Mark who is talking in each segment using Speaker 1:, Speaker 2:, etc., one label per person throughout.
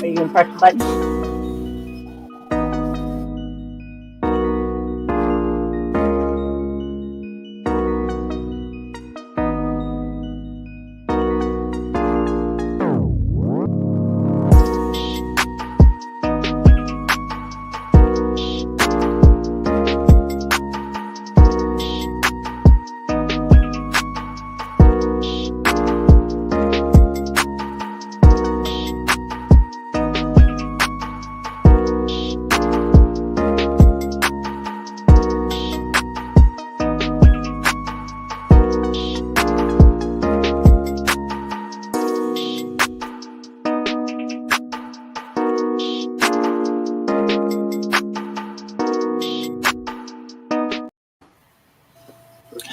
Speaker 1: Are you going to press the button?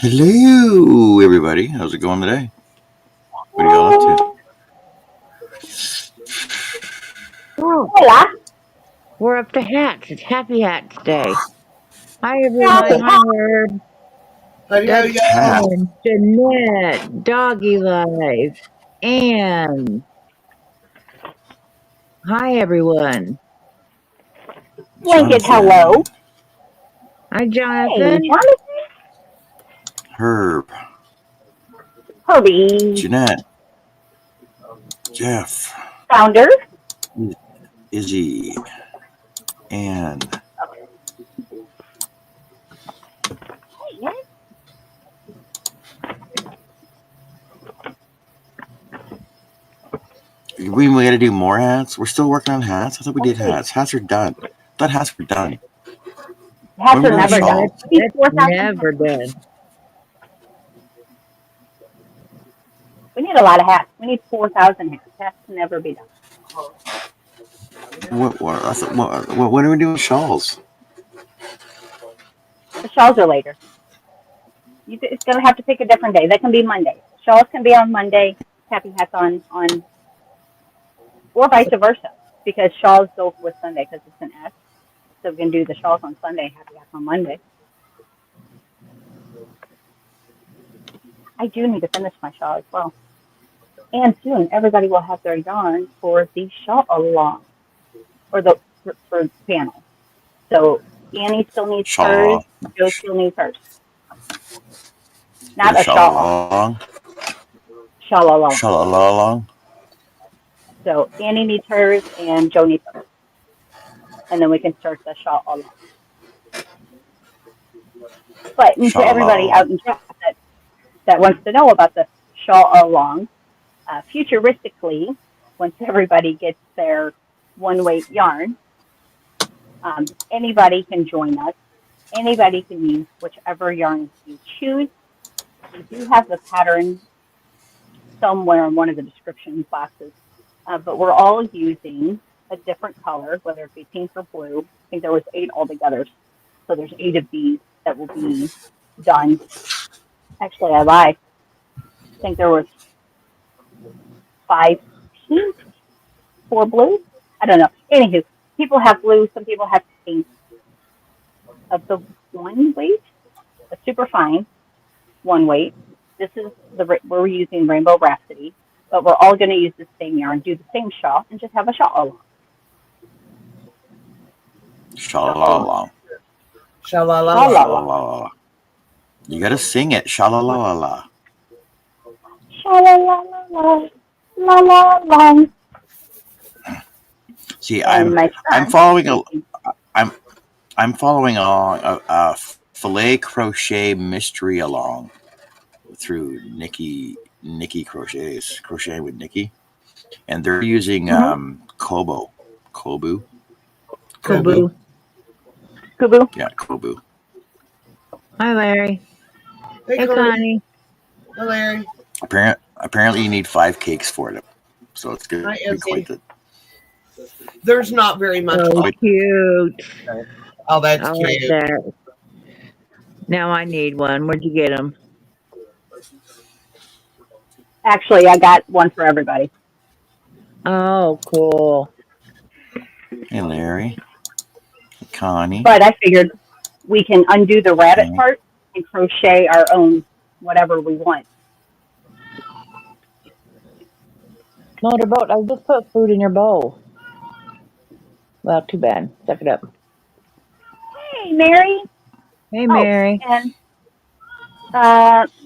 Speaker 2: Hello, everybody. How's it going today? What are y'all up to?
Speaker 3: Oh,
Speaker 1: Hola.
Speaker 3: we're up to hats. It's Happy Hats Day. Hi,
Speaker 1: Happy
Speaker 3: everyone. Hi,
Speaker 1: hat.
Speaker 3: Herb.
Speaker 4: Howdy, y'all.
Speaker 2: Hat.
Speaker 3: Dustin, Jeanette, Doggy Life, Anne. Hi, everyone.
Speaker 1: Blanket, hello.
Speaker 2: Jonathan.
Speaker 3: Hi,
Speaker 1: Hey,
Speaker 3: Jonathan.
Speaker 1: Jonathan.
Speaker 2: Herb.
Speaker 1: Herbie.
Speaker 2: Jeanette. Jeff.
Speaker 1: Founder.
Speaker 2: Izzy. And we got to do more hats. We're still working on hats. I thought we did hats. Hats are done. I thought hats were done.
Speaker 1: Hats are
Speaker 2: When
Speaker 1: never done.
Speaker 2: shawls?
Speaker 1: We need
Speaker 3: That's
Speaker 1: 4,000
Speaker 3: never
Speaker 1: hats.
Speaker 3: done.
Speaker 1: We need a lot of hats. We need 4,000 hats. Hats can never be done.
Speaker 2: When are we doing shawls?
Speaker 1: The shawls are later. It's going to have to pick a different day. That can be Monday. Shawls can be on Monday. Happy hats on, or vice versa, because shawls go with Sunday because it's an S. So we can do the shawls on Sunday, happy hats on Monday. I do need to finish my shawl as well. And soon, everybody will have their yarn for the shawl along, or for the panel. So Annie still needs hers.
Speaker 2: Shawl.
Speaker 1: Joe still needs hers.
Speaker 2: The
Speaker 1: Not a
Speaker 2: shawl
Speaker 1: shawl,
Speaker 2: along.
Speaker 1: shawl along.
Speaker 2: Shawl along.
Speaker 1: So Annie needs hers, and Joe needs hers, and then we can start the shawl along. But to everybody out in chat that wants to know about the shawl along, futuristically, once everybody gets their one weight yarn, anybody can join us. Anybody can use whichever yarn you choose. We do have the pattern somewhere in one of the description boxes, but we're all using a different color, whether it be pink or blue. I think there was 8 altogether, so there's 8 of these that will be done. Actually, I lied. I think there was 5 pink, 4 blue. I don't know. Anywho, people have blue. Some people have pink. Of the one weight, a super fine one weight. This is we're using Rainbow Rhapsody, but we're all going to use the same yarn, do the same shawl, and just have a shawl along.
Speaker 2: Shawl along.
Speaker 4: Sha-la-la-la.
Speaker 2: You gotta sing it. Sha-la-la-la-la.
Speaker 1: Sha-la-la-la-la, la-la-la.
Speaker 2: See,
Speaker 1: And
Speaker 2: I'm following along a filet crochet mystery along through Nikki crocheting with Nikki, and they're using Kobu.
Speaker 3: Kubu.
Speaker 2: Yeah, Kobu.
Speaker 3: Hi, Larry. Hey, Connie.
Speaker 4: Hi, Larry.
Speaker 2: Apparently, you need 5 cakes for it, so it's good.
Speaker 4: Hi,
Speaker 2: Be quite
Speaker 4: Izzy. There's not very much.
Speaker 3: Oh, cute.
Speaker 4: Oh, that's
Speaker 3: I
Speaker 4: cute.
Speaker 3: like that. Now I need one. Where'd you get them?
Speaker 1: actually, I got one for everybody.
Speaker 3: Oh, cool.
Speaker 2: Hey, Larry. Hey, Connie.
Speaker 1: But I figured we can undo the rabbit part and crochet our own whatever we want.
Speaker 3: Motorboat, I just put food in your bowl. Well, too bad. Suck it up.
Speaker 1: Hey, Mary.
Speaker 3: Hey,
Speaker 1: Oh,
Speaker 3: Mary.
Speaker 1: and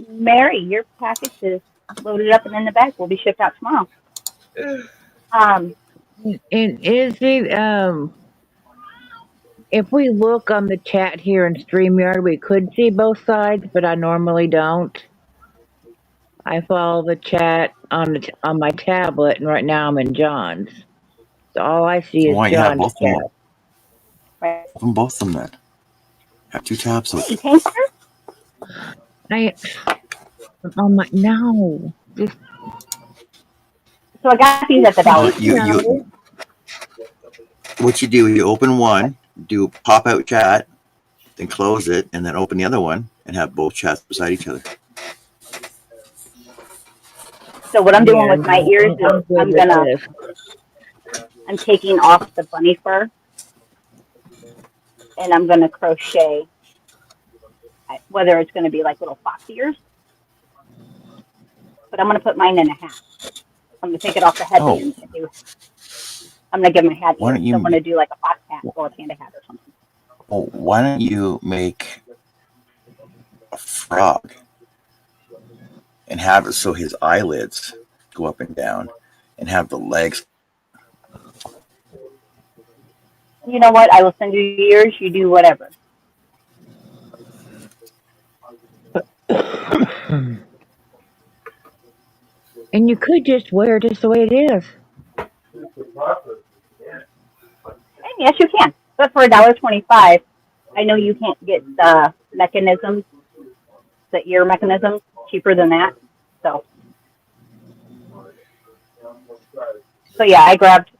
Speaker 1: Mary, your package is loaded up and in the bag. Will be shipped out tomorrow. Um,
Speaker 3: And is it if we look on the chat here in StreamYard, we could see both sides, but I normally don't. I follow the chat on my tablet, and right now I'm in John's. So all I see is
Speaker 2: Why you have
Speaker 3: John's
Speaker 2: both of them?
Speaker 3: chat.
Speaker 1: right.
Speaker 2: Open both of them then. Have 2 tabs
Speaker 1: Hey,
Speaker 2: open.
Speaker 1: Tankster.
Speaker 3: I'm like, no, just
Speaker 1: So I got these at the Dollar
Speaker 2: You
Speaker 1: Tree.
Speaker 3: no.
Speaker 2: what you do? You open one, do pop out chat, then close it, and then open the other one, and have both chats beside each other.
Speaker 1: So what I'm doing
Speaker 3: Yeah,
Speaker 1: with my ears is
Speaker 3: I'm good with this.
Speaker 1: I'm taking off the bunny fur and I'm gonna crochet. Whether it's gonna be like little fox ears, but I'm gonna put mine in a hat. I'm gonna take it off the
Speaker 2: Oh,
Speaker 1: headband and do. I'm gonna give my hat
Speaker 2: why
Speaker 1: ears.
Speaker 2: don't
Speaker 1: So I'm
Speaker 2: you?
Speaker 1: gonna do like a fox hat or a panda hat or something.
Speaker 2: Oh, why don't you make a frog and have it so his eyelids go up and down, and have the legs?
Speaker 1: You know what? I will send you ears. You do whatever.
Speaker 3: And you could just wear it just the way it is.
Speaker 1: And yes, you can. But for $1.25, I know you can't get the mechanisms, the ear mechanisms, cheaper than that. So yeah, I grabbed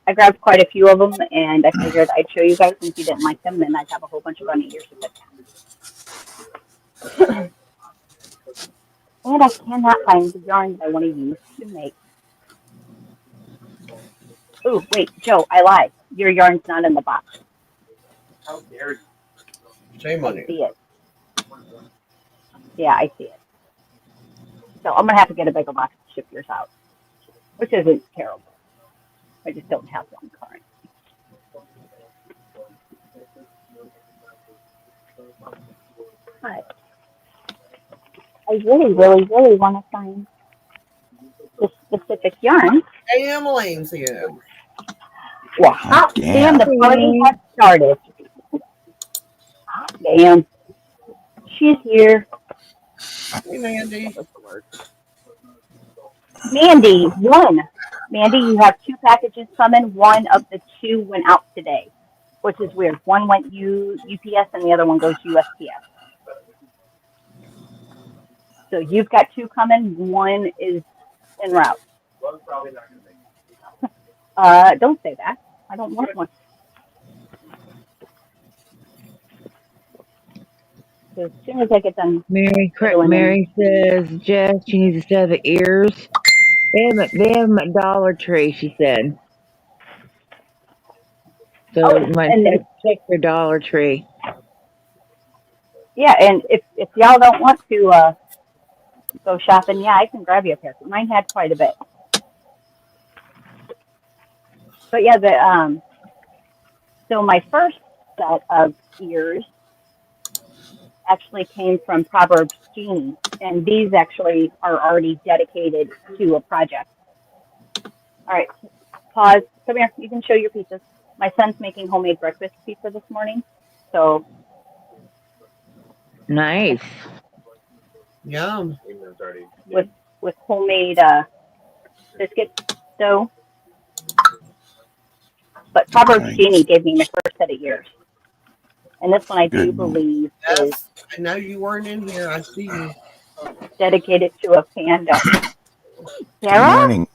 Speaker 1: quite a few of them, and I figured I'd show you guys. And if you didn't like them, then I'd have a whole bunch of bunny ears to put down. And I cannot find the yarn that I want to use to make. Oh, wait, Joe, I lied. Your yarn's not in the box.
Speaker 4: Shame
Speaker 1: I
Speaker 4: on you.
Speaker 1: see it. Yeah, I see it. So I'm gonna have to get a bigger box to ship yours out, which isn't terrible. I just don't have one current. But I really, really, really want to find this specific yarn.
Speaker 4: Damn, Elaine's in.
Speaker 1: Well, hot damn,
Speaker 2: Damn.
Speaker 1: the party has started. Hot damn. She's here.
Speaker 4: Hey, Mandy.
Speaker 1: That was the word. Mandy, one. Mandy, you have 2 packages coming. One of the 2 went out today, which is weird. One went UPS and the other one goes USPS. So you've got 2 coming. One is en route. Don't say that. I don't want one. So as soon as I get done fiddling in.
Speaker 3: Mary says, Jess, she needs a set of ears. They have 'em at Dollar Tree, she said. So
Speaker 1: Oh,
Speaker 3: you might
Speaker 1: and
Speaker 3: check your Dollar Tree.
Speaker 1: yeah, and if y'all don't want to go shopping, yeah, I can grab you a pair. Mine had quite a bit. But yeah, so my first set of ears actually came from Proverbs Genie, and these actually are already dedicated to a project. All right, pause. Come here. You can show your pizzas. My son's making homemade breakfast pizza this morning, so
Speaker 3: Nice.
Speaker 4: Yum.
Speaker 1: with homemade biscuit dough. But Proverbs Genie
Speaker 2: Nice.
Speaker 1: gave me my first set of ears, and this one I do
Speaker 2: Good.
Speaker 1: believe is
Speaker 4: Yes. I know you weren't in here. I see you.
Speaker 1: dedicated to a panda.
Speaker 2: Good
Speaker 1: Sarah?
Speaker 2: morning,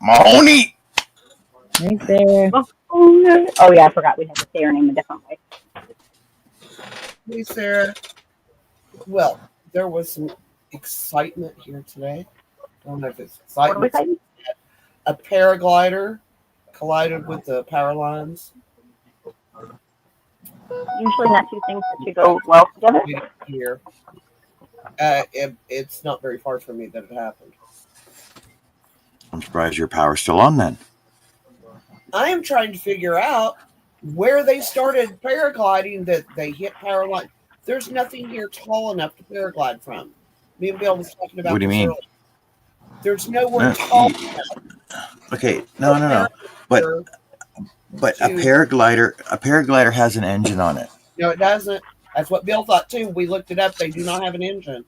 Speaker 2: Mahoney.
Speaker 3: Right there.
Speaker 1: Oh yeah, I forgot we had to say her name a different way.
Speaker 4: Hey, Sarah. Well, there was some excitement here today. I don't know if it's
Speaker 1: What are we
Speaker 4: excitement.
Speaker 1: saying?
Speaker 4: A paraglider collided with the power lines.
Speaker 1: Usually not 2 things that should go well together.
Speaker 4: Here. It's not very far from me that it happened.
Speaker 2: I'm surprised your power's still on then.
Speaker 4: I am trying to figure out where they started paragliding, that they hit power line. There's nothing here tall enough to paraglide from. Me and Bill was talking
Speaker 2: What
Speaker 4: about
Speaker 2: do you
Speaker 4: this
Speaker 2: mean?
Speaker 4: earlier. There's nowhere
Speaker 2: No,
Speaker 4: tall
Speaker 2: okay,
Speaker 4: enough
Speaker 2: no. But
Speaker 4: here
Speaker 2: a
Speaker 4: to.
Speaker 2: paraglider has an engine on it.
Speaker 4: No, it doesn't. That's what Bill thought too. We looked it up. They do not have an engine.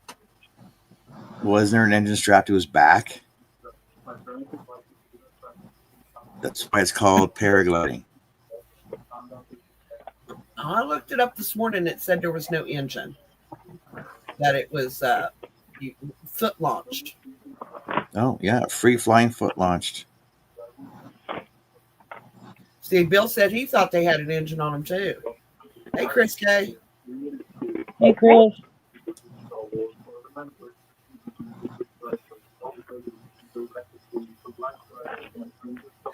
Speaker 2: Wasn't there an engine strapped to his back? That's why it's called paragliding.
Speaker 4: I looked it up this morning. It said there was no engine. That it was foot launched.
Speaker 2: Oh yeah, free flying foot launched.
Speaker 4: See, Bill said he thought they had an engine on them too. Hey, Chris K.
Speaker 3: Hey, Chris.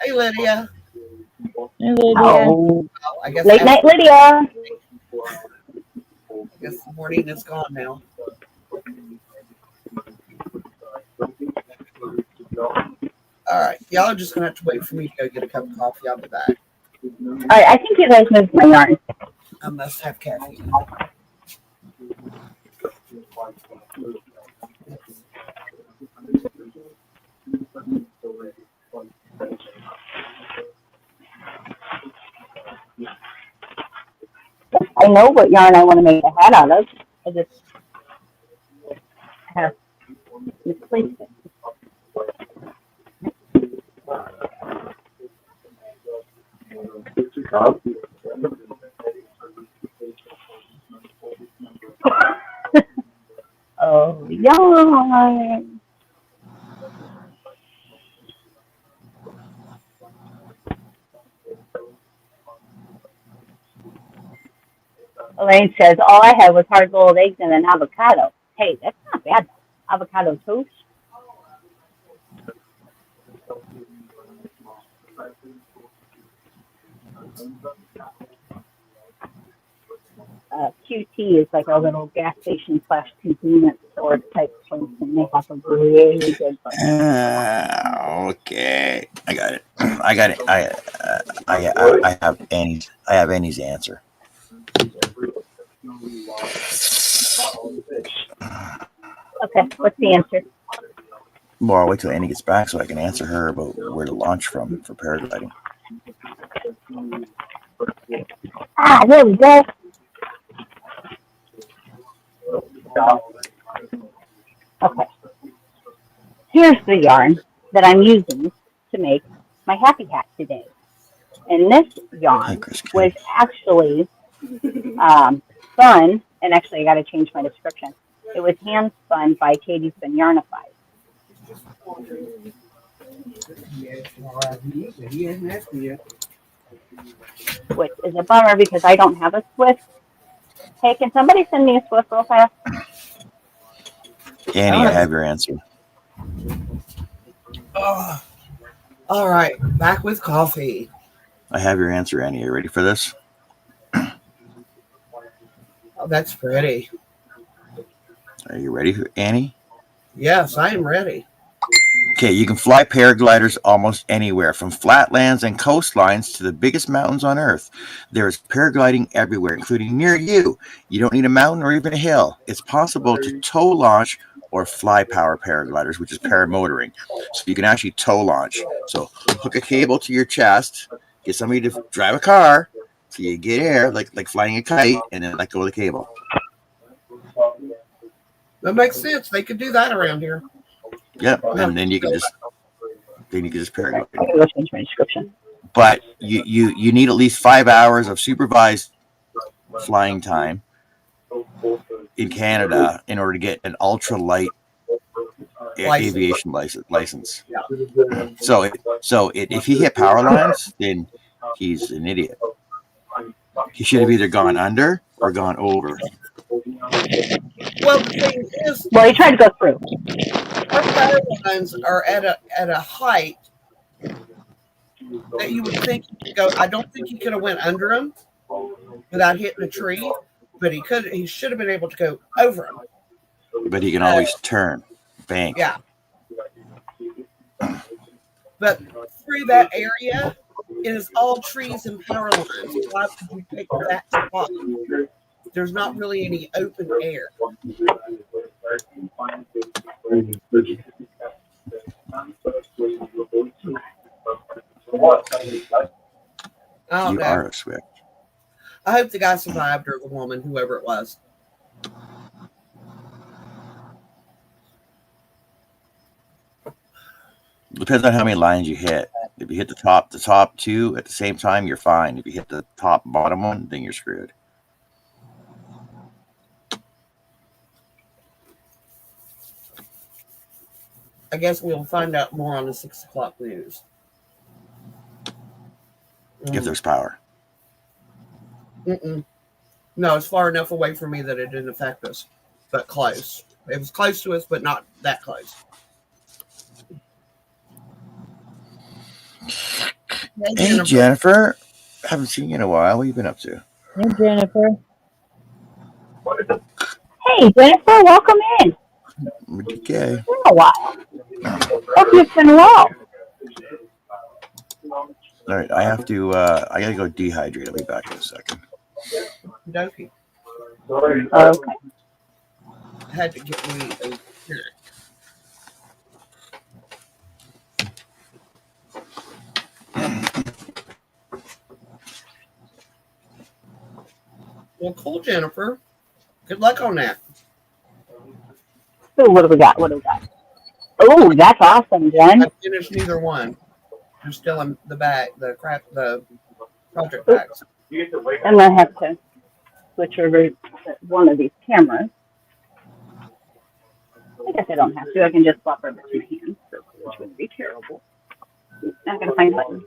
Speaker 4: Hey, Lydia.
Speaker 3: Hey, Lydia.
Speaker 1: Oh,
Speaker 4: Oh, I guess
Speaker 1: late night Lydia.
Speaker 4: the morning is gone now. All right, y'all are just gonna have to wait for me to go get a cup of coffee. I'll be back.
Speaker 1: All right, I think you guys moved my yarn.
Speaker 4: I must have caffeine.
Speaker 1: I know what yarn I want to make a hat out of. I just have misplaced it. Oh, yarn. Elaine says, all I had was hard boiled eggs and an avocado. Hey, that's not bad. Avocado toast. QT is like a little gas station / convenience store type place, and they have a really good breakfast.
Speaker 2: Okay, I got it. I have Annie's answer.
Speaker 1: Okay, what's the answer?
Speaker 2: Well, I'll wait till Annie gets back so I can answer her about where to launch from for paragliding.
Speaker 1: Ah, there we go. Okay, here's the yarn that I'm using to make my happy hat today. And this
Speaker 2: Hey,
Speaker 1: yarn
Speaker 2: Chris K.
Speaker 1: was actually spun, and actually I got to change my description. It was hand spun by Katie's Been Yarnified, which is a bummer because I don't have a Swift. Hey, can somebody send me a Swift real fast?
Speaker 2: Annie, I have your answer.
Speaker 4: Oh, all right, back with coffee.
Speaker 2: I have your answer, Annie. Are you ready for this?
Speaker 4: Oh, that's pretty.
Speaker 2: Are you ready, Annie?
Speaker 4: Yes, I am ready.
Speaker 2: Okay, you can fly paragliders almost anywhere, from flatlands and coastlines to the biggest mountains on Earth. There is paragliding everywhere, including near you. You don't need a mountain or even a hill. It's possible to tow launch or fly power paragliders, which is paramotoring. So you can actually tow launch. So hook a cable to your chest, get somebody to drive a car, so you get air, like flying a kite, and then let go of the cable.
Speaker 4: That makes sense. They could do that around here.
Speaker 2: Yep, and then you can just paraglide.
Speaker 1: I'm going to change my description.
Speaker 2: But you need at least 5 hours of supervised flying time in Canada in order to get an ultralight aviation license.
Speaker 4: Yeah.
Speaker 2: So if he hit power lines, then he's an idiot. He should have either gone under or gone over.
Speaker 4: Well, the thing is,
Speaker 1: Well, he tried to go through.
Speaker 4: our power lines are at a height that you would think he could go. I don't think he could have went under them without hitting a tree, but he could. He should have been able to go over them.
Speaker 2: But he can always turn, bank.
Speaker 4: Yeah. But through that area, It is all trees and power lines. Why would you pick that spot? There's not really any open air. I don't
Speaker 2: You
Speaker 4: know.
Speaker 2: are a Swift.
Speaker 4: I hope the guy survived, or the woman, whoever it was.
Speaker 2: Depends on how many lines you hit. If you hit the top two at the same time, you're fine. If you hit the top bottom one, then you're screwed.
Speaker 4: I guess we'll find out more on the 6 o'clock news.
Speaker 2: If there's power.
Speaker 4: No, it's far enough away from me that it didn't affect us, but close. It was close to us, but not that close.
Speaker 2: Hey, Jennifer. Haven't seen you in a while. What have you been up to?
Speaker 3: Hey, Jennifer.
Speaker 1: Hey, Jennifer, welcome in.
Speaker 2: Okay.
Speaker 1: It's been a while. Hope you've been well.
Speaker 2: All right. I gotta go dehydrate. I'll be back in a second.
Speaker 4: Okay.
Speaker 1: Okay.
Speaker 4: I had to get me a snack. Well, cool, Jennifer. Good luck on that.
Speaker 1: So what do we got? Oh, that's awesome, Jen.
Speaker 4: I finished neither one. I'm still in the bag, the project bags.
Speaker 1: I'm going to have to switch over to one of these cameras. I guess I don't have to. I can just swap over to my hands, which wouldn't be terrible. Not going to find a button.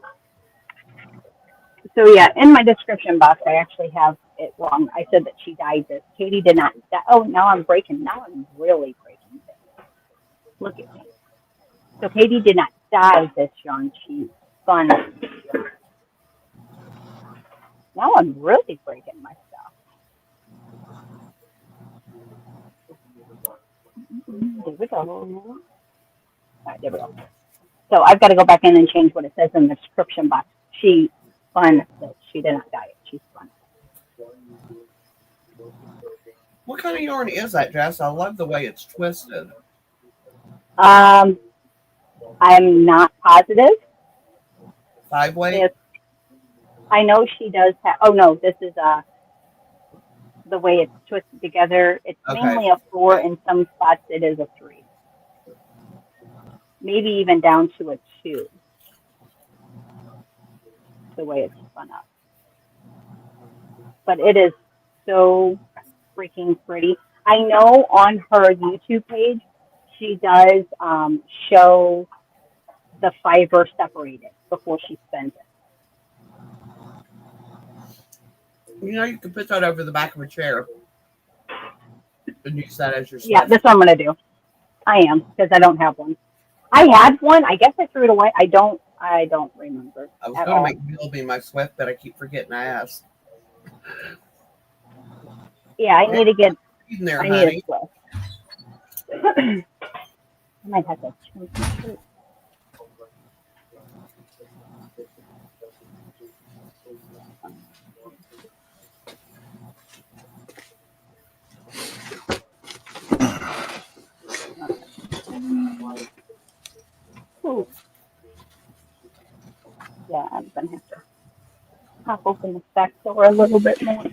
Speaker 1: So, yeah, in my description box, I actually have it wrong. I said that she died this. Katie did not die. Oh, now I'm breaking. Now I'm really breaking things. Look at me. So, Katie did not die this yarn. She spun. Now I'm really breaking my stuff. There we go. All right, there we go. So I've got to go back in and change what it says in the description box. She spun that she did not dye it. She spun it.
Speaker 4: What kind of yarn is that, Jess? I love the way it's twisted.
Speaker 1: I'm not positive.
Speaker 4: 5-weight?
Speaker 1: I know she does have. Oh no, this is the way it's twisted together. It's mainly a 4. In some spots, it is a 3. Maybe even down to a 2. The way it's spun up, but it is so freaking pretty. I know on her YouTube page, she does show the fiber separated before she spins it.
Speaker 4: You know, you can put that over the back of a chair and use that as your
Speaker 1: Yeah, that's what I'm going to do. I am, because I don't have one. I had one. I guess I threw it away. I don't remember.
Speaker 4: I was going to make Bill be my Swift, but I keep forgetting I asked.
Speaker 1: Yeah, I need to get.
Speaker 4: In there,
Speaker 1: I
Speaker 4: honey.
Speaker 1: need a Swift. I might have to change my shirt. Ooh. Yeah, I'm gonna have to pop open the back door a little bit more.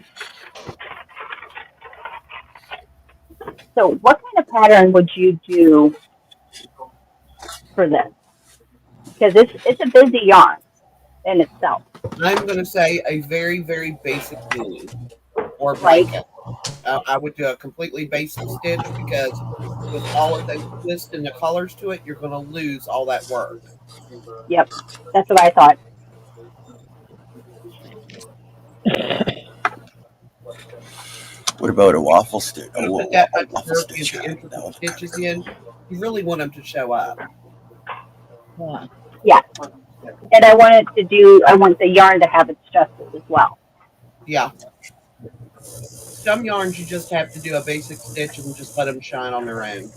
Speaker 1: So, what kind of pattern would you do for this? Because it's a busy yarn in itself.
Speaker 4: I'm going to say a very, very basic beanie or blanket. I would do a completely basic stitch because with all of those twists and the colors to it, you're going to lose all that work.
Speaker 1: Yep, that's what I thought.
Speaker 2: What about a waffle stitch? Oh,
Speaker 4: Put that much
Speaker 2: waffle
Speaker 4: work
Speaker 2: stitch.
Speaker 4: into intricate stitches in. You really want them to show up.
Speaker 1: Yeah, and I want the yarn to have its justice as well.
Speaker 4: Yeah. Some yarns you just have to do a basic stitch and just let them shine on their own.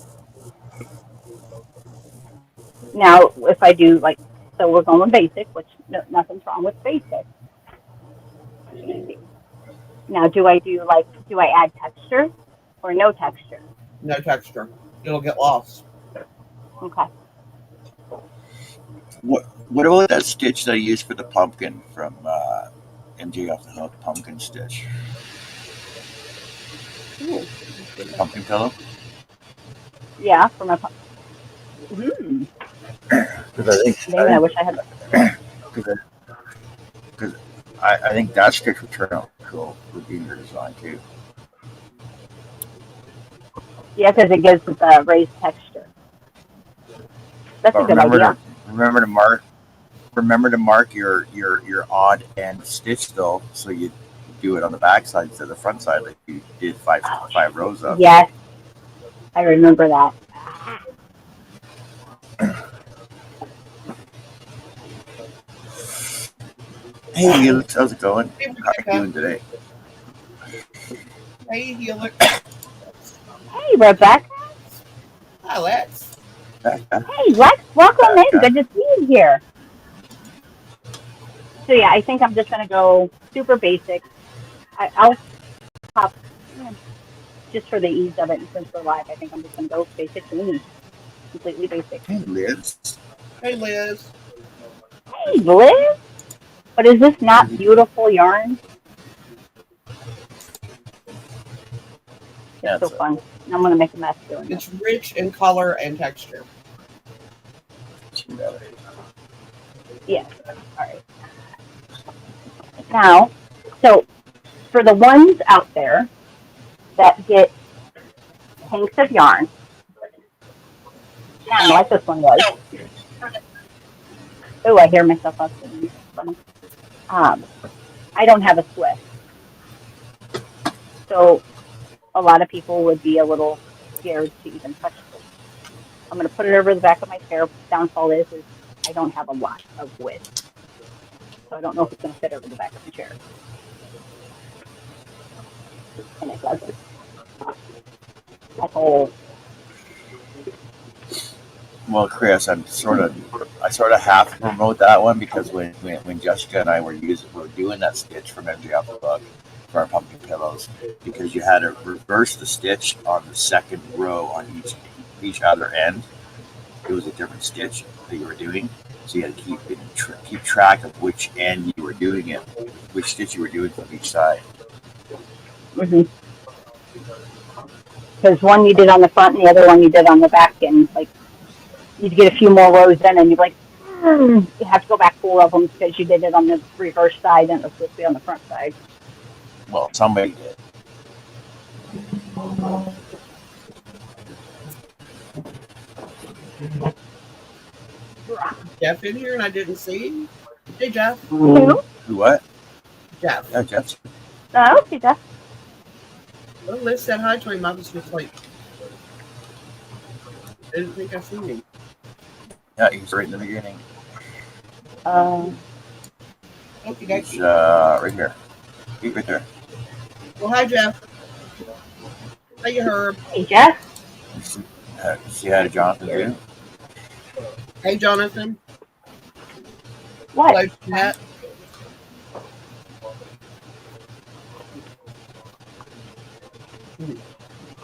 Speaker 1: Now, if I do like So we're going basic, which nothing's wrong with basic. Easy. Now, do I add texture or no texture?
Speaker 4: No texture. It'll get lost.
Speaker 1: Okay.
Speaker 2: What about that stitch that I used for the pumpkin from MJ Off the Hook pumpkin stitch?
Speaker 1: Ooh.
Speaker 2: The pumpkin pillow?
Speaker 1: Yeah, for my.
Speaker 2: Because
Speaker 1: Dang, I wish I had.
Speaker 2: because I think that stitch would turn out cool would be in your design too.
Speaker 1: Yeah, because it gives it the raised texture. That's
Speaker 2: But
Speaker 1: a good idea.
Speaker 2: remember to mark your odd end stitch though, so you do it on the back side instead of the front side, like you did five rows of.
Speaker 1: Yes, I remember that.
Speaker 2: Hey, Felix, how's it going?
Speaker 4: Hey,
Speaker 2: How are you doing today?
Speaker 4: Hey, Helix.
Speaker 1: Hey, Rebecca.
Speaker 4: Hi, Lex.
Speaker 1: Hey, Lex. Welcome in. Good to see you here. So yeah, I think I'm just gonna go super basic. I'll pop just for the ease of it, and since we're live, I think I'm just gonna go basic only, completely basic.
Speaker 2: Hey, Liz.
Speaker 4: Hey, Liz.
Speaker 1: Hey, Liz. But is this not beautiful yarn? It's so fun. I'm gonna make a mess doing it.
Speaker 4: It's rich in color and texture.
Speaker 1: Yes. All right. Now, so for the ones out there that get hanks of yarn, like this one was. Oh, I hear myself up. I don't have a Swift, so a lot of people would be a little scared to even touch this. I'm going to put it over the back of my chair. Downfall is I don't have a lot of width, so I don't know if it's going to fit over the back of the chair. And it doesn't. That's all.
Speaker 2: Well, Chris, I sort of have to promote that one because when Jessica and I were doing that stitch from MJ Off the Book for our pumpkin pillows, because you had to reverse the stitch on the second row on each other end. It was a different stitch that you were doing, so you had to keep track of which end you were doing it, which stitch you were doing from each side.
Speaker 1: Because one you did on the front and the other one you did on the back, and like you'd get a few more rows in, and you'd be like, you have to go back 4 of them because you did it on the reverse side and it was supposed to be on the front side.
Speaker 2: Well, somebody did.
Speaker 4: Jeff in here and I didn't see him. Hey, Jeff.
Speaker 1: Who?
Speaker 2: What?
Speaker 4: Jeff.
Speaker 2: Yeah, Jeff.
Speaker 1: Oh, okay, Jeff.
Speaker 4: Well, Liz said hi to him. I was just like, I didn't think I seen him.
Speaker 2: Yeah, he's right in the beginning.
Speaker 4: Okay,
Speaker 2: He's right here. He's right there.
Speaker 4: Well, hi, Jeff. Hey, Herb.
Speaker 1: Hey, Jeff.
Speaker 2: See hi to Jonathan too.
Speaker 4: Hey, Jonathan.
Speaker 1: What?
Speaker 4: Hello, Jeanette.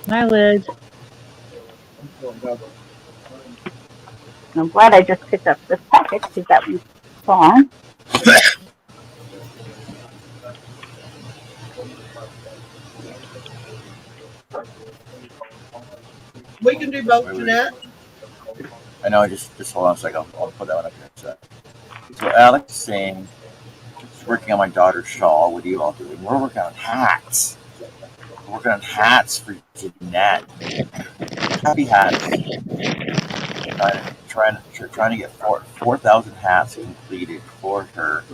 Speaker 3: Hi, Liz.
Speaker 1: I'm glad I just picked up this packet because that was gone.
Speaker 4: We can do both, Jeanette.
Speaker 2: I know. Just hold on a second. I'll put that one up here. So Alex is saying she's working on my daughter's shawl. What are you all doing? We're working on hats. We're working on hats for Jeanette. Happy hats. Trying to get 4,000 hats completed for her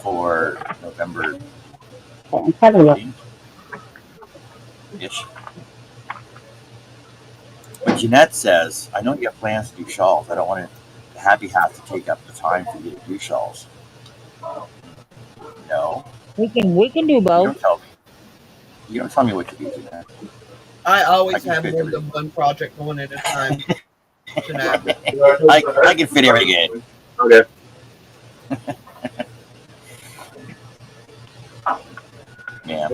Speaker 2: for November 15th-ish. But Jeanette says, I know you have plans to do shawls. I don't want the happy hat to take up the time for you to do shawls. No.
Speaker 3: We can do both.
Speaker 2: You don't tell me what to do, Jeanette.
Speaker 4: I always have more than one project going at a time. Jeanette.
Speaker 2: I can fit everything in.
Speaker 5: Okay.
Speaker 2: Yeah.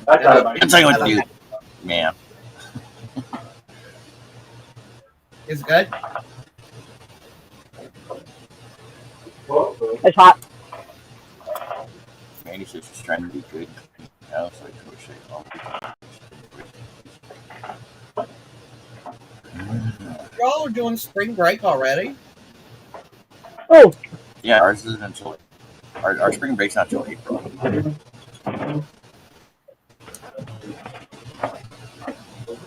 Speaker 4: I
Speaker 2: can tell you what to do, man.
Speaker 4: Is it good?
Speaker 1: It's hot.
Speaker 2: Manny says she's trying to be good. I was like, crochet.
Speaker 4: Y'all are doing spring break already?
Speaker 1: Oh.
Speaker 2: Yeah, ours isn't until our spring break's not until April.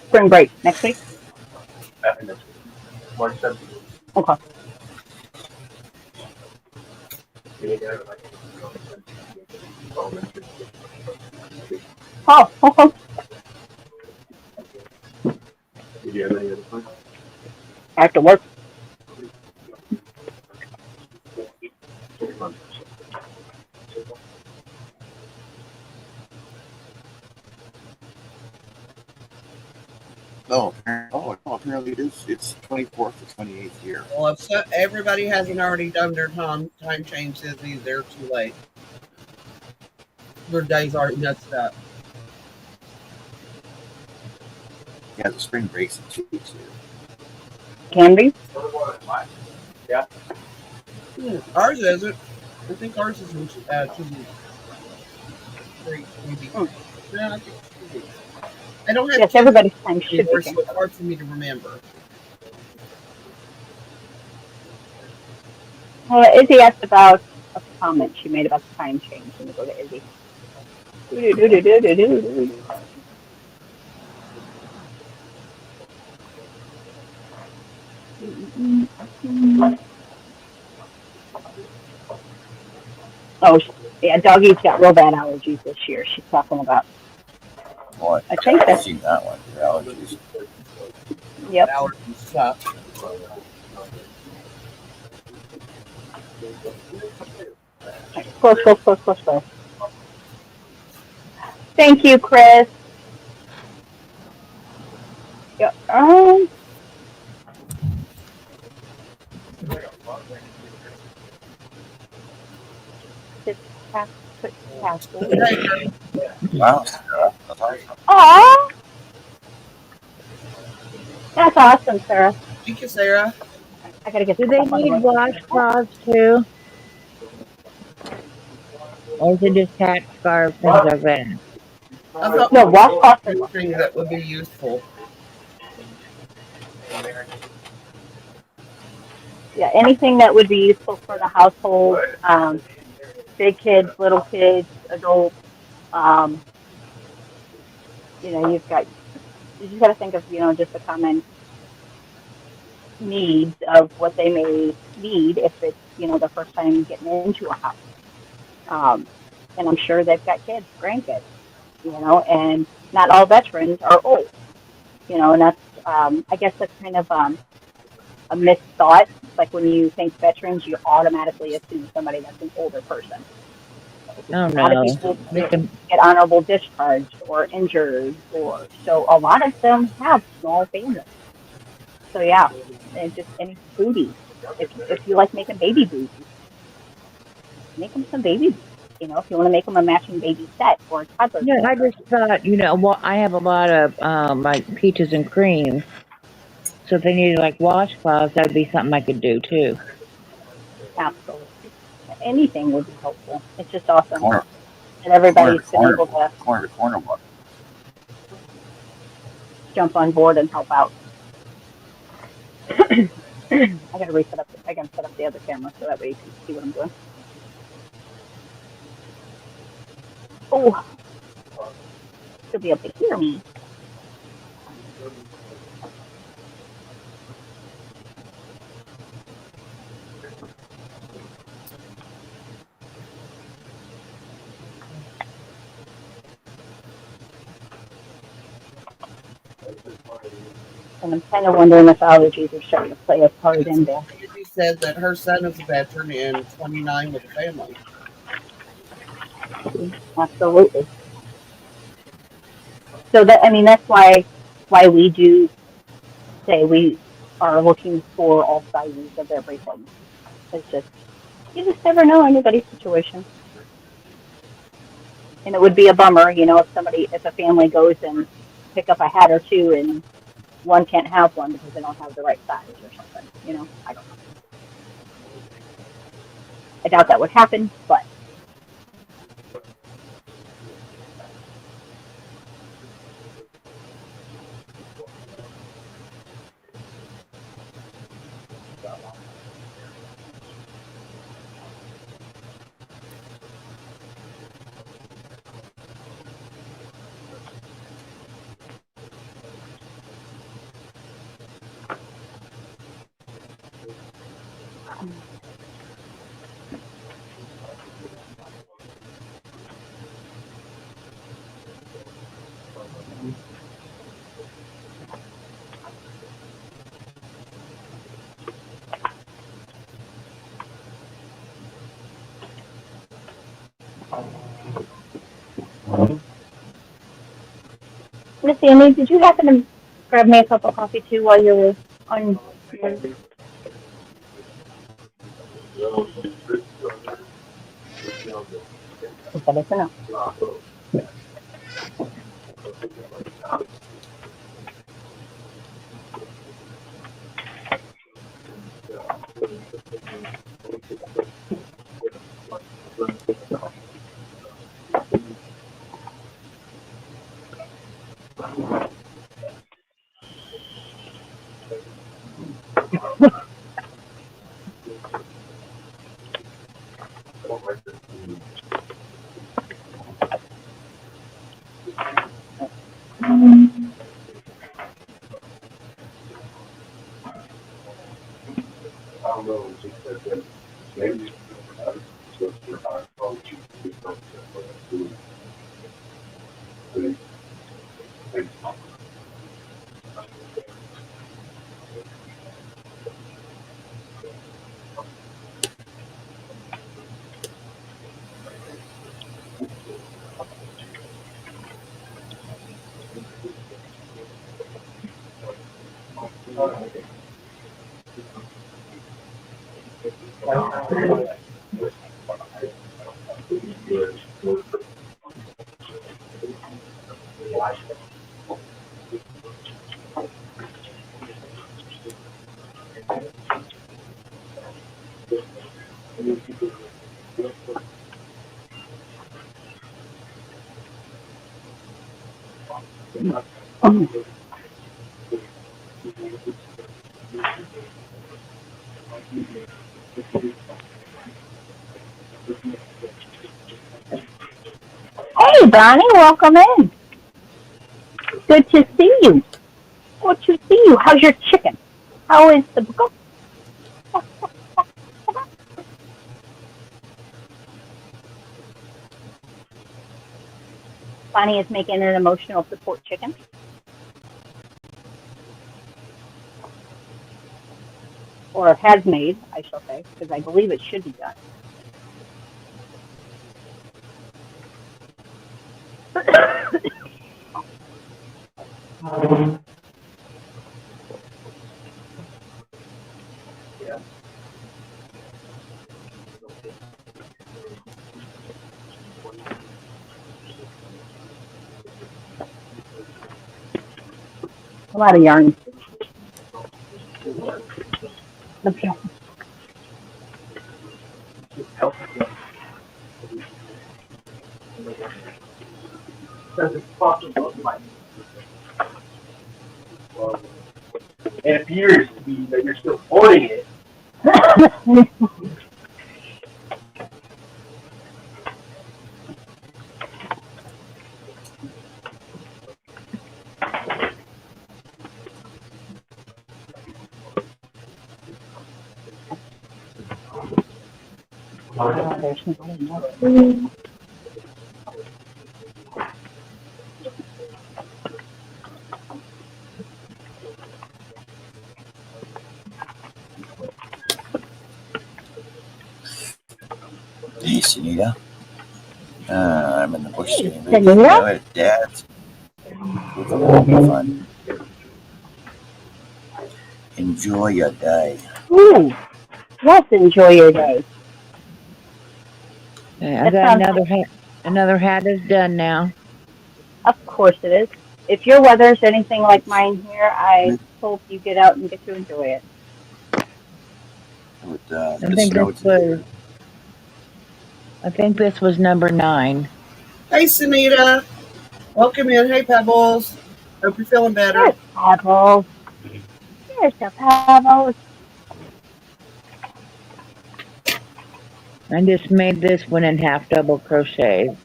Speaker 1: Spring break next week? March 17th. Okay. Oh, okay. I have to work.
Speaker 2: Apparently it is. It's 24th to 28th year.
Speaker 4: Well, if everybody hasn't already done their time change, they're too late. Their days aren't messed up.
Speaker 2: Yeah, the spring break's in 2 weeks.
Speaker 1: Can be.
Speaker 4: Yeah. Ours isn't. I think ours is in 2 weeks. 3 maybe. No, I think it's 2 weeks. I don't have.
Speaker 1: Yes, everybody's time should be.
Speaker 4: So it's hard for me to remember.
Speaker 1: Izzy asked about a comment she made about the time change. Let me go to Izzy. Oh, yeah, Doggie's got real bad allergies this year. She's talking about.
Speaker 2: What?
Speaker 1: I think
Speaker 2: I've seen that one. The allergies.
Speaker 1: Yep.
Speaker 4: Allergies suck.
Speaker 1: Close. Thank you, Chris. Yep.
Speaker 2: Wow.
Speaker 1: Aww. That's awesome, Sarah.
Speaker 4: Thank you, Sarah.
Speaker 1: I gotta get.
Speaker 3: Do they need washcloths too? Or is it just hat scarves, things like that?
Speaker 4: No, washcloths are things that would be useful.
Speaker 1: Yeah, anything that would be useful for the household, big kids, little kids, adults. You just got to think of, just the common needs of what they may need if it's, the first time getting into a house. And I'm sure they've got kids, grandkids, and not all veterans are old, and that's, I guess that's kind of a misthought. Like when you think veterans, you automatically assume somebody that's an older person.
Speaker 3: Oh,
Speaker 1: a lot of people get honorable discharged or injured, so a lot of them have small families. So yeah, and just any booties. If you like making baby booties, make them some baby booties. If you want to make them a matching baby set or a toddler.
Speaker 3: Yeah, I just thought, well, I have a lot of like peaches and cream. So if they needed like washcloths, that'd be something I could do too.
Speaker 1: Absolutely. Anything would be helpful. It's just awesome. And everybody's been able to jump on board and help out. I gotta set up the other camera so that way you can see what I'm doing. Oh, you'll be able to hear me. And I'm kind of wondering if allergies are starting to play a part in there.
Speaker 4: She said that her son is a veteran and 29 with a family.
Speaker 1: Absolutely. So that's why we do say we are looking for all sizes of everything. It's just, you just never know anybody's situation. And it would be a bummer, if a family goes and pick up a hat or two and one can't have one because they don't have the right size or something. I don't know. I doubt that would happen, but Miss Amy, did you happen to grab me a cup of coffee too while you were on your that is enough. Hey, Bonnie, welcome in. Good to see you. Good to see you. How's your chicken? How is the Bonnie is making an emotional support chicken. Or has made, I shall say, because I believe it should be done. A lot of yarn. Okay.
Speaker 5: It appears to be that you're still hoarding it.
Speaker 2: Hey, Sunita. I'm in the bush
Speaker 1: Hey,
Speaker 2: getting ready to
Speaker 1: Sunita?
Speaker 2: go at Dad's. It'll be fun. Enjoy your day.
Speaker 1: Ooh, let's enjoy your day.
Speaker 3: I
Speaker 1: That
Speaker 3: got
Speaker 1: sounds
Speaker 3: another Another hat is done now.
Speaker 1: Of course it is. If your weather's anything like mine here, I hope you get out and get to enjoy it.
Speaker 2: With
Speaker 3: I
Speaker 2: the
Speaker 3: think this
Speaker 2: snow today.
Speaker 3: was I think this was number 9.
Speaker 4: Hey, Sunita. Welcome in. Hey, Pebbles. Hope you're feeling better.
Speaker 1: There's Pebbles. There's the Pebbles.
Speaker 3: I just made this one in half double crochet.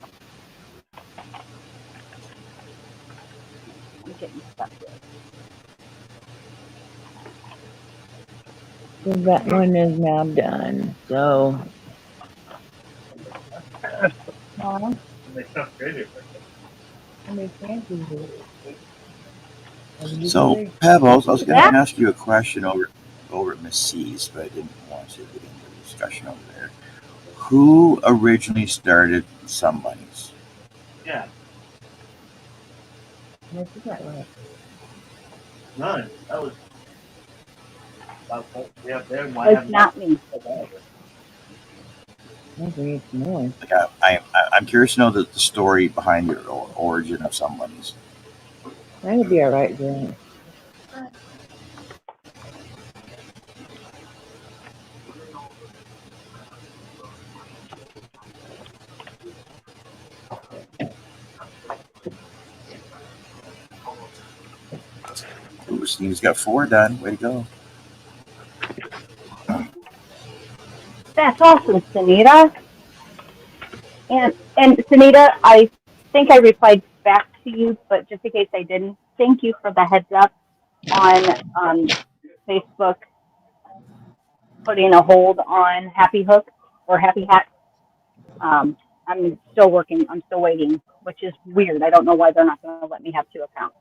Speaker 1: I'm getting stuck here.
Speaker 3: So that one is now done. So
Speaker 2: So, Pebbles, I was going to
Speaker 1: That
Speaker 2: ask you a question over at Miss C's, but I didn't want to get into the discussion over there. Who originally started Some Bunnies?
Speaker 5: Yeah. None. That was yeah, there. Why
Speaker 1: was
Speaker 5: have
Speaker 1: not me.
Speaker 3: more.
Speaker 2: Like, I'm curious to know the story behind the origin of Some Bunnies.
Speaker 3: That'll be all right, Grant.
Speaker 2: Ooh, Steve's got 4 done. Way to go.
Speaker 1: That's awesome, Sunita. And Sunita, I think I replied back to you, but just in case I didn't, thank you for the heads up on Facebook putting a hold on Happy Hook or Happy Hat. I'm still working. I'm still waiting, which is weird. I don't know why they're not going to let me have 2 accounts.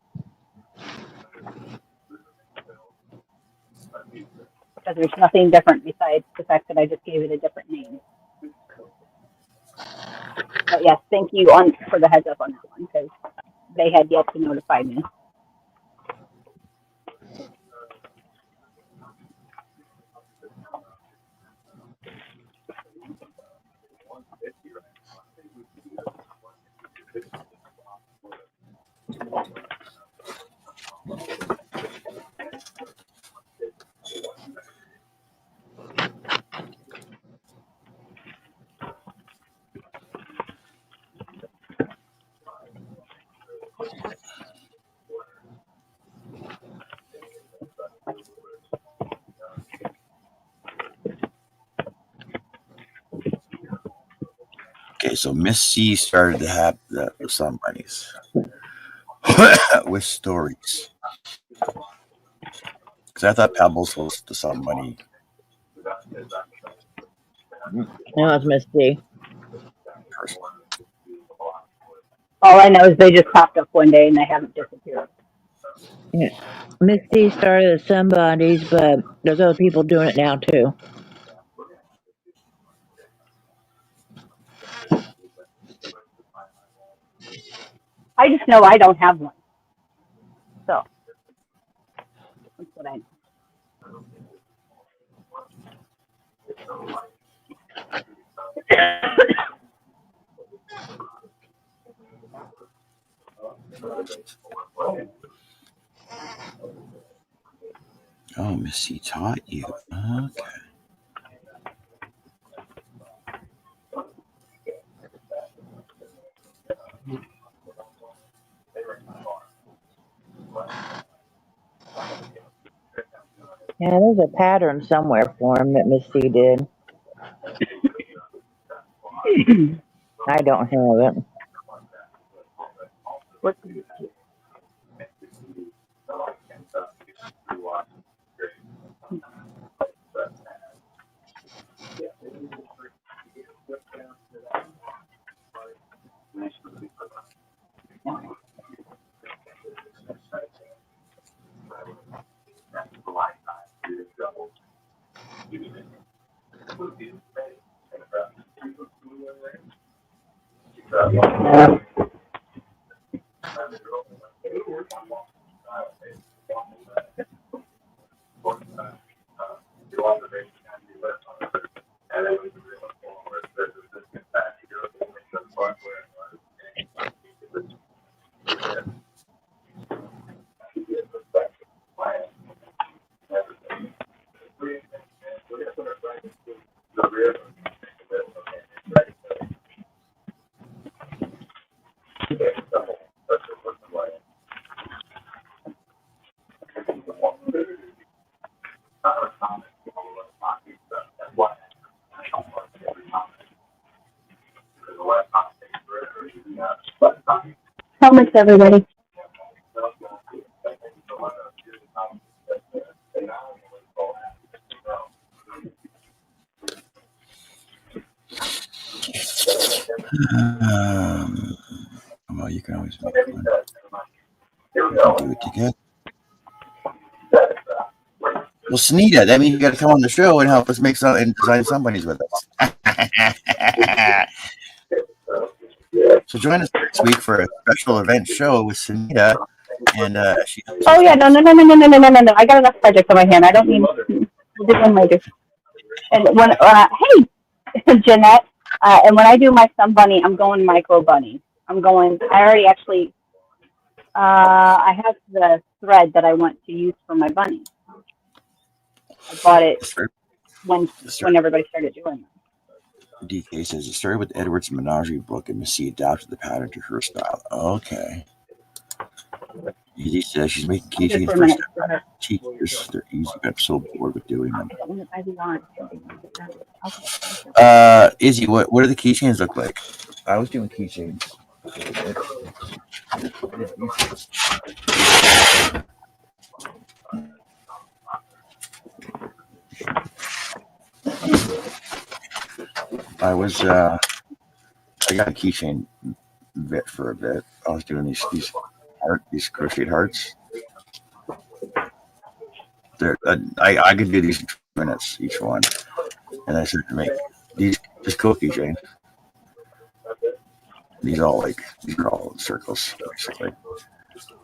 Speaker 1: Because there's nothing different besides the fact that I just gave it a different name. But yes, thank you for the heads up on that one because they had yet to notify me.
Speaker 2: Okay, so Miss C started to have the Some Bunnies with stories. Because I thought Pebbles was the Some Bunny
Speaker 3: That was Miss D.
Speaker 2: person.
Speaker 1: All I know is they just popped up one day and they haven't disappeared.
Speaker 3: Yeah. Miss D started at somebody's, but there's other people doing it now too.
Speaker 1: I just know I don't have one. So that's what I know.
Speaker 2: Oh, Miss C taught you. Okay.
Speaker 3: Yeah, there's a pattern somewhere for him that Miss C did. I don't have it.
Speaker 1: What, moments, everybody.
Speaker 2: Well, you can always make one. You can do it together. Well, Sunita, that means you got to come on the show and help us make some and design somebody's with us. So join us next week for a special event show with Sunita, and she.
Speaker 1: Oh yeah, no. I got enough projects on my hand. I don't need. We'll do one later. And when hey, Jeanette, and when I do my Sun Bunny, I'm going micro bunny. I already actually. I have the thread that I want to use for my bunny. I bought it when everybody started doing it.
Speaker 2: DK says it started with Edward's Menagerie book, and Missy adapted the pattern to her style. Okay. Easy says she's making keychains for teachers. They're easy, but I'm so bored with doing them. Izzy, what do the keychains look like? I was doing keychains. I got a keychain bit for a bit. I was doing these crocheted hearts. I could do these in 2 minutes each one, and I started to make these cool keychains. These are all circles basically.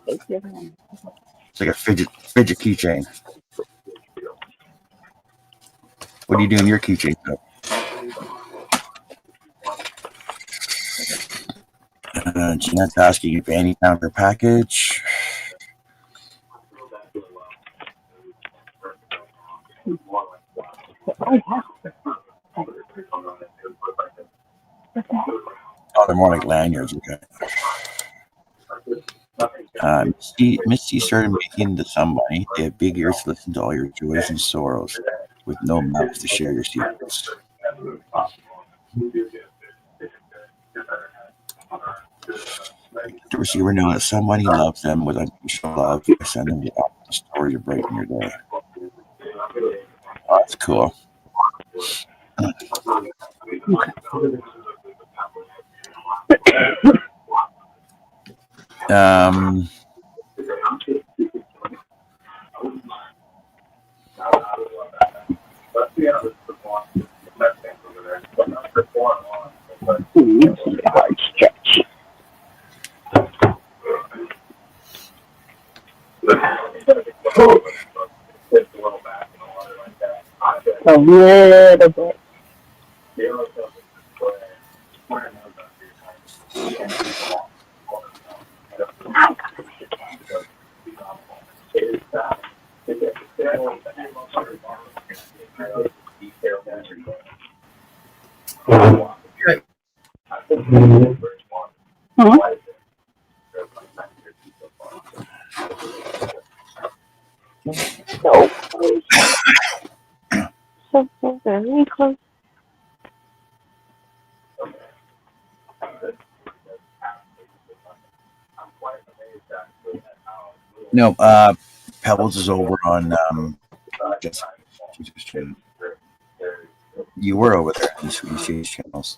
Speaker 2: It's like a fidget keychain. What do you do in your keychain? Jeanette's asking if Annie found her package. Oh, they're more like lanyards. Okay. Misty started making the Sun Bunny. They have big ears to listen to all your joys and sorrows, with no mouth to share your secrets. The receiver knows that somebody loves them with unconditional love. I send them the story to brighten your day. Oh, that's cool.
Speaker 1: Hard stretch. A little bit. So very close.
Speaker 2: No, Pebbles is over on you were over there in these channels.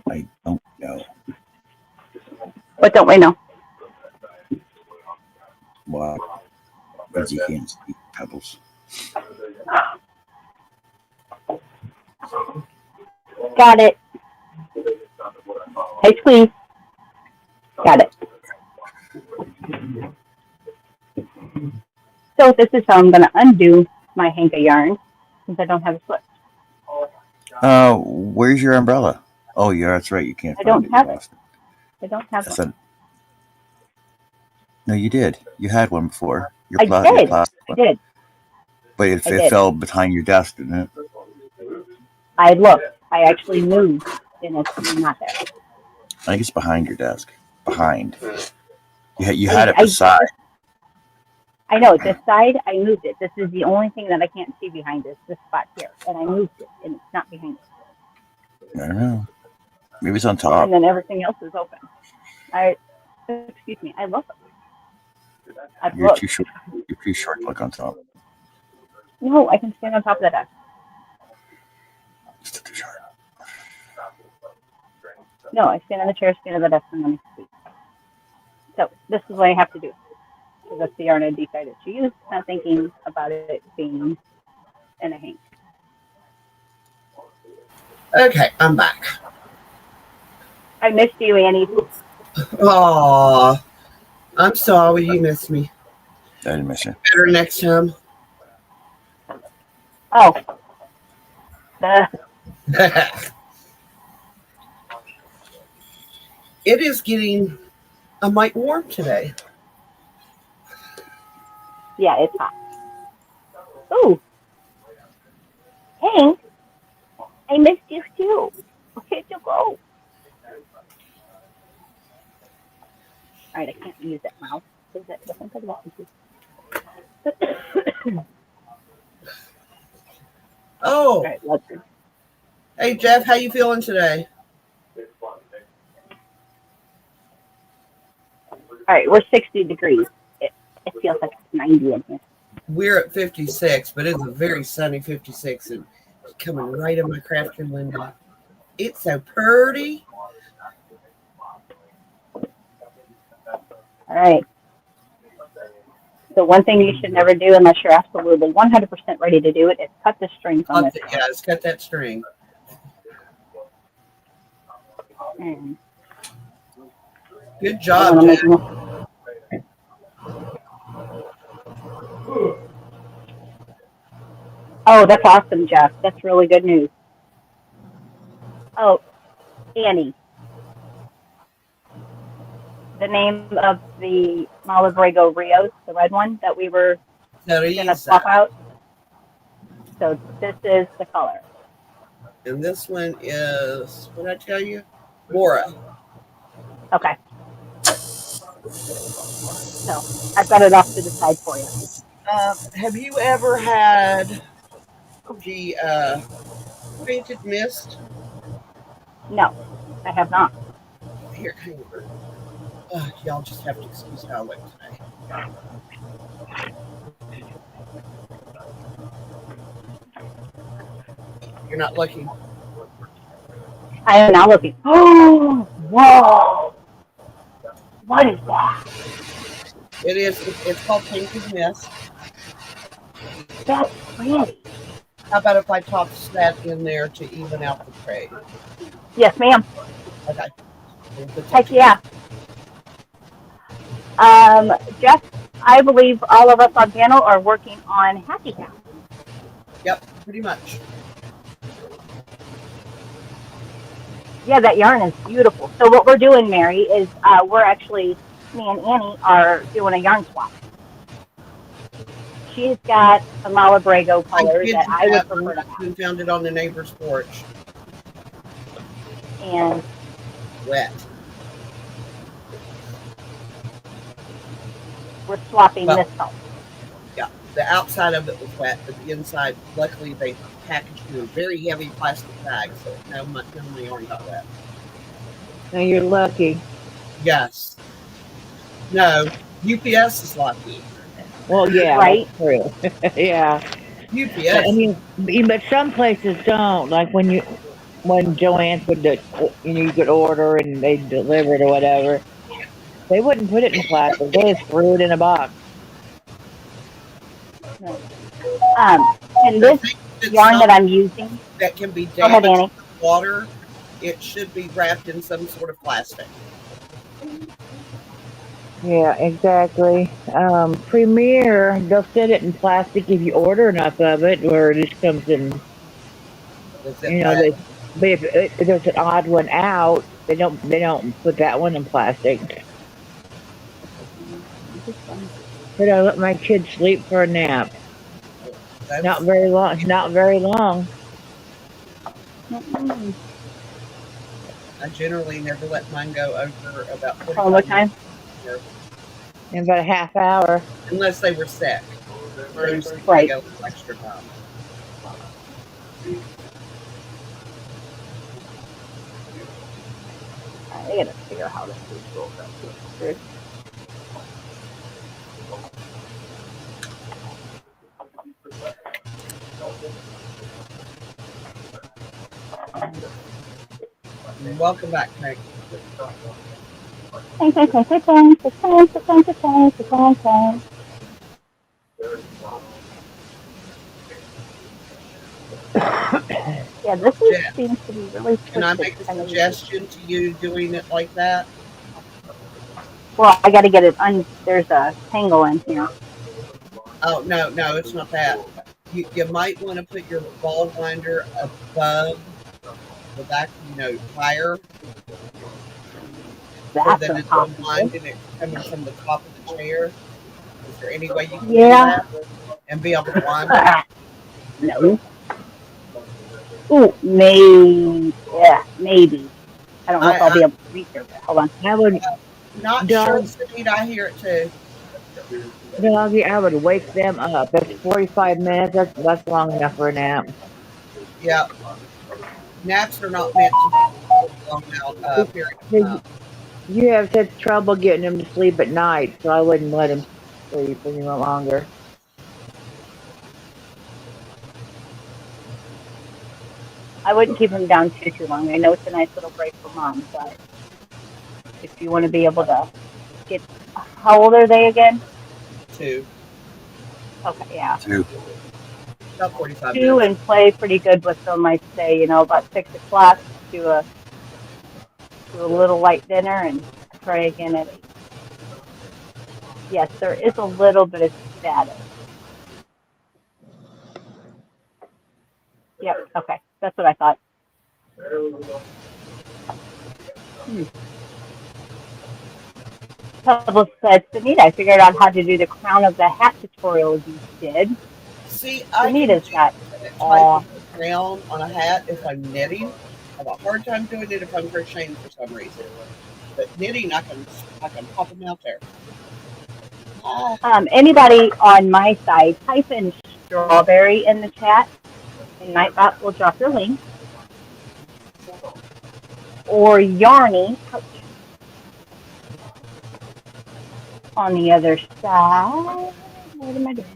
Speaker 2: I don't know.
Speaker 1: What don't we know?
Speaker 2: Wow. Because you can't speak Pebbles.
Speaker 1: Got it. Hey, squeeze. Got it. So this is how I'm going to undo my hank of yarn since I don't have a slip.
Speaker 2: Where's your umbrella? Oh, yeah, that's right. You can't.
Speaker 1: I don't have it. I don't have
Speaker 2: That's
Speaker 1: one.
Speaker 2: No, you did. You had one before. Your
Speaker 1: I did.
Speaker 2: plastic
Speaker 1: I
Speaker 2: one.
Speaker 1: did.
Speaker 2: But it
Speaker 1: I did.
Speaker 2: fell behind your desk, didn't it?
Speaker 1: I looked. I actually moved, and it's not there.
Speaker 2: I think it's behind your desk. Behind. You had it beside.
Speaker 1: I know, this side, I moved it. This is the only thing that I can't see behind this spot here. And I moved it, and it's not behind it.
Speaker 2: I don't know. Maybe it's on top.
Speaker 1: And then everything else is open. Excuse me, I look. I've
Speaker 2: You're
Speaker 1: looked.
Speaker 2: too short. You're too short to look on top.
Speaker 1: No, I can stand on top of the desk.
Speaker 2: Still too short.
Speaker 1: No, I stand on the chair, stand on the desk, and then I speak. So this is what I have to do. Because that's the yarn I decided to use, not thinking about it being in a hank.
Speaker 4: Okay, I'm back.
Speaker 1: I missed you, Annie.
Speaker 4: Aw, I'm sorry you missed me.
Speaker 2: I didn't miss you.
Speaker 4: Better next time.
Speaker 1: Oh.
Speaker 4: It is getting a mite warm today.
Speaker 1: Yeah, it's hot. Ooh. Hank, I missed you too. Where'd you go? All right, I can't use that mouth. Is that different?
Speaker 4: Oh,
Speaker 1: All right, let's see.
Speaker 4: hey Jeff, how you feeling today?
Speaker 1: All right, we're 60 degrees. It feels like it's 90 in here.
Speaker 4: We're at 56, but it's a very sunny 56 and it's coming right in my crafting window. It's so pretty.
Speaker 1: All right. So one thing you should never do unless you're absolutely 100% ready to do it is cut the strings on this.
Speaker 4: Yeah, let's cut that string.
Speaker 1: And
Speaker 4: good job, Jeff.
Speaker 1: Oh, that's awesome, Jeff. That's really good news. Oh, Annie. The name of the Malabrigo Rios, the red one that we were going to swap out. So this is the color.
Speaker 4: And this one is, what did I tell you? Mora.
Speaker 1: Okay. So I've got it off to the side for you.
Speaker 4: Have you ever had the painted mist?
Speaker 1: No, I have not.
Speaker 4: Here, hang on. Y'all just have to excuse how I look today. You're not looking.
Speaker 1: I am not looking. Oh, whoa! What is that?
Speaker 4: It is. It's called painted mist.
Speaker 1: That's pretty.
Speaker 4: How about if I toss that in there to even out the tray?
Speaker 1: Yes, ma'am.
Speaker 4: Okay.
Speaker 1: Heck yeah. Jeff, I believe all of us on panel are working on Happy Town.
Speaker 4: Yep, pretty much.
Speaker 1: Yeah, that yarn is beautiful. So what we're doing, Mary, is we're actually, me and Annie are doing a yarn swap. She's got a Malabrigo color that I would prefer to have.
Speaker 4: We found it on the neighbor's porch.
Speaker 1: And
Speaker 4: wet.
Speaker 1: We're swapping this color.
Speaker 4: Yeah, the outside of it was wet, but the inside, luckily, they packaged it in a very heavy plastic bag, so none of my yarn got wet.
Speaker 3: Now you're lucky.
Speaker 4: Yes. No, UPS is lucky.
Speaker 3: Well, yeah,
Speaker 1: right?
Speaker 3: That's true. Yeah.
Speaker 4: UPS.
Speaker 3: I mean, but some places don't. Like when Joann's would, you could order and they deliver it or whatever. They wouldn't put it in plastic. They just threw it in a box.
Speaker 1: And this yarn that I'm using
Speaker 4: that can be damaged with water, it should be wrapped in some sort of plastic.
Speaker 3: Yeah, exactly. Premier, they'll fit it in plastic if you order enough of it, or it just comes in. But if there's an odd one out, they don't put that one in plastic. But I let my kids sleep for a nap. Not
Speaker 4: That's
Speaker 3: very long. Not very long.
Speaker 1: Mm-mm.
Speaker 4: I generally never let mine go over about
Speaker 1: Oh, what
Speaker 4: 45 minutes,
Speaker 1: time?
Speaker 3: In about a half hour.
Speaker 4: unless they were sick. They were sick, they
Speaker 1: Right.
Speaker 4: get a little extra time.
Speaker 1: I gotta figure out how to do this.
Speaker 4: Welcome back, Hank.
Speaker 1: Yeah, this
Speaker 4: Jeff,
Speaker 1: seems to be really
Speaker 4: can I
Speaker 1: twisted.
Speaker 4: make a
Speaker 1: Kind of weird.
Speaker 4: suggestion to you doing it like that?
Speaker 1: Well, I got to get it There's a tangle in here.
Speaker 4: Oh, no, no, it's not that. You might want to put your ball winder above the back, higher, so
Speaker 1: That's
Speaker 4: that it's
Speaker 1: impossible.
Speaker 4: unwinding it coming from the top of the chair. Is there any way you can do
Speaker 1: Yeah.
Speaker 4: that and be able to wind it?
Speaker 1: No. Ooh, maybe. Yeah, maybe. I don't know if I'll
Speaker 4: I,
Speaker 1: be able to reach her. But hold on.
Speaker 3: I would
Speaker 4: I'm not sure,
Speaker 3: dog
Speaker 4: Sunita. I hear it too.
Speaker 3: doggy. I would wake them up. That's 45 minutes. That's long enough for a nap.
Speaker 4: Yeah, naps are not meant to be a long out period of time.
Speaker 3: You have such trouble getting them to sleep at night, so I wouldn't let them sleep any longer.
Speaker 1: I wouldn't keep him down too long. I know it's a nice little break for mom, but if you want to be able to get, how old are they again?
Speaker 4: 2,
Speaker 1: Okay, yeah.
Speaker 4: about 45
Speaker 1: 2
Speaker 4: minutes.
Speaker 1: and play pretty good with them. I'd say, about 6 o'clock do a little light dinner and try again at 8. Yes, there is a little bit of static. Yep. Okay, that's what I thought. Pebble said, Sunita, I figured out how to do the crown of the hat tutorial you did.
Speaker 4: See, I can
Speaker 1: Sunita's
Speaker 4: do
Speaker 1: got
Speaker 4: that type
Speaker 1: all.
Speaker 4: of crown on a hat if I'm knitting. I have a hard time doing it if I'm crocheting for some reason. But knitting, I can pop them out there.
Speaker 1: Anybody on my side, type in strawberry in the chat, and Nightbot will drop your link. Or Yarny on the other side. What am I doing?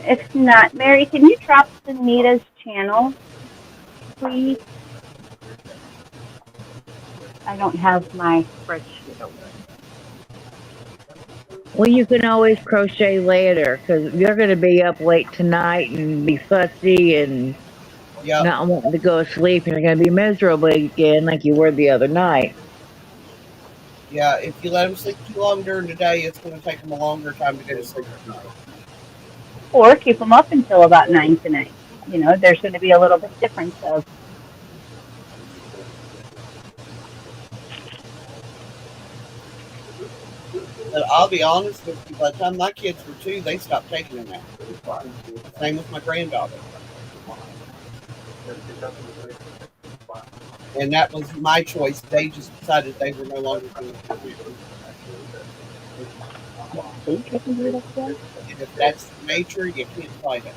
Speaker 1: If not, Mary, can you drop Sunita's channel, please? I don't have my spreadsheet open.
Speaker 3: Well, you can always crochet later because you're going to be up late tonight and be fussy and
Speaker 4: Yep.
Speaker 3: not wanting to go to sleep, and you're going to be miserable again like you were the other night.
Speaker 4: Yeah, if you let them sleep too long during the day, it's going to take them a longer time to go to sleep at night.
Speaker 1: Or keep them up until about 9 tonight. There's going to be a little bit difference of.
Speaker 4: But I'll be honest with you, by the time my kids were 2, they stopped taking a nap. Same with my granddaughter. And that was my choice. They just decided they were no longer going to do it. And if that's nature, you can't fight it.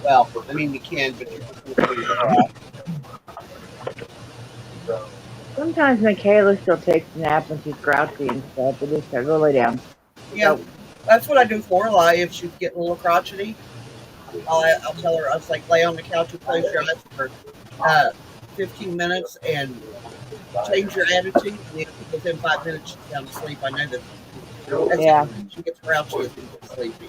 Speaker 4: Well, I mean, you can, but you're just going to feel the crap.
Speaker 3: Sometimes Michaela still takes a nap when she's grouchy and stuff, but just go lay down.
Speaker 4: Yeah, that's what I do for Lorelai. If she's getting a little crotchety, I'll tell her, I was like, lay on the couch and close your eyes for 15 minutes and change your attitude. And within 5 minutes, she's down to sleep. I know that.
Speaker 3: Yeah.
Speaker 4: She gets grouchy as she gets sleepy.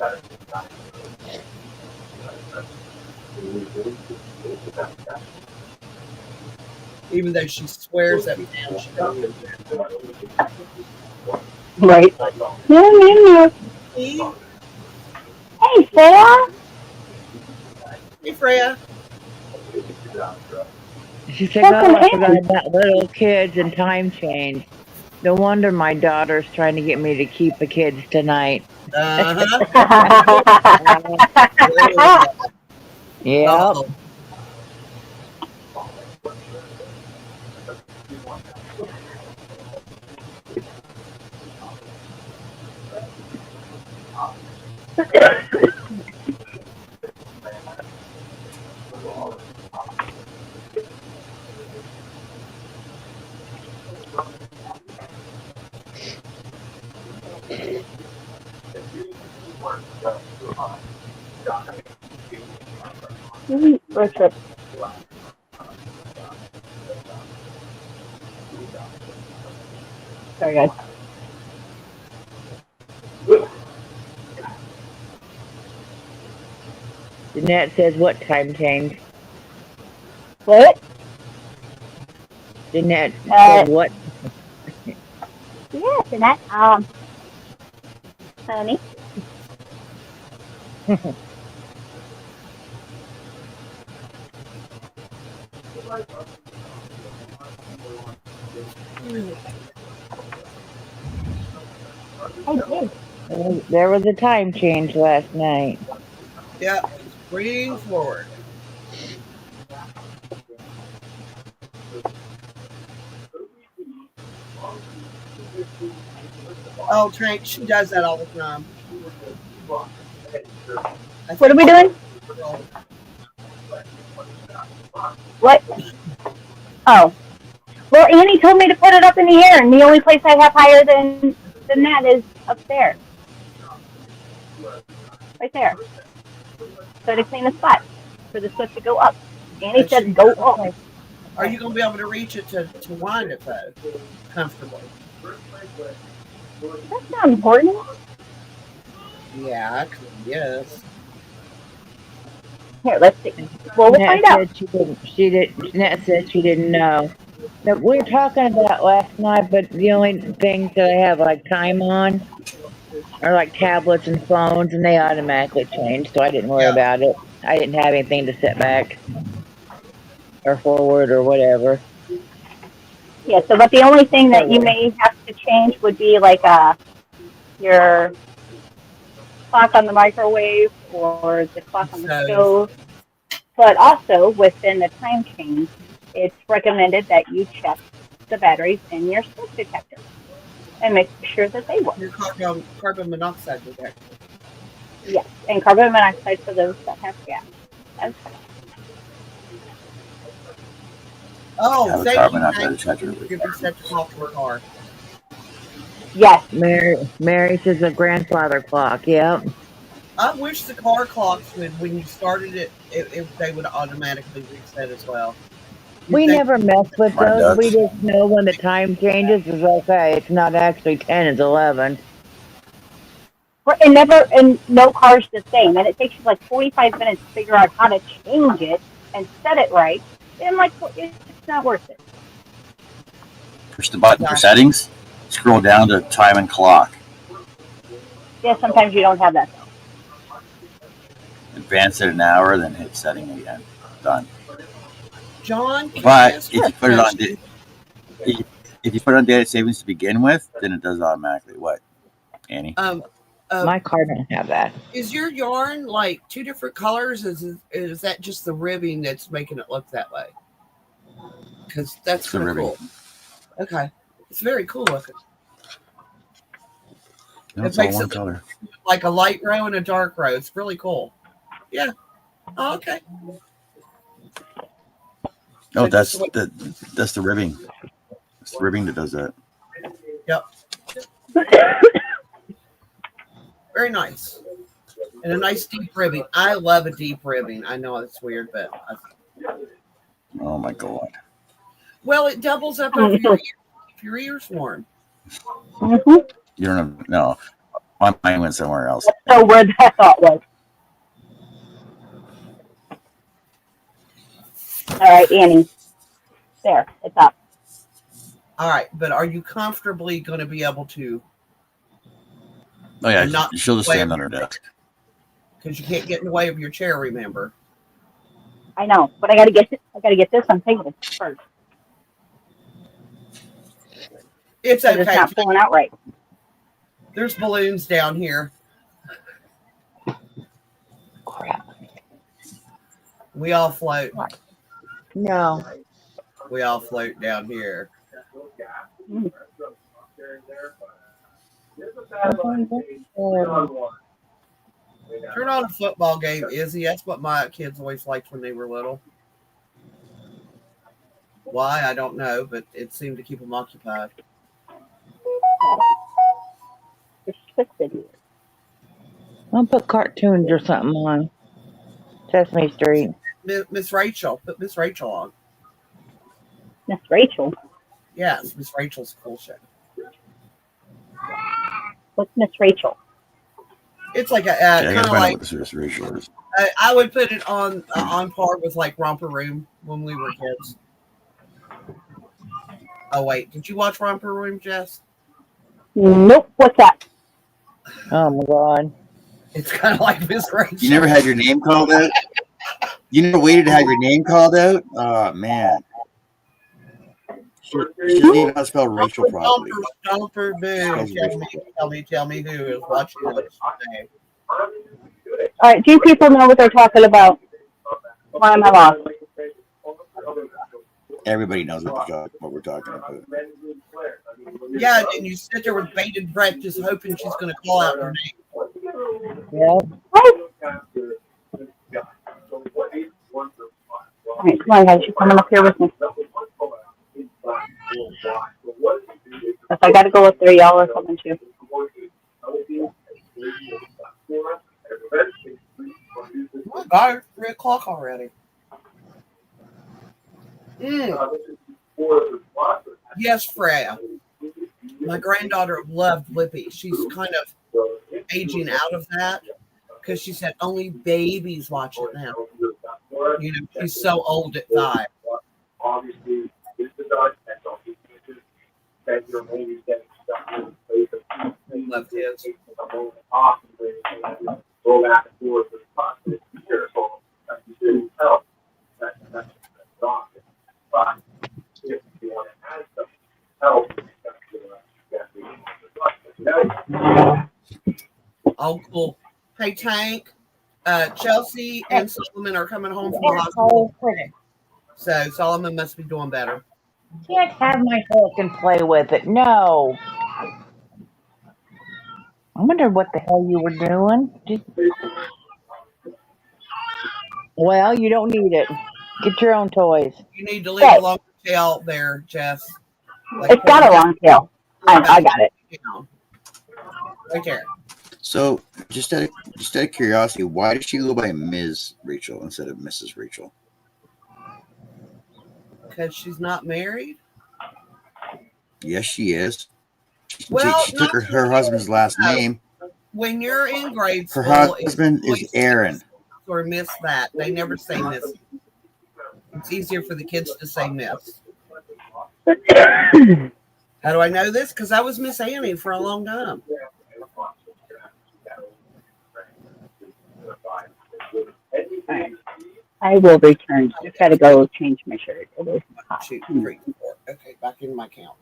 Speaker 4: Even though she swears at me now, she doesn't.
Speaker 1: Right. No.
Speaker 4: See?
Speaker 1: Freya?
Speaker 4: Hey, Freya.
Speaker 3: She said,
Speaker 1: Welcome
Speaker 3: "Oh, I forgot
Speaker 1: in.
Speaker 3: about little kids and time change. No wonder my daughter's trying to get me to keep the kids tonight."
Speaker 4: Uh-huh.
Speaker 3: Yep.
Speaker 4: Uh-oh.
Speaker 1: Richard. Sorry, guys.
Speaker 3: Jeanette says, "What time change?"
Speaker 1: What?
Speaker 3: Jeanette said, "What?"
Speaker 1: Yes, and that, honey. I did.
Speaker 3: There was a time change last night.
Speaker 4: Yeah. Bring forward. Oh, Trank, she does that all the time.
Speaker 1: What are we doing? What? Oh. Well, Annie told me to put it up in the air, and the only place I have higher than that is upstairs. Right there. So to clean the spot for the stuff to go up. Annie said go up.
Speaker 4: Are you going to be able to reach it to wind it, though, comfortably?
Speaker 1: That's not important.
Speaker 4: Yeah, yes.
Speaker 1: Here, let's see. Well, we'll
Speaker 3: Jeanette
Speaker 1: find out.
Speaker 3: said she didn't. Jeanette said she didn't know. Now, we were talking about last night, but the only things that I have like time on are like tablets and phones, and they automatically change, so I didn't worry
Speaker 4: Yeah.
Speaker 3: about it. I didn't have anything to set back or forward or whatever.
Speaker 1: Yeah, so but the only thing that you may have to change would be like your clock on the microwave or the clock on the stove. But also within the time change, it's recommended that you check the batteries in your smoke detector and make sure that they work.
Speaker 4: Your carbon monoxide detector.
Speaker 1: Yes, and carbon monoxide for those that have gas.
Speaker 4: Oh,
Speaker 2: Have a
Speaker 4: thank
Speaker 2: carbon
Speaker 4: you.
Speaker 2: monoxide detector.
Speaker 4: You can set the clock in the car.
Speaker 1: Yes.
Speaker 3: Mary says a grandfather clock. Yep.
Speaker 4: I wish the car clocks would, when you started it, they would automatically reset as well.
Speaker 3: We never mess with
Speaker 2: Mine
Speaker 3: those.
Speaker 2: does.
Speaker 3: We just know when the time changes. It's okay. It's not actually 10; it's 11.
Speaker 1: And no car's the same. And it takes you like 45 minutes to figure out how to change it and set it right. And like, it's not worth it.
Speaker 2: Push the button for settings. Scroll down to time and clock.
Speaker 1: Yeah, sometimes you don't have that though.
Speaker 2: Advance it an hour, then hit setting again. Done.
Speaker 4: John,
Speaker 2: But if you put it on if you put it on data savings to begin with, then it does automatically. What, Annie?
Speaker 3: My car don't have that.
Speaker 4: Is your yarn like two different colors? Is that just the ribbing that's making it look that way? Because that's the ribbing. Cool. Okay, it's very cool looking.
Speaker 2: No, it's all one color.
Speaker 4: Like a light row and a dark row. It's really cool. Yeah. Oh, okay.
Speaker 2: Oh, that's the ribbing. It's the ribbing that does that.
Speaker 4: Yep. Very nice. And a nice deep ribbing. I love a deep ribbing. I know it's weird, but
Speaker 2: oh my god.
Speaker 4: Well, it doubles up over your ears. Keep your ears warm.
Speaker 1: Mm-hmm.
Speaker 2: You don't have no. Mine went somewhere else.
Speaker 1: That's so where that thought was. All right, Annie. There, it's up.
Speaker 4: All right, but are you comfortably going to be able to?
Speaker 2: Oh yeah, she'll just stand on her desk.
Speaker 4: because you can't get in the way of your chair. Remember,
Speaker 1: I know, but I gotta get this on table first
Speaker 4: it's
Speaker 1: because it's
Speaker 4: okay.
Speaker 1: not pulling out right.
Speaker 4: There's balloons down here.
Speaker 3: Crap.
Speaker 4: We all float.
Speaker 3: No.
Speaker 4: We all float down here.
Speaker 1: Mm.
Speaker 4: Turn on a football game, Izzy. That's what my kids always liked when they were little. Why, I don't know, but it seemed to keep them occupied.
Speaker 1: It's twisted here.
Speaker 3: I'll put cartoons or something on Sesame Street.
Speaker 4: Miss Rachel. Put Miss Rachel on.
Speaker 1: Miss Rachel.
Speaker 4: Yes, Miss Rachel's cool show.
Speaker 1: What's Miss Rachel?
Speaker 4: It's like a
Speaker 2: I
Speaker 4: kind
Speaker 2: gotta
Speaker 4: of
Speaker 2: find out
Speaker 4: like
Speaker 2: what the service ratio is.
Speaker 4: I would put it on par with like Romper Room when we were kids. Oh wait, did you watch Romper Room, Jess?
Speaker 1: Nope. What's that?
Speaker 3: Oh my God.
Speaker 4: It's kind of like Miss Rachel.
Speaker 2: You never had your name called out? You never waited to have your name called out? Oh, man. She doesn't even know how to spell Rachel properly.
Speaker 4: Stomper, boo. Tell me who is watching this today.
Speaker 1: All right. Do you people know what they're talking about? Why am I lost?
Speaker 2: Everybody knows what we're talking about.
Speaker 4: Yeah, and you sit there with bated breath, just hoping she's going to call out her name.
Speaker 3: Yep.
Speaker 1: What? All right. Come on, guys. You're coming up here with me. If I got to go up there, y'all are coming too.
Speaker 4: Oh my God, 3 o'clock already. Yes, Freya. My granddaughter loved Blippi. She's kind of aging out of that because she said only babies watch it now. You know, she's so old at 5. Loved his. Oh, cool. Hey, Tank. Chelsea and Solomon are coming home from the hospital. So Solomon must be doing better.
Speaker 3: Can't have my hook and play with it. No. I wonder what the hell you were doing. Well, you don't need it. Get your own toys.
Speaker 4: You need to leave a longer tail there, Jess. Like
Speaker 1: It's got a long tail. I got it.
Speaker 4: Right there.
Speaker 2: So, just out of curiosity, why did she go by Ms. Rachel instead of Mrs. Rachel?
Speaker 4: Because she's not married?
Speaker 2: Yes, she is.
Speaker 4: Well,
Speaker 2: she took her husband's last name.
Speaker 4: When you're in grade school,
Speaker 2: Her husband is Aaron.
Speaker 4: Or miss that. They never say miss. It's easier for the kids to say miss. How do I know this? Because I was Miss Annie for a long time.
Speaker 1: I will return. Just got to go change my shirt. It is hot.
Speaker 4: 2, 3, 4. Okay, back in my count.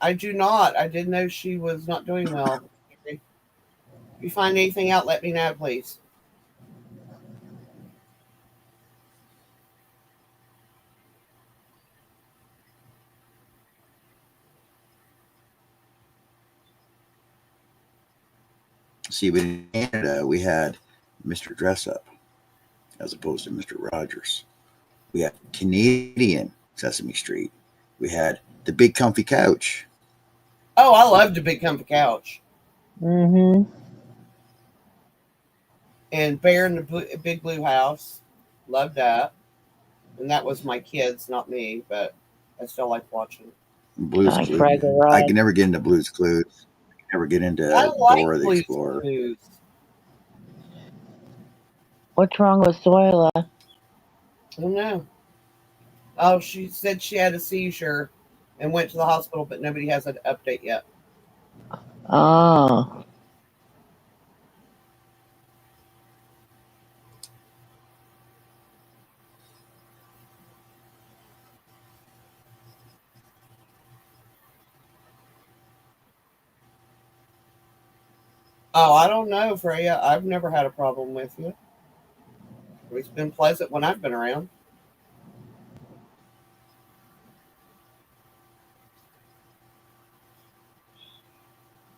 Speaker 4: I do not. I didn't know she was not doing well. If you find anything out, let me know, please.
Speaker 2: See, but in Canada, we had Mr. Dress Up as opposed to Mr. Rogers. We had Canadian Sesame Street. We had the Big Comfy Couch.
Speaker 4: Oh, I loved the Big Comfy Couch.
Speaker 3: Mm-hmm.
Speaker 4: And Bear in the Big Blue House. Loved that. And that was my kids, not me, but I still like watching.
Speaker 2: Blue's
Speaker 3: Like
Speaker 2: Clues. I can never get into Blue's Clues. I can never get into Dora the Explorer.
Speaker 4: Clues.
Speaker 3: What's wrong with Zoila?
Speaker 4: I don't know. Oh, she said she had a seizure and went to the hospital, but nobody has an update yet.
Speaker 3: Oh.
Speaker 4: Oh, I don't know, Freya. I've never had a problem with you. It's been pleasant when I've been around.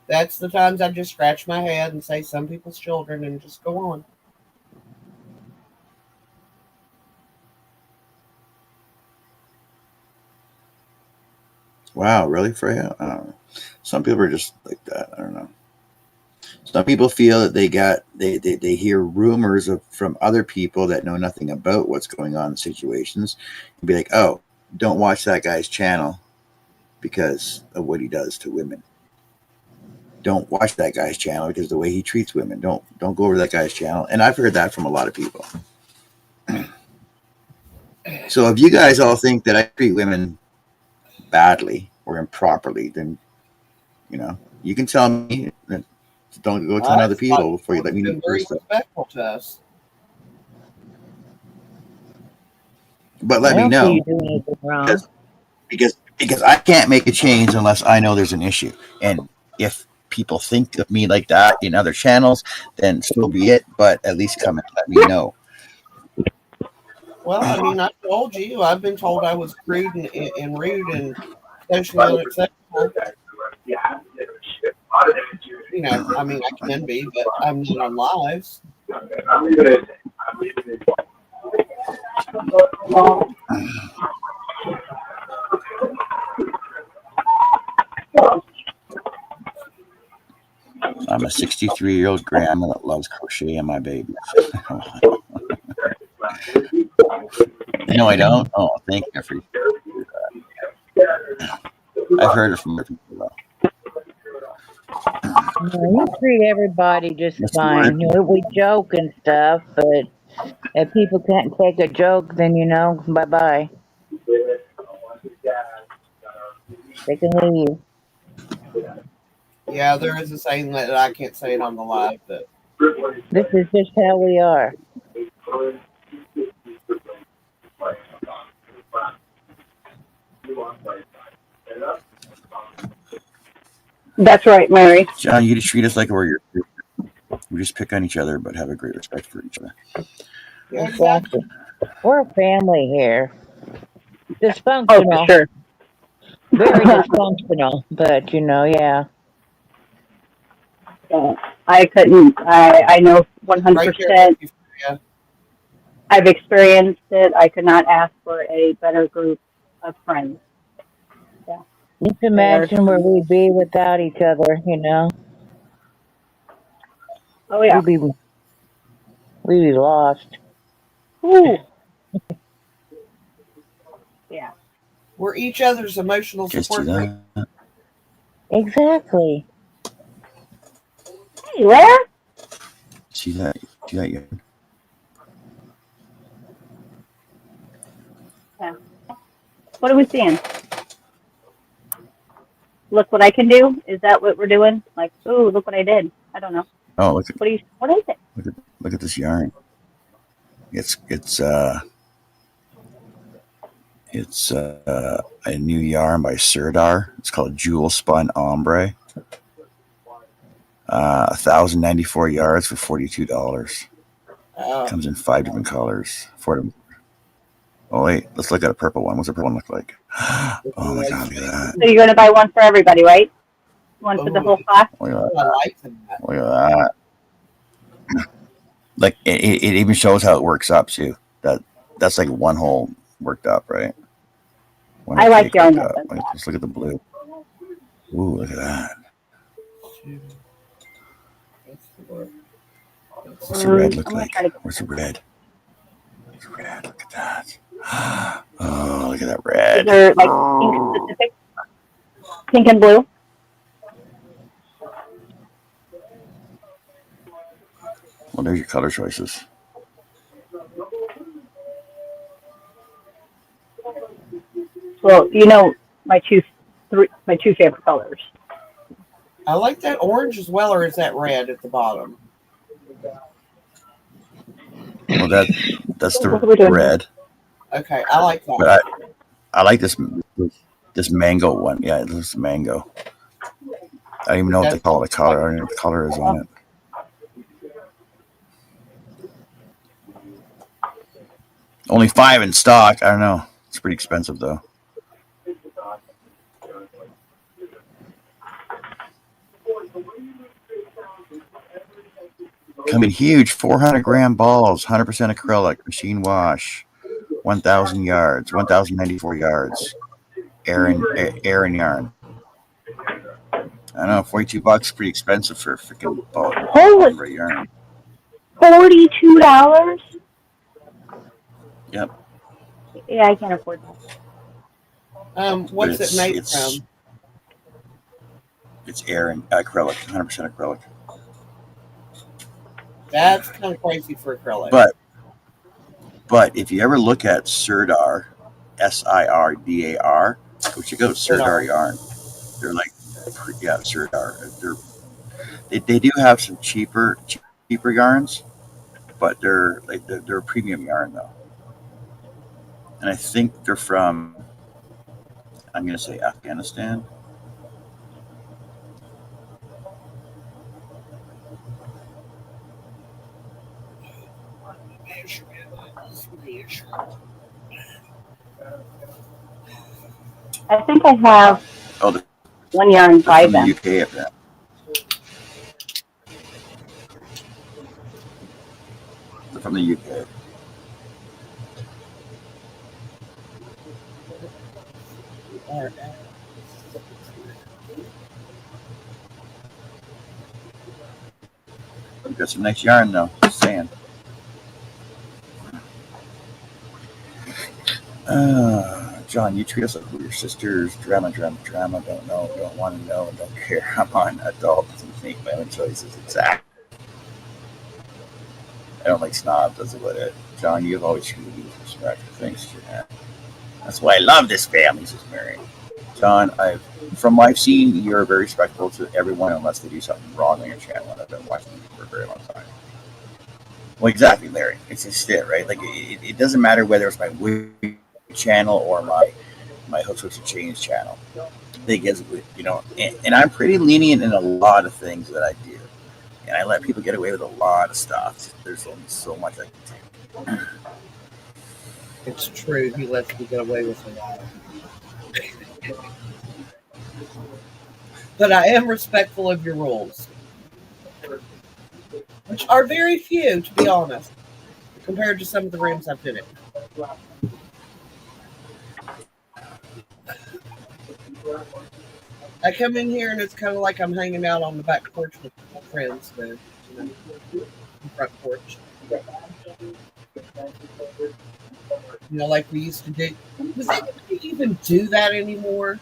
Speaker 4: That's the times I just scratch my head and say some people's children and just go on.
Speaker 2: Wow, really, Freya? I don't know. Some people are just like that. I don't know. Some people feel that they hear rumors from other people that know nothing about what's going on in situations and be like, oh, don't watch that guy's channel because of what he does to women. Don't watch that guy's channel because of the way he treats women. Don't go over to that guy's channel. And I've heard that from a lot of people. So if you guys all think that I treat women badly or improperly, then you can tell me. Don't go telling
Speaker 4: I
Speaker 2: other
Speaker 4: thought
Speaker 2: people before you
Speaker 4: you've
Speaker 2: let me know
Speaker 4: been very
Speaker 2: first.
Speaker 4: respectful to us.
Speaker 2: But
Speaker 3: I
Speaker 2: let me
Speaker 3: don't see you
Speaker 2: know
Speaker 3: doing anything wrong.
Speaker 2: because because I can't make a change unless I know there's an issue. And if people think of me like that in other channels, then so be it. But at least come and let me know.
Speaker 4: Well, I mean, I told you. I've been told I was crude and rude and socially unacceptable. I mean, I can be, but I'm not on lives.
Speaker 2: I'm a 63-year-old grandma that loves crocheting my babies. No, I don't. Oh, thank you for that. I've heard it from other people though.
Speaker 3: No, you treat everybody just
Speaker 2: What's the word?
Speaker 3: fine. We joke and stuff, but if people can't take a joke, then bye bye. They can leave.
Speaker 4: Yeah, there is a saying that I can't say it on the live, but
Speaker 3: This is just how we are.
Speaker 1: That's right, Mary.
Speaker 2: John, you just treat us like we're your. We just pick on each other, but have a great respect for each other.
Speaker 4: yeah, exactly.
Speaker 3: Exactly. We're a family here.
Speaker 1: Oh, for
Speaker 3: Dysfunctional.
Speaker 1: sure.
Speaker 3: Very dysfunctional, but yeah.
Speaker 1: So I couldn't. I know
Speaker 4: Right there with
Speaker 1: 100%.
Speaker 4: you, Freya.
Speaker 1: I've experienced it. I could not ask for a better group of friends. Yeah,
Speaker 3: Just
Speaker 1: they are.
Speaker 3: imagine where we'd be without each other.
Speaker 1: Oh yeah.
Speaker 3: We'd be we'd be lost.
Speaker 1: Ooh, yeah.
Speaker 4: We're each other's emotional
Speaker 2: Just do
Speaker 4: support group.
Speaker 2: that.
Speaker 3: Exactly.
Speaker 1: Hey, where?
Speaker 2: See that? Do that.
Speaker 1: Yeah. What are we seeing? Look what I can do. Is that what we're doing? Like, ooh, look what I did. I don't know.
Speaker 2: Oh,
Speaker 1: What do you? What is it?
Speaker 2: look at this yarn. It's a new yarn by Sirdar. It's called Jewel Spun Ombre. 1,094 yards for $42.
Speaker 4: Oh,
Speaker 2: Comes in 5 different colors. Oh wait, let's look at a purple one. What's a purple one look like?
Speaker 4: with
Speaker 2: Oh
Speaker 4: the
Speaker 2: my
Speaker 4: lace
Speaker 2: god, look at that!
Speaker 1: So you're gonna buy one for everybody, right? One for the
Speaker 4: Oh,
Speaker 1: whole class.
Speaker 2: Look at
Speaker 4: I
Speaker 2: that!
Speaker 4: like that.
Speaker 2: Look at that! Like it even shows how it works up too. That's like one hole worked up, right? One
Speaker 1: I like
Speaker 2: cake
Speaker 1: yarn
Speaker 2: worked
Speaker 1: that
Speaker 2: up.
Speaker 1: does
Speaker 2: Like,
Speaker 1: that.
Speaker 2: just look at the blue. Ooh, look at that.
Speaker 4: That's for,
Speaker 2: What's the red
Speaker 1: I'm
Speaker 2: look
Speaker 1: gonna
Speaker 2: like?
Speaker 1: try to get
Speaker 2: Where's the
Speaker 1: some.
Speaker 2: red? Where's the red? Look at that. Oh, look at that
Speaker 1: Is
Speaker 2: red.
Speaker 1: there like pink specific? Pink and blue?
Speaker 2: Well, there's your color choices.
Speaker 1: Well, my two favorite colors.
Speaker 4: I like that orange as well, or is that red at the bottom?
Speaker 2: Well, that's
Speaker 1: What
Speaker 2: the
Speaker 1: are we doing here?
Speaker 2: red,
Speaker 4: Okay, I like
Speaker 2: but
Speaker 4: that.
Speaker 2: I like this mango one. Yeah, this mango. I don't even know what they
Speaker 4: That's
Speaker 2: call it. The color.
Speaker 4: like
Speaker 2: I don't know what the color is on
Speaker 1: Oh,
Speaker 2: it. Only 5 in stock. I don't know. It's pretty expensive though. Come in huge 400-gram balls, 100% acrylic, machine wash, 1,000 yards, 1,094 yards, air and yarn. I don't know, $42, pretty expensive for a freaking
Speaker 1: holy,
Speaker 2: bundle of yarn.
Speaker 1: $42.
Speaker 2: Yep,
Speaker 1: Yeah, I can't afford that.
Speaker 2: but
Speaker 4: What's it made from?
Speaker 2: it's air and acrylic, 100% acrylic.
Speaker 4: That's kind of crazy for acrylic.
Speaker 2: But if you ever look at Sirdar, Sirdar, go check out
Speaker 4: Sort
Speaker 2: Sirdar
Speaker 4: of.
Speaker 2: yarn. They're like, yeah, Sirdar. They do have some cheaper yarns, but they're a premium yarn though, and I think they're from, I'm gonna say, Afghanistan.
Speaker 1: I think I have
Speaker 2: Oh,
Speaker 1: one yarn
Speaker 2: they're
Speaker 1: by
Speaker 2: from the
Speaker 1: them.
Speaker 2: UK up there. They're from the UK.
Speaker 4: Or,
Speaker 2: We've got some nice yarn though. Just saying. John, you treat us like we're your sisters. Drama. Don't know, don't want to know, and don't care. I'm on adult and make my own choices. Exactly. I don't like snobs. That's about it. John, you've always treated me with respect. Thanks, Jeanette. That's why I love this family, says Mary. John, from what I've seen, you're very respectful to everyone unless they do something wrong on your channel, and I've been watching you for a very long time. Well, exactly, Larry. It's just it, right? Like it doesn't matter whether it's my Wii channel or my Hooks Hooks and Chains channel. They get, and I'm pretty lenient in a lot of things that I do, and I let people get away with a lot of stuff. There's only so much I can take.
Speaker 4: it's true. He lets me get away with a lot. But I am respectful of your rules, which are very few, to be honest, compared to some of the rooms I've been in. I come in here and it's kind of like I'm hanging out on the back porch with friends, the front porch. Like we used to do. Does anybody even do that anymore?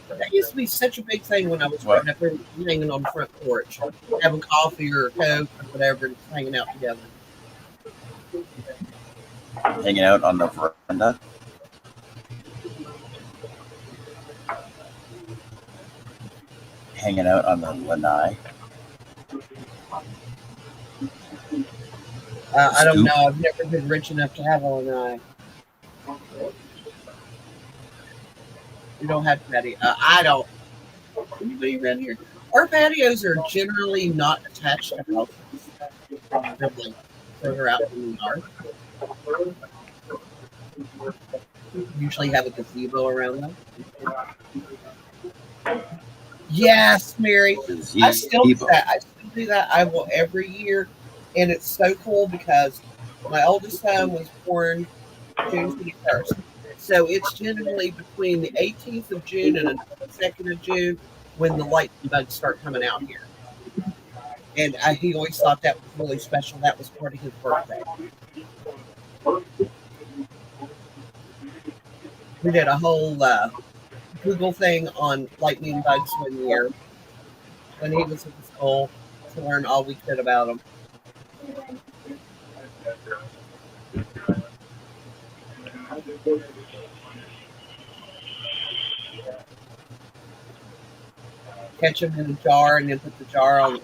Speaker 4: That used to be such a big thing when I was growing up. We were hanging on the front porch, having coffee or a Coke or whatever, and hanging out together.
Speaker 2: Hanging out on the veranda. Hanging out on the lanai.
Speaker 4: I don't know. I've never been rich enough to have a lanai. We don't have patio. I don't. Anybody around here? Our patios are generally not attached to houses. They're like further out in the yard. Usually have a gazebo around them. Yes, Mary. I still do that. I will every year, and it's so cool because my oldest son was born June 21st. So it's generally between the 18th of June and the 2nd of June when the lightning bugs start coming out here. And he always thought that was really special. That was part of his birthday. We did a whole Google thing on lightning bugs one year when he was in school to learn all we could about them. catch them in a jar, and then put the jar on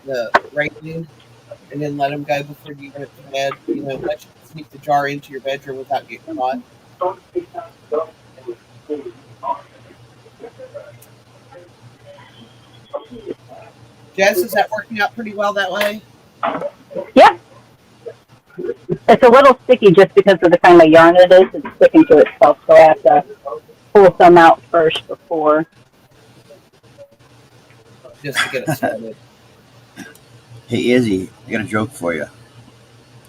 Speaker 4: the railing, and then let them go before you go to bed. You know, let you sneak the jar into your bedroom without getting caught. Jess, is that working out pretty well that way?
Speaker 1: Yeah, it's a little sticky just because of the kind of yarn it is. It's sticking to itself, so I have to pull some out first before.
Speaker 4: Just to get it started.
Speaker 2: Hey, Izzy, I got a joke for you.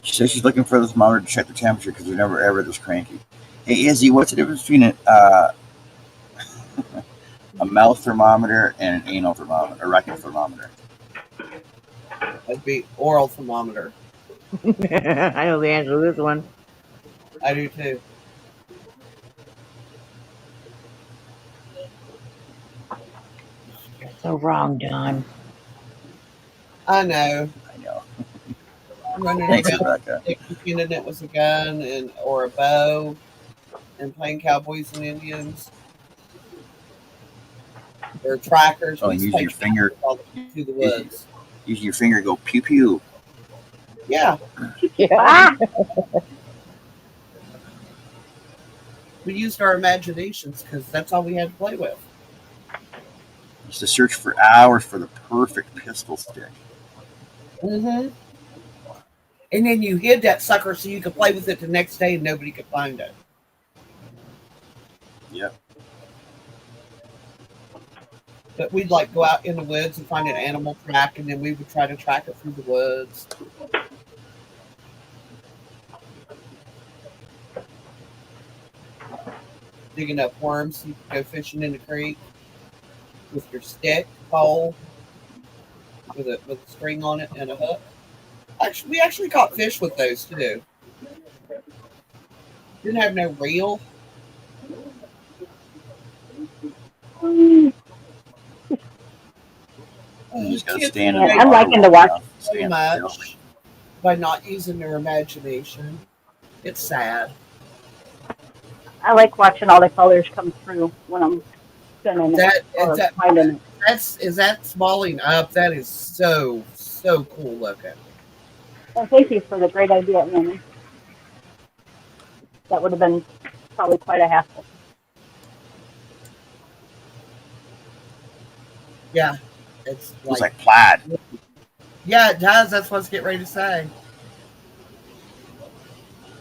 Speaker 2: She says she's looking for the thermometer to check the temperature because they're never ever this cranky. Hey, Izzy, what's the difference between a mouth thermometer and an anal thermometer, a rectal thermometer?
Speaker 4: That'd be oral thermometer.
Speaker 3: I know the answer to this one.
Speaker 4: I do too.
Speaker 3: You're so wrong, John.
Speaker 4: I know.
Speaker 2: I know.
Speaker 4: Running
Speaker 2: Thanks,
Speaker 4: around
Speaker 2: Rebecca.
Speaker 4: pretending it was a gun or a bow and playing cowboys and Indians or trackers.
Speaker 2: Oh,
Speaker 4: We
Speaker 2: and
Speaker 4: used to
Speaker 2: use
Speaker 4: play
Speaker 2: your finger.
Speaker 4: trackers all through the woods.
Speaker 2: Use your finger. Go pew pew.
Speaker 4: Yeah,
Speaker 3: Yeah.
Speaker 1: Ah,
Speaker 4: we used our imaginations because that's all we had to play with.
Speaker 2: Used to search for hours for the perfect pistol stick.
Speaker 4: Mm-hmm. And then you hid that sucker so you could play with it the next day and nobody could find it.
Speaker 2: Yep.
Speaker 4: But we'd like go out in the woods and find an animal track, and then we would try to track it through the woods. Digging up worms so you could go fishing in the creek with your stick, pole, with a string on it and a hook. Actually, we actually caught fish with those too. Didn't have no reel.
Speaker 1: you
Speaker 2: You just gotta
Speaker 4: Kids
Speaker 2: stand in
Speaker 1: can't.
Speaker 2: the
Speaker 1: I'm
Speaker 2: water
Speaker 1: liking to
Speaker 2: long
Speaker 1: watch.
Speaker 2: enough.
Speaker 4: so
Speaker 2: Stand still.
Speaker 4: much by not using their imagination. It's sad.
Speaker 1: I like watching all the colors come through when I'm spinning it
Speaker 4: That is
Speaker 1: or
Speaker 4: that
Speaker 1: finding it.
Speaker 4: is that smalling up? That is so cool looking.
Speaker 1: Well, thank you for the great idea, Annie. That would have been probably quite a hassle.
Speaker 4: Yeah, it's
Speaker 2: Looks
Speaker 4: like
Speaker 2: like plaid.
Speaker 4: yeah, it does. That's what I was getting ready to say.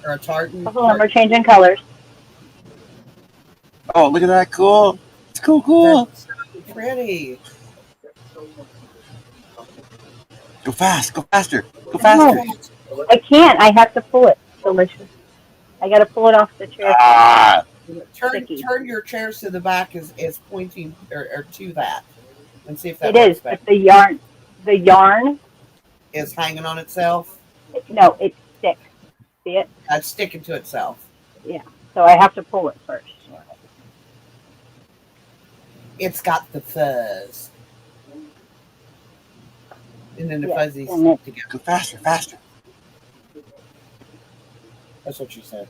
Speaker 4: Or a
Speaker 1: Some of them are changing colors.
Speaker 2: Oh, look at that! Cool. It's cool.
Speaker 4: That's so pretty.
Speaker 2: Go fast. Go faster. Go
Speaker 1: No,
Speaker 2: faster.
Speaker 1: I can't. I have to pull it. Delicious. I got to pull it off the chair.
Speaker 2: Ah.
Speaker 1: It's
Speaker 4: Turn
Speaker 1: sticky.
Speaker 4: your chairs to the back is pointing or to that, and see if that
Speaker 1: It
Speaker 4: works
Speaker 1: is,
Speaker 4: better.
Speaker 1: but the yarn,
Speaker 4: Is hanging on itself.
Speaker 1: no, it sticks. See it?
Speaker 4: It's sticking to itself.
Speaker 1: Yeah. So I have to pull it first.
Speaker 4: It's got the fuzz, and then the
Speaker 1: Yes,
Speaker 4: fuzzies
Speaker 1: and it,
Speaker 4: together.
Speaker 2: Go faster. Faster.
Speaker 4: That's what you said.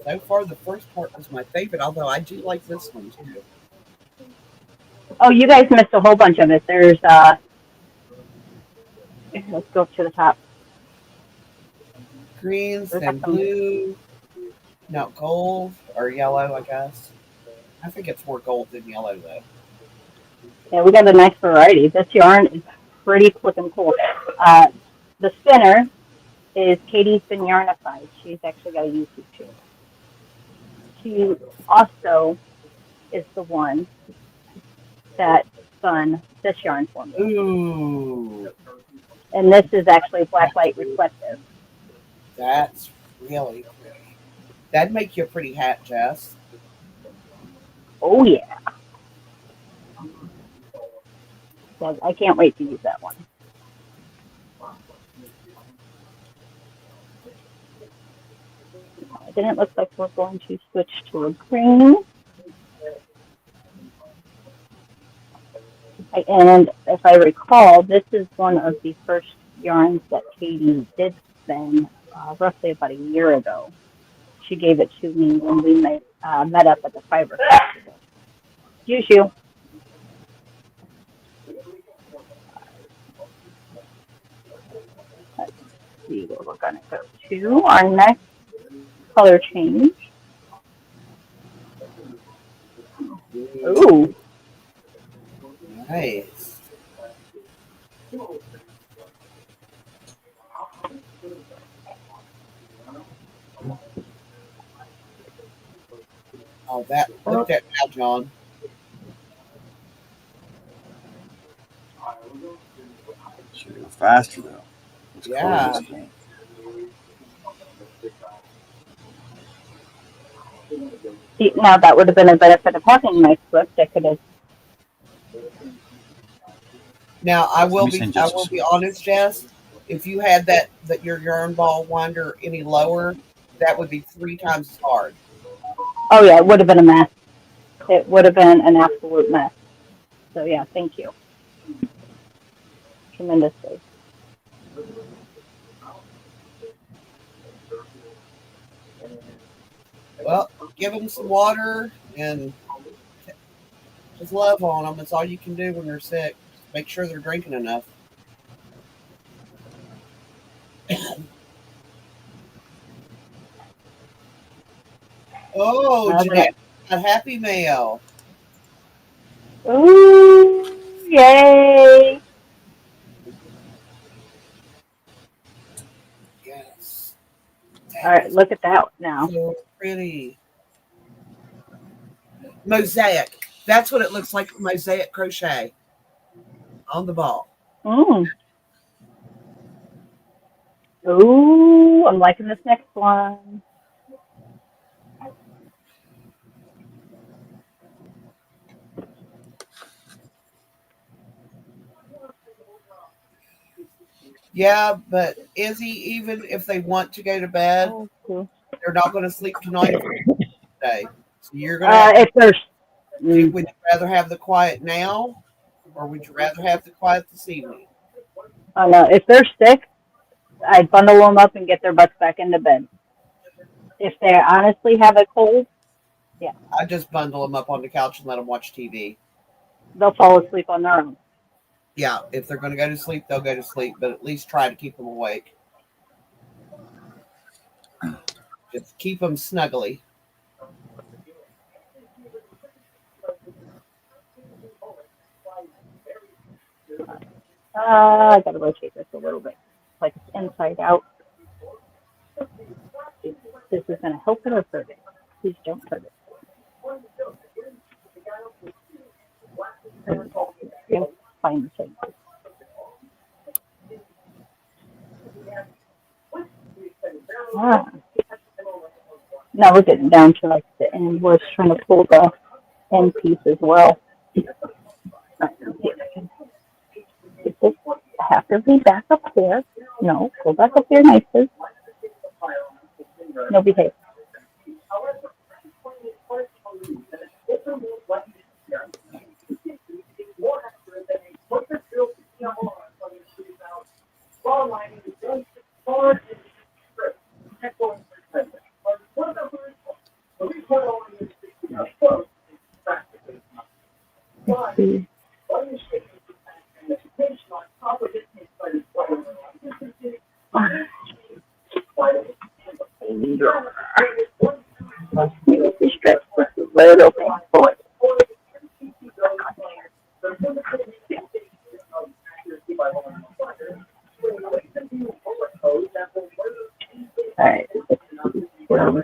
Speaker 4: So far, the first part was my favorite, although I do like this one too.
Speaker 1: oh, you guys missed a whole bunch of it. There's let's go to the top.
Speaker 4: Greens,
Speaker 1: There's
Speaker 4: then
Speaker 1: some.
Speaker 4: blue, now gold or yellow, I guess. I think it's more gold than yellow though.
Speaker 1: Yeah, we got a nice variety. This yarn is pretty flippin' cool. Uh, the spinner is Katie's Been Yarnified. She's actually got a YouTube channel. She also is the one that spun this yarn for me.
Speaker 4: Ooh,
Speaker 1: And this is actually blacklight reflective.
Speaker 4: that's really pretty. That'd make you a pretty hat, Jess.
Speaker 1: Oh yeah. So I can't wait to use that one. Then it looks like we're going to switch to a green. And if I recall, this is one of the first yarns that Katie did spin roughly about a year ago. She gave it to me when we met up at the fiber festival. Excuse you. Let's see where we're going to go to. Our next color change. Ooh,
Speaker 4: Nice. Oh, that look at that now, John.
Speaker 2: Should go faster though. Those colors
Speaker 4: Yeah.
Speaker 2: just can't.
Speaker 1: see, now that would have been a benefit of having my script. I could have.
Speaker 4: Now
Speaker 2: Let me send
Speaker 4: I
Speaker 2: Jess a
Speaker 4: will be
Speaker 2: script.
Speaker 4: honest, Jess. If you had that your yarn ball winder any lower, that would be 3 times as hard.
Speaker 1: Oh yeah, it would have been a mess. It would have been an absolute mess. So yeah, thank you tremendously.
Speaker 4: Well, give them some water and just love on them. That's all you can do when they're sick. Just make sure they're drinking enough. Oh, Jeanette got Happy Mail.
Speaker 1: Ooh, yay!
Speaker 4: Yes.
Speaker 1: All
Speaker 4: That
Speaker 1: right,
Speaker 4: is
Speaker 1: look at that now.
Speaker 4: so pretty. Mosaic. That's what it looks like, mosaic crochet on the ball.
Speaker 1: Mm. Ooh, I'm liking this next one.
Speaker 4: Yeah, but Izzy, even if they want to go to bed,
Speaker 1: Oh, cool.
Speaker 4: they're not going to sleep tonight for the day. So you're going to have
Speaker 1: If there's,
Speaker 4: would you rather have the quiet now or would you rather have the quiet this evening?
Speaker 1: oh no, if they're sick, I'd bundle them up and get their butts back into bed. If they honestly have a cold, yeah,
Speaker 4: I just bundle them up on the couch and let them watch TV.
Speaker 1: they'll fall asleep on their own.
Speaker 4: Yeah, if they're going to go to sleep, they'll go to sleep, but at least try to keep them awake. Just keep them snuggly.
Speaker 1: I gotta rotate this a little bit, like it's inside out. This is gonna help it or hurt it. Please don't hurt it. Find the thing. Ah. Now we're getting down to like the end. We're trying to pull the end piece as well. Right, let's see if I can get this. I have to be back up here. No, go back up here nicely. No, behave. Let's see. This stretch this is a little painful. All right. Where are we?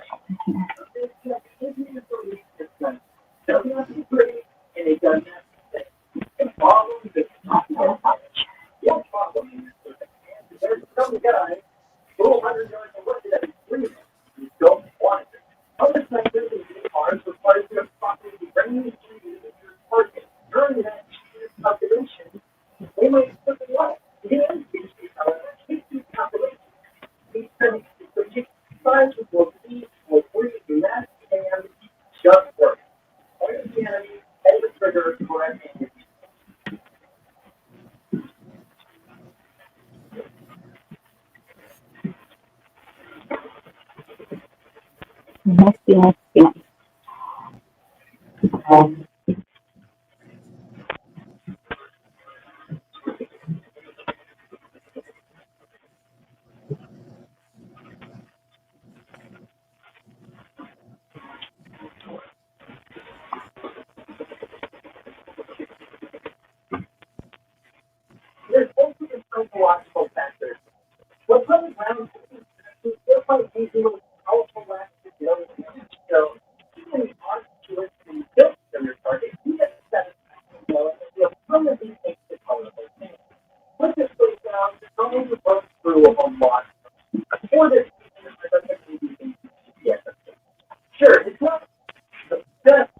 Speaker 1: nice, be nice, be nice.
Speaker 6: There's also the psychological factors. What public grounds is just like anything with powerful last so even the art to it and built from your target, you get satisfaction you permanently take the colorful thing. With this breakdown, I'm going to work through a lot. For this, yes, sure, it's not the best.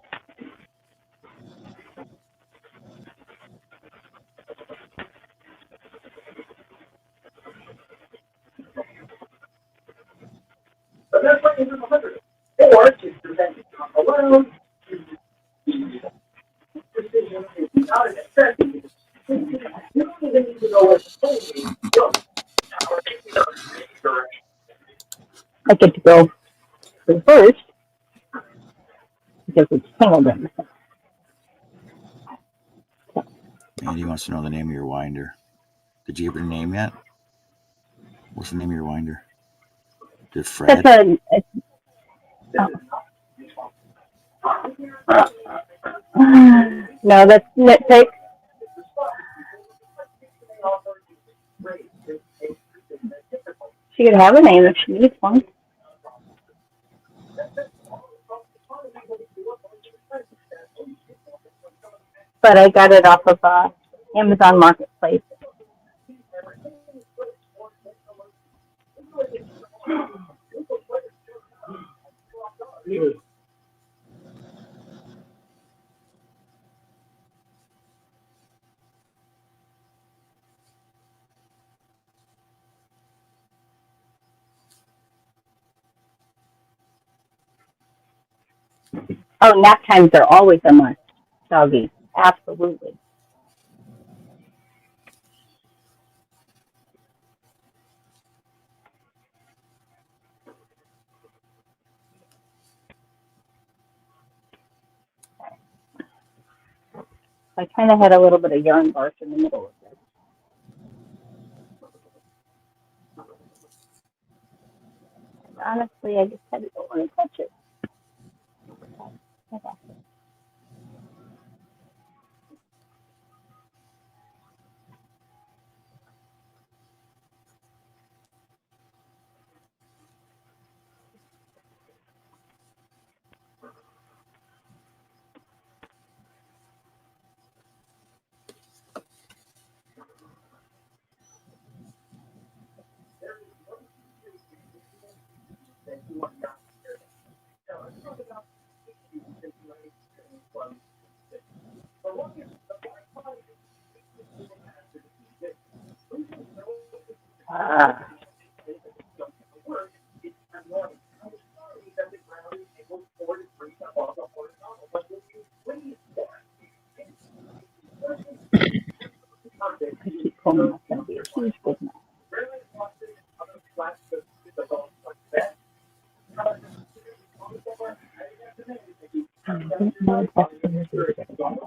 Speaker 6: But that's what you're 100. Or to prevent it from alone, precision is not a necessity. You don't even need to know what the phone means.
Speaker 1: I get to go reverse because it's tangled in.
Speaker 2: Andy wants to know the name of your winder. Did you give it a name yet? What's the name of your winder? Did Fred?
Speaker 1: That's no, that's nitpick. She could have a name if she needs one. But I got it off of Amazon Marketplace. Oh, nap times are always a must, doggy. Absolutely. I kind of had a little bit of yarn bark in the middle of this. And honestly, I just had to go and touch it. Okay. Ah. I keep pulling. That's going to be a huge big mess. I don't know if that's going to be a good one.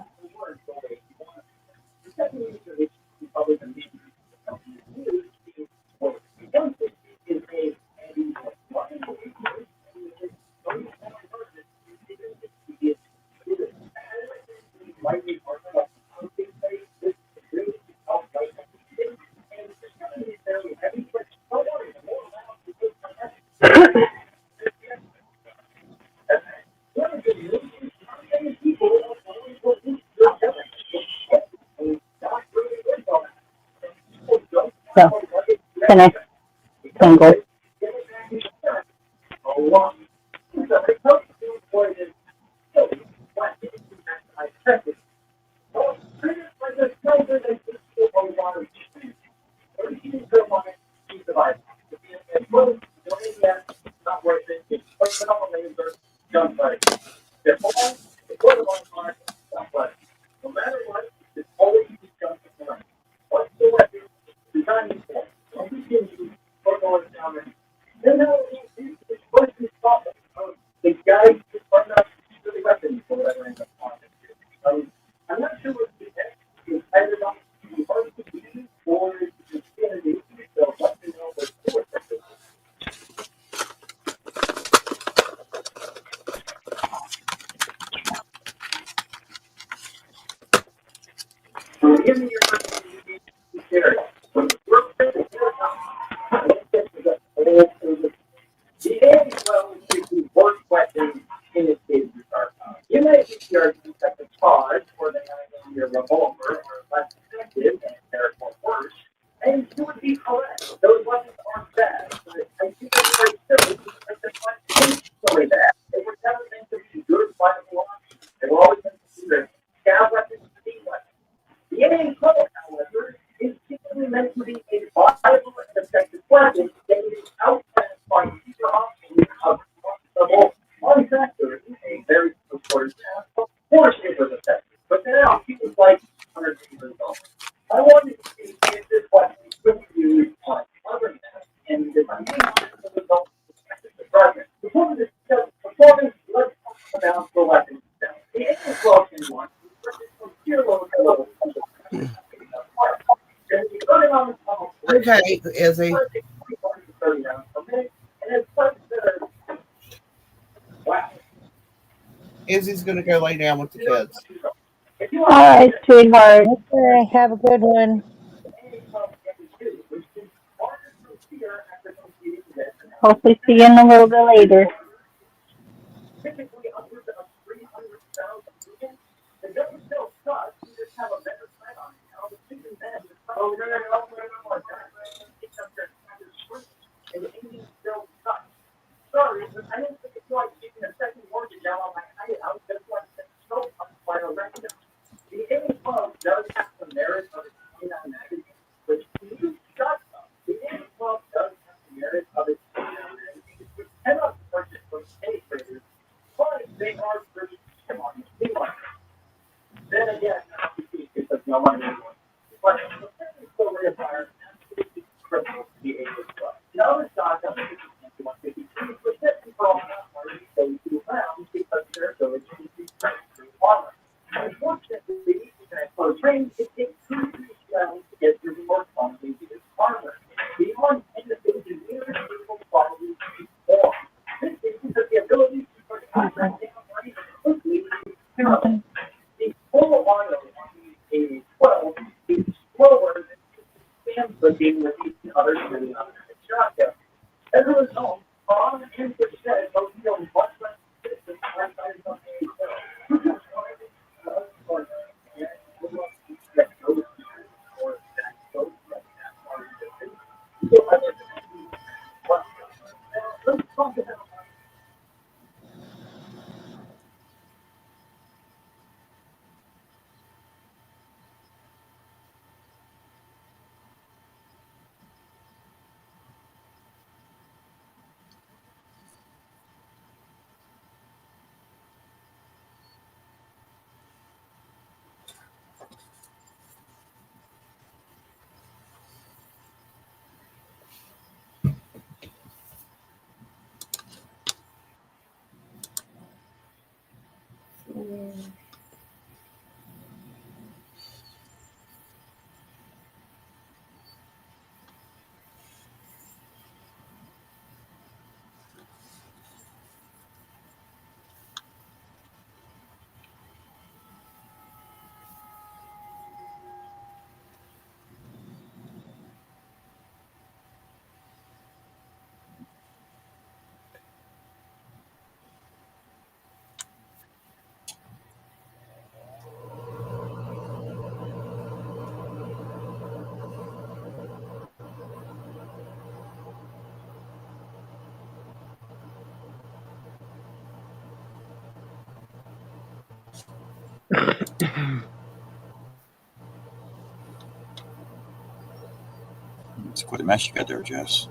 Speaker 1: So, can I tangle?
Speaker 6: either not be hard to use or it's insanity. So let me know what your perspective is. Give me your share. We're pretty good. The A12 is the worst weapon in the state of start. You may think the argument that the cause or the 9mm revolver are less effective and therefore worse, and you would be correct. Those weapons aren't bad, but I think it's very silly because they're not intentionally bad. They were never meant to be good viable options. They were always meant to be the scout weapons and speed weapons. The A12, however, is typically meant to be a viable and effective weapon that is outclassed by future options of possible manufacturers a very supportive task. Of course it was effective, but now people's like hundreds of years old. I wanted to see if this weapon could be used on other maps, and if I may honest, the results of the project. Before we discuss performance, let's talk about the weapon itself. The A12 can launch from pure level.
Speaker 4: Okay, Izzy. Izzy's going to go lay down with the kids.
Speaker 1: All right, sweetheart.
Speaker 3: Okay, have a good one.
Speaker 1: Hopefully see you in a little bit later.
Speaker 6: Sorry, but I didn't think it's like keeping a second mortgage out on my hideout just like the scope on quite a random. The A12 does have some merit of its 29 magazine, which you shut up. The A12 does have the merit of its 29 magazine, which cannot be purchased from any traders, but they are pretty common. Then again, not to see because no one knows. But the second story of fire absolutely critical to the A12. No stock up 152% people are not already go to rounds because their ability to be through armor. Unfortunately, in a close range, it takes 2 rounds to get through the more commonly used armor. Beyond individual meters, people probably be more. This is because the ability to put combat down very quickly is paramount. The full auto on the A12 is slower than spam clicking with each other shooting other shotgun. As a result, on and percent of the much less consistent outside of the let's talk about
Speaker 2: It's quite a mess you got there, Jess.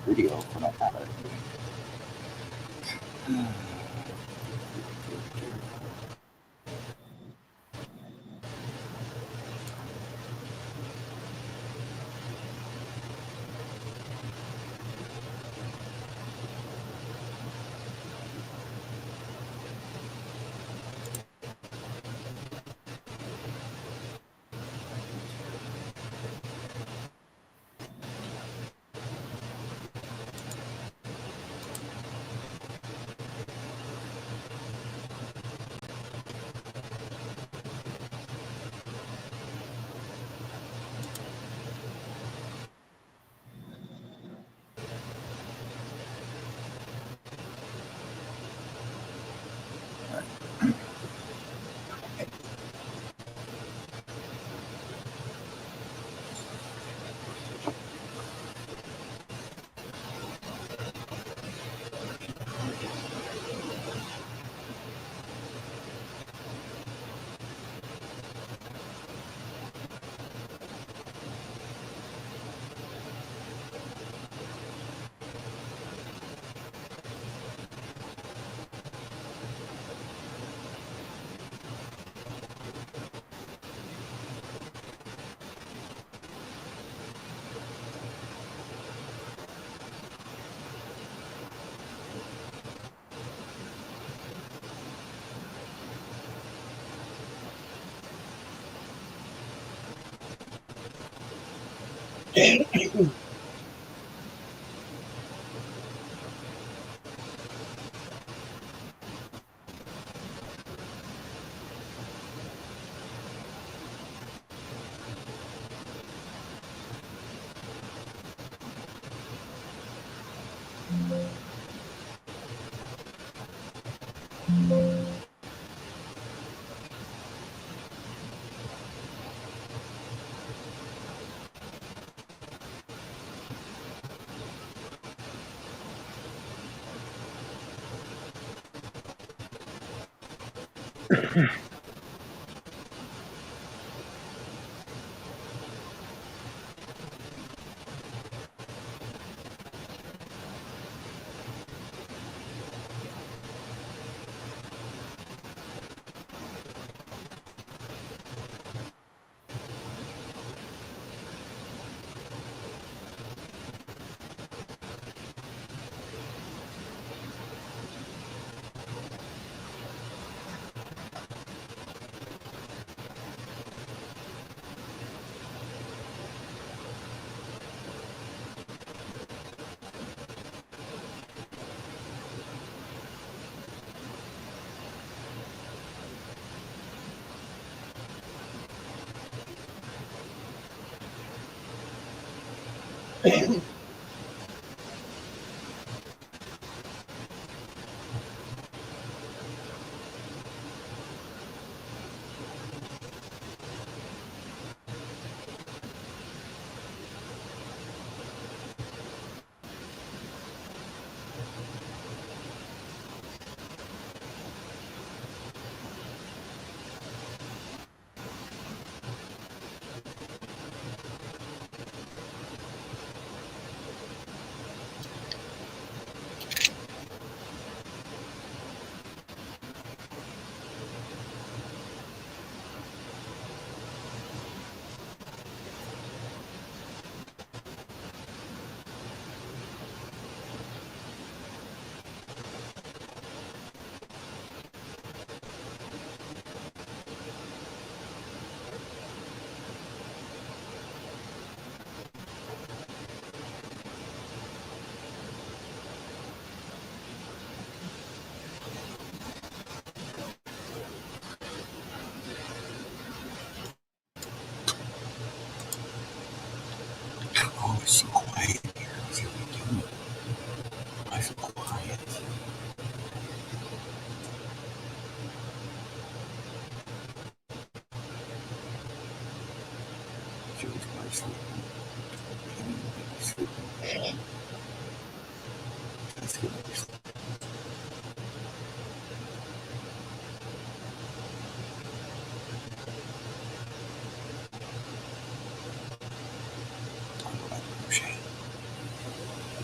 Speaker 2: Video for my palette.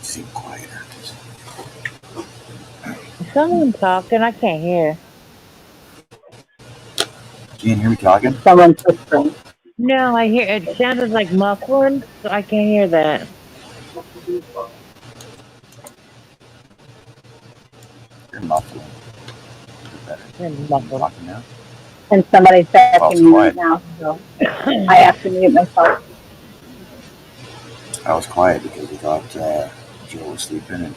Speaker 2: Seem quieter.
Speaker 3: Is someone talking? I can't hear.
Speaker 2: Can you hear me talking?
Speaker 1: Someone's whispering.
Speaker 3: No, I hear it sounded like muffling, so I can't hear that.
Speaker 2: You're muffling.
Speaker 3: Muffled.
Speaker 2: Talking now?
Speaker 1: And somebody said
Speaker 2: Well,
Speaker 1: to
Speaker 2: it's
Speaker 1: mute
Speaker 2: quiet.
Speaker 1: now, so I have to mute myself.
Speaker 2: I was quiet because we thought Joe was sleeping and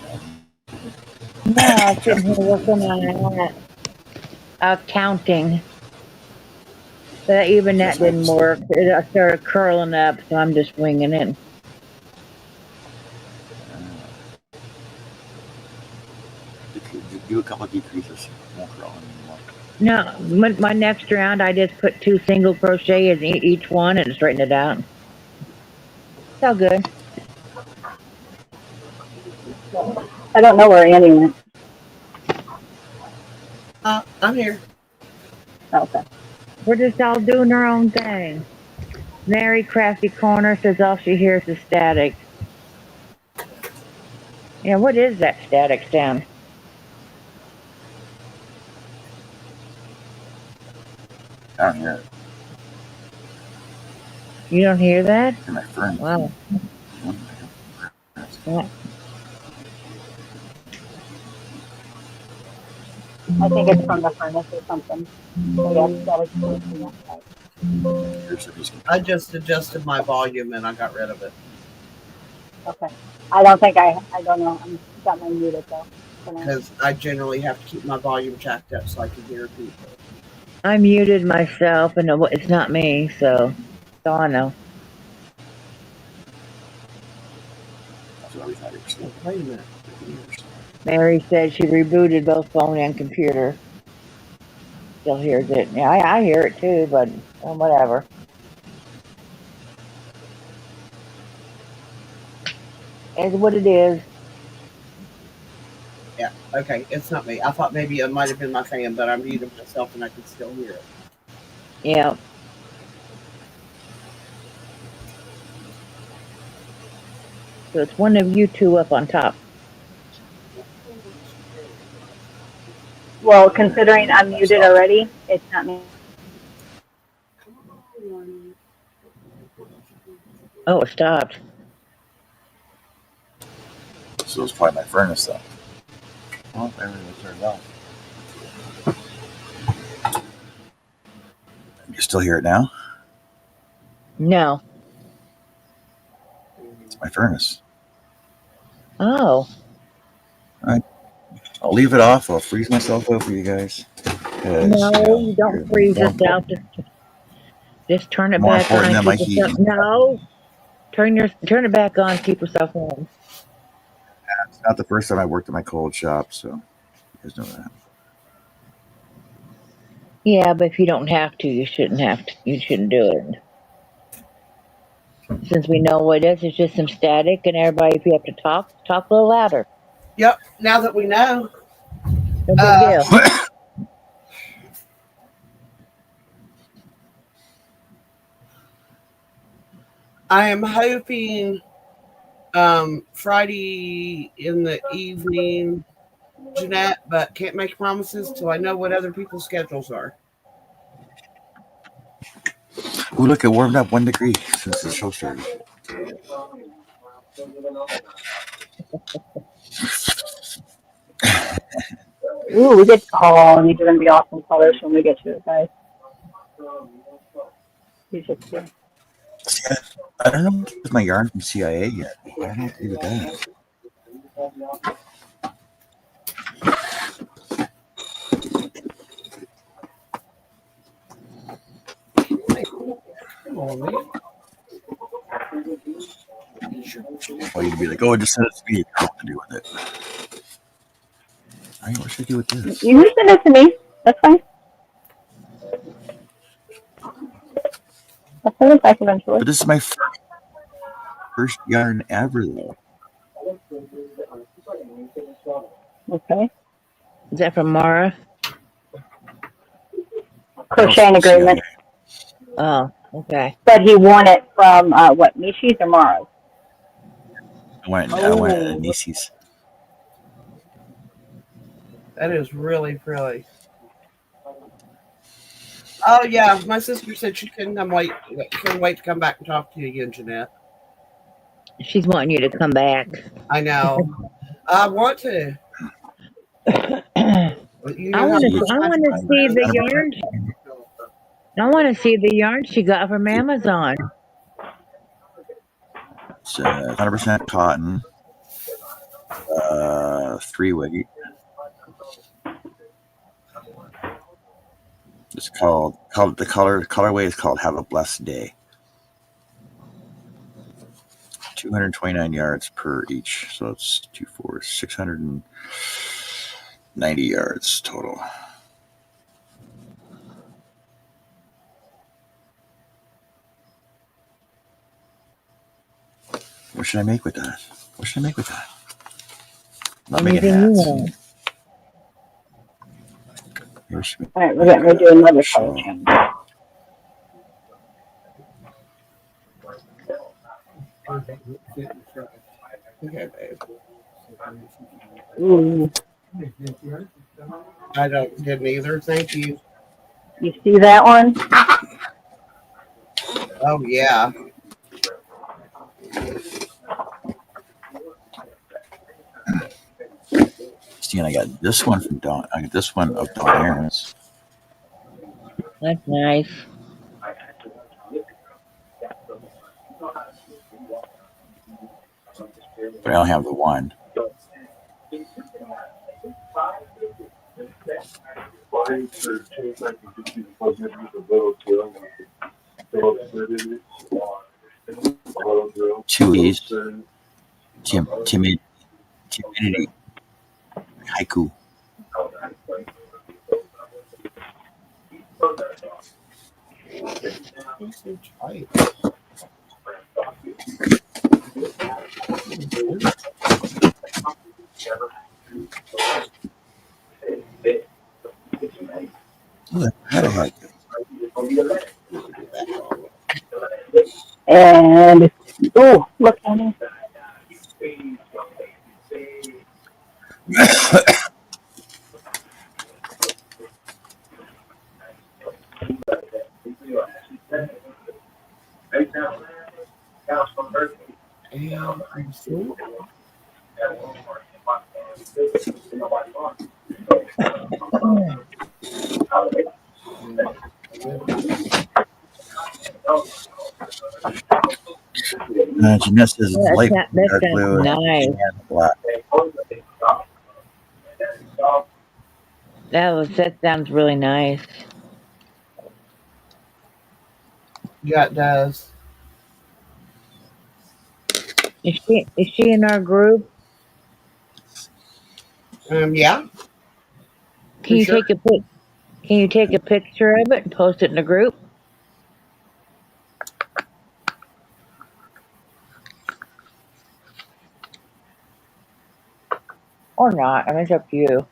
Speaker 3: No, I was sitting
Speaker 2: Justin
Speaker 3: here
Speaker 2: was
Speaker 3: working on counting. But even that
Speaker 2: decided
Speaker 3: didn't
Speaker 2: to sleep.
Speaker 3: work. I started curling up, so I'm just winging it.
Speaker 2: Do a couple of decreases. Won't crawl anymore.
Speaker 3: No, my next round, I just put 2 single crochet in each one and straighten it out. It's all good.
Speaker 1: I don't know where Annie went.
Speaker 4: I'm here.
Speaker 1: Okay.
Speaker 3: We're just all doing our own thing. Mary Crafty Corner says all she hears is static. Yeah, what is that static sound?
Speaker 2: I don't hear it.
Speaker 3: You don't hear that?
Speaker 2: In my furnace.
Speaker 3: Wow. Yeah.
Speaker 1: I think it's from the furnace or something. So yeah, static's coming from that side.
Speaker 4: I just adjusted my volume and I got rid of it.
Speaker 1: Okay. I don't think I don't know. I'm got my muted though.
Speaker 4: Because I generally have to keep my volume jacked up so I can hear people.
Speaker 3: I muted myself, and it's not me, so that's all I know.
Speaker 4: Wait a minute.
Speaker 3: Mary said she rebooted both phone and computer. Still hears it. Yeah, I hear it too, but whatever. It's what it is.
Speaker 4: Yeah, okay, it's not me. I thought maybe it might have been my fan, but I muted myself and I can still hear it.
Speaker 3: Yeah. So it's one of you two up on top.
Speaker 1: Well, considering I'm muted already, it's not me.
Speaker 3: Oh, it stopped.
Speaker 2: So it's probably my furnace though. Well, everything turned off. You still hear it now?
Speaker 3: No.
Speaker 2: It's my furnace.
Speaker 3: Oh.
Speaker 2: I'll leave it off. I'll freeze myself out for you guys.
Speaker 3: No, you don't freeze yourself. Just turn it
Speaker 2: more
Speaker 3: back on
Speaker 2: important
Speaker 3: and
Speaker 2: than my
Speaker 3: keep
Speaker 2: heat.
Speaker 3: yourself. No. Turn it back on. Keep yourself warm.
Speaker 2: It's not the first time I worked at my cold shop, so you guys know that.
Speaker 3: Yeah, but if you don't have to, you shouldn't have to. You shouldn't do it. Since we know what it is, it's just some static, and everybody, if you have to talk a little louder.
Speaker 4: Yep, now that we know.
Speaker 3: No big deal.
Speaker 4: I am hoping Friday in the evening, Jeanette, but can't make promises till I know what other people's schedules are.
Speaker 2: Ooh, look, it warmed up 1 degree since the show started.
Speaker 1: Ooh, we get these are gonna be awesome colors when we get to it, guys. These are cute.
Speaker 2: Yeah, I don't know if my yarn from CIA yet. I don't know what to do with that. Well, you'd be like, oh, just send it to me. I don't know what to do with it. All right, what should I do with this?
Speaker 1: You can send it to me. That's fine. I'll send it back eventually.
Speaker 2: But this is my first yarn ever, though.
Speaker 1: Okay.
Speaker 3: Is that from Mara?
Speaker 1: Crocheting agreement.
Speaker 3: Oh, okay.
Speaker 1: But he won it from what, Mishi's or Mara's?
Speaker 2: I went at Nisi's.
Speaker 4: That is really, really. Oh yeah, my sister said she couldn't wait to come back and talk to you again, Jeanette.
Speaker 3: She's wanting you to come back.
Speaker 4: I know. I want to.
Speaker 3: I
Speaker 4: You know how
Speaker 3: want to.
Speaker 4: much
Speaker 3: I
Speaker 4: I
Speaker 3: want to see the yarn. I want to see the yarn she got from Amazon.
Speaker 2: It's 100% cotton, 3-weight. It's called the colorway is called Have a Blessed Day. 229 yards per each, so it's 690 yards total. What should I make with that? Not making
Speaker 3: Anything you
Speaker 2: hats.
Speaker 3: want.
Speaker 1: All right, we're getting ready to do another color change.
Speaker 4: Okay, babe.
Speaker 1: Ooh.
Speaker 4: I didn't either. Thank you.
Speaker 1: You see that one?
Speaker 4: Oh yeah.
Speaker 2: See, and I got this one from Dawn. I got this one of Dawn Aaron's.
Speaker 3: That's nice.
Speaker 2: But I only have the one. Two E's. Timidity. Haiku.
Speaker 4: Right.
Speaker 2: How the heck?
Speaker 1: And oh, look, honey.
Speaker 2: Jeanette says it's light blue,
Speaker 3: That
Speaker 2: dark
Speaker 3: sounds
Speaker 2: blue,
Speaker 3: nice.
Speaker 2: and black.
Speaker 3: That sounds really nice.
Speaker 4: Yeah, it does.
Speaker 3: Is she in our group?
Speaker 4: Yeah.
Speaker 3: Can you
Speaker 4: Sure.
Speaker 3: take a picture of it and post it in the group? Or not? I mean, it's up to you.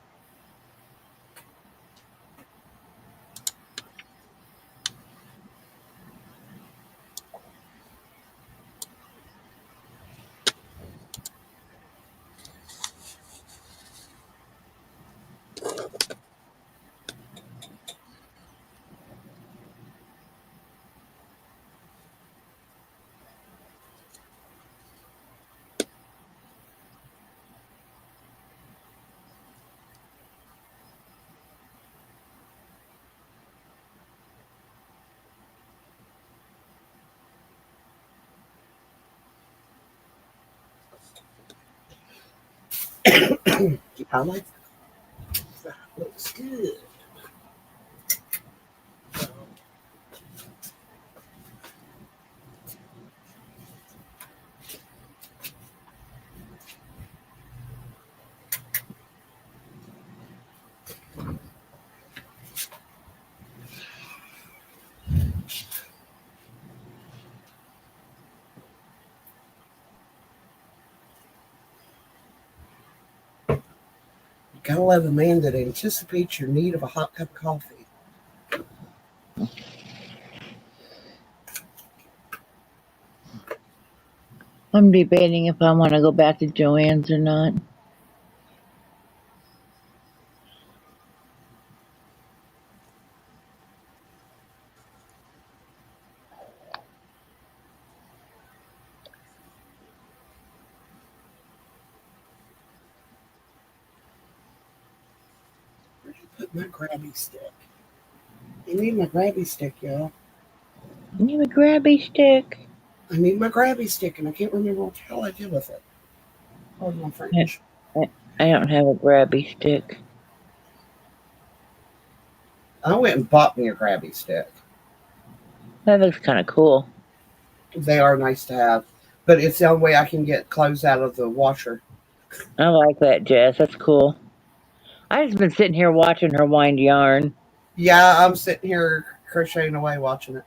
Speaker 4: I like that. Looks good. Gotta love a man that anticipates your need of a hot cup of coffee.
Speaker 3: I'm debating if I want to go back to Joann's or not.
Speaker 4: Where'd you put my grabby stick? I need my grabby stick, y'all.
Speaker 3: You need a grabby stick.
Speaker 4: I need my grabby stick, and I can't remember what the hell I did with it. Pardon my French.
Speaker 3: I don't have a grabby stick.
Speaker 4: I went and bought me a grabby stick.
Speaker 3: That looks kind of cool.
Speaker 4: They are nice to have, but it's the only way I can get clothes out of the washer.
Speaker 3: I like that, Jess. That's cool. I just been sitting here watching her wind yarn.
Speaker 4: Yeah, I'm sitting here crocheting away watching it.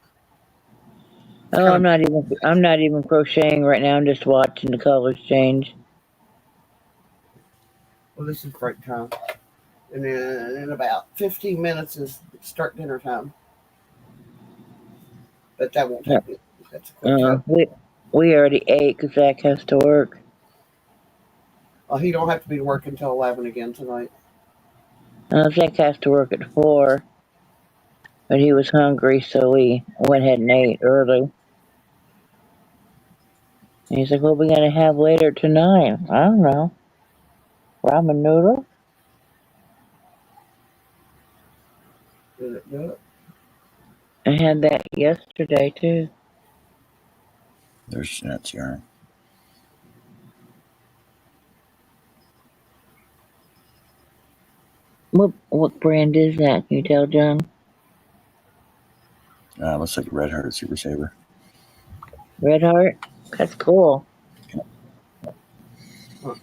Speaker 4: It's
Speaker 3: Oh,
Speaker 4: kind of
Speaker 3: I'm not even crocheting right now. I'm just watching the colors change.
Speaker 4: well, this is break time, and then in about 15 minutes is start dinner time. But that won't
Speaker 3: Uh,
Speaker 4: take me. That's a quick
Speaker 3: uh,
Speaker 4: cut.
Speaker 3: we we already ate because Zach has to work.
Speaker 4: Well, he don't have to be to work until 11 again tonight.
Speaker 3: Zach has to work at 4, but he was hungry, so we went ahead and ate early. And he's like, "What are we gonna have later tonight?" I don't know. Ramen noodle.
Speaker 4: Did it do it?
Speaker 3: I had that yesterday too.
Speaker 2: There's Jeanette's yarn.
Speaker 3: What brand is that? Can you tell, John?
Speaker 2: Looks like Red Heart Super Saver.
Speaker 3: Red Heart. That's cool.
Speaker 4: Huh.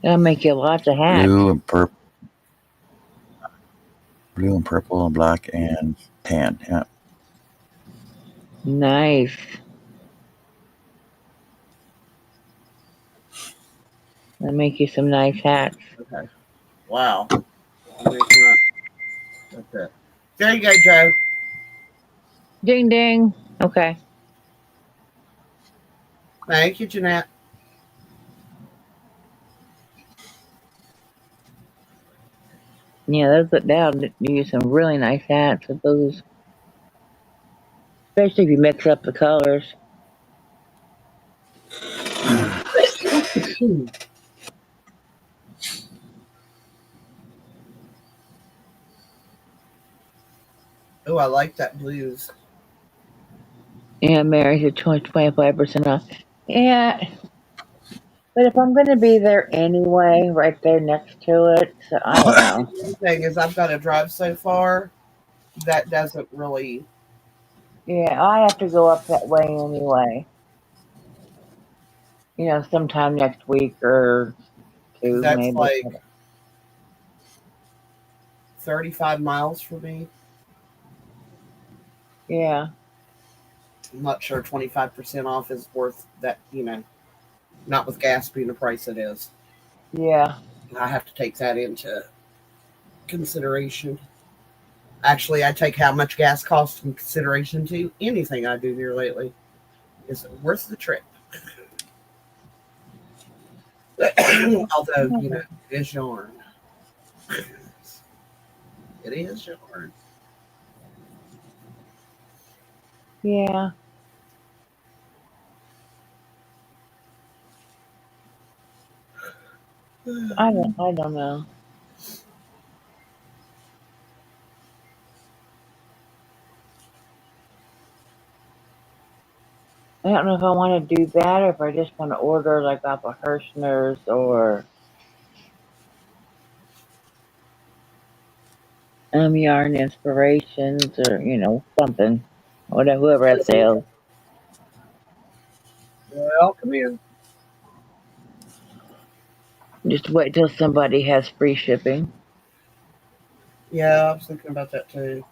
Speaker 3: That'll make you lots of hats.
Speaker 2: Blue and purple and black and tan. Yeah.
Speaker 3: Nice. That'll make you some nice hats.
Speaker 4: Okay. Wow. I'm making up. Okay. There you go, Joe.
Speaker 3: Ding ding. Okay.
Speaker 4: Thank you, Jeanette.
Speaker 3: Yeah, that'll do you some really nice hats with those. Especially if you mix up the colors.
Speaker 4: Oh, I like that blues.
Speaker 3: Yeah, Mary's at 25% off. Yeah, but if I'm gonna be there anyway, right there next to it, so I don't know.
Speaker 4: The thing is, I've got to drive so far that doesn't really.
Speaker 3: Yeah, I have to go up that way anyway. Sometime next week or two,
Speaker 4: That's
Speaker 3: maybe.
Speaker 4: like 35 miles for me.
Speaker 3: Yeah,
Speaker 4: I'm not sure 25% off is worth that, not with gas being the price it is.
Speaker 3: yeah,
Speaker 4: I have to take that into consideration. Actually, I take how much gas costs in consideration to anything I do here lately. Is it worth the trip? Although, it is yarn. It is yarn.
Speaker 3: yeah. I don't know. I don't know if I want to do that or if I just want to order like off of Hirschner's or Yarn Inspirations or something. Whatever, whoever has sales.
Speaker 4: Well, come here.
Speaker 3: Just wait till somebody has free shipping.
Speaker 4: Yeah, I was thinking about that too.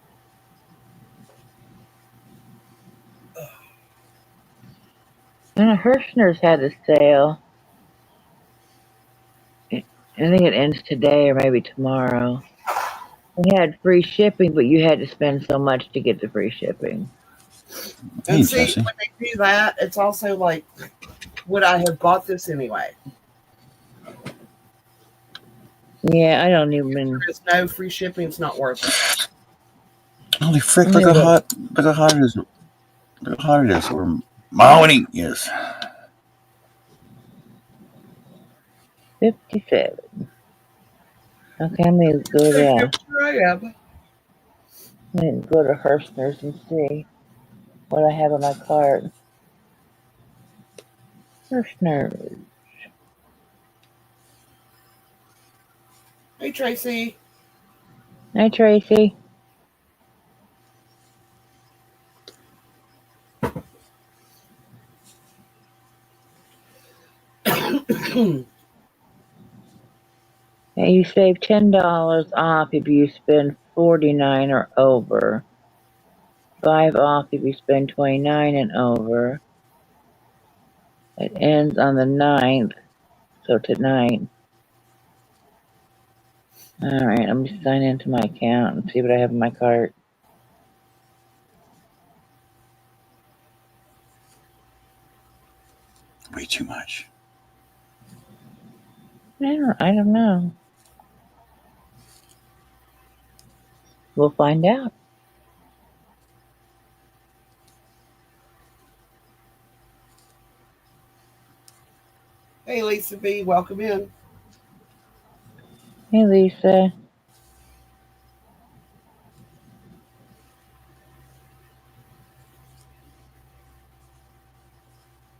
Speaker 3: And Hirschner's had a sale. It think it ends today or maybe tomorrow. We had free shipping, but you had to spend so much to get the free shipping.
Speaker 2: Hey,
Speaker 4: And see,
Speaker 2: Jesse.
Speaker 4: when they do that, it's also like, would I have bought this anyway?
Speaker 3: Yeah, I don't
Speaker 4: If
Speaker 3: even.
Speaker 4: there is no free shipping, it's not worth it.
Speaker 2: Holy frick!
Speaker 3: Let me look.
Speaker 2: Look how hot it is. Look how hot it is. Where Mahoney is.
Speaker 3: 57. Okay, I'm gonna go
Speaker 4: Here
Speaker 3: to
Speaker 4: I am.
Speaker 3: Herstner's and see what I have on my cart. Herstner.
Speaker 4: Hey, Tracy.
Speaker 3: Hi, Tracy. Hey, you save $10 off if you spend 49 or over. 5 off if you spend 29 and over. It ends on the 9th, so tonight. Alright, I'm just sign into my account and see what I have in my cart.
Speaker 2: Way too much.
Speaker 3: I don't know. We'll find out.
Speaker 4: Hey, Lisa B. Welcome in.
Speaker 3: Hey, Lisa.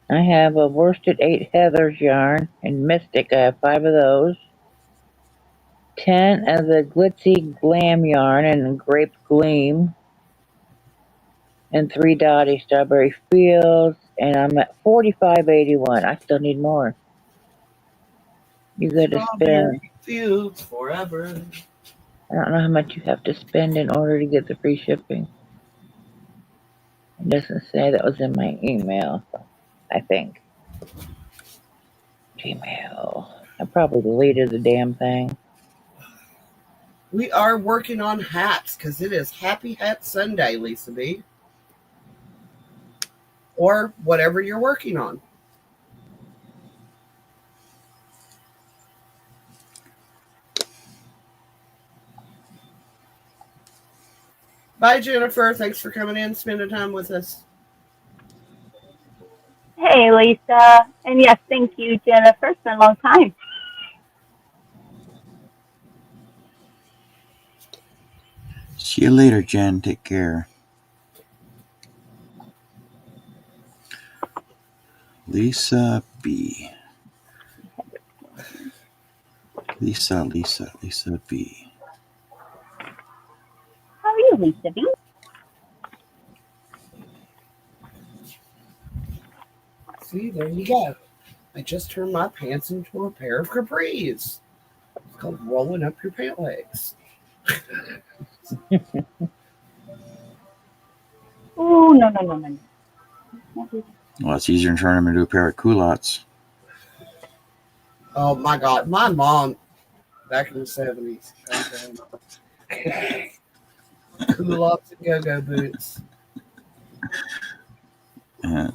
Speaker 3: I have a worsted 8 heathers yarn and mystic. I have 5 of those. 10 of the glitzy glam yarn and grape gleam. And 3 dotty strawberry fields. And I'm at 45.81. I still need more. You gotta spend.
Speaker 4: Strawberry fields forever.
Speaker 3: I don't know how much you have to spend in order to get the free shipping. It doesn't say. That was in my email, I think. Gmail. I probably deleted the damn thing.
Speaker 4: We are working on hats because it is Happy Hat Sunday, Lisa B. Or whatever you're working on. Bye, Jennifer. Thanks for coming in, spending time with us.
Speaker 1: Hey, Lisa. And yes, thank you, Jennifer. It's been a long time.
Speaker 2: See you later, Jen. Take care. Lisa B. Lisa B.
Speaker 1: How are you, Lisa B?
Speaker 4: See, there you go. I just turned my pants into a pair of capris. It's called rolling up your pant legs.
Speaker 1: Oh, no, no, no, no, no.
Speaker 2: Well, it's easier than turning them into a pair of culottes.
Speaker 4: Oh my God, my mom back in the 70s. Culottes and go-go boots.
Speaker 2: Uh,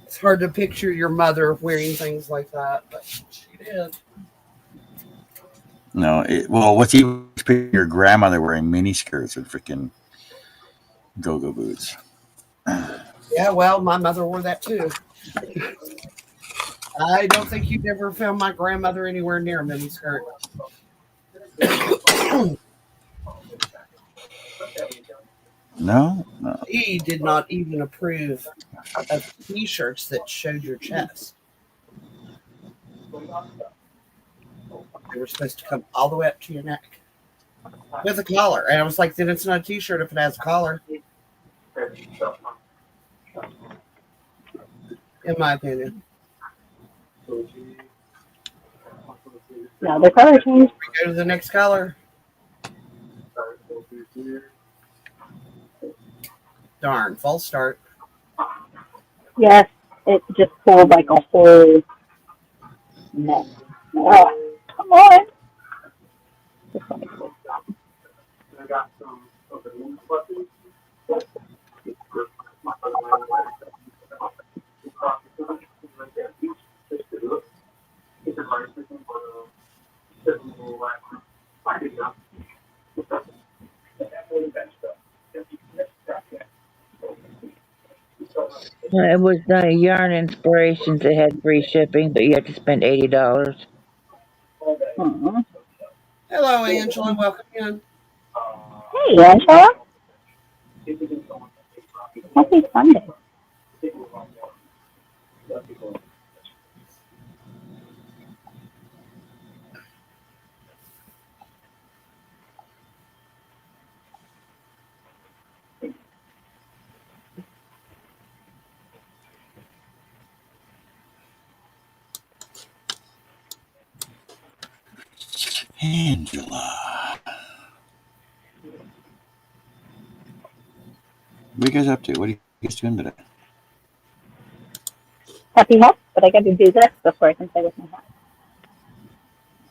Speaker 4: It's hard to picture your mother wearing things like that, but she did.
Speaker 2: no, well, what's even your grandmother wearing mini skirts and freaking go-go boots?
Speaker 4: Yeah, well, my mother wore that too. I don't think you'd ever found my grandmother anywhere near a miniskirt.
Speaker 2: No.
Speaker 4: He did not even approve of t-shirts that showed your chest. They were supposed to come all the way up to your neck with a collar. And I was like, then it's not a t-shirt if it has a collar, in my opinion.
Speaker 1: No, the color change.
Speaker 4: We go to the next color. Darn, false start.
Speaker 1: Yes, it just pulled like a whole No. Oh, come on. Just let me get this done.
Speaker 6: I got some of the new buttons. It's a nice thing for the I think
Speaker 3: It was Yarn Inspirations that had free shipping, but you have to spend $80.
Speaker 1: Hmm.
Speaker 4: Hello, Angela. Welcome in.
Speaker 1: Hey, Angela. Happy Sunday.
Speaker 2: Angela. What are you guys up to? What are you guys doing today?
Speaker 1: Happy Health, but I got to do this before I can play with my hat.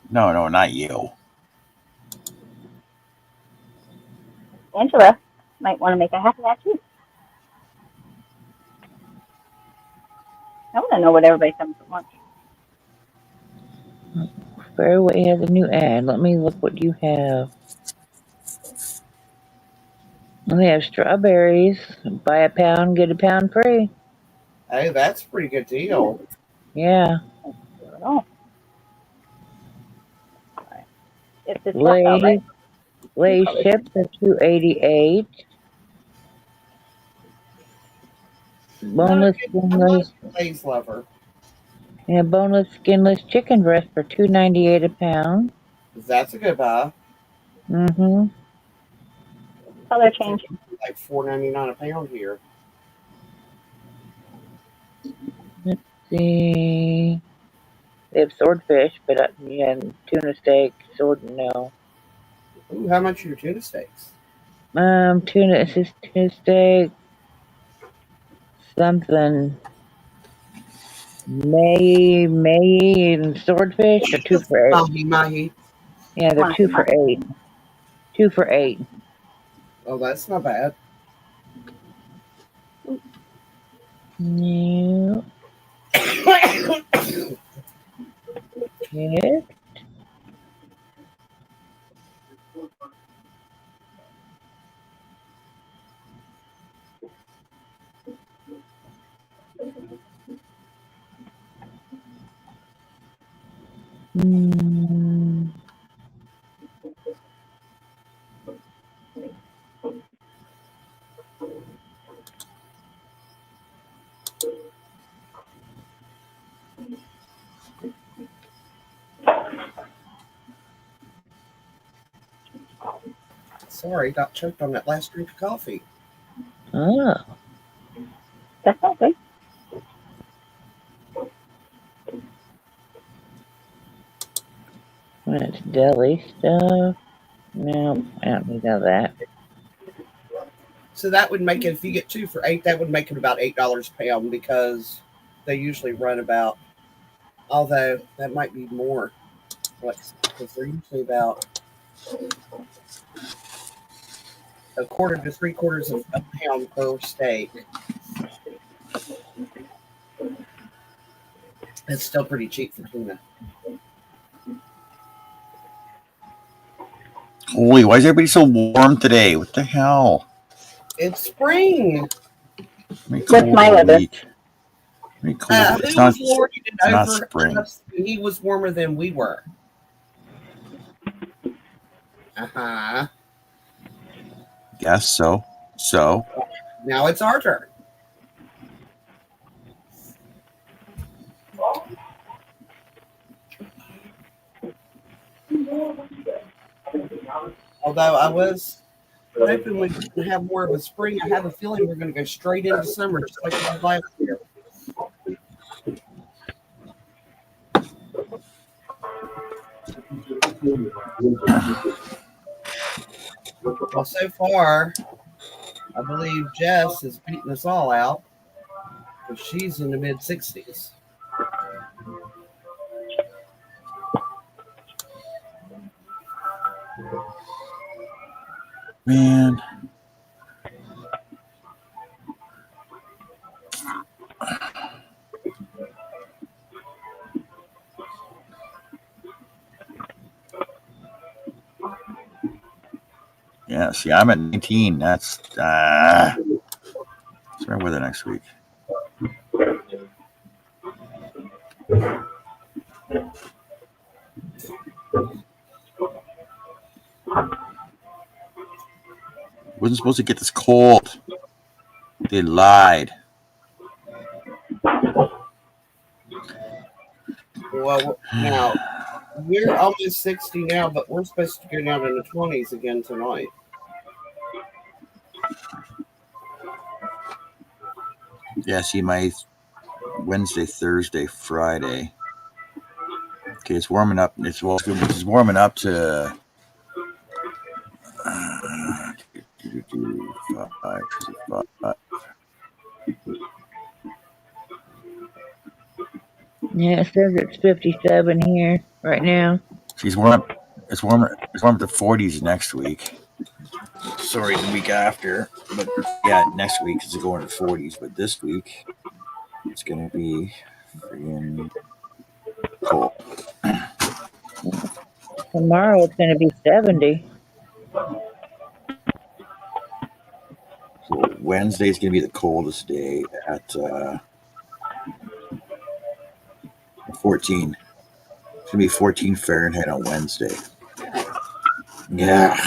Speaker 2: No, not you.
Speaker 1: Angela might want to make a happy hat too. I want to know what everybody's having for lunch.
Speaker 3: Fairway has a new ad. Let me look what you have. They have strawberries. Buy a pound, get a pound free.
Speaker 4: Hey, that's a pretty good deal.
Speaker 3: Yeah.
Speaker 1: Oh, right. It's a checkout, right?
Speaker 3: Lay's Lay's chips are $2.88.
Speaker 4: Not a
Speaker 3: Boneless,
Speaker 4: good, I'm not a
Speaker 3: skinless,
Speaker 4: good Lay's lover.
Speaker 3: yeah, boneless, skinless chicken breast for $2.98 a pound.
Speaker 4: That's a good buy.
Speaker 3: Mm-hmm.
Speaker 1: Color
Speaker 4: They're
Speaker 1: change.
Speaker 4: like $4.99 a pound here.
Speaker 3: Let's see. They have swordfish, but yeah, tuna steak, no.
Speaker 4: Ooh, how much are your tuna steaks?
Speaker 3: It says tuna steak, something. May and swordfish are two for eight.
Speaker 4: Mahi mahi.
Speaker 3: Yeah, they're
Speaker 1: Mahi
Speaker 3: two for
Speaker 1: mahi.
Speaker 3: eight. 2 for $8.
Speaker 4: Oh, that's not bad.
Speaker 3: Yeah. Yes. Mm,
Speaker 4: Sorry, got choked on that last drink of coffee.
Speaker 3: oh,
Speaker 1: That's not good.
Speaker 3: that's deli stuff. No, I don't need all that.
Speaker 4: So that would make it, if you get 2 for $8, that would make it about $8 a pound because they usually run about, although that might be more, like, because they're usually about a quarter to 3/4 of a pound per steak. It's still pretty cheap for tuna.
Speaker 2: Holy, why is everybody so warm today? What the hell?
Speaker 4: It's spring.
Speaker 2: Very
Speaker 1: What's
Speaker 2: cold
Speaker 1: my
Speaker 2: all
Speaker 1: weather?
Speaker 2: week. Very cold.
Speaker 4: Who was lording it
Speaker 2: It's not
Speaker 4: over
Speaker 2: spring.
Speaker 4: us? He was warmer than we were. Uh-huh.
Speaker 2: Guess so. So,
Speaker 4: Now it's our turn. Although I was hoping we would have more of a spring, I have a feeling we're going to go straight into summer just like we did last year. Well, so far, I believe Jess is beating us all out because she's in the mid 60s.
Speaker 2: Man. Yeah, see, I'm at 19. That's what's my weather next week? Wasn't supposed to get this cold. They lied.
Speaker 4: Well, now we're almost 60 now, but we're supposed to go down in the 20s again tonight.
Speaker 2: Yeah, see, my Wednesday, Thursday, Friday. Okay, it's warming up. It's warming up to 5.
Speaker 3: Yeah, it says it's 57 here right now.
Speaker 2: She's warm. It's warmer. It's warm to 40s next week. Sorry, the week after, but yeah, next week it's going to 40s. But this week it's gonna be freaking cold.
Speaker 3: Tomorrow it's going to be 70.
Speaker 2: So Wednesday's gonna be the coldest day at 14. It's gonna be 14 Fahrenheit on Wednesday. Yeah.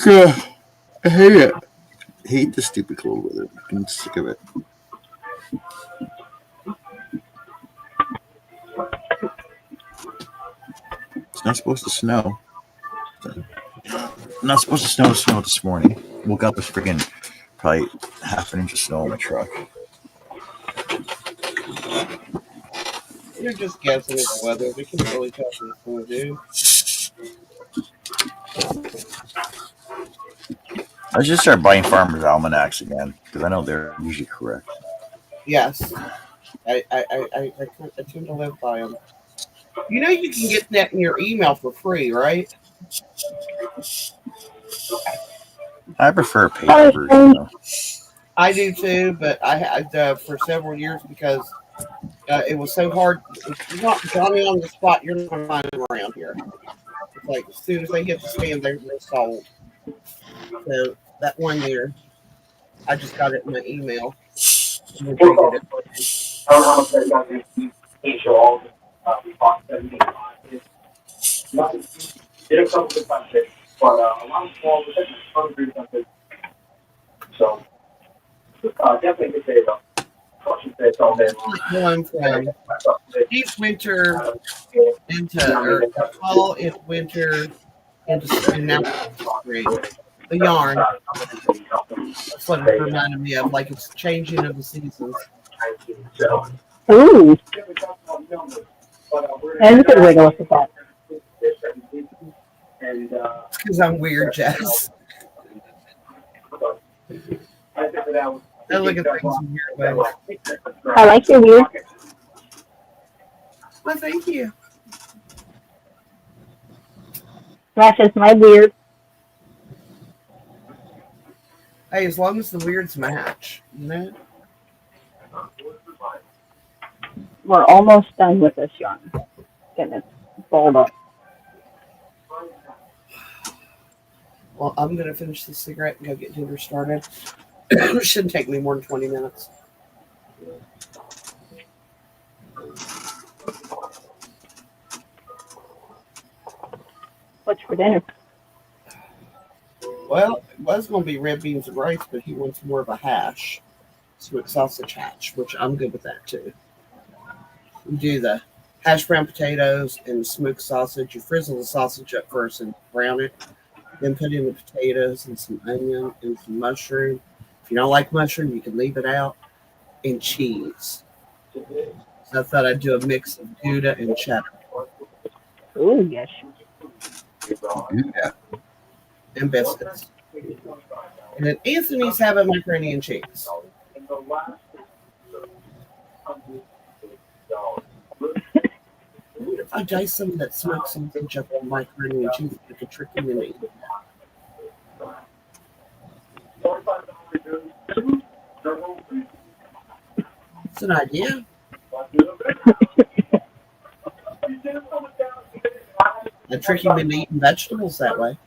Speaker 2: Yeah. I hate it. I hate the stupid cold weather. I'm sick of it. It's not supposed to snow. Not supposed to snow this morning. Woke up with freaking probably half an inch of snow in my truck.
Speaker 4: You're just guessing at the weather. We can't really tell what it's going to do.
Speaker 2: I should start buying farmers' almanacs again because I know they're usually correct.
Speaker 4: Yes, I tend to live by them. You know, you can get that in your email for free, right?
Speaker 2: I prefer paper version though.
Speaker 4: I do too, but I had for several years because it was so hard. If you're not Johnny on the spot, you're not going to find them around here. It's like as soon as they hit the stand, they're sold. So that one year, I just got it in my email and repeated it.
Speaker 6: I don't know how much they got in each all. We bought 75. Nothing. Did a couple of countries, but a lot of small businesses, hungry countries. So definitely could say though. Caution says all day long.
Speaker 4: Going from deep winter into or fall into winter into spring, now spring. The yarn. That's what it reminded me of, like it's changing of the seasons.
Speaker 1: Ooh, that's a good way to look at that.
Speaker 4: It's because I'm weird, Jess. I look at things in weird ways.
Speaker 1: I like your weird.
Speaker 4: Well, thank you.
Speaker 1: Matches my weird.
Speaker 4: Hey, as long as the weirds match, you know?
Speaker 1: We're almost done with this yarn. Getting it rolled up.
Speaker 4: Well, I'm going to finish the cigarette and go get dinner started. It shouldn't take me more than 20 minutes.
Speaker 1: What's for dinner?
Speaker 4: Well, it was going to be red beans and rice, but he wants more of a hash. Smoked sausage hash, which I'm good with that too. You do the hash brown potatoes and smoked sausage. You frizzle the sausage up first and brown it. Then put in the potatoes and some onion and some mushroom. If you don't like mushroom, you can leave it out. And cheese. So I thought I'd do a mix of Gouda and cheddar.
Speaker 1: Ooh, yes.
Speaker 2: Yeah.
Speaker 4: And biscuits. And then Anthony's having macaroni and cheese. I diced some of that smoked sausage up on macaroni and cheese like a tricky mini. It's an idea. A tricky mini eating vegetables that way.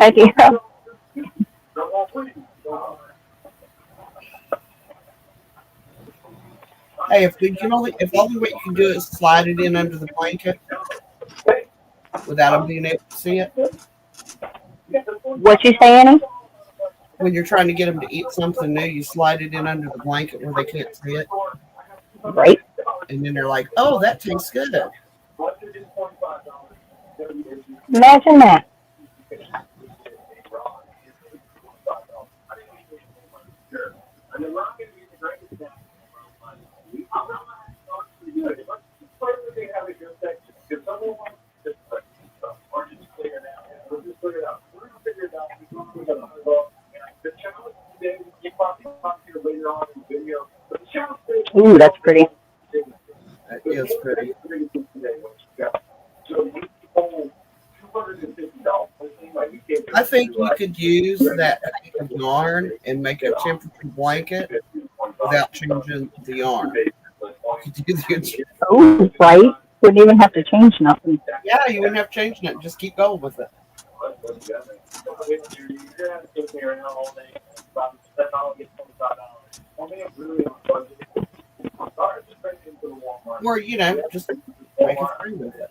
Speaker 1: Idea.
Speaker 4: Hey, if all the way you can do is slide it in under the blanket without them being able to see it,
Speaker 1: What you say, Annie?
Speaker 4: when you're trying to get them to eat something new, you slide it in under the blanket where they can't see it,
Speaker 1: Right.
Speaker 4: and then they're like, "Oh, that tastes good."
Speaker 1: Imagine that. Ooh, that's pretty.
Speaker 4: That is pretty. I think you could use that hank of yarn and make a temperature blanket without changing the yarn. You could do
Speaker 1: Ooh, right. Wouldn't even have to change nothing.
Speaker 4: yeah, you wouldn't have to change it. Just keep going with it. Or, just make a frame with it.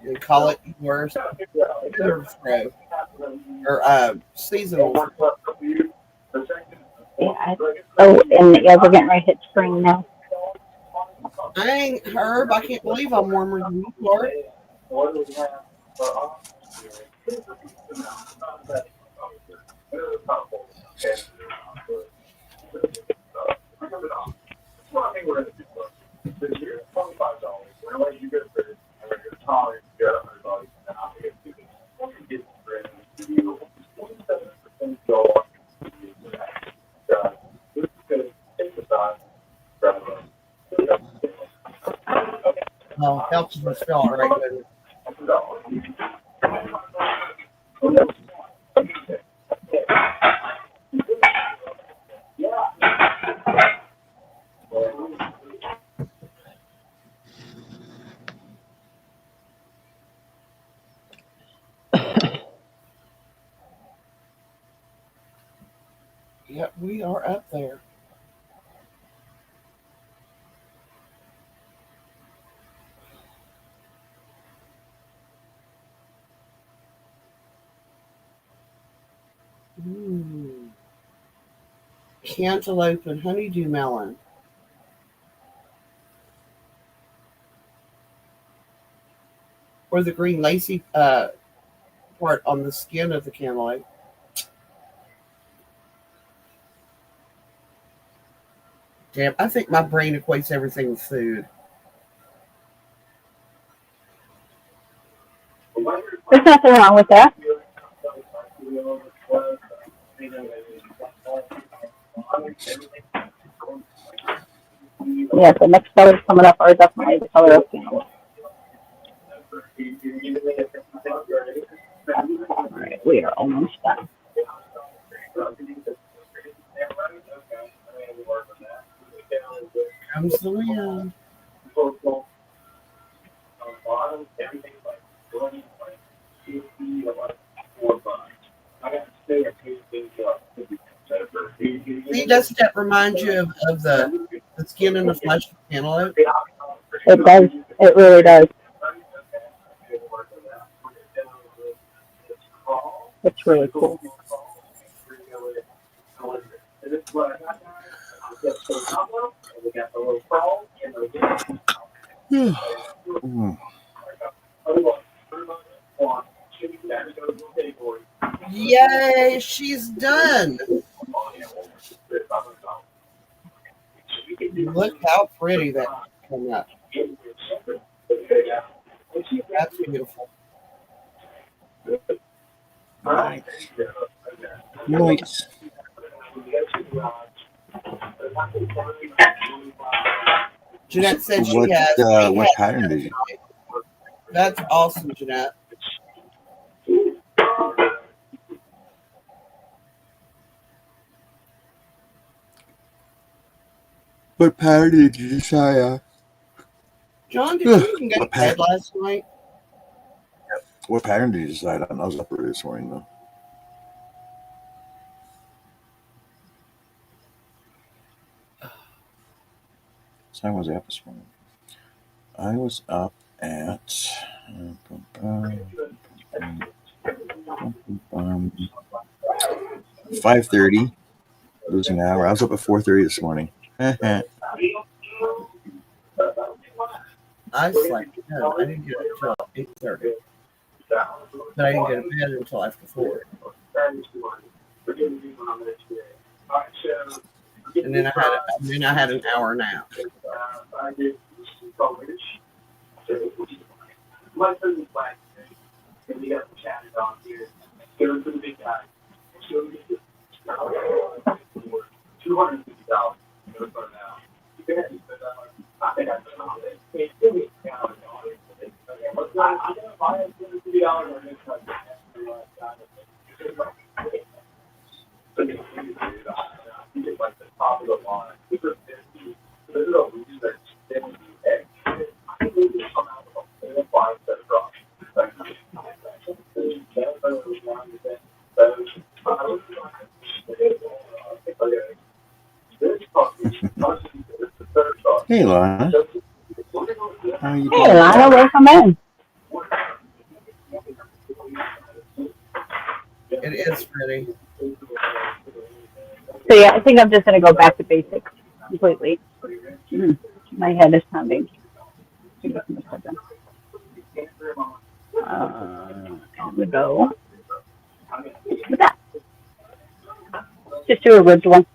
Speaker 4: You call it yours throw or seasonal.
Speaker 1: Yeah. Oh, and yeah, we're getting ready to hit spring now.
Speaker 4: Dang, Herb, I can't believe I'm warmer than you are. Oh, helps us feel all right. Yep, we are up there. Ooh. Cantaloupe and honeydew melon. Or the green lacy part on the skin of the cantaloupe. Damn, I think my brain equates everything with food.
Speaker 1: There's nothing wrong with that. Yeah, the next colors coming up are definitely the color of candle. All right, we are almost done.
Speaker 4: Comes the wind. See, doesn't that remind you of the skin and the flesh of cantaloupe?
Speaker 1: It does. It really does. It's really cool.
Speaker 2: Mm.
Speaker 4: Yay, she's done. Look how pretty that came out. That's beautiful.
Speaker 2: Nice. Nice.
Speaker 4: Jeanette said she
Speaker 2: What
Speaker 4: has. We
Speaker 2: what
Speaker 4: had
Speaker 2: pattern did you?
Speaker 4: That's awesome, Jeanette.
Speaker 2: What pattern did you decide on?
Speaker 4: John, did you even go to
Speaker 2: What
Speaker 4: bed
Speaker 2: pattern?
Speaker 4: last night?
Speaker 2: What pattern did you decide on? I was up early this morning though. What time was I up this morning? I was up at 5:30. Losing an hour. I was up at 4:30 this morning.
Speaker 4: I slept. No, I didn't get up until 8:30. But I didn't go to bed until after 4. And then I had an hour nap.
Speaker 2: Hey, Lana. How are you
Speaker 1: Hey,
Speaker 2: doing?
Speaker 1: Lana, welcome in.
Speaker 4: It is, Freddie.
Speaker 1: So yeah, I think I'm just gonna go back to basics completely. My head is pounding. And we go with that. Just do a original.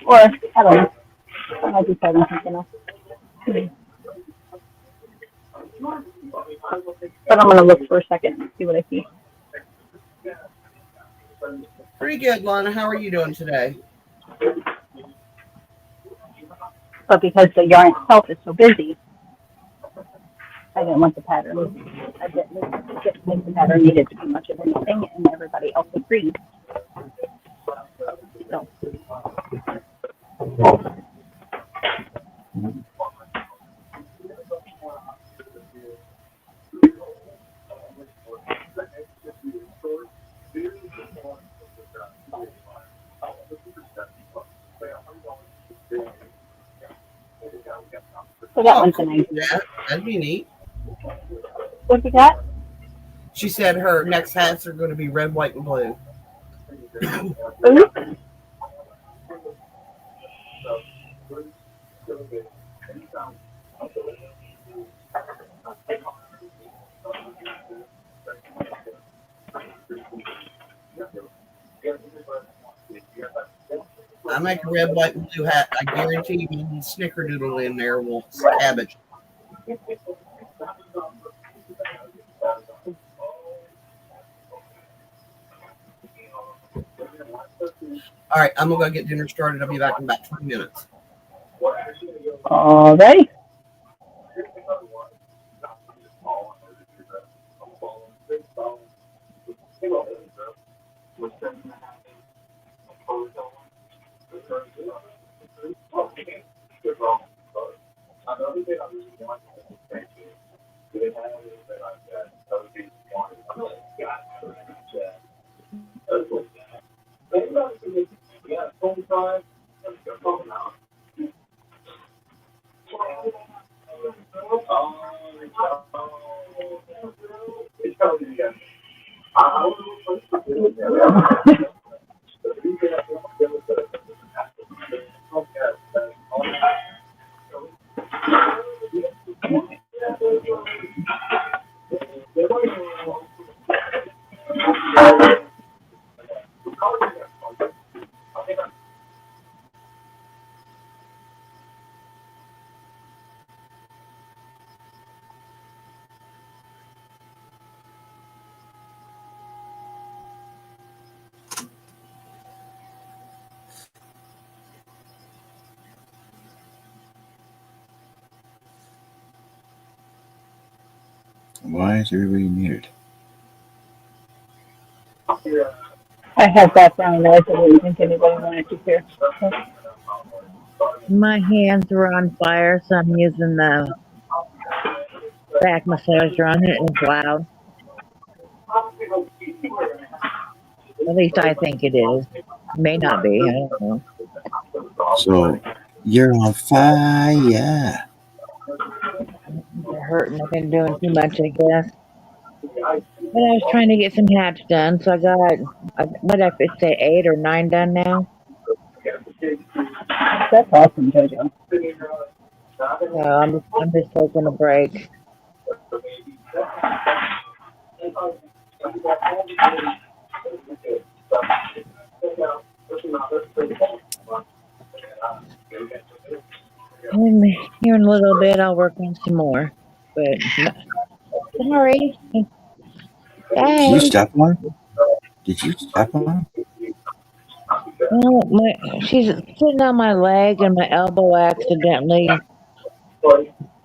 Speaker 1: Or I don't know. I might be starting something else. But I'm gonna look for a second and see what I see.
Speaker 4: Pretty good, Lana. How are you doing today?
Speaker 1: But because the yarn itself is so busy, I didn't want the pattern. I didn't think the pattern needed to be much of anything, and everybody else agreed. So. So that one's
Speaker 4: Cool.
Speaker 1: nice.
Speaker 4: Yeah, that'd be neat.
Speaker 1: What you got?
Speaker 4: She said her next hats are going to be red, white, and blue.
Speaker 1: Ooh.
Speaker 4: I make a red, white, and blue hat. I guarantee you the snickerdoodle in there will cabbage. All right, I'm going to go get dinner started. I'll be back in about 20 minutes.
Speaker 1: All right.
Speaker 2: Why is everybody muted?
Speaker 1: I have background noise. I didn't think anybody wanted to hear.
Speaker 3: My hands are on fire, so I'm using the back massager on it, and it's loud. At least I think it is. May not be. I don't know.
Speaker 2: So you're on fire.
Speaker 3: They're hurting. I've been doing too much, I guess. But I was trying to get some hats done, so I got, what did I say, 8 or 9 done now?
Speaker 1: That's awesome, JoJo.
Speaker 3: So I'm just taking a break. And here in a little bit, I'll work on some more. But sorry.
Speaker 2: Did you
Speaker 3: Hey.
Speaker 2: step on? Did you step on?
Speaker 3: Well, she's sitting on my leg, and my elbow accidentally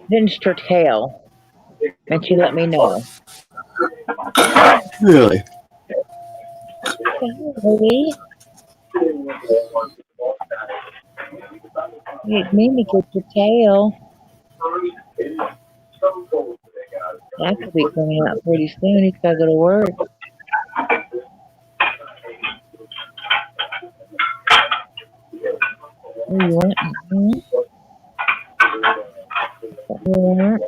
Speaker 3: pinched her tail, and she let me know.
Speaker 2: Really?
Speaker 3: Sorry. You made me get your tail. That could be coming out pretty soon. He's got to go to work. What do you want? What do you want?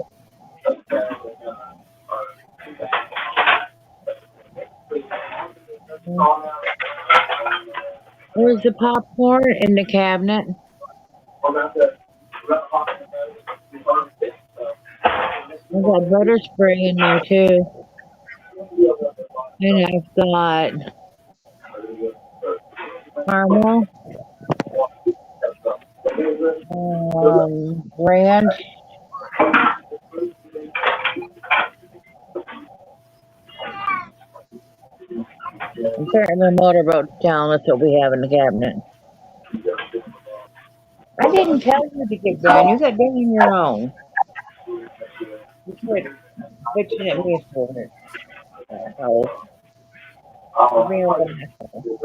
Speaker 3: Where's the popcorn? In the cabinet. I got butter spray in there too. And I've got caramel, ranch, and apparently motorboat down. That's what we have in the cabinet. I didn't tell you to get done. You got done on your own. You quit bitching at me for it. Oh, you're being a little asshole.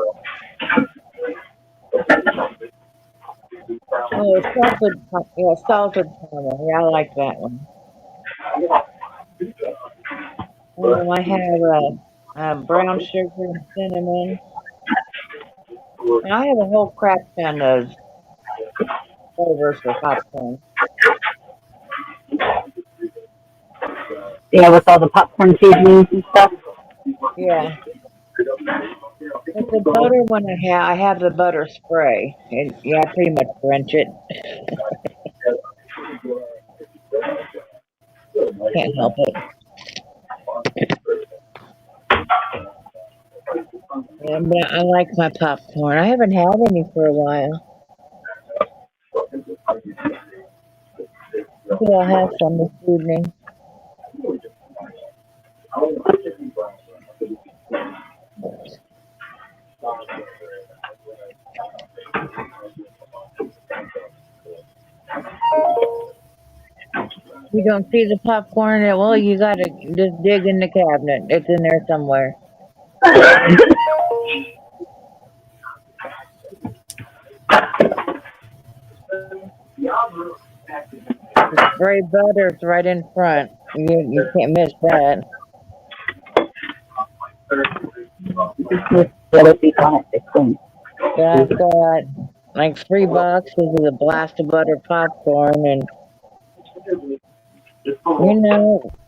Speaker 3: Oh, salted caramel. Yeah, I like that one. I have brown sugar and cinnamon. And I have a whole crap ton of flavors for popcorn.
Speaker 1: Yeah, with all the popcorn seasonings and stuff.
Speaker 3: Yeah. But the butter one I have the butter spray. And yeah, I pretty much drench it. Can't help it. Yeah, but I like my popcorn. I haven't had any for a while. Maybe I'll have some this evening. You don't see the popcorn? Well, you gotta just dig in the cabinet. It's in there somewhere. The spray butter's right in front. You can't miss that. Yeah, I've got like 3 boxes of the blast of butter popcorn, and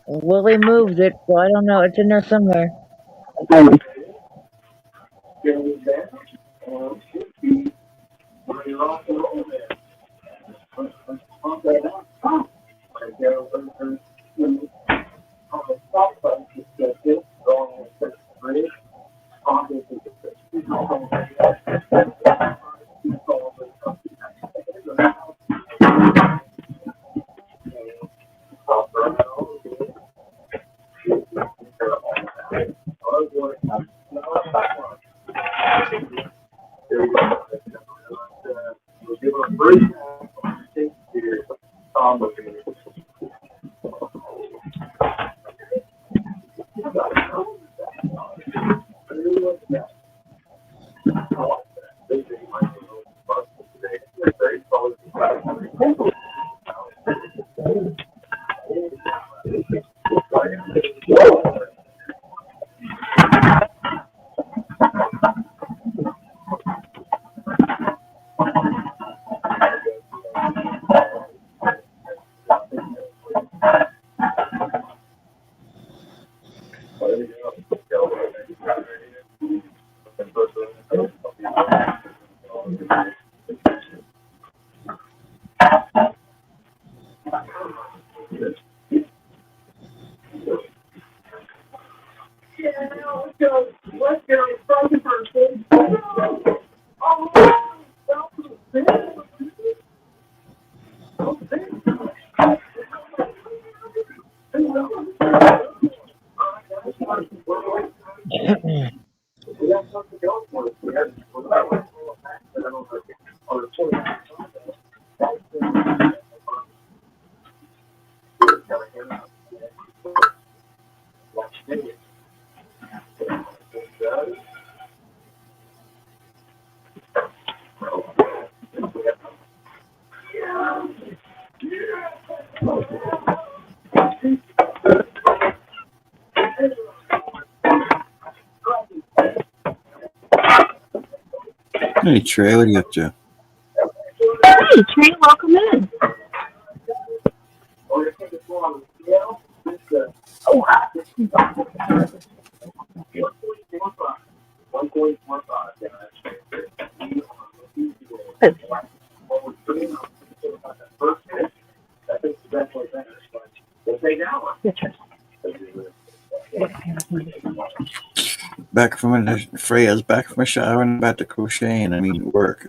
Speaker 3: Willie moves it, so I don't know. It's in there somewhere.
Speaker 2: Hey, Trey, what are you up to?
Speaker 1: Hey, Trey, welcome in.
Speaker 2: Back from Freya's back from a shower and about to crochet and I mean work.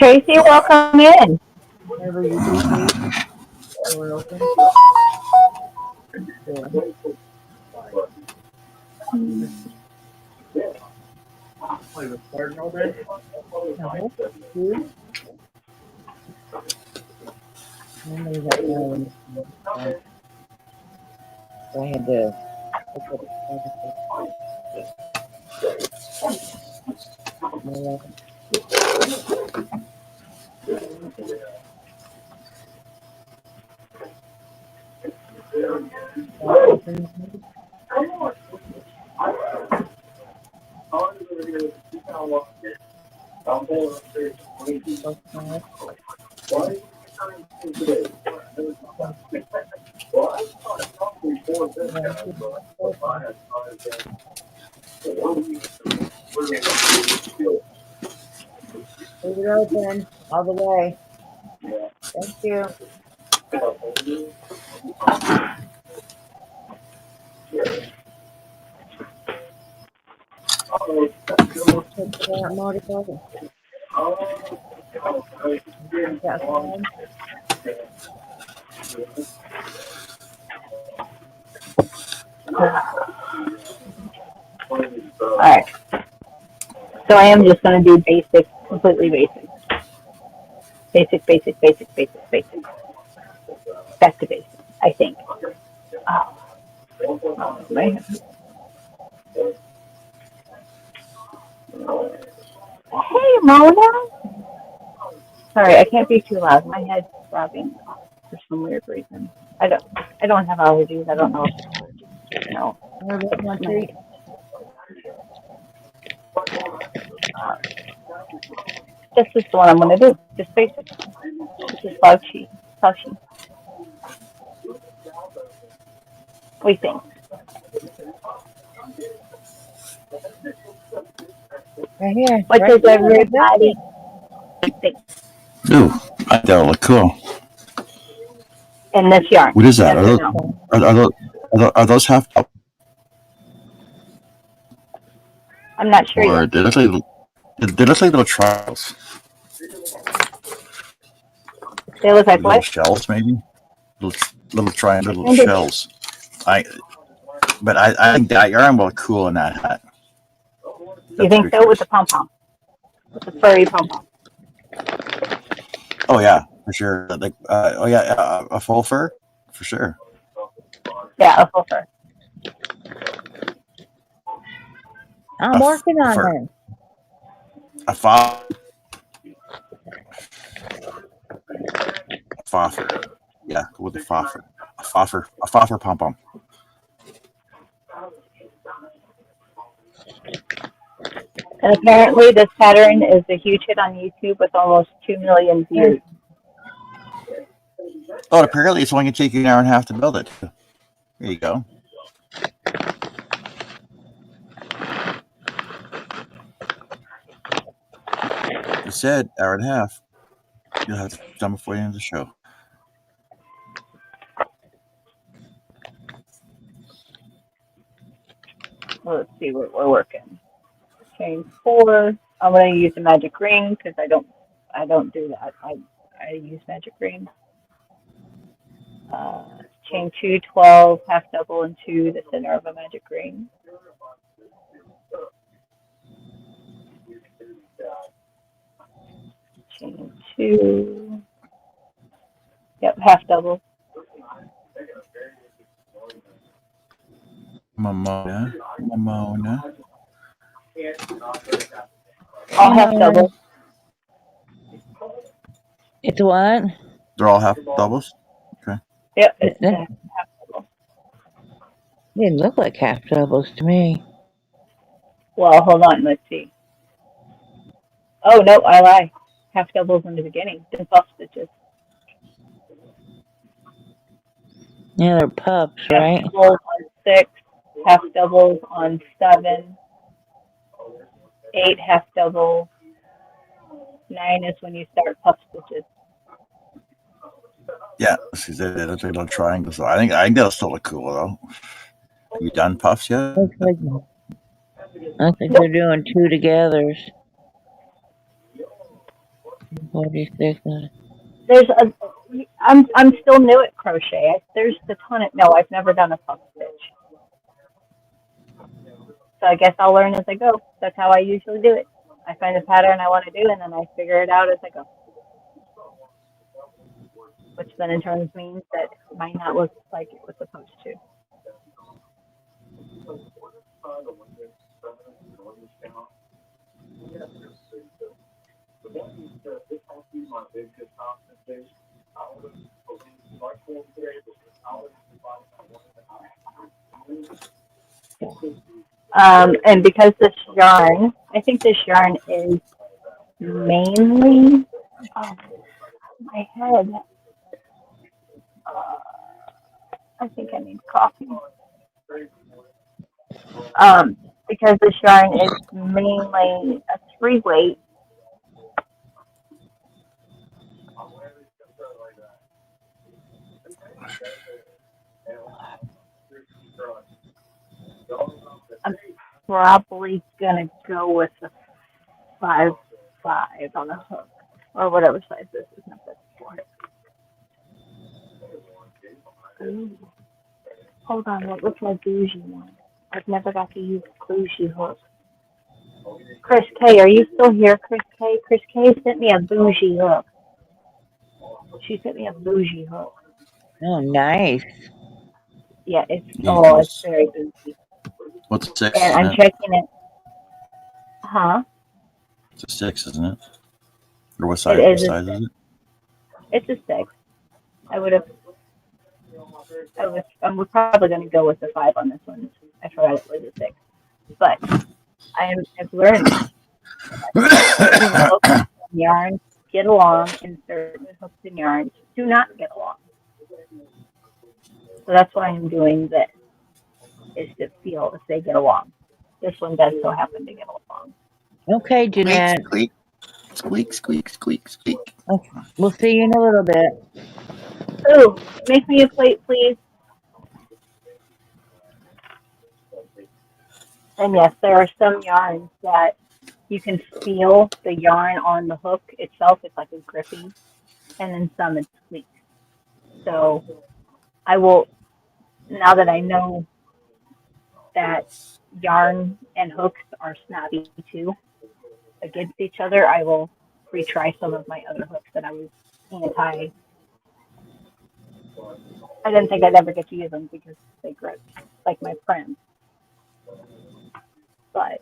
Speaker 1: Tracy, welcome in.
Speaker 3: Whenever you do, please. Door open. Yeah.
Speaker 5: Play with garden all day.
Speaker 3: No. You? Normally that time. So I had to look at the Leave it open all the way. Thank you. Take that motorcycle. That fine.
Speaker 1: All right. So I am just going to do basic, completely basic. Basic, basic, basic, basic, basic. Back to basic, I think. Man. Hey, Mona. Sorry, I can't be too loud. My head's throbbing for some weird reason. I don't have allergies. I don't know if it's allergies. No.
Speaker 3: My treat.
Speaker 1: This is the one I'm going to do. Just basic. This is slouchy. Slouchy. We think.
Speaker 3: Right here.
Speaker 1: What
Speaker 3: Right
Speaker 1: does
Speaker 3: here.
Speaker 1: everybody think
Speaker 2: Ooh, I think that'll look cool.
Speaker 1: in this yarn?
Speaker 2: What is that?
Speaker 1: Yes or no?
Speaker 2: Are those half
Speaker 1: I'm not sure
Speaker 2: or
Speaker 1: yet.
Speaker 2: they look like little trials?
Speaker 1: They look like
Speaker 2: Little
Speaker 1: what?
Speaker 2: shells, maybe. Little triangle
Speaker 1: Kind of.
Speaker 2: shells. I think that yarn will look cool in that hat.
Speaker 1: You think so with the pom pom, with the furry pom pom?
Speaker 2: Oh yeah, for sure. Like a full fur, for sure.
Speaker 1: Yeah, a full fur.
Speaker 3: I'm working on her.
Speaker 2: A foffer. Yeah, with a foffer. A foffer pom pom.
Speaker 1: And apparently this pattern is a huge hit on YouTube with almost 2 million views.
Speaker 2: Oh, apparently it's only going to take you an hour and a half to build it. There you go. You said hour and a half. You'll have to done before the end of the show.
Speaker 1: Well, let's see what we're working. Chain 4. I'm going to use the magic ring because I don't do that. I use magic ring. Chain 2, 12, half double into the center of a magic ring. Chain 2. Yep, half double.
Speaker 2: Mamona.
Speaker 1: All half double.
Speaker 3: It's what?
Speaker 2: They're all half doubles? Okay.
Speaker 1: Yep, it's half double.
Speaker 3: They look like half doubles to me.
Speaker 1: Well, hold on, let's see. Oh, no, I lie. Half doubles in the beginning, then puff stitches.
Speaker 3: Yeah, they're puffs, right?
Speaker 1: Half doubles on 6, half doubles on 7, 8 half doubles. 9 is when you start puff stitches.
Speaker 2: Yeah, they look like little triangles. So I think that'll still look cool though. Have you done puffs yet?
Speaker 3: I think they're doing 2 togethers. 46.
Speaker 1: There's a. I'm still new at crochet. There's a ton of. No, I've never done a puff stitch. So I guess I'll learn as I go. That's how I usually do it. I find a pattern I want to do, and then I figure it out as I go. Which then in turn means that it might not look like it was supposed to. And because this yarn, I think this yarn is mainly, oh, my head, uh, I think I need coffee. Because this yarn is mainly a 3 weight. I'm probably gonna go with the 5/5 on the hook, or whatever size this is. Not this for it. Ooh. Hold on, what was my bougie one? I've never got to use bougie hook. Chris K, are you still here, Chris K? Chris K sent me a bougie hook. She sent me a bougie hook.
Speaker 3: Oh, nice.
Speaker 1: Yeah, it's
Speaker 2: Yes.
Speaker 1: very bougie.
Speaker 2: What's a 6,
Speaker 1: And
Speaker 2: isn't
Speaker 1: I'm
Speaker 2: it?
Speaker 1: checking it. Huh?
Speaker 2: It's a 6, isn't it? Or what
Speaker 1: It
Speaker 2: size? What
Speaker 1: is a
Speaker 2: size is
Speaker 1: six.
Speaker 2: it?
Speaker 1: It's a 6. I would have. I'm probably going to go with the 5 on this one. I forgot it was a 6, but I've learned certain hooks and yarns get along, and certain hooks and yarns do not get along. So that's why I'm doing this, is to feel if they get along. This one does so happen to get along.
Speaker 3: Okay,
Speaker 2: Squeak,
Speaker 3: Jeanette.
Speaker 2: squeak, squeak, squeak, squeak, squeak.
Speaker 3: We'll see you in a little bit.
Speaker 1: Ooh, make me a plate, please. And yes, there are some yarns that you can feel the yarn on the hook itself. It's like a grippy, and then some it's squeak. So I will, now that I know that yarn and hooks are snappy too against each other, I will retry some of my other hooks that I was anti. I didn't think I'd ever get to use them because they grip like my friends. But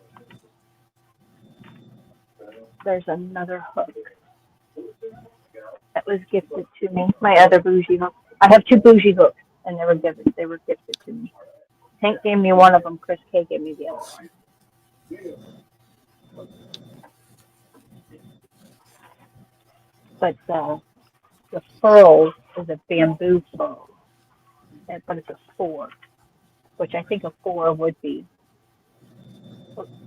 Speaker 1: there's another hook that was gifted to me. My other bougie hook. I have 2 bougie hooks, and they were gifted to me. Hank gave me one of them. Chris K gave me the other one. But the furl is a bamboo furl, but it's a 4, which I think a 4 would be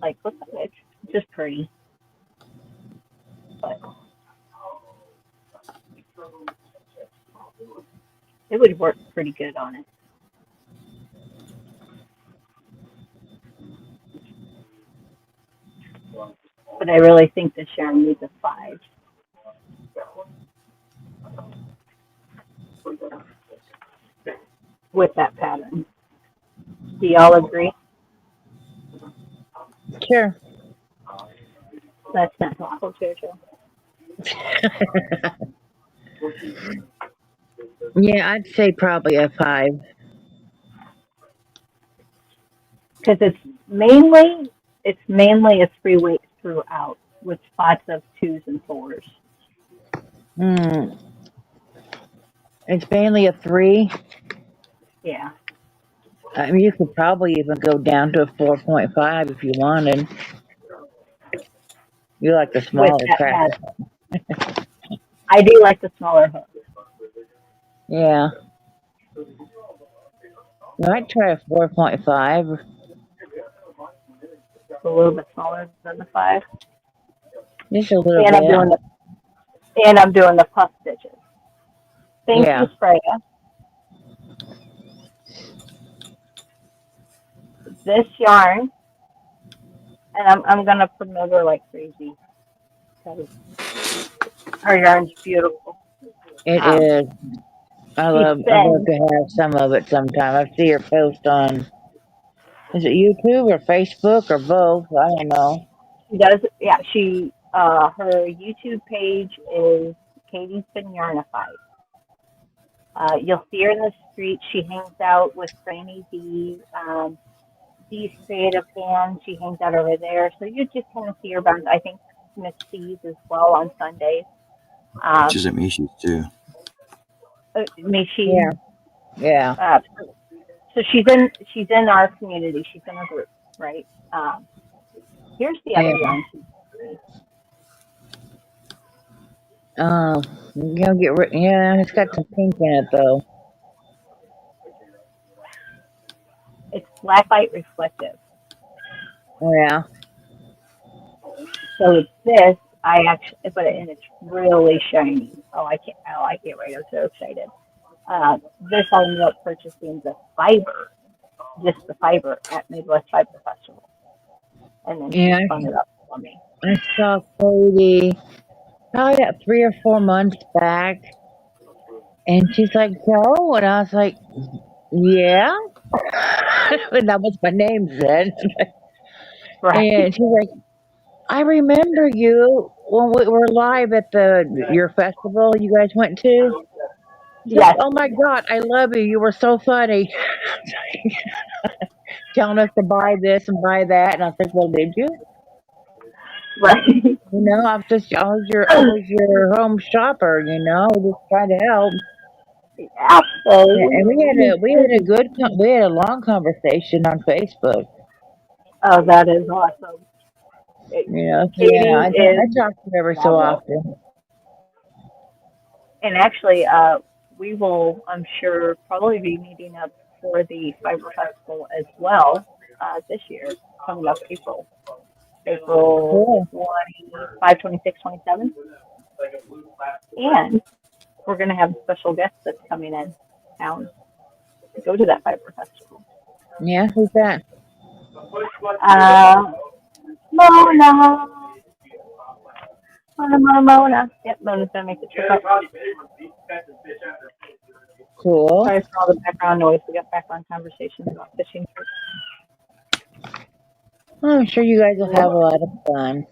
Speaker 1: like. Look at it. It's just pretty, but it would work pretty good on it. But I really think this yarn needs a 5 with that pattern. Do y'all agree?
Speaker 3: Sure.
Speaker 1: That's not helpful, Jojo.
Speaker 3: Yeah, I'd say probably a 5.
Speaker 1: Because it's mainly a 3 weight throughout with spots of 2s and 4s.
Speaker 3: Hmm. It's mainly a 3.
Speaker 1: Yeah,
Speaker 3: I mean, you could probably even go down to a 4.5 if you wanted. You like the
Speaker 1: with
Speaker 3: smaller
Speaker 1: that
Speaker 3: craft.
Speaker 1: pattern. I do like the smaller hook.
Speaker 3: Yeah. I'd try a 4.5.
Speaker 1: It's a little bit smaller than the 5.
Speaker 3: Just a little
Speaker 1: And I'm
Speaker 3: bit.
Speaker 1: doing the puff stitches. Thank
Speaker 3: Yeah.
Speaker 1: you, Freya. This yarn, and I'm gonna promote her like crazy. Her yarn's beautiful.
Speaker 3: It
Speaker 1: Um,
Speaker 3: is. I'd
Speaker 1: she's
Speaker 3: love
Speaker 1: been,
Speaker 3: to have some of it sometime. I see her post on, is it YouTube or Facebook or both? I don't know.
Speaker 1: she does, yeah, her YouTube page is Katie's Been Yarnified. You'll see her in the street. She hangs out with Franny D. Dee's Creative Hands. She hangs out over there. So you just kind of see her around. I think Miss C's as well on Sundays.
Speaker 2: She's at Mishy's too.
Speaker 1: May she,
Speaker 3: Yeah, yeah,
Speaker 1: uh, so she's in our community. She's in a group, right? Here's the
Speaker 3: yeah.
Speaker 1: other yarn she's me.
Speaker 3: Oh, you gonna get rid? Yeah, it's got some pink in it though.
Speaker 1: It's black light reflective.
Speaker 3: Oh, yeah,
Speaker 1: So it's this. I actually, but and it's really shiny. Oh, I can't wait. I'm so excited. This I ended up purchasing the fiber, just the fiber at Midwest Fiber Festival, and then she
Speaker 3: yeah.
Speaker 1: spun it up for me.
Speaker 3: I saw Katie probably about 3 or 4 months back, and she's like, "So," and I was like, "Yeah," and that was my name then.
Speaker 1: Right.
Speaker 3: And she's like, "I remember you when we were live at the your festival you guys went to." She's like,
Speaker 1: Yes.
Speaker 3: "Oh my God, I love you. You were so funny, telling us to buy this and buy that." And I was like, "Well, did you?"
Speaker 1: Right.
Speaker 3: You know, I was your home shopper. You know, just trying to help. And we had
Speaker 1: Absolutely.
Speaker 3: we had a long conversation on Facebook.
Speaker 1: Oh, that is awesome.
Speaker 3: You know, so yeah,
Speaker 1: Katie
Speaker 3: I
Speaker 1: is
Speaker 3: talk to her every so
Speaker 1: phenomenal.
Speaker 3: often.
Speaker 1: And actually, we will, I'm sure, probably be meeting up for the Fiber Festival as well this year, coming up April
Speaker 3: Cool.
Speaker 1: 25, 26, 27. And we're going to have a special guest that's coming in town to go to that Fiber Festival.
Speaker 3: Yeah, who's that?
Speaker 1: Uh, Mona. Mona. Yep, Mona's going to make the trip up.
Speaker 3: Cool.
Speaker 1: Sorry for all the background noise. We got background conversations about fishing trips.
Speaker 3: Well, I'm sure you guys will have a lot of fun.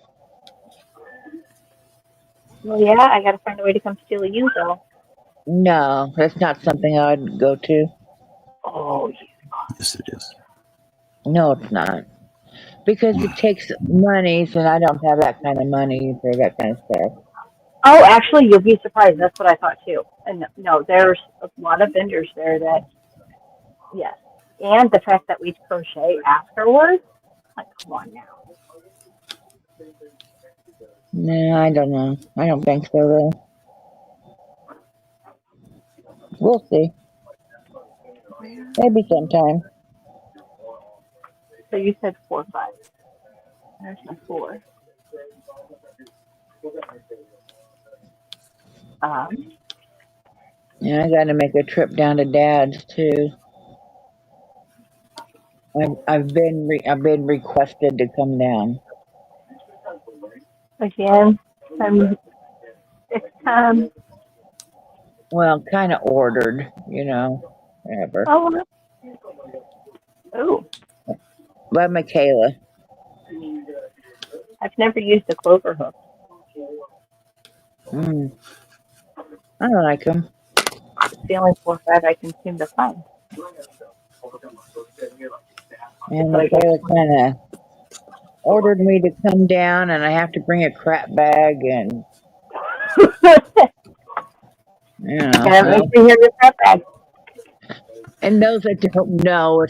Speaker 1: Well, yeah, I got to find a way to come steal you, though.
Speaker 3: No, that's not something I'd go to.
Speaker 1: Oh,
Speaker 2: Yes, it is.
Speaker 3: No, it's not. Because it takes money, and I don't have that kind of money for that kind of stuff.
Speaker 1: oh, actually, you'll be surprised. That's what I thought too. And no, there's a lot of vendors there that, yes. And the fact that we crochet afterwards, like, come on now.
Speaker 3: No, I don't know. I don't think so, though. We'll see. Maybe sometime.
Speaker 1: So you said 4 5. There's the 4. Um,
Speaker 3: Yeah, I got to make a trip down to Dad's too. I've been requested to come down.
Speaker 1: again, it's time.
Speaker 3: Well, kind of ordered, whatever.
Speaker 1: Oh, oh,
Speaker 3: By Michaela.
Speaker 1: I've never used a clover hook.
Speaker 3: Mm, I like them.
Speaker 1: It's the only 4 5 I can seem to find.
Speaker 3: And
Speaker 1: But I guess.
Speaker 3: Michaela kind of ordered me to come down, and I have to bring a crap bag, and
Speaker 1: Can't make
Speaker 3: well,
Speaker 1: me hear your crap bag.
Speaker 3: and those that don't know,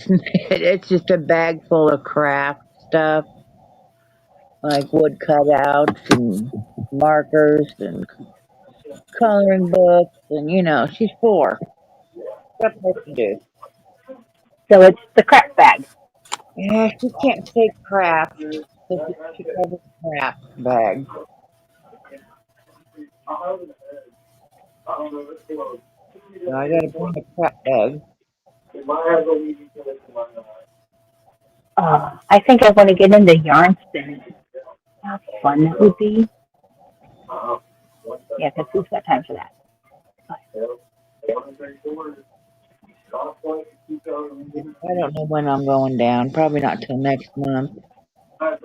Speaker 3: it's just a bag full of craft stuff like wood cutouts and markers and coloring books, and she's 4. What's supposed to do?
Speaker 1: So it's the crap bag.
Speaker 3: Yeah, she can't say craft, so she calls it craft bag. So I gotta bring a crap bag.
Speaker 1: I think I want to get into yarn spinning. How fun that would be. Yeah, because who's got time for that?
Speaker 3: I don't know when I'm going down. Probably not till next month. I don't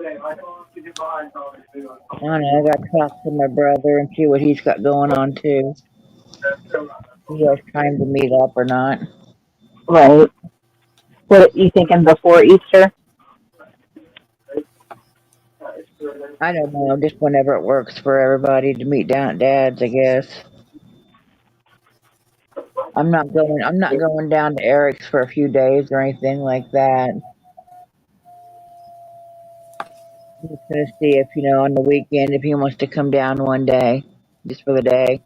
Speaker 3: know. I got to talk to my brother and see what he's got going on too. He has time to meet up or not.
Speaker 1: Right. What you thinking before Easter?
Speaker 3: I don't know. Just whenever it works for everybody to meet down at Dad's, I guess. I'm not going. I'm not going down to Eric's for a few days or anything like that. I'm just gonna see if on the weekend if he wants to come down one day, just for the day.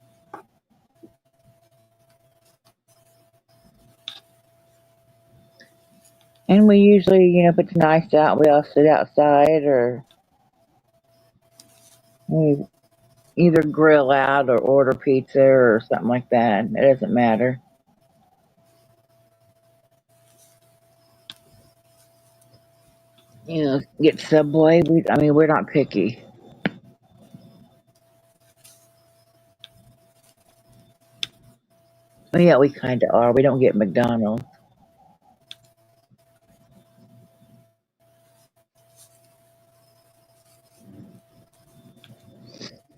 Speaker 3: And we usually, if it's nice out, we all sit outside or we either grill out or order pizza or something like that. It doesn't matter. Get Subway. We're not picky. Well, yeah, we kind of are. We don't get McDonald's.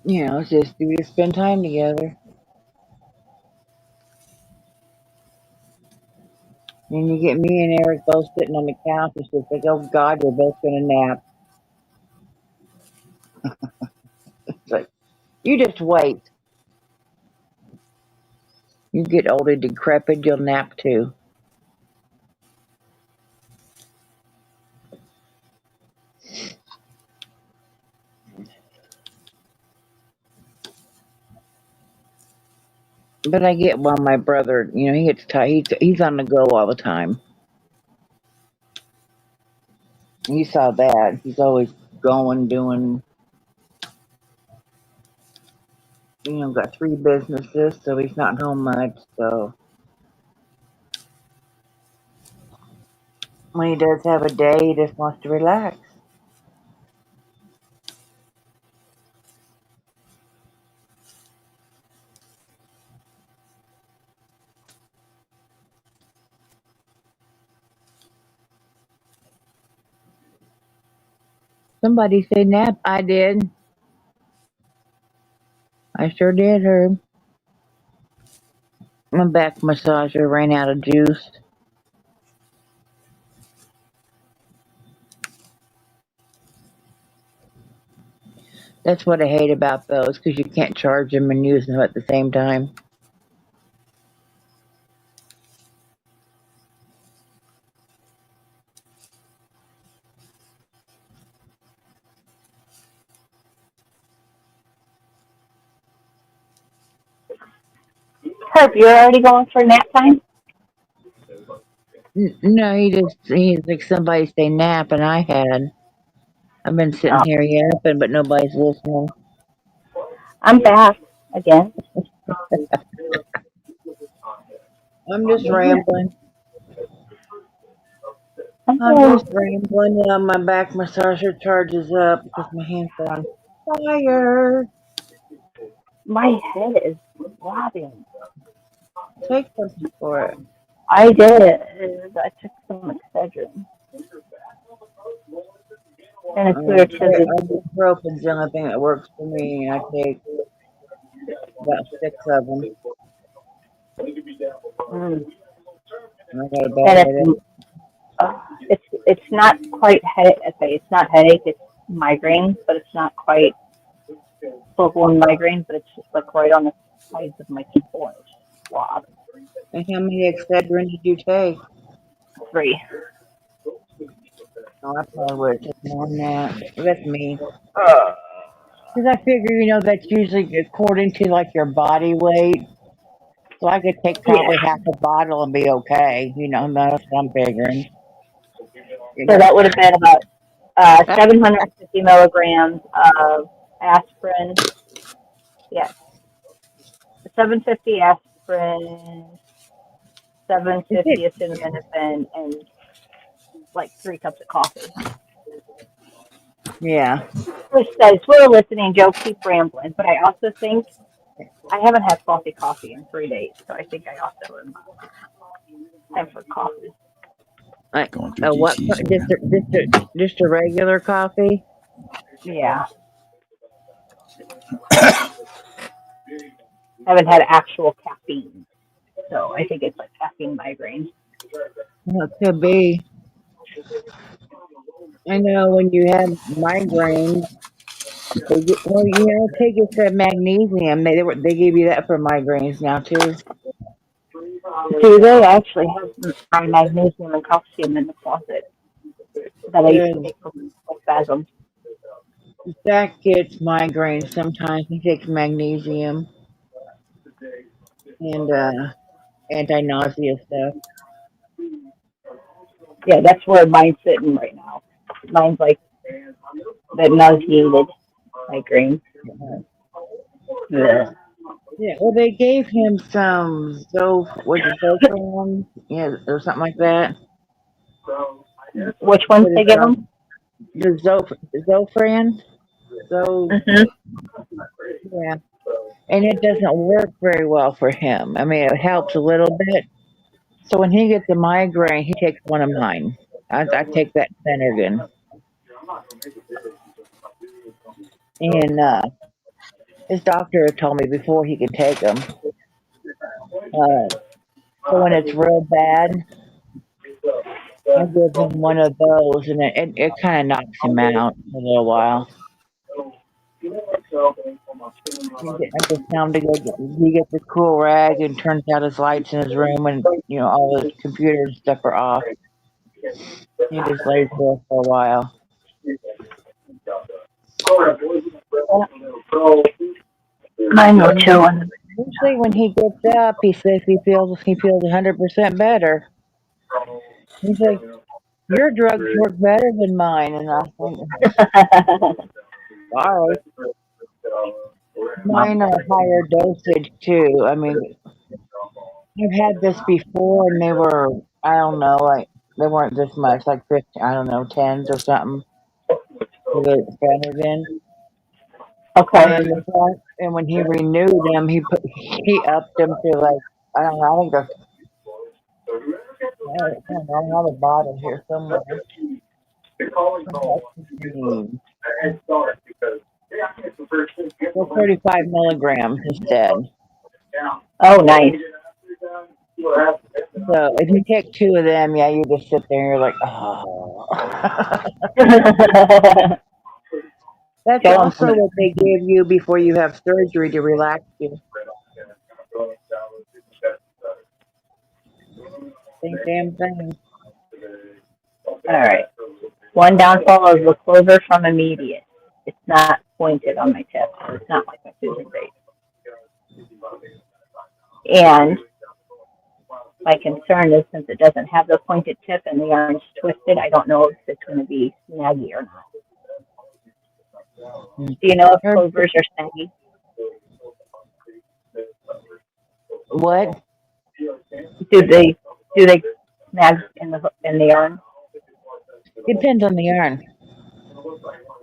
Speaker 3: It's just we just spend time together. And you get me and Eric both sitting on the couch. It's just like, oh God, we're both gonna nap. It's like, you just wait. You get old and decrepit, you'll nap too. But I get why my brother, he gets tired. He's on the go all the time. You saw that. He's always going, doing, got 3 businesses, so he's not home much. So when he does have a day, he just wants to relax. Somebody say nap. I did. I sure did, Herb. My back massager ran out of juice. That's what I hate about those, because you can't charge them and use them at the same time.
Speaker 1: Herb, you're already going for nap time?
Speaker 3: No, he's like somebody say nap, and I had. I've been sitting
Speaker 1: Oh,
Speaker 3: here yapping, but nobody's listening.
Speaker 1: I'm back again.
Speaker 3: I'm just rambling. I'm
Speaker 1: Okay.
Speaker 3: just rambling. My back massager charges up because my hands are on fire.
Speaker 1: My head is throbbing.
Speaker 3: Take something for it.
Speaker 1: I did. I took some Excedrin, and it's weird because
Speaker 3: Ibuprofen's the only thing that works for me, and I take about 6 of them. And I got a bad
Speaker 1: and
Speaker 3: headache.
Speaker 1: it's not quite headache. Okay, it's not headache. It's migraine, but it's not quite full blown migraine. But it's just like right on the sides of my temple, and it's just throbbing.
Speaker 3: And how many Excedrin did you take?
Speaker 1: 3.
Speaker 3: Oh, I probably would have took more than that. That's me.
Speaker 1: Uh,
Speaker 3: Because I figure, that's usually according to like your body weight. So I could take probably
Speaker 1: yeah.
Speaker 3: half a bottle and be okay. That's what I'm figuring.
Speaker 1: So that would have been about 750 milligrams of aspirin. Yes, 750 aspirin,
Speaker 3: Is it?
Speaker 1: 750 acetaminophen, and like 3 cups of coffee.
Speaker 3: Yeah.
Speaker 1: Which says, we're listening, Joe, keep rambling. But I also think I haven't had frothy coffee in 3 days, so I think I also am time for coffee.
Speaker 3: Like
Speaker 2: Going through
Speaker 3: what?
Speaker 2: DC's
Speaker 3: Just a regular coffee?
Speaker 1: Yeah, I haven't had actual caffeine, so I think it's like caffeine migraine.
Speaker 3: Well, it could be. I know when you have migraines, well, take it for magnesium. They give you that for migraines now too.
Speaker 1: Do they actually have my magnesium and calcium in the closet that I used to
Speaker 3: Good.
Speaker 1: take for spasms?
Speaker 3: Zach gets migraines sometimes. He takes magnesium and anti-nausea stuff.
Speaker 1: Yeah, that's where mine's sitting right now. Mine's like the nauseated migraine. Ugh.
Speaker 3: Yeah, well, they gave him some was it Zofran? Yeah, or something like that.
Speaker 1: Which ones
Speaker 3: What is
Speaker 1: they give them?
Speaker 3: the Zofran? So
Speaker 1: Hmm.
Speaker 3: yeah, and it doesn't work very well for him. I mean, it helps a little bit. So when he gets a migraine, he takes one of mine. I take that Phenergan, and his doctor told me before he could take them. So when it's real bad, I give him one of those, and it kind of knocks him out for a little while. I just tell him to go. He gets a cool rag and turns out his lights in his room, and all his computer and stuff are off. He just lays there for a while.
Speaker 1: Mine were
Speaker 3: And
Speaker 1: chilling.
Speaker 3: usually when he gets up, he says he feels 100% better. He's like, your drugs work better than mine, and I think, all right, mine are higher dosage too. I mean, I've had this before, and they were, I don't know, like they weren't this much, like 15, I don't know, tens or something for the Phenergan.
Speaker 1: Okay.
Speaker 3: And when he renewed them, he upped them to like, I don't know, I think I don't know, I have a bottle here somewhere. Green. So 35 milligrams instead.
Speaker 1: Oh, nice.
Speaker 3: So if you take two of them, yeah, you just sit there and you're like, oh. That's
Speaker 1: Tell them
Speaker 3: also what they give you before you have surgery to relax you. Same damn thing.
Speaker 1: All right. One downfall is the clover from immediate. It's not pointed on my tip, so it's not like my Susan bait. And my concern is since it doesn't have the pointed tip and the yarn's twisted, I don't know if it's going to be snaggy or not. Do you know if
Speaker 3: Herb,
Speaker 1: clovers are snaggy?
Speaker 3: what?
Speaker 1: Do they snag in the yarn?
Speaker 3: Depends on the yarn.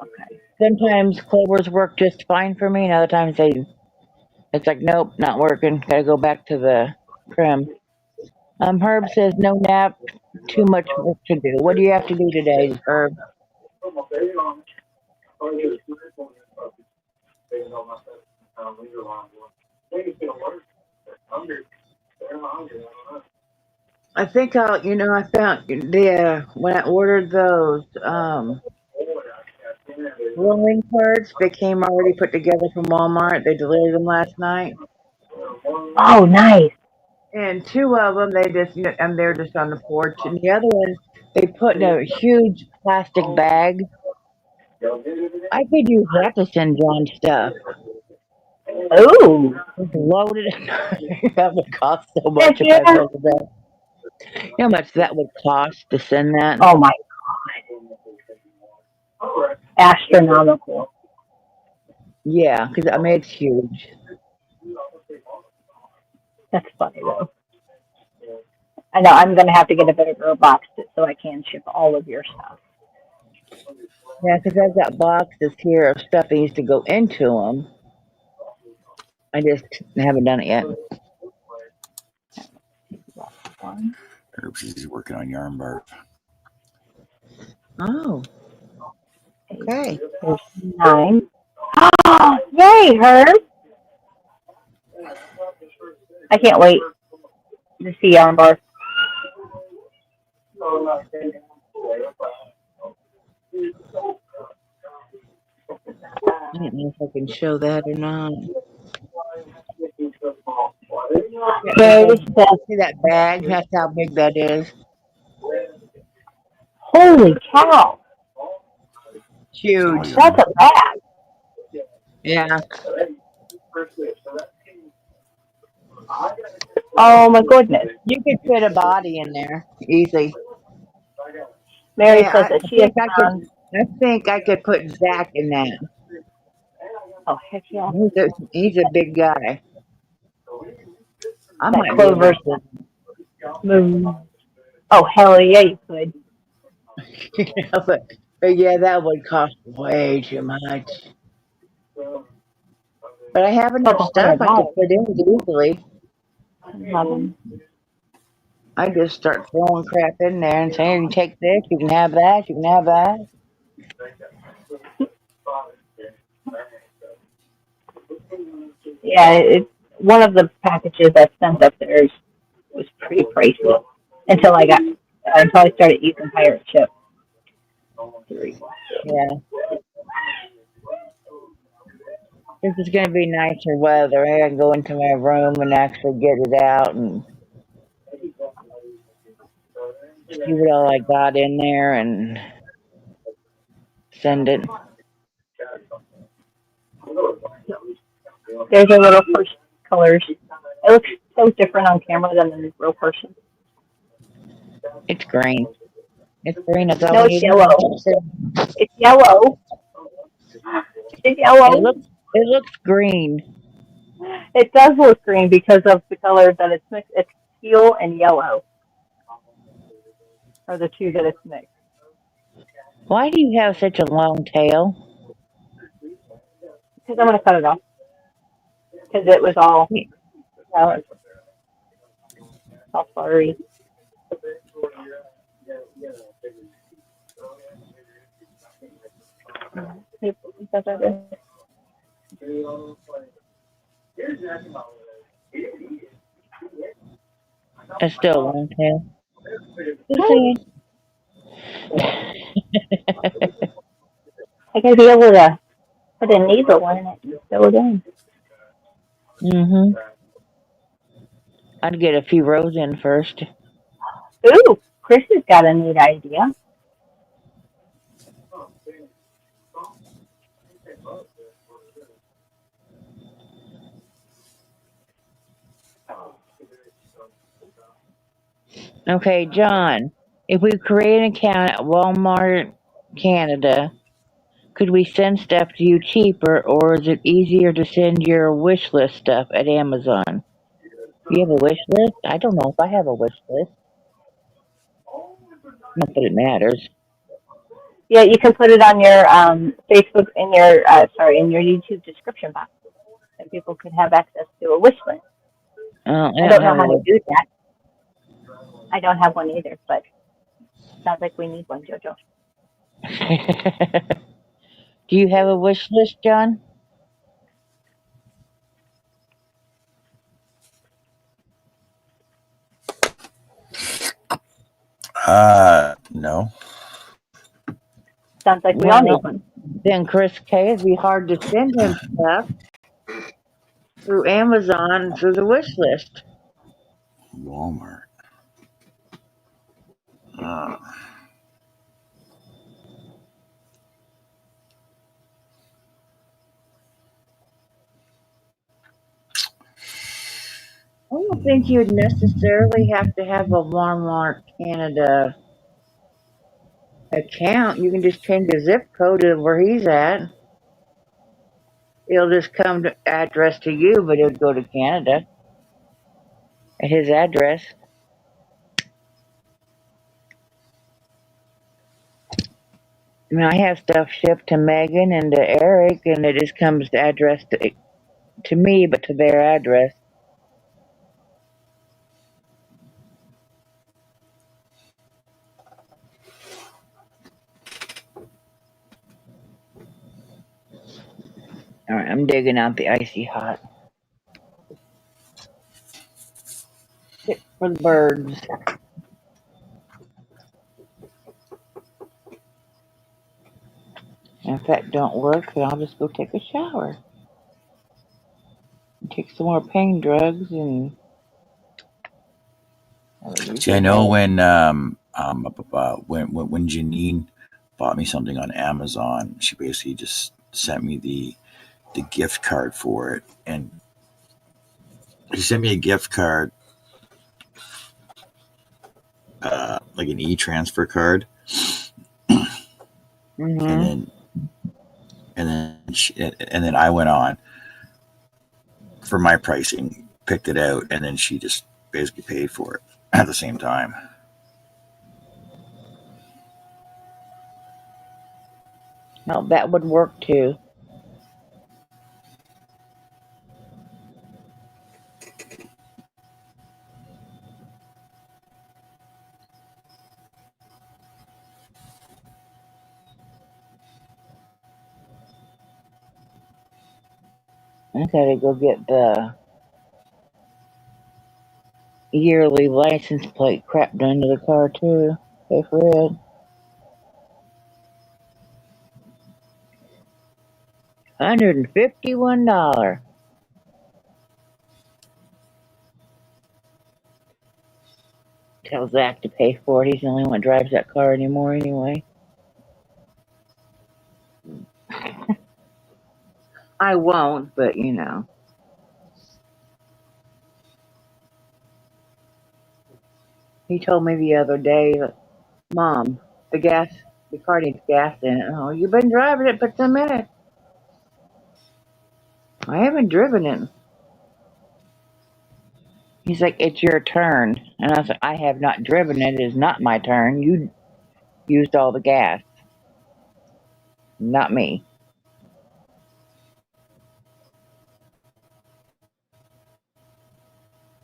Speaker 1: Okay.
Speaker 3: Sometimes clovers work just fine for me, and other times it's like, nope, not working. Gotta go back to the trim. Herb says no nap, too much work to do. What do you have to do today, Herb? I think I found when I ordered those rolling cards, they came already put together from Walmart. They delivered them last night,
Speaker 1: Oh, nice.
Speaker 3: and two of them and they're just on the porch, and the other one they put in a huge plastic bag. I could use that to send John stuff.
Speaker 1: Ooh.
Speaker 3: It's loaded. That would cost so
Speaker 1: Heck
Speaker 3: much if I
Speaker 1: yeah.
Speaker 3: sent it back. You know how much that would cost to send that?
Speaker 1: Oh my, astronomical.
Speaker 3: Yeah, because I mean it's huge.
Speaker 1: That's funny though. I know I'm gonna have to get a bigger box so I can ship all of your stuff.
Speaker 3: Yeah, because I've got boxes here of stuff that needs to go into them. I just haven't done it yet.
Speaker 1: One.
Speaker 2: Herbs is working on yarn bark.
Speaker 3: Oh, okay.
Speaker 1: There's 9. Yay, Herb! I can't wait to see yarn bar.
Speaker 3: I don't know if I can show that or not. That
Speaker 1: Mary
Speaker 3: bag.
Speaker 1: says,
Speaker 3: See that bag? That's how big that is.
Speaker 1: holy cow,
Speaker 2: All
Speaker 3: Huge.
Speaker 2: yarn.
Speaker 1: that's a bag.
Speaker 3: Yeah.
Speaker 1: Oh my goodness.
Speaker 3: You could fit a body in there easy.
Speaker 1: Mary
Speaker 3: Yeah,
Speaker 1: says
Speaker 3: I
Speaker 1: that she has
Speaker 3: think I could.
Speaker 1: found,
Speaker 3: I think I could put Zach in that.
Speaker 1: oh heck yeah,
Speaker 3: He's a big guy. I
Speaker 1: that
Speaker 3: might be able
Speaker 1: Clover's
Speaker 3: to fit.
Speaker 1: moon. Oh hell yeah, you could.
Speaker 3: But yeah, that would cost way too much. But I have enough
Speaker 1: Couple
Speaker 3: stuff
Speaker 1: hundred
Speaker 3: I could
Speaker 1: dollars.
Speaker 3: put in it easily.
Speaker 1: 11.
Speaker 3: I just start throwing crap in there and saying, "You can take this, you can have that, you can have that."
Speaker 1: Yeah, one of the packages I sent up there was pretty pricey until I started using pirate ship. 3.
Speaker 3: Yeah, this is gonna be nicer weather. I can go into my room and actually get it out and see what all I got in there and send it.
Speaker 1: There's a little first colors. It looks so different on camera than in real person.
Speaker 3: It's green. It's green. That's all
Speaker 1: No,
Speaker 3: we
Speaker 1: it's
Speaker 3: need to
Speaker 1: yellow.
Speaker 3: know.
Speaker 1: It's yellow. It's
Speaker 3: It
Speaker 1: yellow.
Speaker 3: looks. It looks green.
Speaker 1: It does look green because of the colors that it's mixed. It's teal and yellow are the two that it's mixed.
Speaker 3: Why do you have such a long tail?
Speaker 1: Because I'm gonna cut it off. Because it was all, it's all furry.
Speaker 3: It's still a long tail. Just saying.
Speaker 1: I gotta be able to put a needle in it and sew it in.
Speaker 3: Mhm. I'd get a few rows in first.
Speaker 1: Ooh, Chris has got a neat idea.
Speaker 3: Okay, John. If we create an account at Walmart Canada, could we send stuff to you cheaper, or is it easier to send your wish list stuff at Amazon? You have a wish list? I don't know if I have a wish list. Not that it matters.
Speaker 1: Yeah, you can put it on your Facebook in your in your YouTube description box, and people could have access to a wish list.
Speaker 3: I
Speaker 1: I
Speaker 3: don't
Speaker 1: don't know
Speaker 3: have a
Speaker 1: how to
Speaker 3: wish.
Speaker 1: do that. I don't have one either, but sounds like we need one, Jojo.
Speaker 3: Do you have a wish list, John?
Speaker 2: No.
Speaker 1: Sounds like we all need
Speaker 3: Well,
Speaker 1: one.
Speaker 3: then Chris K, it'd be hard to send him stuff through Amazon through the wish list.
Speaker 2: Walmart. Uh,
Speaker 3: I don't think you'd necessarily have to have a Walmart Canada account. You can just change the zip code of where he's at. It'll just come to address to you, but it'll go to Canada at his address. I mean, I have stuff shipped to Megan and to Eric, and it just comes addressed to to me, but to their address. All right, I'm digging out the icy hot. Fit for the birds. And if that don't work, then I'll just go take a shower. And take some more pain drugs and
Speaker 2: See, I know when Janine bought me something on Amazon, she basically just sent me the gift card for it, and she sent me a gift card, like an e-transfer card,
Speaker 3: Mm-hmm.
Speaker 2: and then I went on for my pricing, picked it out, and then she just basically paid for it at the same time.
Speaker 3: No, that would work too. I gotta go get the yearly license plate crap done to the car too. Pay for it. $151. Tell Zach to pay for it. He's the only one that drives that car anymore anyway. I won't, but you know. He told me the other day, Mom, the car needs gas in it. Oh, you've been driving it for 10 minutes. I haven't driven it. He's like, it's your turn. And I said, I have not driven it. It is not my turn. You used all the gas. Not me.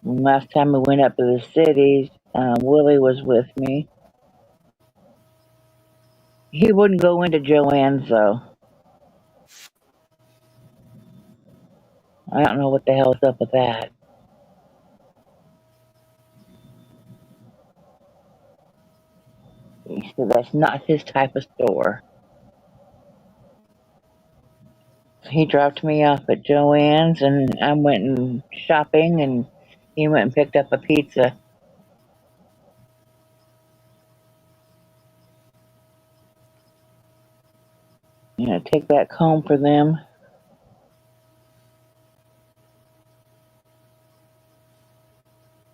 Speaker 3: And last time we went up to the cities, Willie was with me. He wouldn't go into Joanne's though. I don't know what the hell's up with that. He said that's not his type of store. He dropped me off at Joanne's and I went shopping and he went and picked up a pizza. Take back home for them.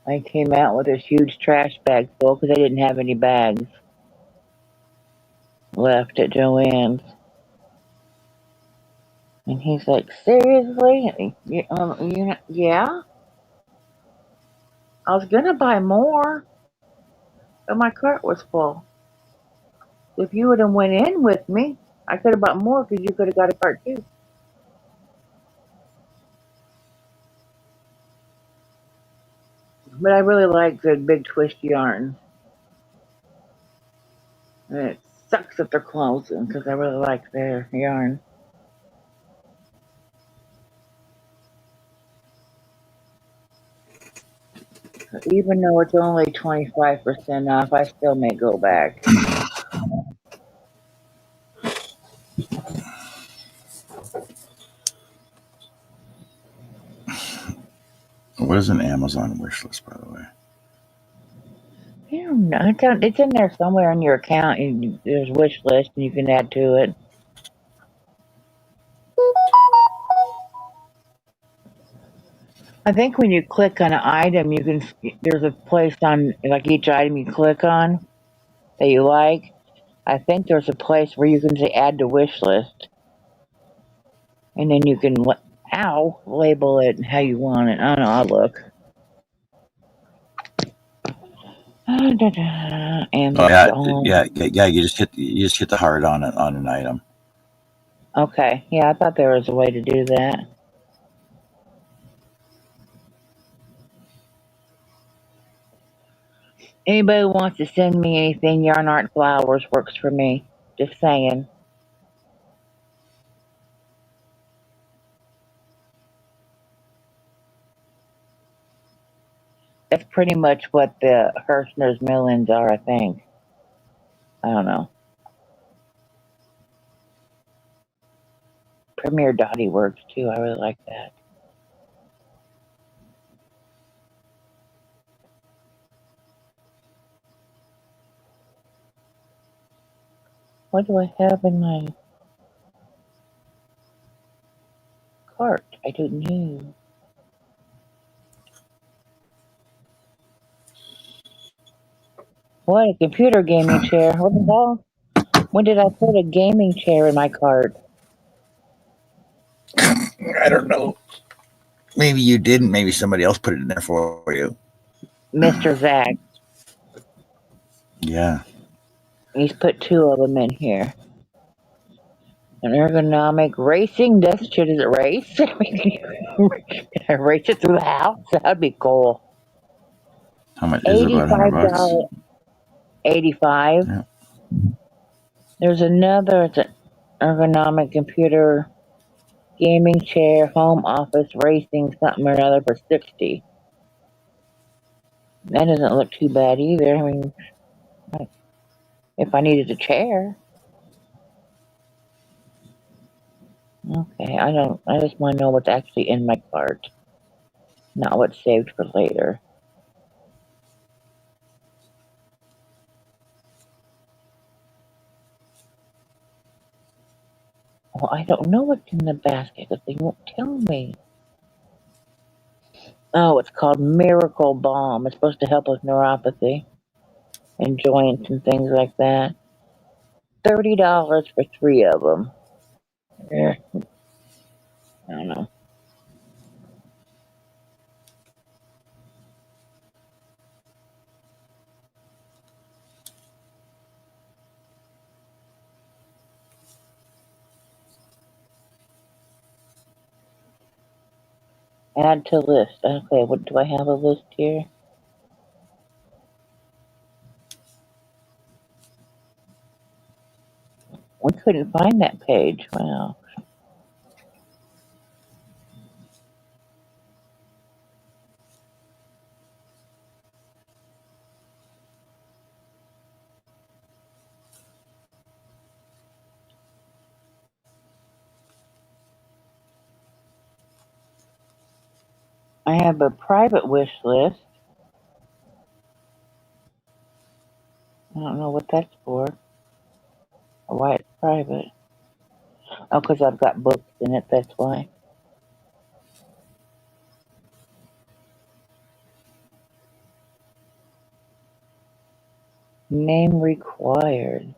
Speaker 3: I came out with this huge trash bag full because I didn't have any bags left at Joanne's. And he's like, seriously? Yeah? I was gonna buy more, but my cart was full. If you would have went in with me, I could have bought more because you could have got a cart too. But I really like the big twist yarn. And it sucks that they're closing because I really like their yarn. Even though it's only 25% off, I still may go back.
Speaker 2: What is an Amazon wish list, by the way?
Speaker 3: I don't know. It's in there somewhere on your account. There's a wish list and you can add to it. I think when you click on an item, there's a place on like each item you click on that you like. I think there's a place where you can say add to wish list, and then you can label it how you want it. I don't know. I'll look.
Speaker 2: Oh, yeah. You just hit the heart on an item.
Speaker 3: Okay. Yeah, I thought there was a way to do that. Anybody who wants to send me anything, Yarn Art Flowers works for me. Just saying. That's pretty much what the Hirschner's Millions are, I think. I don't know. Premier Dottie works too. I really like that. What do I have in my cart? I don't know. What, a computer gaming chair? What the hell? When did I put a gaming chair in my cart?
Speaker 2: I don't know. Maybe you didn't. Maybe somebody else put it in there for you.
Speaker 3: Mr. Zach.
Speaker 2: Yeah.
Speaker 3: He's put two of them in here. An ergonomic racing desk chair. Does it race? Can I race it through the house? That'd be cool.
Speaker 2: How much is it? About $100.
Speaker 3: $85. 85.
Speaker 2: Yeah.
Speaker 3: There's another. It's an ergonomic computer gaming chair, home office racing something or another for 60. That doesn't look too bad either. I mean, if I needed a chair. Okay, I just want to know what's actually in my cart, not what's saved for later. Well, I don't know what's in the basket because they won't tell me. Oh, it's called Miracle Balm. It's supposed to help with neuropathy and joints and things like that. $30 for 3 of them. Yeah, I don't know. Add to list. Okay, what do I have a list here? We couldn't find that page. Wow. I have a private wish list. I don't know what that's for or why it's private. Oh, because I've got books in it, that's why. Name required.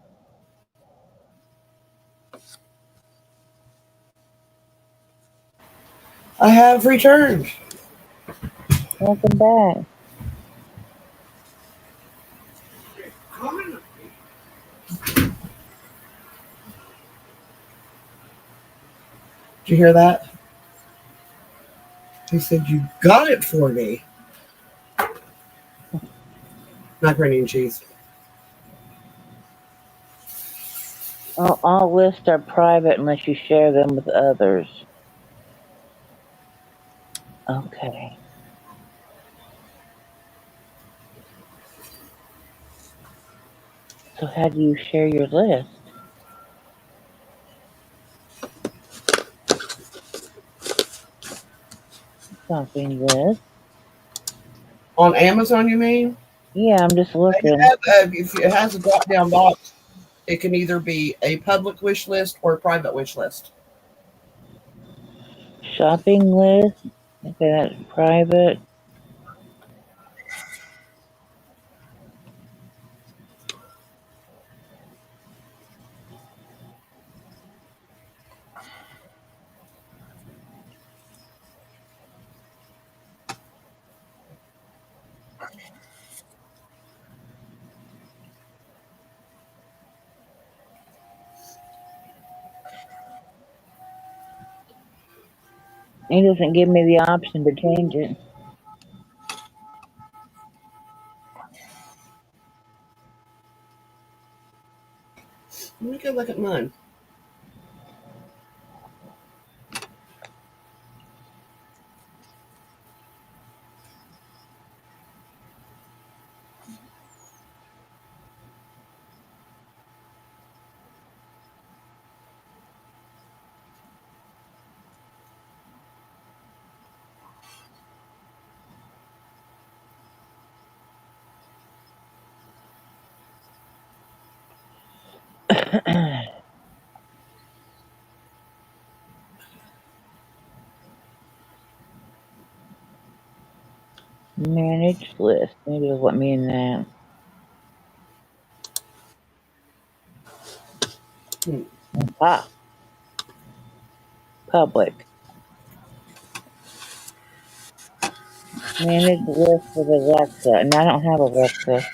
Speaker 4: I have returned.
Speaker 3: Welcome back.
Speaker 4: Did you hear that? He said, "You got it for me." Macaroni and cheese.
Speaker 3: All lists are private unless you share them with others. Okay. So how do you share your list? Shopping list.
Speaker 4: On Amazon, you mean?
Speaker 3: Yeah, I'm just looking.
Speaker 4: If it has a drop down box, it can either be a public wish list or a private wish list.
Speaker 3: Shopping list. Okay, that's private. It doesn't give me the option to change it.
Speaker 4: look at mine.
Speaker 3: Manage list. Maybe it'll let me in that.
Speaker 4: Hmm.
Speaker 3: Ah, public. Manage list with Alexa. And I don't have Alexa.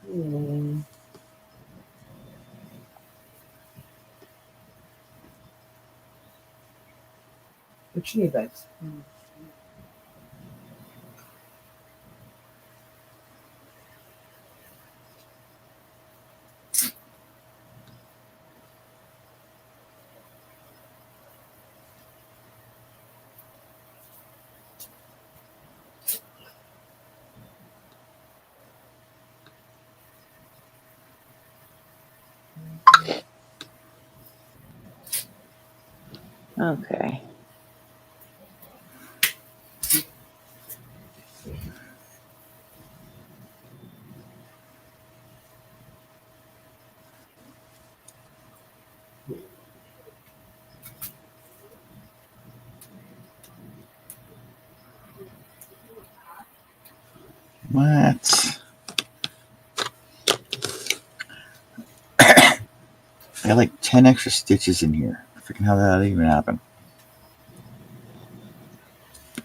Speaker 4: Hmm. What you need, babes?
Speaker 3: Okay.
Speaker 2: What? I got like 10 extra stitches in here. Freaking how that even happened?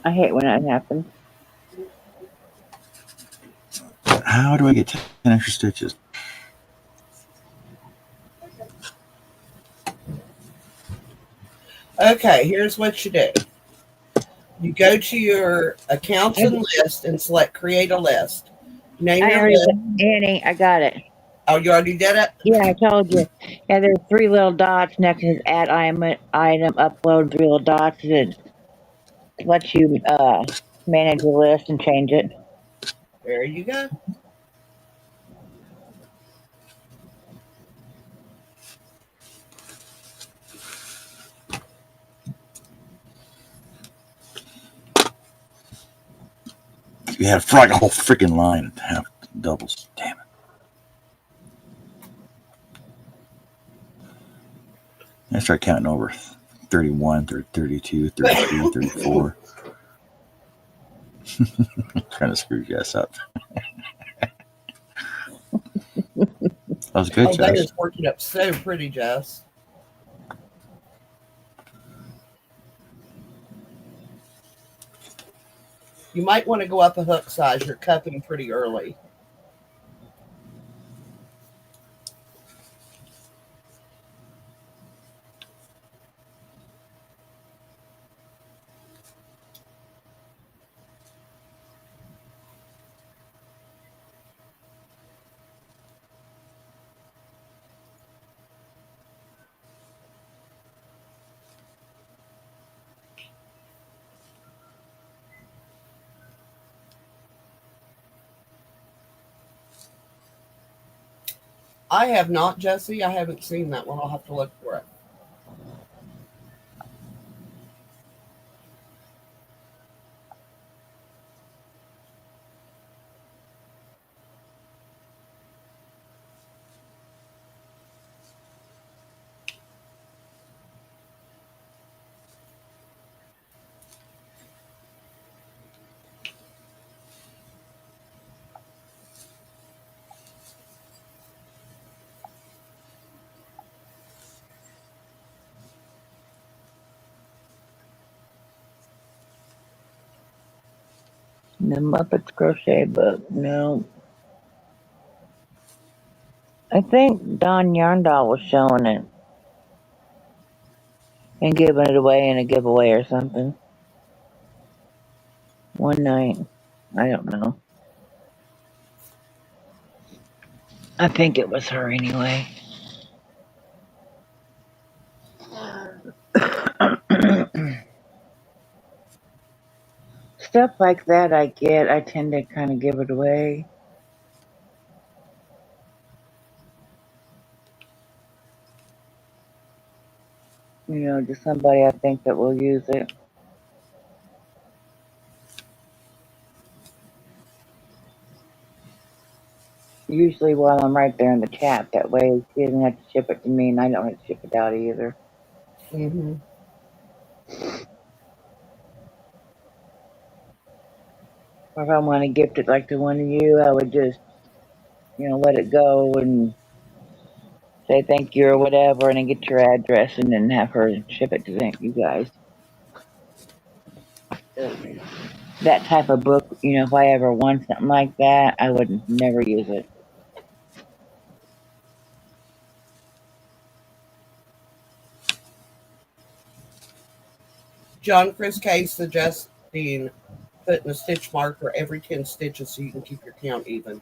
Speaker 3: I hate when that happens.
Speaker 2: How do I get 10 extra stitches?
Speaker 4: Okay, here's what you do. You go to your accounts and list and select create a list. Name
Speaker 3: I
Speaker 4: your
Speaker 3: already
Speaker 4: list.
Speaker 3: got Annie. I got it.
Speaker 4: Oh, you already did it?
Speaker 3: Yeah, I told you. Yeah, there's three little dots next to his add item, upload, three little dots. It lets you manage your list and change it.
Speaker 4: There you go.
Speaker 2: You had to like a whole freaking line and half doubles. Damn it. I start counting over 31, 32, 33, 34. Trying to screw Jess up. That was good,
Speaker 4: Oh, that
Speaker 2: Jess.
Speaker 4: is working up so pretty, Jess. You might want to go up a hook size. You're cupping pretty early. I have not, Jesse. I haven't seen that one. I'll have to look for it.
Speaker 3: The Muppets crochet book. No. I think Don Yarndall was showing it and giving it away in a giveaway or something one night. I don't know. I think it was her anyway. Stuff like that I get, I tend to kind of give it away. To somebody I think that will use it. Usually while I'm right there in the chat, that way she doesn't have to ship it to me and I don't have to ship it out either.
Speaker 4: Mm-hmm.
Speaker 3: Or if I want to gift it like to one of you, I would just, let it go and say thank you or whatever and then get your address and then have her ship it to you guys. That type of book, if I ever want something like that, I would never use it.
Speaker 4: John Chris K suggesting putting a stitch marker every 10 stitches so you can keep your count even.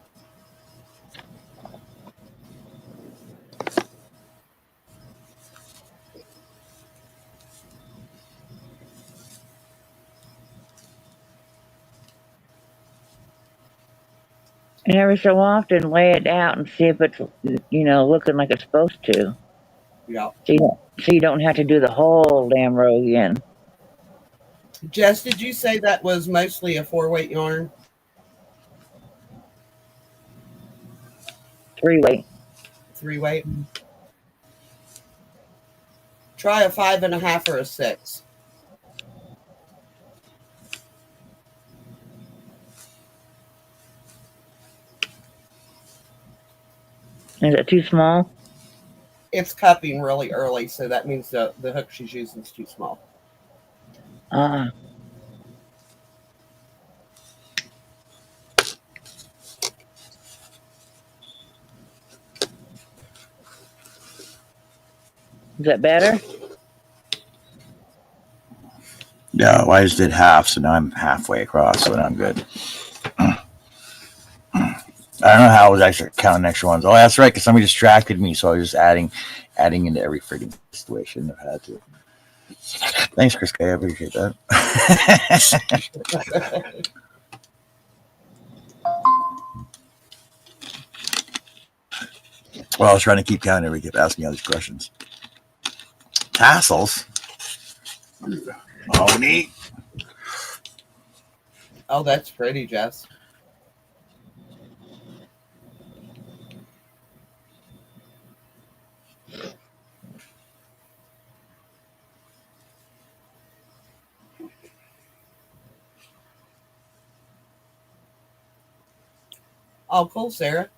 Speaker 3: And every so often lay it out and see if it's, looking like it's supposed to.
Speaker 4: Yeah.
Speaker 3: So you don't have to do the whole damn row again.
Speaker 4: Jess, did you say that was mostly a 4-weight yarn?
Speaker 3: 3-weight.
Speaker 4: 3-weight? Try a 5.5 or a 6.
Speaker 3: Is it too small?
Speaker 4: It's cupping really early, so that means the hook she's using is too small.
Speaker 3: Uh-uh. Is that better?
Speaker 2: No, I just did half, so now I'm halfway across, so now I'm good. I don't know how I was actually counting extra ones. Oh, that's right, because somebody distracted me, so I was just adding into every freaking situation. I've had to. Thanks, Chris K. I appreciate that. Well, I was trying to keep counting. Everybody kept asking me all these questions. Tassels. Oh, neat.
Speaker 4: Oh, that's pretty, Jess. Oh, cool, Sarah.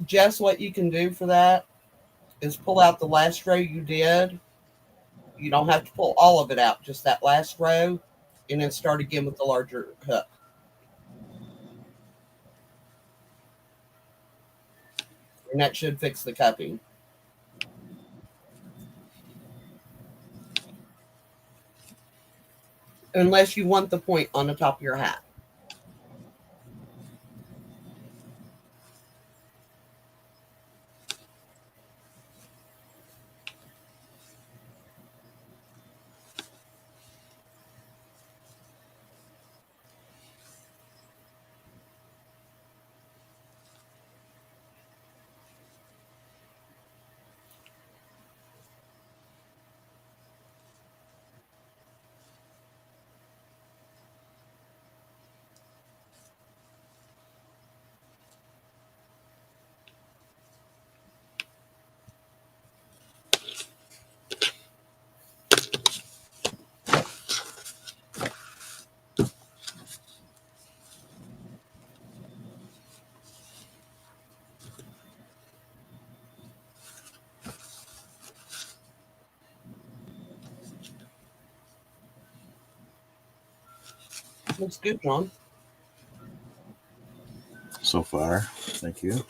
Speaker 4: Jess, what you can do for that is pull out the last row you did. You don't have to pull all of it out, just that last row, and then start again with the larger hook. And that should fix the cupping. Unless you want the point on the top of your hat. Looks good, John.
Speaker 2: So far, thank you.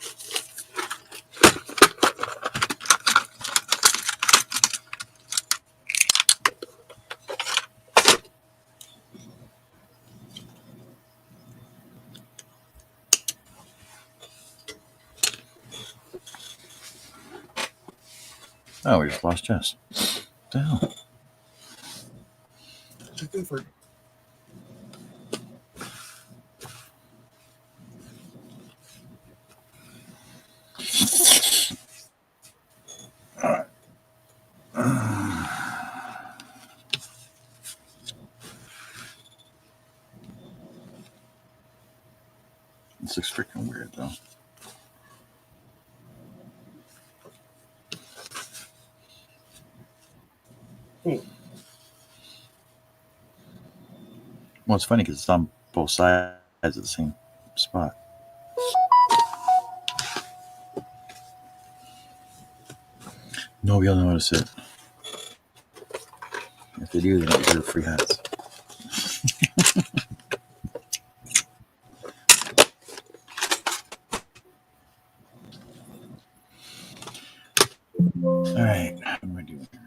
Speaker 2: Oh, we just lost Jess. What the hell?
Speaker 4: Good.
Speaker 2: This looks freaking weird, though. Well, it's funny because it's on both sides of the same spot. Nobody will notice it. If they do, they don't deserve free hats. All right, what am I doing here?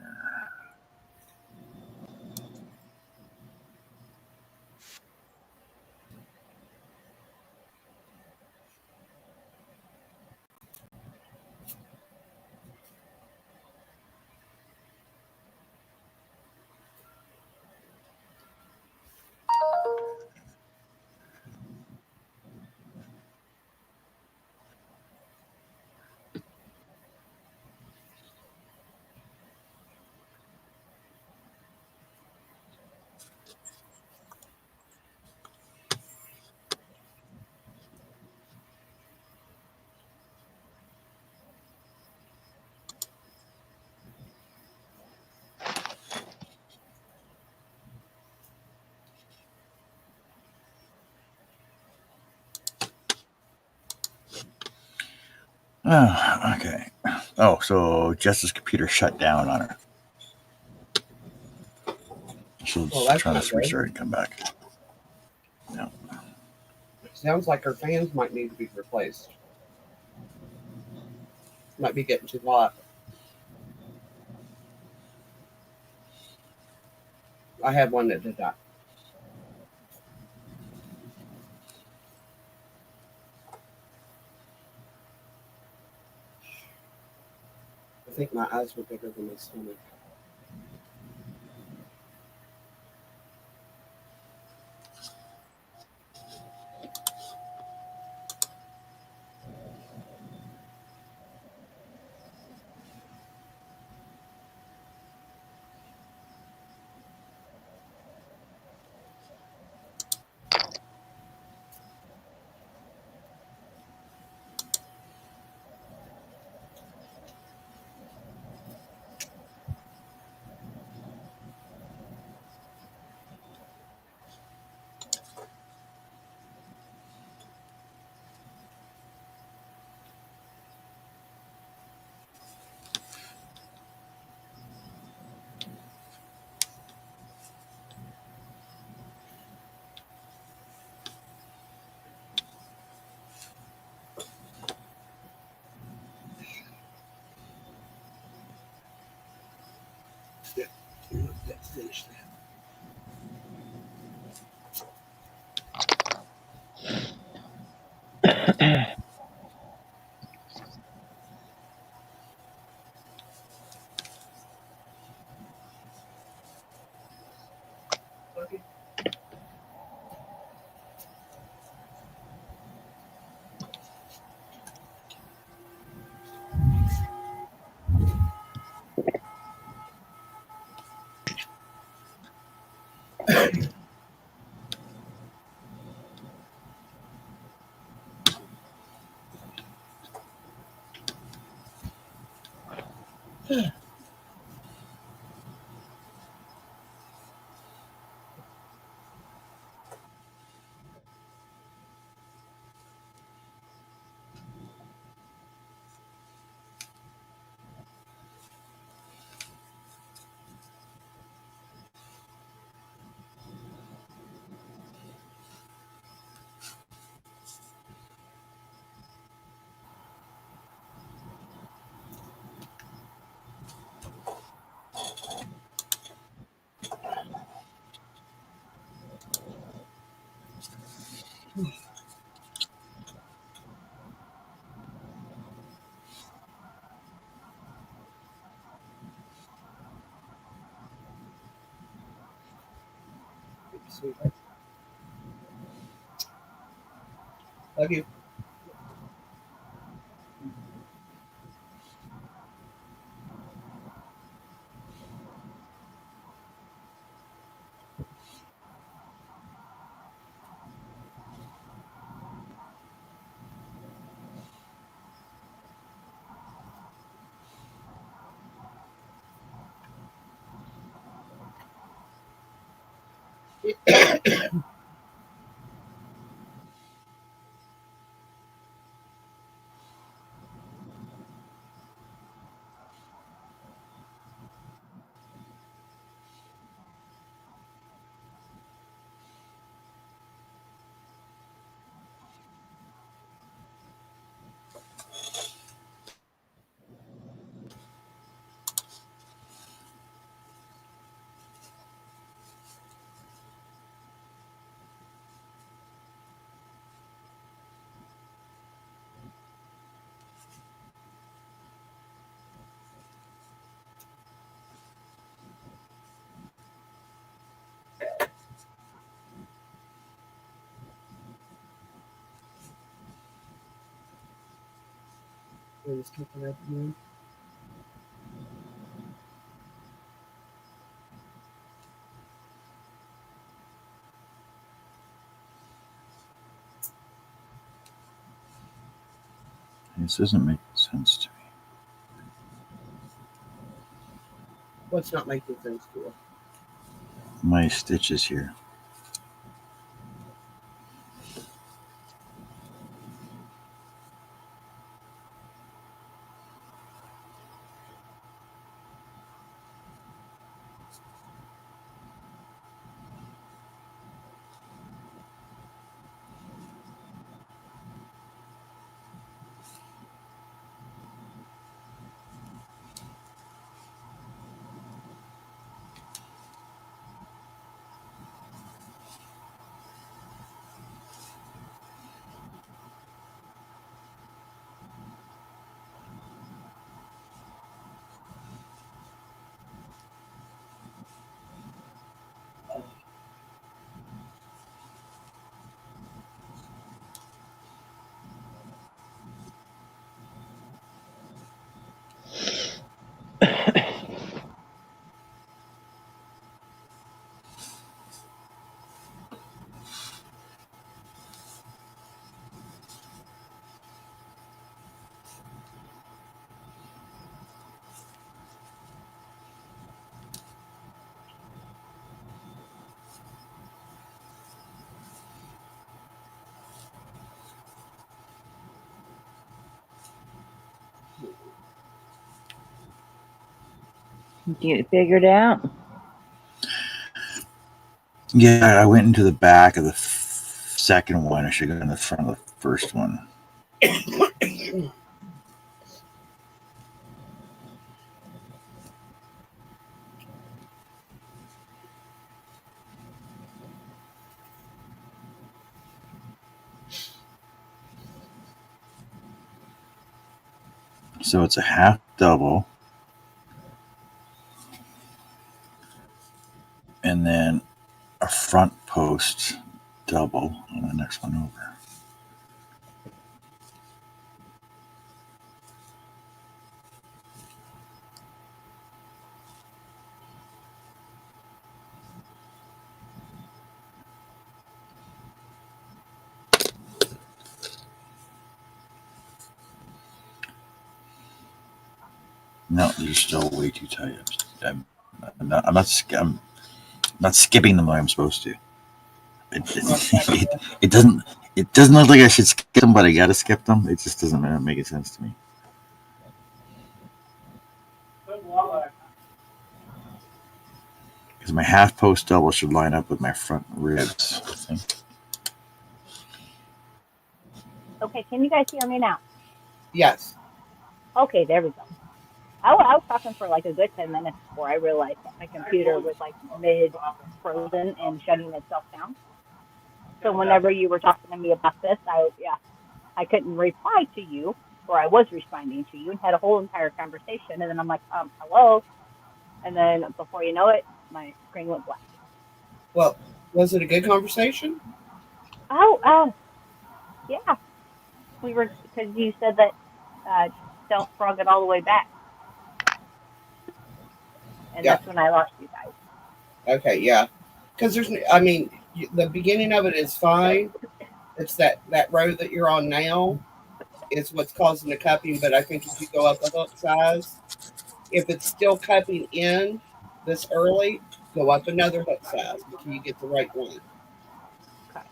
Speaker 2: Oh, okay. Oh, so Jess's computer shut down on her. She'll try to restart and come back. No.
Speaker 4: Sounds like her fans might need to be replaced. Might be getting too hot. I had one that did that. I think my eyes were bigger than my stomach. Finish that. Okay. Sweetheart. Love you. We're just talking about the moon.
Speaker 2: This isn't making sense to me.
Speaker 4: What's not making sense to you?
Speaker 2: My stitches here.
Speaker 3: Get it figured out?
Speaker 2: Yeah, I went into the back of the second one. I should go in the front of the first one. So it's a half double. And then a front post double on the next one over. No, you're still way too tight. I'm not skipping them like I'm supposed to. It doesn't. It doesn't look like I should skip them, but I gotta skip them. It just doesn't make sense to me. Because my half post double should line up with my front ribs. I think.
Speaker 1: Okay, can you guys hear me now?
Speaker 4: Yes.
Speaker 1: Okay, there we go. I was talking for like a good 10 minutes before I realized that my computer was like mid frozen and shutting itself down. So whenever you were talking to me about this, I couldn't reply to you, or I was responding to you and had a whole entire conversation. And then I'm like, hello. And then before you know it, my screen went black.
Speaker 4: Well, was it a good conversation?
Speaker 1: Oh, yeah. We were, because you said that don't frog it all the way back. And
Speaker 4: Yeah.
Speaker 1: that's when I lost you guys.
Speaker 4: Okay. Yeah. Because I mean, the beginning of it is fine. It's that row that you're on now is what's causing the cupping. But I think if you go up a hook size, if it's still cupping in this early, go up another hook size until you get the right one.
Speaker 1: Okay.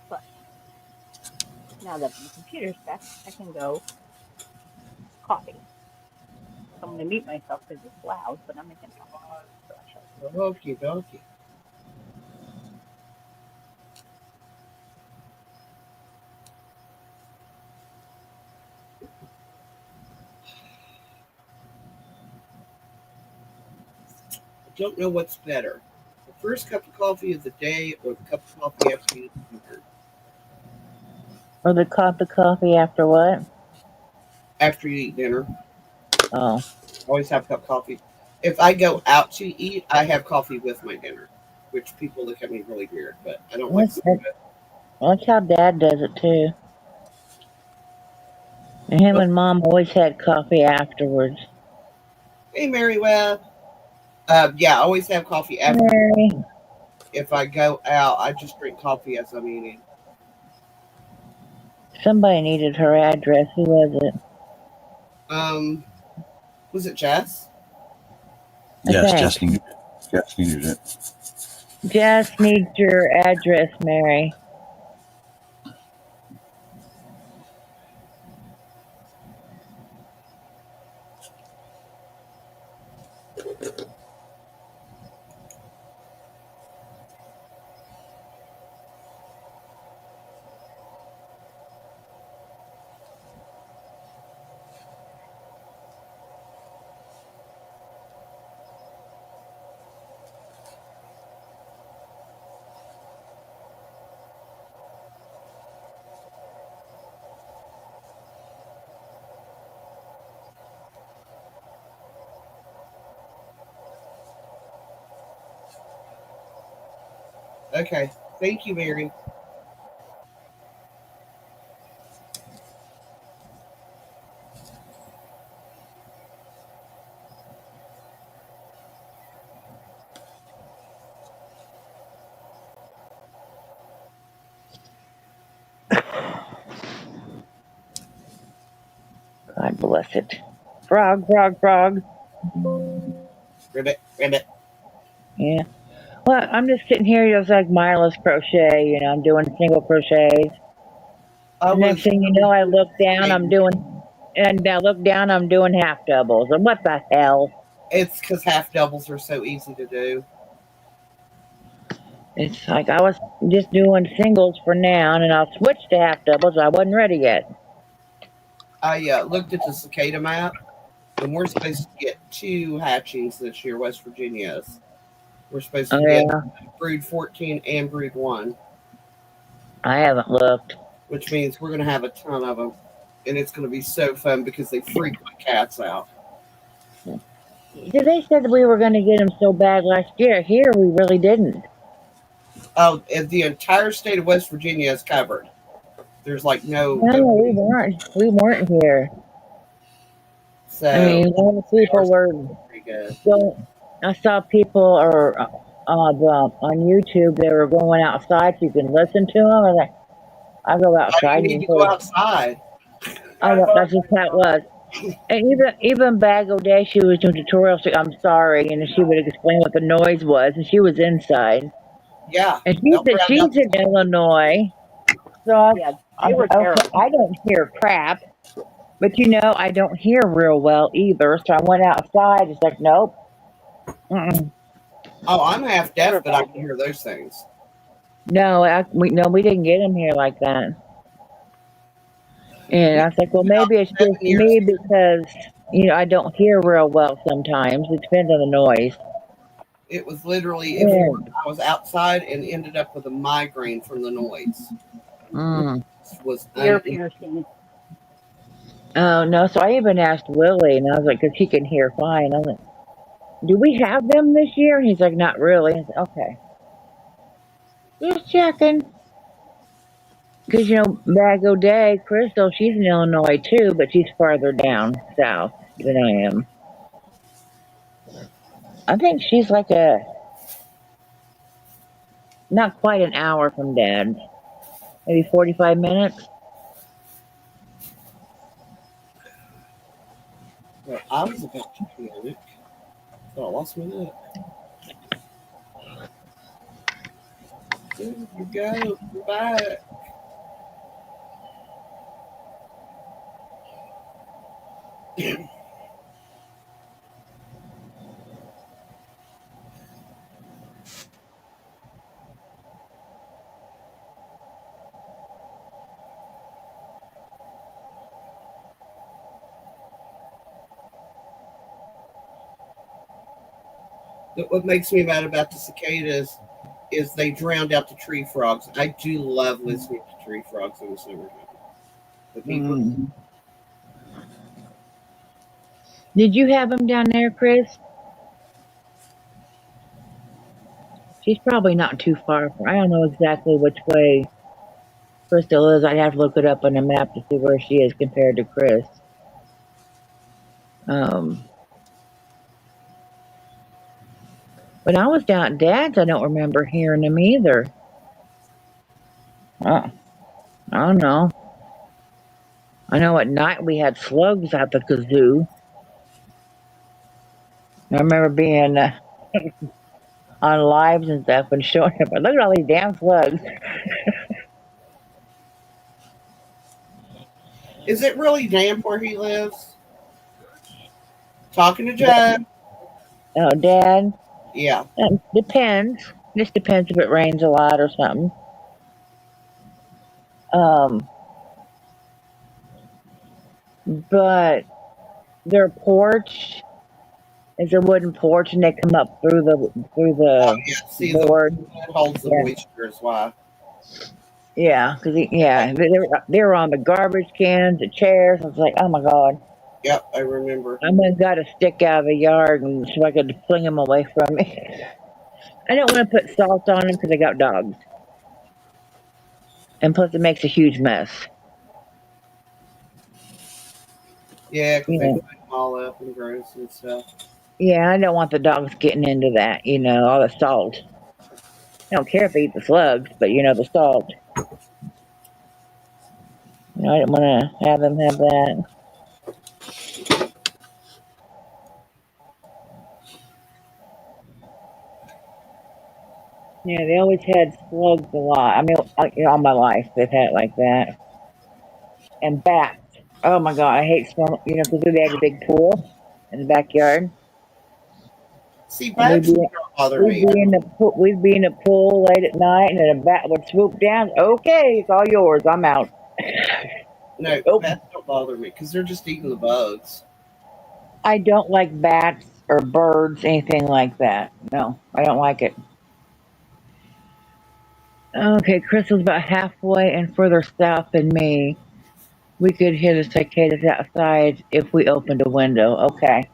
Speaker 1: But now that my computer's back, I can go coffee. So I'm going to mute myself because it's loud, but I'm making chocolate coffee. So I shall.
Speaker 4: Okie dokie. I don't know what's better. The first cup of coffee of the day or the cup of coffee after you eat dinner?
Speaker 3: Or the cup of coffee after what?
Speaker 4: After you eat dinner.
Speaker 3: Oh,
Speaker 4: Always have a cup of coffee. If I go out to eat, I have coffee with my dinner, which people look at me really weird, but I don't like to do it.
Speaker 3: that's how Dad does it too. And him
Speaker 4: But,
Speaker 3: and Mom always had coffee afterwards.
Speaker 4: hey, Mary Webb. Yeah, I always have coffee after.
Speaker 3: Mary,
Speaker 4: If I go out, I just drink coffee as I'm eating.
Speaker 3: somebody needed her address. Who was it?
Speaker 4: Um, was it Jess?
Speaker 3: I
Speaker 2: Yes,
Speaker 3: think.
Speaker 2: Jess needed it.
Speaker 3: Jess needs your address, Mary.
Speaker 4: Okay. Thank you, Mary.
Speaker 3: God bless it. Frog, frog, frog.
Speaker 4: Ribbit, ribbit.
Speaker 3: Yeah. Well, I'm just sitting here just like mindless crochet. I'm doing single crochets.
Speaker 4: I
Speaker 3: The next
Speaker 4: was
Speaker 3: thing you know, I look down, I'm
Speaker 4: saying
Speaker 3: doing, and I look down, I'm doing half doubles. And what the hell?
Speaker 4: it's because half doubles are so easy to do.
Speaker 3: It's like I was just doing singles for now, and I'll switch to half doubles. I wasn't ready yet.
Speaker 4: I looked at the cicada map, and we're supposed to get 2 hatchings this year, West Virginia's. We're supposed
Speaker 3: Oh
Speaker 4: to get
Speaker 3: yeah,
Speaker 4: brood 14 and brood 1,
Speaker 3: I haven't looked.
Speaker 4: which means we're going to have a ton of them. And it's going to be so fun because they freak my cats out.
Speaker 3: They said that we were going to get them so bad last year. Here, we really didn't.
Speaker 4: Oh, and the entire state of West Virginia is covered. There's like no
Speaker 3: No, we
Speaker 4: opening.
Speaker 3: weren't. We weren't here. I
Speaker 4: So
Speaker 3: mean, a lot of
Speaker 4: they are
Speaker 3: people were
Speaker 4: pretty good.
Speaker 3: going. I saw people on YouTube. They were going outside so you can listen to them. I go
Speaker 4: Why do you
Speaker 3: outside
Speaker 4: need
Speaker 3: and
Speaker 4: to go
Speaker 3: say,
Speaker 4: outside?
Speaker 3: that's just how it was. And even Bag O' Day, she was doing tutorials. I'm sorry, and she would explain what the noise was, and she was inside.
Speaker 4: Yeah,
Speaker 3: And
Speaker 4: they'll drown out
Speaker 3: she's
Speaker 4: the
Speaker 3: in Illinois, so I,
Speaker 1: Yeah,
Speaker 3: I
Speaker 1: they were
Speaker 3: said, okay,
Speaker 1: terrible.
Speaker 3: I don't hear crap, but I don't hear real well either. So I went outside. It's like, nope. Mm-mm.
Speaker 4: Oh, I'm half
Speaker 1: They
Speaker 4: deaf,
Speaker 1: were
Speaker 4: but I
Speaker 1: bad.
Speaker 4: can hear those things.
Speaker 3: No, we didn't get them here like that. And
Speaker 4: We
Speaker 3: I was like, well,
Speaker 4: about
Speaker 3: maybe it's
Speaker 4: 7
Speaker 3: just
Speaker 4: years
Speaker 3: me
Speaker 4: here.
Speaker 3: because I don't hear real well sometimes. It depends on the noise.
Speaker 4: It was literally every
Speaker 3: Yeah.
Speaker 4: morning I was outside and ended up with a migraine from the noise.
Speaker 3: Mm.
Speaker 4: It was
Speaker 1: Ear piercing.
Speaker 3: Oh no! So I even asked Willie, and I was like, because he can hear fine. I was like, do we have them this year? And he's like, not really. I said, okay, just checking. Because Bag O' Day, Crystal, she's in Illinois too, but she's farther down south than I am. I think she's like not quite an hour from Dad, maybe 45 minutes.
Speaker 4: Well, I was about to panic. So I lost my nut. There you go. You're back. But what makes me mad about the cicadas is they drowned out the tree frogs. I do love listening to tree frogs in the summertime. The people,
Speaker 3: Mm. Did you have them down there, Chris? She's probably not too far. I don't know exactly which way Crystal is. I'd have to look it up on a map to see where she is compared to Chris. Um, when I was down at Dad's, I don't remember hearing them either. Oh, I don't know. I know at night we had slugs out the kazoo. I remember being on lives and stuff and showing up. Look at all these damn slugs.
Speaker 4: is it really damp where he lives? Talking to Joe.
Speaker 3: Oh, Dad.
Speaker 4: Yeah.
Speaker 3: Depends. Just depends if it rains a lot or something. Um, but their porch is a wooden porch, and they come up through
Speaker 4: Oh,
Speaker 3: the
Speaker 4: yeah. See, the
Speaker 3: board.
Speaker 4: wood holds the
Speaker 3: Yeah,
Speaker 4: moisture is why.
Speaker 3: yeah, because they were on the garbage cans, the chairs. I was like, oh my god,
Speaker 4: Yep, I remember.
Speaker 3: I went and got a stick out of the yard and so I could fling them away from me. I don't want to put salt on them because I got dogs, and plus it makes a huge mess.
Speaker 4: Yeah, because they
Speaker 3: Yeah,
Speaker 4: food them all up and gross and stuff.
Speaker 3: yeah, I don't want the dogs getting into that. All the salt. I don't care if they eat the slugs, but the salt. I didn't want to have them have that. Yeah, they always had slugs a lot. I mean, all my life they've had it like that. And bats. Oh my god, I hate smell. Because they had a big pool in the backyard.
Speaker 4: See,
Speaker 3: And
Speaker 4: bats don't bother me.
Speaker 3: we'd be in the pool late at night, and then a bat would swoop down. Okay, it's all yours. I'm out.
Speaker 4: No,
Speaker 3: Oh,
Speaker 4: bats don't bother me because they're just eating the bugs.
Speaker 3: I don't like bats or birds, anything like that. No, I don't like it. Okay, Crystal's about halfway and further south than me. We could hear the cicadas outside if we opened a window. Okay.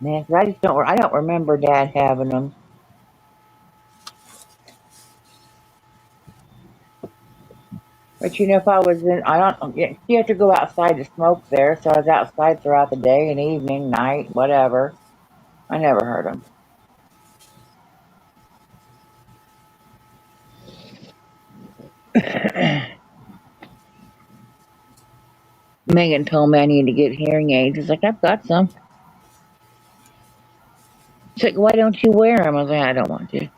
Speaker 3: Man, I don't remember Dad having them. But if I was in, I don't. Yeah, you have to go outside to smoke there, so I was outside throughout the day and evening, night, whatever. I never heard them. Megan told me I need to get hearing aids. It's like I've got some. She's like, why don't you wear them? I was like, I don't want to.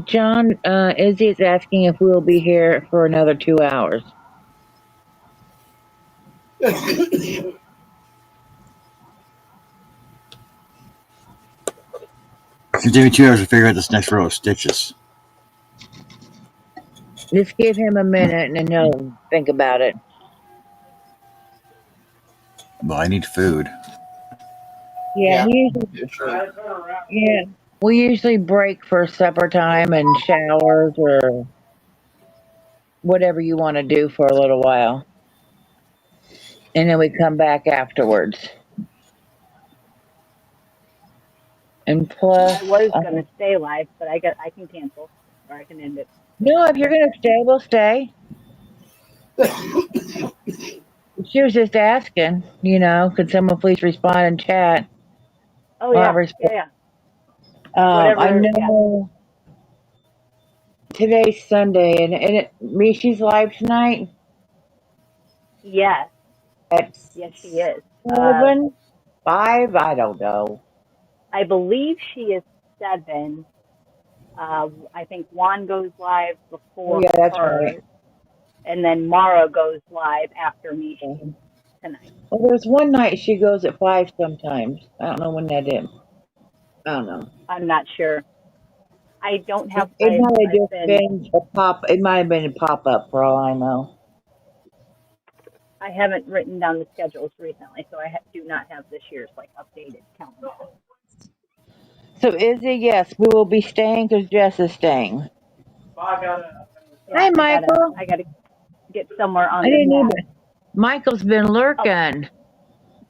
Speaker 3: John, Izzy is asking if we'll be here for another 2 hours.
Speaker 2: Give me 2 hours to figure out this next row of stitches.
Speaker 3: Just give him a minute and then he'll think about it.
Speaker 2: Well, I need food.
Speaker 3: Yeah,
Speaker 4: Yeah,
Speaker 3: we usually,
Speaker 4: sure.
Speaker 3: yeah, we usually break for supper time and showers or whatever you want to do for a little while, and then we come back afterwards. And plus,
Speaker 1: I was gonna stay live, but I can cancel or I can end it.
Speaker 3: no, if you're gonna stay, we'll stay. She was just asking, could someone please respond in chat?
Speaker 1: Oh
Speaker 3: Well,
Speaker 1: yeah, yeah, yeah.
Speaker 3: I
Speaker 1: Whatever. Yeah.
Speaker 3: know today's Sunday, and Mishy's live tonight
Speaker 1: Yes,
Speaker 3: at
Speaker 1: yes, she is.
Speaker 3: 5. I don't know.
Speaker 1: I believe she is 7. I think Juan goes live
Speaker 3: Oh
Speaker 1: before
Speaker 3: yeah, that's right.
Speaker 1: her, and then Mara goes live after Mishi
Speaker 3: Yeah.
Speaker 1: tonight.
Speaker 3: Well, there's one night she goes at 5 sometimes. I don't know when that is. I don't know.
Speaker 1: I'm not sure. I don't have.
Speaker 3: It might have
Speaker 1: I've
Speaker 3: just
Speaker 1: been.
Speaker 3: been a pop. It might have been a pop up for all I know.
Speaker 1: I haven't written down the schedules recently, so I do not have this year's updated calendar.
Speaker 3: So Izzy, yes, we will be staying because Jess is staying.
Speaker 1: Yeah,
Speaker 3: Hi, Michael.
Speaker 1: I gotta get somewhere
Speaker 3: I
Speaker 1: on this
Speaker 3: didn't
Speaker 1: app.
Speaker 3: even. Michael's been
Speaker 1: Oh,
Speaker 3: lurking.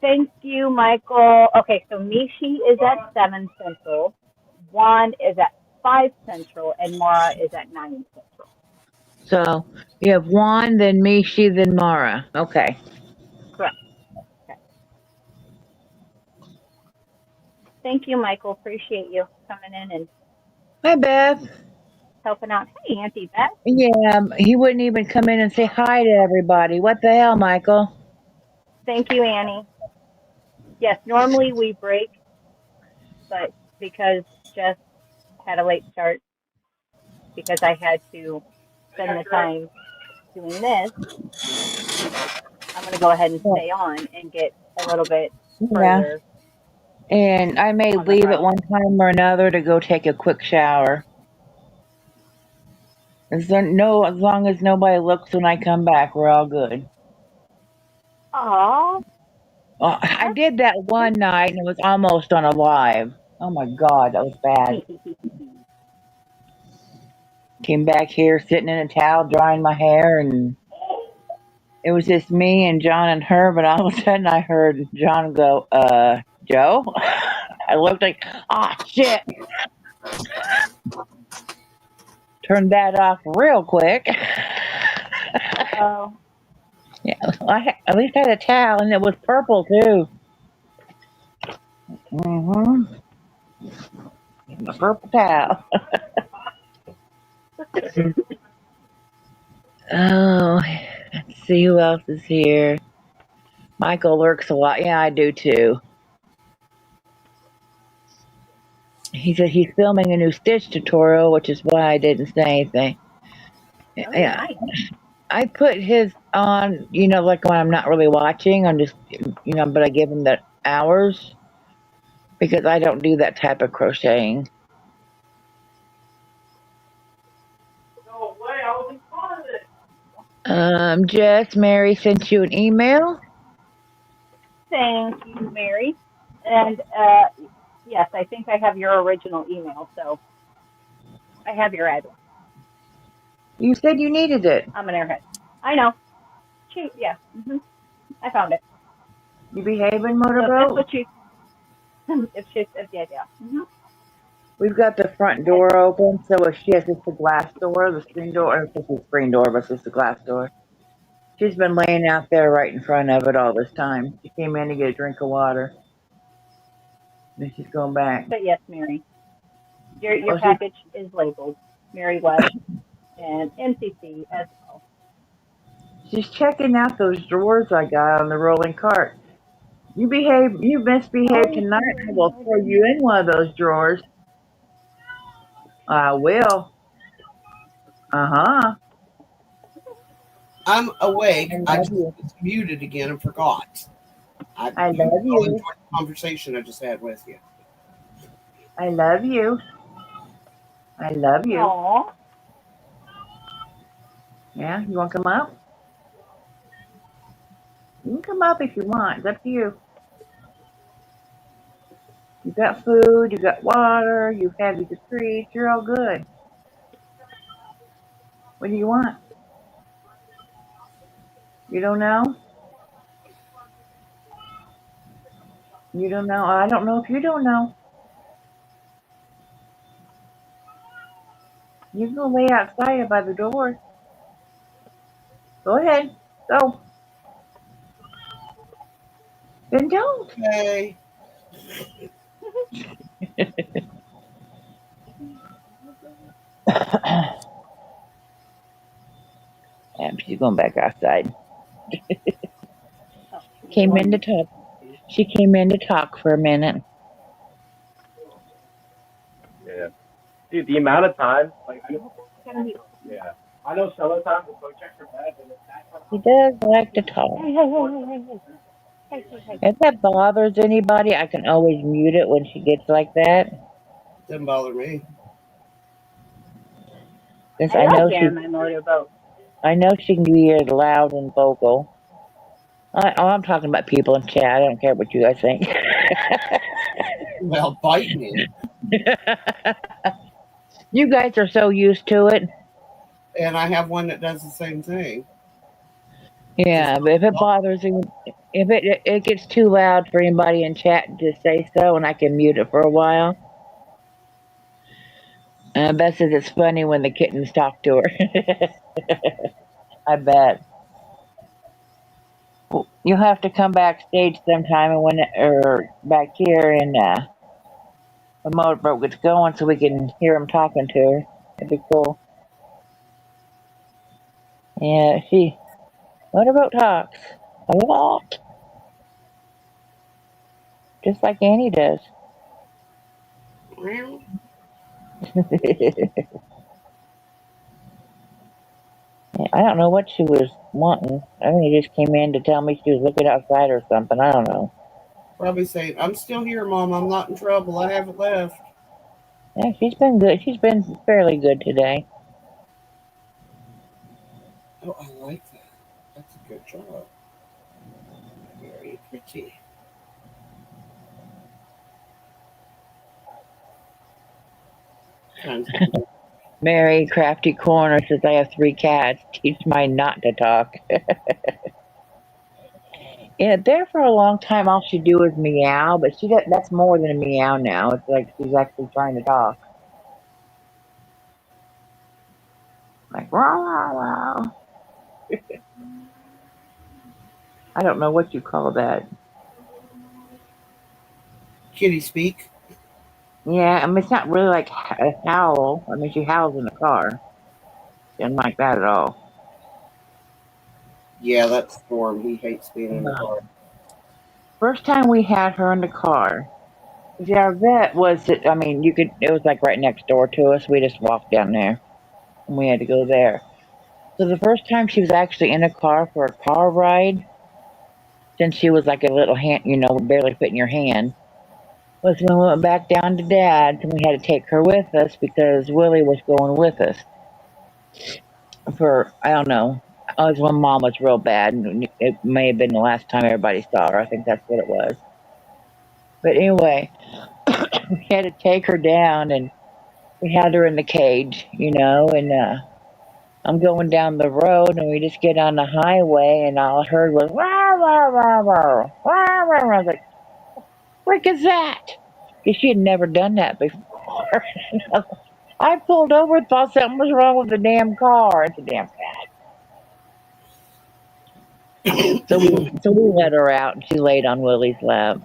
Speaker 1: thank you, Michael. Okay, so Mishi is at 7 Central, Juan is at 5 Central, and Mara is at 9 Central.
Speaker 3: So you have Juan, then Mishi, then Mara. Okay.
Speaker 1: Correct. Okay. Thank you, Michael. Appreciate you coming in and
Speaker 3: Hi, Beth.
Speaker 1: helping out. Hey, Auntie Beth.
Speaker 3: Yeah, he wouldn't even come in and say hi to everybody. What the hell, Michael?
Speaker 1: Thank you, Annie. Yes, normally we break, but because Jess had a late start, because I had to spend the time doing this, I'm going to go ahead and
Speaker 3: Well,
Speaker 1: stay on and get a little bit
Speaker 3: yeah.
Speaker 1: further
Speaker 3: And I may
Speaker 1: on the
Speaker 3: leave at
Speaker 1: road.
Speaker 3: one time or another to go take a quick shower. As long as nobody looks when I come back, we're all good.
Speaker 1: Aw,
Speaker 3: I
Speaker 1: that's
Speaker 3: did that one night and it was almost on a live. Oh my God, that was bad. Came back here sitting in a towel drying my hair, and it was just me and John and her, but all of a sudden I heard John go, Joe? I looked like, ah, shit. Turned that off real quick.
Speaker 1: Uh-oh.
Speaker 3: Yeah, at least I had a towel, and it was purple too. Mm-hmm. A purple towel. Oh, let's see who else is here. Michael lurks a lot. Yeah, I do too. He said he's filming a new stitch tutorial, which is why I didn't say anything.
Speaker 1: Oh,
Speaker 3: Yeah,
Speaker 1: nice.
Speaker 3: I put his on, like when I'm not really watching. I'm just, but I give him the hours because I don't do that type of crocheting.
Speaker 6: No way, I was in front of it.
Speaker 3: Jess, Mary sent you an email.
Speaker 1: Thank you, Mary. And yes, I think I have your original email, so I have your address.
Speaker 3: You said you needed it.
Speaker 1: I'm an airhead. I know. Yeah. I found it.
Speaker 3: You behaving,
Speaker 1: So if that's
Speaker 3: motorboat?
Speaker 1: what you, if yeah, yeah.
Speaker 3: We've got the front
Speaker 1: I,
Speaker 3: door open, so if she has just the glass door, the screen door, or it's the screen door, but it's just the glass door. She's been laying out there right in front of it all this time. She came in to get a drink of water. Then she's going back.
Speaker 1: but yes, Mary, your
Speaker 3: Oh, she's
Speaker 1: package is labeled Mary West and MCC as well.
Speaker 3: she's checking out those drawers I got on the rolling cart. You misbehave
Speaker 1: Oh,
Speaker 3: tonight. I
Speaker 1: good.
Speaker 3: will
Speaker 1: I
Speaker 3: throw
Speaker 1: didn't.
Speaker 3: you in one of those drawers. I will. Uh-huh.
Speaker 4: I'm
Speaker 3: I
Speaker 4: awake. I
Speaker 3: love
Speaker 4: just
Speaker 3: you.
Speaker 4: was muted again and forgot.
Speaker 3: I
Speaker 4: You
Speaker 3: love
Speaker 4: all
Speaker 3: you.
Speaker 4: enjoyed the conversation I just had with you.
Speaker 3: I love you. I love you.
Speaker 1: Aw.
Speaker 3: Yeah, you want to come up? You can come up if you want. It's up to you. You got food, you got water, you have your treats, you're all good. What do you want? You don't know? You don't know? I don't know if you don't know. You can go lay outside by the door. Go ahead. Go. Then don't.
Speaker 4: Okay.
Speaker 3: And she's going back outside.
Speaker 1: Oh, she's
Speaker 3: Came in to
Speaker 1: going.
Speaker 3: talk. She came in to talk for a minute.
Speaker 5: Yeah. Dude, the amount of time, like, I know,
Speaker 1: Gonna be.
Speaker 5: yeah. I know some of the time we'll go check her bed, and it's that time
Speaker 3: She does like to
Speaker 1: Hey,
Speaker 3: talk.
Speaker 1: hey, hey, hey, hey, hey, hey, hey, hey.
Speaker 3: If that bothers anybody, I can always mute it when she gets like that.
Speaker 4: Doesn't bother me.
Speaker 3: Since
Speaker 1: I like getting my motorboat.
Speaker 3: I know she can be as loud and vocal. I'm talking about people in chat. I don't care what you guys think.
Speaker 4: Well, bite me.
Speaker 3: You guys are so used to it.
Speaker 4: And I have one that does the same thing. Just
Speaker 3: Yeah, but if it bothers you, if it gets too loud for anybody in chat, just say so, and I can mute it for a while. Beth says it's funny when the kittens talk to her. I bet. You'll have to come backstage sometime and or back here and the motorboat gets going so we can hear him talking to her. It'd be cool. Yeah, motorboat talks a lot, just like Annie does.
Speaker 4: Well,
Speaker 3: I don't know what she was wanting. I think she just came in to tell me she was looking outside or something. I don't know.
Speaker 4: probably saying, I'm still here, Mom. I'm not in trouble. I haven't left.
Speaker 3: Yeah, she's been good. She's been fairly good today.
Speaker 4: Oh, I like that. That's a good job. Very pretty. Kind of.
Speaker 3: Mary Crafty Corner says I have 3 cats. Teach mine not to talk. Yeah, there for a long time, all she do is meow, but that's more than a meow now. It's like she's actually trying to talk. Like, rah, rah, rah. I don't know what you call that.
Speaker 4: Kitty speak.
Speaker 3: Yeah, I mean, it's not really like a howl. I mean, she howls in the car. She doesn't like that at all.
Speaker 4: Yeah, that's Storm. He hates being in the car.
Speaker 3: First time we had her in the car, Yeah, our vet was. I mean, you could. It was like right next door to us. We just walked down there, and we had to go there. So the first time she was actually in a car for a car ride, since she was like a little hand, barely fit in your hand, was when we went back down to Dad's, and we had to take her with us because Willie was going with us for I don't know. It was when Mom was real bad, and it may have been the last time everybody saw her. I think that's what it was. But anyway, we had to take her down, and we had her in the cage, and I'm going down the road, and we just get on the highway, and all I heard was rah rah rah rah rah rah rah. I was like, "Frick is that?" Because she had never done that before. I pulled over, and thought something was wrong with the damn car. It's a damn cat. So we let her out, and she laid on Willie's lap,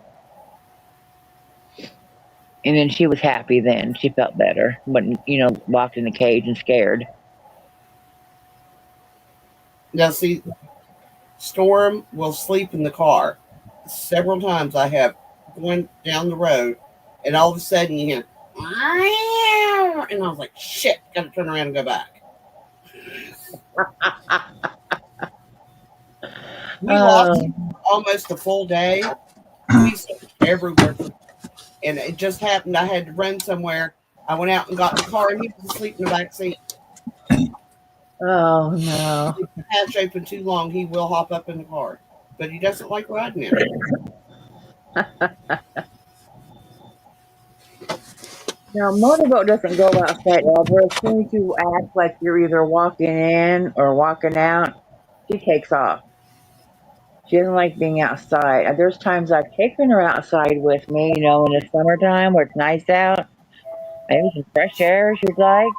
Speaker 3: and then she was happy. Then she felt better, but locked in the cage and scared.
Speaker 4: Now, see, Storm will sleep in the car. Several times I have going down the road, and all of a sudden you hear, "Meow," and I was like, shit, gotta turn around and go back. We lost
Speaker 3: Oh,
Speaker 4: almost a full day. We searched everywhere, and it just happened I had to run somewhere. I went out and got in the car, and he was asleep in the back seat.
Speaker 3: oh no.
Speaker 4: If the hatch open too long, he will hop up in the car, but he doesn't like riding in it.
Speaker 3: Now, motorboat doesn't go outside ever. As soon as you act like you're either walking in or walking out, she takes off. She doesn't like being outside. There's times I've taken her outside with me, in the summertime where it's nice out, maybe some fresh air she'd like,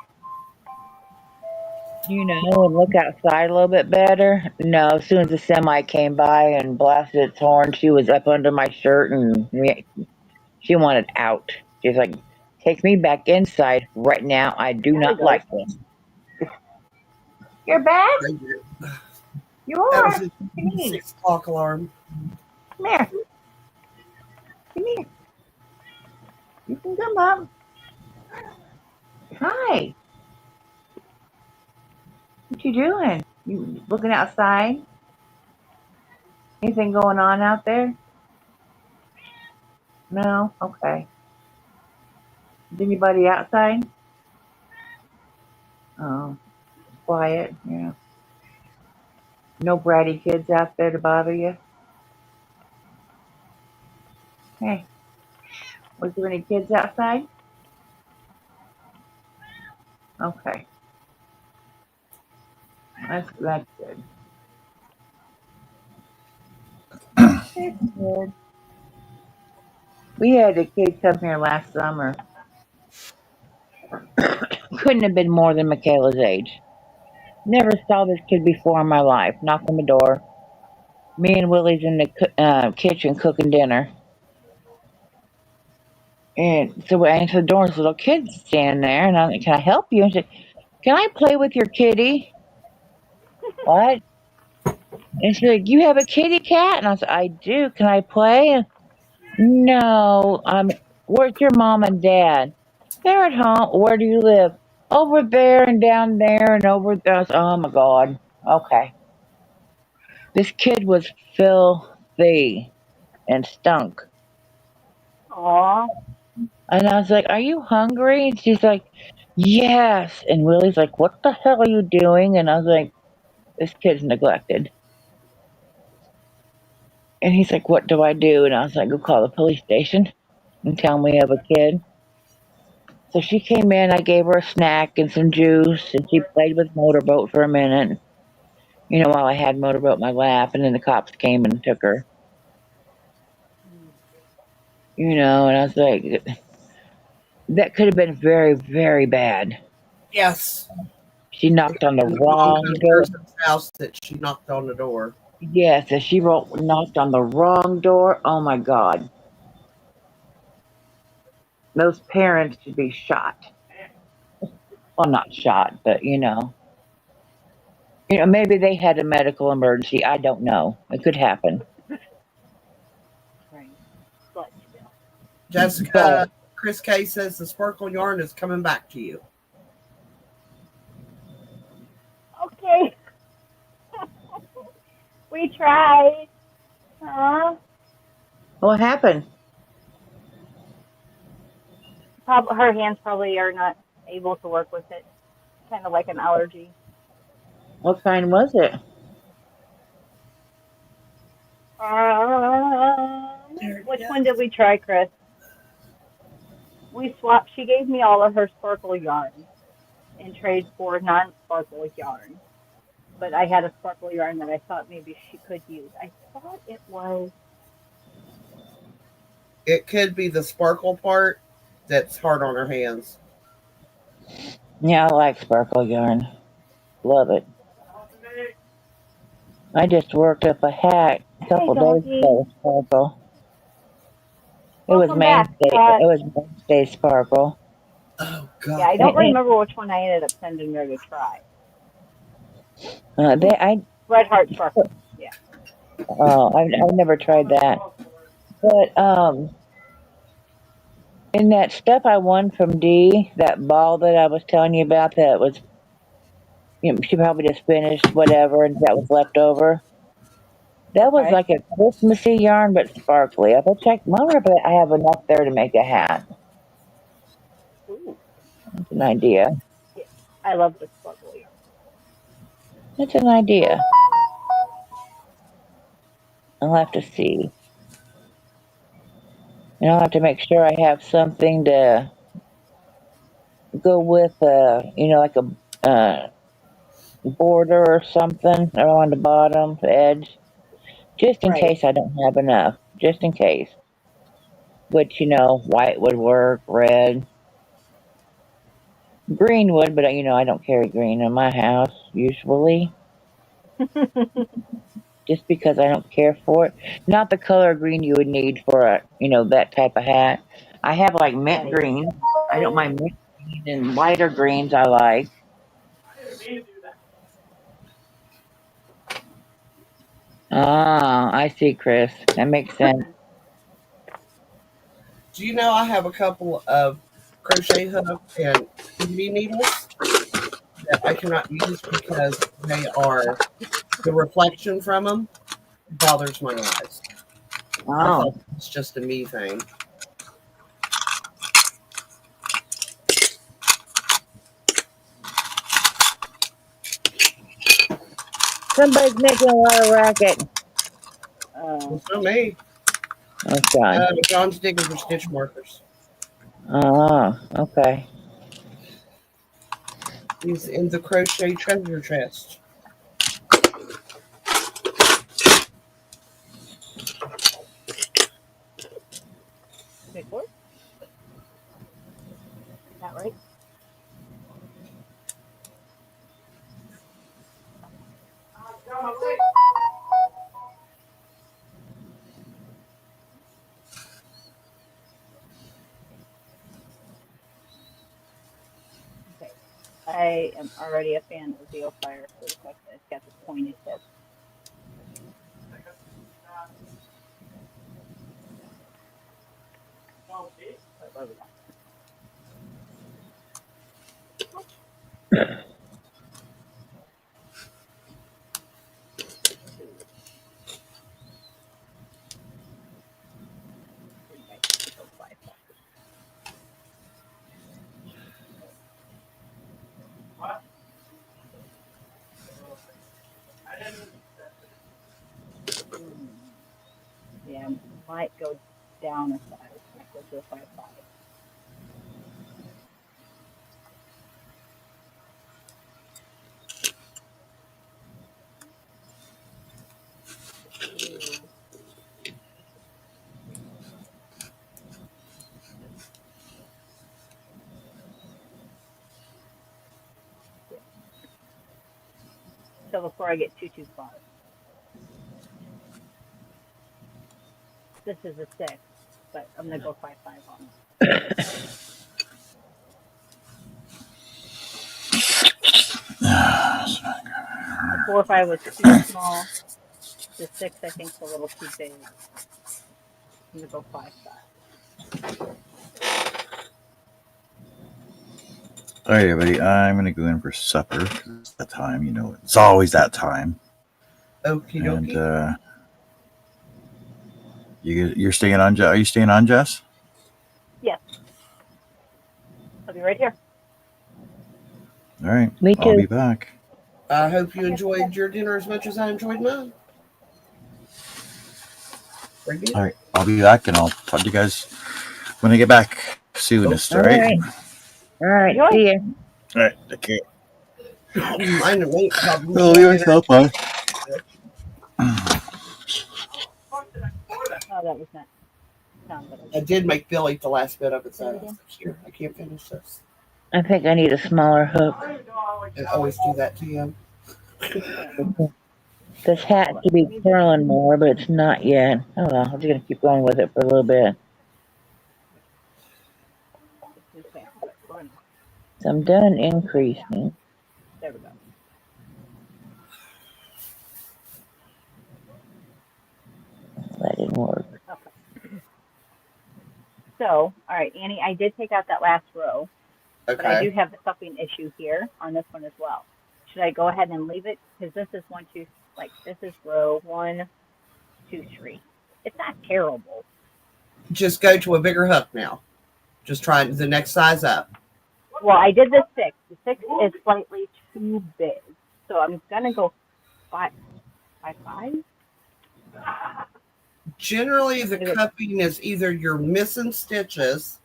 Speaker 3: and look outside a little bit better. No, as soon as the semi came by and blasted its horn, she was up under my shirt and she wanted out. She's like, take me back inside right now. I do
Speaker 5: There he
Speaker 3: not
Speaker 5: goes.
Speaker 3: like this. You're back? You
Speaker 4: That
Speaker 3: are.
Speaker 4: was his
Speaker 3: What do you need?
Speaker 4: 6 o'clock alarm.
Speaker 3: Come here. Come here. You can come up. Hi. What you doing? You looking outside? Anything going on out there? No? Okay. Is anybody outside? Oh, quiet. Yeah. No bratty kids out there to bother you? Hey, was there any kids outside? Okay. That's good. That's good. We had a kid come here last summer. Couldn't have been more than Michaela's age. Never saw this kid before in my life. Knocked on the door. Me and Willie's in the kitchen cooking dinner. And so I answered the door, and this little kid's standing there, and I'm like, can I help you? And she said, can I play with your kitty? What? And she's like, you have a kitty cat? And I said, I do. Can I play? And, no. Where's your mom and dad? They're at home. Where do you live? Over there and down there and over there. I said, oh my God. Okay. This kid was filthy and stunk.
Speaker 1: Aw.
Speaker 3: And I was like, are you hungry? And she's like, yes. And Willie's like, what the hell are you doing? And I was like, this kid's neglected. And he's like, what do I do? And I was like, go call the police station and tell me of a kid. So she came in, I gave her a snack and some juice, and she played with Motorboat for a minute, while I had Motorboat in my lap, and then the cops came and took her. And I was like, that could have been very, very bad.
Speaker 4: Yes.
Speaker 3: She knocked on the
Speaker 4: In the wrong
Speaker 3: wrong
Speaker 4: kind of
Speaker 3: door.
Speaker 4: person's house that she knocked on the door.
Speaker 3: Yes, and she knocked on the wrong door. Oh my God. Those parents should be shot. Well, not shot, but maybe they had a medical emergency. I don't know. It could happen.
Speaker 1: Right. But still.
Speaker 4: Jessica, Chris K says the sparkle yarn is coming back to you.
Speaker 1: Okay, we tried.
Speaker 3: What happened?
Speaker 1: Her hands probably are not able to work with it. Kind of like an allergy.
Speaker 3: What kind was it?
Speaker 1: Which one did we try, Chris? We swapped. She gave me all of her sparkle yarn in trade for non-sparkle yarn. But I had a sparkle yarn that I thought maybe she could use. I thought it was.
Speaker 4: It could be the sparkle part that's hard on her hands.
Speaker 3: Yeah, I like sparkle yarn. Love it. I just worked up a hat a
Speaker 1: Hey,
Speaker 3: couple days
Speaker 1: doggy.
Speaker 3: ago with sparkle. It was
Speaker 1: Welcome back.
Speaker 3: mainstay. It was mainstay sparkle.
Speaker 4: Oh
Speaker 1: Yeah,
Speaker 4: God.
Speaker 1: I don't remember which one I ended up sending her to try.
Speaker 3: I
Speaker 1: Red Heart Sparkle. Yeah.
Speaker 3: I've never tried that. But in that stuff I won from Dee, that ball that I was telling you about, that was, she probably just finished whatever, and that was left over. That was
Speaker 1: Okay.
Speaker 3: like a Christmassy yarn, but sparkly. I will check. Wonder if I have enough there to make a hat.
Speaker 1: Ooh.
Speaker 3: That's an idea.
Speaker 1: Yeah. I love the sparkle yarn.
Speaker 3: That's an idea. I'll have to see. And I'll have to make sure I have something to go with, like a border or something around the bottom, the edge, just in
Speaker 1: Right.
Speaker 3: case I don't have enough. Just in case. Which, white would work, red, green would, but I don't carry green in my house usually, just because I don't care for it. Not the color green you would need for that type of hat. I have like mint
Speaker 1: Right.
Speaker 3: green. I don't mind mint green, and lighter greens I like. Ah, I see, Chris. That makes sense.
Speaker 4: Do you know I have a couple of crochet hook and PV needles that I cannot use because the reflection from them bothers my eyes. I
Speaker 3: Oh,
Speaker 4: thought it's just a me thing.
Speaker 3: somebody's making a lot of racket.
Speaker 1: Uh,
Speaker 4: It's not me.
Speaker 3: That's John.
Speaker 4: John's digging for stitch markers.
Speaker 3: Oh, okay.
Speaker 4: He's in the crochet treasure chest.
Speaker 1: Big boy. Is that right? Okay. I am already a fan of the Fire for the fact that it's got the pointed tip. But what we got? We might have to go 5 5. Yeah, might go down a size. Might go to a 5 5. Ooh. Yeah. So before I get too far, this is a 6, but I'm gonna go 5 5 on it. The 4 5 was too small. The 6 I think is a little too big. I'm gonna go 5 5.
Speaker 2: All right, everybody. I'm gonna go in for supper. It's that time, It's always that time.
Speaker 4: Okie
Speaker 2: And
Speaker 4: dokie.
Speaker 2: you're staying on. Are you staying on, Jess?
Speaker 1: Yes, I'll be right here.
Speaker 2: All right.
Speaker 3: Me
Speaker 2: I'll
Speaker 3: too.
Speaker 2: be back.
Speaker 4: I hope you
Speaker 1: Okay.
Speaker 4: enjoyed your dinner as much as I enjoyed mine. Very
Speaker 2: All
Speaker 4: good.
Speaker 2: right. I'll be back, and I'll talk to you guys when I get back soonest.
Speaker 3: All
Speaker 2: All right.
Speaker 3: right. All right.
Speaker 1: Enjoy.
Speaker 3: See ya.
Speaker 2: All right. Take care.
Speaker 4: I won't probably
Speaker 2: Oh,
Speaker 4: enjoy
Speaker 2: leave
Speaker 4: dinner.
Speaker 2: myself on.
Speaker 1: Oh, that was not sound, but I
Speaker 4: I
Speaker 1: did.
Speaker 4: did make Bill eat the last bit of it,
Speaker 1: Say it
Speaker 4: so
Speaker 1: again.
Speaker 4: here, I can't finish this.
Speaker 3: I think I need a smaller hook.
Speaker 4: I always do that to you.
Speaker 3: This hat
Speaker 1: Hold on.
Speaker 3: should be
Speaker 1: Let me just.
Speaker 3: curling more, but it's not yet. Oh well, I'm just gonna keep going with it for a little bit.
Speaker 1: It's too sound, but we're gonna.
Speaker 3: So I'm done increasing.
Speaker 1: There we go.
Speaker 3: That didn't work.
Speaker 1: Okay. So, all right, Annie, I did take out that last row, but I do
Speaker 4: Okay.
Speaker 1: have the cupping issue here on this one as well. Should I go ahead and leave it? Because this is one, two, like this is row one, two, three. It's not terrible.
Speaker 4: Just go to a bigger hook now. Just try the next size up.
Speaker 1: Well, I did the six. The six is slightly too big, so I'm gonna go five, five, five.
Speaker 4: Generally,
Speaker 1: I'm
Speaker 4: the
Speaker 1: gonna go.
Speaker 4: cupping is either you're missing stitches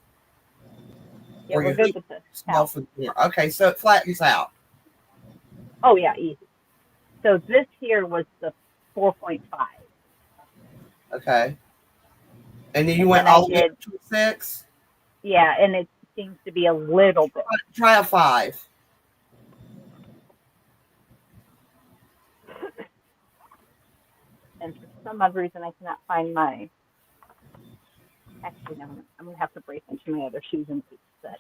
Speaker 1: Yeah,
Speaker 4: or
Speaker 1: we're
Speaker 4: your
Speaker 1: good
Speaker 4: hook
Speaker 1: with this.
Speaker 4: small
Speaker 1: How?
Speaker 4: for more. Okay, so it flattens out.
Speaker 1: Oh yeah, easy. So this here was the 4.5,
Speaker 4: Okay. And then you
Speaker 1: and
Speaker 4: went
Speaker 1: then I
Speaker 4: all the way
Speaker 1: did
Speaker 4: up to a 6.
Speaker 1: yeah, and it seems to be a little bit.
Speaker 4: Try a 5.
Speaker 1: And for some odd reason, I cannot find my. Actually, no, I'm gonna have to break into my other shoes and boots set.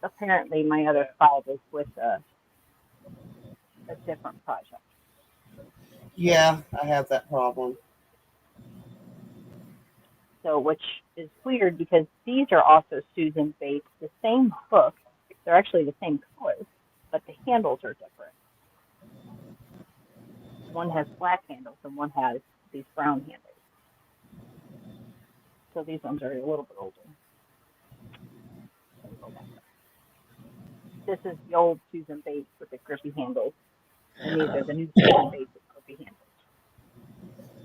Speaker 1: Apparently, my other five is with a different project.
Speaker 4: Yeah, I have that problem.
Speaker 1: So, which is weird because these are also Susan based, the same hook. They're actually the same color, but the handles are different. One has black handles and one has these brown handles. So these ones are a little bit older. Let me go back. This is the old Susan Bates with the grippy handles, and these are the new Susan Bates with grippy handles.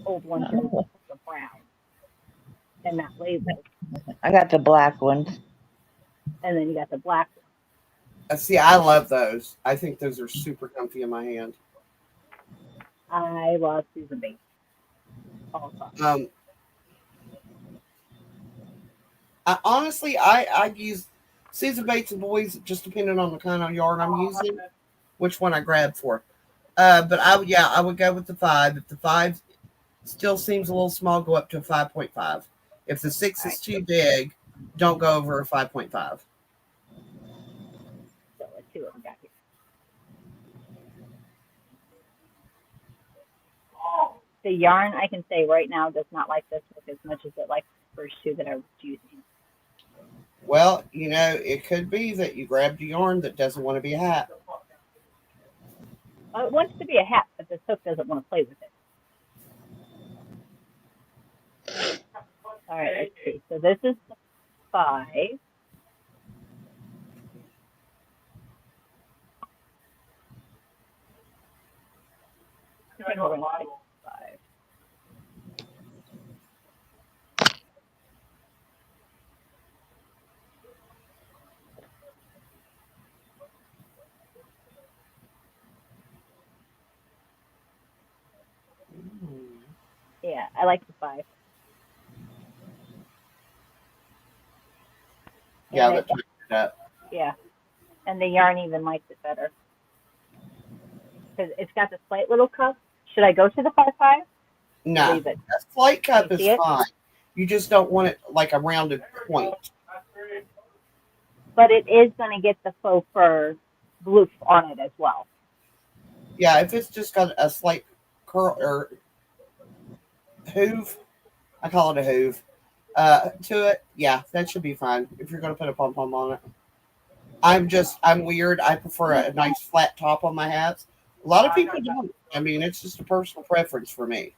Speaker 1: Old ones are
Speaker 3: Oh,
Speaker 1: the brown and not labeled,
Speaker 3: I got the black ones.
Speaker 1: and then you got the black
Speaker 4: See, I love those. I think those are super comfy in my hand.
Speaker 1: one. I love Susan Bates all the time.
Speaker 4: Um, I use Susan Bates and Boys just depending on the kind of yarn I'm using, which one I grab for. But I would go with the 5. If the 5 still seems a little small, go up to a 5.5. If the 6
Speaker 1: All
Speaker 4: is
Speaker 1: right,
Speaker 4: too big, don't go over a 5.5.
Speaker 1: so let's see what we got here. The yarn, I can say right now, does not like this hook as much as it likes the first two that I was using.
Speaker 4: Well, it could be that you grabbed a yarn that doesn't want to be a hat.
Speaker 1: It wants to be a hat, but this hook doesn't want to play with it. All right, let's see. So this is the 5. I think we're going to take the 5. Yeah, I like the 5.
Speaker 4: Yeah,
Speaker 1: And
Speaker 4: that
Speaker 1: it,
Speaker 4: tightens it up.
Speaker 1: yeah, and the yarn even likes it better because it's got the slight little cuff. Should I go to the 5.5 or
Speaker 4: No,
Speaker 1: leave it?
Speaker 4: a slight
Speaker 1: Can you
Speaker 4: cup is
Speaker 1: see it?
Speaker 4: fine. You just don't want it like a rounded point.
Speaker 1: But it is going to get the faux fur bloof on it as well.
Speaker 4: Yeah, if it's just got a slight curl or Hoove. I call it a hoove. To it, yeah, that should be fine if you're gonna put a pom pom on it. I'm weird. I prefer a nice flat top on my hats. A lot of people don't. I mean, it's just a personal preference for me.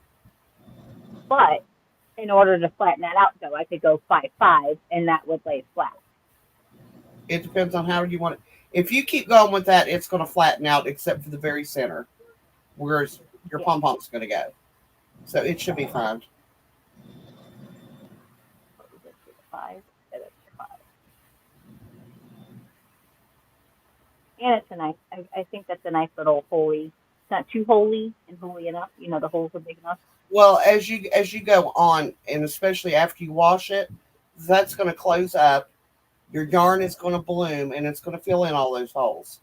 Speaker 1: But in order to flatten that out, though, I could go 5'5", and that would lay flat.
Speaker 4: It depends on how you want it. If you keep going with that, it's going to flatten out except for the very center, whereas your
Speaker 1: Yeah.
Speaker 4: pom pom's going to go. So it should be fine.
Speaker 1: Five. Yeah, that's 5. And it's a nice. I think that's a nice little holy. It's not too holy and holy enough. You know, the holes are big enough.
Speaker 4: Well, as you go on, and especially after you wash it, that's going to close up. Your yarn is going to bloom, and it's going to fill in all those holes.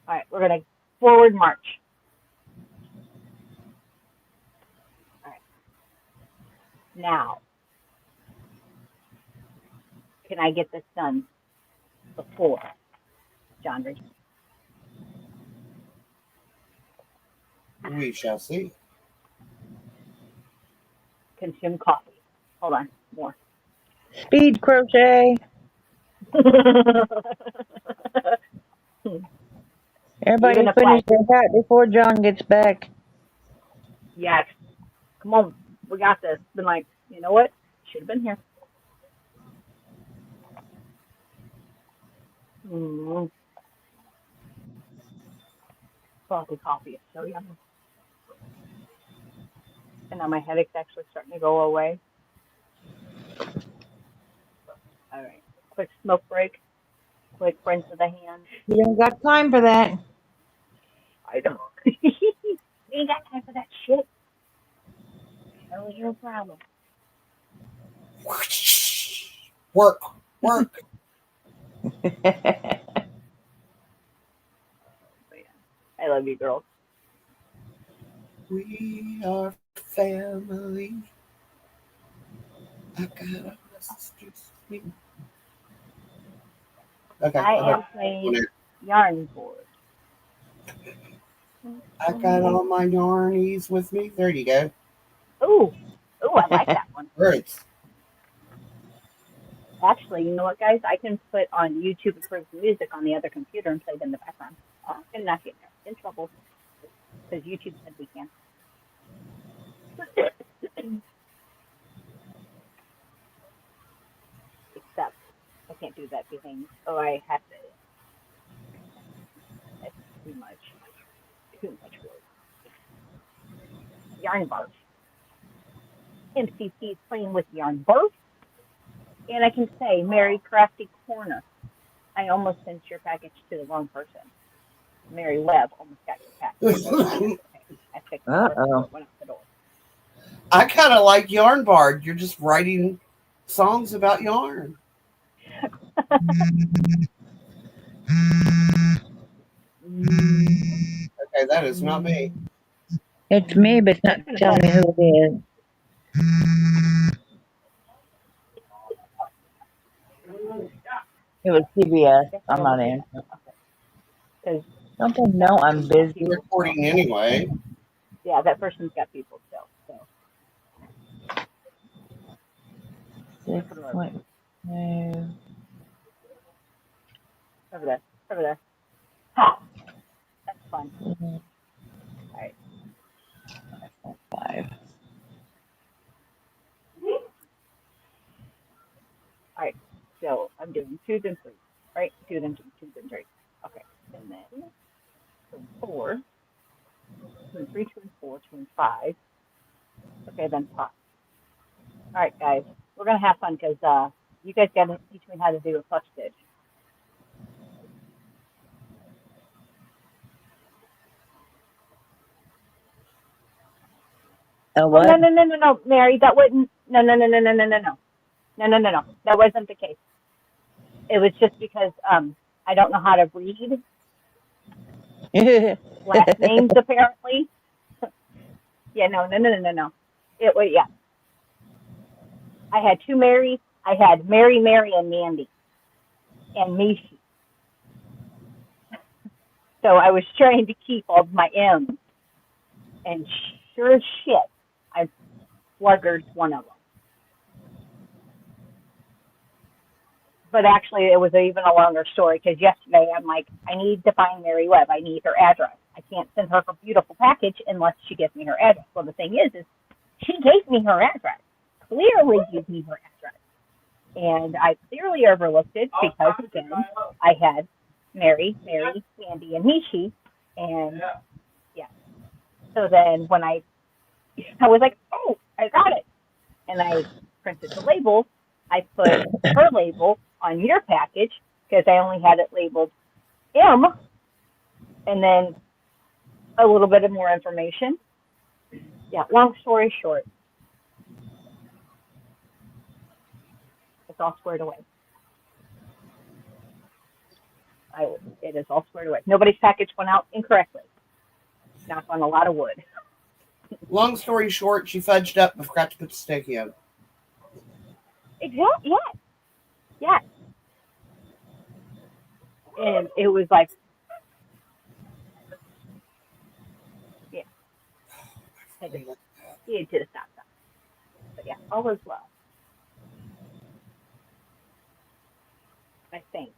Speaker 1: All right, we're gonna forward march. All right. Now, can I get this done before John returns?
Speaker 4: We shall see.
Speaker 1: Consume coffee. Hold on, more.
Speaker 3: Speed crochet. Everybody
Speaker 1: Even a
Speaker 3: finish
Speaker 1: flag.
Speaker 3: their hat before John gets back.
Speaker 1: Yes. Come on, we got this. Been like, you know what? Should have been here. Mm, frothy coffee is so yummy. And now my headache's actually starting to go away. All right. Quick smoke break. Quick rinse of the hands.
Speaker 3: You don't got time for that.
Speaker 1: I don't. We ain't got time for that shit. That was your problem.
Speaker 4: Work, work.
Speaker 1: But yeah, I love you, girls.
Speaker 4: We are family. I got a message. Okay.
Speaker 1: I am playing yarn board.
Speaker 4: I got all my yarnies with me. There you go.
Speaker 1: Ooh, I like that one.
Speaker 4: Words.
Speaker 1: Actually, you know what, guys? I can put on YouTube approved music on the other computer and play it in the background. And not get in trouble because YouTube said we can. Except I can't do that behind. Oh, I have to. That's too much. Too much work. Yarn bars. MCC is playing with yarn bars. And I can say, Mary Crafty Corner. I almost sent your package to the wrong person. Mary Webb almost got your package. I fixed it before it went out the door.
Speaker 4: I kind of like Yarn Bard. You're just writing songs about yarn. Okay, that is not me.
Speaker 3: It's me, but it's not telling me who it is. It was CBS. I'm not in. Don't they know I'm busy?
Speaker 4: You're recording anyway.
Speaker 1: Yeah, that person's got people still. So.
Speaker 3: 6.2.
Speaker 1: Over there. Over there. Ha! That's fun. All right.
Speaker 3: 5.
Speaker 1: All right. So I'm doing 2s and 3s, right? 2s and 2s, 2s and 3s. Okay. And then 2 and 4, 2 and 3, 2 and 4, 2 and 5. Okay, then 5. All right, guys. We're going to have fun because you guys got to teach me how to do a flush stitch.
Speaker 3: What?
Speaker 1: Oh, no, Mary. That wouldn't. No. That wasn't the case. It was just because I don't know how to read last names apparently. Yeah, no. It was yeah. I had 2 Marys. I had Mary, and Mandy, and Mishi. So I was trying to keep all my M's. And sure as shit, I fluggered one of them. But actually, it was even a longer story because yesterday I'm like, I need to find Mary Webb. I need her address. I can't send her her beautiful package unless she gives me her address. Well, the thing is she gave me her address. Clearly gave me her address. And I clearly overlooked it because, again, I had Mary, Sandy, and Mishi. And yeah. So then when I was like, oh, I got it. And I printed the label. I put her label on your package because I only had it labeled M, and then a little bit of more information. Yeah, long story short, it's all squared away. It is all squared away. Nobody's package went out incorrectly. Knock on a lot of wood.
Speaker 4: Long story short, she fudged up and forgot to put the steak in.
Speaker 1: Exactly. Yes. Yes. And it was like, yeah, had to, you had to stop that. But yeah, all was well. I think.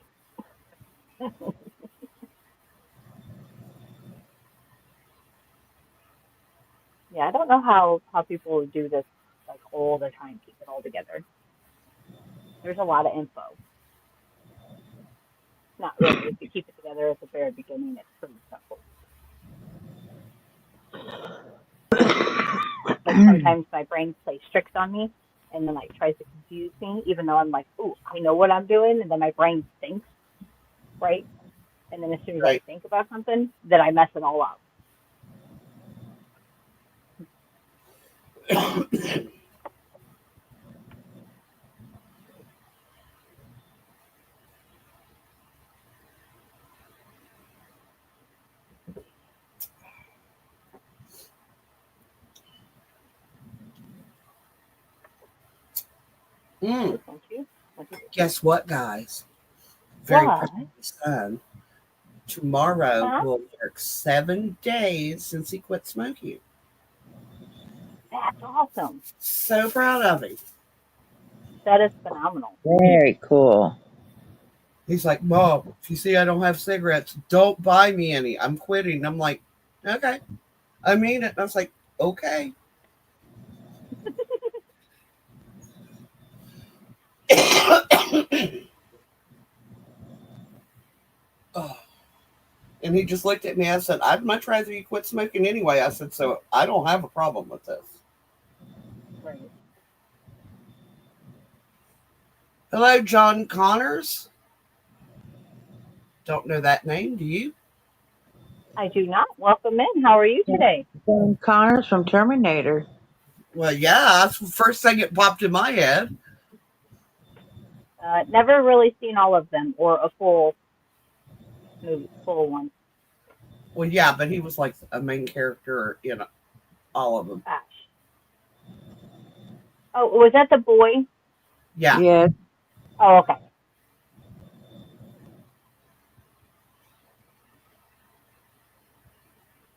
Speaker 1: Yeah, I don't know how people do this like all the time, keep it all together. There's a lot of info. Not really. If you keep it together at the very beginning, it's pretty simple. But sometimes my brain plays tricks on me and then like tries to confuse me, even though I'm like, ooh, I know what I'm doing, and then my brain thinks, right? And then as soon as I
Speaker 4: Right.
Speaker 1: think about something, then I mess it all up.
Speaker 4: Mm.
Speaker 1: Don't you? Don't you?
Speaker 4: Guess what, guys? Very
Speaker 1: What?
Speaker 4: proud of my son. Tomorrow
Speaker 1: Huh?
Speaker 4: will mark 7 days since he quit smoking.
Speaker 1: That's awesome.
Speaker 4: So proud of him.
Speaker 1: That is phenomenal.
Speaker 3: Very cool.
Speaker 4: He's like, Mom, if you see I don't have cigarettes, don't buy me any. I'm quitting. I'm like, okay. I mean it. And I was like, okay. Oh. And he just looked at me. I said, I'd much rather you quit smoking anyway. I said, so I don't have a problem with this.
Speaker 1: Right.
Speaker 4: Hello, John Connors. Don't know that name, do you?
Speaker 1: I do not. Welcome in. How are you today?
Speaker 3: John Connors from Terminator.
Speaker 4: Well, yeah, that's the first thing that popped in my head.
Speaker 1: Never really seen all of them or a full movie, full one.
Speaker 4: Well, yeah, but he was like a main character in all of them.
Speaker 1: Gosh. Oh, was that the boy?
Speaker 4: Yeah.
Speaker 3: Yes.
Speaker 1: Oh, okay.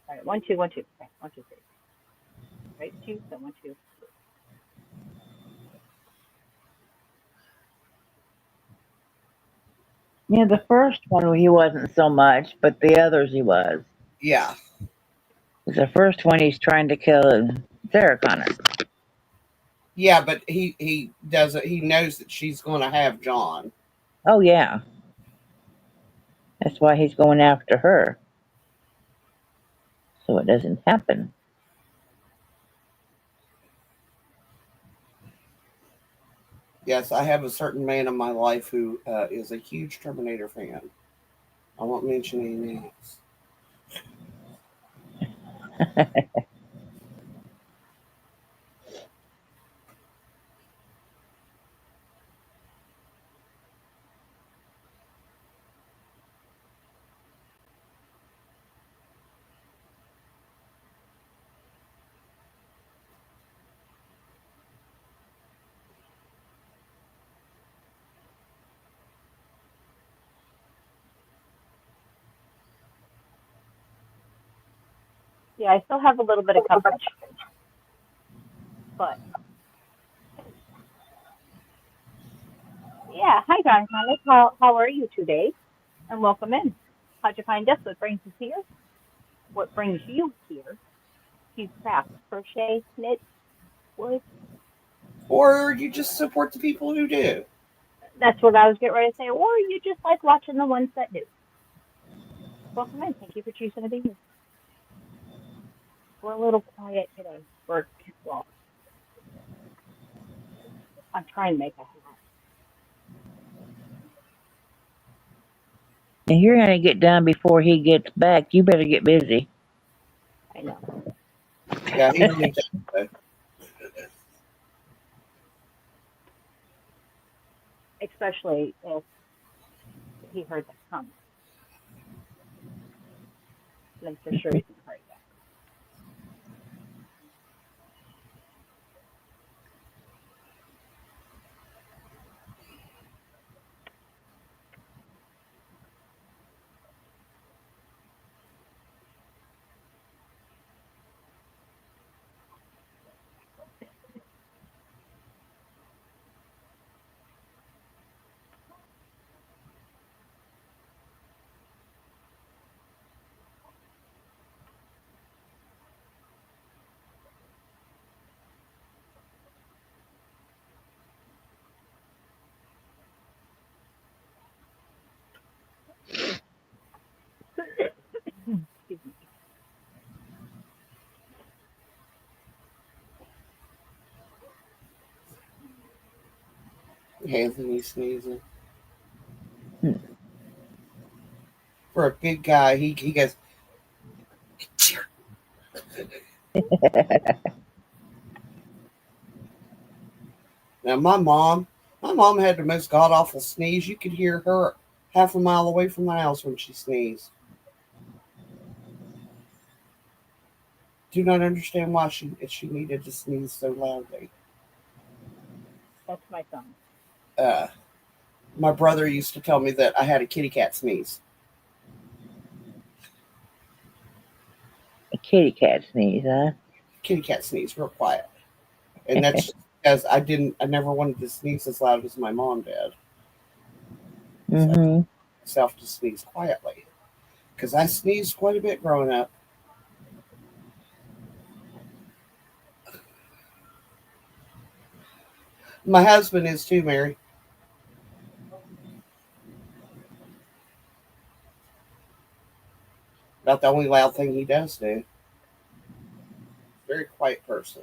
Speaker 1: All right. 1, 2, 1, 2. Okay. 1, 2, 3. Right. 2. So 1, 2.
Speaker 3: Yeah, the first one he wasn't so much, but the others he was.
Speaker 4: Yeah.
Speaker 3: The first one he's trying to kill Sarah Connor.
Speaker 4: Yeah, but he doesn't. He knows that she's going to have John.
Speaker 3: Oh yeah, that's why he's going after her, so it doesn't happen.
Speaker 4: Yes, I have a certain man in my life who is a huge Terminator fan. I won't mention any names.
Speaker 1: Yeah, I still have a little bit of coverage, but yeah. Hi, John Connors. How are you today? And welcome in. How'd you find us? What brings us here? What brings you here? Do you craft, crochet, knit, wood?
Speaker 4: Or you just support the people who do.
Speaker 1: That's what I was getting ready to say. Or you just like watching the ones that do. Welcome in. Thank you for choosing to be here. We're a little quiet today. Well, I'm trying to make a hat.
Speaker 3: If you're gonna get done before he gets back, you better get busy.
Speaker 1: I know.
Speaker 4: Yeah, he really does. Though.
Speaker 1: Especially if he heard that comment. Then for sure he's gonna hurry back. Excuse me.
Speaker 4: Anthony sneezing.
Speaker 3: Hmm.
Speaker 4: For a big guy, he goes. Now my mom had the most god awful sneeze. You could hear her half a mile away from the house when she sneezed. Do not understand why she needed to sneeze so loudly.
Speaker 1: That's my son.
Speaker 4: Uh, my brother used to tell me that I had a kitty cat sneeze.
Speaker 3: A kitty cat sneeze, huh?
Speaker 4: Kitty cat sneeze, real quiet, and that's just because I never wanted to sneeze as loud as my mom did. So I taught
Speaker 3: Mm-hmm.
Speaker 4: myself to sneeze quietly because I sneezed quite a bit growing up. My husband is too, Mary. Not the only loud thing he does do. Very quiet person.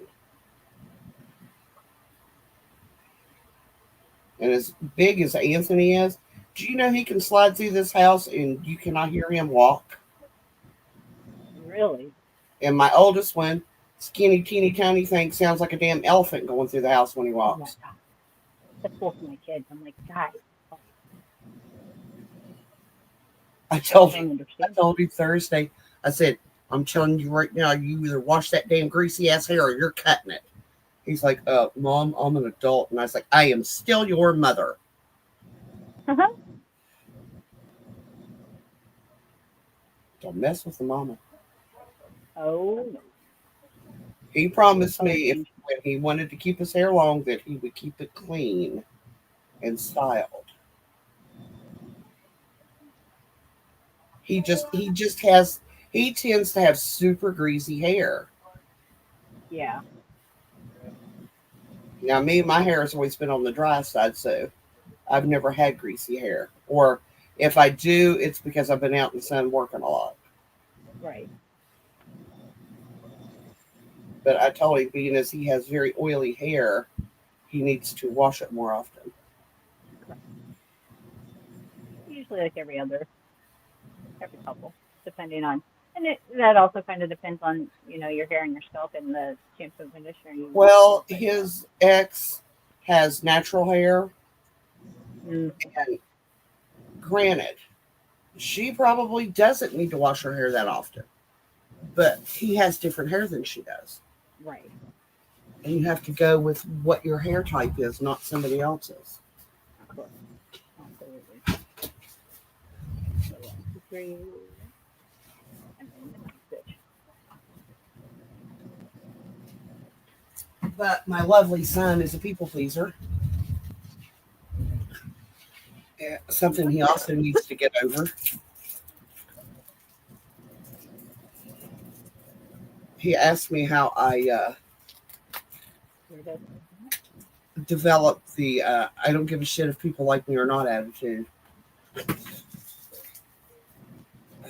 Speaker 4: And as big as Anthony is, do you know he can slide through this house and you cannot hear him walk?
Speaker 1: Really?
Speaker 4: And my oldest one, skinny, teeny, tiny thing, sounds like a damn elephant going through the house when he
Speaker 1: Oh my
Speaker 4: walks.
Speaker 1: god. That's both my kids. I'm like, guys,
Speaker 4: I
Speaker 1: I
Speaker 4: told him,
Speaker 1: don't
Speaker 4: I
Speaker 1: understand.
Speaker 4: told him Thursday, I said, I'm telling you right now, you either wash that damn greasy ass hair or you're cutting it. He's like, Mom, I'm an adult. And I was like, I am still your mother. Don't mess with the mama.
Speaker 1: Oh no.
Speaker 4: He promised
Speaker 1: Color
Speaker 4: me if
Speaker 1: change.
Speaker 4: when he wanted to keep his hair long that he would keep it clean and styled. He tends to have super greasy hair.
Speaker 1: Yeah.
Speaker 4: Now me, my hair has always been on the dry side, so I've never had greasy hair. Or if I do, it's because I've been out in the sun working a lot.
Speaker 1: Right.
Speaker 4: But I told him, being as he has very oily hair, he needs to wash it more often.
Speaker 1: Correct. Usually like every couple, depending on, and that also kind of depends on your hair and your scalp and the shampoo and conditioner you use.
Speaker 4: Well,
Speaker 1: But
Speaker 4: his ex has natural hair,
Speaker 1: okay.
Speaker 4: and granted, she probably doesn't need to wash her hair that often, but he has different hair than she does.
Speaker 1: Right.
Speaker 4: And you have to go with what your hair type is, not somebody else's.
Speaker 1: Correct. Absolutely. So 1, 2, 3, and then the switch.
Speaker 4: But my lovely son is a people pleaser. Something he also needs to get over. He asked me how I developed the I don't give a shit if people like me or not attitude. I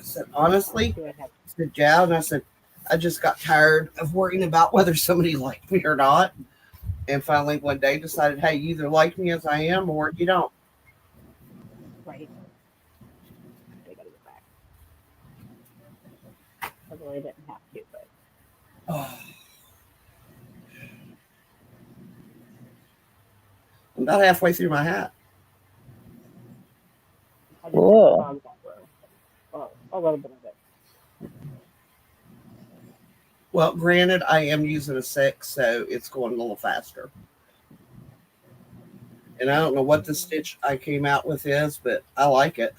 Speaker 4: said, honestly, I said, yeah. And I said, I just got tired of worrying about whether somebody liked me or not. And finally, one day decided, hey, you either like me as I am or you don't.
Speaker 1: Right. I gotta get back. I really didn't have to, but
Speaker 4: Oh, I'm about halfway through my hat.
Speaker 1: I just had to
Speaker 3: Cool.
Speaker 1: fog that row. Well, a little bit of it.
Speaker 4: Well, granted, I am using a 6, so it's going a little faster. And I don't know what the stitch I came out with is, but I like it.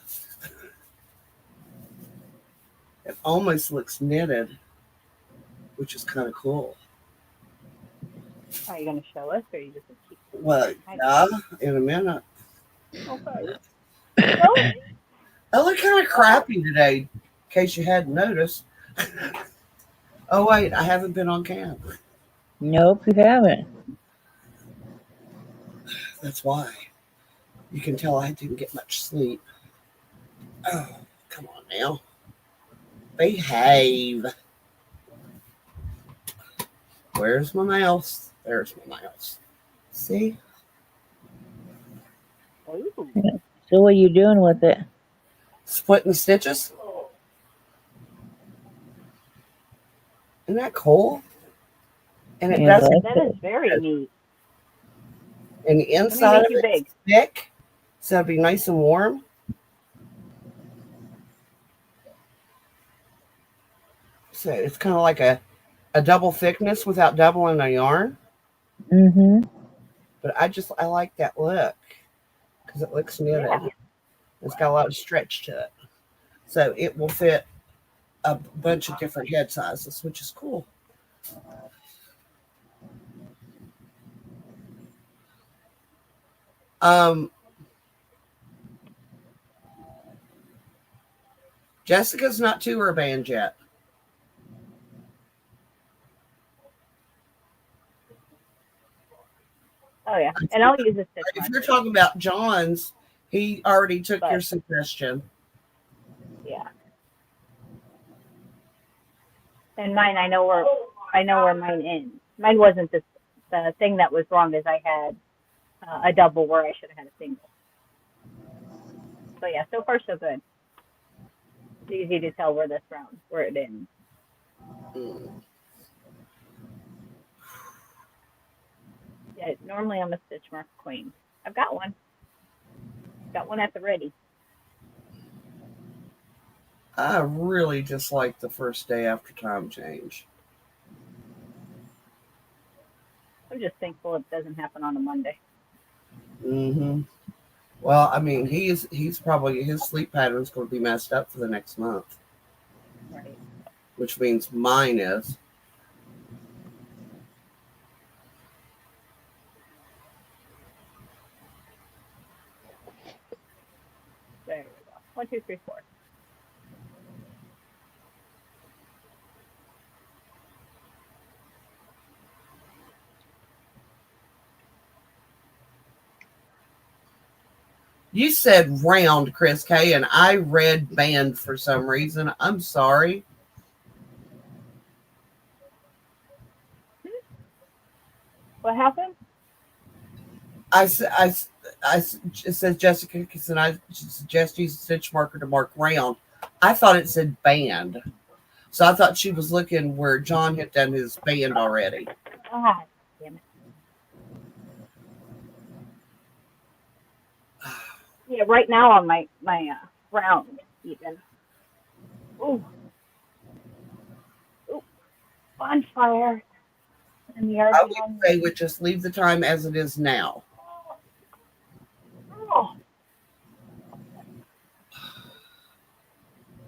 Speaker 4: It almost looks knitted, which is kind of cool.
Speaker 1: Are you gonna show us, or are you just gonna keep
Speaker 4: Well,
Speaker 1: hiding?
Speaker 4: yeah, in a minute.
Speaker 1: Okay. Show us.
Speaker 4: I look kind of crappy today, in case you hadn't noticed. Oh, wait, I haven't been on cam.
Speaker 3: Nope, you haven't.
Speaker 4: That's why. You can tell I didn't get much sleep. Oh, come on now. Behave. Where's my mouse? There's my mouse. See?
Speaker 1: Ooh.
Speaker 3: So what are you doing with it?
Speaker 4: Splitting stitches. Isn't that cool? And it
Speaker 3: Yeah,
Speaker 4: doesn't.
Speaker 1: That is very neat.
Speaker 4: And the
Speaker 1: Let me
Speaker 4: inside
Speaker 1: make
Speaker 4: of
Speaker 1: you
Speaker 4: it's
Speaker 1: big.
Speaker 4: thick, so it'll be nice and warm. So it's kind of like a double thickness without doubling a yarn.
Speaker 3: Mm-hmm.
Speaker 4: But I like that look because it looks knitted.
Speaker 1: Yeah.
Speaker 4: It's got a lot of stretch to it. So it will fit a bunch of different head sizes, which is cool. Um, Jessica's not to her band yet.
Speaker 1: Oh yeah. And I'll use a stitch
Speaker 4: If you're
Speaker 1: marker.
Speaker 4: talking about John's, he already took your
Speaker 1: But
Speaker 4: suggestion.
Speaker 1: yeah. And mine, I know where mine ends. Mine wasn't the thing that was wrong is I had a double where I should have had a single. So yeah, so far so good. It's easy to tell where where it ends.
Speaker 4: Mm.
Speaker 1: Yeah, normally I'm a stitch mark queen. I've got one. Got one at the ready.
Speaker 4: I really dislike the first day after time change.
Speaker 1: I'm just thankful it doesn't happen on a Monday.
Speaker 4: Mm-hmm. Well, I mean, he's probably his sleep pattern is going to be messed up for the next month,
Speaker 1: Right.
Speaker 4: which means mine is.
Speaker 1: There we go. 1, 2, 3, 4.
Speaker 4: You said round, Chris K, and I read band for some reason. I'm sorry.
Speaker 1: What happened?
Speaker 4: It says Jessica, and I suggest use a stitch marker to mark round. I thought it said band. So I thought she was looking where John had done his band already.
Speaker 1: Ah, damn it. Yeah, right now on my round even. Ooh, ooh, bonfire in the yard
Speaker 4: I would
Speaker 1: behind
Speaker 4: say
Speaker 1: me.
Speaker 4: would just leave the time as it is now.
Speaker 1: Oh,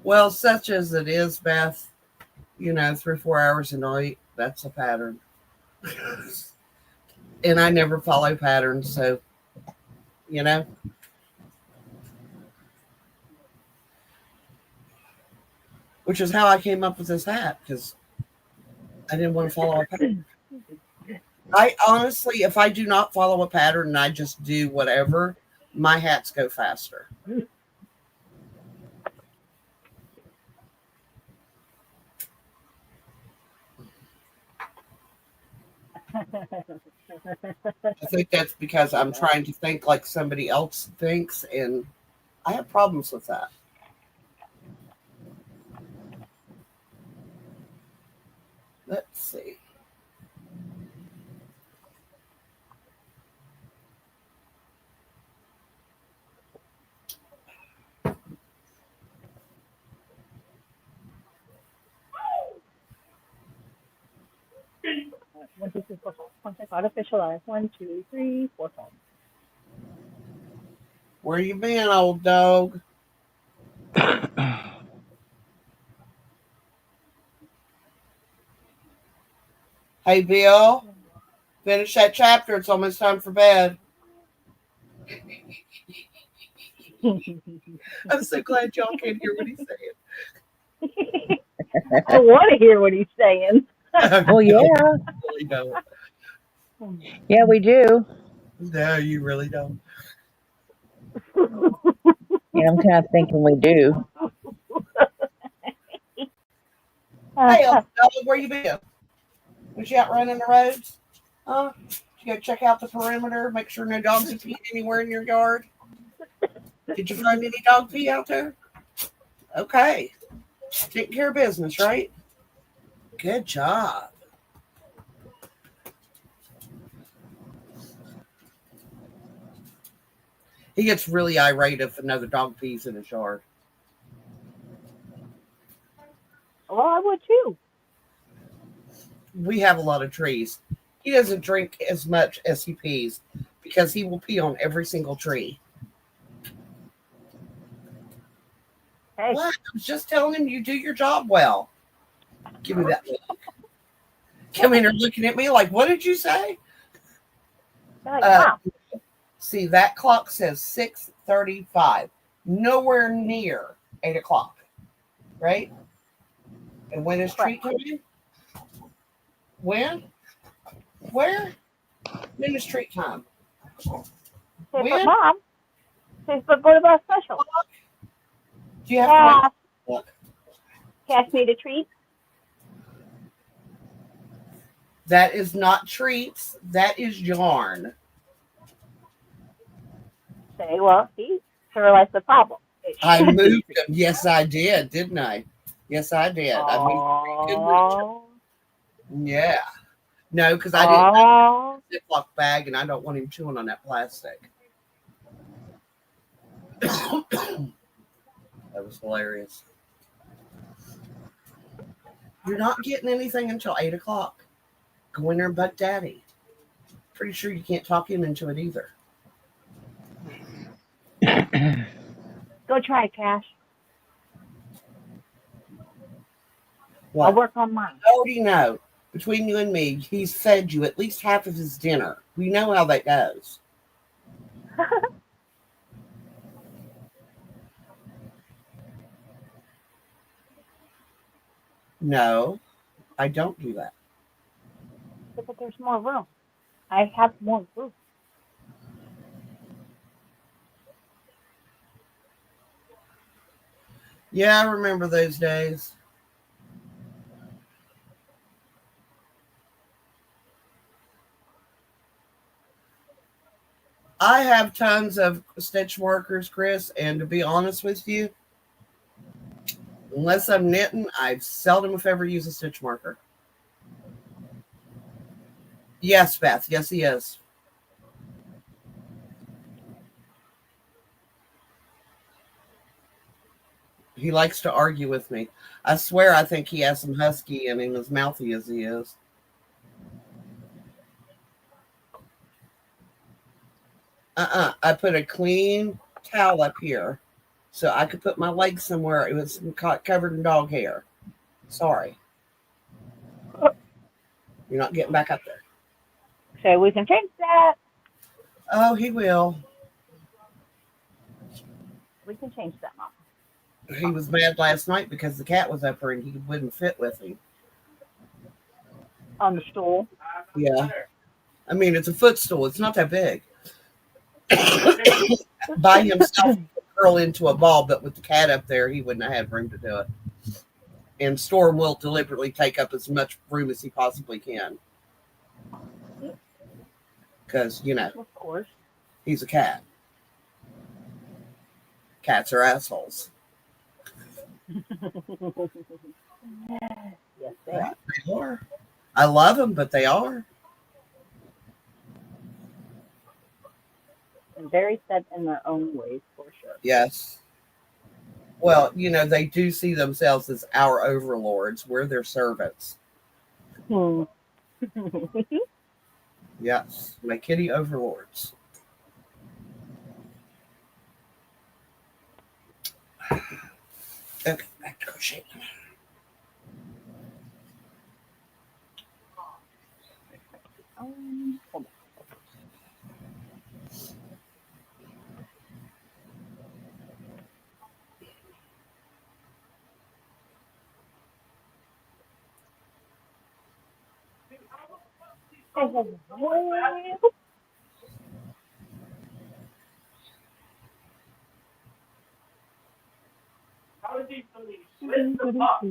Speaker 4: Well, such as it is, Beth, 3 or 4 hours a night, that's a pattern. And I never follow patterns, so, you know. Which is how I came up with this hat, because I didn't want to follow a pattern. I honestly, if I do not follow a pattern and I just do whatever, my hats go faster. I think that's because I'm trying to think like somebody else thinks, and I have problems with that. Let's see.
Speaker 1: One, two, three, four, five. Contact artificial eyes. 1, 2, 3, 4, 5.
Speaker 4: Where you been, old dog? Hey, Bill, finish that chapter. It's almost time for bed. I'm so glad y'all can hear what he's saying.
Speaker 1: I want to hear what he's saying.
Speaker 3: Well, yeah.
Speaker 4: You really don't.
Speaker 3: Yeah, we do.
Speaker 4: No, you really don't.
Speaker 3: Yeah, I'm kind of thinking we do.
Speaker 4: Hey, old dog, where you been? Was you out running the roads? Huh? Did you go check out the perimeter, make sure no dogs have peed anywhere in your yard? Did you find any dog pee out there? Okay. Taking care of business, right? Good job. He gets really irate if another dog pees in his yard.
Speaker 1: Well, I would too.
Speaker 4: We have a lot of trees. He doesn't drink as much as he pees because he will pee on every single tree.
Speaker 1: Hey.
Speaker 4: What? I was just telling him you do your job well. Give me that look. Come in here looking at me like, what did you say?
Speaker 1: Wow.
Speaker 4: See, that clock says 6:35. Nowhere near 8 o'clock. Right? And when is treat coming? When? Where? When is treat time?
Speaker 1: Say for mom. Say for go to that special.
Speaker 4: Do you have to wait?
Speaker 1: Cash me the treat.
Speaker 4: That is not treats. That is yarn.
Speaker 1: Say, well, see, so realize the problem.
Speaker 4: I moved them. Yes, I did, didn't I? Yes, I did. I moved. Yeah. No, because I didn't have a Ziploc bag, and I don't want him chewing on that plastic. That was hilarious. You're not getting anything until 8 o'clock. Go in there and butt daddy. Pretty sure you can't talk him into it either.
Speaker 1: Go try it, Cash.
Speaker 4: What?
Speaker 1: I'll work on mine.
Speaker 4: I already know. Between you and me, he's fed you at least half of his dinner. We know how that goes. No, I don't do that.
Speaker 1: But there's more room. I have more room.
Speaker 4: Yeah, I remember those days. I have tons of stitch markers, Chris, and to be honest with you, unless I'm knitting, I seldom, if ever, use a stitch marker. Yes, Beth. Yes, he is. He likes to argue with me. I swear I think he has some husky in him, as mouthy as he is. I put a clean towel up here so I could put my leg somewhere it was covered in dog hair. Sorry. You're not getting back up there.
Speaker 1: So we can change that.
Speaker 4: Oh, he will.
Speaker 1: We can change that, Mom.
Speaker 4: He was mad last night because the cat was up there and he wouldn't fit with him.
Speaker 1: On the stool.
Speaker 4: Yeah. I mean, it's a footstool. It's not that big. By himself, he could curl into a ball, but with the cat up there, he wouldn't have had room to do it. And Storm will deliberately take up as much room as he possibly can because,
Speaker 1: Of course.
Speaker 4: he's a cat. Cats are assholes.
Speaker 1: Yes, they are.
Speaker 4: They are. I love them, but they are.
Speaker 1: And very set in their own ways, for sure.
Speaker 4: Yes. Well, they do see themselves as our overlords. We're their servants.
Speaker 1: Hmm.
Speaker 4: Yes. My kitty overlords. Okay, back to crochet.
Speaker 1: Hold on.
Speaker 6: How did he split the box?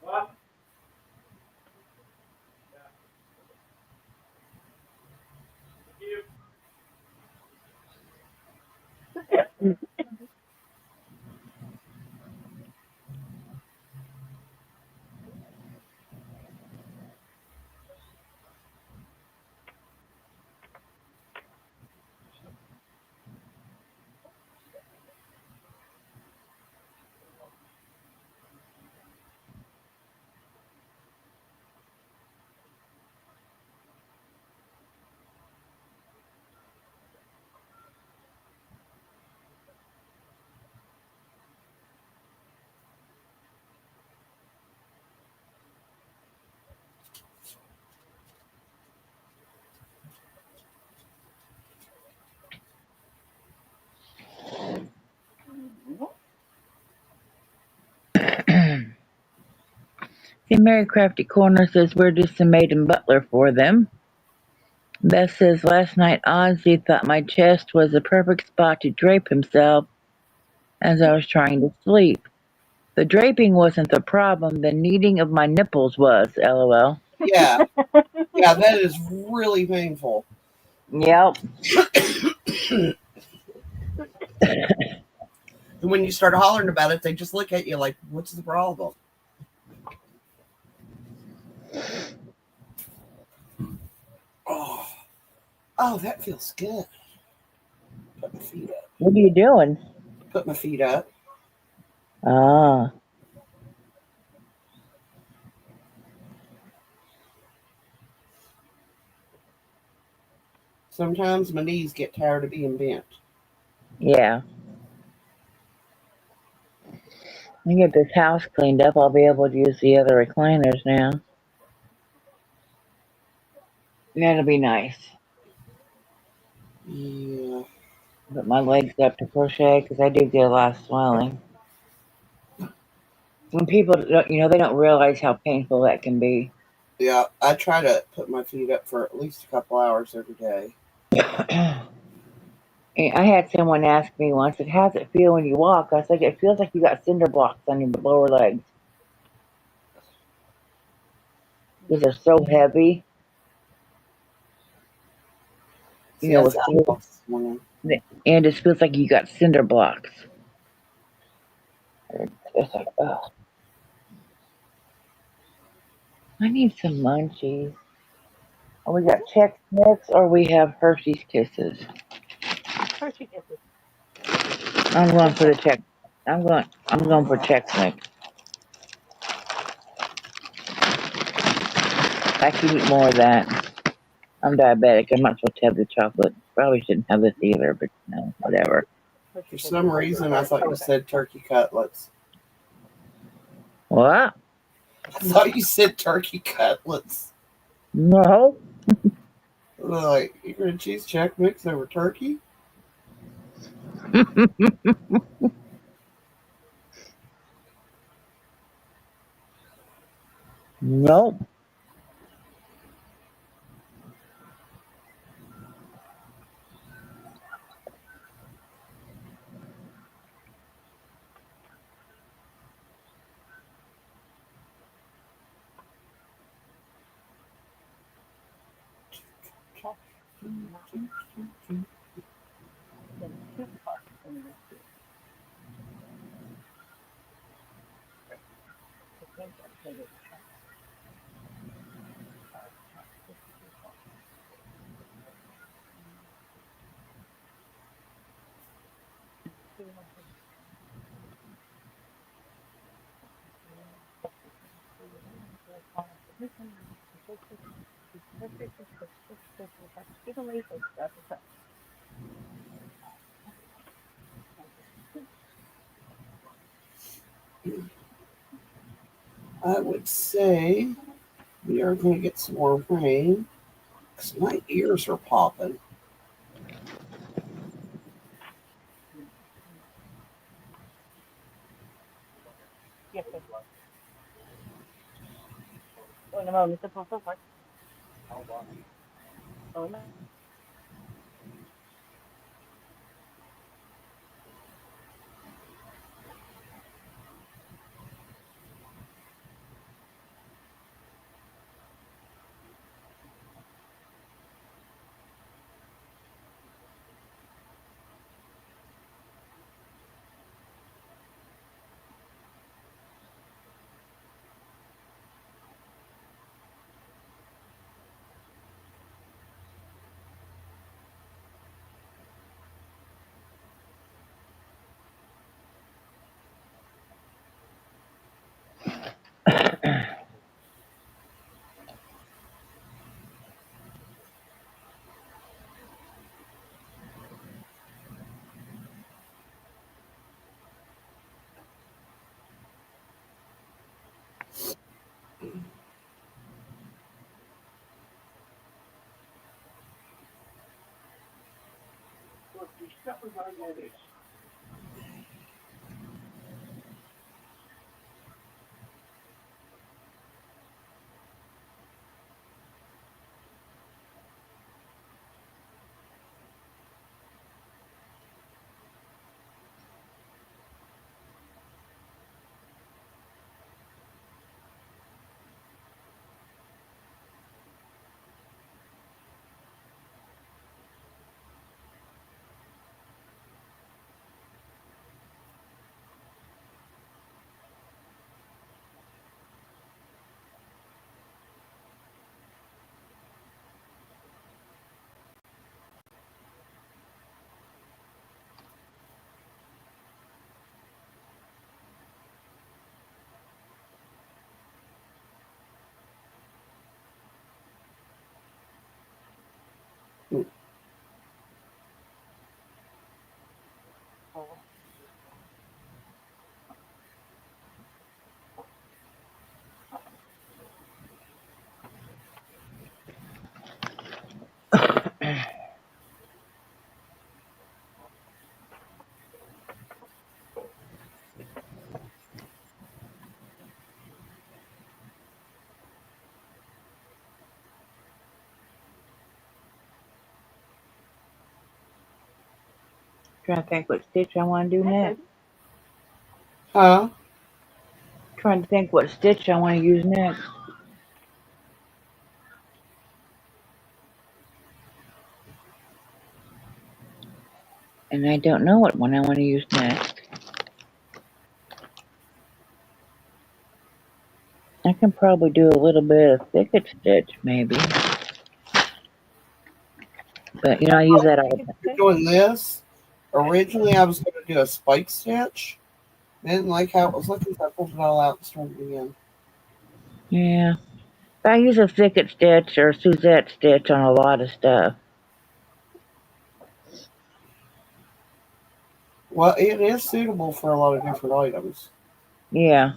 Speaker 6: What? You
Speaker 3: See, Mary Crafty Corner says we're just a maid and butler for them. Beth says last night Ozzy thought my chest was the perfect spot to drape himself as I was trying to sleep. The draping wasn't the problem, the kneading of my nipples was, lol.
Speaker 4: Yeah. Yeah, that is really painful.
Speaker 3: Yep.
Speaker 4: And when you start hollering about it, they just look at you like, what's the problem? Oh, that feels good. Put my feet up.
Speaker 3: What are you doing?
Speaker 4: Put my feet up.
Speaker 3: Ah.
Speaker 4: Sometimes my knees get tired of being bent.
Speaker 3: Yeah. I get this house cleaned up, I'll be able to use the other recliners now. That'll be nice.
Speaker 4: Yeah.
Speaker 3: Put my legs up to crochet because I do get a lot of swelling. When people don't, they don't realize how painful that can be.
Speaker 4: Yeah, I try to put my feet up for at least a couple hours every day.
Speaker 3: I had someone ask me once, how's it feel when you walk? I was like, it feels like you got cinder blocks on your lower legs because they're so heavy.
Speaker 4: See, I
Speaker 3: With
Speaker 4: said
Speaker 3: steel,
Speaker 4: this morning.
Speaker 3: and it feels like you got cinder blocks. It's like, oh, I need some munchies. Oh, we got Chex Mix or we have Hershey's Kisses.
Speaker 1: Hershey Kisses.
Speaker 3: I'm going for the check. I'm going for Chex Mix. I can eat more of that. I'm diabetic. I'm not supposed to have the chocolate. Probably shouldn't have this either, but no, whatever.
Speaker 4: For some reason, I thought you said turkey cutlets.
Speaker 3: What?
Speaker 4: I thought you said turkey cutlets.
Speaker 3: No.
Speaker 4: Like, you're going to choose Chex Mix over turkey?
Speaker 3: Nope.
Speaker 1: Then 2 cups in the soup. I think that's what it's check. Check this 2 cups.
Speaker 4: I would say we are going to get some more rain because my ears are popping.
Speaker 1: Yes, sir. Oh, no, Mr. Professor. Oh, no.
Speaker 3: Trying to think what stitch I want to do next.
Speaker 4: Huh?
Speaker 3: Trying to think what stitch I want to use next. And I don't know what one I want to use next. I can probably do a little bit of thicket stitch, maybe. But, I use that all the time.
Speaker 4: You're doing this? Originally, I was going to do a spike stitch. Didn't like how it was looking, so I pulled it all out and started again.
Speaker 3: Yeah. I use a thicket stitch or Suzette stitch on a lot of stuff.
Speaker 4: Well, it is suitable for a lot of different items.
Speaker 3: Yeah.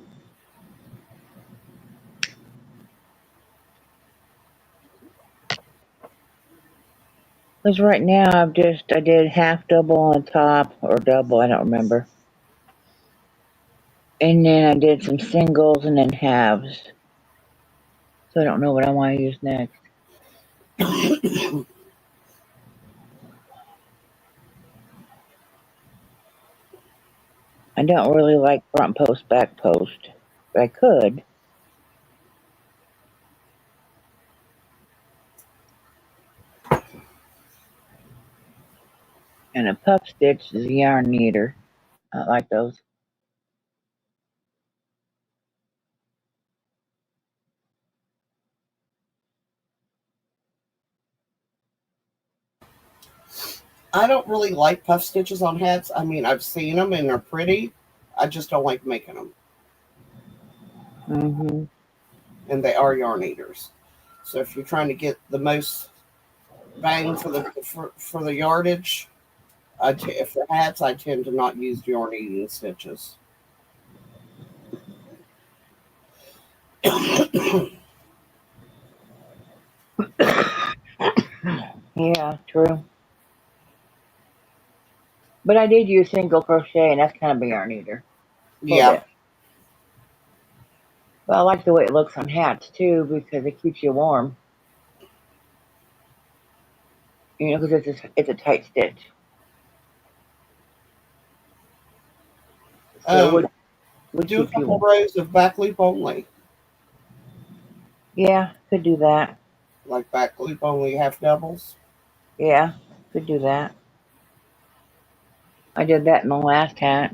Speaker 3: Because right now I did half double on top or double, I don't remember. And then I did some singles and then halves. So I don't know what I want to use next. I don't really like front post, back post, but I could. And a puff stitch is a yarn neater. I like those.
Speaker 4: I don't really like puff stitches on hats. I mean, I've seen them and they're pretty. I just don't like making them.
Speaker 3: Hmm.
Speaker 4: And they are yarn eaters. So if you're trying to get the most bang for the yardage, if they're hats, I tend to not use yarn eating stitches.
Speaker 3: Yeah, true. But I did use single crochet, and that's kind of a yarn eater. A little
Speaker 4: Yeah.
Speaker 3: bit. But I like the way it looks on hats, too, because it keeps you warm. You know, because it's a tight stitch. So it would
Speaker 4: Do a
Speaker 3: keep you
Speaker 4: couple
Speaker 3: warm.
Speaker 4: rows of back loop only,
Speaker 3: Yeah, could do that.
Speaker 4: like back loop only half doubles.
Speaker 3: Yeah, could do that. I did that in the last hat.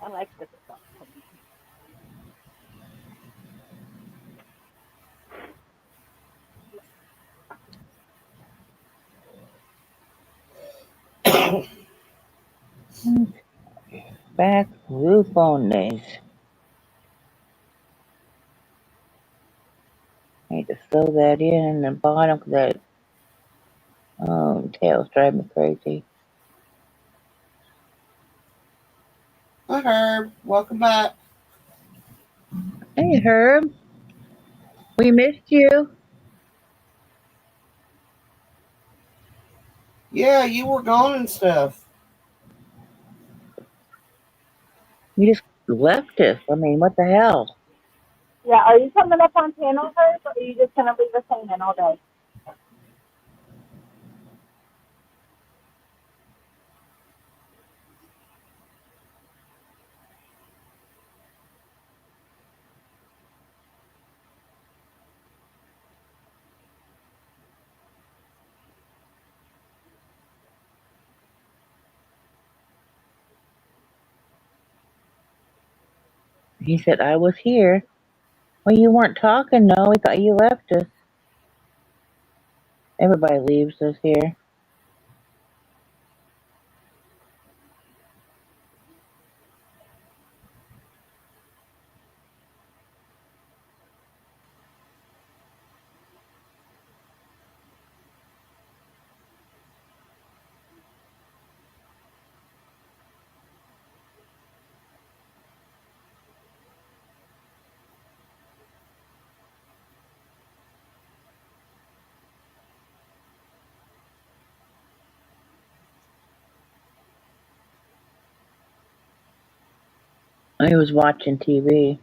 Speaker 1: I like this stuff.
Speaker 3: Back loop on these. I need to sew that in the bottom because that tail's driving me crazy.
Speaker 4: Hi, Herb. Welcome back.
Speaker 3: Hey, Herb. We missed you.
Speaker 4: Yeah, you were gone and stuff.
Speaker 3: You just left us. I mean, what the hell?
Speaker 1: Yeah, are you coming up on panel, Herb, or are you just going to leave us hanging all day?
Speaker 3: He said, I was here. Well, you weren't talking, no. We thought you left us. Everybody leaves us here. I was watching TV.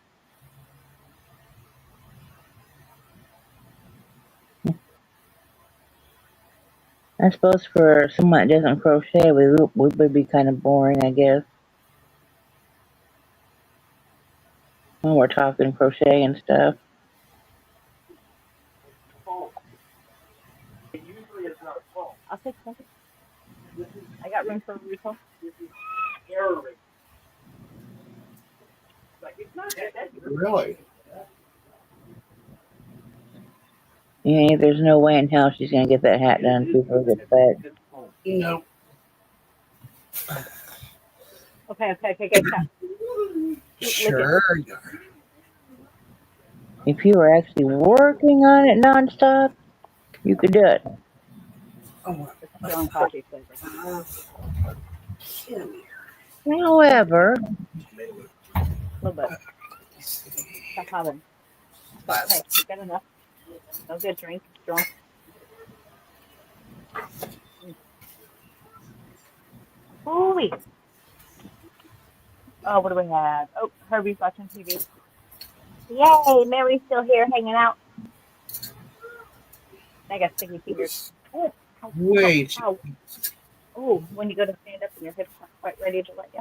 Speaker 3: I suppose for someone that doesn't crochet, we would be kind of boring, I guess, when we're talking crochet and stuff.
Speaker 6: Phone. It usually is not a phone.
Speaker 1: I'll take that. I got room for a refill.
Speaker 6: Error rate. Like it's not that bad.
Speaker 4: Really?
Speaker 3: Yeah, there's no way in hell she's gonna get that hat done before we get back.
Speaker 4: No.
Speaker 1: Okay, stop. Lick it.
Speaker 4: Sure.
Speaker 3: If you were actually working on it nonstop, you could do it.
Speaker 4: Oh,
Speaker 1: It's strong coffee flavor.
Speaker 3: However,
Speaker 1: A little bit. Stop hobbling. Hey, you got enough. No good. Drink. Strong. Ooh. Oh, what do we have? Oh, Herbie's watching TV. Yay, Mary's still here hanging out. I got sticky fingers. Oh, ow, ow,
Speaker 4: Wait.
Speaker 1: ow. Oh, when you go to stand up and your hips aren't quite ready to let you.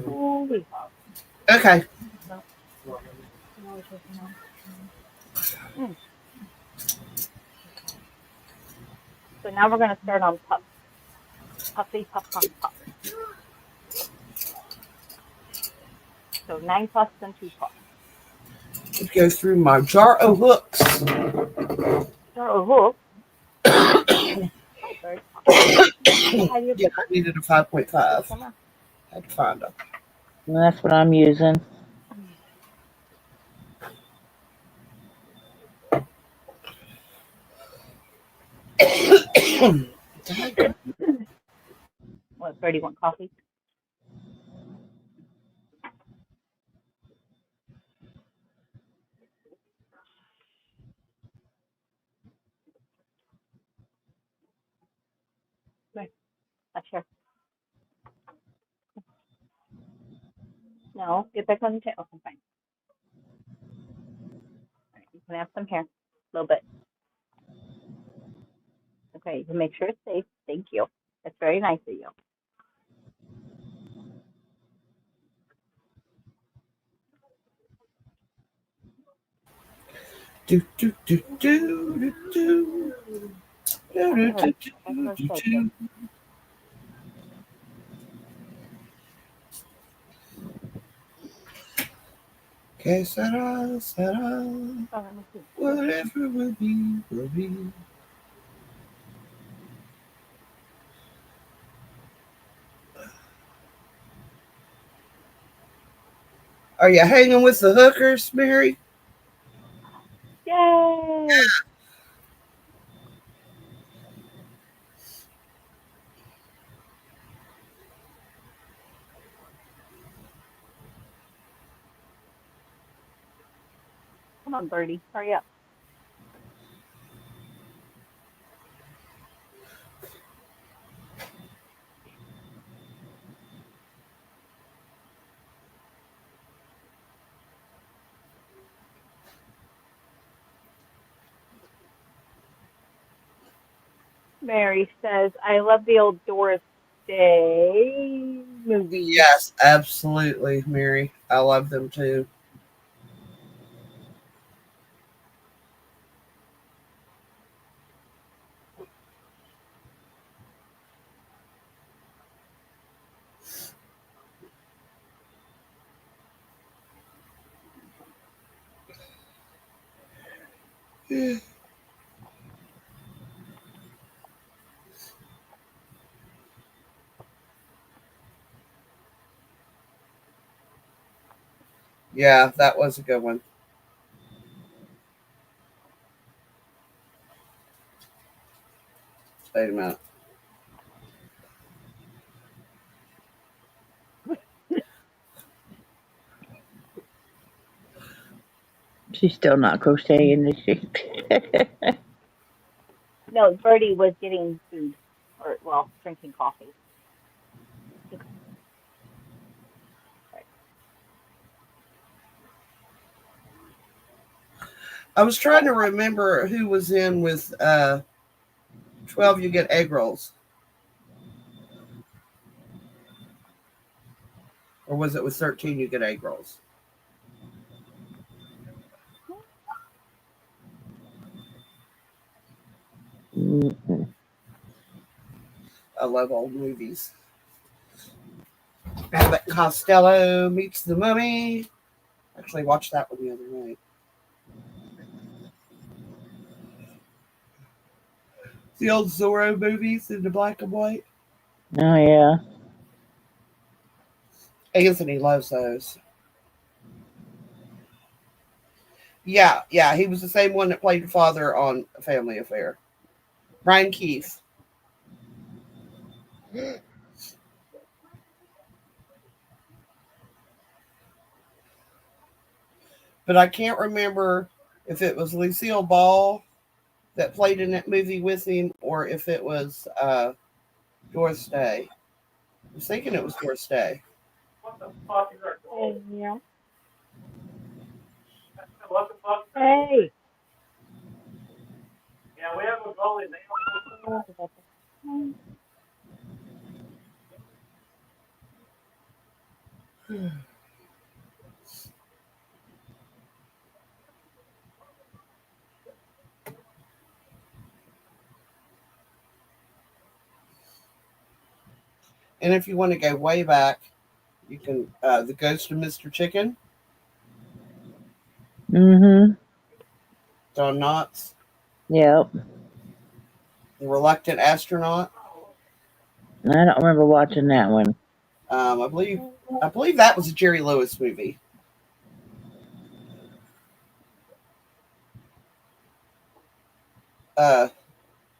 Speaker 1: Ooh.
Speaker 4: Okay.
Speaker 1: No. No, mm. Okay. So now we're going to start on puff. Puffy, puff, puff, puff. So 9 puffs and 2 puffs.
Speaker 4: Let's go through my jar of hooks.
Speaker 1: So, hook. Hi, bird. Say hi to your
Speaker 4: Yeah,
Speaker 1: people.
Speaker 4: I needed a 5.5.
Speaker 1: Come on.
Speaker 4: Had to find them.
Speaker 3: that's what I'm using.
Speaker 1: What, Birdie want coffee? Come here. That's here. No, get back on the table. Okay, fine. All right, you can have some here. A little bit. Okay, you can make sure it's safe. Thank you. That's very nice of you.
Speaker 4: Do, do, do, do, do, do. Do,
Speaker 1: Look
Speaker 4: do,
Speaker 1: at her.
Speaker 4: do,
Speaker 1: Look at
Speaker 4: do,
Speaker 1: her
Speaker 4: do,
Speaker 1: shaking.
Speaker 4: do. Que sera, sera.
Speaker 1: Oh, let me see.
Speaker 4: Whatever will be, will be. Are you hanging with the hookers, Mary?
Speaker 1: Yay! Come on, Birdie. Hurry up. Mary says, I love the old Doris Day movies.
Speaker 4: Yes, absolutely, Mary. I love them too. Yeah, that was a good one. Wait a minute.
Speaker 3: She's still not crocheting, is she?
Speaker 1: No, Birdie was getting food, or, well, drinking coffee. Okay. Right.
Speaker 4: I was trying to remember who was in with 12 you get egg rolls. Or was it with 13 you get egg rolls? I love old movies. Abbott and Costello meets the Mummy. Actually, watched that one the other night. The old Zorro movies in the black and white.
Speaker 3: Oh yeah.
Speaker 4: Anthony loves those. Yeah, yeah, he was the same one that played the father on A Family Affair. Brian Keith. But I can't remember if it was Lucille Ball that played in that movie with him or if it was Doris Day. I was thinking it was Doris Day.
Speaker 6: What the fuck is our goal?
Speaker 1: Yeah.
Speaker 6: What the fuck?
Speaker 1: Hey.
Speaker 6: Yeah, we have a goal in there.
Speaker 4: And if you want to go way back, you can The Ghost of Mr. Chicken,
Speaker 3: Mm-hmm.
Speaker 4: Don Knotts,
Speaker 3: Yep.
Speaker 4: The Reluctant Astronaut.
Speaker 3: I don't remember watching that one.
Speaker 4: I believe that was a Jerry Lewis movie. Uh,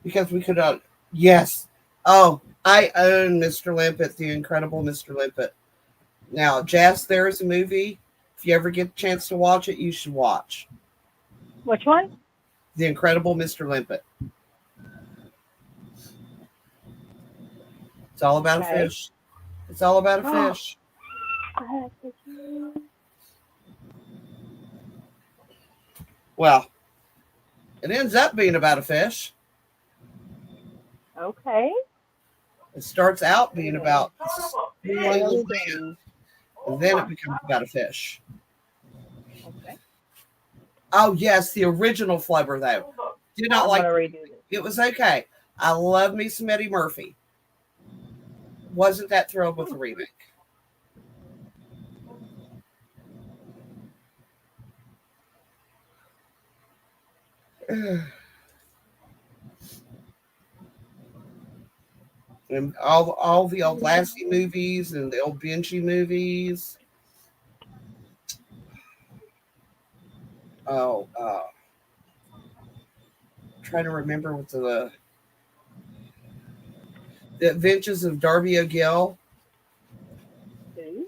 Speaker 4: because we could yes. Oh, I own Mr. Limpet, The Incredible Mr. Limpet. Now, Jazz, there is a movie. If you ever get a chance to watch it, you should watch
Speaker 1: Which one?
Speaker 4: The Incredible Mr. Limpet. It's all about a
Speaker 1: Okay.
Speaker 4: fish. It's all about a fish. Well, it ends up being about a fish.
Speaker 1: Okay.
Speaker 4: It starts out being about a small little
Speaker 1: Early
Speaker 4: man,
Speaker 1: days.
Speaker 4: and then it becomes about a fish.
Speaker 1: Okay.
Speaker 4: Oh, yes, the original Flubber, though. Did not
Speaker 1: I'm
Speaker 4: like
Speaker 1: gonna redo this.
Speaker 4: it. Was okay. I love me some Eddie Murphy. Wasn't that thrilled with the remake. And all the old Lassie movies and the old Benchy movies. Oh, trying to remember what the Adventures of Darby O'Gill.
Speaker 1: Okay.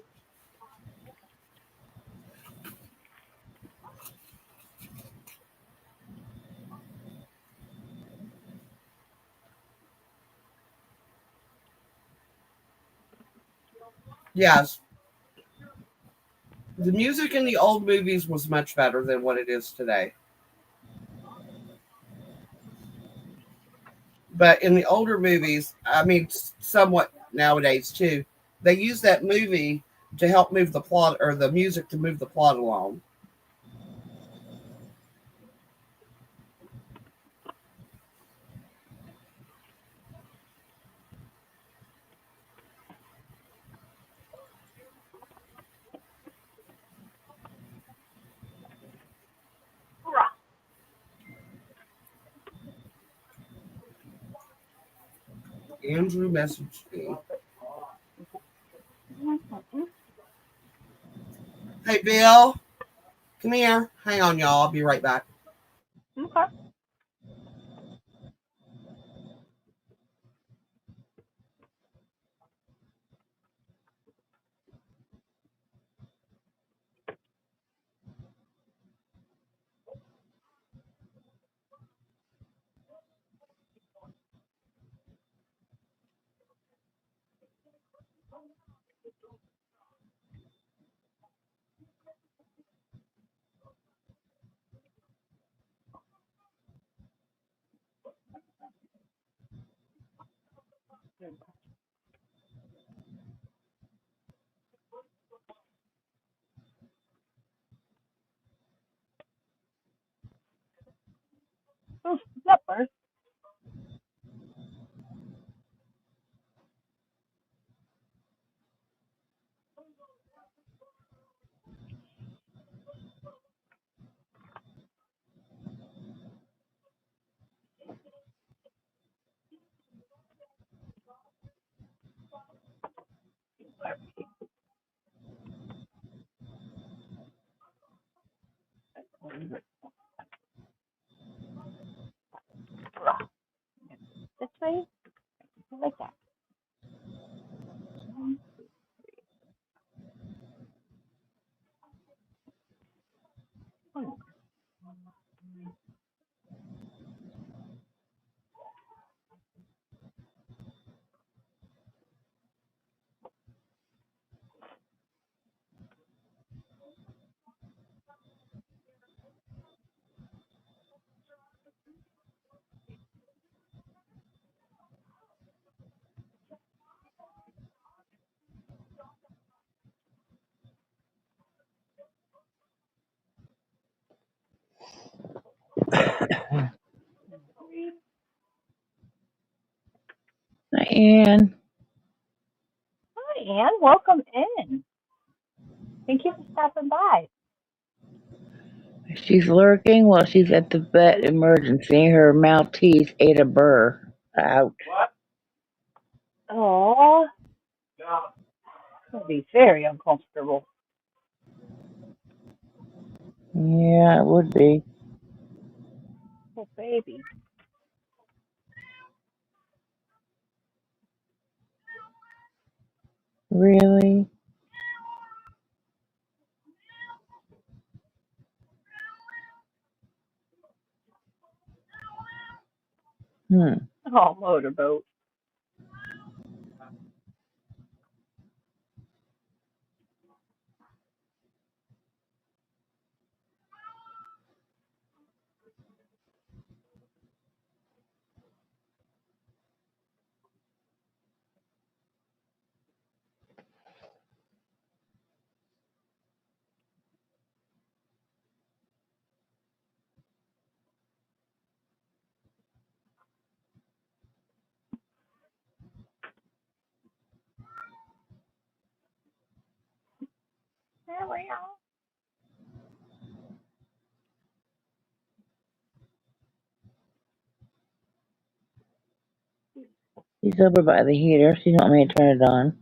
Speaker 4: Yes, the music in the old movies was much better than what it is today. But in the older movies, I mean, somewhat nowadays too, they use that movie to help move the plot or the music to move the plot along. Andrew messaged me. Hey, Bill, come here. Hang on, y'all. I'll be right back.
Speaker 1: Okay. Oh, Zephyr.
Speaker 3: Anne.
Speaker 1: Hi, Anne. Welcome in. Thank you for stopping by.
Speaker 3: She's lurking while she's at the vet emergency. Her Maltese ate a burr. Ouch.
Speaker 5: What?
Speaker 1: Oh,
Speaker 5: No.
Speaker 1: that'd be very uncomfortable.
Speaker 3: Yeah, it would be.
Speaker 1: Oh, baby.
Speaker 3: Really? Hmm.
Speaker 1: Oh, motorboat. There we are.
Speaker 3: She's over by the heater. She don't want me to turn it on.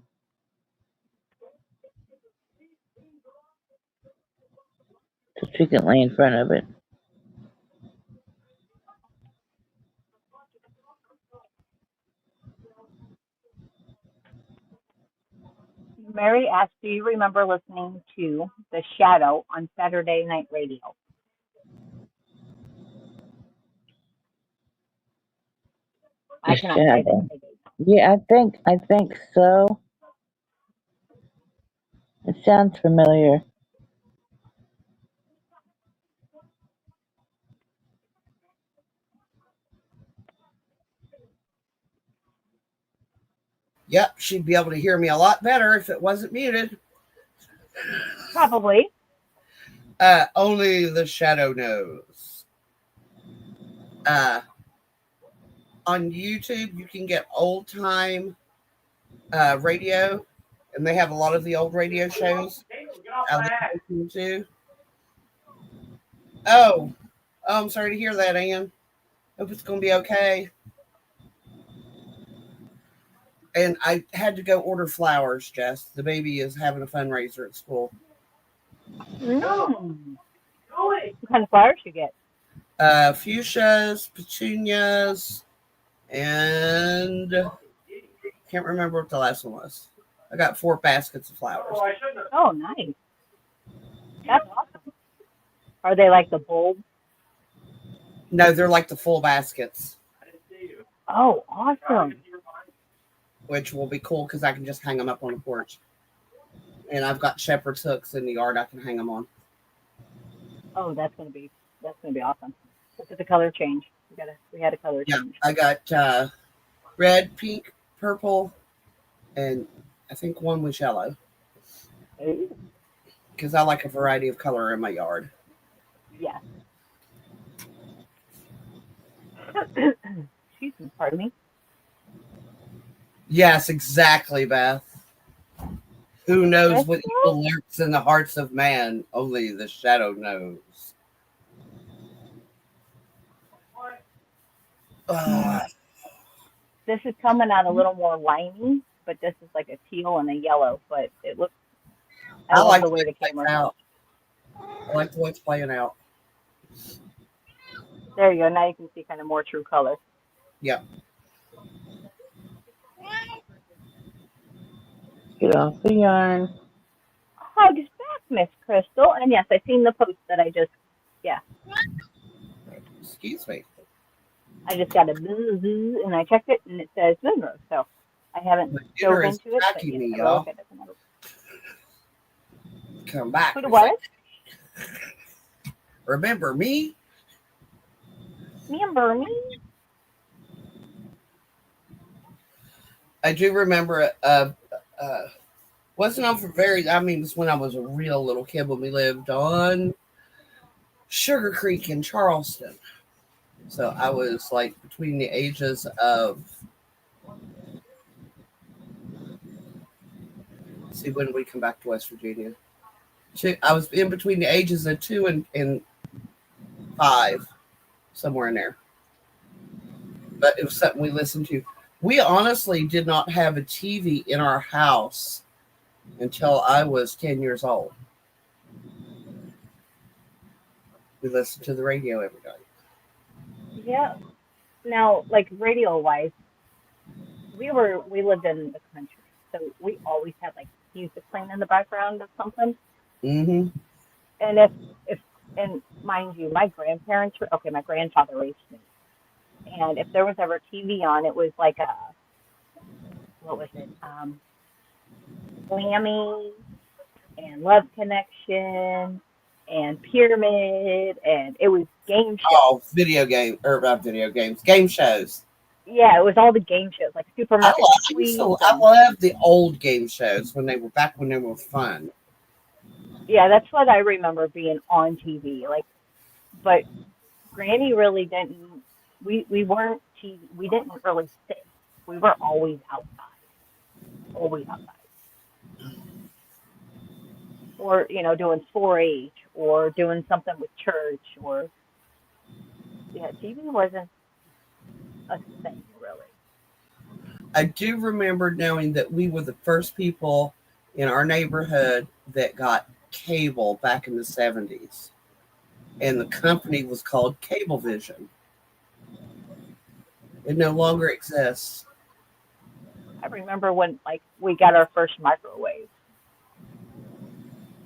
Speaker 3: So she can lay in front of it.
Speaker 1: Mary asked, do you remember listening to The Shadow on Saturday Night Radio?
Speaker 3: The
Speaker 1: I cannot say that
Speaker 3: shadow.
Speaker 1: I did.
Speaker 3: Yeah, I think so. It sounds familiar.
Speaker 4: Yep, she'd be able to hear me a lot better if it wasn't muted.
Speaker 1: Probably.
Speaker 4: Only the shadow knows. On YouTube, you can get old time radio, and they have a lot of the old radio shows
Speaker 5: Get off
Speaker 4: I
Speaker 5: my ass.
Speaker 4: listen to. Oh, I'm sorry to hear that, Ann. Hope it's going to be okay. And I had to go order flowers, Jess. The baby is having a fundraiser at school.
Speaker 1: Mm.
Speaker 5: Do it.
Speaker 1: What kind of flowers you get?
Speaker 4: Fuchsias, petunias, and can't remember what the last one was. I got 4 baskets of flowers.
Speaker 5: Oh, I shouldn't have.
Speaker 1: Oh, nice. That's awesome. Are they like the bulbs?
Speaker 4: No, they're like the full baskets,
Speaker 5: I didn't see you.
Speaker 1: Oh, awesome.
Speaker 4: which will be cool because I can just hang them up on the porch. And I've got shepherd's hooks in the yard I can hang them on.
Speaker 1: Oh, that's gonna be awesome. Look at the color change. We had a color
Speaker 4: Yeah,
Speaker 1: change.
Speaker 4: I got red, pink, purple, and I think one was yellow
Speaker 1: Ooh,
Speaker 4: because I like a variety of color in my yard.
Speaker 1: yes. Excuse me, pardon me.
Speaker 4: Yes, exactly, Beth. Who knows what
Speaker 1: Crystal?
Speaker 4: evil lurks in the hearts of man? Only the shadow knows. Uh,
Speaker 1: This is coming out a little more limey, but this is like a teal and a yellow. But it looks. I
Speaker 4: I
Speaker 1: love
Speaker 4: like
Speaker 1: the
Speaker 4: the
Speaker 1: way
Speaker 4: way
Speaker 1: the
Speaker 4: it plays
Speaker 1: camera.
Speaker 4: out. I like the way it's playing out.
Speaker 1: There you go. Now you can see kind of more true color.
Speaker 4: Yep.
Speaker 3: Get off the yarn.
Speaker 1: Hugs back, Miss Crystal. And yes, I've seen the post that
Speaker 4: Excuse me.
Speaker 1: I just got a boo, and I checked it, and it says Moonrose. So I haven't
Speaker 4: My
Speaker 1: dove
Speaker 4: dinner is
Speaker 1: into it, but
Speaker 4: attacking
Speaker 1: yes,
Speaker 4: me,
Speaker 1: I will
Speaker 4: y'all.
Speaker 1: look at it.
Speaker 4: Come back.
Speaker 1: Who the what?
Speaker 4: Remember me?
Speaker 1: Me and Bernie.
Speaker 4: I do remember wasn't on for I mean, it was when I was a real little kid when we lived on Sugar Creek in Charleston. So I was like between the ages of See, when we come back to West Virginia, I was in between the ages of 2 and 5, somewhere in there. But it was something we listened to. We honestly did not have a TV in our house until I was 10 years old. We listened to the radio every night.
Speaker 1: Yeah. Now, like radio wise, we lived in the country, so we always had like music playing in the background of something.
Speaker 4: Mm-hmm.
Speaker 1: And if and mind you, my grandparents were okay. My grandfather raised me, and if there was ever TV on, it was like a what was it? Whammy and Love Connection and Pyramid, and it was game shows.
Speaker 4: Oh, video game or not video games, game shows.
Speaker 1: Yeah, it was all the game shows like Supermarket Sweeps
Speaker 4: I
Speaker 1: and
Speaker 4: love the old game shows when they were back when they were fun.
Speaker 1: yeah, that's what I remember being on TV. Like, but Granny really didn't. We weren't. We didn't really sit. We were always outside, or doing 4-H or doing something with church or yeah. TV wasn't a thing really.
Speaker 4: I do remember knowing that we were the first people in our neighborhood that got cable back in the 70s. And the company was called Cablevision. It no longer exists.
Speaker 1: I remember when like we got our first microwave,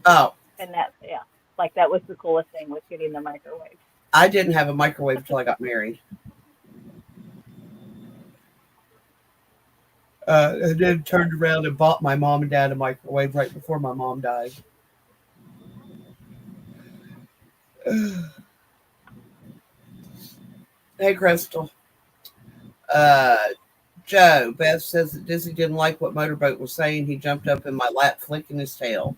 Speaker 4: Oh,
Speaker 1: and that yeah, like that was the coolest thing was getting the microwave.
Speaker 4: I didn't have a microwave until I got married. And then turned around and bought my mom and dad a microwave right before my mom died. Hey, Crystal. Uh, Joe, Beth says that Dizzy didn't like what Motorboat was saying. He jumped up in my lap, flicking his tail.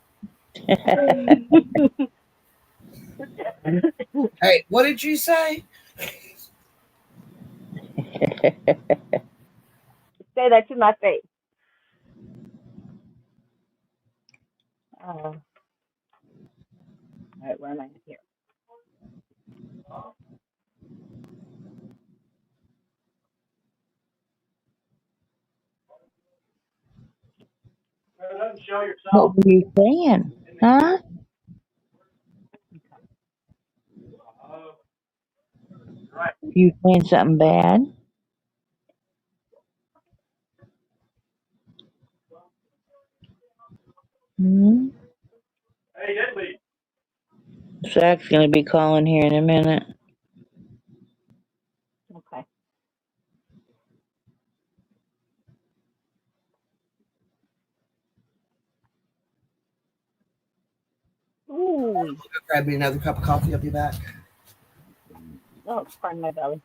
Speaker 4: Hey, what did you say?
Speaker 1: Say that to my face. All right, where am I here?
Speaker 6: Show yourself.
Speaker 3: What were you saying? Huh?
Speaker 6: Right.
Speaker 3: You saying something bad? Hmm?
Speaker 6: Hey, Deadly.
Speaker 3: Zach's gonna be calling here in a minute.
Speaker 1: Okay. Ooh.
Speaker 4: Go grab me another cup of coffee. I'll be back.
Speaker 1: Oh, pardon my belly.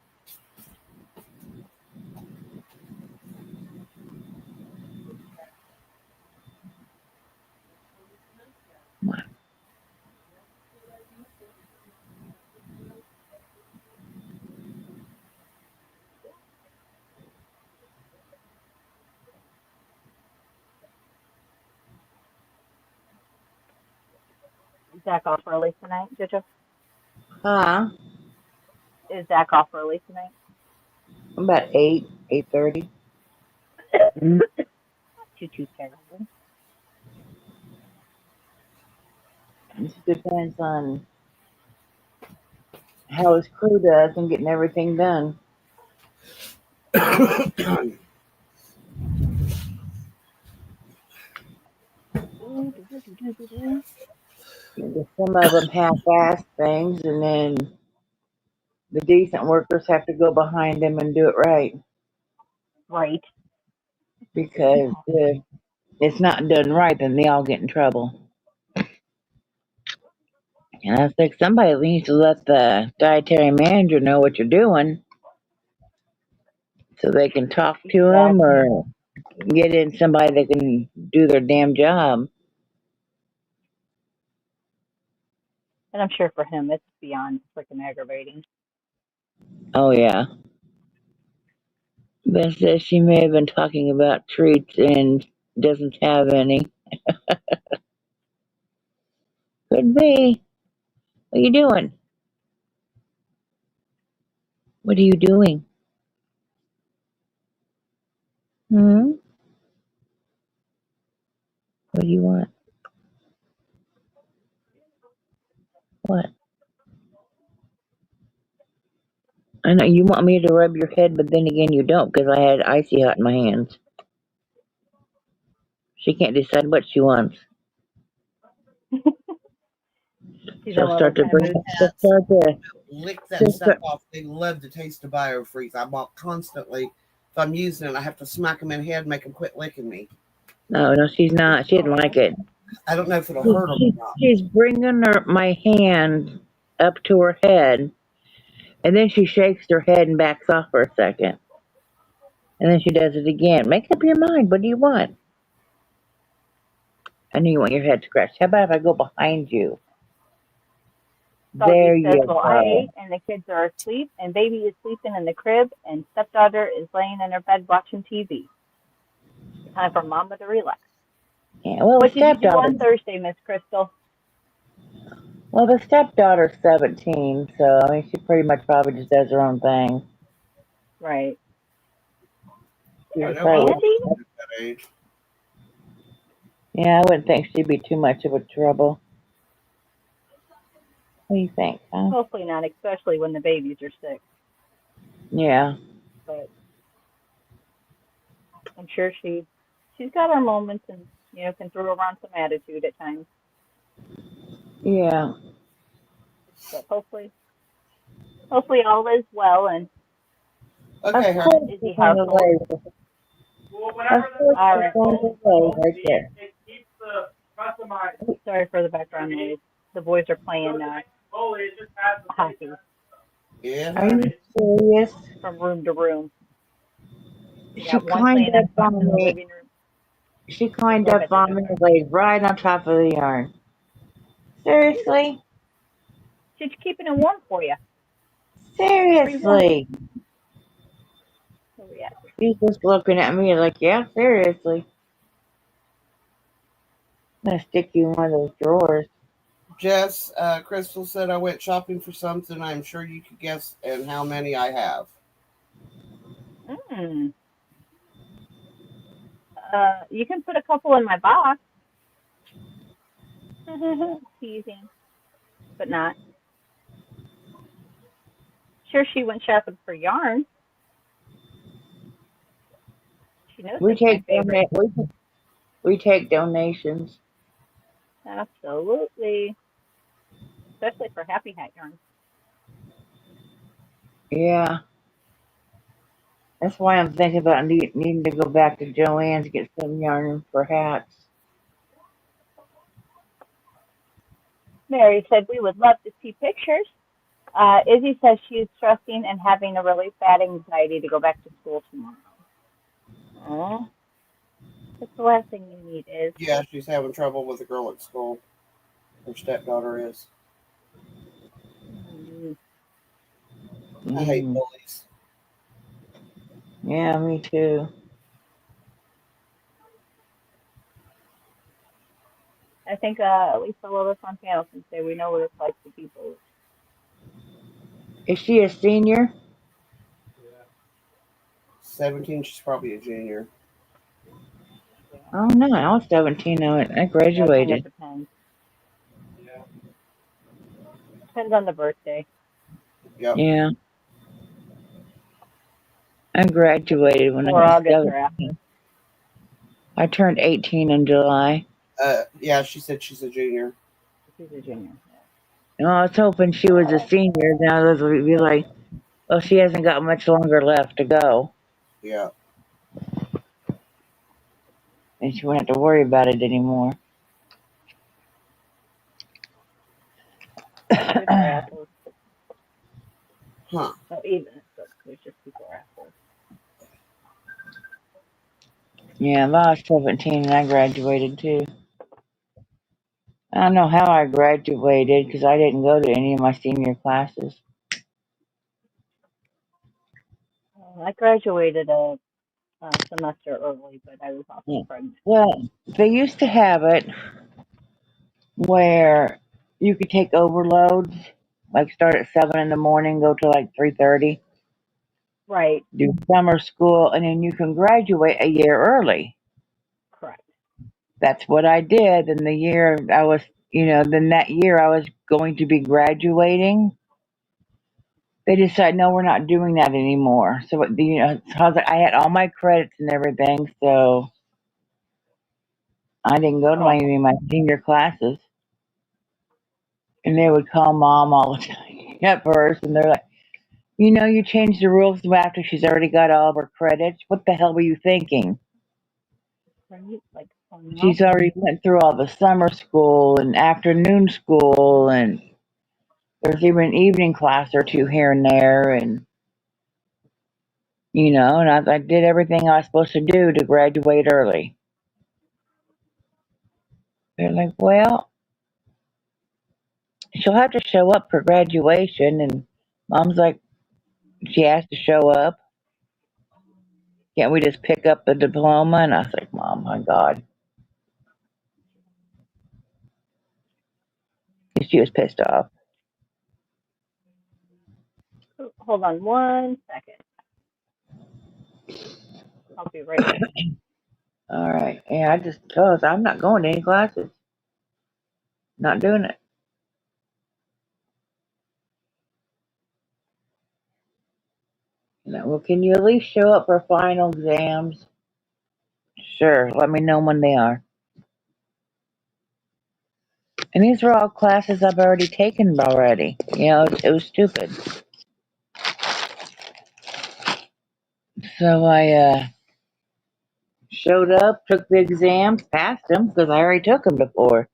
Speaker 1: Is Zach off early tonight, Jojo?
Speaker 3: Huh?
Speaker 1: Is Zach off early tonight?
Speaker 3: About 8:30.
Speaker 1: Too terrible.
Speaker 3: It depends on how his crew does and getting everything done. Some of them half-ass things, and then the decent workers have to go behind them and do it right
Speaker 1: Right.
Speaker 3: because if it's not done right, then they all get in trouble. And I think somebody needs to let the dietary manager know what you're doing so they can talk to him
Speaker 1: Exactly.
Speaker 3: or get in somebody that can do their damn job.
Speaker 1: And I'm sure for him it's beyond freaking aggravating.
Speaker 3: Oh, yeah. Beth says she may have been talking about treats and doesn't have any. Could be. What are you doing? What are you doing? Hmm? What do you want? What? I know you want me to rub your head, but then again you don't because I had icy hot in my hands. She can't decide what she wants.
Speaker 1: She's in
Speaker 3: She'll
Speaker 1: love with
Speaker 3: start to
Speaker 1: kind of
Speaker 3: bring.
Speaker 1: mood.
Speaker 3: She'll
Speaker 4: Cats
Speaker 3: start to.
Speaker 4: lick that
Speaker 3: She'll
Speaker 4: stuff
Speaker 3: start,
Speaker 4: off. They love the taste of biofreeze. I bought constantly. If I'm using it, I have to smack them in the head and make them quit licking me.
Speaker 3: no, no, she's not. She didn't like it.
Speaker 4: I don't know if it'll
Speaker 3: She,
Speaker 4: hurt them or
Speaker 3: she,
Speaker 4: not.
Speaker 3: she's bringing my hand up to her head, and then she shakes her head and backs off for a second, and then she does it again. Make up your mind. What do you want? I know you want your head scratched. How about if I go behind you? There
Speaker 1: Doggy says,
Speaker 3: you
Speaker 1: well, I
Speaker 3: go.
Speaker 1: ate and the kids are asleep and baby is sleeping in the crib and stepdaughter is laying in her bed watching TV. Time for mama to relax.
Speaker 3: Yeah, well, the
Speaker 1: What did you do
Speaker 3: stepdaughter.
Speaker 1: on Thursday, Miss Crystal?
Speaker 3: Well, the stepdaughter's 17, so I mean, she pretty much probably just does her own thing.
Speaker 1: Right.
Speaker 3: She
Speaker 4: I
Speaker 1: There's
Speaker 3: just
Speaker 4: know my
Speaker 3: probably
Speaker 4: daughter
Speaker 1: Andy?
Speaker 3: would.
Speaker 4: at that age.
Speaker 3: Yeah, I wouldn't think she'd be too much of a trouble. What do you think, huh?
Speaker 1: Hopefully not, especially when the babies are sick.
Speaker 3: Yeah,
Speaker 1: But I'm sure she's got her moments and can throw around some attitude at times.
Speaker 3: yeah.
Speaker 1: But hopefully all is well and
Speaker 3: Of
Speaker 4: Okay, honey.
Speaker 3: course
Speaker 1: Izzy
Speaker 3: it's on the
Speaker 1: household.
Speaker 3: way.
Speaker 6: Well,
Speaker 3: Of
Speaker 6: whenever the
Speaker 3: course
Speaker 1: All
Speaker 3: it's
Speaker 1: right.
Speaker 3: on
Speaker 6: phone
Speaker 3: the way
Speaker 6: phones,
Speaker 3: right there.
Speaker 6: it keeps the customized.
Speaker 1: Sorry for the background noise. The boys are playing
Speaker 6: Slowly, it just has the same.
Speaker 1: hockey
Speaker 4: Yeah,
Speaker 3: Are you
Speaker 4: honey.
Speaker 3: serious?
Speaker 1: from room to room. We
Speaker 3: She
Speaker 1: got one
Speaker 3: climbed
Speaker 1: playing
Speaker 3: up
Speaker 1: Xbox
Speaker 3: on
Speaker 1: in the
Speaker 3: me.
Speaker 1: living room.
Speaker 3: She climbed
Speaker 1: Go ahead,
Speaker 3: up on
Speaker 1: Izzy.
Speaker 3: me and laid right on top of the yarn. Seriously?
Speaker 1: She's keeping it warm for you. Pre-warm.
Speaker 3: Seriously?
Speaker 1: Where we at?
Speaker 3: She's just looking at me like, yeah, seriously. I'm gonna stick you in one of those drawers.
Speaker 4: Jess, Crystal said I went shopping for something. I'm sure you could guess and how many I have.
Speaker 1: Mm. You can put a couple in my box. Teasing, but not. Sure, she went shopping for yarn. She knows
Speaker 3: We
Speaker 1: it's my
Speaker 3: take
Speaker 1: favorite.
Speaker 3: we take donations.
Speaker 1: Absolutely, especially for Happy Hat yarn.
Speaker 3: Yeah. That's why I'm thinking about needing to go back to Joann's to get some yarn for hats.
Speaker 1: Mary said we would love to see pictures. Izzy says she's stressing and having a really bad anxiety to go back to school tomorrow. Oh, that's the last thing you need is.
Speaker 4: Yeah, she's having trouble with a girl at school. Her stepdaughter is.
Speaker 1: Mm,
Speaker 4: I hate
Speaker 3: Mm.
Speaker 4: bullies.
Speaker 3: Yeah, me too.
Speaker 1: I think at least all of us on panel can say we know what it's like to be bullied.
Speaker 3: Is she a senior?
Speaker 4: 17, she's probably a junior.
Speaker 1: Yeah,
Speaker 3: Oh no, I was 17. I
Speaker 1: it kind of
Speaker 3: graduated.
Speaker 1: depends. Depends on the birthday.
Speaker 4: Yep.
Speaker 3: Yeah, I graduated when I
Speaker 1: Before
Speaker 3: was
Speaker 1: August or
Speaker 3: 17.
Speaker 1: after.
Speaker 3: I turned 18 in July.
Speaker 4: Yeah, she said she's a junior.
Speaker 1: She's a junior.
Speaker 3: No, I was hoping she was a senior. Now this would be like, well, she hasn't got much longer left to go,
Speaker 4: Yeah.
Speaker 3: and she won't have to worry about it anymore.
Speaker 1: Kids are assholes.
Speaker 4: Huh.
Speaker 1: Not even, but there's just people are assholes.
Speaker 3: Yeah, well, I was 17 and I graduated too. I don't know how I graduated because I didn't go to any of my senior classes.
Speaker 1: I graduated semester early, but I was also pregnant.
Speaker 3: Well, they used to have it where you could take overloads, like start at 7 in the morning, go to like 3:30,
Speaker 1: Right.
Speaker 3: do summer school, and then you can graduate a year early.
Speaker 1: Correct.
Speaker 3: That's what I did. And the year I was, then that year I was going to be graduating. They decided, no, we're not doing that anymore. So, so I was like, I had all my credits and everything, so I didn't go to
Speaker 1: Oh,
Speaker 3: any of my senior classes. And they would call mom all the time at first, and they're like, you changed the rules after she's already got all of her credits. What the hell were you thinking?
Speaker 1: right. Like, oh no.
Speaker 3: She's already went through all the summer school and afternoon school, and there's even an evening class or two here and there, and and I did everything I was supposed to do to graduate early. They're like, well, she'll have to show up for graduation, and mom's like, she has to show up. Can't we just pick up the diploma? And I was like, Mom, my God. She was pissed off.
Speaker 1: Hold on 1 second. I'll be right back.
Speaker 3: All right. Yeah, I just told her I'm not going to any classes. Not doing it. Well, can you at least show up for final exams? Sure. Let me know when they are. And these are all classes I've already taken already. It was stupid. So I showed up, took the exams, passed them because I already took them before.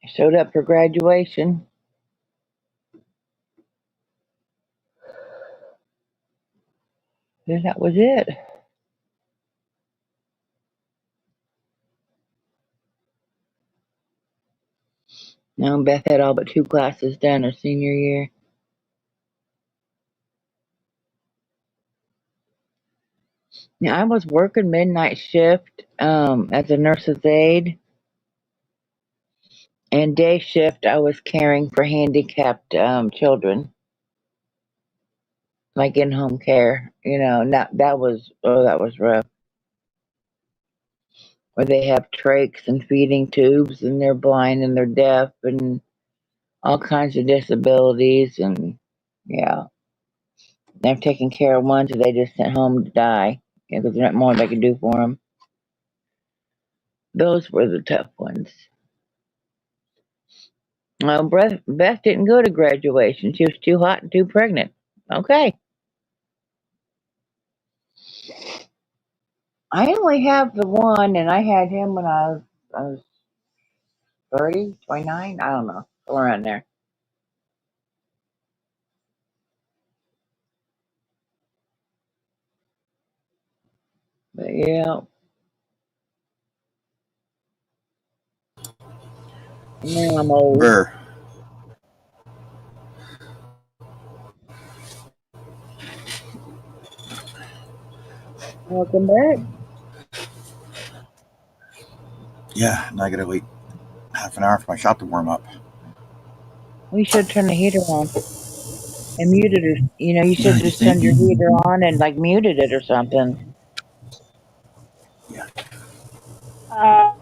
Speaker 3: I showed up for graduation. And that was it. Now Beth had all but 2 classes done her senior year. Now I was working midnight shift as a nurse's aide, and day shift I was caring for handicapped children, like in home care. That was rough. Where they have trachs and feeding tubes, and they're blind and they're deaf and all kinds of disabilities, and yeah, they're taking care of ones that they just sent home to die because there's not more they can do for them. Those were the tough ones. Beth didn't go to graduation. She was too hot and too pregnant. Okay. I only have the one, and I had him when I was 30, 29. I don't know, somewhere around there. But yeah, now I'm old.
Speaker 2: Burr.
Speaker 3: Welcome back.
Speaker 2: Yeah, and I gotta wait half an hour for my shop to warm up.
Speaker 3: We should turn the heater on and muted it. You should
Speaker 2: You
Speaker 3: just
Speaker 2: think?
Speaker 3: turn your heater on and like muted it or something.
Speaker 2: Yeah.
Speaker 1: Uh,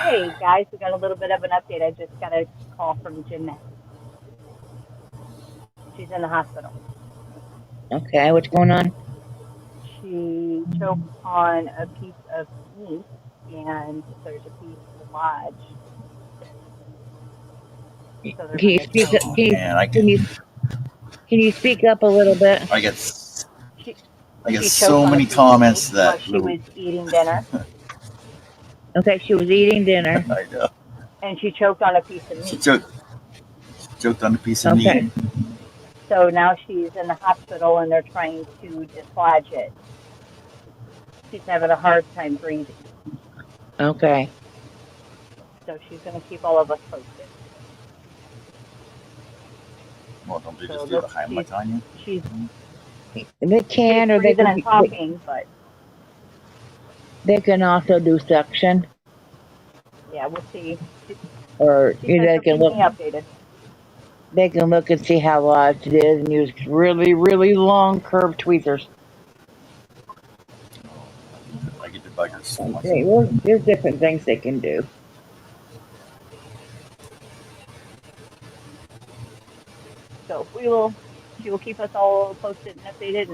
Speaker 1: hey guys, we got a little bit of an update. I just got a call from Jeanette. She's in the hospital.
Speaker 3: Okay, what's going on?
Speaker 1: She choked on a piece of meat, and there's a piece lodged. So they're
Speaker 3: Can
Speaker 1: going
Speaker 3: you
Speaker 1: to
Speaker 3: speak
Speaker 1: try
Speaker 3: up?
Speaker 2: Oh
Speaker 3: Can you
Speaker 2: man,
Speaker 3: can you can you speak up a little bit?
Speaker 2: I get
Speaker 1: she
Speaker 2: I get
Speaker 1: she choked
Speaker 2: so
Speaker 1: on a
Speaker 2: many
Speaker 1: piece of meat
Speaker 2: comments
Speaker 1: while
Speaker 2: that
Speaker 1: she
Speaker 2: little.
Speaker 1: was eating dinner,
Speaker 3: Okay, she was eating dinner.
Speaker 2: I know.
Speaker 1: and she choked on a piece of
Speaker 2: She
Speaker 1: meat.
Speaker 2: choked on a piece of meat.
Speaker 3: Okay,
Speaker 1: So now she's in the hospital, and they're trying to dislodge it. She's having a hard time breathing,
Speaker 3: okay.
Speaker 1: so she's going to keep all of us posted.
Speaker 2: Well, don't they
Speaker 1: So
Speaker 2: just leave
Speaker 1: this
Speaker 2: a Heimlich
Speaker 1: she's
Speaker 2: on you?
Speaker 1: she's
Speaker 3: They
Speaker 1: She's
Speaker 3: can, or
Speaker 1: breathing and talking, but
Speaker 3: they can also do suction,
Speaker 1: yeah, we'll see.
Speaker 3: or
Speaker 1: She said
Speaker 3: they
Speaker 1: she'll
Speaker 3: can
Speaker 1: keep
Speaker 3: look.
Speaker 1: me updated.
Speaker 3: They can look and see how large it is, and use really, really long curved tweezers.
Speaker 2: I get the buggers.
Speaker 3: Okay, well, there's different things they can do.
Speaker 1: So she will keep us all posted and updated,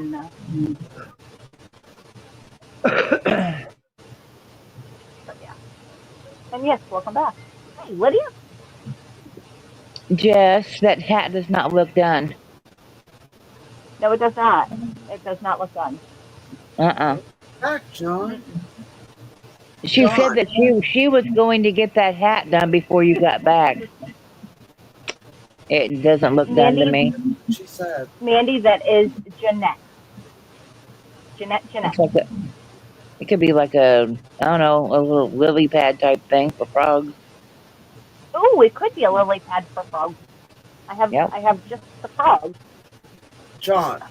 Speaker 1: but yeah. And yes, welcome back. Hey, Lydia.
Speaker 3: Jess, that hat does not look done.
Speaker 1: No, it does not. It does not look done.
Speaker 3: Uh-uh.
Speaker 4: Back, John.
Speaker 1: Mm-mm.
Speaker 3: She said
Speaker 4: John.
Speaker 3: that she was going to get that hat done before you got back. It doesn't look done to
Speaker 1: Mandy,
Speaker 3: me.
Speaker 4: She said.
Speaker 1: Mandy, that is Jeanette. Jeanette.
Speaker 3: It's like it could be like I don't know, a little lily pad type thing for frogs.
Speaker 1: Oh, it could be a lily pad for frogs.
Speaker 3: Yep.
Speaker 1: I have just the frogs.
Speaker 4: John,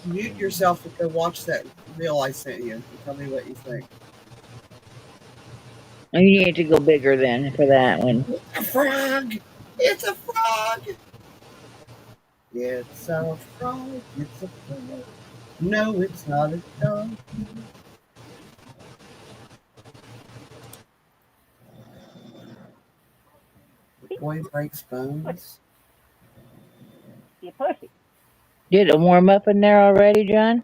Speaker 4: mute yourself and go watch that reel I sent you and tell me what you think.
Speaker 3: You need to go bigger then for that one.
Speaker 4: A frog! It's a frog! It's a frog. It's a frog. No, it's not a dog. The boy breaks bones.
Speaker 1: Be a pussy.
Speaker 3: Did it warm up in there already, John?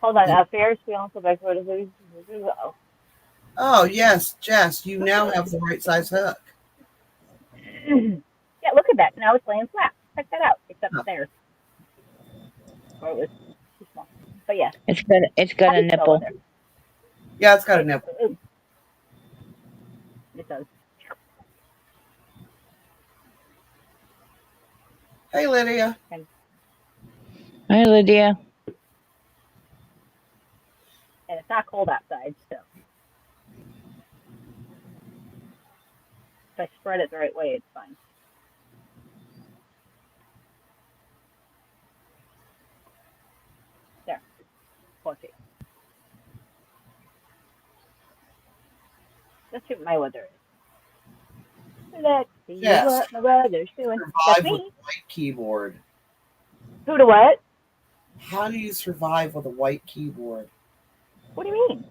Speaker 1: Hold on. Ferris wheel Uncle back. Oh.
Speaker 4: Oh, yes, Jess, you now have the right size hook.
Speaker 1: Yeah, look at that. Now it's laying flat. Check that out. Except
Speaker 4: Huh.
Speaker 1: there, where it was too small. But yeah,
Speaker 3: It's got a
Speaker 1: how do you spell
Speaker 3: nipple.
Speaker 1: there?
Speaker 4: Yeah, it's got a nipple.
Speaker 1: It does.
Speaker 4: Hey, Lydia.
Speaker 3: Hi, Lydia.
Speaker 1: And it's not cold outside, so if I spread it the right way, it's fine. There. Okay. Let's see what my weather is. Let's see
Speaker 4: Jess,
Speaker 1: what my weather's doing. That's
Speaker 4: survive with
Speaker 1: me.
Speaker 4: a white keyboard.
Speaker 1: Who to what?
Speaker 4: How do you survive with a white keyboard?
Speaker 1: What do you mean?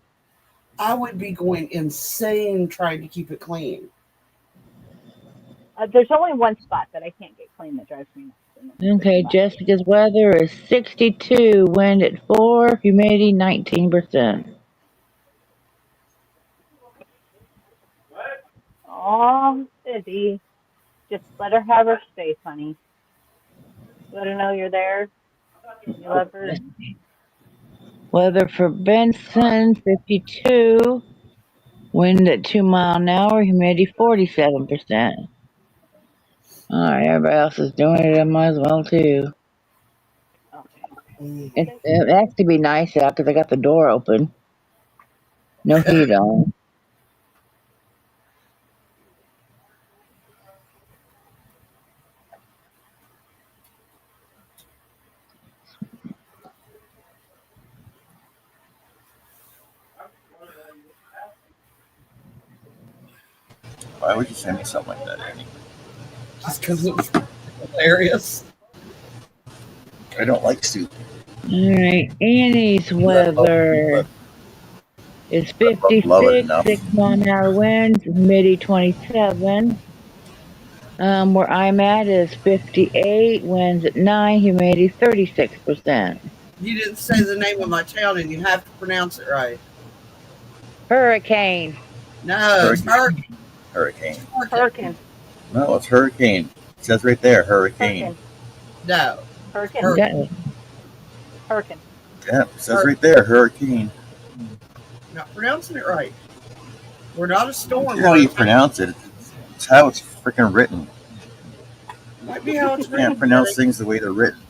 Speaker 4: I would be going insane trying to keep it clean.
Speaker 1: There's only one spot that I can't get clean that drives me nuts. And that's this
Speaker 3: Okay,
Speaker 1: spot.
Speaker 3: Jessica's weather is 62, wind at 4, humidity 19%.
Speaker 1: Oh, busy. Just let her have her space, honey. Let her know you're there. You love her. And
Speaker 3: Weather for Benson, 52, wind at 2 mile an hour, humidity 47%. Alright, everybody else is doing it, I might as well too.
Speaker 1: okay.
Speaker 3: It has to be nice out because I got the door open. No heat on.
Speaker 2: Why would you send me something like that, Annie?
Speaker 4: Just because it was hilarious.
Speaker 2: I don't like soup.
Speaker 3: Alright, Annie's weather is
Speaker 2: Love it
Speaker 3: 56,
Speaker 2: enough.
Speaker 3: 6 mile an hour winds, humidity 27. Where I'm at is 58, winds at 9, humidity 36%.
Speaker 4: You didn't say the name of my town and you have to pronounce it right.
Speaker 3: Hurricane.
Speaker 4: No, it's
Speaker 2: Hurricane.
Speaker 1: Hurricane.
Speaker 2: No, it's hurricane. It says right there, hurricane.
Speaker 4: No.
Speaker 1: Hurricane.
Speaker 3: Got it.
Speaker 1: Hurricane.
Speaker 2: Yeah, it says right there, hurricane.
Speaker 4: Not pronouncing it right. We're not a storm.
Speaker 2: How you pronounce it? It's how it's freaking written.
Speaker 4: Might be how it's
Speaker 2: You can't
Speaker 4: written.
Speaker 2: pronounce things the way they're written.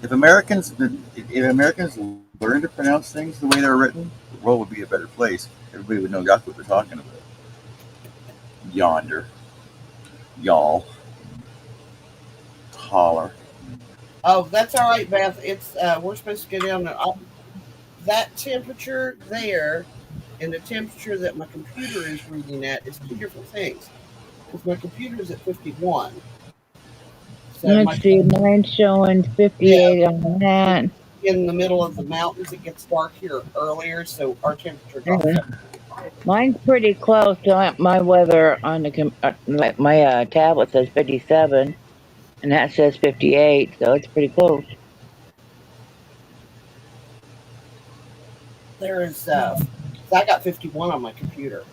Speaker 2: If Americans learn to pronounce things the way they're written, the world would be a better place. Everybody would know that's what we're talking about. Yonder, y'all, holler.
Speaker 4: Oh, that's all right, Beth. It's we're supposed to get down to that temperature there, and the temperature that my computer is reading at is two different things. Because my computer is at 51, so
Speaker 3: Let's see, mine's showing
Speaker 4: yeah,
Speaker 3: 58 on that.
Speaker 4: in the middle of the mountains, it gets dark here earlier, so our temperature drops.
Speaker 3: Okay. Mine's pretty close. My weather on my tablet says 57, and that says 58, so it's pretty close.
Speaker 4: There's I got 51 on my computer,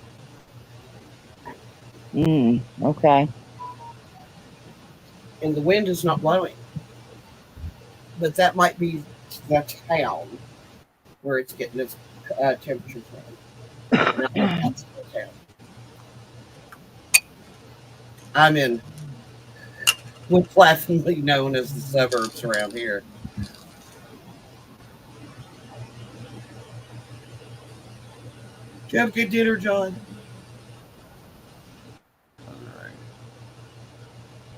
Speaker 3: Okay.
Speaker 4: and the wind is not blowing. But that might be the town where it's getting its temperature from. And I'm in that town. I'm in what's laughingly known as the suburbs around here. Did you have a good dinner, John?
Speaker 2: All right.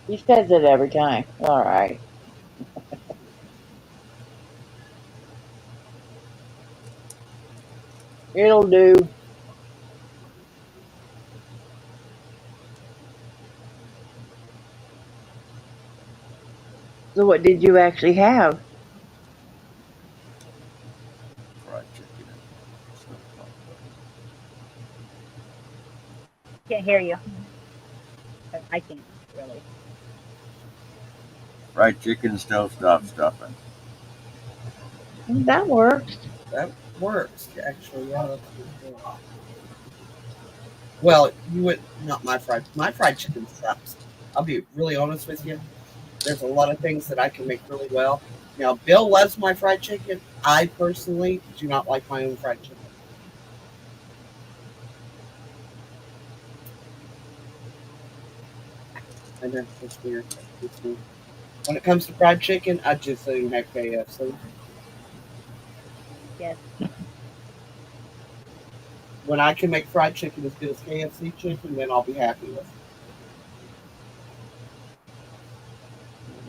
Speaker 3: He says it every time. All right. It'll do. So what did you actually have?
Speaker 2: Fried chicken and stuff like
Speaker 1: Can't hear you. I can't really.
Speaker 2: that. Fried chicken, stove stop stuffing.
Speaker 3: That works.
Speaker 4: That works, actually. Yeah, that's good. Well, you would not my fried chicken sucks. I'll be really honest with you. There's a lot of things that I can make really well. Now, Bill loves my fried chicken. I personally do not like my own fried chicken. I know it's weird. It's weird. When it comes to fried chicken, I just say have KFC.
Speaker 1: Yes.
Speaker 4: When I can make fried chicken as good as KFC chicken, then I'll be happy with it.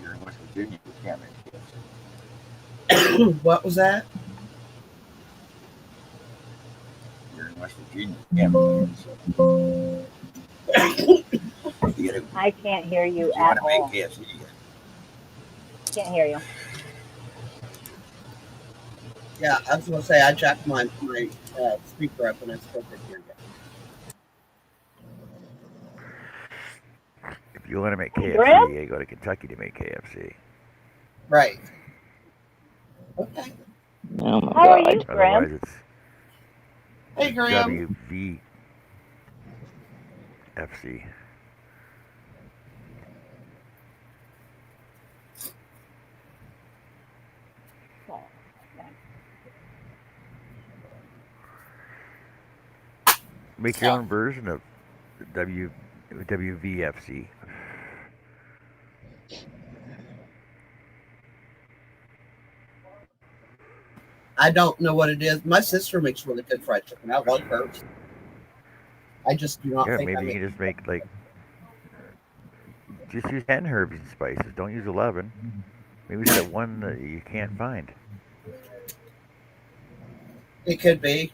Speaker 2: You're in West Virginia, you can't make KFC.
Speaker 4: What was that?
Speaker 2: You're in West Virginia, you can't make KFC. You gotta,
Speaker 1: I can't hear you
Speaker 2: if you
Speaker 1: at
Speaker 2: want to make
Speaker 1: all.
Speaker 2: KFC, you gotta.
Speaker 1: Can't hear you.
Speaker 4: Yeah, I was gonna say I jacked my speaker up and I still could hear you.
Speaker 7: If you want to make
Speaker 1: Hey, Grim?
Speaker 7: KFC, you go to Kentucky to make KFC.
Speaker 4: Right. Okay.
Speaker 3: Oh my
Speaker 1: How are
Speaker 3: God.
Speaker 1: you,
Speaker 7: Otherwise,
Speaker 1: Grim?
Speaker 4: Hey,
Speaker 7: it's
Speaker 4: Graham.
Speaker 7: WVFC.
Speaker 1: Oh, okay.
Speaker 7: Make your own version of WVFC.
Speaker 4: I don't know what it is. My sister makes really good fried chicken. I like hers. I just do not
Speaker 7: Yeah,
Speaker 4: think I
Speaker 7: maybe you
Speaker 4: make.
Speaker 7: can just make just use 10 herbs and spices. Don't use 11. Maybe it's that one that you can't find.
Speaker 4: It could be.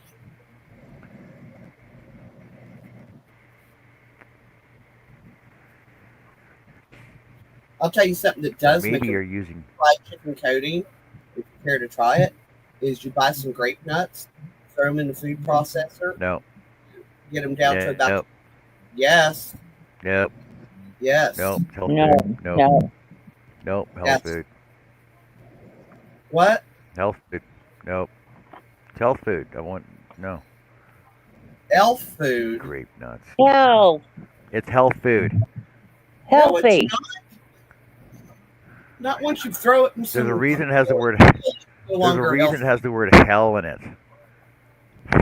Speaker 4: I'll tell you something that
Speaker 7: Or
Speaker 4: does
Speaker 7: maybe
Speaker 4: make a
Speaker 7: you're using.
Speaker 4: fried chicken coating. If you care to try it, is you buy some grape nuts, throw them in the food processor,
Speaker 7: No,
Speaker 4: get them down to about.
Speaker 7: no,
Speaker 4: Yes,
Speaker 7: no,
Speaker 4: yes,
Speaker 7: no. Health
Speaker 3: No,
Speaker 7: food. No,
Speaker 3: no.
Speaker 7: no. Health
Speaker 4: yes.
Speaker 7: food.
Speaker 4: What?
Speaker 7: Health food. No. Health food. I want no
Speaker 4: Elf food?
Speaker 7: grape nuts.
Speaker 3: Health.
Speaker 7: It's health food.
Speaker 4: No, it's
Speaker 3: Healthy.
Speaker 4: not once you throw it in
Speaker 7: There's a
Speaker 4: some.
Speaker 7: reason it has the word.
Speaker 4: No
Speaker 7: There's a
Speaker 4: longer
Speaker 7: reason
Speaker 4: health.
Speaker 7: it has the word hell in it.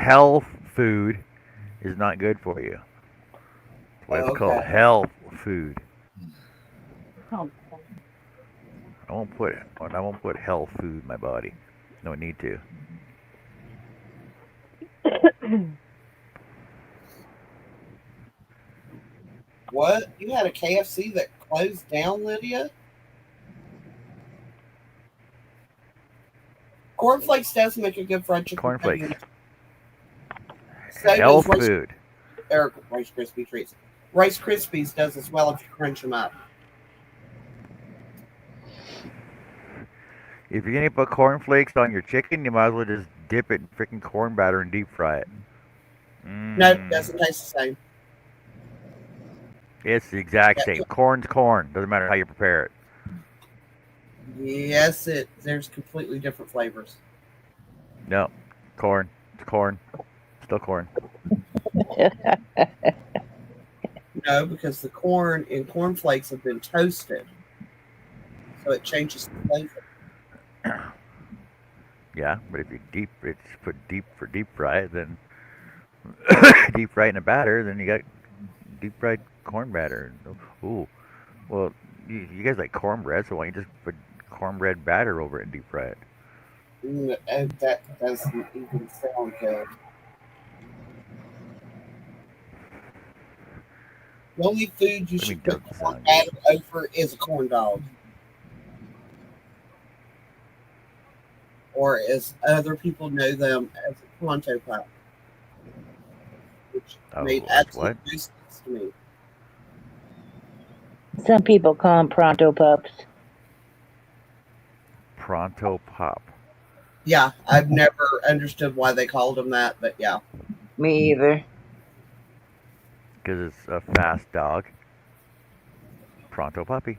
Speaker 7: Health food is not good for you. That's why it's called
Speaker 4: Okay.
Speaker 7: health food.
Speaker 1: Oh,
Speaker 7: I won't put health food in my body. No need to.
Speaker 4: What? You had a KFC that closed down, Lydia? Cornflakes does make a good fried chicken
Speaker 7: Cornflakes.
Speaker 4: tenders. So does
Speaker 7: Health food.
Speaker 4: Rice Krispie treats. Rice Krispies does as well if you crunch them up.
Speaker 7: If you're gonna put cornflakes on your chicken, you might as well just dip it in freaking corn batter and deep fry it.
Speaker 4: No, it
Speaker 7: Mmm.
Speaker 4: doesn't taste the same.
Speaker 7: It's the exact
Speaker 4: Yeah,
Speaker 7: same. Corn's corn. Doesn't matter how you prepare it.
Speaker 4: yes, there's completely different flavors.
Speaker 7: No, corn. It's corn. Still corn.
Speaker 4: No, because the corn and cornflakes have been toasted, so it changes the flavor.
Speaker 7: Yeah, but if you it's put deep fry it, then deep fry it in a batter, then you got deep fried corn batter. Ooh, well, you guys like cornbread, so why don't you just put cornbread batter over it and deep fry it?
Speaker 4: And that doesn't even sound good. The only food you
Speaker 7: I mean,
Speaker 4: should
Speaker 7: it
Speaker 4: put
Speaker 7: doesn't
Speaker 4: corn
Speaker 7: sound good.
Speaker 4: batter over is a corn dog, or as other people know them as a Pronto Pop, which made
Speaker 7: Oh, as
Speaker 4: absolute
Speaker 7: what?
Speaker 4: no sense to me.
Speaker 3: Some people call them pronto pups.
Speaker 7: Pronto pop.
Speaker 4: Yeah, I've never understood why they called them that, but yeah.
Speaker 3: Me either.
Speaker 7: Because it's a fast dog. Pronto puppy.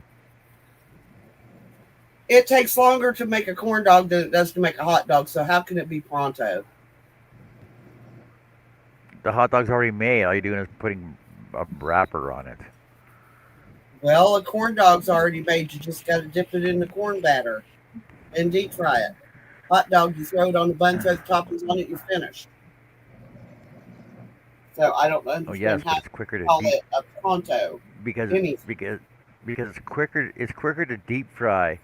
Speaker 4: It takes longer to make a corn dog than it does to make a hot dog, so how can it be pronto?
Speaker 7: The hot dog's already made. All you're doing is putting a wrapper on it.
Speaker 4: Well, a corn dog's already made. You just got to dip it in the corn batter and deep fry it. Hot dog, you throw it on the bun, throw the toppings on it, you're finished. So I don't
Speaker 7: Oh
Speaker 4: understand
Speaker 7: yes,
Speaker 4: how
Speaker 7: but
Speaker 4: you
Speaker 7: it's quicker to
Speaker 4: call
Speaker 7: deep
Speaker 4: it a pronto.
Speaker 7: because
Speaker 4: Any
Speaker 7: because because it's quicker to deep fry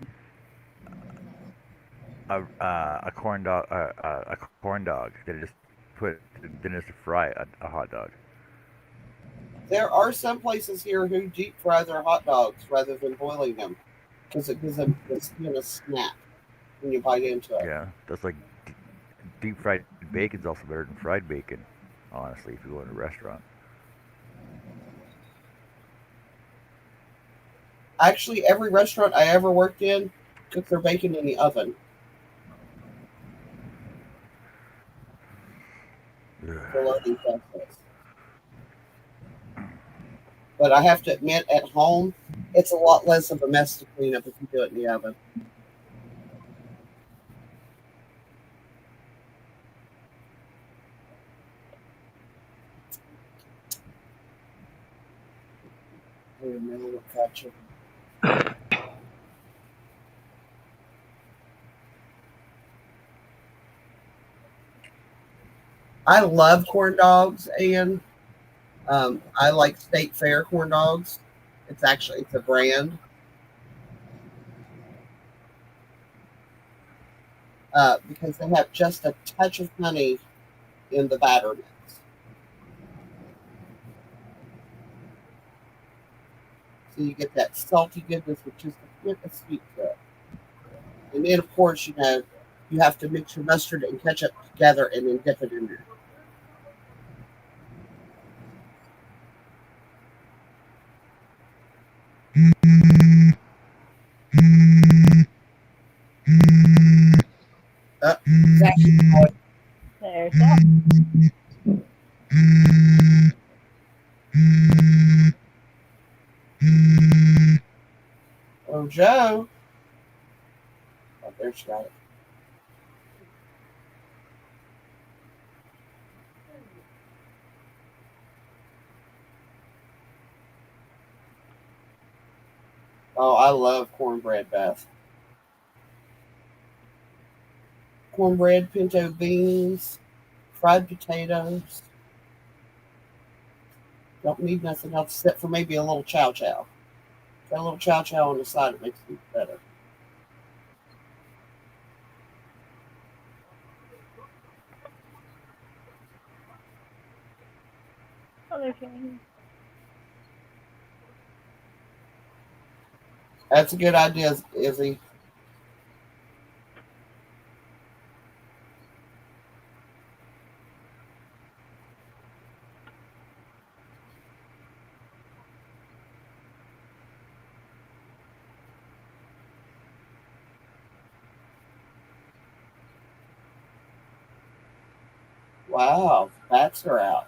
Speaker 7: a corn dog a corn dog than just put than just to fry a hot dog.
Speaker 4: There are some places here who deep fry their hot dogs rather than boiling them because it gives them the skin a snap when you bite into it.
Speaker 7: Yeah, that's like deep fried bacon's also better than fried bacon. Honestly, if you go in a restaurant.
Speaker 4: Actually, every restaurant I ever worked in cooked their bacon in the oven. The
Speaker 7: Ugh.
Speaker 4: learning process. But I have to admit, at home, it's a lot less of a mess to clean up if you do it in the oven. I remember what gotcha. I love corn dogs, and I like State Fair corn dogs. It's a brand because they have just a touch of honey in the batter mix, so you get that salty goodness with just a hint of sweet to it. And then, of course, you have to mix your mustard and ketchup together and then dip it in there. Exactly.
Speaker 1: There's that.
Speaker 4: Oh, Joe. Oh, there she got it. Oh, I love cornbread, Beth. Cornbread, pinto beans, fried potatoes. Don't need nothing else except for maybe a little chow chow. Got a little chow chow on the side, it makes it better.
Speaker 1: Oh, there's Jamie.
Speaker 4: That's a good idea, Izzy. Wow, bats are out.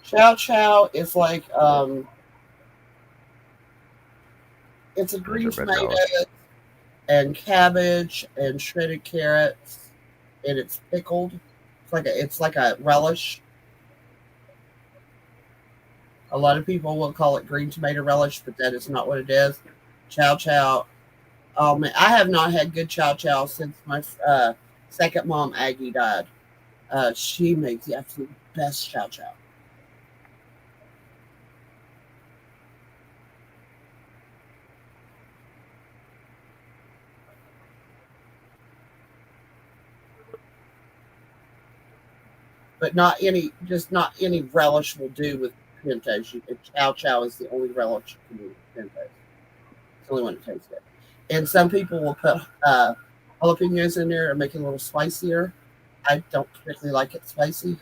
Speaker 4: Chow chow is like it's a
Speaker 7: Those
Speaker 4: green
Speaker 7: are red
Speaker 4: tomato
Speaker 7: relish.
Speaker 4: and cabbage and shredded carrots, and it's pickled. It's like a relish. A lot of people will call it green tomato relish, but that is not what it is. Chow chow. Oh man, I have not had good chow chow since my second mom Aggie died. She makes the absolute best chow chow. But not any relish will do with pintos. Chow chow is the only relish you can do with pintos. It's the only one that tastes good. And some people will put jalapenos in there and make it a little spicier. I don't particularly like it spicy.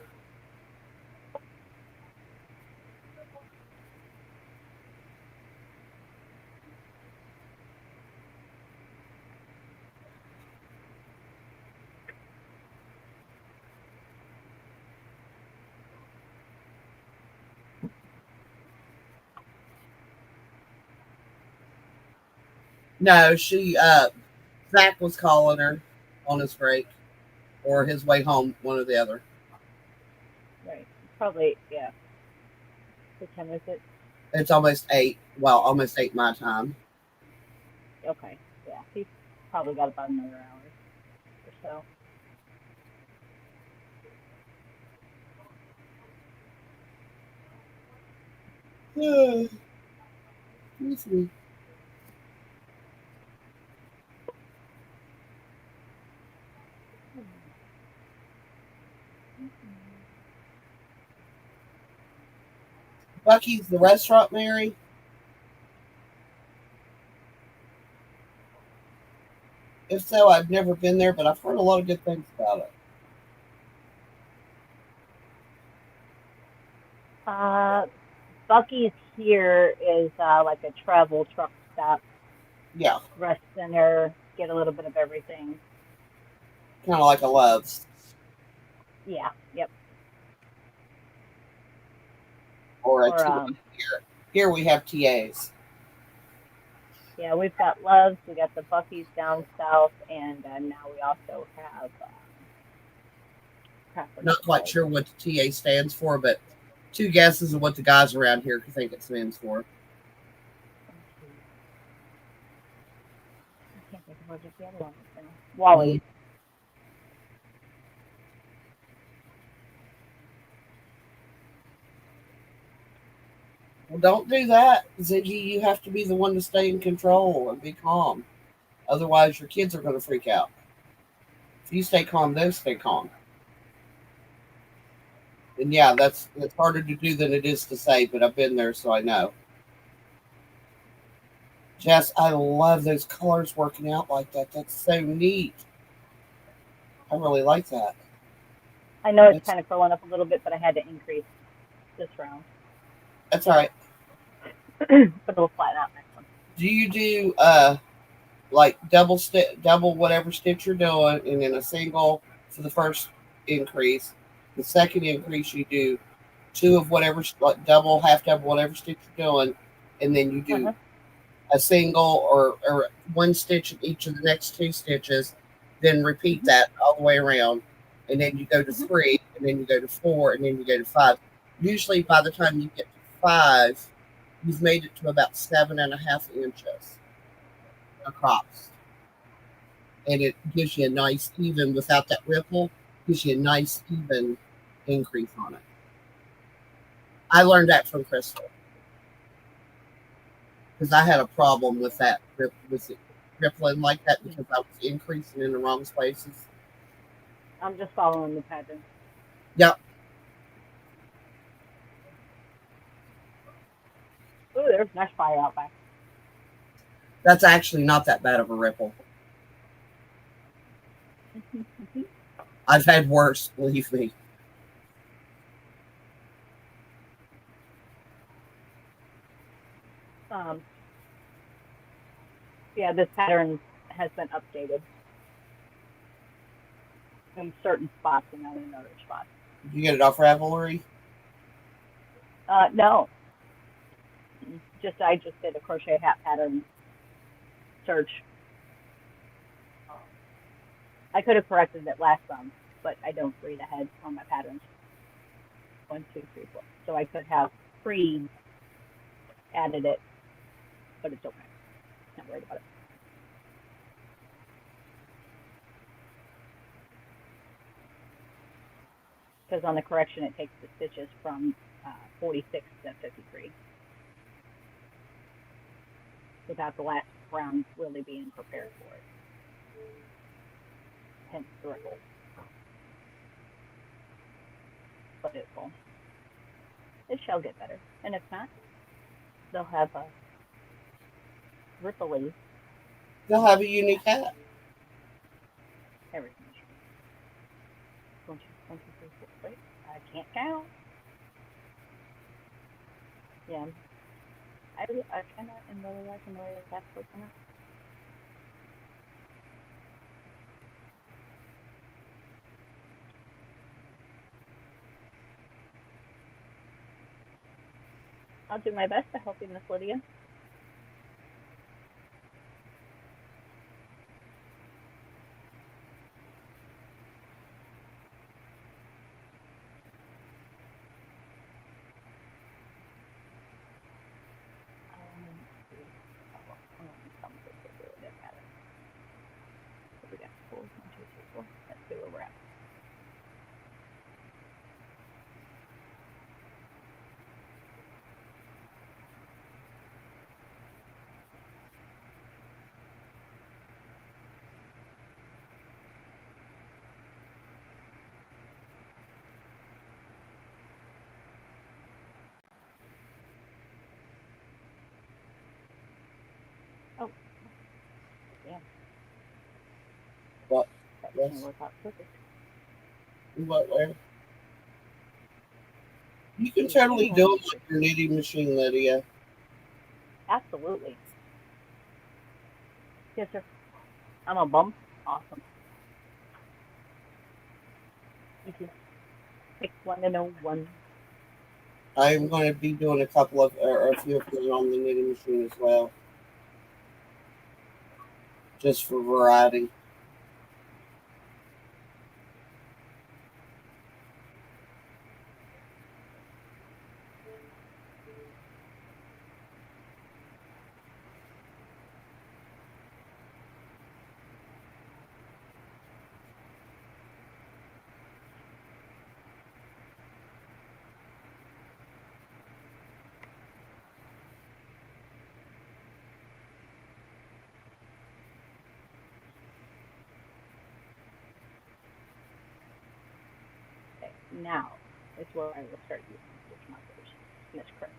Speaker 4: No, she Zach was calling her on his break or his way home, one or the other.
Speaker 1: Right. Probably, yeah. What time is it?
Speaker 4: It's almost 8. Well, almost 8 my time.
Speaker 1: Okay. Yeah. He's probably got about another hour or so.
Speaker 4: Excuse me. Bucky's the restaurant, Mary. If so, I've never been there, but I've heard a lot of good things about it.
Speaker 1: Uh, Bucky's here is like a travel truck stop,
Speaker 4: Yeah,
Speaker 1: rest center, get a little bit of everything.
Speaker 4: kind of like a Love's
Speaker 1: Yeah. Yep.
Speaker 4: or a
Speaker 1: Or
Speaker 4: TA. Here we have TAs.
Speaker 1: yeah, we've got Loves, we got the Bucky's down south, and now we also have crap. What's
Speaker 4: Not
Speaker 1: it
Speaker 4: quite
Speaker 1: called?
Speaker 4: sure what the TA stands for, but two guesses of what the guys around here think it stands for.
Speaker 1: I can't think of what the other one is now. Wally's.
Speaker 4: Mhm. Well, don't do that, Ziggy. You have to be the one to stay in control and be calm. Otherwise, your kids are going to freak out. If you stay calm, they'll stay calm. And yeah, that's it's harder to do than it is to say, but I've been there, so I know. Jess, I love those colors working out like that. That's so neat. I really like that.
Speaker 1: I know it's
Speaker 4: That's
Speaker 1: kind of curling up a little bit, but I had to increase this round.
Speaker 4: that's all right.
Speaker 1: But it'll flatten out next one.
Speaker 4: Do you do like double whatever stitch you're doing, and then a single for the first increase? The second increase you do two of whatever like double, half double, whatever stitch you're doing, and then you do
Speaker 1: Uh-huh.
Speaker 4: a single or one stitch in each of the next two stitches, then repeat
Speaker 1: Hmm.
Speaker 4: that all the way around, and then you go to
Speaker 1: Hmm.
Speaker 4: 3, and then you go to 4, and then you go to 5. Usually, by the time you get to 5, you've made it to about 7.5 inches across, and it gives you a nice even without that ripple. Gives you a nice even increase on it. I learned that from Crystal because I had a problem with that with it rippling like that because I was increasing in the wrong places.
Speaker 1: I'm just following the pattern.
Speaker 4: Yep.
Speaker 1: there's next fire out back.
Speaker 4: That's actually not that bad of a ripple. I've had worse, believe me.
Speaker 1: Yeah, this pattern has been updated in certain spots and not in other spots.
Speaker 4: Did you get it off Ravelry?
Speaker 1: No, I just did a crochet hat pattern search. I could have corrected it last month, but I don't read ahead on my patterns. 1, 2, 3, 4. So I could have pre-added it, but it's okay. Not worried about it. Because on the correction, it takes the stitches from 46 to 53 without the last round really being prepared for it. Hence the ripple. But it will. It shall get better. And if not, they'll have a ripply.
Speaker 4: They'll have a unique hat.
Speaker 1: Everything. 1, 2, 3, 4. Wait, I can't count. Yeah. I kind of am really liking the way that's looking up. I'll do my best to help you, Miss Lydia. We got 4, 1, 2, 3, 4. Let's see where we're at. Oh, damn.
Speaker 4: What?
Speaker 1: That was going to work out perfect.
Speaker 4: What, where? You can totally do it with your knitting machine, Lydia.
Speaker 1: Absolutely. Yes, sir. I'm a bum. Awesome. Thank you. Pick one to know one.
Speaker 4: I'm going to be doing a couple of, or a few of them on the knitting machine as well. Just for variety.
Speaker 1: Okay, now is where I will start using stitch markers. Miss Chris.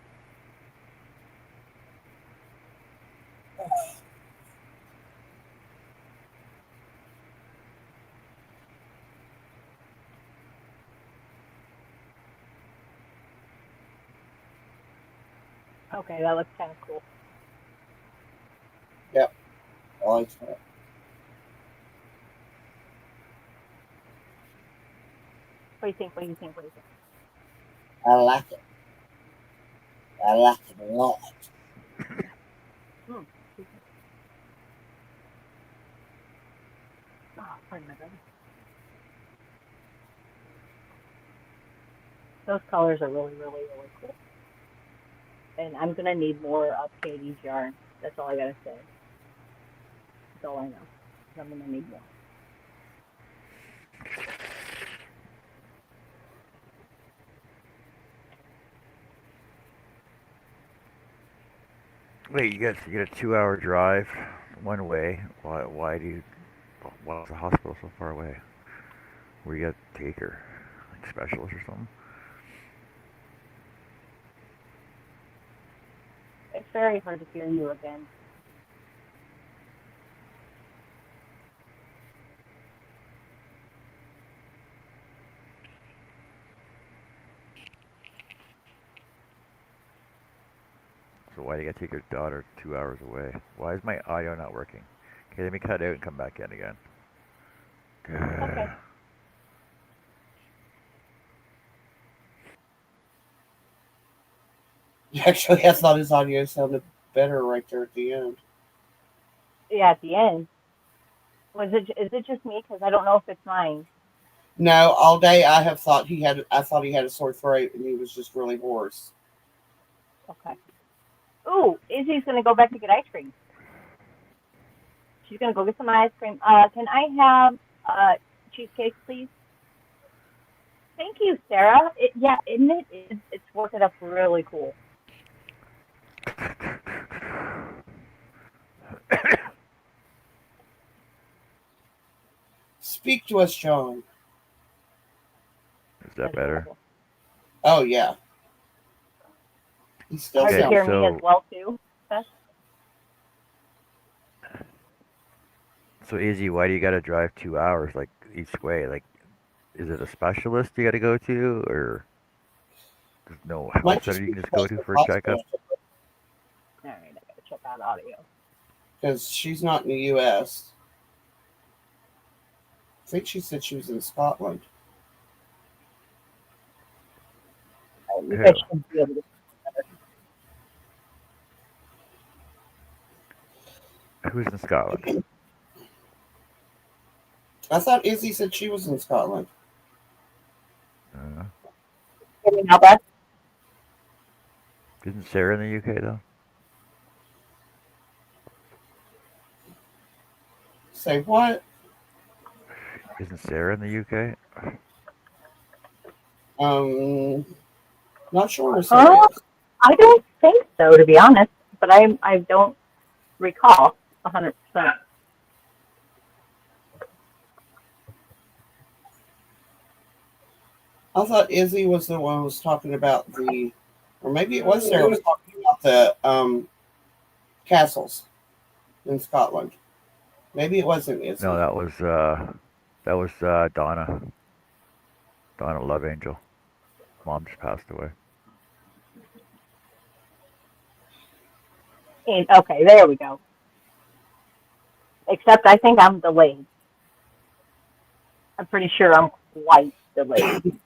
Speaker 1: Okay, that looks kind of cool.
Speaker 4: Yep. I like that.
Speaker 1: What do you think? What do you think? What do you think?
Speaker 4: I like it. I like it a lot.
Speaker 1: Oh, pardon my brother. Those colors are really, really, really cool. And I'm going to need more of Katie's yarn. That's all I got to say. That's all I know. I'm going to need more.
Speaker 7: Wait, you get a 2-hour drive one way. Why is the hospital so far away? Where you got to take her? Like specialist or something?
Speaker 1: It's very hard to hear you again.
Speaker 7: So why do you gotta take your daughter 2 hours away? Why is my audio not working? Okay, let me cut out and come back in again.
Speaker 1: Okay.
Speaker 4: Actually, I thought his audio sounded better right there at the end.
Speaker 1: Yeah, at the end. Is it just me? Because I don't know if it's mine.
Speaker 4: No, all day I have thought he had. I thought he had a sore throat, and he was just really hoarse.
Speaker 1: Okay. Ooh, Izzy's gonna go back to get ice cream. She's gonna go get some ice cream. Can I have cheesecake, please? Thank you, Sarah. Yeah, isn't it? It's working up really cool.
Speaker 4: Speak to us, John.
Speaker 7: Is that better?
Speaker 1: Adorable.
Speaker 4: Oh yeah, he still
Speaker 1: Hard to
Speaker 7: Okay,
Speaker 1: hear
Speaker 4: sounds.
Speaker 1: me as
Speaker 7: so
Speaker 1: well too. Beth?
Speaker 7: so Izzy, why do you gotta drive 2 hours like each way? Like, is it a specialist you gotta go to, or there's no
Speaker 4: Might
Speaker 7: health center
Speaker 4: just
Speaker 7: you
Speaker 4: be
Speaker 7: can just go
Speaker 4: because
Speaker 7: to
Speaker 4: of
Speaker 7: for a checkup?
Speaker 4: hospital,
Speaker 1: All right, I gotta check out audio.
Speaker 4: because she's not in the U.S. I think she said she was in Scotland.
Speaker 1: You
Speaker 7: Who?
Speaker 1: guys should be able to.
Speaker 7: Who's in Scotland?
Speaker 4: I thought Izzy said she was in Scotland.
Speaker 7: Uh,
Speaker 1: Hear me now, Beth?
Speaker 7: isn't Sarah in the UK though?
Speaker 4: Say what?
Speaker 7: Isn't Sarah in the UK?
Speaker 4: Not sure where Sarah
Speaker 1: Huh?
Speaker 4: is.
Speaker 1: I don't think so, to be honest. But I don't recall 100%.
Speaker 4: I thought Izzy was the one who was talking about the, or maybe it was Sarah was talking about the castles in Scotland. Maybe it wasn't
Speaker 7: No,
Speaker 4: Izzy.
Speaker 7: that was Donna. Donna Love Angel. Mom just passed away.
Speaker 1: Okay, there we go. Except I think I'm delayed. I'm pretty sure I'm quite delayed.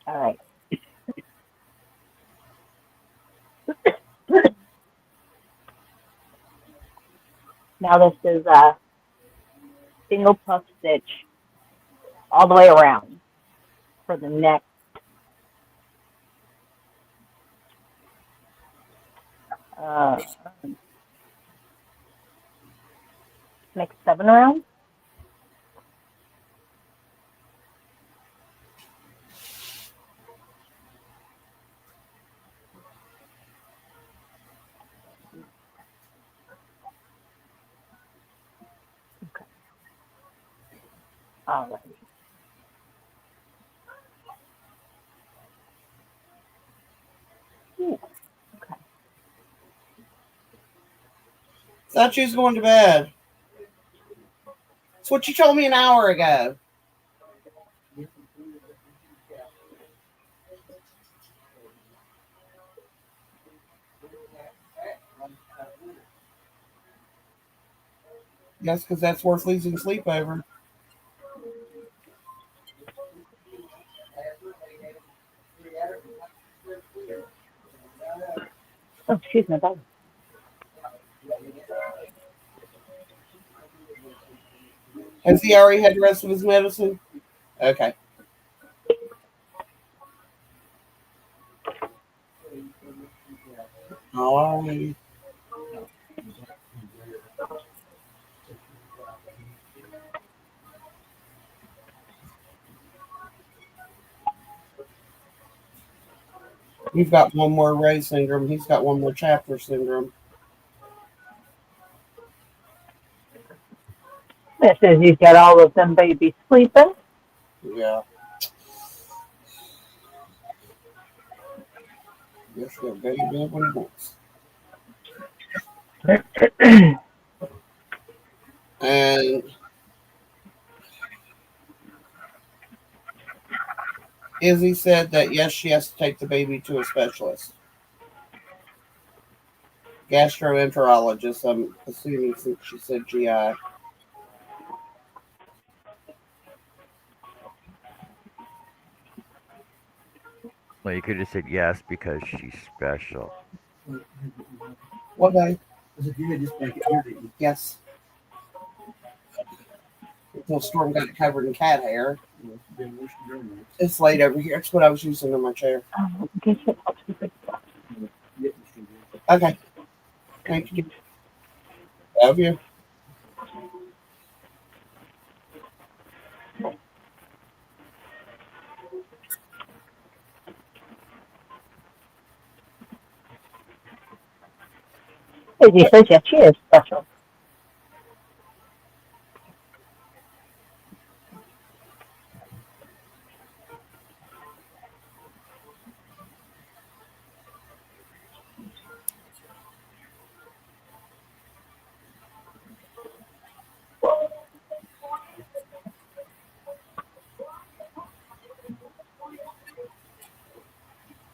Speaker 1: All right. Now this is a single puff stitch all the way around for the next uh, next 7 rounds. Okay. All right. Ooh, okay.
Speaker 4: Thought you was going to bed. That's what you told me an hour ago. That's because that's worth losing sleep over.
Speaker 1: Oh, excuse me. That
Speaker 4: Has he already had the rest of his medicine? Okay. All right. You've got one more Ray syndrome. He's got one more chapter syndrome.
Speaker 1: It says you've got all of them babies sleeping.
Speaker 4: Yeah. Yes, they're very bad when he wants. And Izzy said that yes, she has to take the baby to a specialist, gastroenterologist. I'm assuming since she said GI.
Speaker 7: Well, you could have said yes because she's special.
Speaker 4: What day? Yes. Until Storm got it covered in cat hair. It's laid over here. That's what I was using in my chair. Okay. Thank you. Love you.
Speaker 1: He says yes, she is special.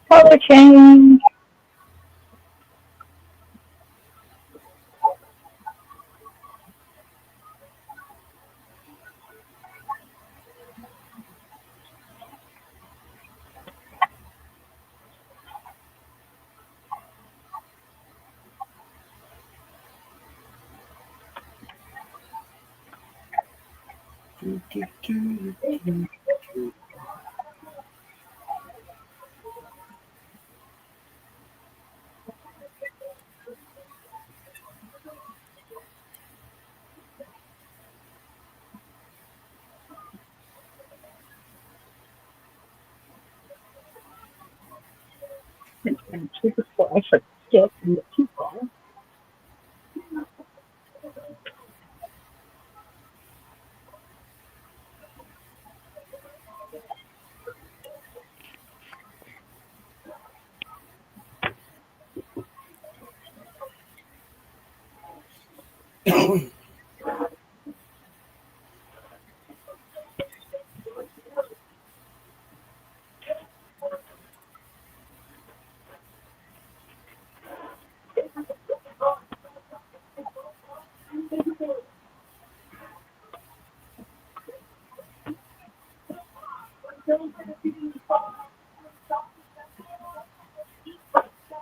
Speaker 1: Color change. And super cool. I should stick in the people.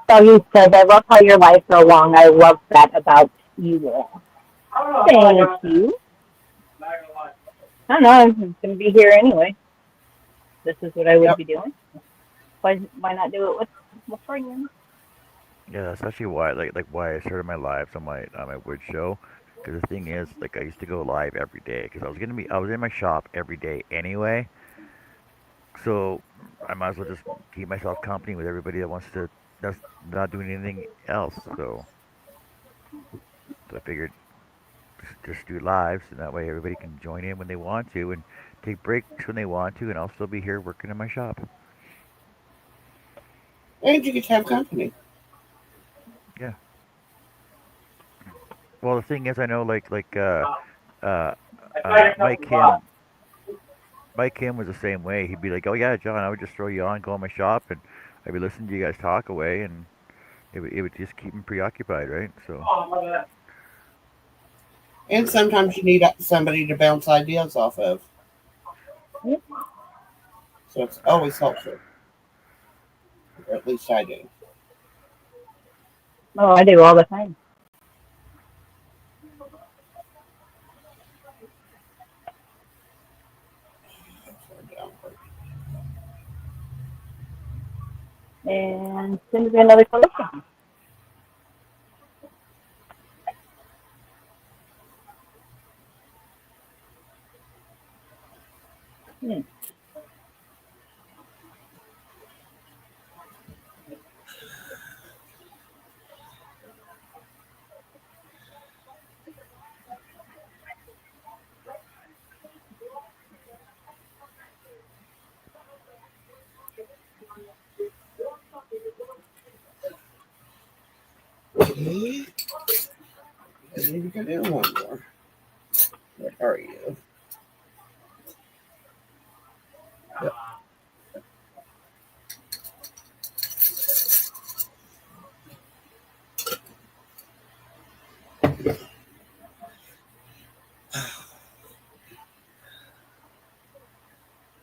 Speaker 1: So he said, I love how your lives are long. I love that about you all. Thank you. I don't know. I'm going to be here anyway. This is what I would
Speaker 4: Yep.
Speaker 1: be doing. Why not do it with friends?
Speaker 7: Yeah, that's actually why, why I started my lives on my wood show. Because the thing is, like, I used to go live every day because I was in my shop every day anyway. So I might as well just keep myself company with everybody that's not doing anything else. So I figured just do lives, and that way everybody can join in when they want to and take breaks when they want to, and I'll still be here working in my shop.
Speaker 4: And you get to have company.
Speaker 7: Yeah. Well, the thing is, I know uh, Mike Kim was the same way. He'd be like, "Oh yeah, John, I would just throw you on, go in my shop, and I'd be listening to you guys talk away, and it would just keep him preoccupied, right?" So
Speaker 4: And sometimes you need somebody to bounce ideas off of. So it's always helpful. Or at least I do.
Speaker 1: Oh, I do all the time. And send me another collection. Hmm.
Speaker 4: Okay. I need to go down one more. Where are you? Yep.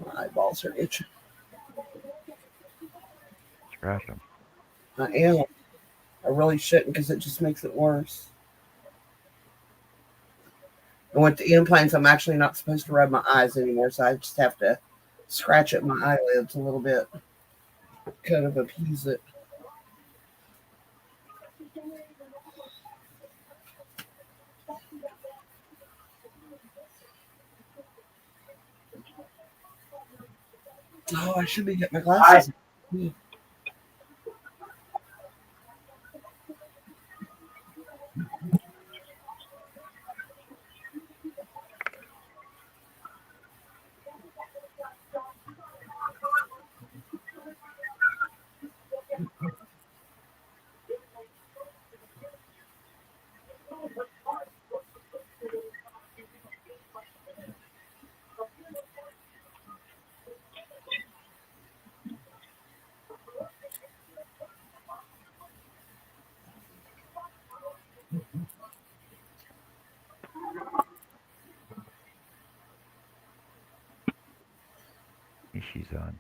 Speaker 4: My eyeballs are itching.
Speaker 7: Scratch them.
Speaker 4: I am. I really shouldn't because it just makes it worse. And with the implants, I'm actually not supposed to rub my eyes anymore, so I just have to scratch at my eyelids a little bit, kind of appease it. Oh, I should be getting my
Speaker 6: Hi.
Speaker 4: glasses.
Speaker 7: She's on.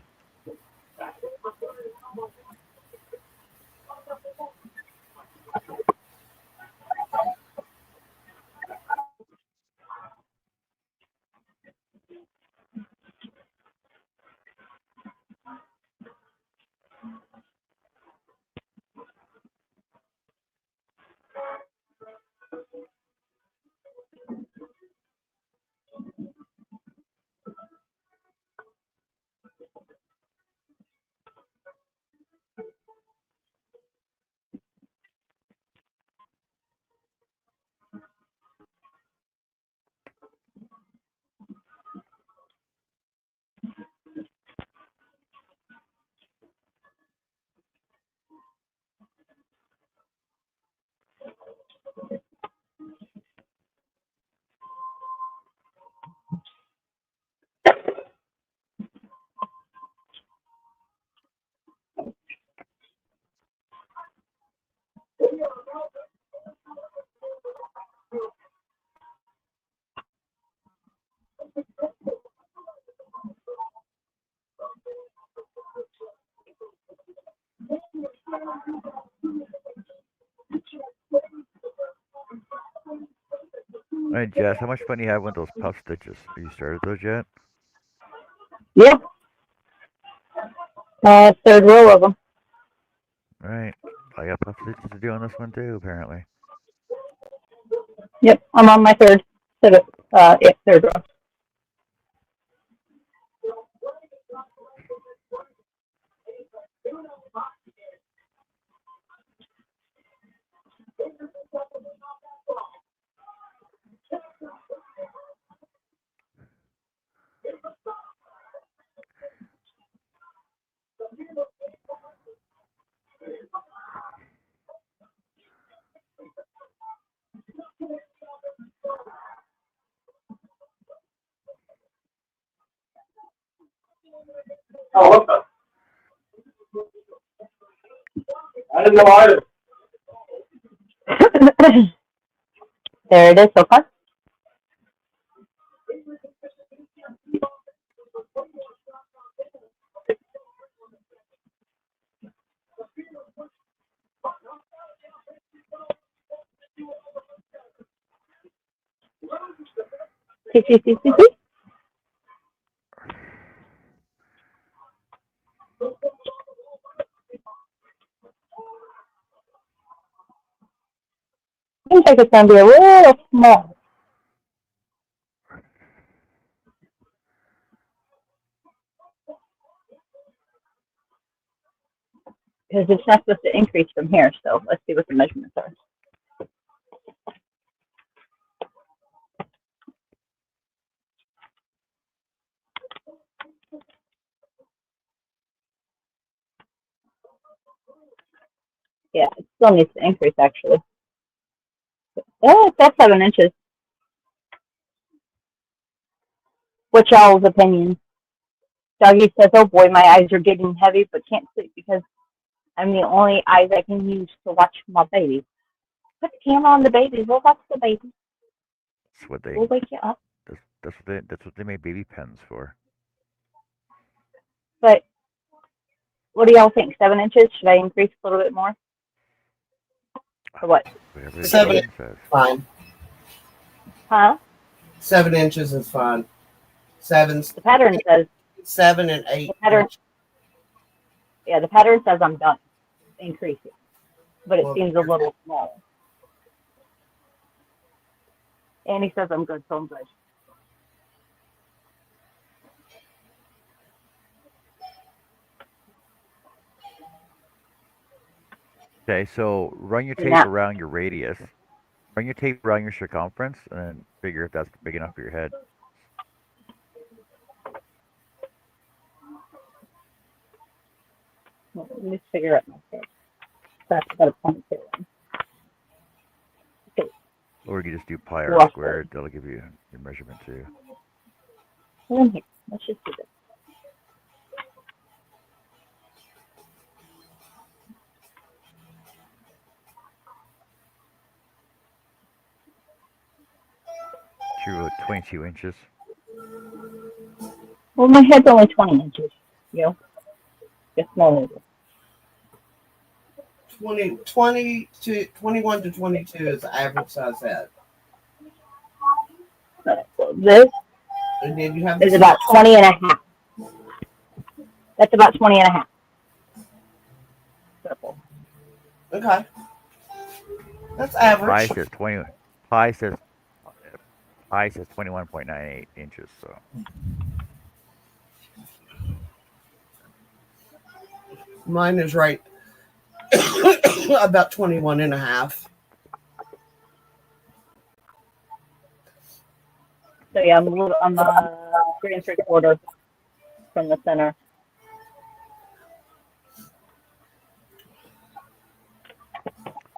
Speaker 7: Hey, Jess, how much fun do you have with those puff stitches? Have you started those yet?
Speaker 1: Yep. Third row of them.
Speaker 7: Right. I got puff stitches to do on this one too, apparently.
Speaker 1: Yep. I'm on my third. Third row.
Speaker 6: Oh, what the? I didn't know either.
Speaker 1: There it is so far. See, see, see, see, see. Seems like it's going to be a little small because it's not supposed to increase from here. So let's see what the measurements are. Yeah, it still needs to increase actually. Oh, that's 7 inches. What's y'all's opinion? Doggy says, "Oh boy, my eyes are getting heavy, but can't sleep because I'm the only eyes I can use to watch my baby." Put the camera on the baby. We'll watch the baby.
Speaker 7: That's what they
Speaker 1: We'll wake you up.
Speaker 7: that's what they made baby pens for.
Speaker 1: But what do y'all think? 7 inches? Should I increase a little bit more? Or what?
Speaker 7: Whatever the
Speaker 1: What you
Speaker 4: 7
Speaker 1: think?
Speaker 7: children
Speaker 4: inches
Speaker 7: says.
Speaker 4: is fine.
Speaker 1: Huh?
Speaker 4: 7 inches is fine. Seven's
Speaker 1: The pattern says
Speaker 4: 7 and 8
Speaker 1: the pattern.
Speaker 4: inches.
Speaker 1: Yeah, the pattern says I'm done increasing, but it
Speaker 4: Well,
Speaker 1: seems a little small. Annie says I'm good, so I'm good.
Speaker 7: Okay, so run your
Speaker 1: And
Speaker 7: tape
Speaker 1: now,
Speaker 7: around your radius. Run your tape around your circumference, and then figure if that's big enough for your head.
Speaker 1: let me figure out my head. That's got a ponytail. Okay,
Speaker 7: Or you can just do pi r
Speaker 1: roughly.
Speaker 7: squared. That'll give you your measurement too.
Speaker 1: Come in here. Let's just do this.
Speaker 7: True, 22 inches.
Speaker 1: Well, my head's only 20 inches. You know, just small.
Speaker 4: 20 to 21 to 22 is the average size head.
Speaker 1: So this
Speaker 4: And then you have the
Speaker 1: is about
Speaker 4: small.
Speaker 1: 20 and a half. That's about 20 and a half. Circle.
Speaker 4: Okay. That's
Speaker 7: Pi
Speaker 4: average.
Speaker 7: says 20. Pi says pi says 21.98 inches. So
Speaker 4: Mine is right about 21 and a half.
Speaker 1: So yeah, I'm 3 3/4 from the center.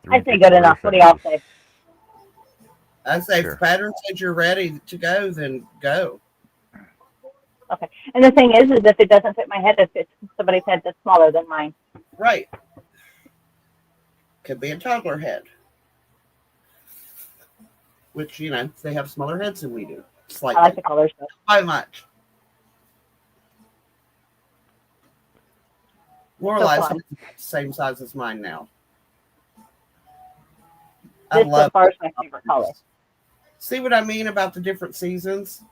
Speaker 7: three
Speaker 1: I
Speaker 7: and
Speaker 1: say
Speaker 7: three
Speaker 1: good enough.
Speaker 7: quarters.
Speaker 1: What
Speaker 7: That
Speaker 1: do
Speaker 7: means
Speaker 1: y'all
Speaker 7: you.
Speaker 1: say?
Speaker 4: I say if the
Speaker 7: Sure.
Speaker 4: pattern says you're ready to go, then go.
Speaker 1: Okay. And the thing is if it doesn't fit my head, if it's somebody's head that's smaller than mine.
Speaker 4: Right. Could be a toddler head, which, they have smaller heads than we do.
Speaker 1: I like
Speaker 4: Slightly.
Speaker 1: the colors though.
Speaker 4: By much. More or
Speaker 1: So
Speaker 4: less,
Speaker 1: far,
Speaker 4: same size as mine now. I
Speaker 1: this so
Speaker 4: love
Speaker 1: far is my favorite color.
Speaker 4: colors. See what I mean about the different seasons?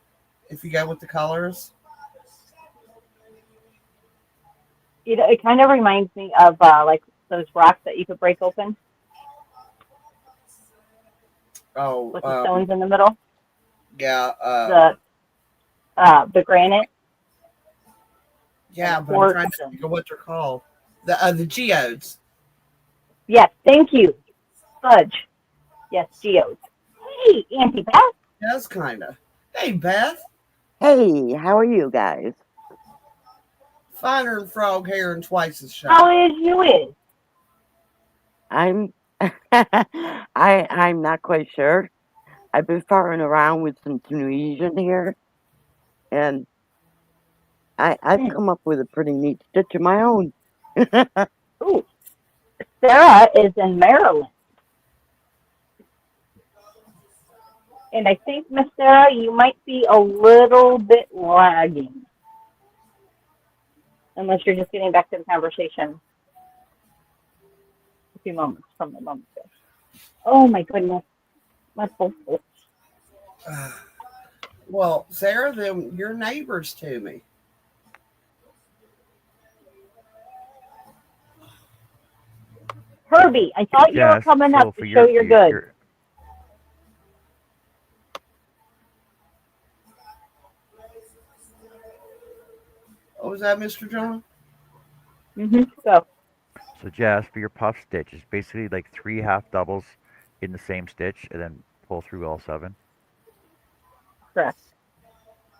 Speaker 4: If you go with the colors.
Speaker 1: It kind of reminds me of like those rocks that you could break open
Speaker 4: Oh,
Speaker 1: with the stones in the middle.
Speaker 4: yeah.
Speaker 1: The granite and
Speaker 4: Yeah,
Speaker 1: the
Speaker 4: but I'm
Speaker 1: quartz.
Speaker 4: trying to think of what they're called. The geodes.
Speaker 1: Yes, thank you, Fudge. Yes, geodes. Hey, Auntie Beth.
Speaker 4: Does kind of. Hey, Beth.
Speaker 8: Hey, how are you guys?
Speaker 4: Finer than frog hair and twice as
Speaker 1: How
Speaker 4: shy.
Speaker 1: is you is?
Speaker 8: I'm I'm not quite sure. I've been farting around with some Tunisian here, and I've
Speaker 1: Hmm.
Speaker 8: come up with a pretty neat stitch of my own.
Speaker 1: Ooh, Sarah is in Maryland, and I think Miss Sarah, you might be a little bit lagging, unless you're just getting back to the conversation a few moments from the moment ago. Oh my goodness, my full foot.
Speaker 4: Well, Sarah, then you're neighbors to me.
Speaker 1: Herbie, I thought you were
Speaker 7: Yes.
Speaker 1: coming
Speaker 7: So
Speaker 1: up
Speaker 7: for
Speaker 1: to show you're good.
Speaker 7: your
Speaker 4: What was that, Mr. John?
Speaker 1: So,
Speaker 7: so Jess, for your puff stitch, is basically like 3 half doubles in the same stitch, and then pull through all 7.
Speaker 1: correct.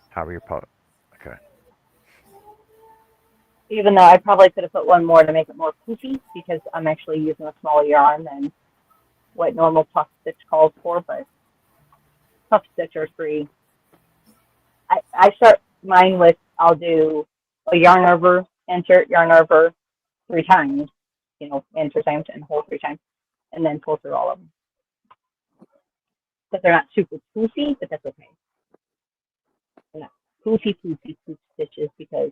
Speaker 7: However your puff. Okay.
Speaker 1: Even though I probably could have put one more to make it more poofy because I'm actually using a smaller yarn than what normal puff stitch calls for, but puff stitch are free. I start mine with, I'll do a yarn over, insert yarn over 3 times, insert times and hold 3 times, and then pull through all of them. But they're not super poofy, but that's okay. They're not poofy poof stitches because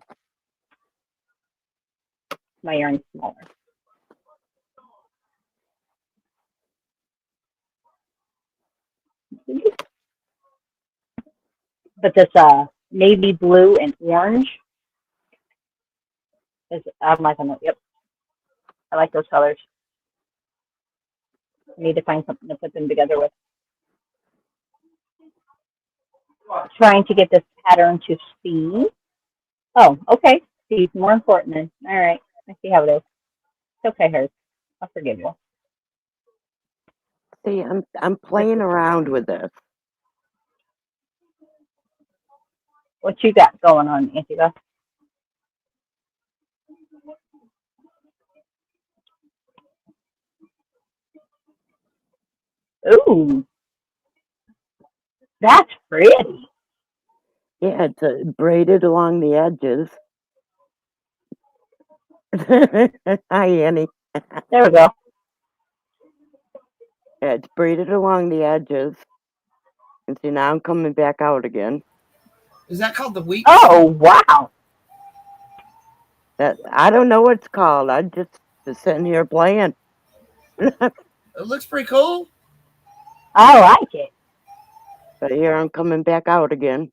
Speaker 1: my yarn's smaller. But this navy blue and orange is, I'm like, yep, I like those colors. I need to find something to put them together with. Trying to get this pattern to see. Oh, okay. See, more important then. All right. I see how it is. It's okay, Hers. I'll forgive you.
Speaker 8: See, I'm playing around with this.
Speaker 1: What you got going on, Antigua? Ooh, that's pretty.
Speaker 8: Yeah, it's braided along the edges. Hi, Annie.
Speaker 1: There we go.
Speaker 8: Yeah, it's braided along the edges. And see, now I'm coming back out again.
Speaker 4: Is that called the wheat?
Speaker 1: Oh, wow.
Speaker 8: I don't know what it's called. I'm just sitting here playing.
Speaker 4: It looks pretty cool.
Speaker 1: I like it.
Speaker 8: But here I'm coming back out again.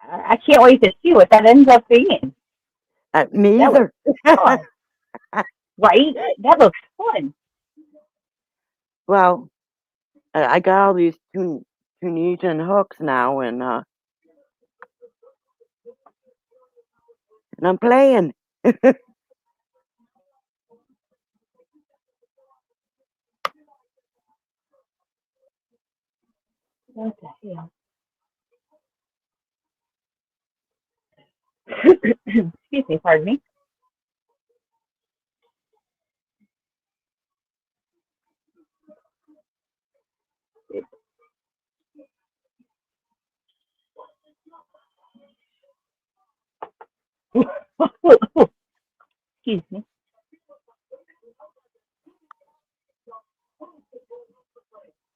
Speaker 1: I can't wait to see what that ends up being.
Speaker 8: Me either.
Speaker 1: Right? That looks fun.
Speaker 8: Well, I got all these Tunisian hooks now, and I'm playing.
Speaker 1: What the hell? Excuse me, pardon me. Excuse me.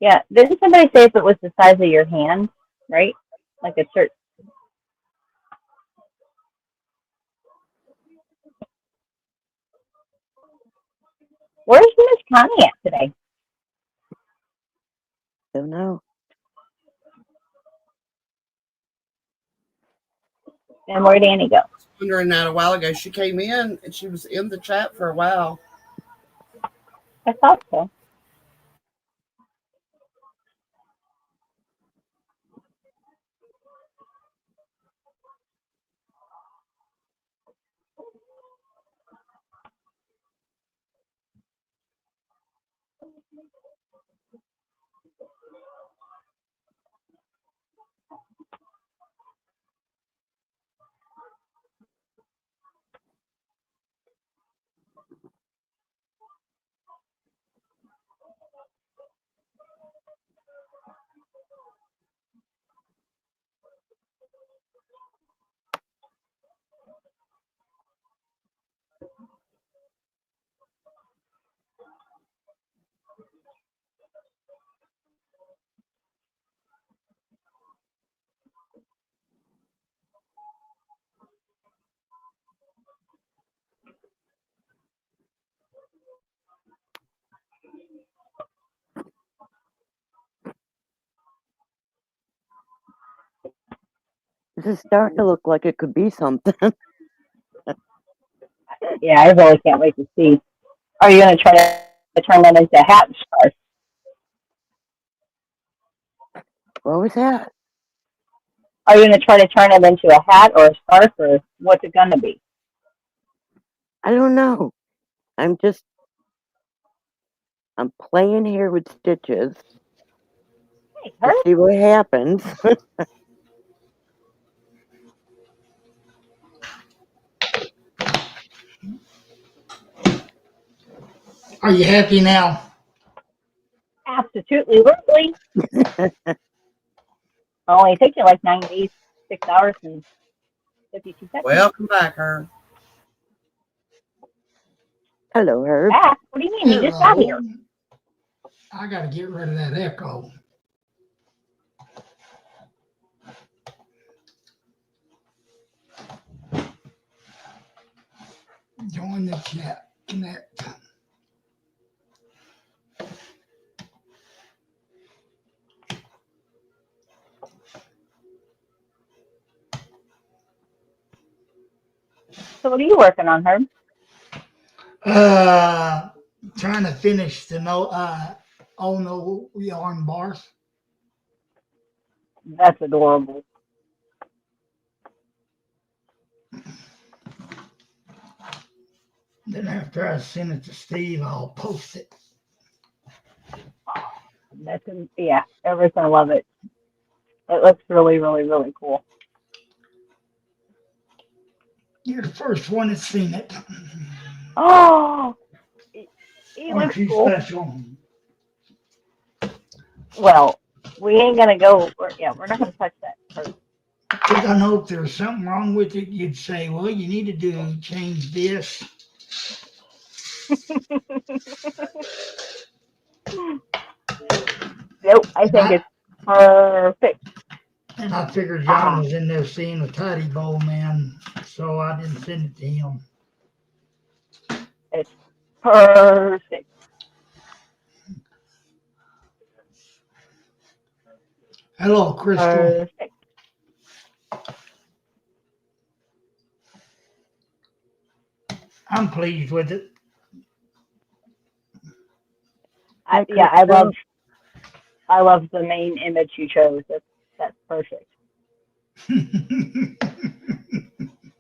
Speaker 1: Yeah, didn't somebody say if it was the size of your hand, right? Like a certain. Where's Miss Connie at today?
Speaker 8: Don't know.
Speaker 1: And where'd Annie go?
Speaker 4: I was wondering that a while ago. She came in and she was in the chat for a while.
Speaker 1: I thought so.
Speaker 8: This is starting to look like it could be something.
Speaker 1: Yeah, I really can't wait to see. Are you going to try to turn that into a hat and scarf?
Speaker 8: What was that?
Speaker 1: Are you going to try to turn it into a hat or a scarf, or what's it going to be?
Speaker 8: I don't know. I'm playing here with stitches to see what happens.
Speaker 9: Are you happy now?
Speaker 1: Absolutely, lovely. Only takes you like 9 days, 6 hours, and 52 seconds.
Speaker 4: Welcome back, Herb.
Speaker 8: Hello, Herb.
Speaker 1: Back? What do you mean? You just got
Speaker 9: Hello.
Speaker 1: here.
Speaker 9: I got to get rid of that echo. Join the chat. Connect.
Speaker 1: So what are you working on, Herb?
Speaker 9: Trying to finish the all no yarn bars.
Speaker 1: That's adorable.
Speaker 9: Then after I send it to Steve, I'll post it.
Speaker 1: That's yeah, everyone's gonna love it. It looks really, really, really cool.
Speaker 9: You're the first one that's seen it.
Speaker 1: Oh, he
Speaker 9: Aren't
Speaker 1: looks
Speaker 9: you
Speaker 1: cool.
Speaker 9: special?
Speaker 1: Well, we ain't gonna go. We're not gonna touch that first.
Speaker 9: Because I know if there's something wrong with it, you'd say, well, you need to change this.
Speaker 1: Nope, I think it's perfect.
Speaker 9: And I figured John was in there seeing the Toddy Bowl, man, so I didn't send it to him.
Speaker 1: It's perfect.
Speaker 9: Hello, Crystal.
Speaker 1: Perfect.
Speaker 9: I'm pleased with it.
Speaker 1: I love the main image you chose. That's perfect.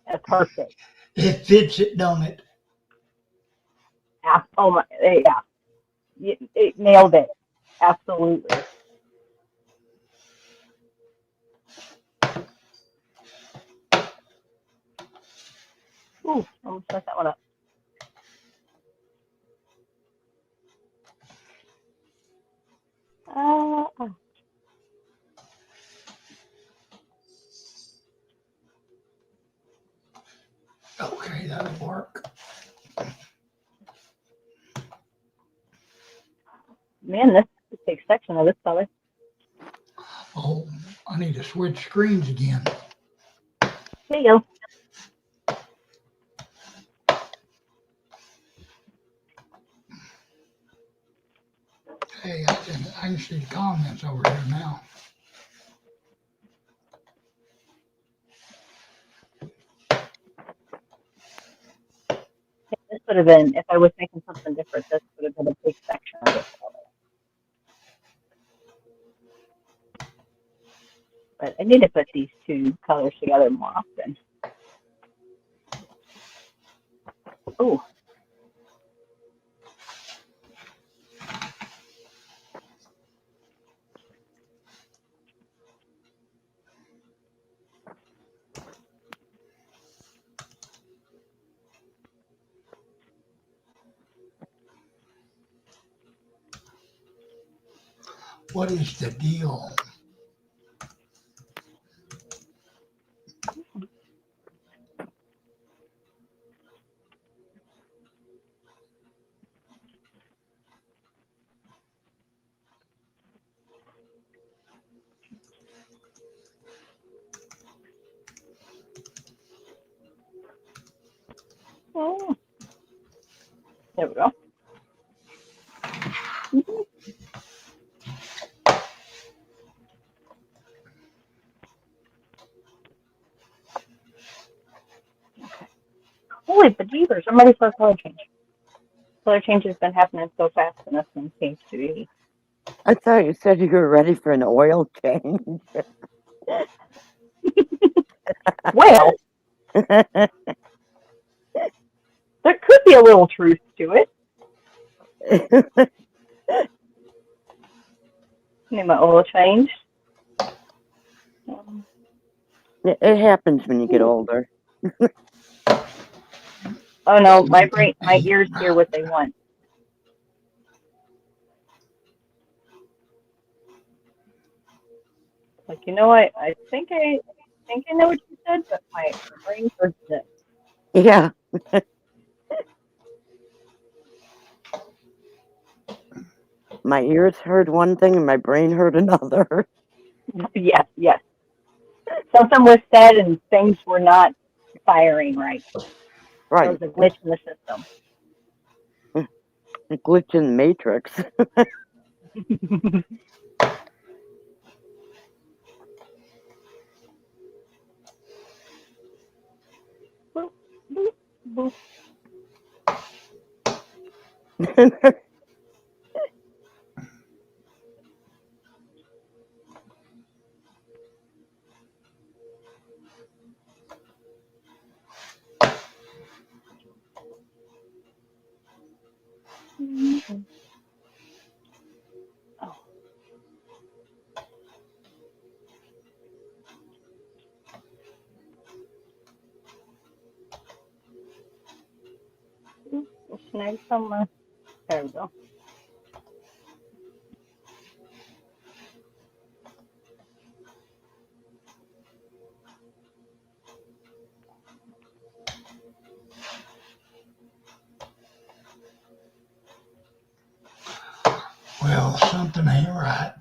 Speaker 1: That's perfect.
Speaker 9: It fits it, don't it?
Speaker 1: Oh my, yeah. It nailed it. Absolutely. Ooh, almost messed that one up.
Speaker 9: Okay, that'll work.
Speaker 1: Man, this is a big section of this color.
Speaker 9: Oh, I need to switch screens again.
Speaker 1: Here you go.
Speaker 9: Hey, I can see the comments over here now.
Speaker 1: This would have been, if I was making something different, this would have been a big section of this color. But I need to put these two colors together more often. Ooh.
Speaker 9: What is the deal?
Speaker 1: Oh. There we go. Mm-hmm. Okay. Holy bejeebers, I'm ready for a color change. Color change has been happening so fast and this one seems to be.
Speaker 8: I thought you said you were ready for an oil change.
Speaker 1: Well, there could be a little truth to it. Need my oil change.
Speaker 8: It happens when you get older.
Speaker 1: Oh no, my ears hear what they want. Like, you know what? I think I know what you said, but my brain heard this.
Speaker 8: Yeah. My ears heard one thing and my brain heard another.
Speaker 1: Yes, yes. Something was said and things were not firing right. There
Speaker 8: Right.
Speaker 1: was a glitch in the system.
Speaker 8: A glitch in the matrix.
Speaker 1: Boop, boop, boop. Oh, snag some. There we go.
Speaker 9: Well, something ain't right.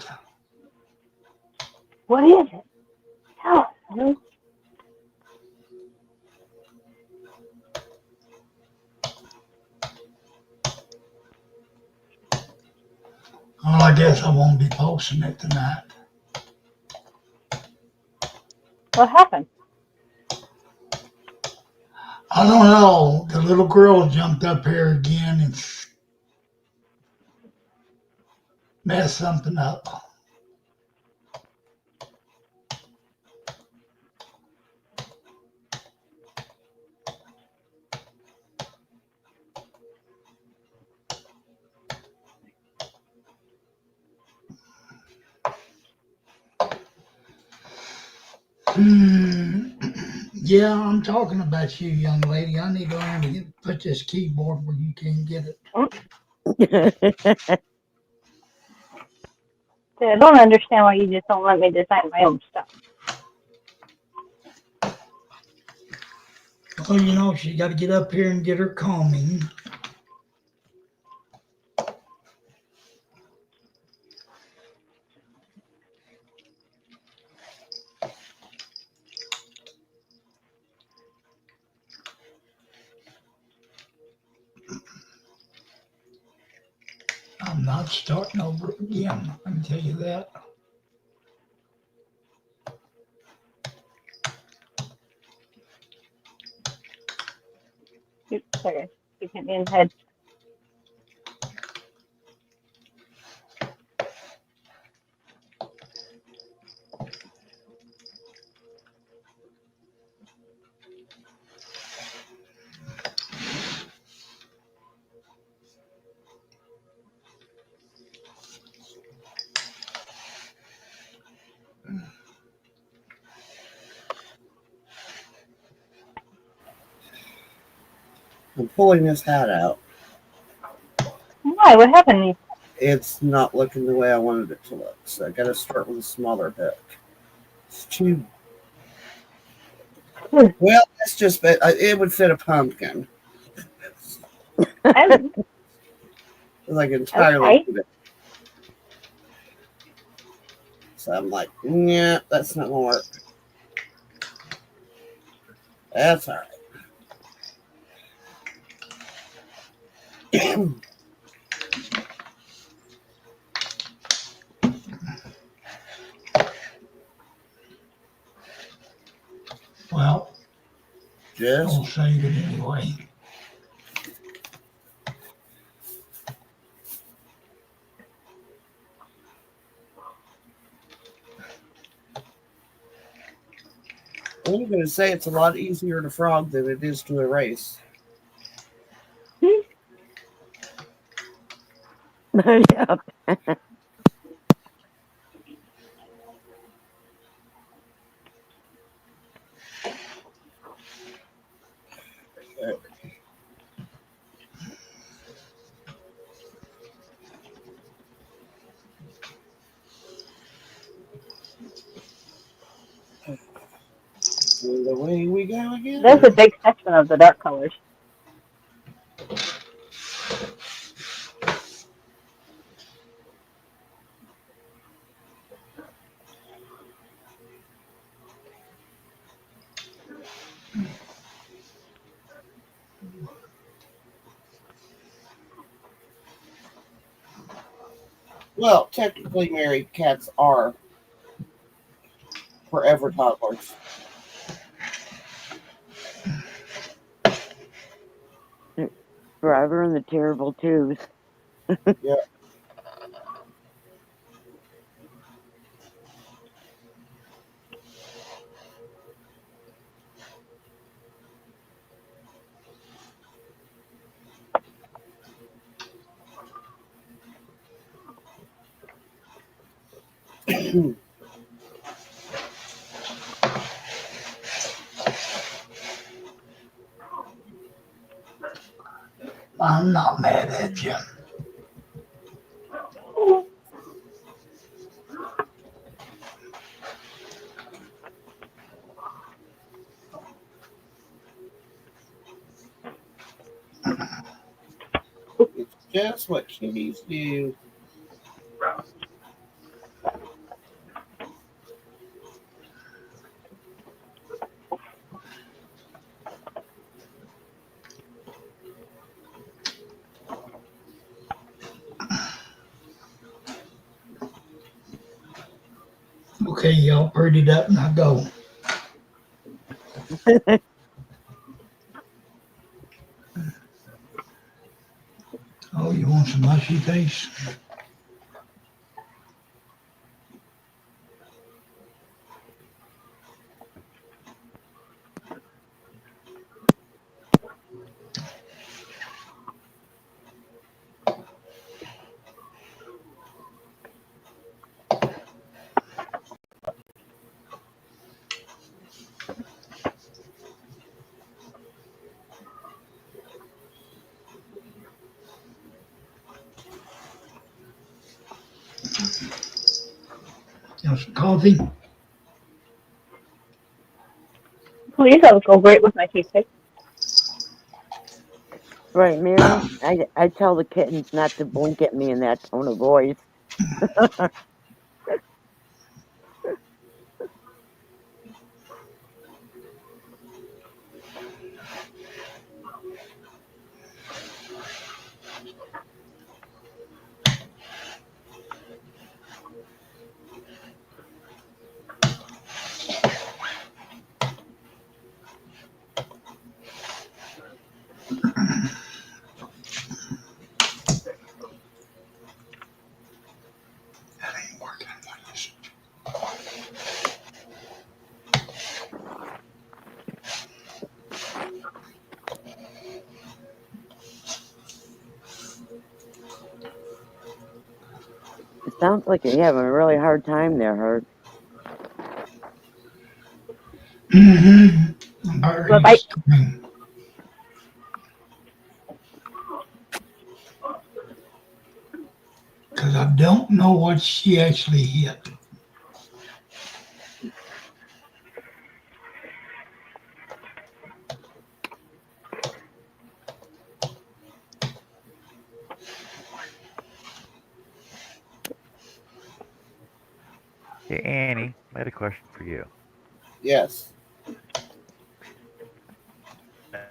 Speaker 1: What is it? Tell us, Lou.
Speaker 9: Well, I guess I won't be posting it tonight.
Speaker 1: What happened?
Speaker 9: I don't know. The little girl jumped up here again and messed something up. Yeah, I'm talking about you, young lady. I need to learn to put this keyboard where you can't get it.
Speaker 1: I don't understand why you just don't let me design my own stuff.
Speaker 9: Well, you know, she got to get up here and get her combing. I'm not starting over again. I can tell you that.
Speaker 1: Oops, sorry. Keep it in head.
Speaker 4: I'm pulling this hat out.
Speaker 1: Why? What happened?
Speaker 4: It's not looking the way I wanted it to look, so I got to start with a smaller hook. It's too well. It's just it would fit a pumpkin.
Speaker 1: I'm,
Speaker 4: Like entirely.
Speaker 1: okay.
Speaker 4: So I'm like, yeah, that's not gonna work. That's all right.
Speaker 9: Well,
Speaker 4: Just
Speaker 9: I'll save it anyway.
Speaker 4: I'm gonna say it's a lot easier to frog than it is to erase.
Speaker 8: Yeah.
Speaker 4: And away we go
Speaker 1: There's
Speaker 4: again.
Speaker 1: a big section of the dark colors.
Speaker 4: Well, technically, married cats are forever toddlers.
Speaker 8: Forever in the terrible twos.
Speaker 4: Yeah.
Speaker 9: I'm not mad at you.
Speaker 4: It's just what kitties do.
Speaker 9: Okay, y'all prettied up, now go. Oh, you want some mushy face? You want some coffee?
Speaker 1: Please, that would go great with my toothpick.
Speaker 8: Right, Mary? I tell the kittens not to blink at me in that tone of voice.
Speaker 9: That ain't working. What is it?
Speaker 8: It sounds like you're having a really hard time there, Hurt.
Speaker 9: Mm-hmm. I'm about
Speaker 1: Well,
Speaker 9: ready to scream. Because I don't know what she actually hit.
Speaker 7: Hey, Annie, I had a question for you.
Speaker 4: Yes.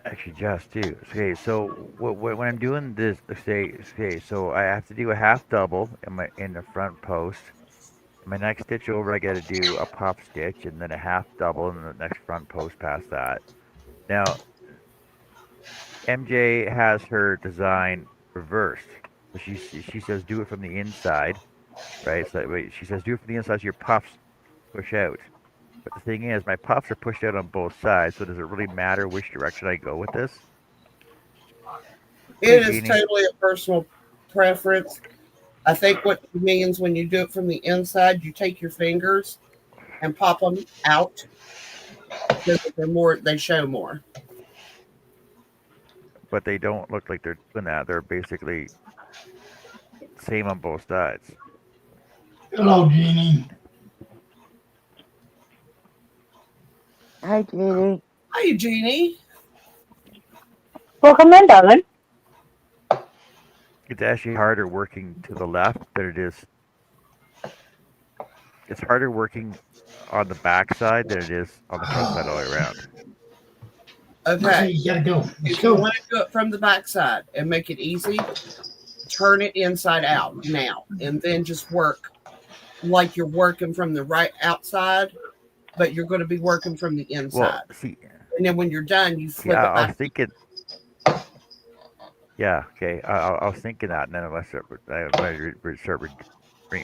Speaker 7: Actually, just too. Okay, so when I'm doing this, so I have to do a half double in the front post. My next stitch over, I got to do a puff stitch and then a half double in the next front post past that. Now, MJ has her design reversed. So she says do it from the inside, right? So wait, she says do it from the inside so your puffs push out. But the thing is, my puffs are pushed out on both sides. So does it really matter which direction I go with this? Hey,
Speaker 4: It is
Speaker 7: Jeannie.
Speaker 4: totally a personal preference. I think what it means when you do it from the inside, you take your fingers and pop them out so that they show more.
Speaker 7: But they don't look like they're doing that. They're basically same on both sides.
Speaker 9: Hello, Jeannie.
Speaker 8: Hi, Jeannie.
Speaker 4: Hi, Jeannie.
Speaker 1: Welcome in, darling.
Speaker 7: It's actually harder working to the left than it is. It's harder working on the back side than it is on the front side all the way around.
Speaker 4: Okay.
Speaker 9: You gotta go. Let's
Speaker 4: If you
Speaker 9: go.
Speaker 4: want to do it from the back side and make it easy, turn it inside out now, and then just work like you're working from the right outside, but you're going to be working from the
Speaker 7: Well,
Speaker 4: inside.
Speaker 7: see,
Speaker 4: And then when you're done, you
Speaker 7: see,
Speaker 4: flip it
Speaker 7: I was
Speaker 4: back.
Speaker 7: thinking. Yeah, okay. I was thinking that, and then unless I start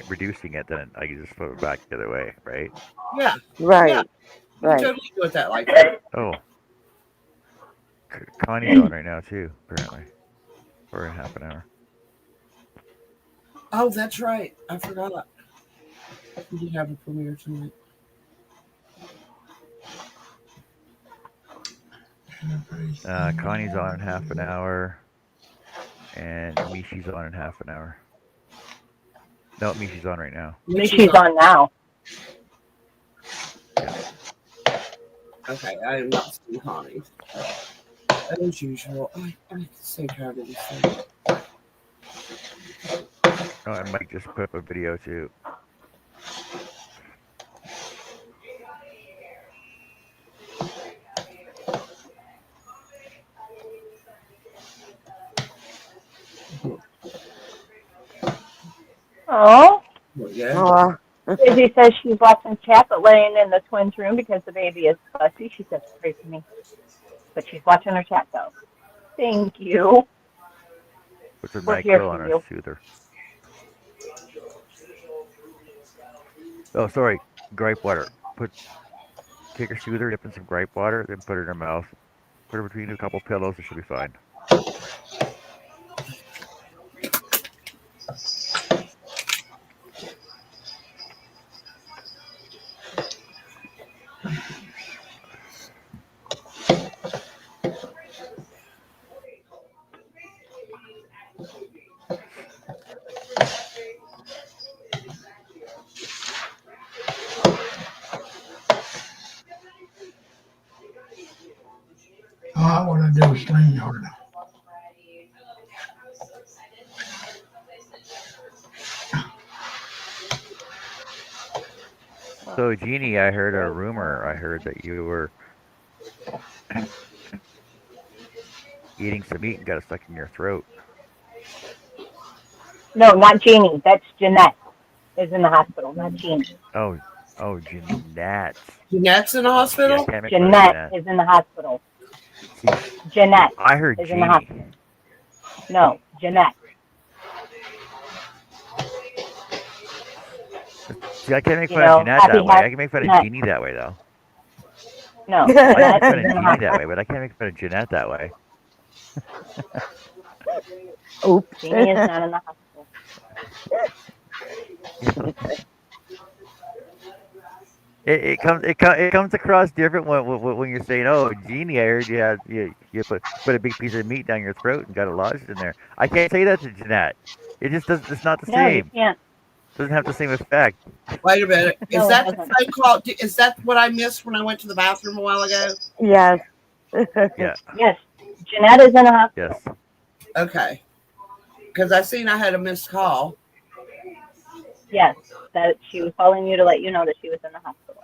Speaker 7: reducing it, then I can just flip it back the other way, right?
Speaker 4: Yeah, yeah.
Speaker 8: Right,
Speaker 4: You can
Speaker 8: right.
Speaker 4: totally do it that like that.
Speaker 7: Oh, Connie's on right now too, apparently, for half an hour.
Speaker 4: Oh, that's right. I forgot. We did have a premiere tonight.
Speaker 7: Connie's on in half an hour, and Mishi's on in half an hour. No, Mishi's on right now.
Speaker 1: She's on now.
Speaker 7: Yeah.
Speaker 4: Okay, I am not seeing Connie. As usual, I'm so tired of this thing.
Speaker 7: Oh, and Mike just put up a video too.
Speaker 1: Oh,
Speaker 4: Yeah.
Speaker 8: Oh,
Speaker 1: Izzy says she's watching chat but laying in the twins' room because the baby is fussy. She says, pray for me. But she's watching her chat though. Thank you.
Speaker 7: Puts a
Speaker 1: We're here
Speaker 7: NyQuil on
Speaker 1: for
Speaker 7: her
Speaker 1: you.
Speaker 7: soother. Oh, sorry, gripe water. Take her soother, dip in some gripe water, then put it in her mouth. Put her between a couple pillows, and she'll be fine.
Speaker 9: All I want to do is StreamYard.
Speaker 7: So, Jeannie, I heard a rumor. I heard that you were eating some meat and got it stuck in your throat.
Speaker 1: No, not Jeannie. That's Jeanette is in the hospital, not Jeannie.
Speaker 7: Oh, Jeanette.
Speaker 4: Jeanette's in the
Speaker 7: Yeah, I
Speaker 4: hospital?
Speaker 7: can't make fun of
Speaker 1: Jeanette
Speaker 7: Jeanette.
Speaker 1: is in the hospital.
Speaker 7: See,
Speaker 1: Jeanette
Speaker 7: I heard
Speaker 1: is in the
Speaker 7: Jeannie.
Speaker 1: hospital. No, Jeanette.
Speaker 7: See, I can't make
Speaker 1: You
Speaker 7: fun of
Speaker 1: know,
Speaker 7: Jeanette
Speaker 1: Happy
Speaker 7: that way.
Speaker 1: has
Speaker 7: I can make fun of
Speaker 1: Jeanette.
Speaker 7: Jeannie that way, though.
Speaker 1: No,
Speaker 7: I can
Speaker 1: Jeanette
Speaker 7: make fun
Speaker 1: is
Speaker 7: of
Speaker 1: in the
Speaker 7: Jeannie that
Speaker 1: hospital.
Speaker 7: way, but I can't make fun of Jeanette that way.
Speaker 8: oops.
Speaker 1: Jeannie is not in the hospital.
Speaker 7: It comes across different when you're saying, "Oh, Jeannie, I heard you put a big piece of meat down your throat and got it lodged in there." I can't say that to Jeanette. It just does. It's not the
Speaker 1: No, you
Speaker 7: same.
Speaker 1: can't.
Speaker 7: Doesn't have the same effect.
Speaker 4: Wait a minute. Is
Speaker 1: No, it
Speaker 4: that the
Speaker 1: doesn't.
Speaker 4: same call? Is that what I missed when I went to the bathroom a while ago?
Speaker 8: Yes.
Speaker 7: Yeah.
Speaker 1: Yes, Jeanette is in the hospital.
Speaker 7: Yes.
Speaker 4: Okay. Because I seen I had a missed call.
Speaker 1: Yes, that she was calling you to let you know that she was in the hospital.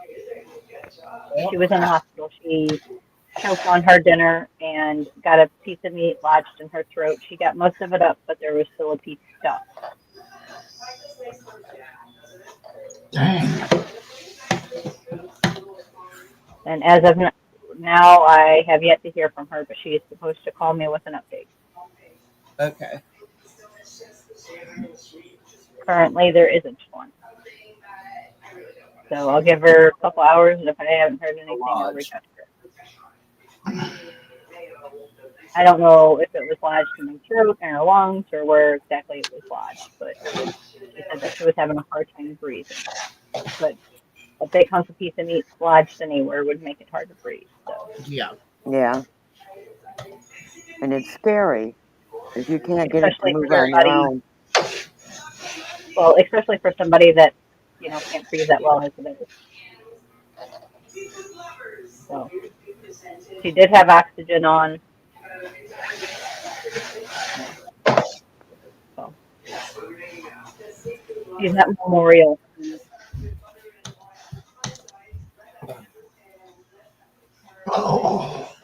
Speaker 1: She was in the hospital. She choked on her dinner and got a piece of meat lodged in her throat. She got most of it up, but there was still a piece stuck.
Speaker 9: Dang.
Speaker 1: And as of now, I have yet to hear from her, but she is supposed to call me with an update.
Speaker 4: Okay.
Speaker 1: Currently, there isn't one. So I'll give her a couple hours, and if I haven't heard anything, I'll reach out to her. I don't know if it was lodged in her throat, in her lungs, or where exactly it was lodged, but she said that she was having a hard time breathing. But a big hunk of piece of meat lodged anywhere would make it hard to breathe. So
Speaker 4: Yeah.
Speaker 8: Yeah. And it's scary if you can't get it to
Speaker 1: especially for
Speaker 8: move on your
Speaker 1: somebody,
Speaker 8: own.
Speaker 1: well, especially for somebody that can't breathe that well as it is. So she did have oxygen on. Yeah. So she's at Memorial.
Speaker 9: Oh,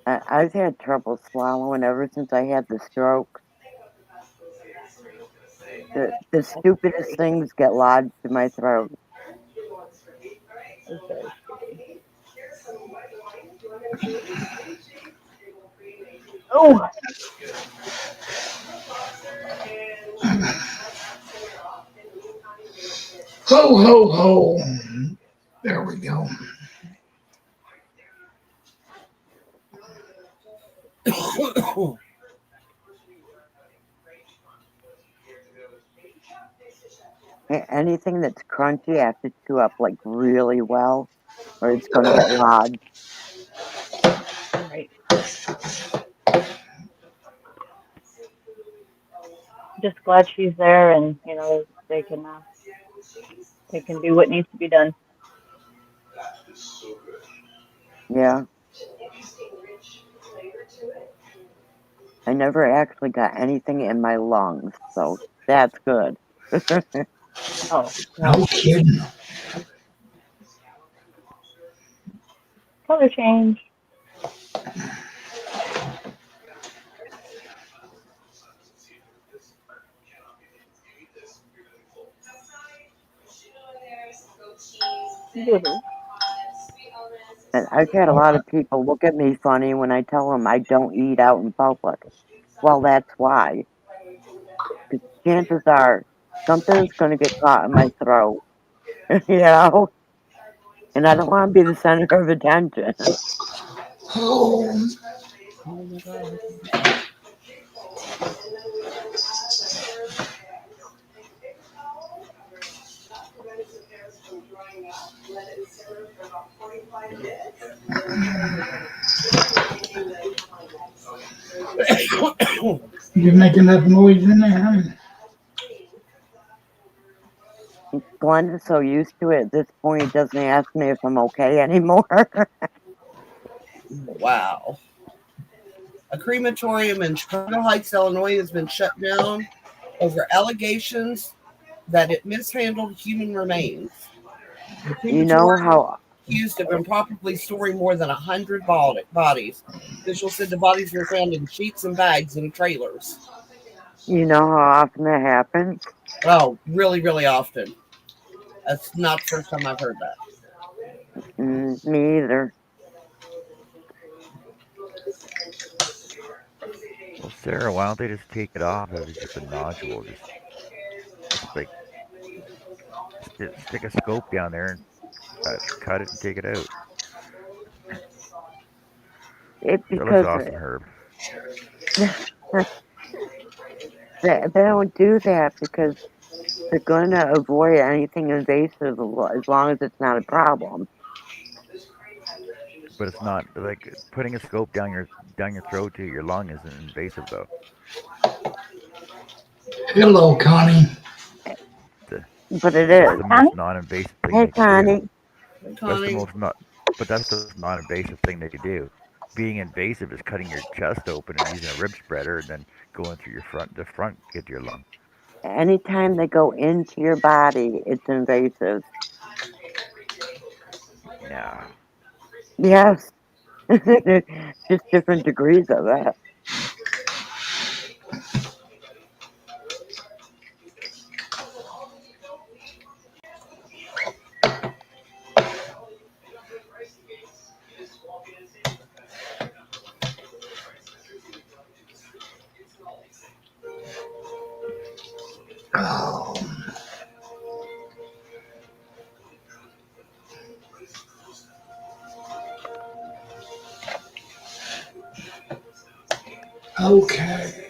Speaker 8: I've had trouble swallowing ever since I had the stroke. The
Speaker 1: That's
Speaker 8: stupidest
Speaker 1: scary.
Speaker 8: things get lodged in my throat.
Speaker 1: That's very scary. Oh,
Speaker 9: ho, ho, ho. There we go.
Speaker 8: Anything that's crunchy, I have to chew up like really well, or it's going to get lodged.
Speaker 1: right. Just glad she's there, and they can do what needs to be done.
Speaker 8: Yeah, I never actually got anything in my lungs, so that's good.
Speaker 1: Oh, well,
Speaker 9: No kidding.
Speaker 1: color change. Woohoo.
Speaker 8: And I've had a lot of people look at me funny when I tell them I don't eat out in public. Well, that's why. Because chances are something's going to get caught in my throat, you know? And I don't want to be the center of attention.
Speaker 9: Oh,
Speaker 1: Oh my God.
Speaker 9: you make enough noise in there, honey?
Speaker 8: Glenn is so used to it at this point, he doesn't ask me if I'm okay anymore.
Speaker 4: Wow. A crematorium in Chicago Heights, Illinois has been shut down over allegations that it mishandled human remains. The
Speaker 8: You know
Speaker 4: crematorium
Speaker 8: how
Speaker 4: accused of improperly storing more than 100 bodies. Officials said the bodies were found in sheets and bags in trailers.
Speaker 8: often that happens?
Speaker 4: Oh, really, really often. That's not the first time I've heard that.
Speaker 8: Me either.
Speaker 7: Well, Sarah, why don't they just take it off if it's just a nodule? Just like stick a scope down there and cut it and take it out.
Speaker 8: It
Speaker 7: That looks
Speaker 8: because
Speaker 7: awesome, Herb.
Speaker 8: they don't do that because they're going to avoid anything invasive as long as it's not a problem.
Speaker 7: But it's not like putting a scope down your throat to your lung isn't invasive though.
Speaker 9: Hello, Connie.
Speaker 7: The,
Speaker 8: But it
Speaker 7: that's
Speaker 8: is.
Speaker 7: the
Speaker 1: Connie?
Speaker 7: most non-invasive thing
Speaker 8: Hey,
Speaker 7: they can do.
Speaker 8: Connie.
Speaker 4: Hey,
Speaker 7: That's the
Speaker 4: Connie.
Speaker 7: most not. But that's the most non-invasive thing they do. Being invasive is cutting your chest open and using a rib spreader and then going through the front, get to your lung.
Speaker 8: Anytime they go into your body, it's invasive.
Speaker 7: No.
Speaker 8: Yes. Just different degrees of that.
Speaker 9: Oh, okay.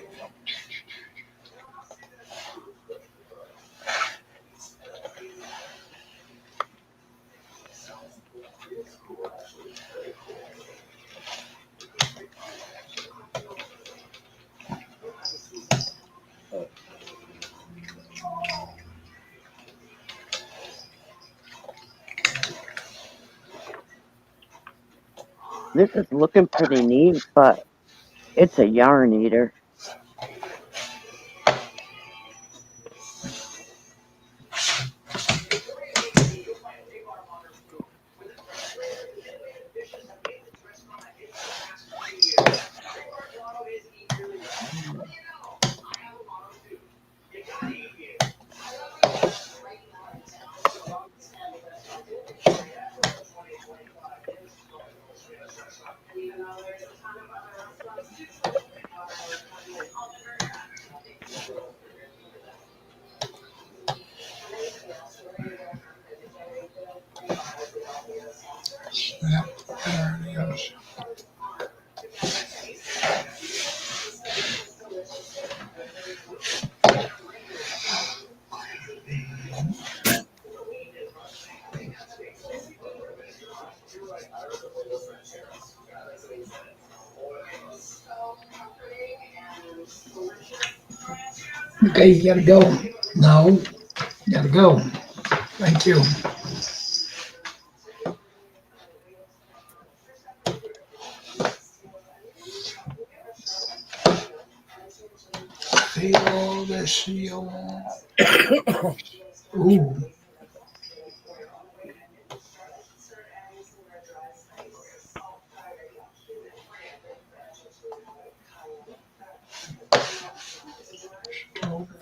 Speaker 8: This is looking pretty neat, but it's a yarn eater.
Speaker 9: Yep, there it is. Okay, you gotta go. No, you gotta go. Thank you. Feel the seal. Ooh.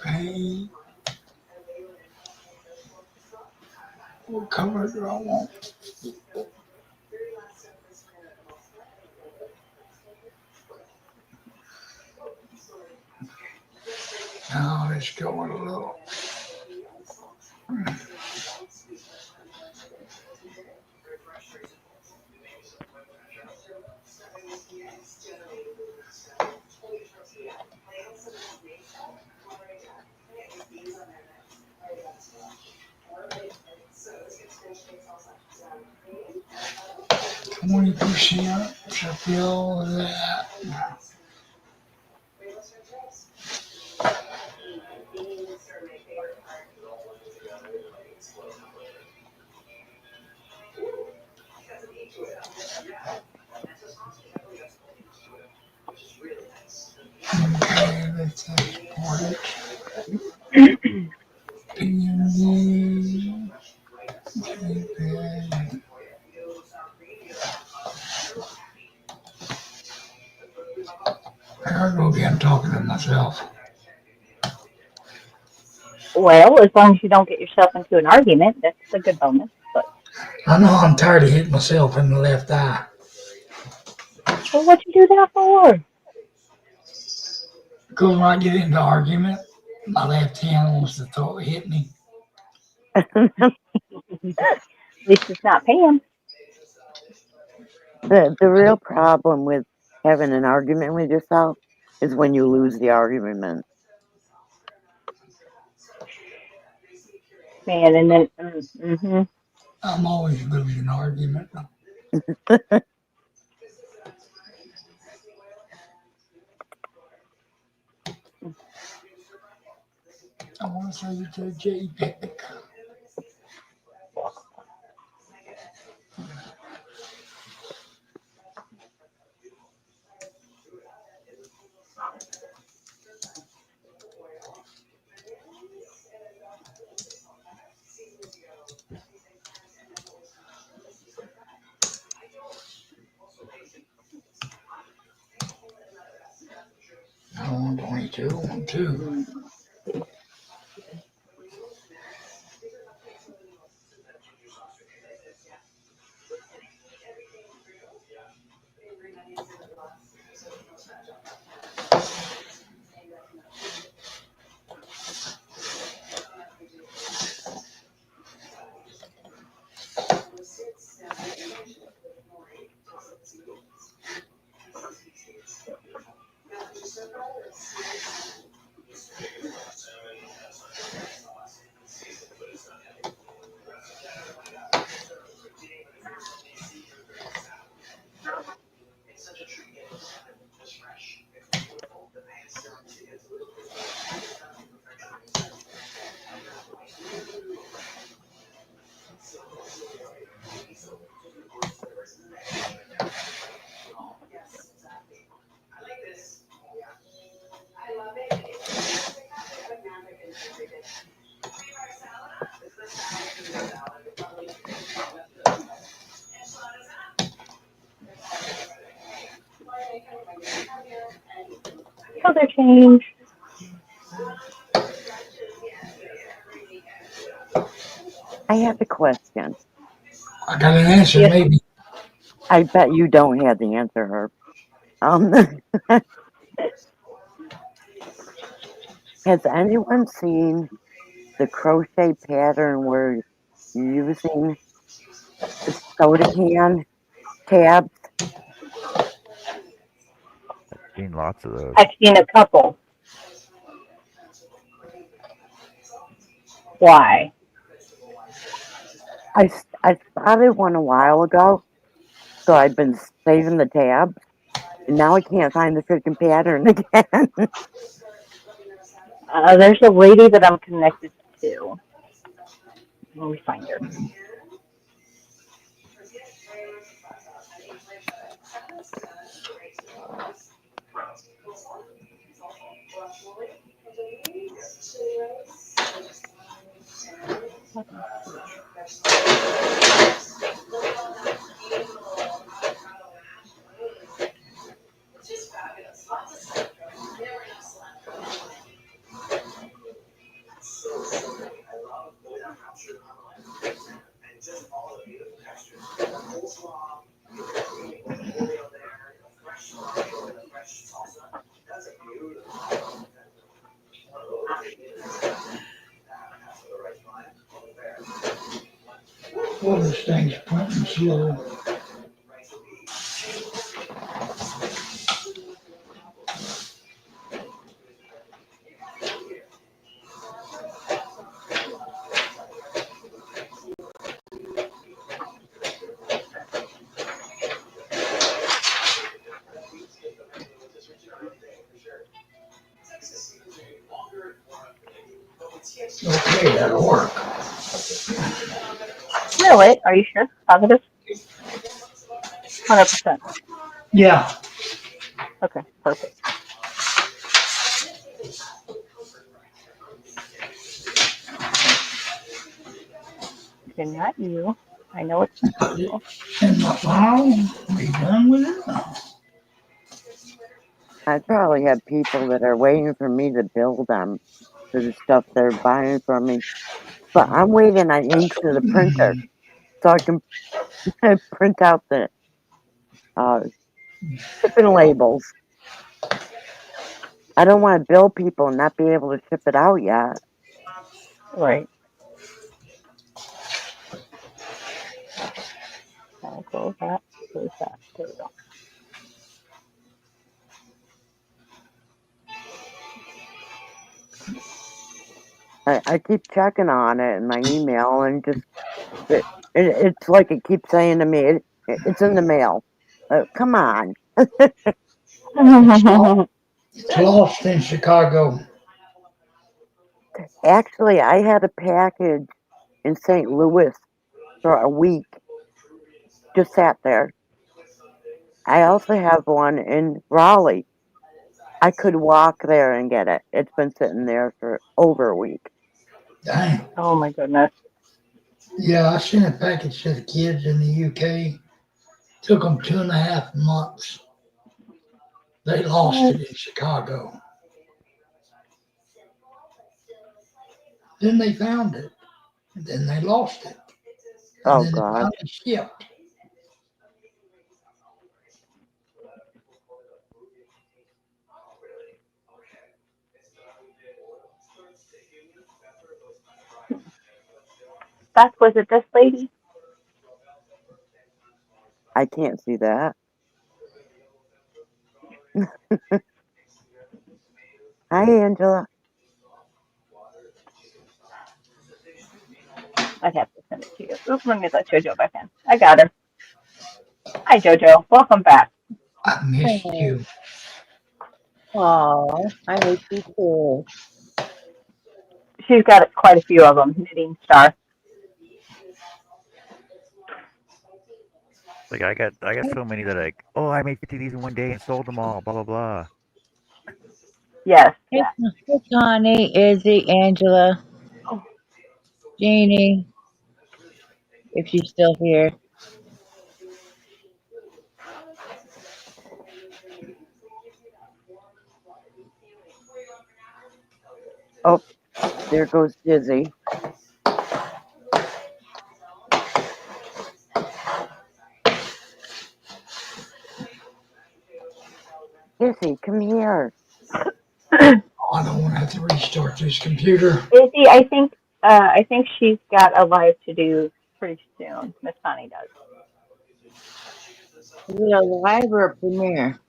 Speaker 9: Paint. What color do I want? Now let's go with a little. %, to fill that. Okay, let's export it. PNG, JPEG. There I go again, talking to myself.
Speaker 1: Well, as long as you don't get yourself into an argument, that's a good bonus. But
Speaker 9: I know I'm tired of hitting myself in the left eye.
Speaker 1: well, what'd you do that for?
Speaker 9: Because when I get into argument, my left hand wants to hit me.
Speaker 1: At least it's not Pam.
Speaker 8: The real problem with having an argument with yourself is when you lose the argument.
Speaker 1: Man, and then, mm-hmm.
Speaker 9: I'm always losing argument. I want to say it's a JPEG. I want 22, 2.
Speaker 1: Weather change.
Speaker 8: I have a question.
Speaker 9: I got an answer,
Speaker 1: Yes.
Speaker 9: maybe.
Speaker 8: I bet you don't have the answer, Herb. Um, has anyone seen the crochet pattern where you're using the soda can tabs?
Speaker 7: I've seen lots of those.
Speaker 1: I've seen a couple. Why?
Speaker 8: I started one a while ago, so I've been saving the tabs, and now I can't find the freaking pattern again.
Speaker 1: There's a lady that I'm connected to. Let me find her. Let me see.
Speaker 9: Well, this thing's printing slow. Okay, that'll work.
Speaker 1: Really? Are you sure? Positive? 100%.
Speaker 9: Yeah.
Speaker 1: Okay, perfect. Okay, not you. I know it's not
Speaker 9: Put it
Speaker 1: you.
Speaker 9: in my file. Be done with it now.
Speaker 8: I probably have people that are waiting for me to bill them for the stuff they're buying from me, but I'm waiting on ink to the printer so I can print out the uh, shipping labels. I don't want to bill people and not be able to ship it out yet.
Speaker 1: Right. I'll close that. Close that. There we go.
Speaker 8: I keep checking on it in my email and just it's like it keeps saying to me, it's in the mail. Come on.
Speaker 9: It's, it's lost in Chicago.
Speaker 8: Actually, I had a package in St. Louis for a week, just sat there. I also have one in Raleigh. I could walk there and get it. It's been sitting there for over a week.
Speaker 9: Dang.
Speaker 1: Oh my goodness.
Speaker 9: Yeah, I sent a package to the kids in the UK. Took them 2.5 months. They lost
Speaker 1: What?
Speaker 9: it in Chicago. Then they found it. And then they lost it. And
Speaker 8: Oh
Speaker 9: then it
Speaker 8: God.
Speaker 9: finally shipped.
Speaker 1: That was it, this lady?
Speaker 8: I can't see that. Hi, Angela.
Speaker 1: I'd have to send it to you. Oop, let me let JoJo back in. I got her. Hi, JoJo. Welcome back.
Speaker 9: I missed
Speaker 3: Oh,
Speaker 9: you.
Speaker 3: I miss you too.
Speaker 1: She's got quite a few of them. Knitting Star.
Speaker 7: Like I got so many that I made 50 of these in one day and sold them all. Blah blah blah.
Speaker 1: Yes,
Speaker 3: Hey,
Speaker 1: yes.
Speaker 3: hey, Connie, Izzy, Angela,
Speaker 1: Oh,
Speaker 3: Jeannie, if she's still here.
Speaker 8: Oh, there goes Dizzy. Dizzy, come here.
Speaker 9: I don't want to have to restart this computer.
Speaker 1: Izzy, I think she's got a live to do pretty soon. Miss Connie does.
Speaker 3: Is it a live or a premiere?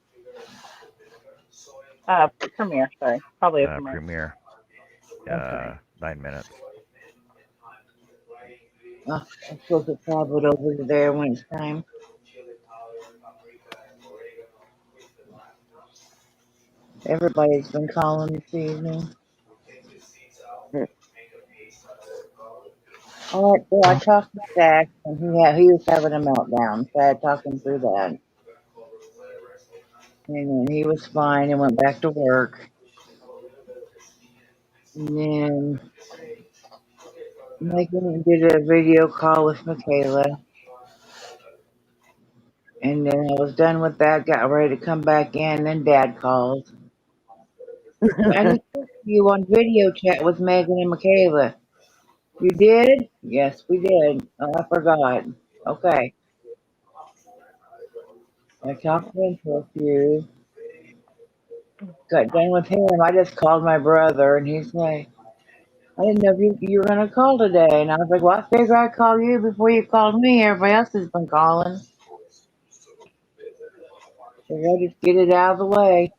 Speaker 1: Premiere, sorry, probably a premiere.
Speaker 7: Premiere.
Speaker 3: Okay.
Speaker 7: 9 minutes.
Speaker 3: I'm supposed to travel it over to there when it's time. Everybody's been calling this evening. All right, so I talked to Zach, and he was having a meltdown, so I had to talk him through that. And then he was fine and went back to work. And then Megan did a video call with Michaela. And then I was done with that, got ready to come back in, then Dad called. I just talked to you on video chat with Megan and Michaela. You did? Yes, we did. Oh, I forgot. Okay. I talked to him for a few. Got done with him. I just called my brother, and he's like, I didn't know if you were going to call today. And I was like, well, I figured I'd call you before you called me. Everybody else has been calling. So I just get it out of the way.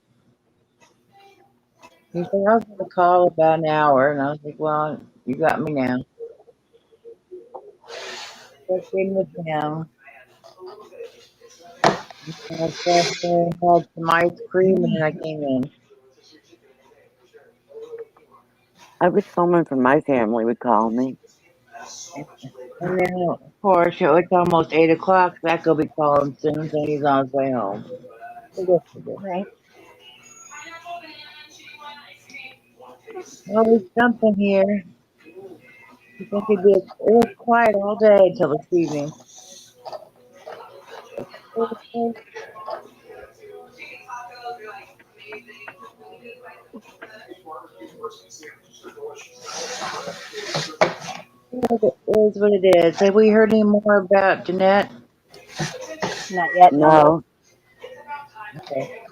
Speaker 3: He said, I was going to call about an hour. And I was like, well, you got me now. Checked in with him. I sat there and had some ice cream, and then I came in.
Speaker 8: I wish someone from my family would call me.
Speaker 3: And then, of course, it's almost 8 o'clock. Zach will be calling soon, so he's on his way home. So this is it.
Speaker 1: Right.
Speaker 3: Always something here. You think it was quiet all day until this evening. It is what it is. Have we heard any more about Jeanette?
Speaker 1: Not yet, no.
Speaker 8: No.
Speaker 3: Okay.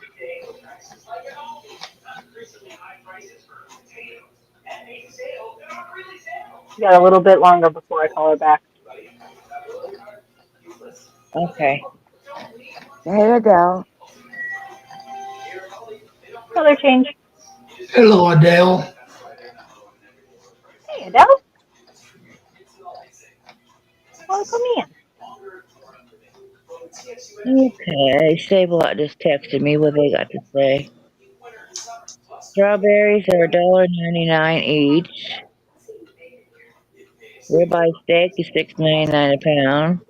Speaker 1: Got a little bit longer before I call her back.
Speaker 3: Okay.
Speaker 8: Hey, Adele.
Speaker 1: Color change.
Speaker 9: Hello, Adele.
Speaker 1: Hey, Adele. Welcome in.
Speaker 3: Okay. Save-A-Lot just texted me what they got to say. Strawberries are $1.99 each. Ribeye steak is $6.99 a pound.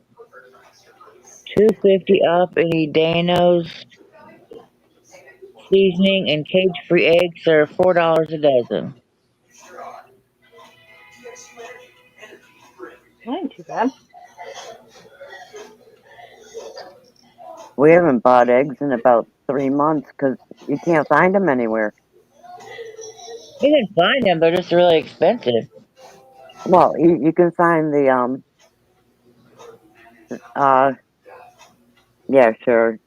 Speaker 3: $2.50 off any Dano's seasoning, and cage-free eggs are $4 a dozen.
Speaker 1: That ain't too bad.
Speaker 8: We haven't bought eggs in about 3 months because you can't find them anywhere.
Speaker 3: You can find them, they're just really expensive.
Speaker 8: Well, you can find the uh yeah, sure.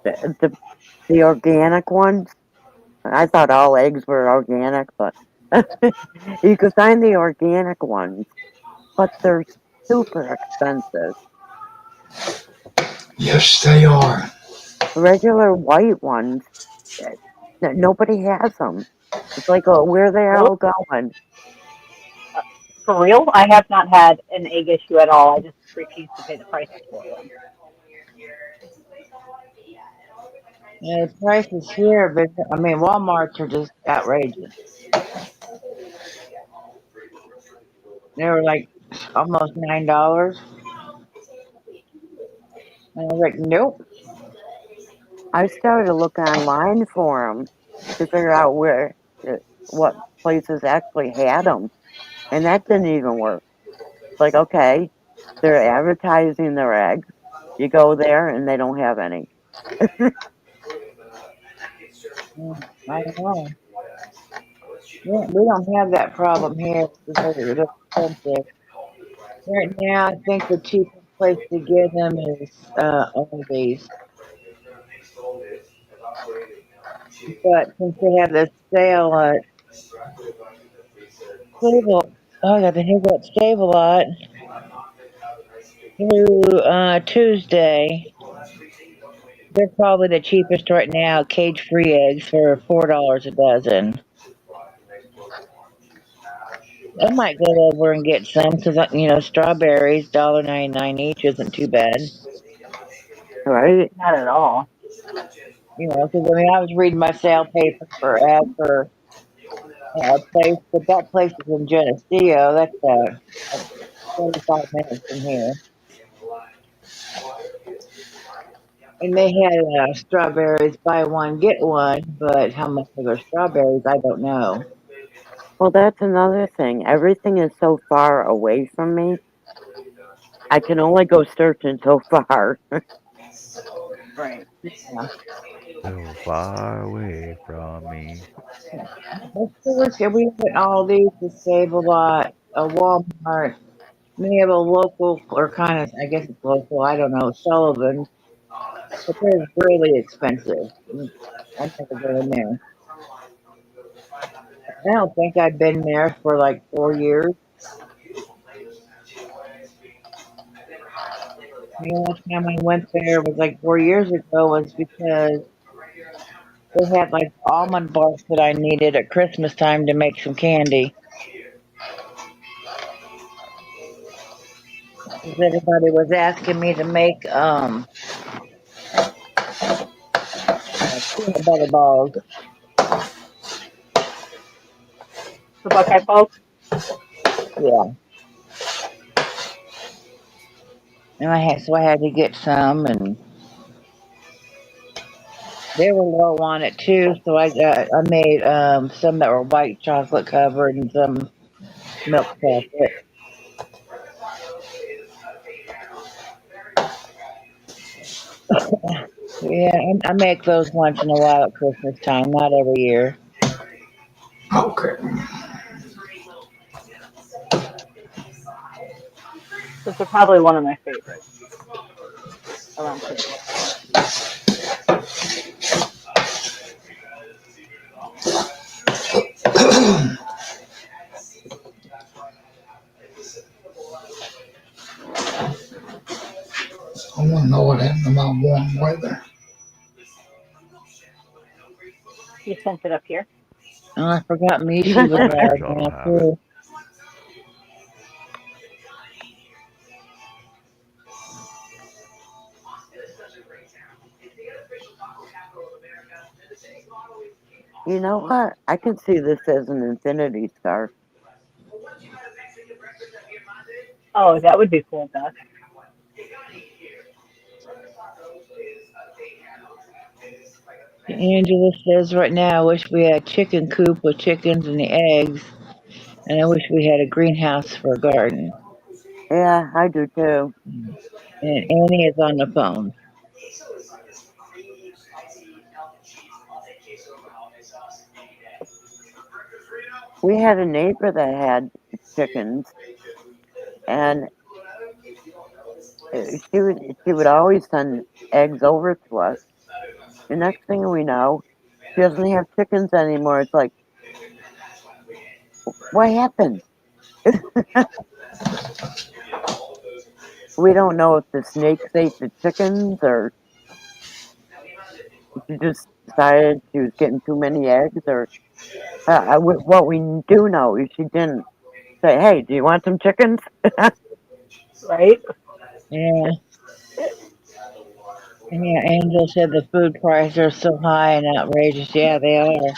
Speaker 8: The the organic ones. I thought all eggs were organic, but you can find the organic ones, but they're super expensive.
Speaker 9: Yes, they are.
Speaker 8: Regular white ones, eh, nobody has them. It's like, where they
Speaker 1: Really?
Speaker 8: all going?
Speaker 1: For real? I have not had an egg issue at all. I just refuse to pay the prices for them.
Speaker 3: Yeah, the prices here, but I mean, Walmart's are just outrageous. They were like almost $9, and I was like, nope.
Speaker 8: I started to look online for them to figure out uh, what places actually had them, and that didn't even work. Like, okay, they're advertising their eggs. You go there and they don't have any.
Speaker 3: I don't know. We don't have that problem here. They're expensive. Right now, I think the cheapest place to get them is Aldi's. But since they have this sale at Stable, oh, I got the hiccup Stable lot through Tuesday. They're probably the cheapest right now. Cage-free eggs for $4 a dozen. I might go over and get some because strawberries $1.99 each isn't too bad.
Speaker 8: Right?
Speaker 1: Not at all.
Speaker 3: Because I was reading my sale paper for ad for a place, but that place is in Geneseo. That's 45 minutes from here. And they had strawberries, buy one, get one, but how much are their strawberries, I don't know.
Speaker 8: Well, that's another thing. Everything is so far away from me. I can only go searching so far.
Speaker 1: Right.
Speaker 3: Yeah.
Speaker 7: So far away from me.
Speaker 3: Let's see, we have all these, the Save-A Lot, a Walmart. We have a local, or kind of, I guess it's local, I don't know, Sullivan, but they're really expensive. I never go in there. I don't think I've been there for like 4 years. The only time I went there was like 4 years ago was because they had like almond bark that I needed at Christmas time to make some candy. 'Cause everybody was asking me to make peanut butter balls.
Speaker 1: The Buckeye Falls.
Speaker 3: Yeah, and I had to get some, and they were low on it too. So I made some that were white chocolate covered and some milk chocolate. Yeah, I make those once in a while at Christmas time, not every year.
Speaker 9: Okay.
Speaker 1: Those are probably one of my favorites around Christmas time.
Speaker 9: I want to know what happened to my warm weather.
Speaker 1: You sent it up here.
Speaker 3: Oh, I forgot Mishi was
Speaker 7: Well, the
Speaker 3: out
Speaker 7: neighbors ought to
Speaker 3: now
Speaker 7: have it.
Speaker 3: too.
Speaker 8: You know what? I can see this as an infinity scarf.
Speaker 1: Oh, that would be cool, Beth.
Speaker 3: Angela says right now, I wish we had a chicken coop with chickens and the eggs, and I wish we had a greenhouse for a garden.
Speaker 8: Yeah, I do too.
Speaker 3: And Annie is on the phone.
Speaker 8: We had a neighbor that had chickens, and she would always send eggs over to us. The next thing we know, she doesn't have chickens anymore. It's like, what happened? We don't know if the snakes ate the chickens or she just decided she was getting too many eggs. Or what we do know is she didn't say, "Hey, do you want some chickens?"
Speaker 1: Right?
Speaker 3: Yeah, yeah. Angel said the food prices are so high and outrageous. Yeah, they are.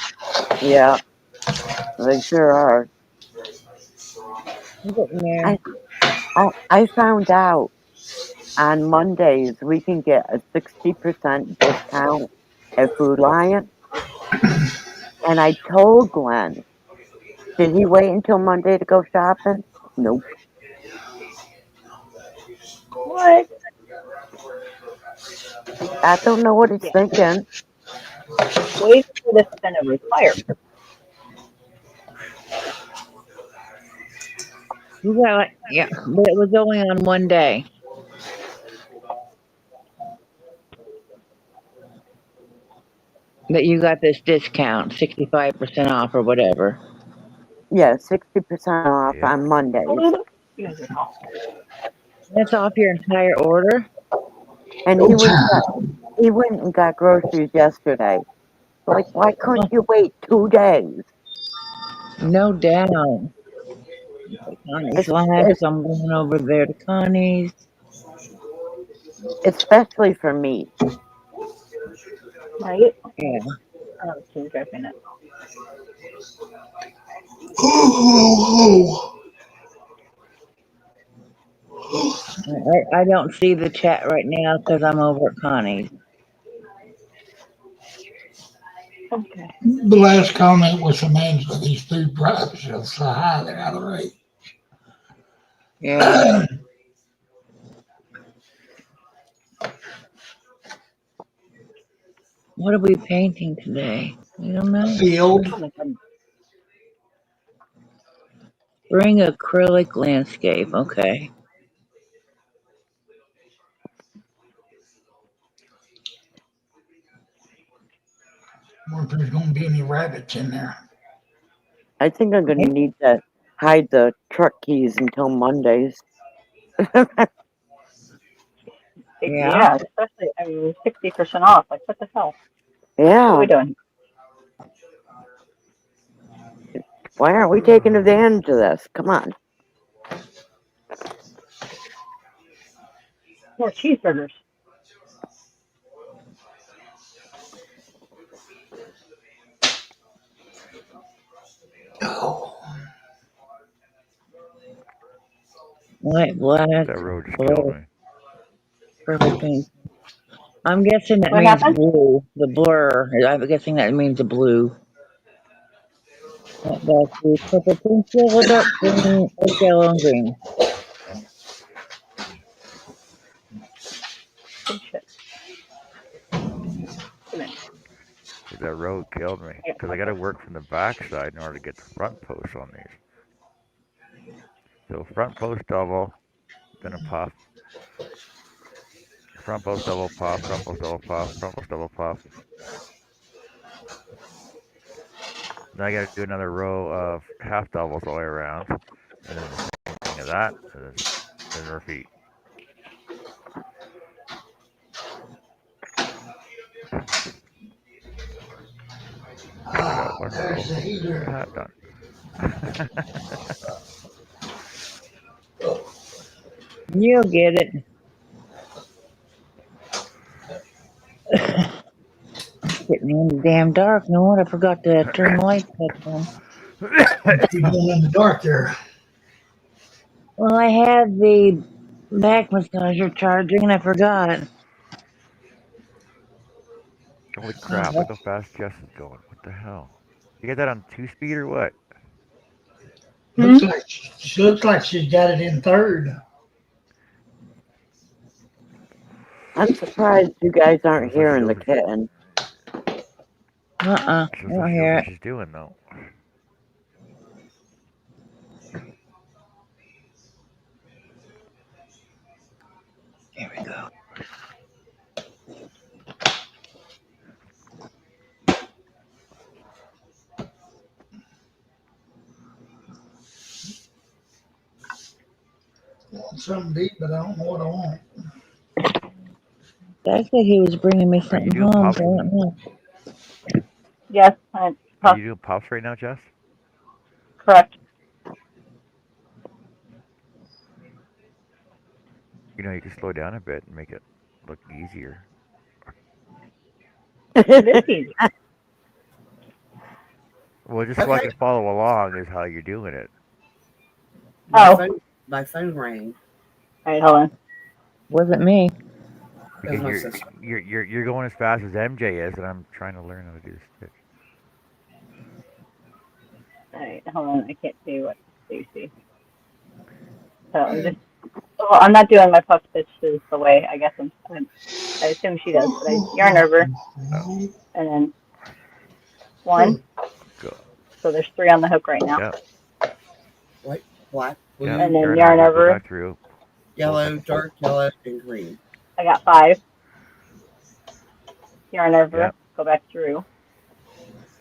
Speaker 8: Yeah, they sure are.
Speaker 3: I'm getting
Speaker 8: I
Speaker 3: there.
Speaker 8: I found out on Mondays we can get a 60% discount at Food Lion, and I told Glenn, did he wait until Monday to go shopping? Nope.
Speaker 1: What?
Speaker 8: I don't know what he's
Speaker 1: Yeah.
Speaker 8: thinking.
Speaker 1: Way before this has been a requirement.
Speaker 3: You got like, yeah, but it was only on one day that you got this discount, 65% off or whatever.
Speaker 8: Yeah, 60% off
Speaker 7: Yep.
Speaker 8: on Mondays.
Speaker 1: Excuse me.
Speaker 3: That's off your entire order?
Speaker 8: And
Speaker 9: No time.
Speaker 8: he went and got groceries yesterday. Like, why couldn't
Speaker 3: Oh,
Speaker 8: you wait 2 days?
Speaker 3: no doubt. Connie's
Speaker 8: It's,
Speaker 3: Labs.
Speaker 8: it's
Speaker 3: I'm going over there to Connie's.
Speaker 8: especially for me.
Speaker 1: Right?
Speaker 3: Yeah.
Speaker 1: Oh, she's ripping it.
Speaker 9: Oh,
Speaker 3: I don't see the chat right now because I'm over at Connie's.
Speaker 1: Okay.
Speaker 9: the last comment was from Angela. These food prices are so high, they're out of rate.
Speaker 3: Yeah. What are we painting today? I don't know.
Speaker 9: Field.
Speaker 1: Oh my goodness.
Speaker 3: Spring acrylic landscape. Okay.
Speaker 9: Wonder if there's going to be any rabbits in there.
Speaker 8: I think I'm going to need to hide the truck keys until Mondays.
Speaker 3: Yeah.
Speaker 1: Yeah, especially, I mean, 60% off. Like, what the hell? What are
Speaker 8: Yeah,
Speaker 1: we doing?
Speaker 8: why aren't we taking advantage of this? Come on.
Speaker 1: More cheeseburgers.
Speaker 9: Oh,
Speaker 3: White, black,
Speaker 7: That road just killed
Speaker 3: blue,
Speaker 7: me.
Speaker 3: perfect paint. I'm guessing that
Speaker 1: What
Speaker 3: means
Speaker 1: happened?
Speaker 3: blue. The blur. I'm guessing that means the blue. That's the purple, pink, yellow, dark green, oak, yellow, and green.
Speaker 1: Oh, shit. Wait a minute.
Speaker 7: That road killed me
Speaker 1: I got
Speaker 7: because I
Speaker 1: my
Speaker 7: got to
Speaker 1: book.
Speaker 7: work from the back side in order to get the front post on these. So front post double, then a puff. Front post double puff, front post double puff, front post double puff. Then I got to do another row of half doubles all the way around, and then the same thing of that, and then repeat. I got one
Speaker 9: there's
Speaker 7: row.
Speaker 9: the
Speaker 7: Look
Speaker 9: heater.
Speaker 7: at that done.
Speaker 3: You'll get it. Getting in the damn dark. No what? I forgot to turn the lights back on.
Speaker 9: What you doing in the dark there?
Speaker 3: Well, I had the back massager charging and I forgot.
Speaker 7: Holy crap!
Speaker 3: Oh,
Speaker 7: Look how fast Jess is going. What the hell? You got that on 2 speed or what?
Speaker 1: Hmm?
Speaker 9: Looks like she's got it in third.
Speaker 8: I'm surprised you guys aren't
Speaker 7: So she
Speaker 8: hearing
Speaker 7: knows
Speaker 8: the
Speaker 7: what
Speaker 8: kitten.
Speaker 3: I
Speaker 7: so
Speaker 3: don't
Speaker 7: she knows
Speaker 3: hear
Speaker 7: what
Speaker 3: it.
Speaker 7: she's doing though.
Speaker 3: There we go.
Speaker 9: I want something to eat, but I don't know what I want.
Speaker 3: Dad said he was bringing me
Speaker 7: Are you
Speaker 3: something
Speaker 7: doing
Speaker 3: home,
Speaker 7: puffs?
Speaker 3: so I don't know.
Speaker 1: Yes,
Speaker 7: Are you doing puffs right now, Jess?
Speaker 1: correct.
Speaker 7: You can slow down a bit and make it look easier.
Speaker 1: It is easy.
Speaker 7: Well, just so I
Speaker 4: Okay,
Speaker 7: can follow along is how you're doing it.
Speaker 4: my
Speaker 1: Oh,
Speaker 4: phone my phone rang.
Speaker 1: all right, hold on.
Speaker 3: Wasn't me.
Speaker 4: It was
Speaker 7: Because
Speaker 4: my
Speaker 7: you're
Speaker 4: sister.
Speaker 7: you're you're you're going as fast as MJ is, and I'm trying to learn how to do the stitch.
Speaker 1: All right, hold on. I can't see what you see. So I'm just Well, I'm not doing my puff stitches the way I guess I assume she does, but I yarn over
Speaker 7: Oh,
Speaker 1: and then one.
Speaker 7: go.
Speaker 1: So there's three on the hook right now,
Speaker 7: Yep.
Speaker 4: White, black,
Speaker 7: Yep.
Speaker 1: and
Speaker 4: blue,
Speaker 1: then
Speaker 7: Yarn
Speaker 1: yarn
Speaker 7: over. Go
Speaker 1: over.
Speaker 7: back through. Pull it
Speaker 4: yellow,
Speaker 7: back.
Speaker 4: dark yellow, and green.
Speaker 1: I got five. Yarn over.
Speaker 7: Yep.
Speaker 1: Go back through.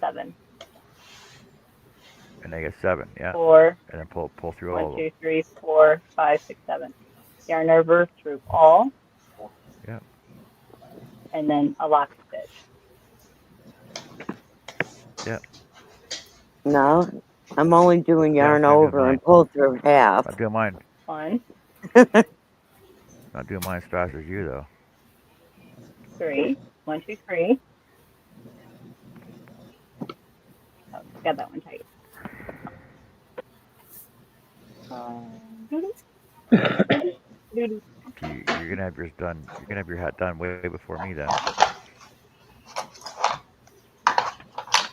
Speaker 1: 7,
Speaker 7: And I get 7. Yeah.
Speaker 1: 4,
Speaker 7: And then pull through
Speaker 1: 1,
Speaker 7: all of them.
Speaker 1: 2, 3, 4, 5, 6, 7. Yarn over through all,
Speaker 7: Yep.
Speaker 1: and then a lock stitch.
Speaker 7: Yep.
Speaker 8: No, I'm only doing
Speaker 7: Yeah.
Speaker 8: yarn
Speaker 7: That's what I'm doing
Speaker 8: over
Speaker 7: mine.
Speaker 8: and pull through half.
Speaker 7: Not doing mine.
Speaker 1: 1,
Speaker 7: Not doing mine as fast as you though.
Speaker 1: 3, 1, 2, 3. Oh, got that one tight.
Speaker 7: You're gonna have yours done. You're gonna have your hat done way before me then.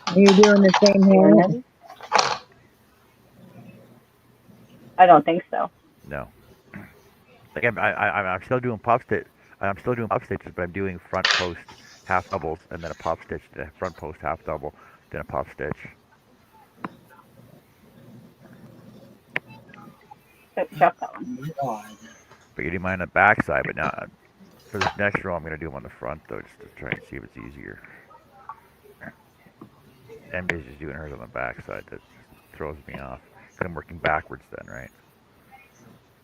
Speaker 3: Are you doing the same hat?
Speaker 1: I don't think so.
Speaker 7: No. Like I'm still doing pop stitch. I'm still doing pop stitches, but I'm doing front post half doubles and then a pop stitch, then a front post half double, then a pop stitch.
Speaker 1: Chuck that one.
Speaker 4: Oh my God.
Speaker 7: But you do mine on the back side, but now for this next row I'm gonna do them on the front though, just to try and see if it's easier. MJ's just doing hers on the back side. That throws me off. Cause I'm working backwards then, right?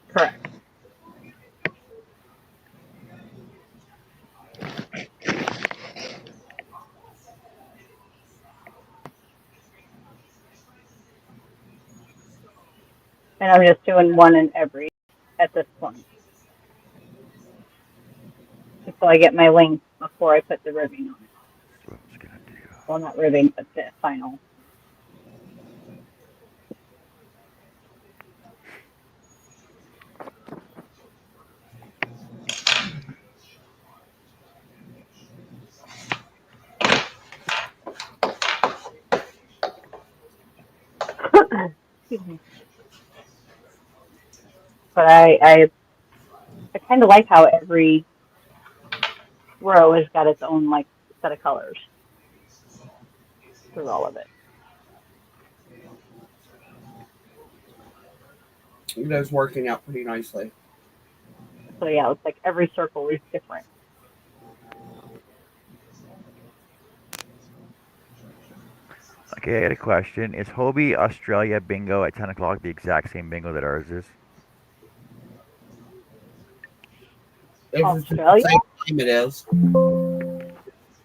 Speaker 1: Correct. And I'm just doing one in every at this point. Just so I get my length before I put the ribbing on it.
Speaker 7: That's what I was gonna do.
Speaker 1: Well, not ribbing, but the final. Excuse me. But I kind of like how every row has got its own like set of colors through all of it.
Speaker 4: You know, it's working out pretty nicely.
Speaker 1: So yeah, it's like every circle is different.
Speaker 7: Okay, I got a question. Is Hobie Australia bingo at 10 o'clock the exact same bingo that ours is?
Speaker 4: If it's the
Speaker 1: Australia?
Speaker 4: same time it is.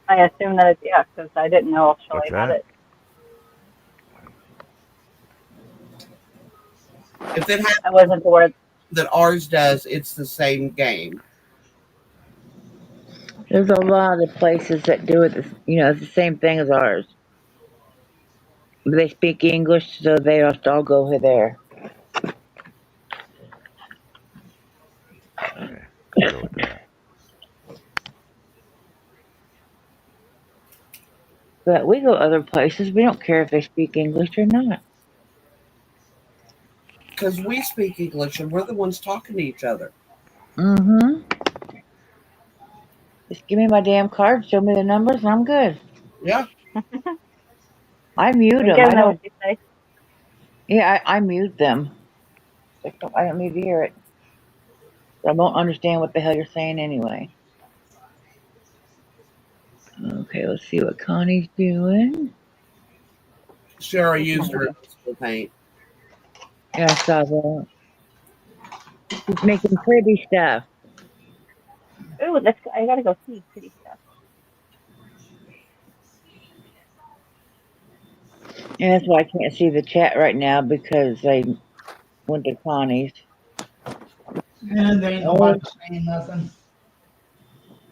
Speaker 1: I assume that it's yeah, because I didn't know
Speaker 7: What's
Speaker 1: Australia had
Speaker 7: that?
Speaker 1: it.
Speaker 4: If it
Speaker 1: I wasn't aware.
Speaker 4: that ours does, it's the same game.
Speaker 3: There's a lot of places that do it. It's the same thing as ours. They speak English, so they just all go over there.
Speaker 7: Okay, could go with that.
Speaker 3: But we go other places. We don't care if they speak English or not.
Speaker 4: Because we speak English and we're the ones talking to each other.
Speaker 3: Mm-hmm. Just give me my damn card, show me the numbers, and I'm good.
Speaker 4: Yeah.
Speaker 3: I mute
Speaker 1: We
Speaker 3: them.
Speaker 1: gotta
Speaker 3: I
Speaker 1: know
Speaker 3: don't.
Speaker 1: what you say.
Speaker 3: Yeah, I mute them. I don't need to hear it. I won't understand what the hell you're saying anyway. Okay, let's see what Connie's doing.
Speaker 4: Sure, I
Speaker 1: What's
Speaker 4: used her
Speaker 1: Connie
Speaker 4: invisible paint.
Speaker 3: Yeah, I saw that. She's making pretty stuff.
Speaker 1: do? Ooh, I gotta go see pretty stuff.
Speaker 3: And that's why I can't see the chat right now because I went to Connie's.
Speaker 9: And there ain't nobody saying nothing.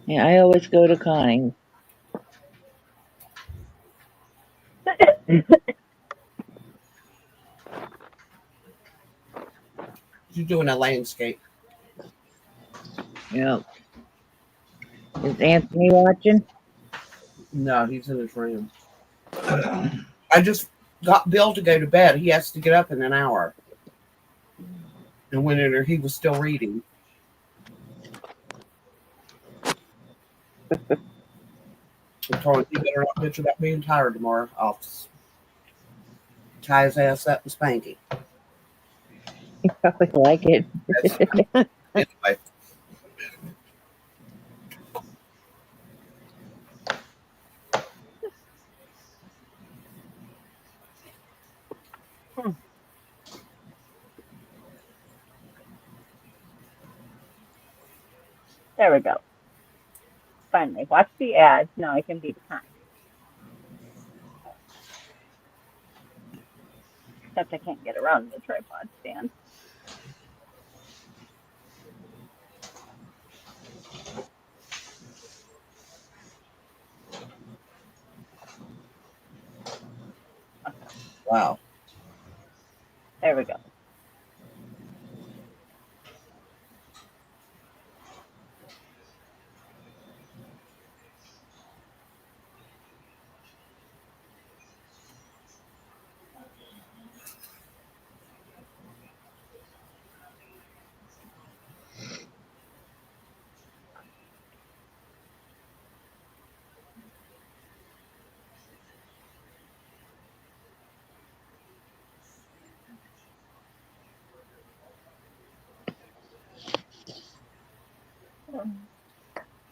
Speaker 3: Yeah, I always go to Connie's.
Speaker 4: She's doing a landscape.
Speaker 3: Yep. Is Anthony watching?
Speaker 4: No, he's in his room. I just got Bill to go to bed. He has to get up in an hour. And when he was still reading. I'm telling you, better not bitch about being tired tomorrow. I'll tie his ass up and spank him.
Speaker 3: You probably like it.
Speaker 4: Anyway.
Speaker 1: There we go. Finally, watch the ads. Now I can be kind. Except I can't get around the tripod stand.
Speaker 4: Wow.
Speaker 1: There we go.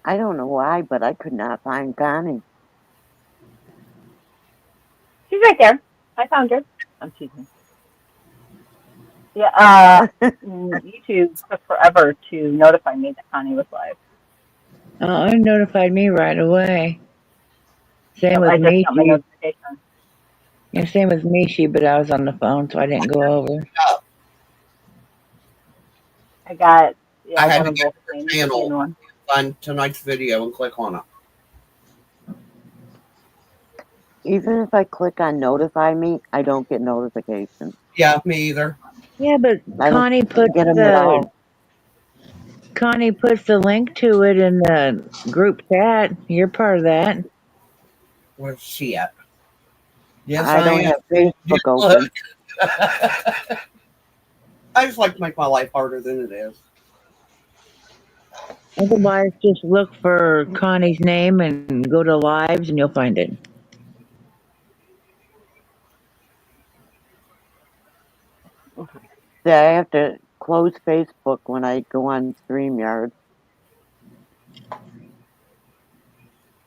Speaker 8: I don't know why, but I could not find Connie.
Speaker 1: She's right there. I found her. I'm teasing. Yeah, YouTube took forever to notify me that Connie was live.
Speaker 3: Oh, it notified me right away. Same
Speaker 1: So
Speaker 3: with
Speaker 1: I just got my
Speaker 3: Michi.
Speaker 1: notification.
Speaker 3: Yeah, same with Michi, but I was on the phone, so I didn't go over.
Speaker 1: I got,
Speaker 4: I
Speaker 1: yeah,
Speaker 4: had
Speaker 1: one
Speaker 4: to
Speaker 1: of
Speaker 4: get
Speaker 1: both
Speaker 4: to
Speaker 1: names
Speaker 4: the
Speaker 1: in
Speaker 4: channel,
Speaker 1: one.
Speaker 4: find tonight's video, and click on it.
Speaker 8: Even if I click on notify me, I don't get notifications.
Speaker 4: Yeah, me either.
Speaker 3: Yeah, but
Speaker 8: I don't get them at all.
Speaker 3: Connie puts the link to it in the group chat. You're part of that.
Speaker 4: Where's she at? Yes,
Speaker 8: I
Speaker 4: I
Speaker 8: don't
Speaker 4: am.
Speaker 8: have Facebook open.
Speaker 4: I just like to make my life harder than it is.
Speaker 3: Otherwise, just look for Connie's name and go to lives, and you'll find it.
Speaker 8: See, I have to close Facebook when I go on StreamYard.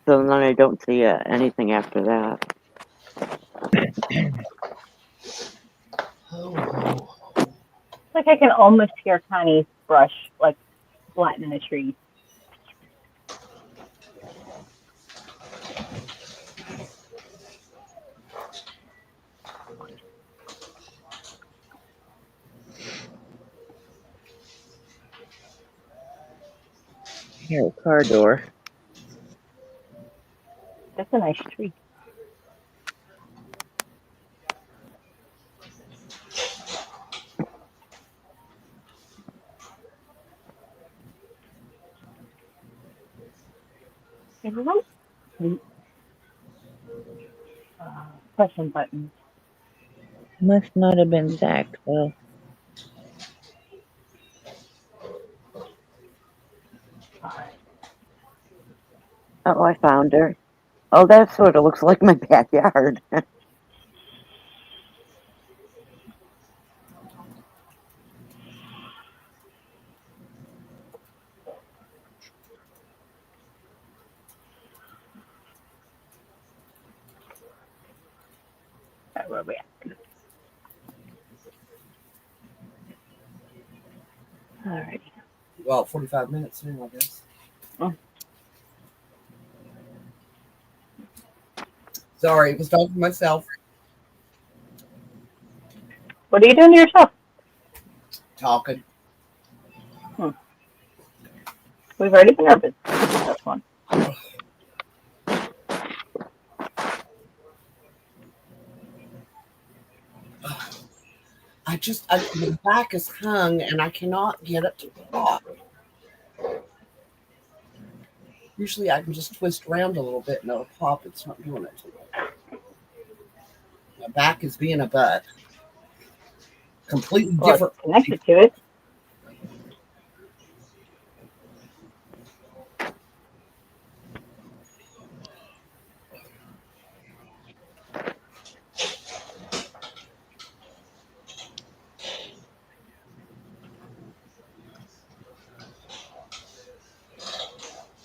Speaker 8: So then I don't see anything after that.
Speaker 9: Oh,
Speaker 1: It's like I can almost hear Connie's brush, like, flattening the tree.
Speaker 3: Here, a car door.
Speaker 1: That's a nice tree. Question buttons.
Speaker 3: Must not have been Zach, though.
Speaker 8: Oh, I found her. Oh, that sort of looks like my backyard.
Speaker 1: Where are we at? Alrighty.
Speaker 4: Well, 45 minutes now, I guess.
Speaker 1: Mm.
Speaker 4: Sorry, I was talking to myself.
Speaker 1: What are you doing to yourself?
Speaker 4: Talking.
Speaker 1: We've already been over this one.
Speaker 4: The back is hung and I cannot get it to pop. Usually I can just twist around a little bit and it'll pop. It's not doing it today. My back is being a butt. Completely
Speaker 1: Well,
Speaker 4: different.
Speaker 1: it's connected to it.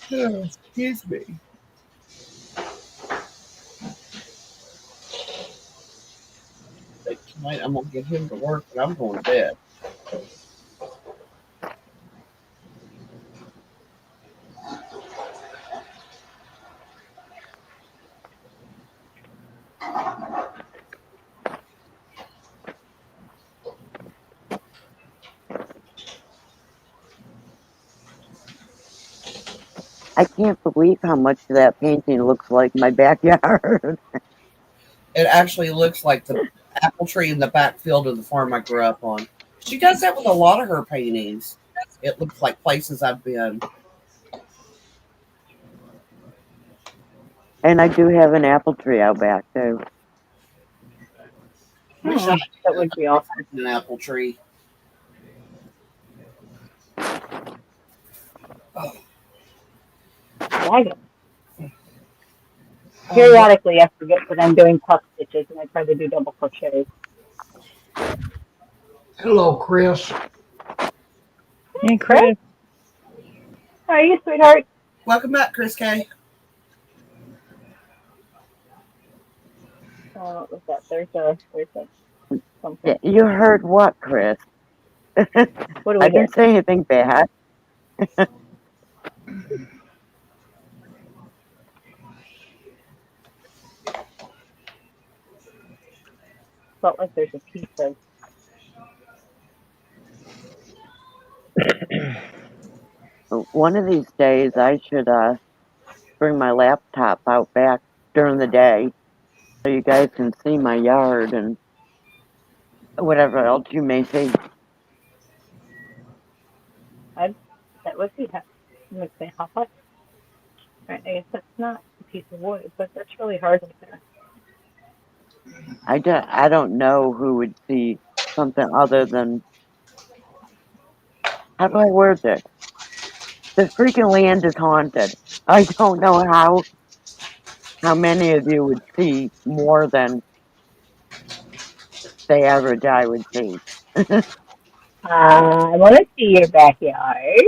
Speaker 4: Excuse me. Like tonight, I'm gonna get him to work, and I'm going to bed.
Speaker 8: I can't believe how much that painting looks like my backyard.
Speaker 4: It actually looks like the apple tree in the backfield of the farm I grew up on. She does that with a lot of her paintings. It looks like places I've been.
Speaker 8: And I do have an apple tree out back too.
Speaker 4: Wish I
Speaker 1: That would be awesome.
Speaker 4: had an apple tree. Oh,
Speaker 1: Dang it.
Speaker 4: oh,
Speaker 1: Periodically, I forget that I'm doing puff stitches and I try to do double crochets.
Speaker 9: Hello, Chris.
Speaker 3: Hey,
Speaker 1: Chris,
Speaker 3: Chris.
Speaker 1: how are you, sweetheart?
Speaker 4: welcome back, Chris K.
Speaker 1: What was that? There's a
Speaker 8: Yeah,
Speaker 1: something.
Speaker 8: you heard what, Chris?
Speaker 1: What do
Speaker 8: I
Speaker 1: we hear?
Speaker 8: didn't say anything bad.
Speaker 1: Felt like there's a piece of.
Speaker 8: One of these days, I should bring my laptop out back during the day so you guys can see my yard and whatever else you may see.
Speaker 1: I, that would be. Let me say, how much? Right, I guess that's not a piece of wood, but that's really hard right there.
Speaker 8: I don't know who would see something other than, how do I word this? The freaking land is haunted. I don't know how many of you would see more than the average I would see.
Speaker 1: I want to see your backyard.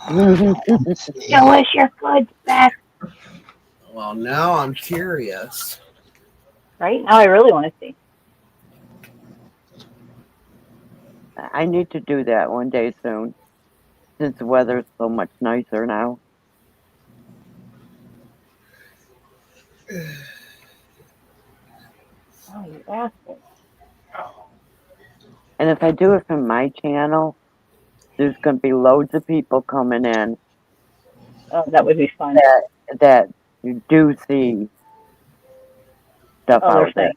Speaker 1: Show us your goods back.
Speaker 4: Well, now I'm curious.
Speaker 1: Right now, I really want to see.
Speaker 8: I need to do that one day soon, since the weather's so much nicer now.
Speaker 1: Oh, you asshole.
Speaker 8: And if I do it from my channel, there's going to be loads of people coming in
Speaker 1: Oh, that would be fun.
Speaker 8: that you do see stuff
Speaker 1: Oh, they're
Speaker 8: out there.
Speaker 1: saying.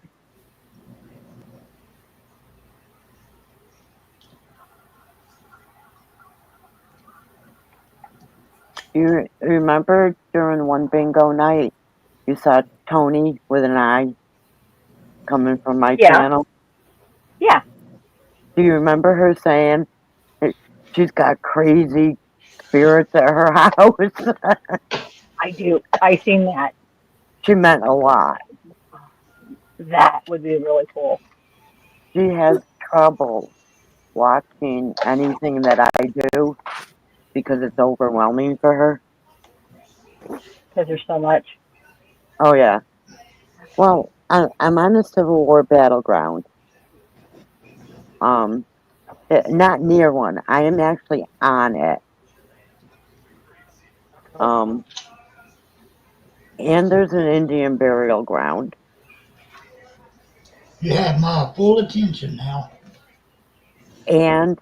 Speaker 8: You remember during one bingo night, you saw Tony with an eye coming from my
Speaker 1: Yeah,
Speaker 8: channel?
Speaker 1: yeah,
Speaker 8: Do you remember her saying that she's got crazy spirits at her house?
Speaker 1: I do. I seen that.
Speaker 8: She meant a lot.
Speaker 1: That would be really cool
Speaker 8: She has trouble watching anything that I do because it's overwhelming for her.
Speaker 1: because there's so much.
Speaker 8: Oh, yeah. Well, I'm on a Civil War battleground. Not near one. I am actually on it. Um, and there's an Indian burial ground.
Speaker 9: You have my full attention now.
Speaker 8: And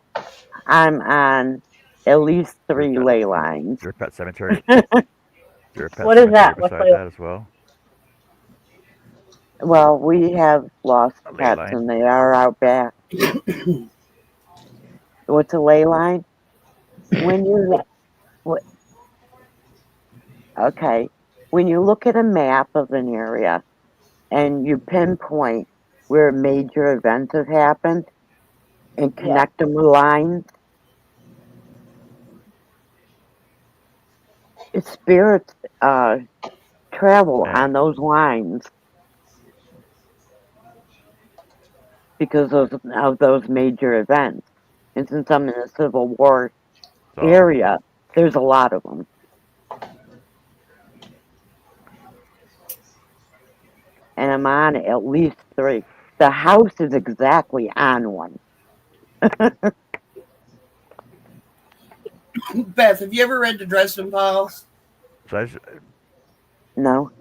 Speaker 8: I'm on at least 3 ley lines.
Speaker 7: Is there a pet cemetery? Is there a pet
Speaker 1: What is
Speaker 7: cemetery
Speaker 1: that? What's
Speaker 7: beside that as well?
Speaker 8: Well, we have lost
Speaker 7: A ley
Speaker 8: pets
Speaker 7: line?
Speaker 8: and they are out back. What's a ley line? When you,
Speaker 1: that?
Speaker 8: wh- okay, when you look at a map of an area and you pinpoint where major events have happened and
Speaker 1: Yeah.
Speaker 8: connect them with lines, spirits travel
Speaker 7: Yeah.
Speaker 8: on those lines because of those major events. And since I'm in the Civil War
Speaker 7: So
Speaker 8: area, there's a lot of them. and I'm on at least 3. The house is exactly on one.
Speaker 4: Beth, have you ever read the Dresden Files?
Speaker 7: So I just,
Speaker 8: No?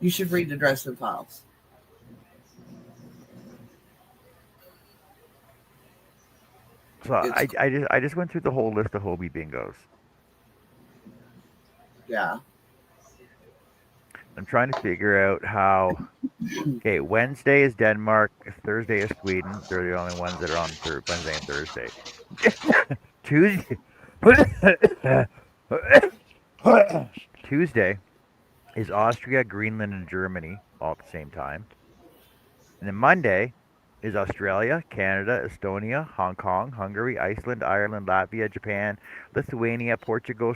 Speaker 4: You should read the Dresden Files.
Speaker 7: so
Speaker 4: It's
Speaker 7: I just went through the whole list of Hobie bingos.
Speaker 4: yeah.
Speaker 7: I'm trying to figure out how. Okay, Wednesday is Denmark. Thursday is Sweden. They're the only ones that are on Wednesday and Thursday. Tuesday. Tuesday is Austria, Greenland, and Germany all at the same time. And then Monday is Australia, Canada, Estonia, Hong Kong, Hungary, Iceland, Ireland, Latvia, Japan, Lithuania, Portugal,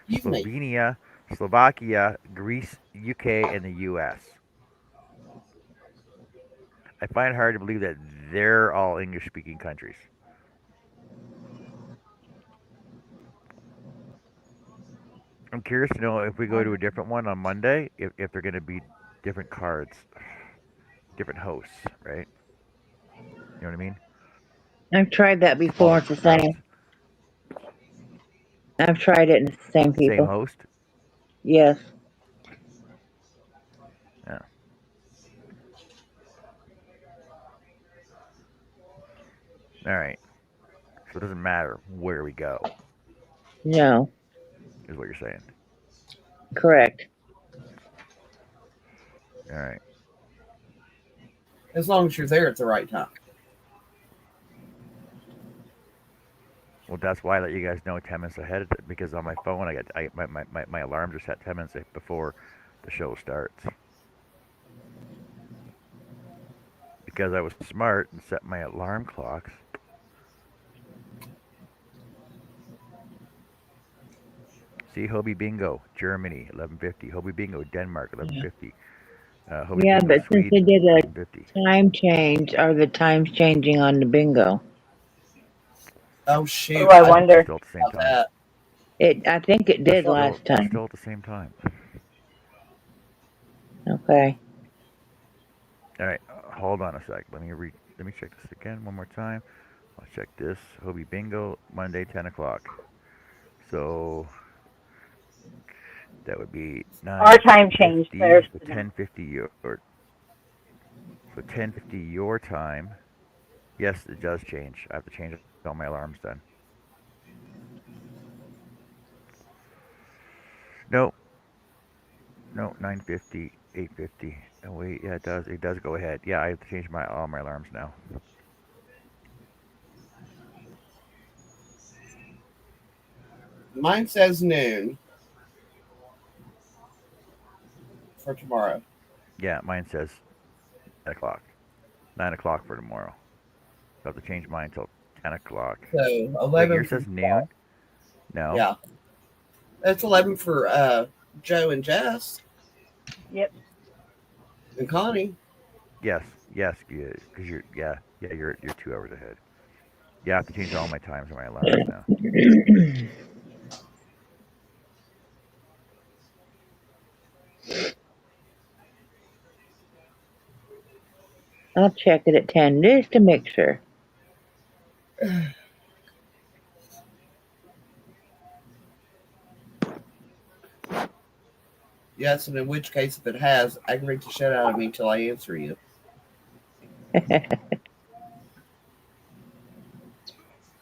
Speaker 4: Excuse me.
Speaker 7: Slovenia, Slovakia, Greece, UK, and the US. I find it hard to believe that they're all English speaking countries. I'm curious to know if we go to a different one on Monday, if they're going to be different cards, different hosts, right? You know what I mean?
Speaker 3: I've tried that
Speaker 7: Well,
Speaker 3: before. It's the
Speaker 7: hosts.
Speaker 3: same. I've tried it and it's the same
Speaker 7: Same
Speaker 3: people.
Speaker 7: host?
Speaker 3: Yes.
Speaker 7: Yeah. All right. So it doesn't matter where we go,
Speaker 3: No.
Speaker 7: is what you're saying.
Speaker 3: Correct.
Speaker 7: All right.
Speaker 4: As long as you're there at the right time.
Speaker 7: Well, that's why I let you guys know 10 minutes ahead because on my phone, my alarms are set 10 minutes before the show starts. Because I was smart and set my alarm clocks. See, Hobie Bingo, Germany, 11:50. Hobie Bingo, Denmark, 11:50. Hobie
Speaker 3: Yeah,
Speaker 7: Bingo,
Speaker 3: but since they
Speaker 7: Sweden,
Speaker 3: did a
Speaker 7: 11:50.
Speaker 3: time change, are the times changing on the bingo?
Speaker 4: Oh
Speaker 1: What do
Speaker 4: shoot,
Speaker 1: I
Speaker 4: I didn't
Speaker 7: It's
Speaker 1: wonder?
Speaker 7: still at the
Speaker 4: know
Speaker 7: same time.
Speaker 4: that.
Speaker 3: I think it did last
Speaker 7: It's
Speaker 3: time.
Speaker 7: still at the same time.
Speaker 3: Okay.
Speaker 7: All right, hold on a sec. Let me check this again one more time. I'll check this. Hobie Bingo, Monday, 10 o'clock. So that would be
Speaker 1: Our time changed.
Speaker 7: 9:50.
Speaker 1: There's
Speaker 7: So
Speaker 1: the difference.
Speaker 7: 10:50 so 10:50 your time. Yes, it does change. I have to change all my alarms then. No, no, 9:50, 8:50. Oh wait, yeah, it does. It does go ahead. Yeah, I have to change my all my alarms now.
Speaker 4: Mine says noon for tomorrow.
Speaker 7: Yeah, mine says 10 o'clock. 9 o'clock for tomorrow. So I have to change mine until 10 o'clock.
Speaker 4: So
Speaker 7: Wait,
Speaker 4: 11
Speaker 7: yours
Speaker 4: for
Speaker 7: says noon? No.
Speaker 4: yeah. That's 11 for Joe and Jess
Speaker 1: Yep.
Speaker 4: and Connie.
Speaker 7: Yes, yes, because you're 2 hours ahead. Yeah, I have to change all my times and my alarms now.
Speaker 3: I'll check it at 10 just to make sure.
Speaker 4: Yes, and in which case, if it has, aggravate the shit out of me until I answer you.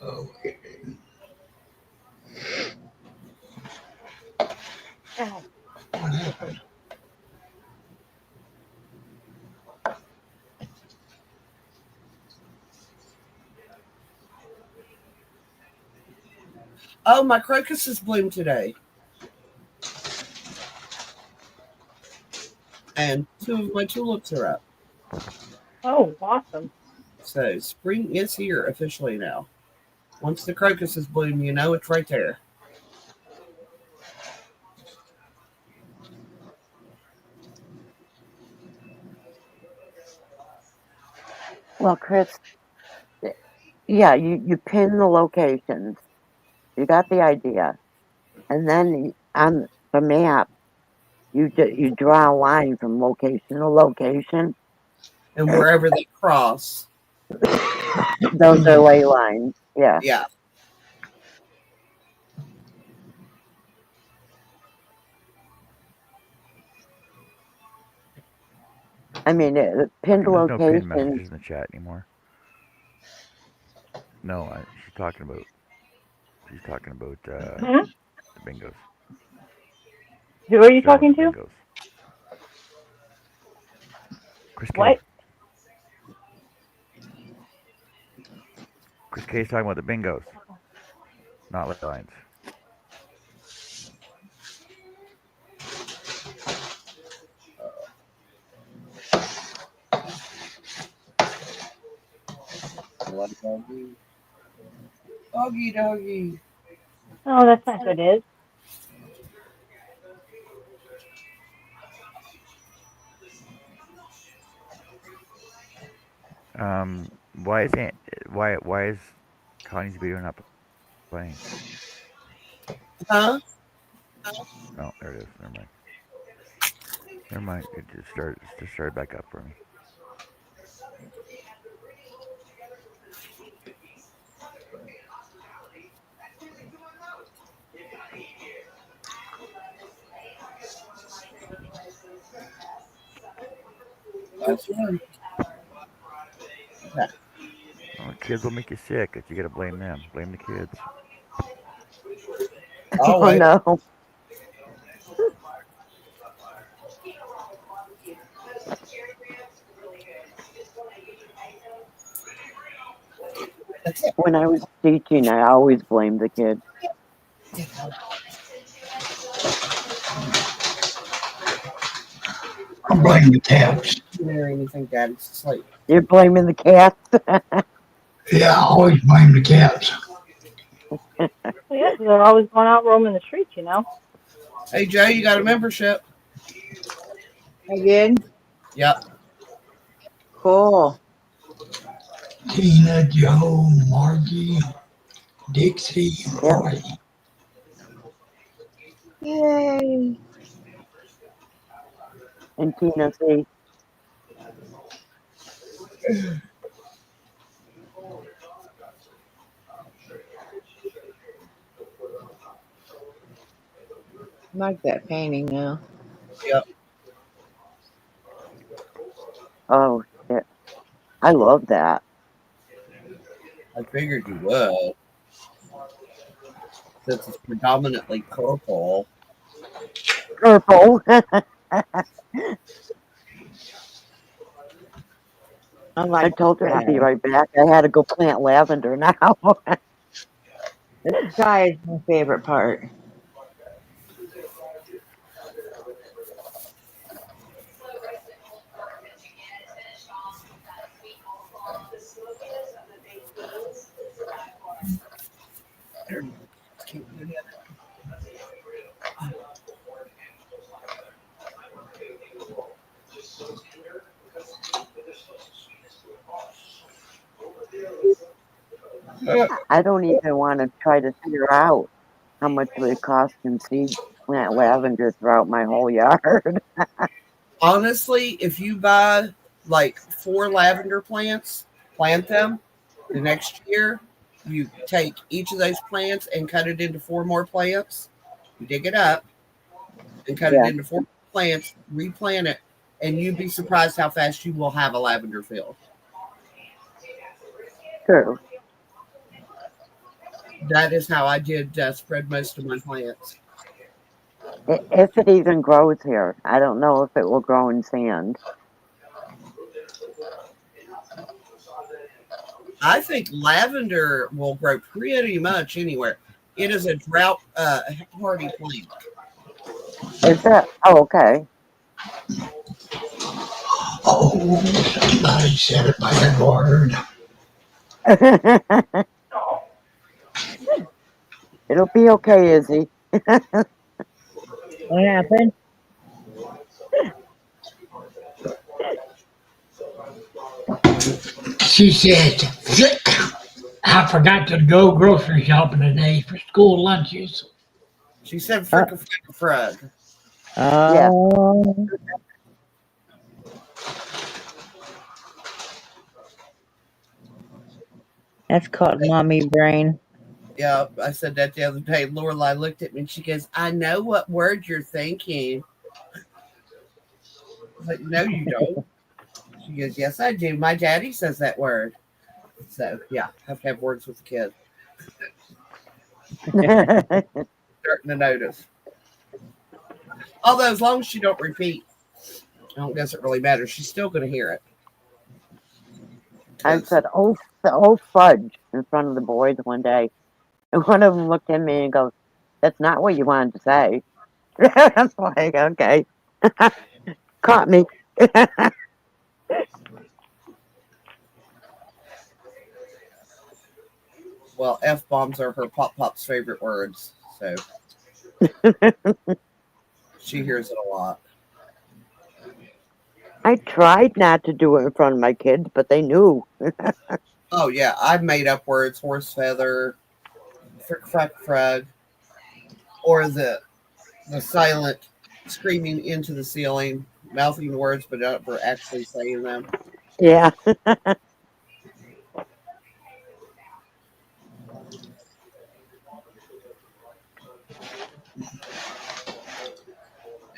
Speaker 9: Okay.
Speaker 1: God,
Speaker 9: What
Speaker 1: clippers.
Speaker 9: happened?
Speaker 4: Oh, my crocuses bloom today, and 2 of my tulips are up.
Speaker 1: Oh, awesome.
Speaker 4: So spring is here officially now. Once the crocuses bloom, you know it's right there.
Speaker 8: Well, Chris, yeah, you pin the locations. You got the idea. And then on the map, You draw a line from location to location.
Speaker 4: And wherever they cross,
Speaker 8: Those are ley lines. Yeah.
Speaker 4: yeah.
Speaker 8: I mean, pinned
Speaker 7: There's no pin
Speaker 8: locations.
Speaker 7: messages in the chat anymore. No, she's talking about
Speaker 1: Hmm?
Speaker 7: the bingos.
Speaker 1: Who are you
Speaker 7: Showing
Speaker 1: talking
Speaker 7: the
Speaker 1: to?
Speaker 7: bingos. Chris K.
Speaker 1: What?
Speaker 7: Chris K is talking about the bingos, not ley lines.
Speaker 4: Doggy. Doggy, doggy.
Speaker 1: Oh, that's not good, Is.
Speaker 7: Why is Connie's video not playing?
Speaker 4: Huh?
Speaker 7: Oh, there it is. Never mind. Never mind. It just started back up for me.
Speaker 4: That's right.
Speaker 7: Well, kids will make you sick. You gotta blame them. Blame the kids.
Speaker 8: Oh
Speaker 4: Always.
Speaker 8: no.
Speaker 4: That's it.
Speaker 8: When I was teaching, I always blamed the kids.
Speaker 9: I'm blaming the cats.
Speaker 4: Or anything, Daddy's asleep.
Speaker 8: You're blaming the cats.
Speaker 9: Yeah, I always blame the cats.
Speaker 1: Well, yeah, 'cause they're always going out roaming the streets, you know.
Speaker 4: Hey, Joe, you got a membership?
Speaker 3: I did.
Speaker 4: Yep.
Speaker 3: Cool.
Speaker 9: Tina, Joe, Margie, Dixie, Roy.
Speaker 3: Yay.
Speaker 8: And Tina, see,
Speaker 3: I like that painting now.
Speaker 4: Yep.
Speaker 8: oh shit, I love that.
Speaker 4: I figured you would. Since it's predominantly purple.
Speaker 8: Purple.
Speaker 3: I
Speaker 8: I
Speaker 3: like
Speaker 8: told her
Speaker 3: the
Speaker 8: I'd be
Speaker 3: sky.
Speaker 8: right back. I had to go plant lavender now.
Speaker 3: The sky is my favorite part.
Speaker 8: I don't even want to try to figure out how much it would cost in seeds to plant lavender throughout my whole yard.
Speaker 4: Honestly, if you buy like 4 lavender plants, plant them, the next year you take each of those plants and cut it into 4 more plants. You dig it up and cut it
Speaker 8: Yeah,
Speaker 4: into 4 plants, replant it, and you'd be surprised how fast you will have a lavender field.
Speaker 8: true.
Speaker 4: That is how I did spread most of my plants.
Speaker 8: If it even grows here, I don't know if it will grow in sand.
Speaker 4: I think lavender will grow pretty much anywhere. It is a drought hardy plant.
Speaker 8: Is that? Oh, okay.
Speaker 9: Oh, somebody said it by the word.
Speaker 8: It'll be okay, Izzy.
Speaker 3: What happened?
Speaker 9: She said, I forgot to go grocery shopping today for school lunches.
Speaker 4: She said
Speaker 3: Uh,
Speaker 4: fricka fricka frug.
Speaker 8: Yeah.
Speaker 3: Oh, that's called mommy brain.
Speaker 4: Yeah, I said that the other day. Lorelai looked at me and she goes, "I know what word you're thinking." I was like, "No, you don't." She goes, "Yes, I do. My daddy says that word." So yeah, have to have words with the kid. Starting to notice. Although as long as she don't repeat, I don't guess it really matters. She's still going to hear it.
Speaker 8: I
Speaker 4: 'Cause-
Speaker 8: said, oh fudge in front of the boys one day. And one of them looked at me and goes, that's not what you wanted to say. I was like, okay. Caught me.
Speaker 4: well, f bombs are her pop pop's favorite words, so she hears it a lot.
Speaker 8: I tried not to do it in front of my kids, but they knew.
Speaker 4: Oh yeah, I've made up words: horse feather, frick frack frog, or the silent screaming into the ceiling, mouthing words but never actually saying them.
Speaker 8: Yeah.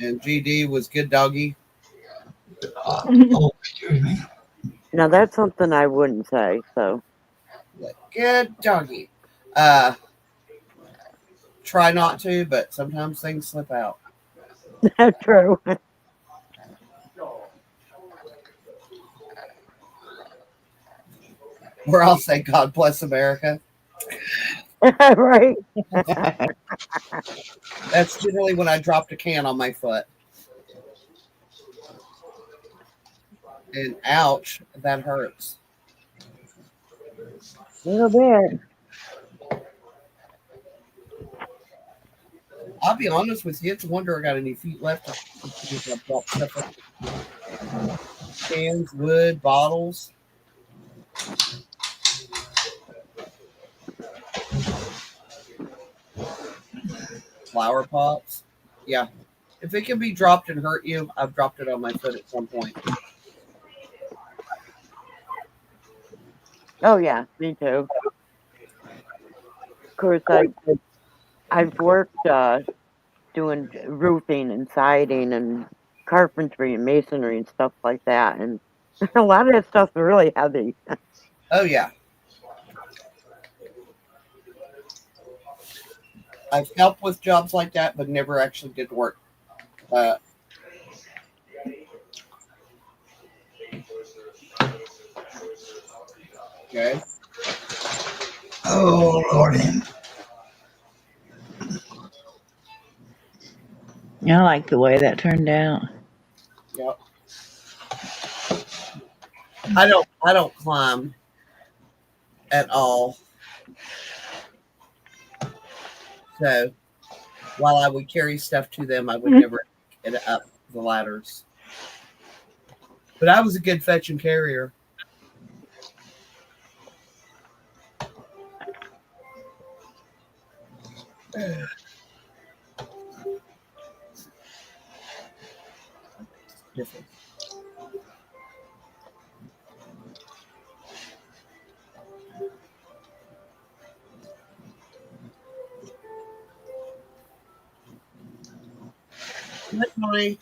Speaker 4: And GD was good doggy.
Speaker 9: Oh, excuse me.
Speaker 8: Now that's something I wouldn't say, so
Speaker 4: Like, good doggy. Uh, try not to, but sometimes things slip out.
Speaker 8: true.
Speaker 4: Or I'll say, God bless America.
Speaker 8: Right.
Speaker 4: That's generally when I dropped a can on my foot. And ouch, that hurts.
Speaker 8: A little bit.
Speaker 4: I'll be honest with you, it's a wonder I got any feet left to drop stuff like cans, wood, bottles, flower pots. Yeah. If it can be dropped and hurt you, I've dropped it on my foot at some point.
Speaker 8: Oh yeah, me too. Of course, I've worked doing roofing and siding and carpentry and masonry and stuff like that, and a lot of that stuff's really heavy.
Speaker 4: Oh, yeah. I've helped with jobs like that, but never actually did work. Uh, okay.
Speaker 9: Oh, Lordy.
Speaker 3: I like the way that turned out.
Speaker 4: Yep. I don't climb at all. So while I would carry stuff to them, I would never get up the ladders. But I was a good fetch and carrier. Different. But my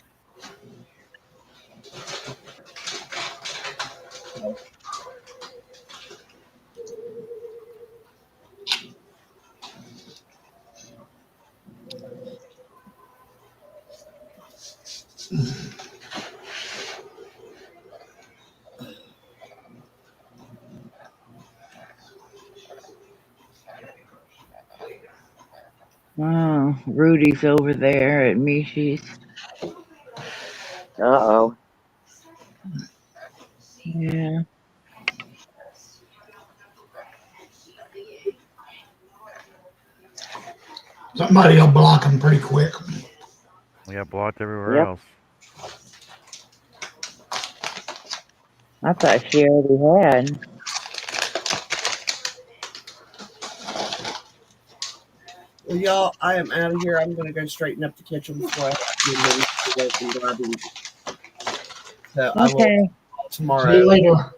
Speaker 3: Oh, Rudy's over there at Mishy's.
Speaker 8: Uh-oh.
Speaker 3: Yeah.
Speaker 9: Somebody will block them pretty quick.
Speaker 7: We got blocked everywhere
Speaker 8: Yep.
Speaker 7: else.
Speaker 3: I thought she already had.
Speaker 4: Well, y'all, I am out of here. I'm going to go straighten up the kitchen before I have to do minutes to work and garbage. So I will
Speaker 3: Okay.
Speaker 4: tomorrow.
Speaker 9: See you later.
Speaker 3: All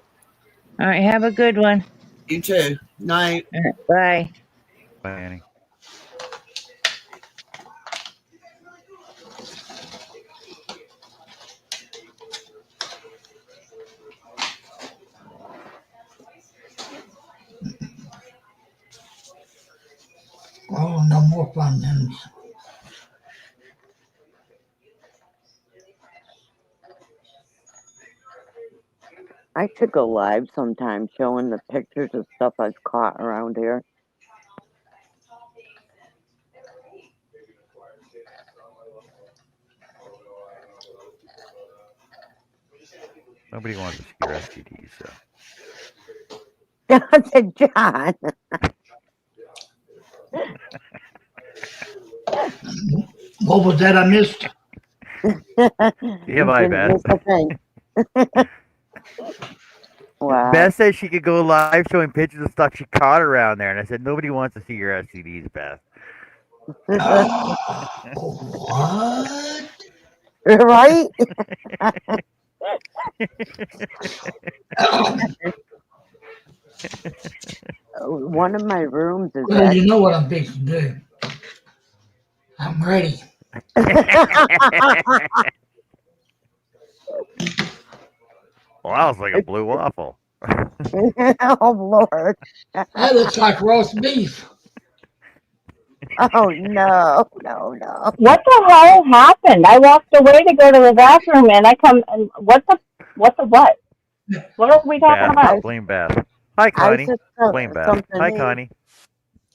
Speaker 3: right. Have a good one.
Speaker 4: You too. Night.
Speaker 3: All right, bye.
Speaker 7: Bye, Annie.
Speaker 9: Oh, no more fun then.
Speaker 8: I should go live sometime showing the pictures of stuff I've caught around here.
Speaker 7: Nobody wants to see your STDs, so.
Speaker 8: John.
Speaker 9: What was that I missed?
Speaker 7: Yeah, bye,
Speaker 8: Didn't
Speaker 7: Beth.
Speaker 8: miss a thing. Wow.
Speaker 7: Beth said she could go live showing pictures of stuff she caught around there, and I said nobody wants to see your STDs, Beth.
Speaker 9: What?
Speaker 8: Right? One of my rooms is
Speaker 9: Well, you know what I'm fixing to do. I'm ready.
Speaker 7: Well, that was like a blue waffle.
Speaker 8: Oh, Lord.
Speaker 9: That looks like roast beef.
Speaker 8: Oh, no. No.
Speaker 1: What the hell happened? I walked away to go to the bathroom, and I come and what? What are we talking
Speaker 7: Beth.
Speaker 1: about?
Speaker 7: Blame Beth. Hi,
Speaker 8: I
Speaker 7: Connie.
Speaker 8: said
Speaker 7: Blame Beth.
Speaker 8: something.
Speaker 7: Hi, Connie.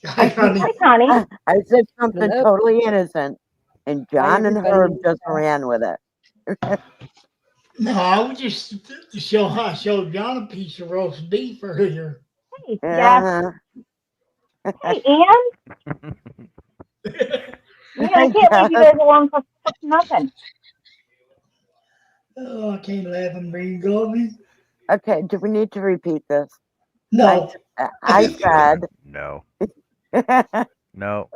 Speaker 9: Hi, honey.
Speaker 1: Hi, Connie.
Speaker 8: I said something
Speaker 10: Hello.
Speaker 8: totally innocent, and
Speaker 10: Hi,
Speaker 8: John and
Speaker 10: everybody.
Speaker 8: Herb just ran with it.
Speaker 9: No, I was just to show I showed John a piece of roast beef earlier.
Speaker 1: Hey, yeah. Hey, Ann. Man, I can't leave you guys alone for nothing.
Speaker 9: Oh, I can't laugh and breathe, Goldie.
Speaker 8: Okay, do we need to repeat this?
Speaker 9: No.
Speaker 8: I said.
Speaker 7: No. No.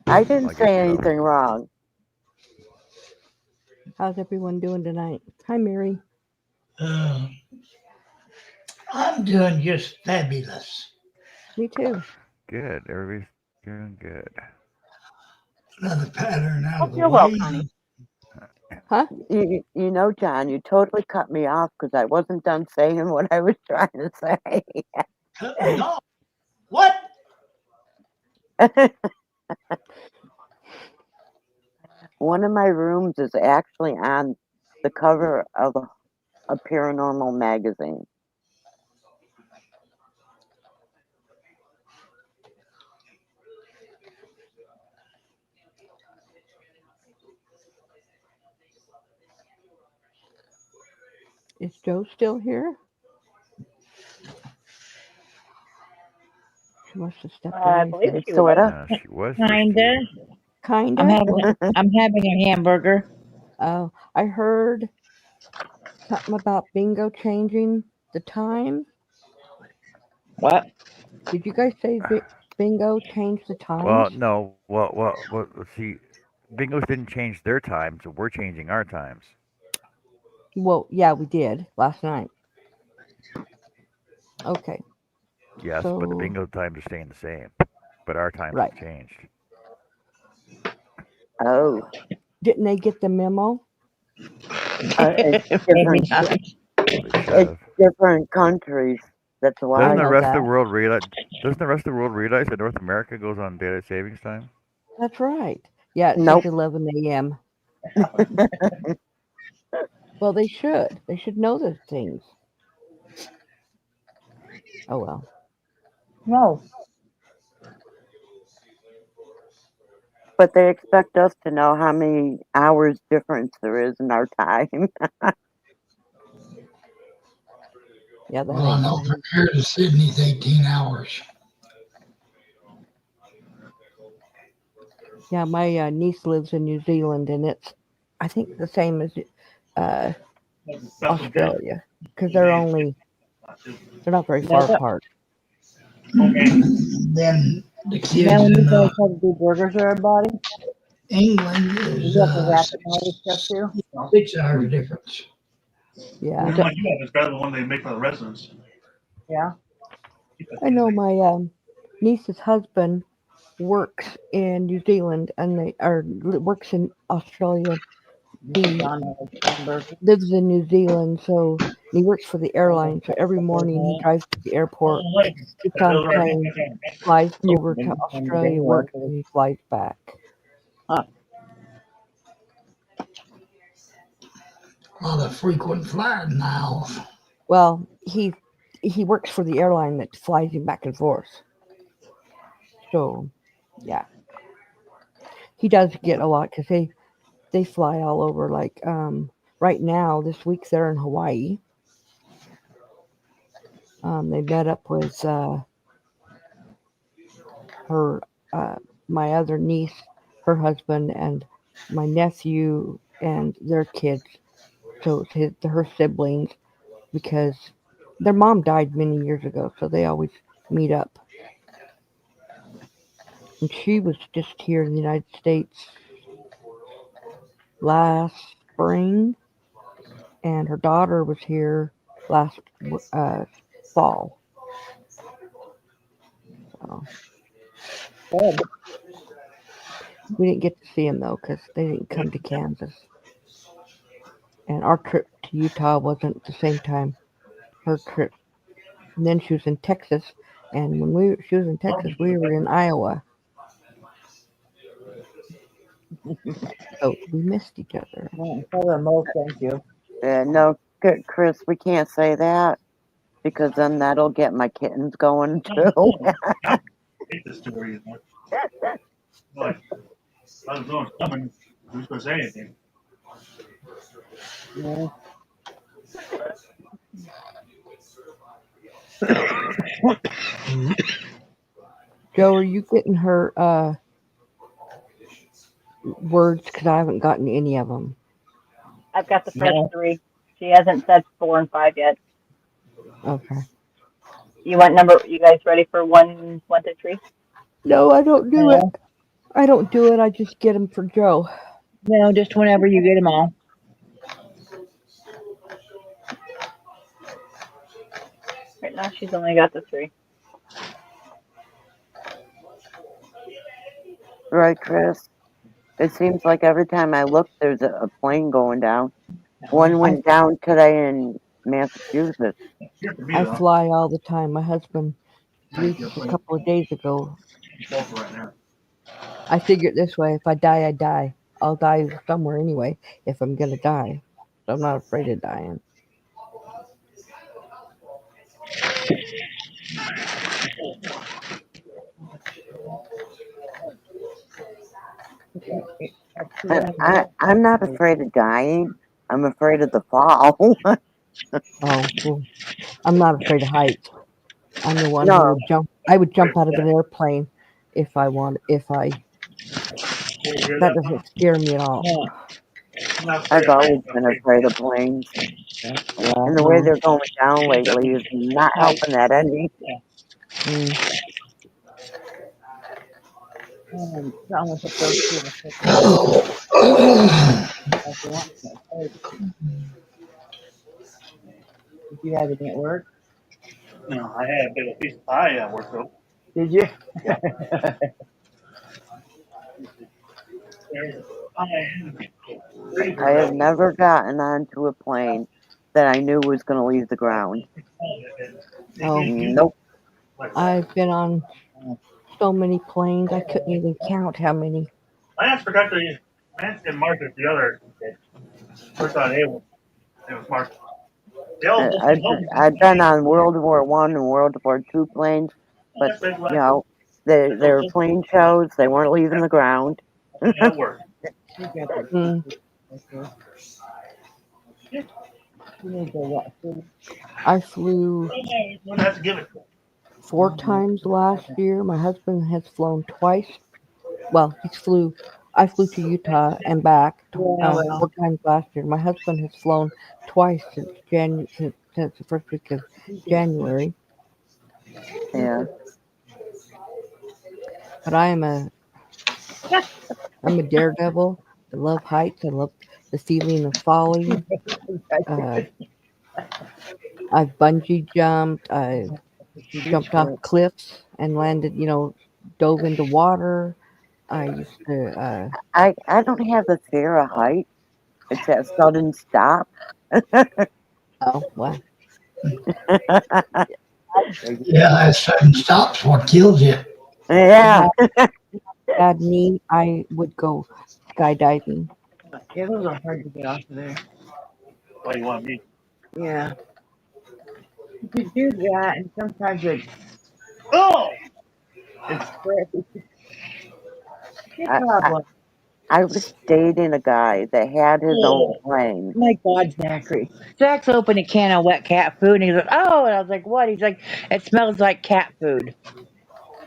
Speaker 8: I didn't
Speaker 7: I'll get
Speaker 8: say
Speaker 7: you
Speaker 8: anything wrong.
Speaker 10: How's everyone doing tonight? Hi, Mary.
Speaker 9: I'm doing just fabulous.
Speaker 10: Me too.
Speaker 7: Good. Everybody's doing good.
Speaker 9: Another pattern out
Speaker 1: Hope
Speaker 9: of the
Speaker 1: you're well,
Speaker 9: way.
Speaker 1: Connie.
Speaker 10: Huh?
Speaker 8: You know, John, you totally cut me off because I wasn't done saying what I was trying to say.
Speaker 9: Cut me off. What?
Speaker 8: One of my rooms is actually on the cover of a paranormal magazine.
Speaker 10: Is Joe still here? She must have stepped
Speaker 1: I
Speaker 10: away.
Speaker 1: believe
Speaker 10: From
Speaker 1: she was.
Speaker 7: No, she was just
Speaker 3: Kinda.
Speaker 7: here.
Speaker 10: Kinda.
Speaker 3: I'm having a hamburger.
Speaker 10: Oh, I heard something about bingo changing the time.
Speaker 3: What?
Speaker 10: Did you guys say bingo changed the times?
Speaker 7: Well, no. Well, let's see. Bingos didn't change their time, so we're changing our times.
Speaker 10: Well, yeah, we did last night. Okay.
Speaker 7: Yes,
Speaker 10: So,
Speaker 7: but the bingo times are staying the same. But our times
Speaker 10: right.
Speaker 7: have changed.
Speaker 8: Oh,
Speaker 10: Didn't they get the memo?
Speaker 8: it's
Speaker 3: Maybe
Speaker 8: different.
Speaker 3: not.
Speaker 7: They should
Speaker 8: It's
Speaker 7: have.
Speaker 8: different countries. That's
Speaker 7: Doesn't
Speaker 8: why.
Speaker 7: the
Speaker 10: know
Speaker 7: rest of
Speaker 10: that.
Speaker 7: the world realize? Doesn't the rest of the world realize that North America goes on daylight savings time?
Speaker 10: That's right. Yeah, it
Speaker 8: Nope.
Speaker 10: says 11 a.m. Well, they should. They should know those things. Oh well.
Speaker 3: No.
Speaker 8: But they expect us to know how many hours difference there is in our time.
Speaker 10: Yeah, that
Speaker 9: Well, I
Speaker 10: ain't
Speaker 9: know
Speaker 10: right.
Speaker 9: from here to Sydney's 18 hours.
Speaker 10: Yeah, my niece lives in New Zealand, and it's, I think, the same as Australia because they're not very far
Speaker 8: That's a-
Speaker 10: apart.
Speaker 9: Then the
Speaker 3: Now,
Speaker 9: kids
Speaker 3: when you
Speaker 9: in
Speaker 3: guys have to do burgers for everybody,
Speaker 9: England
Speaker 3: you
Speaker 9: is
Speaker 3: have to wrap it and all this stuff too.
Speaker 9: 6 hours difference.
Speaker 10: Yeah.
Speaker 6: The one you have is better than the one they make for the residents.
Speaker 3: Yeah.
Speaker 10: I know my niece's husband works in New Zealand and works in Australia. He
Speaker 3: John has hamburgers.
Speaker 10: lives in New Zealand, so and he works for the airline. So every morning he drives to the airport, gets on a plane, flies
Speaker 3: You
Speaker 10: over to
Speaker 3: can send it
Speaker 10: Australia,
Speaker 3: anywhere.
Speaker 10: works, and he flies back.
Speaker 3: Huh.
Speaker 9: A lot of frequent flyer miles.
Speaker 10: Well, he works for the airline that flies him back and forth. So yeah, he does get a lot because they fly all over. Like right now, this week they're in Hawaii. They met up with her, my other niece, her husband, and my nephew and their kids. So it's her siblings because their mom died many years ago, so they always meet up. And she was just here in the United States last spring, and her daughter was here last uh, fall. So
Speaker 3: Good.
Speaker 10: we didn't get to see them though because they didn't come to Kansas. And our trip to Utah wasn't the same time her trip. And then she was in Texas, and when she was in Texas, we were in Iowa, so we missed each other.
Speaker 3: Well, tell them most thank you.
Speaker 8: No, Chris, we can't say that because then that'll get my kittens going too.
Speaker 6: I hate this story. Like, I was going coming. Who's going to say anything?
Speaker 3: Yeah.
Speaker 10: Joe, are you getting her words? Because I haven't gotten any of them.
Speaker 1: I've got the first
Speaker 3: No.
Speaker 1: three. She hasn't said 4 and 5 yet.
Speaker 10: Okay.
Speaker 1: You want number? You guys ready for 1 to 3?
Speaker 10: No, I don't do it.
Speaker 3: No.
Speaker 10: I don't do it. I just get them for Joe.
Speaker 3: No, just whenever you get them all.
Speaker 1: Right now, she's only got the 3.
Speaker 8: Right, Chris? It seems like every time I look, there's a plane going down. One
Speaker 10: I
Speaker 8: went down today in Massachusetts.
Speaker 6: Here for me,
Speaker 10: I
Speaker 6: though.
Speaker 10: fly all the time. My husband flew
Speaker 6: Thank you.
Speaker 10: just a couple of days ago.
Speaker 6: Both right now.
Speaker 10: I figure it this way: if I die, I die. I'll die somewhere anyway. If I'm gonna die, so I'm not afraid of dying.
Speaker 8: I'm not afraid of dying. I'm afraid of the fall.
Speaker 10: Oh, well, I'm not afraid of heights. I'm the one who
Speaker 8: No,
Speaker 10: would jump. I would jump out of an airplane if I want. If I
Speaker 6: You hear
Speaker 10: that
Speaker 6: that?
Speaker 10: doesn't scare me at all.
Speaker 3: No.
Speaker 6: I'm not afraid
Speaker 8: I've
Speaker 6: of heights.
Speaker 8: always
Speaker 6: I'm
Speaker 8: been
Speaker 6: afraid
Speaker 8: afraid of planes.
Speaker 3: Yeah.
Speaker 8: And the way
Speaker 10: No.
Speaker 8: they're going down lately is not helping that any.
Speaker 10: Mm.
Speaker 3: I almost hit those two. If you want to. Did you have any at work?
Speaker 6: No, I had a bit of a piece of pie at work, though.
Speaker 3: Did you?
Speaker 6: There's pie.
Speaker 8: I have never gotten onto a plane that I knew was going to leave the ground.
Speaker 10: Oh,
Speaker 8: Nope.
Speaker 10: I've been on so many planes. I couldn't even count how many.
Speaker 6: Lance forgot to. Lance didn't mark it the other. First on it was marked. They all both
Speaker 8: I've,
Speaker 6: came home.
Speaker 8: I've been on World War One and World War Two planes, but
Speaker 6: That's big
Speaker 8: you
Speaker 6: left.
Speaker 8: know, they were plane shows. They weren't leaving the ground.
Speaker 6: That worked.
Speaker 3: You got that.
Speaker 10: Mm.
Speaker 3: Okay. You need to what? Food?
Speaker 10: I flew
Speaker 6: You don't have to give it to him.
Speaker 10: 4 times last year. My husband has flown twice. Well, I flew to Utah and back
Speaker 3: Yeah, well.
Speaker 10: 4 times last year. My husband has flown twice since the first week of January.
Speaker 8: Yeah.
Speaker 10: But I'm a daredevil. I love heights. I love the feeling of falling. Uh, I've bungee jumped. I've jumped off cliffs and landed, dove into water. I used to,
Speaker 8: I don't have the fear of height. It's that sudden stop.
Speaker 10: oh, well.
Speaker 9: Yeah, that sudden stop's what kills you.
Speaker 8: Yeah.
Speaker 10: Bad knee, I would go skydiving.
Speaker 3: Yeah, those are hard to get off of there.
Speaker 6: Why you want me?
Speaker 3: Yeah. You could do that, and sometimes it's
Speaker 6: Oh!
Speaker 3: it's a
Speaker 8: I, I,
Speaker 3: problem.
Speaker 8: I was dating a guy that had his own
Speaker 6: Oh!
Speaker 8: plane.
Speaker 3: My God, Zachary. Zach's opened a can of wet cat food, and he's like, "Oh," and I was like, "What?" He's like, "It smells like cat food."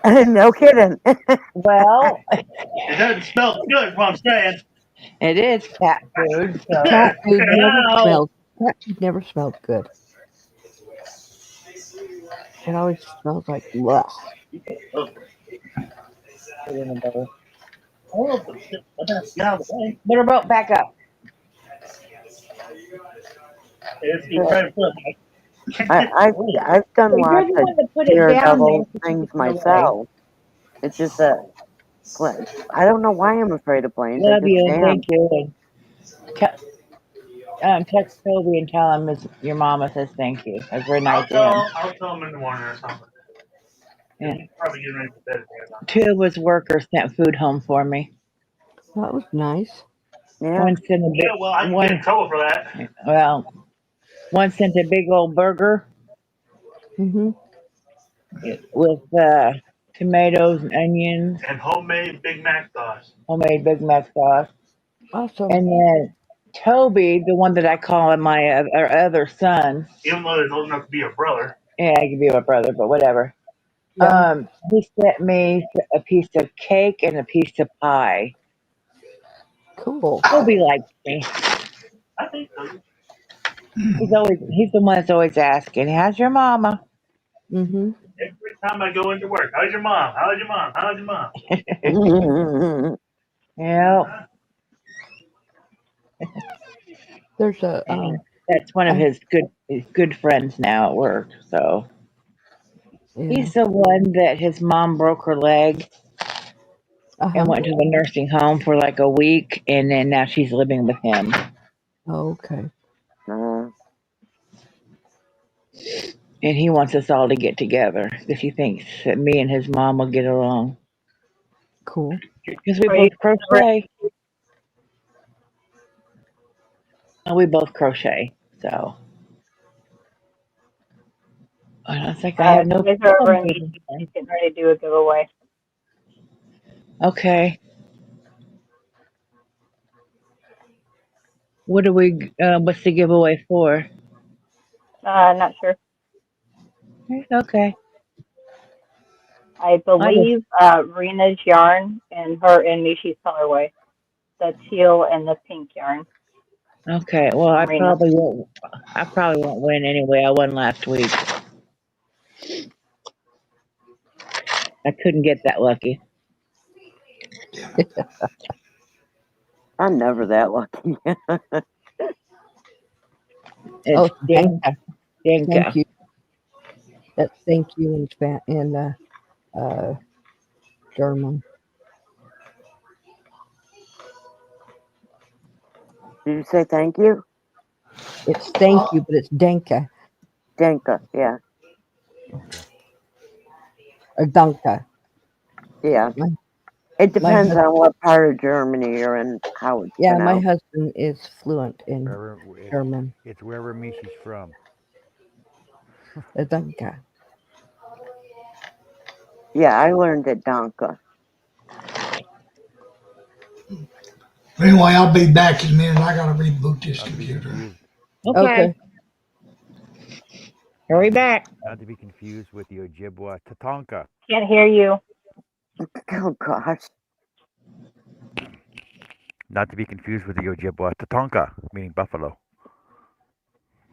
Speaker 8: No kidding.
Speaker 3: Well,
Speaker 6: It doesn't smell good, what I'm saying.
Speaker 3: it is cat food, so
Speaker 10: Cat food never
Speaker 6: Ow!
Speaker 10: smells. Cat food never smelled good. It always smells like bleh.
Speaker 6: Oh,
Speaker 3: put it in the bowl.
Speaker 6: oh, I better get out of the way.
Speaker 3: Put her boat back up.
Speaker 6: It's he's trying to put
Speaker 8: I've done
Speaker 3: Well, you're
Speaker 8: lots
Speaker 3: the
Speaker 8: of
Speaker 3: one that put it down there
Speaker 8: daredevil
Speaker 3: to keep
Speaker 8: things
Speaker 3: it in the way.
Speaker 8: myself. It's just that I don't know why I'm afraid of planes. I
Speaker 3: Love
Speaker 8: just
Speaker 3: you, thank
Speaker 8: am.
Speaker 3: you. Text Toby and tell him your mama says thank you. That's very nice of him.
Speaker 6: I'll tell him in the morning or something.
Speaker 3: Yeah.
Speaker 6: He's probably getting ready for bed again.
Speaker 3: Two of his workers sent food home for me.
Speaker 10: That was nice.
Speaker 8: Yeah.
Speaker 3: One sent a big,
Speaker 6: Yeah, well, I can get in trouble for that.
Speaker 3: well, one sent a big old burger
Speaker 10: Mm-hmm.
Speaker 3: with tomatoes and onions,
Speaker 6: And homemade Big Mac sauce.
Speaker 3: homemade Big Mac sauce.
Speaker 10: Awesome.
Speaker 3: And then Toby, the one that I call my other son,
Speaker 6: Even though he's old enough to be a brother.
Speaker 3: yeah, he could be my brother, but whatever.
Speaker 10: Yeah.
Speaker 3: He sent me a piece of cake and a piece of pie.
Speaker 10: Cool.
Speaker 3: Toby likes me.
Speaker 6: I think so.
Speaker 3: He's the one that's always asking, "How's your mama?"
Speaker 10: Mm-hmm.
Speaker 6: Every time I go into work, how's your mom? How's your mom? How's your mom?
Speaker 3: Yeah,
Speaker 10: There's a
Speaker 3: that's one of
Speaker 10: I,
Speaker 3: his good friends now at work. So
Speaker 10: yeah.
Speaker 3: he's the one that his mom broke her leg and
Speaker 10: Uh-huh.
Speaker 3: went to the nursing home for like a week, and then now she's living with him.
Speaker 10: Okay.
Speaker 3: And he wants us all to get together because he thinks that me and his mom will get along
Speaker 10: Cool.
Speaker 3: because we
Speaker 1: Are you
Speaker 3: both crochet. We both crochet, so I don't think I have
Speaker 1: you
Speaker 3: no
Speaker 1: guys are over
Speaker 3: problem
Speaker 1: in
Speaker 3: with
Speaker 1: DC,
Speaker 3: him.
Speaker 1: he's getting ready to do a giveaway.
Speaker 3: Okay, what are we? What's the giveaway for?
Speaker 1: Not sure.
Speaker 3: Okay,
Speaker 1: I
Speaker 3: I just
Speaker 1: believe Rena's yarn and her and Mishi's colorway. The teal and the pink yarn
Speaker 3: okay. Well,
Speaker 1: from Rena.
Speaker 3: I probably won't win anyway. I won last week. I couldn't get that lucky.
Speaker 8: I'm never that lucky.
Speaker 3: It's
Speaker 10: Oh, Danka. Thank
Speaker 3: Dinka.
Speaker 10: you. That's thank you in German.
Speaker 8: Did you say thank you?
Speaker 10: It's thank you, but it's Danka
Speaker 8: Danka. Yeah.
Speaker 10: or Danka.
Speaker 8: Yeah.
Speaker 10: My
Speaker 8: It
Speaker 10: my
Speaker 8: depends
Speaker 10: hus-
Speaker 8: on what part of Germany you're in, how it's
Speaker 10: yeah, my
Speaker 8: pronounced.
Speaker 10: husband is fluent in
Speaker 7: Wherever
Speaker 10: German.
Speaker 7: it's wherever Mishi's from.
Speaker 10: Danka.
Speaker 8: Yeah, I learned it Danka.
Speaker 9: Anyway, I'll be back in a minute. I gotta reboot this
Speaker 7: Not to be
Speaker 9: computer.
Speaker 7: confused.
Speaker 3: Okay,
Speaker 10: Okay.
Speaker 3: hurry back.
Speaker 7: Not to be confused with the Ojibwa Tatanka.
Speaker 1: Can't hear you.
Speaker 8: Oh gosh.
Speaker 7: Not to be confused with the Ojibwa Tatanka, meaning buffalo.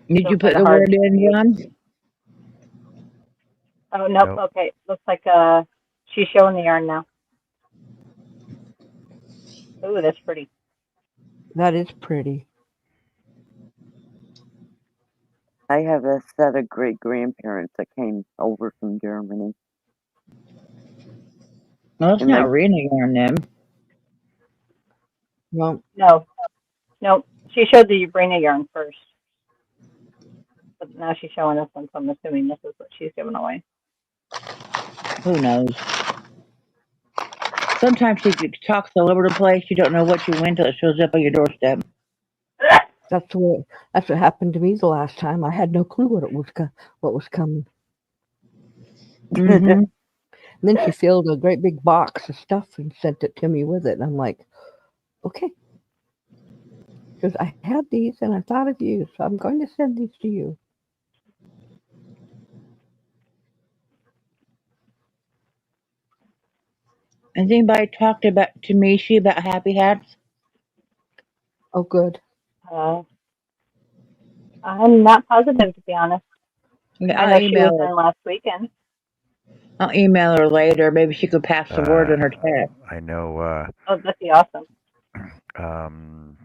Speaker 3: Did
Speaker 1: Still
Speaker 3: you put
Speaker 1: kind of
Speaker 3: the
Speaker 1: hard.
Speaker 3: word in, John?
Speaker 1: Oh nope.
Speaker 7: Nope.
Speaker 1: Okay, looks like she's showing the yarn now. Ooh, that's pretty.
Speaker 10: That is pretty.
Speaker 8: I have a set of great grandparents that came over from Germany.
Speaker 3: Well, it's
Speaker 8: And my
Speaker 3: not really on them.
Speaker 10: Well,
Speaker 1: No, no. She showed the Ubrina yarn first, but now she's showing this one, so I'm assuming this is what she's giving away.
Speaker 3: Who knows? Sometimes she talks all over the place. You don't know what you win till it shows up on your doorstep.
Speaker 10: that's what happened to me the last time. I had no clue what was coming.
Speaker 3: Mm-hmm.
Speaker 10: And then she filled a great big box of stuff and sent it to me with it. And I'm like, okay, because I had these and I thought of you, so I'm going to send these to you.
Speaker 3: Has anybody talked about to Mishi about happy hats?
Speaker 10: Oh, good.
Speaker 1: Uh, I'm not positive, to be honest. I
Speaker 3: I'll
Speaker 1: know she was
Speaker 3: email her.
Speaker 1: in last weekend.
Speaker 3: I'll email her later. Maybe she could pass the word in her chat.
Speaker 7: I know
Speaker 1: Oh, that'd be awesome.
Speaker 7: um,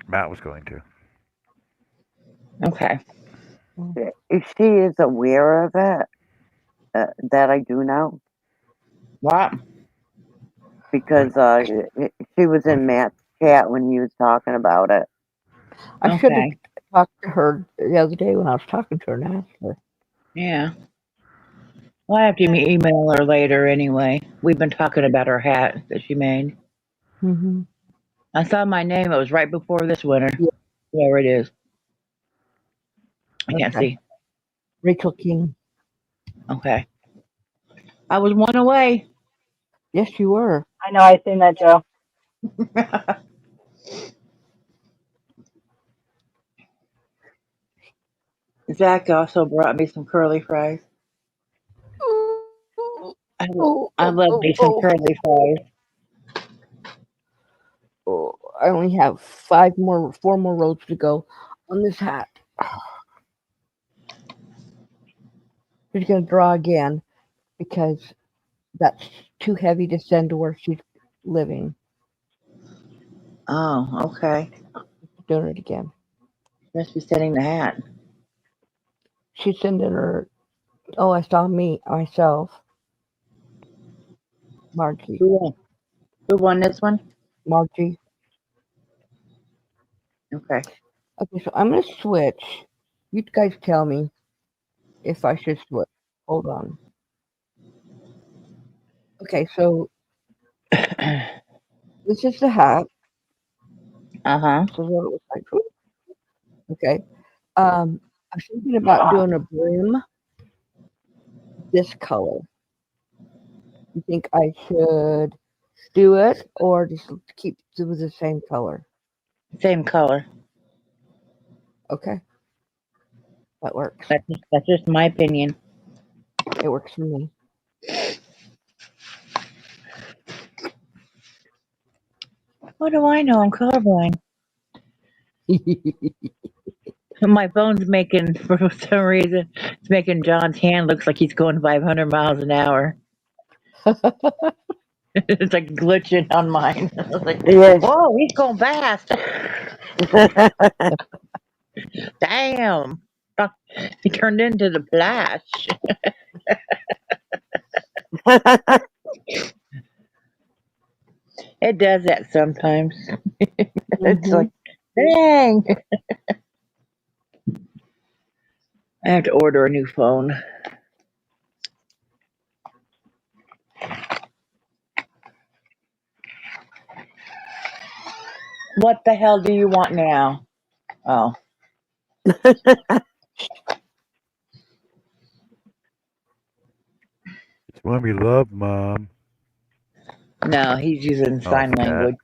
Speaker 7: Matt was going to.
Speaker 3: Okay.
Speaker 8: if she is aware of it, that I do know,
Speaker 3: What?
Speaker 8: because she was in Matt's chat when he was talking about it.
Speaker 10: I should have
Speaker 3: Okay.
Speaker 10: talked to her the other day when I was talking to her and asked her.
Speaker 3: Yeah. Well, I have to email her later anyway. We've been talking about her hat that she made.
Speaker 10: Mm-hmm.
Speaker 3: I saw my name. It was right before this winter.
Speaker 10: Yeah,
Speaker 3: Where it is. I can't
Speaker 10: okay.
Speaker 3: see.
Speaker 10: Rachel King.
Speaker 3: Okay. I was one away.
Speaker 10: Yes, you were.
Speaker 1: I know, I seen that, Joe.
Speaker 3: Zach also brought me some curly fries. I,
Speaker 10: Oh,
Speaker 3: I
Speaker 10: oh,
Speaker 3: love
Speaker 10: oh,
Speaker 3: me some
Speaker 10: oh,
Speaker 3: curly fries.
Speaker 10: oh. I only have 4 more rows to go on this hat. She's going to draw again because that's too heavy to send to where she's living.
Speaker 3: Oh, okay.
Speaker 10: Doing it again.
Speaker 3: Must be sending the hat.
Speaker 10: She's sending her. Oh, I saw me myself, Margie.
Speaker 3: Who won? Who won this one?
Speaker 10: Margie.
Speaker 3: Okay.
Speaker 10: Okay, so I'm going to switch. You guys tell me if I should switch. Hold on. Okay, so this is the hat.
Speaker 3: Uh-huh.
Speaker 10: This is what it looks like. Okay. I was thinking about doing a brim this color. You think I should do it or just keep it with the same color?
Speaker 3: Same color.
Speaker 10: Okay, that works.
Speaker 3: That's just my opinion.
Speaker 10: It works for me.
Speaker 3: What do I know? I'm colorblind. My phone's making, for some reason, it's making John's hand looks like he's going 500 miles an hour. It's like glitching on mine. I was like,
Speaker 8: Yes.
Speaker 3: whoa, he's going fast. Damn. He turned into the Flash. It does that sometimes. It's
Speaker 10: Mm-hmm.
Speaker 3: like, dang. I have to order a new phone. What the hell do you want now? Oh,
Speaker 7: It's one we love, Mom.
Speaker 3: no, he's using
Speaker 7: Oh, it's
Speaker 3: sign
Speaker 7: a cat.
Speaker 3: language.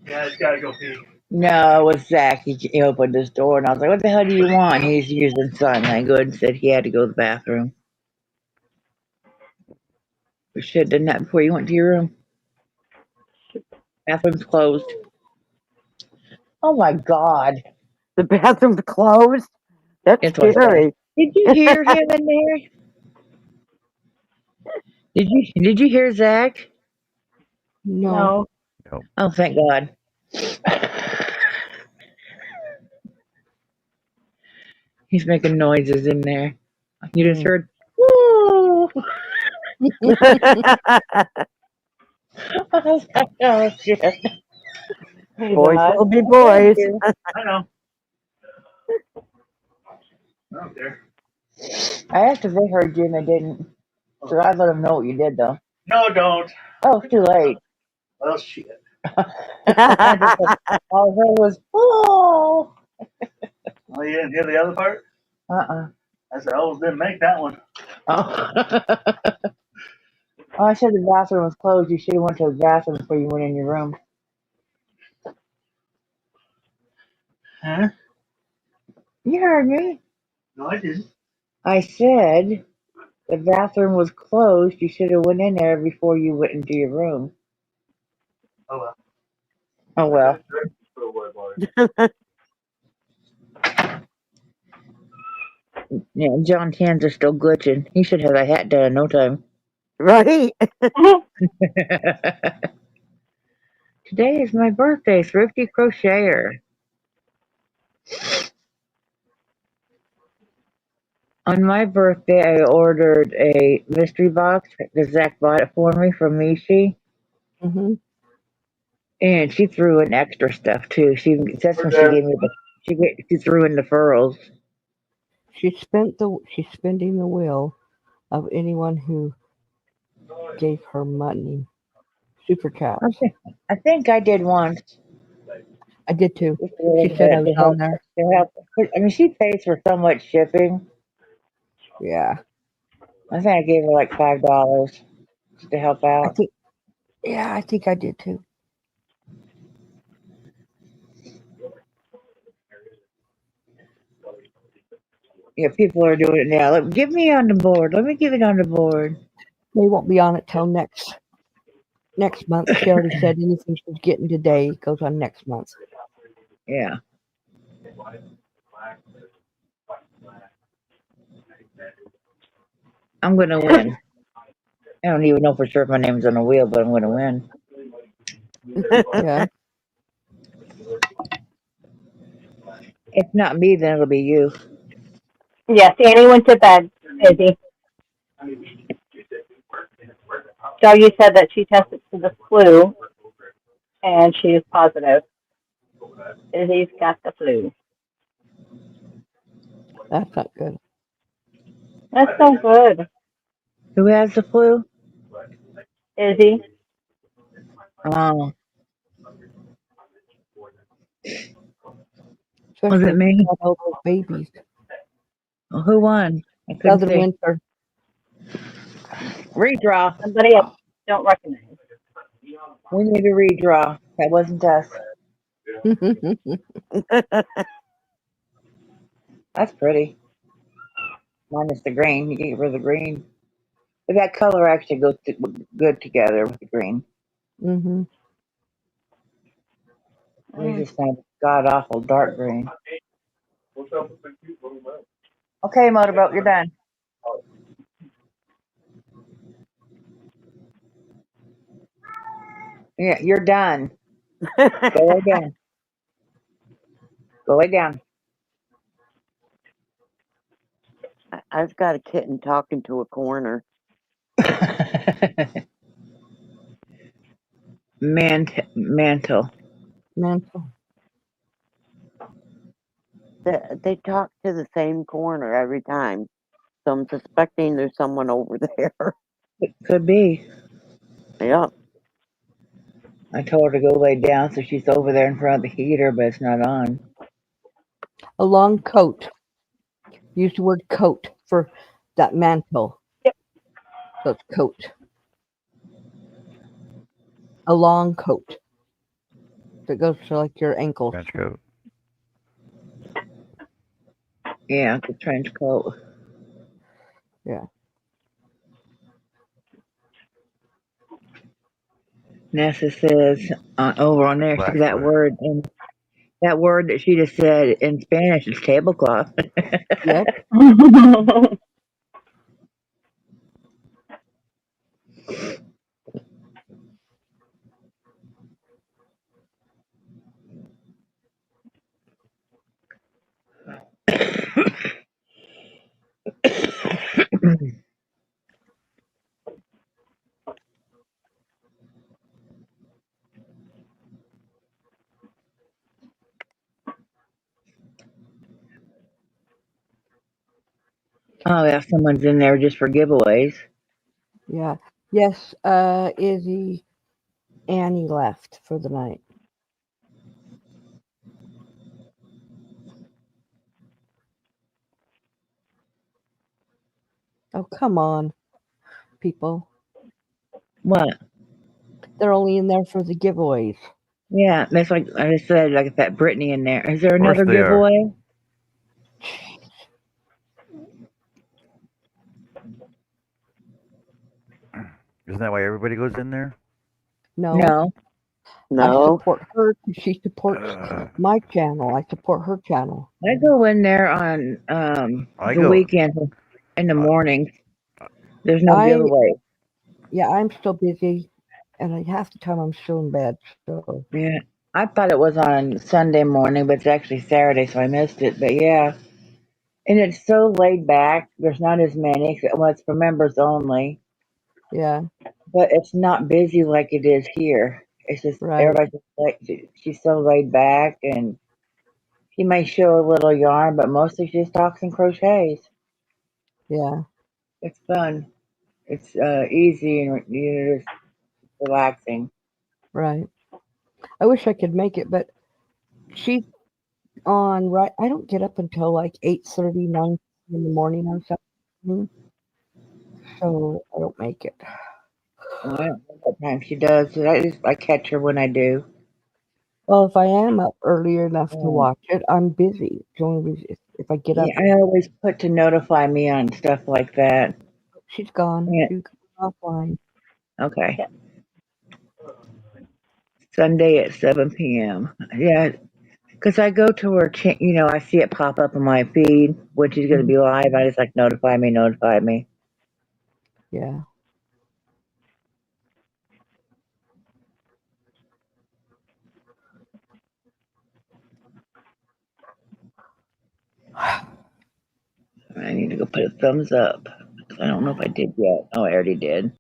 Speaker 5: Yeah, it's gotta go pee.
Speaker 3: No, it was Zach. He opened his door and I was like, what the hell do you want? He's using sign language and said he had to go to the bathroom. We should have done that before you went to your room. Bathroom's closed. Oh my God.
Speaker 8: The bathroom's closed. That's
Speaker 3: It's what's that?
Speaker 8: scary.
Speaker 3: Did you hear him in there? Did you hear Zach?
Speaker 10: No.
Speaker 1: No.
Speaker 7: No.
Speaker 3: Oh, thank God. He's making noises in there. You just
Speaker 10: Mm.
Speaker 3: heard, woo! Oh, shit.
Speaker 1: He's
Speaker 8: Boys
Speaker 1: not.
Speaker 8: will be
Speaker 3: Thank
Speaker 8: boys.
Speaker 3: you.
Speaker 6: I know. I don't care.
Speaker 3: I asked if they heard you and they didn't. So I let them know what you did, though.
Speaker 6: No, don't.
Speaker 3: Oh, it's too late.
Speaker 6: Well, shit.
Speaker 3: I just said, all I heard was, oh!
Speaker 6: Oh, you didn't hear the other part?
Speaker 3: Uh-uh.
Speaker 6: I said, oh, didn't make that one.
Speaker 3: Oh. Oh, I said the bathroom was closed. You should have went to the bathroom before you went in your room.
Speaker 6: Huh?
Speaker 3: You heard me.
Speaker 6: No, I didn't.
Speaker 3: I said the bathroom was closed. You should have went in there before you went into your room.
Speaker 6: Oh, well.
Speaker 3: Oh, well. Yeah, John hands are still glitching. He should have a hat done in no time.
Speaker 8: Right?
Speaker 3: Today is my birthday, Thrifty Crocheter. On my birthday, I ordered a mystery box because Zach bought it for me from Mishi.
Speaker 10: Hmm.
Speaker 3: And she threw in extra stuff too. That's when she gave me she threw in the furls.
Speaker 10: She's spending the will of anyone who gave her money. Super
Speaker 3: I
Speaker 10: chats.
Speaker 3: think, I think I did once.
Speaker 10: I did too.
Speaker 3: Just a little
Speaker 10: She said I
Speaker 3: bit
Speaker 10: was on there.
Speaker 3: to help. I mean, she pays for so much shipping.
Speaker 10: Yeah.
Speaker 3: I think I gave her like $5 to help
Speaker 10: I
Speaker 3: out.
Speaker 10: think. Yeah, I think I did too.
Speaker 3: Yeah, people are doing it now. Like, give me on the board. Let me give it on the board.
Speaker 10: They won't be on it till next month. She already said anything she's getting today goes on next month.
Speaker 3: Yeah, I'm gonna win. I don't even know for sure if my name's on the wheel, but I'm gonna win.
Speaker 10: Yeah.
Speaker 3: If not me, then it'll be you.
Speaker 1: Yes, Annie went to bed, Izzy. So you said that she tested for the flu and she is positive. Izzy's got the flu.
Speaker 10: That's not good.
Speaker 1: That's so good.
Speaker 3: Who has the flu?
Speaker 1: Izzy.
Speaker 3: Oh, was
Speaker 10: Especially
Speaker 3: it
Speaker 10: if you
Speaker 3: me?
Speaker 10: got all those babies.
Speaker 3: Well, who won? I couldn't
Speaker 10: Southern
Speaker 3: see.
Speaker 10: Winter.
Speaker 3: Redraw.
Speaker 1: Somebody I don't recognize.
Speaker 3: We need a redraw. That wasn't us. That's pretty. Minus the green. You can get rid of the green. But that color actually goes good together with the green.
Speaker 10: Hmm.
Speaker 3: We just have god awful dark green. Okay, motorboat, you're done. Yeah, you're done. Go lay down. Go lay down.
Speaker 8: I've got a kitten talking to a corner.
Speaker 3: Mantle.
Speaker 10: Mantle.
Speaker 8: They talk to the same corner every time. So I'm suspecting there's someone over there.
Speaker 3: It could be.
Speaker 8: Yep.
Speaker 3: I told her to go lay down, so she's over there in front of the heater, but it's not on.
Speaker 10: A long coat. Use the word coat for that mantle.
Speaker 1: Yep.
Speaker 10: So it's coat. A long coat that goes to like your ankles.
Speaker 7: Trench coat.
Speaker 3: Yeah, the trench coat.
Speaker 10: Yeah.
Speaker 3: Nessa says over on there, see
Speaker 7: Flash
Speaker 3: that
Speaker 7: flood.
Speaker 3: word in that word that she just said in Spanish is tablecloth.
Speaker 10: Yep.
Speaker 3: Oh, yeah, someone's in there just for giveaways.
Speaker 10: Yeah. Yes, Izzy, Annie left for the night. Oh, come on, people.
Speaker 3: What?
Speaker 10: They're only in there for the giveaways.
Speaker 3: Yeah, that's like I just said, like that Brittany in there. Is there
Speaker 7: Of course
Speaker 3: another
Speaker 7: they are.
Speaker 3: giveaway?
Speaker 7: Isn't that why everybody goes in there?
Speaker 10: No,
Speaker 3: No.
Speaker 10: I
Speaker 8: No.
Speaker 10: support her because she supports my channel. I support her channel.
Speaker 3: I go in there on
Speaker 7: I
Speaker 3: the
Speaker 7: go.
Speaker 3: weekend in the
Speaker 7: Uh,
Speaker 3: mornings. There's no
Speaker 10: I
Speaker 3: giveaway.
Speaker 10: Yeah, I'm still busy, and half the time I'm still in bed. So
Speaker 3: Yeah. I thought it was on Sunday morning, but it's actually Saturday, so I missed it. But yeah. And it's so laid back. There's not as many. Well, it's for members only.
Speaker 10: yeah,
Speaker 3: But it's not busy like it is here. It's just
Speaker 10: right,
Speaker 3: everybody's just like she's so laid back, and she may show a little yarn, but mostly she just talks and crochets.
Speaker 10: yeah,
Speaker 3: It's fun. It's easy and just relaxing.
Speaker 10: right. I wish I could make it, but she's on right. I don't get up until like 8:30, 9 in the morning on Saturday, so I don't make it.
Speaker 3: Well, I don't know what time she does. I catch her when I do.
Speaker 10: Well, if I am up early enough to
Speaker 3: Um,
Speaker 10: watch it, I'm busy. It's the only reason if I get
Speaker 3: yeah,
Speaker 10: up,
Speaker 3: I always put to notify me on stuff like that.
Speaker 10: she's gone.
Speaker 3: Yeah,
Speaker 10: She's gone offline.
Speaker 3: okay. Sunday at 7 p.m. Yeah, because I go to her, I see it pop up on my feed when she's going to
Speaker 10: Mhm.
Speaker 3: be live. I just like notify me, notify me.
Speaker 10: Yeah.
Speaker 3: I need to go put a thumbs up. I don't know if I did yet. Oh, I already did.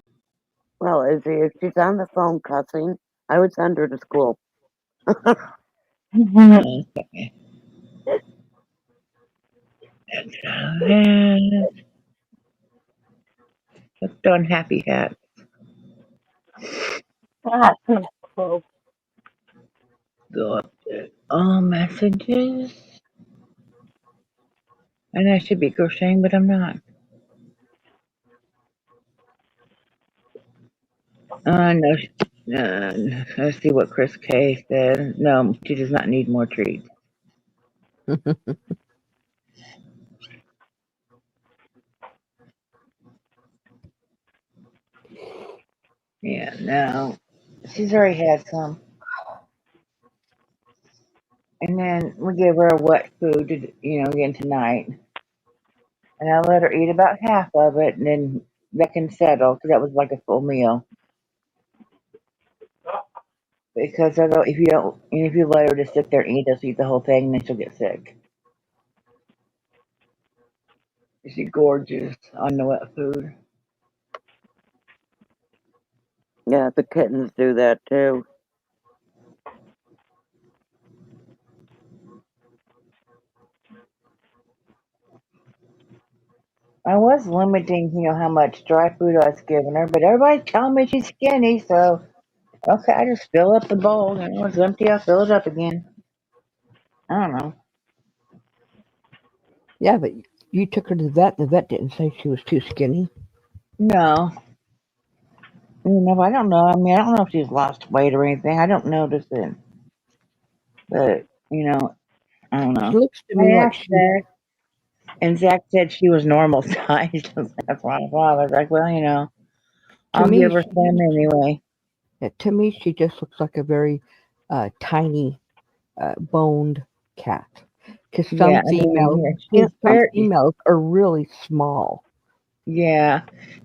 Speaker 8: Well, if she's on the phone cussing, I would send her to school.
Speaker 3: Okay. Hooked on Happy Hat.
Speaker 1: Ah, some clothes.
Speaker 3: Go up to all messages. And I should be crocheting, but I'm not. No. Let's see what Chris K said. No, she does not need more treats. Yeah, no. She's already had some. And then we gave her a wet food, again tonight. And I let her eat about half of it, and then that can settle because that was like a full meal. Because if you don't, and if you let her just sit there and eat, she'll eat the whole thing, and then she'll get sick. She's gorgeous on the wet food.
Speaker 8: Yeah, the kittens do that too.
Speaker 3: I was limiting, how much dry food I was giving her, but everybody's telling me she's skinny, so okay, I just fill up the bowl. And when it's empty, I fill it up again. I don't know.
Speaker 10: Yeah, but you took her to the vet. The vet didn't say she was too skinny.
Speaker 3: No, I don't know. I mean, I don't know if she's lost weight or anything. I don't notice it, but I don't
Speaker 10: She
Speaker 3: know.
Speaker 10: looks to me
Speaker 3: I
Speaker 10: like
Speaker 3: asked
Speaker 10: she.
Speaker 3: Zach, and Zach said she was normal size. That's why I was like, well,
Speaker 10: To
Speaker 3: I'll
Speaker 10: me,
Speaker 3: give her some anyway.
Speaker 10: she just looks like a very tiny, boned cat. Because
Speaker 3: Yeah, I mean,
Speaker 10: yeah, some females are really small.
Speaker 3: yeah,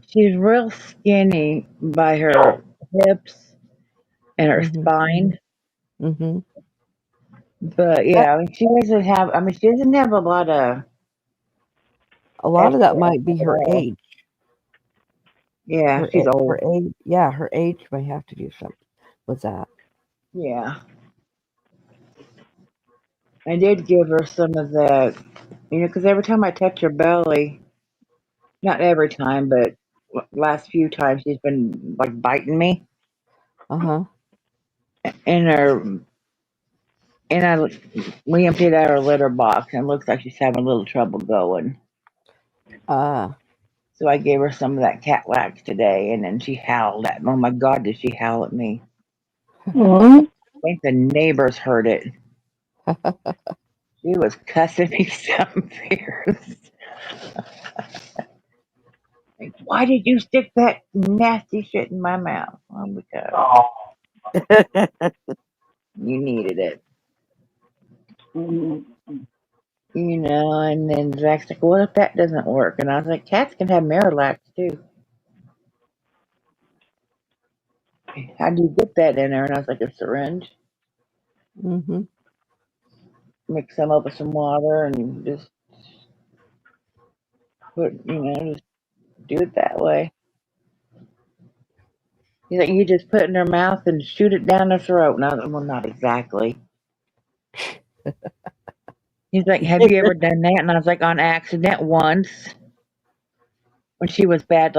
Speaker 3: she's real skinny by her hips and her
Speaker 10: Hmm.
Speaker 3: spine.
Speaker 10: Hmm.
Speaker 3: But
Speaker 10: That
Speaker 3: yeah, I mean, she doesn't have. I mean, she doesn't have a lot of
Speaker 10: a lot of
Speaker 3: extra
Speaker 10: that might be
Speaker 3: at
Speaker 10: her
Speaker 3: all.
Speaker 10: age.
Speaker 3: Yeah, she's
Speaker 10: Her
Speaker 3: old.
Speaker 10: age. Yeah, her age may have to do something with that.
Speaker 3: Yeah, I did give her some of that. Because every time I touch her belly, Not every time, but last few times she's been like biting me,
Speaker 10: Uh huh.
Speaker 3: and her and I we emptied out her litter box, and it looks like she's having a little trouble going.
Speaker 10: Ah.
Speaker 3: So I gave her some of that cat wax today, and then she howled at me. Oh my God, did she howl at me?
Speaker 1: Mm.
Speaker 3: I think the neighbors heard it. She was cussing me some fierce. Like, why did you stick that nasty shit in my mouth? Oh, because
Speaker 6: Oh,
Speaker 3: you needed it.
Speaker 1: Mm.
Speaker 3: And then Zach's like, what if that doesn't work? And I was like, cats can have Marilac too. How do you get that in there? And I was like, a syringe.
Speaker 10: Mm-hmm.
Speaker 3: Mix some up with some water and just just do it that way. He's like, you just put it in her mouth and shoot it down her throat. And I was like, well, not exactly. He's like, have you ever done that? And I was like, on accident once. When she was bad,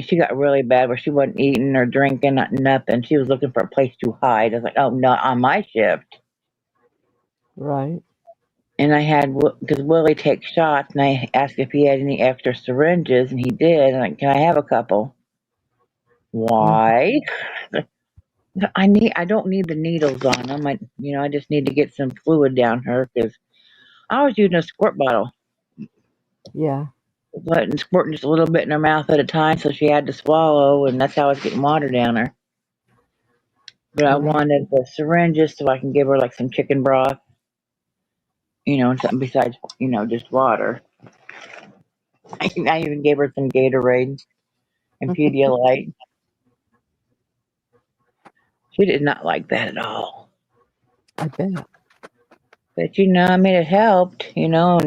Speaker 3: she got really bad where she wasn't eating or drinking, nothing. She was looking for a place to hide. I was like, oh, not on my shift.
Speaker 10: Right.
Speaker 3: And I had, because Willie takes shots, and I asked if he had any extra syringes, and he did. And like, can I have a couple?
Speaker 10: Mm.
Speaker 3: Why? I don't need the needles on them. I just need to get some fluid down her because I was using a squirt bottle,
Speaker 10: Yeah.
Speaker 3: letting squirting just a little bit in her mouth at a time, so she had to swallow, and that's how I was getting water down her. But I
Speaker 10: Right.
Speaker 3: wanted the syringes so I can give her like some chicken broth, and something besides, just water. I even gave her some Gatorade and Pedialyte. She did not like that at all.
Speaker 10: I bet.
Speaker 3: But it helped, and I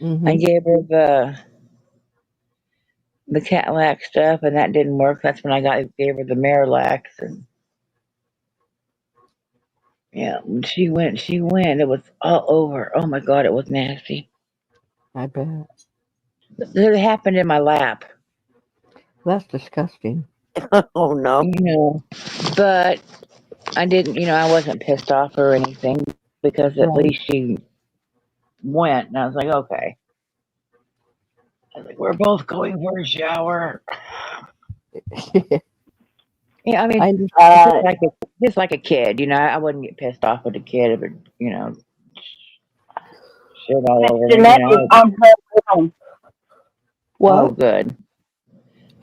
Speaker 10: Mm-hmm.
Speaker 3: gave her the Cadillac stuff, and that didn't work. That's when gave her the Marilax, and yeah, when she went. It was all over. Oh my God, it was nasty.
Speaker 10: I bet.
Speaker 3: It happened in my lap,
Speaker 10: That's disgusting.
Speaker 8: Oh no.
Speaker 3: you know. But I didn't, I wasn't pissed off or anything because at
Speaker 10: Right.
Speaker 3: least she went, and I was like, okay. I was like, we're both going for a shower. Yeah, I
Speaker 10: I
Speaker 3: mean,
Speaker 10: under-
Speaker 1: Uh,
Speaker 3: just like a kid, I wouldn't get pissed off with a kid if it, shit all
Speaker 1: Miss
Speaker 3: over me,
Speaker 1: Jeanette is on her way home.
Speaker 3: Oh,
Speaker 10: what?
Speaker 3: good.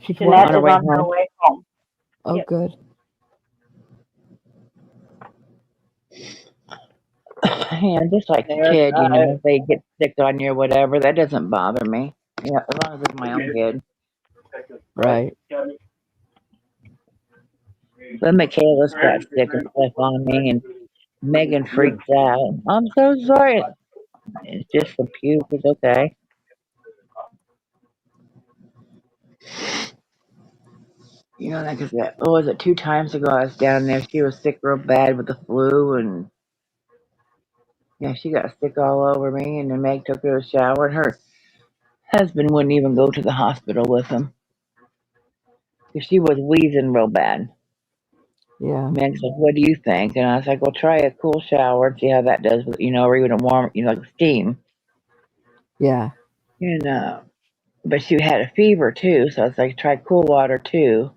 Speaker 10: She's what?
Speaker 1: Jeanette
Speaker 3: On her
Speaker 1: is
Speaker 3: way
Speaker 1: on her
Speaker 3: home.
Speaker 1: way home.
Speaker 10: Oh,
Speaker 1: Yep.
Speaker 10: good.
Speaker 3: Yeah, just like a
Speaker 5: There's
Speaker 3: kid,
Speaker 5: that.
Speaker 3: if they get sick on you or whatever, that doesn't bother me. Yeah, as long as it's my own kid.
Speaker 10: Right.
Speaker 3: But Michaela's got sick and stuff on me, and Megan freaks out. I'm so sorry. It's just the puke. It's okay. Like I said, what was it, 2 times ago I was down there. She was sick real bad with the flu, and yeah, she got sick all over me, and then Meg took her to the shower, and her husband wouldn't even go to the hospital with him because she was wheezing real bad.
Speaker 10: Yeah.
Speaker 3: Meg's like, what do you think? And I was like, well, try a cool shower and see how that does, or even a warm, like steam,
Speaker 10: Yeah.
Speaker 3: you know. But she had a fever too, so I was like, try cool water too,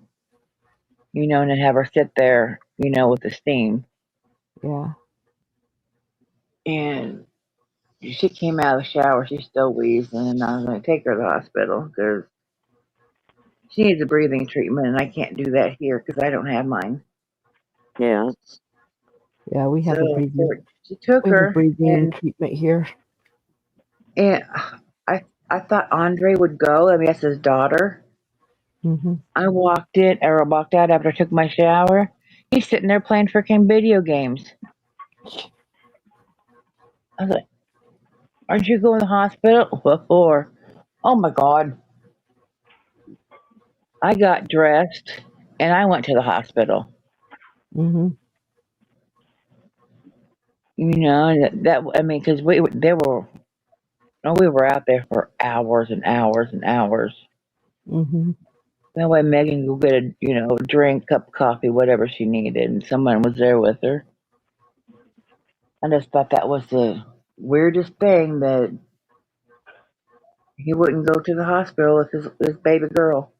Speaker 3: and then have her sit there, with the steam.
Speaker 10: Yeah.
Speaker 3: And she came out of the shower, she's still wheezing, and I was like, take her to the hospital because she needs a breathing treatment, and I can't do that here because I don't have mine.
Speaker 8: Yeah.
Speaker 10: Yeah. We have a
Speaker 3: So
Speaker 10: breathing.
Speaker 3: she took
Speaker 10: We have a
Speaker 3: her,
Speaker 10: breathing
Speaker 3: and
Speaker 10: treatment here.
Speaker 3: and I thought Andre would go. I mean, that's his daughter.
Speaker 10: Mm-hmm.
Speaker 3: I walked out after I took my shower. He's sitting there playing freaking video games. I was like, aren't you going to the hospital? What for? Oh my God. I got dressed and I went to the hospital.
Speaker 10: Mm-hmm.
Speaker 3: I mean, because we were out there for hours and hours and hours.
Speaker 10: Mm-hmm.
Speaker 3: That way Megan could get a drink, cup of coffee, whatever she needed, and someone was there with her. I just thought that was the weirdest thing that he wouldn't go to the hospital with his baby girl.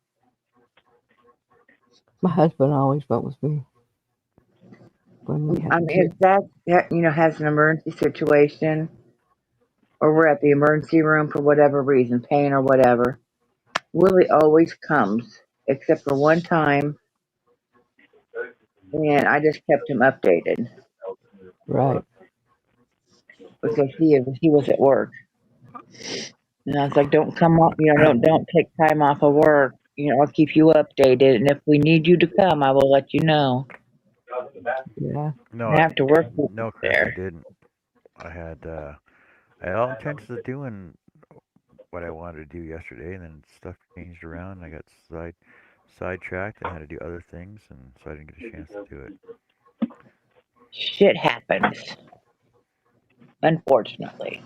Speaker 10: My husband always went with me when we had
Speaker 3: I
Speaker 10: the
Speaker 3: mean,
Speaker 10: kids.
Speaker 3: if that has an emergency situation, or we're at the emergency room for whatever reason, pain or whatever, Willie always comes, except for one time, and I just kept him updated
Speaker 10: Right.
Speaker 3: because he was at work, and I was like, "Don't come on, don't take time off of work. I'll keep you updated, and if we need you to come, I will let you know."
Speaker 10: Yeah.
Speaker 3: I
Speaker 7: No,
Speaker 3: have to work
Speaker 7: no, Chris, I
Speaker 3: there.
Speaker 7: didn't. I had all intentions of doing what I wanted to do yesterday, and then stuff changed around, and I got sidetracked, and had to do other things, and so I didn't get a chance to do it.
Speaker 3: Shit happens, unfortunately.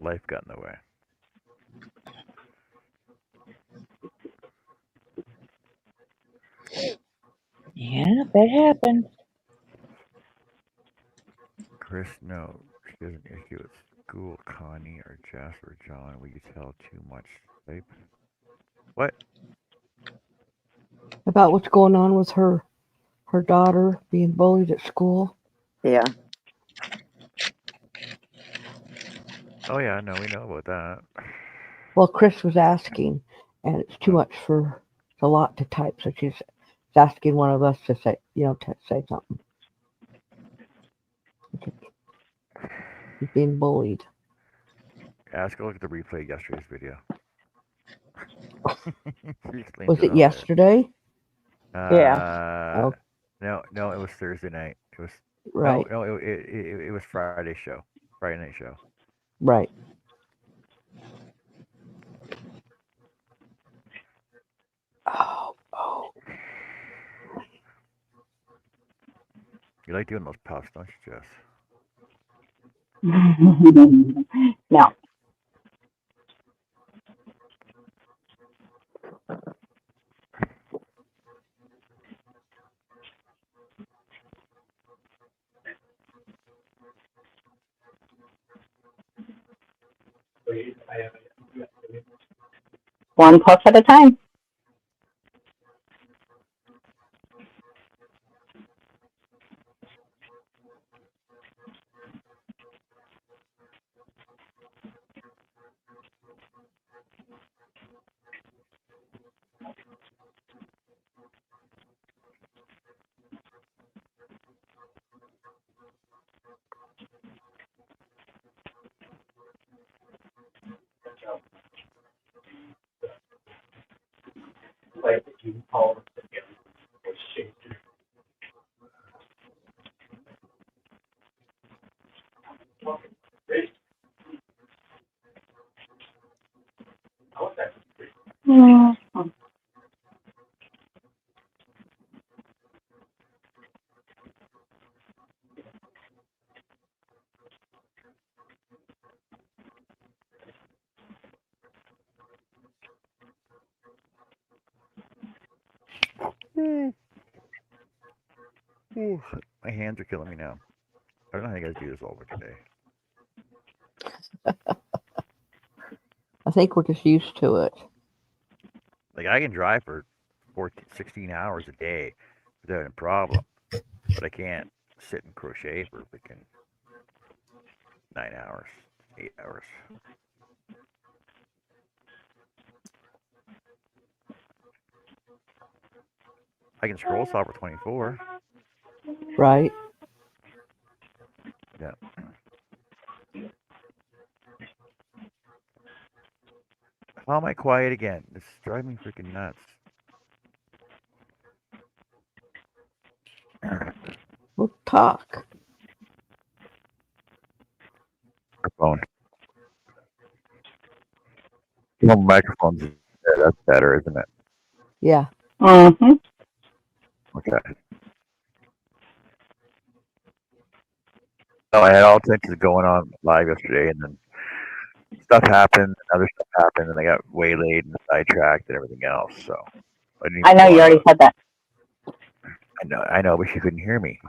Speaker 7: Life got in the way.
Speaker 3: Yeah, that happens.
Speaker 7: Chris, no, she has an issue with school. Connie or Jess or John, will you tell too much? Type. What?
Speaker 10: About what's going on with her daughter being bullied at school.
Speaker 8: Yeah.
Speaker 7: Oh yeah, no, we know about that.
Speaker 10: Well, Chris was asking, and it's too
Speaker 7: Oh,
Speaker 10: much for it's a lot to type, so she's asking one of us to say, to say something. She's being bullied.
Speaker 7: ask her look at the replay of yesterday's video. She explains
Speaker 10: Was
Speaker 7: it
Speaker 10: it
Speaker 7: all there.
Speaker 10: yesterday?
Speaker 3: Yeah.
Speaker 7: Uh,
Speaker 10: Oh,
Speaker 7: no, it was Thursday night. It was
Speaker 10: right,
Speaker 7: no, it was Friday show, Friday night show.
Speaker 10: right. Oh, oh.
Speaker 7: You like doing those puffs, don't you, Jess?
Speaker 1: No. One puff at a time. Mm.
Speaker 7: Mm. Ooh, my hands are killing me now. I don't know how you guys do this all working day.
Speaker 10: I think we're just used to it.
Speaker 7: Like I can drive for 14, 16 hours a day without a problem, but I can't sit and crochet for freaking 9 hours, 8 hours. I can scroll saw for 24.
Speaker 10: Right?
Speaker 7: Yeah. How am I quiet again? This is driving me freaking nuts.
Speaker 10: We'll talk.
Speaker 7: Microphone. No microphones. Yeah, that's better, isn't it?
Speaker 10: Yeah.
Speaker 1: Mm-hmm.
Speaker 7: Okay. No, I had all intentions of going on live yesterday, and then stuff happened, and other stuff happened, and I got waylaid and sidetracked and everything else. So I didn't
Speaker 1: I
Speaker 7: even
Speaker 1: know
Speaker 7: go
Speaker 1: you
Speaker 7: on
Speaker 1: already
Speaker 7: about.
Speaker 1: said that.
Speaker 7: I know, but she couldn't hear me.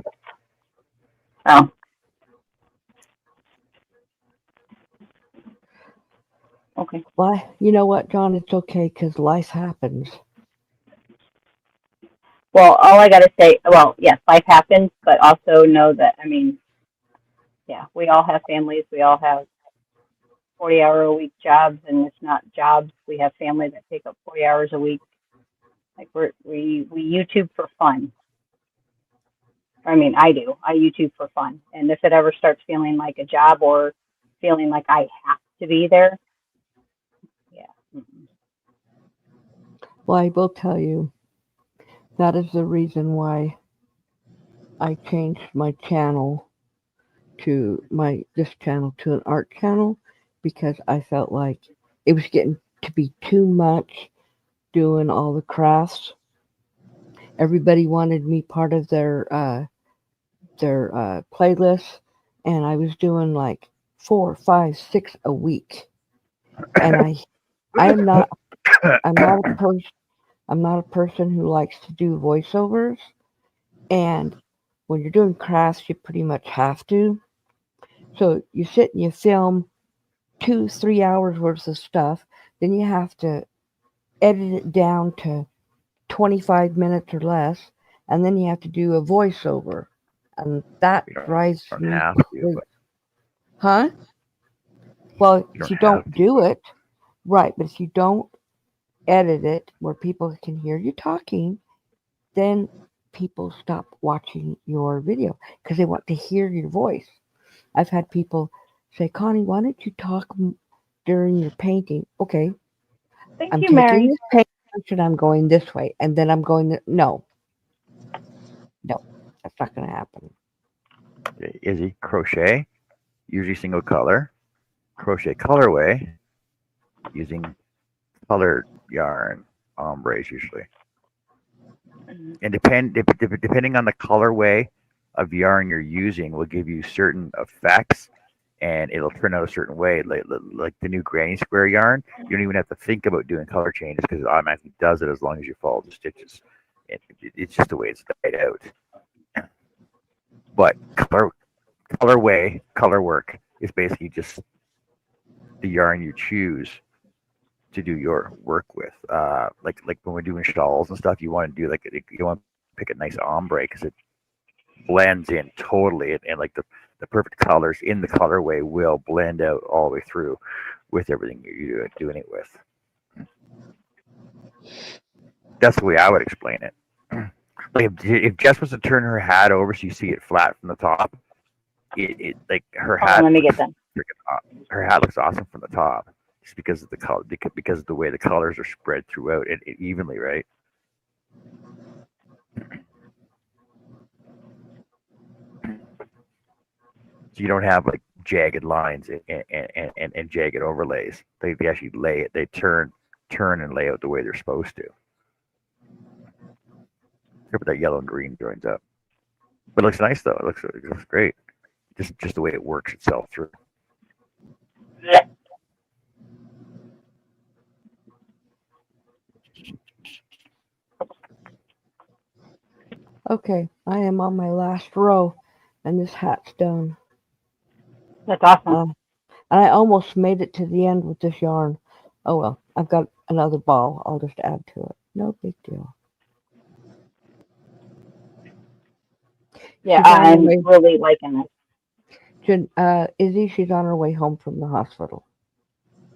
Speaker 1: Oh, okay.
Speaker 10: Well, you know what, John? It's okay because life happens.
Speaker 1: Well, all I got to say, well, yes, life happens, but also know that, I mean, yeah, we all have families. We all have 40-hour-a-week jobs, and it's not jobs. We have family that take up 40 hours a week. Like we YouTube for fun. I mean, I do. I YouTube for fun. And if it ever starts feeling like a job or feeling like I have to be there, yeah. Mm-mm.
Speaker 10: Well, I will tell you that is the reason why I changed my channel to this channel to an art channel because I felt like it was getting to be too much doing all the crafts. Everybody wanted me part of their playlist, and I was doing like 4, 5, 6 a week. And I am not I'm not a person I'm not a person who likes to do voiceovers. And when you're doing crafts, you pretty much have to. So you sit and you film 2, 3 hours worth of stuff, then you have to edit it down to 25 minutes or less, and then you have to do a voiceover. And that
Speaker 7: You don't
Speaker 10: drives
Speaker 7: have
Speaker 10: me
Speaker 7: to, but
Speaker 10: crazy. Huh? Well,
Speaker 7: you
Speaker 10: if
Speaker 7: don't
Speaker 10: you
Speaker 7: have
Speaker 10: don't
Speaker 7: to.
Speaker 10: do
Speaker 7: But
Speaker 10: it, right, but if you don't edit it where people can hear you talking, then people stop watching your video because they want to hear your voice. I've had people say, Connie, why don't you talk during your painting? Okay,
Speaker 1: Thank
Speaker 10: I'm
Speaker 1: you,
Speaker 10: taking
Speaker 1: Mary.
Speaker 10: this paint and I'm going this way, and then I'm going. No, no, that's not going to happen.
Speaker 7: Izzy, crochet, usually single color, crochet colorway, using colored yarn, ombres usually.
Speaker 1: Mhm.
Speaker 7: And depending on the colorway of yarn you're using will give you certain effects, and it'll turn out a certain way. Like the new granny square yarn, you don't even have to think about doing color changes because it automatically does it as long as you follow the stitches. It's just the way it's laid out. But color work is basically just the yarn you choose to do your work with. Like when we're doing shawls and stuff, you want to do you want to pick a nice ombre because it blends in totally, and like the perfect colors in the colorway will blend out all the way through with everything you're doing it with. That's the way I would explain it. Like if Jess was to turn her hat over so you see it flat from the top, it like her
Speaker 1: Hold on,
Speaker 7: hat
Speaker 1: let me get
Speaker 7: looks
Speaker 1: them.
Speaker 7: her hat looks awesome from the top, just because of the color, because of the way the colors are spread throughout it evenly, right? So you don't have like jagged lines and jagged overlays. They actually lay it. They turn and lay out the way they're supposed to. Except for that yellow and green joins up. But it looks nice though. It looks great. Just the way it works itself through.
Speaker 10: Okay, I am on my last row, and this hat's done.
Speaker 1: That's awesome.
Speaker 10: And I almost made it to the end with this yarn. Oh well, I've got another ball. I'll just add to it. No big deal.
Speaker 1: Yeah,
Speaker 10: She's on her
Speaker 1: I'm
Speaker 10: way.
Speaker 1: really liking this.
Speaker 10: Izzy, she's on her way home from the hospital.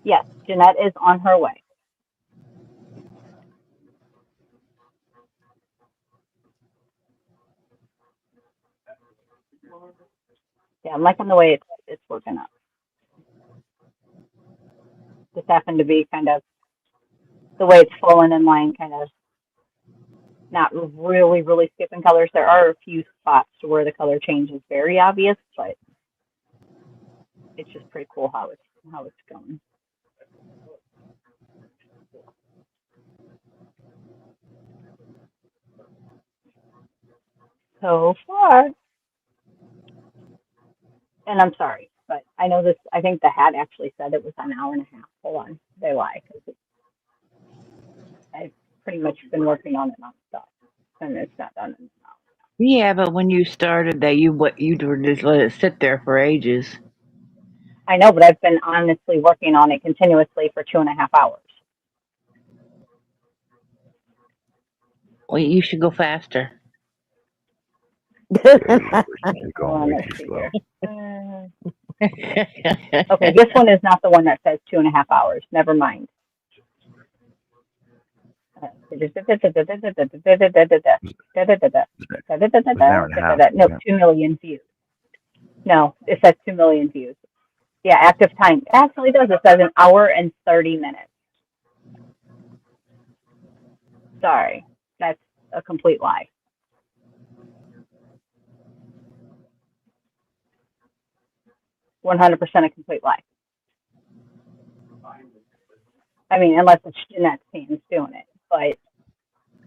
Speaker 1: Yes, Jeanette is on her way. Yeah, I'm liking the way it's working out. Just happened to be kind of the way it's fallen in line, kind of not really, really skipping colors. There are a few spots where the color change is very obvious, but it's just pretty cool how it's going. So far, and I'm sorry. but I know this. I think the hat actually said it was an hour and a half. Hold on, they lie because I've pretty much been working on it nonstop, and it's not done in an hour.
Speaker 3: Yeah, but when you started that, you were just let it sit there for ages.
Speaker 1: I know, but I've been honestly working on it continuously for 2.5 hours.
Speaker 3: Well, you should go faster.
Speaker 7: Yeah, you're
Speaker 1: Hold
Speaker 7: going
Speaker 1: on,
Speaker 7: way
Speaker 1: let's
Speaker 7: too
Speaker 1: see
Speaker 7: slow.
Speaker 1: here. Okay, this one is not the one that says 2.5 hours. Never mind.
Speaker 7: It was an hour and a half,
Speaker 1: No,
Speaker 7: wasn't
Speaker 1: 2 million views. No, it says 2 million views. Yeah, active time. It actually does. It says an hour and 30 minutes. Sorry, that's a complete lie. 100% a complete lie. I mean, unless it's Jeanette's hands doing it. But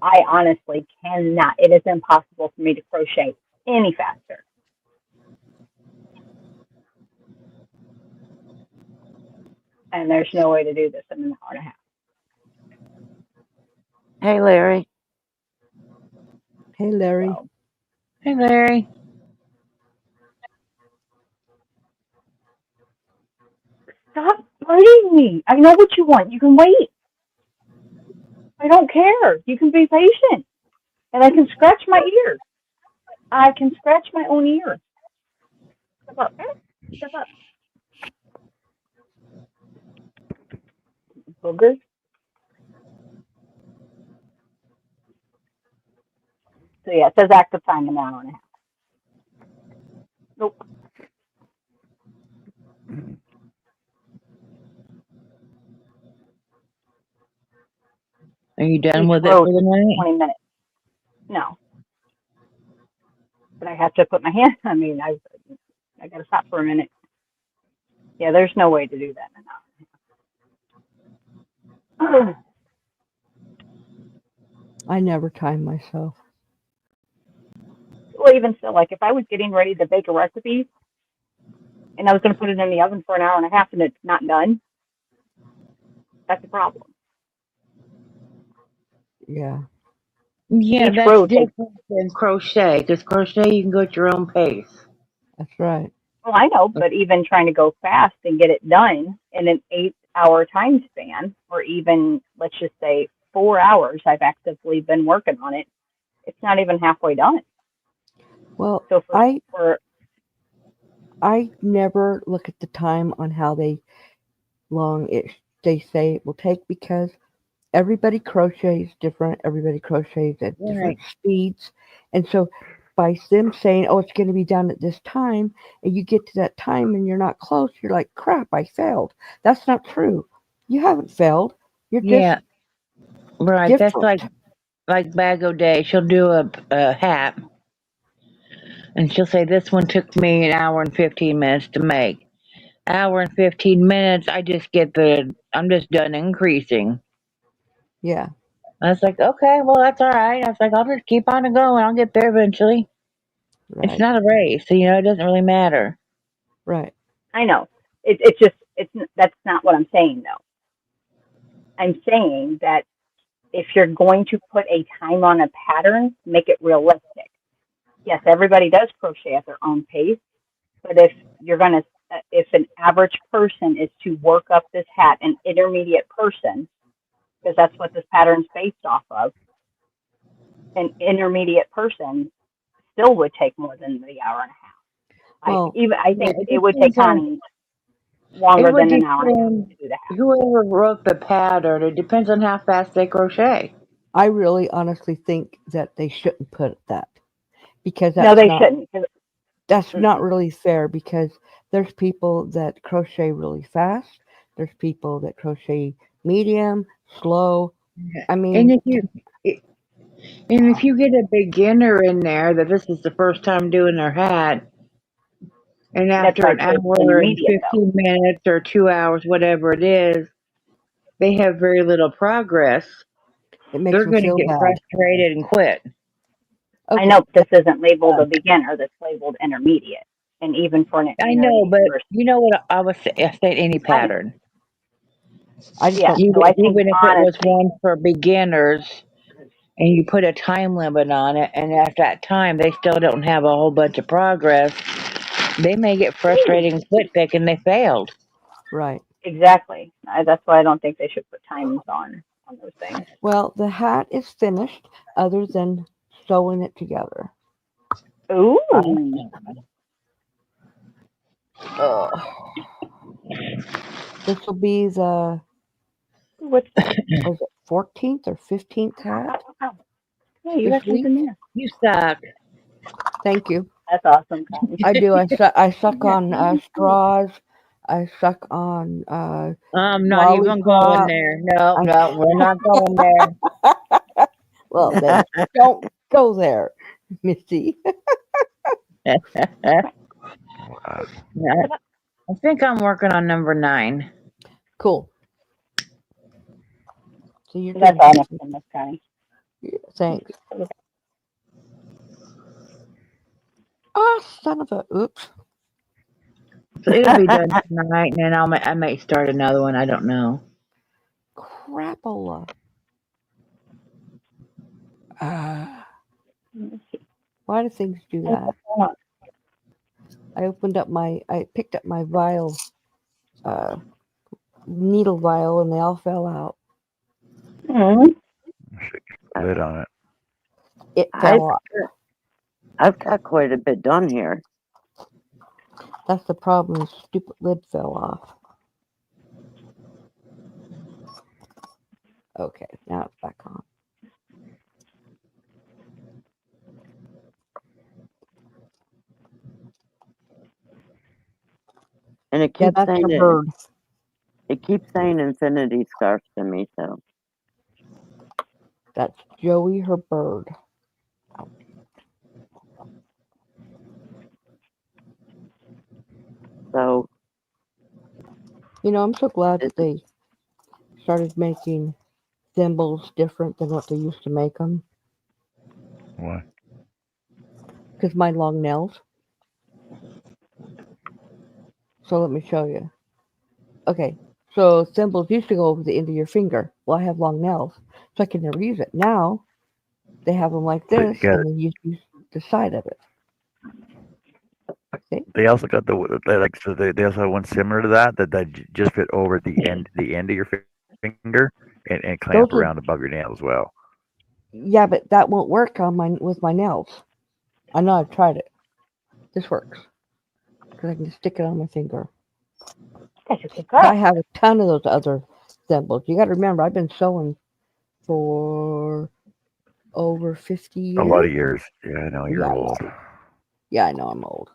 Speaker 1: I honestly cannot. It is impossible for me to crochet any faster. And there's no way to do this in an hour and a half.
Speaker 8: Hey, Larry.
Speaker 10: Hey, Larry.
Speaker 1: So,
Speaker 3: Hey, Larry.
Speaker 1: stop fighting me. I know what you want. You can wait. I don't care. You can be patient. And I can scratch my ear. I can scratch my own ear. Step up. Step up. Boogers. So yeah, it says active time an hour and a half. Nope.
Speaker 3: Are you done
Speaker 1: Each
Speaker 3: with it
Speaker 1: row
Speaker 3: for the
Speaker 1: takes
Speaker 3: night?
Speaker 1: 20 minutes. No. But I have to put my hand, I got to stop for a minute. Yeah, there's no way to do that in an hour.
Speaker 10: I never time myself.
Speaker 1: Well, even still, like if I was getting ready to bake a recipe and I was going to put it in the oven for an hour and a half and it's not done, that's a problem.
Speaker 10: Yeah,
Speaker 3: Yeah,
Speaker 1: Each
Speaker 3: that's
Speaker 1: row takes,
Speaker 3: different than crochet, because crochet you can go at your own pace.
Speaker 10: that's right.
Speaker 1: well, I know, but even trying to go fast and get it done in an 8 hour time span, or even, let's just say, 4 hours, I've actively been working on it. It's not even halfway done.
Speaker 10: Well,
Speaker 1: So for
Speaker 10: I never look at the time on how long they say it will take, because everybody crochets different. Everybody crochets at different
Speaker 3: Right.
Speaker 10: speeds, and so by them saying, "Oh, it's going to be done at this time," and you get to that time and you're not close, you're like, "Crap, I failed." That's not true. You haven't failed. You're just
Speaker 3: Yeah, right. That's
Speaker 10: different.
Speaker 3: like Bag O Day. She'll do a hat, and she'll say, "This one took me an hour and 15 minutes to make." Hour and 15 minutes. I'm just done increasing.
Speaker 10: Yeah,
Speaker 3: I was like, okay, well, that's all right. I was like, I'll just keep on going. I'll get there eventually. It's
Speaker 10: right,
Speaker 3: not a race, so it doesn't really matter.
Speaker 10: right.
Speaker 1: I know it's just that's not what I'm saying though. I'm saying that if you're going to put a time on a pattern, make it realistic. Yes, everybody does crochet at their own pace, but if an average person is to work up this hat, an intermediate person, because that's what this pattern's based off of, an intermediate person still would take more than the hour and a half.
Speaker 10: Well,
Speaker 1: I
Speaker 3: Yeah,
Speaker 1: think
Speaker 3: it
Speaker 1: it would take
Speaker 3: depends on.
Speaker 1: Connie
Speaker 3: It
Speaker 1: longer
Speaker 3: would
Speaker 1: than an hour and a half
Speaker 3: depend
Speaker 1: to do the hat.
Speaker 3: whoever wrote the pattern. It depends on how fast they crochet.
Speaker 10: I really honestly think that they shouldn't put that, because
Speaker 1: No, they shouldn't.
Speaker 10: that's not
Speaker 1: Mm-mm.
Speaker 10: really fair, because there's people that crochet really fast. There's people that crochet medium, slow.
Speaker 3: Yeah.
Speaker 10: I
Speaker 3: And
Speaker 10: mean,
Speaker 3: if you and if you get a beginner in there that this is the first time doing their hat, and
Speaker 1: That's
Speaker 3: after
Speaker 1: why I
Speaker 3: an
Speaker 1: said it's
Speaker 3: hour and
Speaker 1: intermediate, though.
Speaker 3: 15 minutes or 2 hours, whatever it is, they have very little progress,
Speaker 10: it makes
Speaker 3: they're
Speaker 10: them
Speaker 3: going to
Speaker 10: feel
Speaker 3: get
Speaker 10: bad.
Speaker 3: frustrated and quit.
Speaker 1: I
Speaker 10: Okay,
Speaker 1: know this isn't labeled a
Speaker 10: done.
Speaker 1: beginner. That's labeled intermediate. and even for an
Speaker 3: I know, but
Speaker 1: university.
Speaker 3: you know what I said any pattern.
Speaker 10: I just
Speaker 1: Yeah,
Speaker 10: don't.
Speaker 1: so I think
Speaker 3: Even if it was
Speaker 1: honestly,
Speaker 3: one for beginners and you put a time limit on it, and after that time they still don't have a whole bunch of progress, they may get frustrated and quit thinking they failed.
Speaker 10: Right.
Speaker 1: exactly. That's why I don't think they should put times on those things.
Speaker 10: Well, the hat is finished, other than sewing it together.
Speaker 1: Ooh,
Speaker 10: Oh, this will be the
Speaker 1: what's that?
Speaker 10: was it 14th or 15th
Speaker 1: Ow,
Speaker 10: hat
Speaker 1: ow, ow, ow. Yeah, you
Speaker 10: this
Speaker 1: got
Speaker 10: week.
Speaker 1: something there.
Speaker 3: You suck.
Speaker 10: Thank you.
Speaker 1: That's awesome, Connie.
Speaker 10: I do. I suck
Speaker 1: Yeah,
Speaker 10: on
Speaker 1: Connie's cool.
Speaker 10: straws. I suck on
Speaker 3: I'm not even going
Speaker 10: lollipop.
Speaker 3: there. No,
Speaker 10: I,
Speaker 3: no, we're not going there.
Speaker 10: well, then don't go there, Missy.
Speaker 7: Wow.
Speaker 3: I think I'm working on number 9.
Speaker 10: Cool. So you're
Speaker 1: That's
Speaker 10: doing
Speaker 1: awesome, Miss Connie.
Speaker 10: thanks. Oh, son of a oops.
Speaker 3: So it'll be done tonight, and then I may start another one. I don't know.
Speaker 10: Crapola.
Speaker 1: Let me see.
Speaker 10: Why do things do
Speaker 1: What's
Speaker 10: that?
Speaker 1: going on?
Speaker 10: I picked up my vial, uh, needle vial, and they all fell out.
Speaker 1: Mhm.
Speaker 7: Should keep a lid on it.
Speaker 10: It
Speaker 8: I've
Speaker 10: fell off.
Speaker 8: I've got quite a bit done here.
Speaker 10: That's the problem. The stupid lid fell off. Okay, now it's back on.
Speaker 8: And it
Speaker 10: Yeah,
Speaker 8: keeps
Speaker 10: that's her
Speaker 8: saying
Speaker 10: bird.
Speaker 8: it keeps saying infinity scarf to me, so
Speaker 10: That's Joey, her bird.
Speaker 8: so
Speaker 10: You know, I'm so glad
Speaker 8: it,
Speaker 10: that they started making thimbles different than what they used to make them.
Speaker 7: Why?
Speaker 10: Because my long nails. So let me show you. Okay, so thimbles used to go over the end of your finger. Well, I have long nails, so I can never use it. Now they have them like
Speaker 7: So you
Speaker 10: this,
Speaker 7: got
Speaker 10: and then you use the side of it. See?
Speaker 7: They also got like so they also have one similar to that just fit over the end of your finger and clamp
Speaker 10: Those are
Speaker 7: around above your nail as well.
Speaker 10: yeah, but that won't work on my with my nails. I know I've tried it. This works because I can just stick it on my finger.
Speaker 1: That's a good
Speaker 10: But I
Speaker 1: girl.
Speaker 10: have a ton of those other thimbles. You got to remember, I've been sewing for over 50
Speaker 7: A lot
Speaker 10: years.
Speaker 7: of years. Yeah, I know
Speaker 10: Yeah,
Speaker 7: you're
Speaker 10: I
Speaker 7: old.
Speaker 10: know. Yeah, I know I'm old.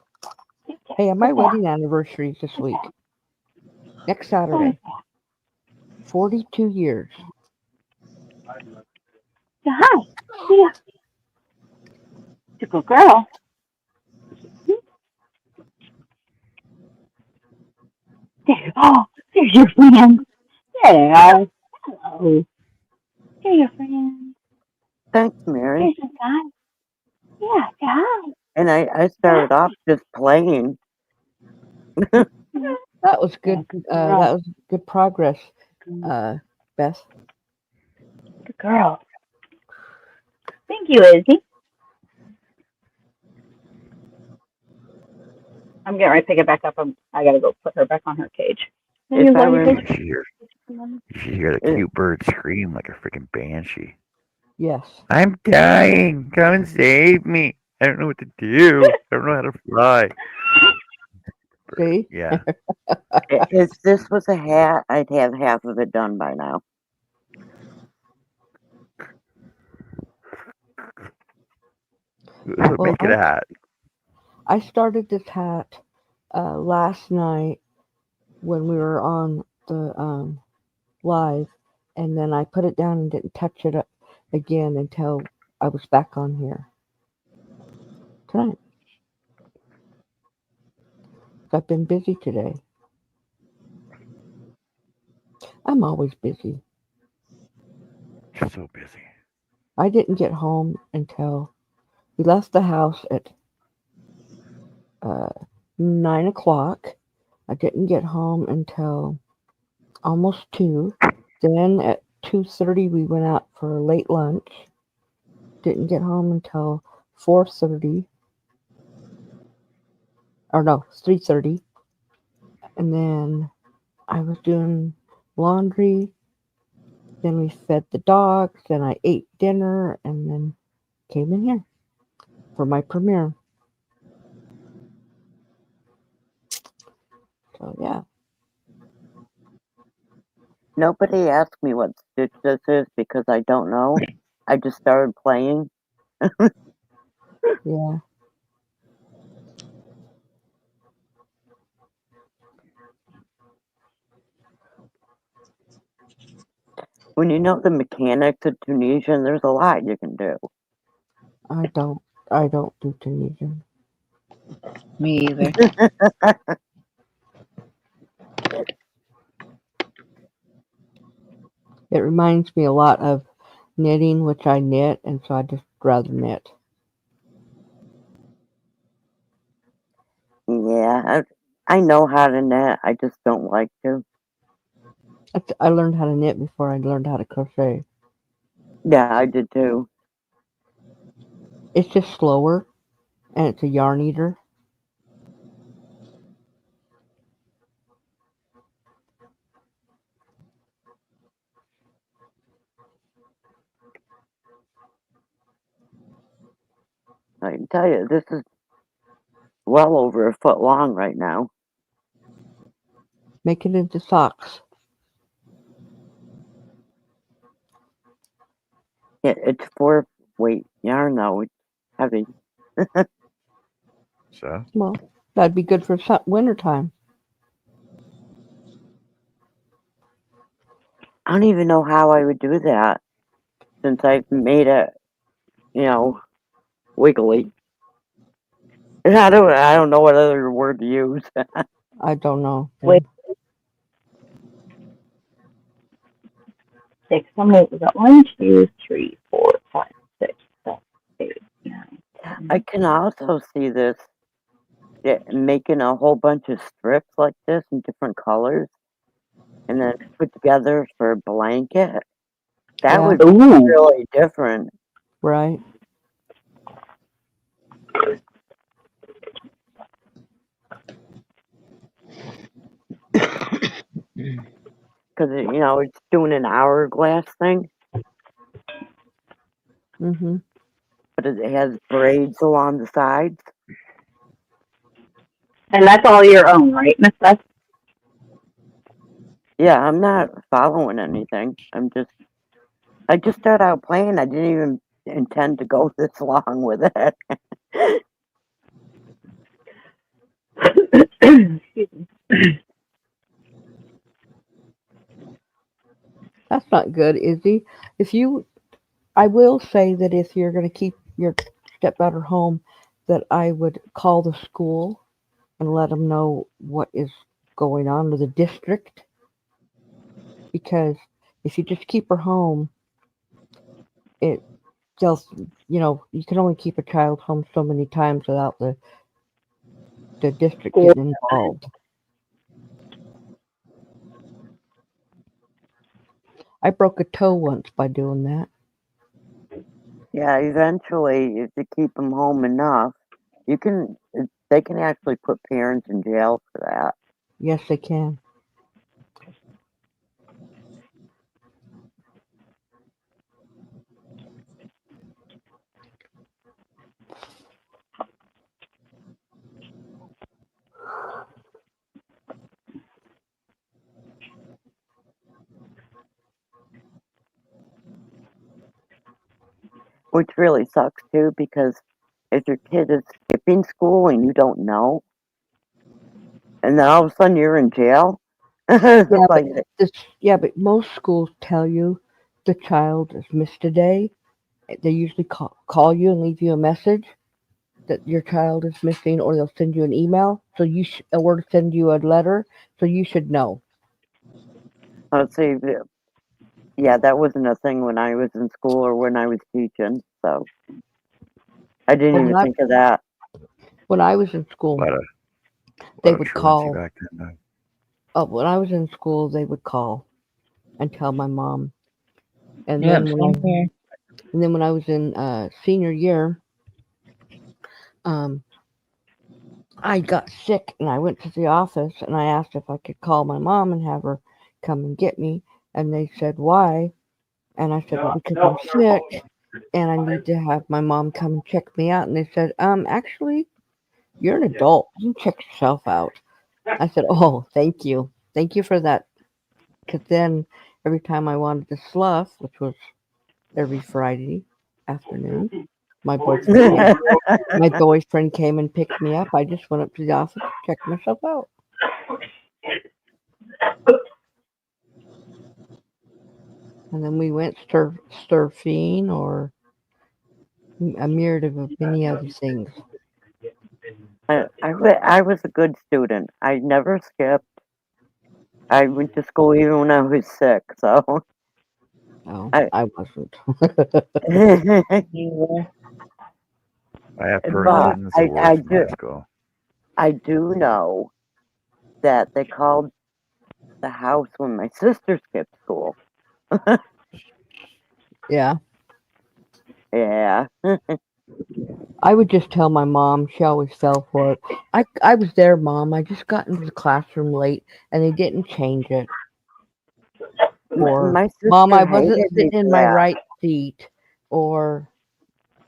Speaker 1: Sit down.
Speaker 10: Hey, my
Speaker 1: Sit down.
Speaker 10: wedding anniversary is this
Speaker 1: Sit
Speaker 10: week.
Speaker 1: down.
Speaker 10: Next
Speaker 1: Sit
Speaker 10: Saturday.
Speaker 1: down.
Speaker 10: 42 years.
Speaker 1: Yeah, hi. Yeah. It's a good girl. There. Oh, there's your friend. There they are. Hello. There your friend.
Speaker 8: thanks, Mary.
Speaker 1: There's your guy. Yeah, say hi.
Speaker 8: And I
Speaker 1: Yeah.
Speaker 8: started off just playing.
Speaker 10: That was
Speaker 1: Yeah,
Speaker 10: good.
Speaker 1: good
Speaker 10: That
Speaker 1: girl.
Speaker 10: was good progress, Beth.
Speaker 1: Good girl. Thank you, Izzy. I'm getting ready to pick it back up. I gotta go put her back on her cage. There
Speaker 8: If
Speaker 1: you
Speaker 8: I
Speaker 1: go, you
Speaker 8: rem
Speaker 1: guys.
Speaker 7: You should hear you should hear the
Speaker 8: it,
Speaker 7: cute bird scream like a freaking banshee.
Speaker 10: Yes.
Speaker 7: I'm dying. Come and save me. I don't know what to do. I don't know how to fly.
Speaker 10: See?
Speaker 7: Yeah.
Speaker 8: if this was a hat, I'd have half of it done by now.
Speaker 7: So
Speaker 10: Well,
Speaker 7: make it a hat.
Speaker 10: I started this hat last night when we were on the live, and then I put it down and didn't touch it up again until I was back on here tonight. I've been busy today. I'm always busy.
Speaker 7: Just so busy.
Speaker 10: I didn't get home until we left the house at 9 o'clock. I didn't get home until almost 2. Then at 2:30 we went out for a late lunch. Didn't get home until 4:30. Or no, 3:30. And then I was doing laundry. Then we fed the dogs. Then I ate dinner and then came in here for my premiere. So yeah.
Speaker 8: Nobody asked me what Stitch this is because I don't know. I just started playing.
Speaker 10: Yeah.
Speaker 8: When you know the mechanics of Tunisian, there's a lot you can do.
Speaker 10: I don't do Tunisian.
Speaker 3: Me either.
Speaker 10: It reminds me a lot of knitting, which I knit, and so I just rather knit.
Speaker 8: Yeah, I know how to knit. I just don't like to.
Speaker 10: I learned how to knit before I learned how to crochet.
Speaker 8: Yeah, I did too.
Speaker 10: It's just slower, and it's a yarn eater.
Speaker 8: I can tell you, this is well over a foot long right now.
Speaker 10: Make it into socks.
Speaker 8: It's 4 weight yarn though. It's heavy.
Speaker 7: So
Speaker 10: Well, that'd be good for wintertime.
Speaker 8: I don't even know how I would do that since I've made it, wiggly. I don't know what other word to use.
Speaker 10: I don't know.
Speaker 1: Wait, 6, 7, 8. We got 1, 2, 3, 4, 5, 6, 7, 8, 9, 10.
Speaker 8: I can also see this making a whole bunch of strips like this in different colors and then put together for a blanket. That
Speaker 10: Yeah,
Speaker 8: would be
Speaker 1: Ooh,
Speaker 8: really different.
Speaker 10: right.
Speaker 8: Because, it's doing an hourglass thing,
Speaker 10: Mhm.
Speaker 8: but it has braids along the sides.
Speaker 1: and that's all your own, right, Miss Beth?
Speaker 8: Yeah, I'm not following anything. I just started out playing. I didn't even intend to go this long with it.
Speaker 1: Excuse me.
Speaker 10: That's not good, Izzy. I will say that if you're going to keep your stepdaughter home, that I would call the school and let them know what is going on with the district. Because if you just keep her home, it they'll you can only keep a child home so many times without the district
Speaker 1: School.
Speaker 10: getting involved. I broke a toe once by doing that.
Speaker 8: Yeah, eventually, if you keep them home enough, they can actually put parents in jail for that.
Speaker 10: Yes, they can.
Speaker 8: Which really sucks too, because if your kid is skipping school and you don't know, and then all of a sudden you're in jail, it's
Speaker 10: Yeah, but
Speaker 8: like,
Speaker 10: but most schools tell you the child has missed a day. They usually call you and leave you a message that your child is missing, or they'll send you an email. Or send you a letter. So you should know.
Speaker 8: let's see, yeah, that wasn't a thing when I was in school or when I was teaching, so I didn't
Speaker 10: Well,
Speaker 8: even think of that.
Speaker 10: when I was in school,
Speaker 7: a lot of
Speaker 3: They
Speaker 7: lot of
Speaker 3: would
Speaker 7: truancy
Speaker 3: call.
Speaker 7: back then.
Speaker 3: When I was in school, they would call and tell my mom. And
Speaker 10: Yep,
Speaker 3: then
Speaker 10: same here.
Speaker 3: when I was in senior year, um, I got sick and I went to the office and I asked if I could call my mom and have her come and get me. And they said, "Why?" And I said, "Well, because I'm sick and I need to have my mom come and check me out." And they said, actually, you're an adult. You can check yourself out." I said, "Oh, thank you. Thank you for that." Because then every time I wanted to slough, which was every Friday afternoon, my boyfriend came. My boyfriend came and picked me up. I just went up to the office, checked myself out. And then we went surfing or a myriad of many other things.
Speaker 8: I was a good student. I never skipped. I went to school even when I was sick. So
Speaker 3: Oh,
Speaker 8: I,
Speaker 3: I wasn't.
Speaker 7: I have
Speaker 8: but
Speaker 7: Parkinson's, the worst from high school.
Speaker 8: I do know that they called the house when my sister skipped school.
Speaker 3: Yeah.
Speaker 8: Yeah.
Speaker 3: I would just tell my mom. She always fell for it. I was there, Mom. I just got into the classroom late and they didn't change it. Or,
Speaker 8: My
Speaker 3: Mom,
Speaker 8: sister
Speaker 3: I wasn't
Speaker 8: hated me
Speaker 3: sitting in
Speaker 8: for
Speaker 3: my
Speaker 8: that.
Speaker 3: right seat. Or,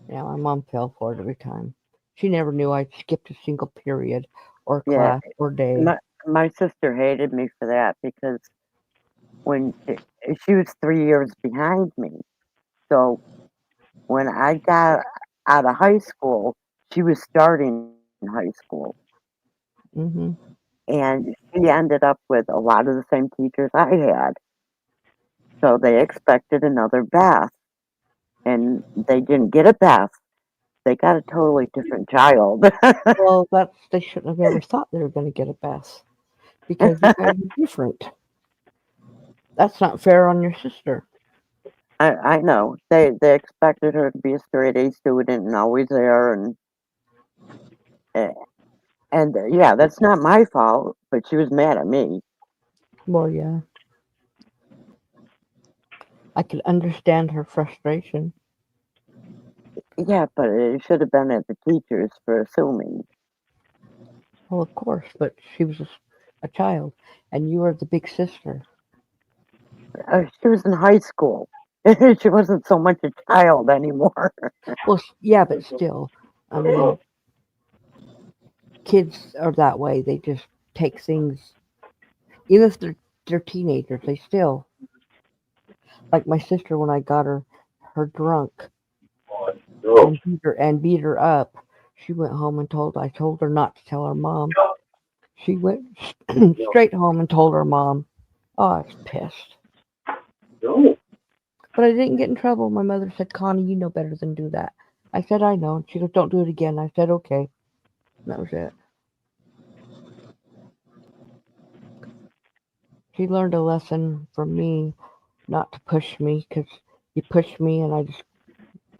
Speaker 3: yeah, my mom fell for it every time. She never knew I'd skipped a single period or
Speaker 8: Yeah.
Speaker 3: class or day.
Speaker 8: My sister hated me for that because when she was 3 years behind me. So when I got out of high school, she was starting high school.
Speaker 3: Hmm.
Speaker 8: And she ended up with a lot of the same teachers I had. So they expected another Beth, and they didn't get a Beth. They got a totally different child.
Speaker 3: Well, they shouldn't have ever thought they were going to get a Beth because you guys are different. That's not fair on your sister.
Speaker 8: I know they expected her to be a straight A student and always there, eh, and yeah, that's not my fault. But she was mad at me.
Speaker 3: Well, yeah, I could understand her frustration.
Speaker 8: Yeah, but it should have been at the teachers for assuming.
Speaker 3: Well, of course, but she was a child, and you were the big sister.
Speaker 8: She was in high school. She wasn't so much a child anymore.
Speaker 3: Well, yeah, but still, I mean, kids are that way. They just take things, even if they're teenagers. They still like my sister when I got her drunk and beat her up. She went home and I told her not to tell her mom. She went straight home and told her mom. Oh, I was pissed. But I didn't get in trouble. My mother said, "Connie, you know better than do that." I said, "I know." And she goes, "Don't do it again." I said, "Okay." And that was it. She learned a lesson from me not to push me because you push me and I just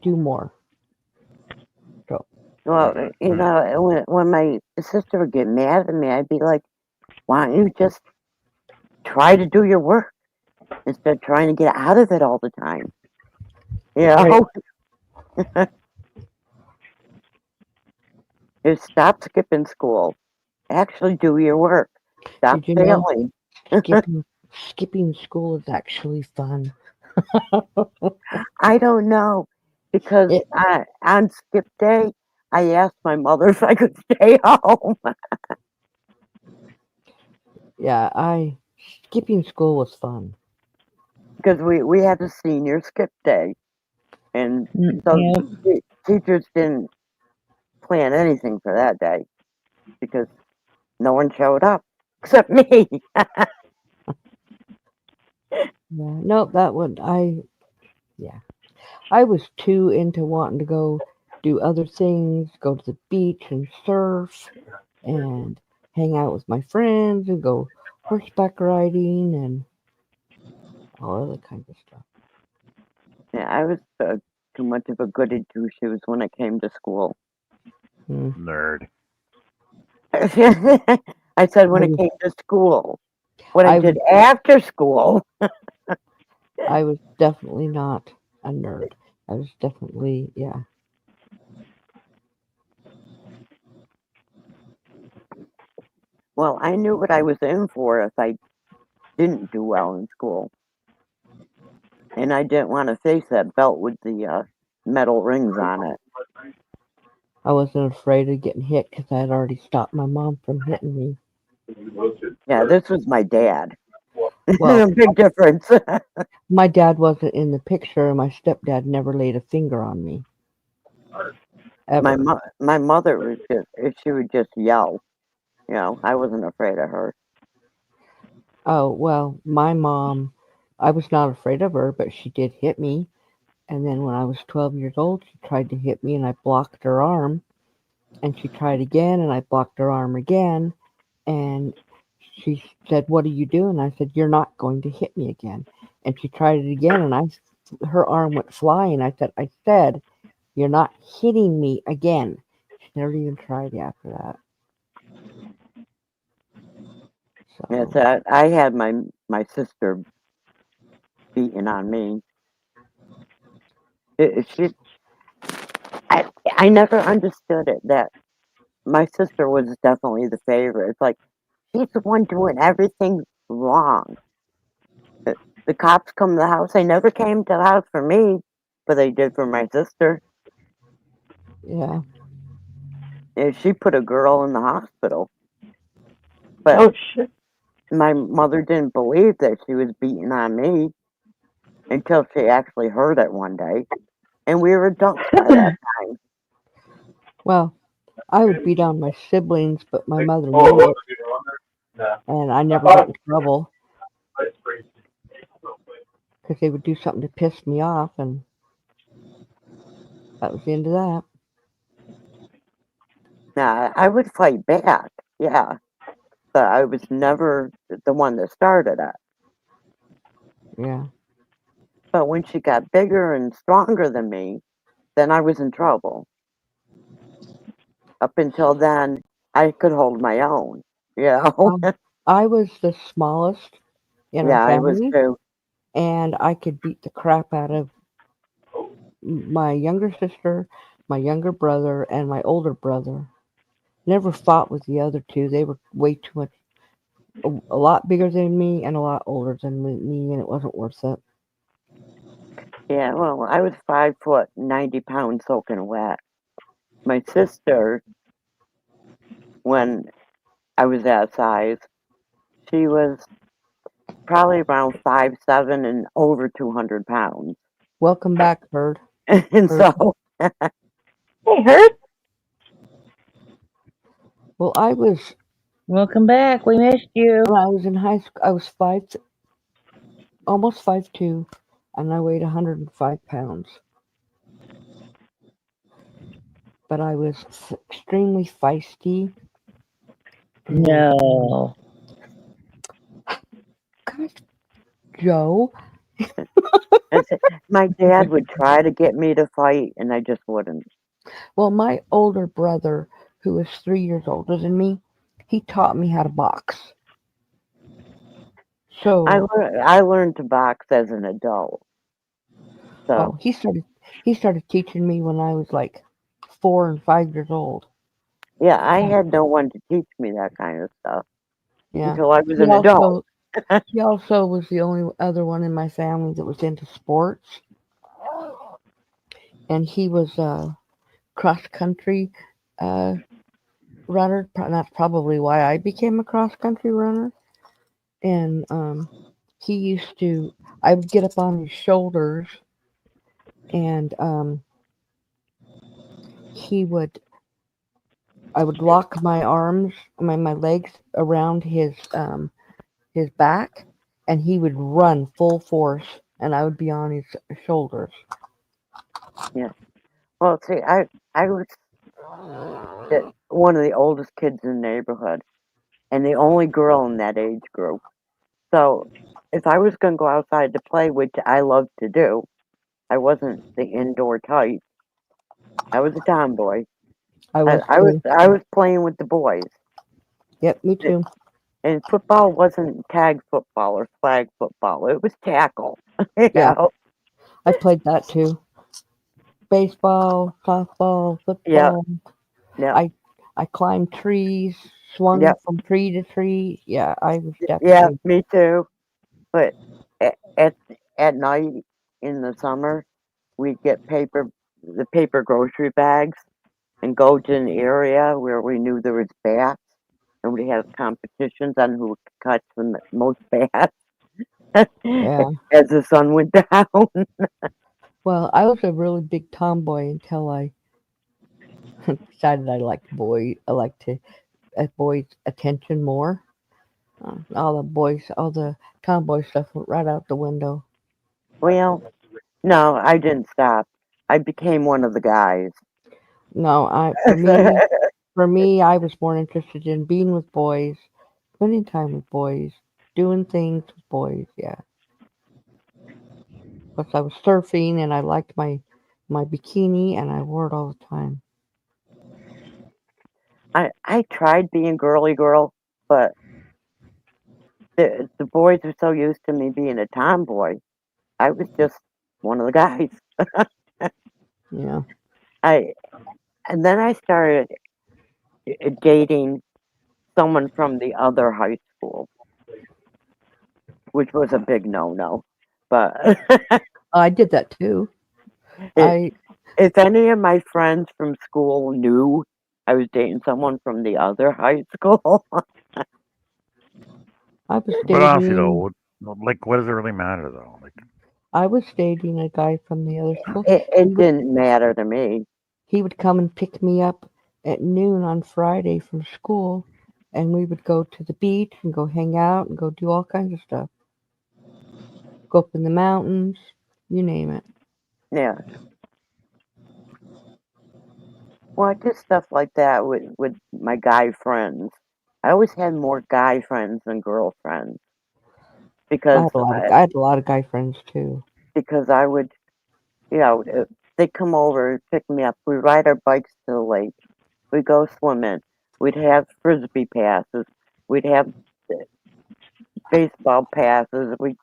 Speaker 3: do more. So,
Speaker 8: Well, when my sister would get mad at me, I'd be like, "Why don't you just try to do your work instead of trying to get out of it all the time?" You know, just stop skipping school. Actually, do your work. Stop
Speaker 3: did you know
Speaker 8: failing.
Speaker 3: skipping school is actually fun?
Speaker 8: I don't know because
Speaker 3: It,
Speaker 8: on skip day, I asked my mother if I could stay home
Speaker 3: yeah, I skipping school was fun.
Speaker 8: because we had a senior skip day, and so
Speaker 10: Yep.
Speaker 8: teachers didn't plan anything for that day because no one showed up except me.
Speaker 3: Yeah, no, that would yeah. I was too into wanting to go do other things, go to the beach and surf and hang out with my friends and go horseback riding and all other kinds of stuff.
Speaker 8: Yeah, I was too much of a goody two shoes when it came to school.
Speaker 3: Hmm.
Speaker 7: Nerd.
Speaker 4: I said when
Speaker 10: I
Speaker 4: it
Speaker 10: was
Speaker 4: came to school. What I
Speaker 10: I was
Speaker 4: did after school.
Speaker 10: I was definitely not a nerd. I was definitely, yeah.
Speaker 4: Well, I knew what I was in for if I didn't do well in school. And I didn't want to face that belt with the metal rings on it.
Speaker 10: I wasn't afraid of getting hit because I had already stopped my mom from hitting me.
Speaker 4: Yeah, this was my dad.
Speaker 10: Well,
Speaker 4: Big difference.
Speaker 10: my dad wasn't in the picture, and my stepdad never laid a finger on me ever.
Speaker 4: My mother was just, she would just yell. I wasn't afraid of her.
Speaker 10: Oh, well, my mom, I was not afraid of her, but she did hit me. And then when I was 12 years old, she tried to hit me, and I blocked her arm. And she tried again, and I blocked her arm again. And she said, "What are you doing?" I said, "You're not going to hit me again." And she tried it again, and her arm went flying. I said, "You're not hitting me again." She never even tried after that.
Speaker 4: Yes,
Speaker 10: So,
Speaker 4: I had my sister beating on me. She, I never understood it that my sister was definitely the favorite. It's like she's the one doing everything wrong. The, the cops come to the house. They never came to the house for me, but they did for my sister.
Speaker 10: yeah.
Speaker 4: And she put a girl in the hospital, but
Speaker 5: Oh shit.
Speaker 4: my mother didn't believe that she was beating on me until she actually heard it one day, and we were adults by that time.
Speaker 10: Well, I would beat on my siblings, but my mother
Speaker 5: Oh,
Speaker 10: knew
Speaker 5: what
Speaker 10: it,
Speaker 5: was you on there? No.
Speaker 10: and I
Speaker 5: I
Speaker 10: never got
Speaker 5: thought
Speaker 10: in trouble
Speaker 5: it's pretty real quick.
Speaker 10: because they would do something to piss me off, and that was the end of that.
Speaker 4: Now, I would fight back, yeah, but I was never the one that started it.
Speaker 10: Yeah.
Speaker 4: But when she got bigger and stronger than me, then I was in trouble. Up until then, I could hold my own, you know?
Speaker 10: Um, I was the smallest in our
Speaker 4: Yeah, I was
Speaker 10: family,
Speaker 4: too.
Speaker 10: and I could beat the crap out of my younger sister, my younger brother, and my older brother. Never fought with the other two. They were way too much, a lot bigger than me and a lot older than me, and it wasn't worth it.
Speaker 4: Yeah, well, I was 5 foot, 90 pounds soaking wet. My sister, when I was that size, she was probably around 5'7" and over 200 pounds.
Speaker 10: Welcome back, Bird.
Speaker 4: And
Speaker 10: Bird.
Speaker 4: so,
Speaker 1: Hey, Herb.
Speaker 10: Well, I was
Speaker 3: Welcome back. We missed you.
Speaker 10: when I was in high school. I was almost 5'2", and I weighed 105 pounds. But I was extremely feisty, and
Speaker 3: No.
Speaker 10: gosh, Joe.
Speaker 4: my dad would try to get me to fight, and I just wouldn't.
Speaker 10: Well, my older brother, who is 3 years older than me, he taught me how to box. So,
Speaker 4: I learned to box as an adult.
Speaker 10: well,
Speaker 4: So,
Speaker 10: he started teaching me when I was like 4 and 5 years old.
Speaker 4: yeah, I had no one to teach me that kind of stuff
Speaker 10: Yeah.
Speaker 4: until I was
Speaker 10: He
Speaker 4: an adult.
Speaker 10: also he also was the only other one in my family that was into sports, and he was a cross country uh, runner. That's probably why I became a cross country runner. And he used to. I would get up on his shoulders, and he would. I would lock my arms, my legs around his back, and he would run full force, and I would be on his shoulders.
Speaker 4: Yeah. Well, see, I was one of the oldest kids in the neighborhood and the only girl in that age group. So if I was going to go outside to play, which I loved to do, I wasn't the indoor type. I was a tomboy.
Speaker 10: I was
Speaker 4: I
Speaker 10: too.
Speaker 4: was playing with the boys.
Speaker 10: Yep, me too.
Speaker 8: And football wasn't tag football or flag football. It was tackle.
Speaker 10: Yeah,
Speaker 8: Yeah.
Speaker 10: I played that too. Baseball, softball,
Speaker 8: Yep.
Speaker 10: football.
Speaker 8: Yep.
Speaker 10: I climbed trees, swung
Speaker 8: Yep.
Speaker 10: from tree to tree. Yeah, I was
Speaker 8: Yeah,
Speaker 10: definitely.
Speaker 8: me too. But at at night in the summer, we'd get the paper grocery bags and go to an area where we knew there was bats, and we had competitions on who could catch the most bats
Speaker 10: Yeah.
Speaker 8: as the sun went down.
Speaker 10: Well, I was a really big tomboy until I decided I liked boys. I liked to boys' attention more. All the tomboy stuff went right out the window.
Speaker 8: Well, no, I didn't stop. I became one of the guys.
Speaker 10: No, for me, I was more interested in being with boys, spending time with boys, doing things with boys. Yeah, because I was surfing and I liked my bikini and I wore it all the time.
Speaker 8: I tried being girly girl, but the boys are so used to me being a tomboy. I was just one of the guys.
Speaker 10: Yeah,
Speaker 8: I and then I started dating someone from the other high school, which was a big no-no. But
Speaker 10: I did that too.
Speaker 8: it,
Speaker 10: I
Speaker 8: if any of my friends from school knew I was dating someone from the other high school,
Speaker 10: I was
Speaker 7: But honestly,
Speaker 10: dating
Speaker 7: though, like, what does it really matter, though? Like,
Speaker 10: I was dating a guy from the other school.
Speaker 8: it didn't matter to me.
Speaker 10: He would come and pick me up at noon on Friday from school, and we would go to the beach and go hang out and go do all kinds of stuff. Go up in the mountains, you name it.
Speaker 8: Yeah, well, just stuff like that with my guy friends. I always had more guy friends than girlfriends because
Speaker 10: I had a lot of guy friends too.
Speaker 8: I would, you know, they'd come over, pick me up. We'd ride our bikes to the lake. We'd go swimming. We'd have frisbee passes. We'd have uh, baseball passes. We,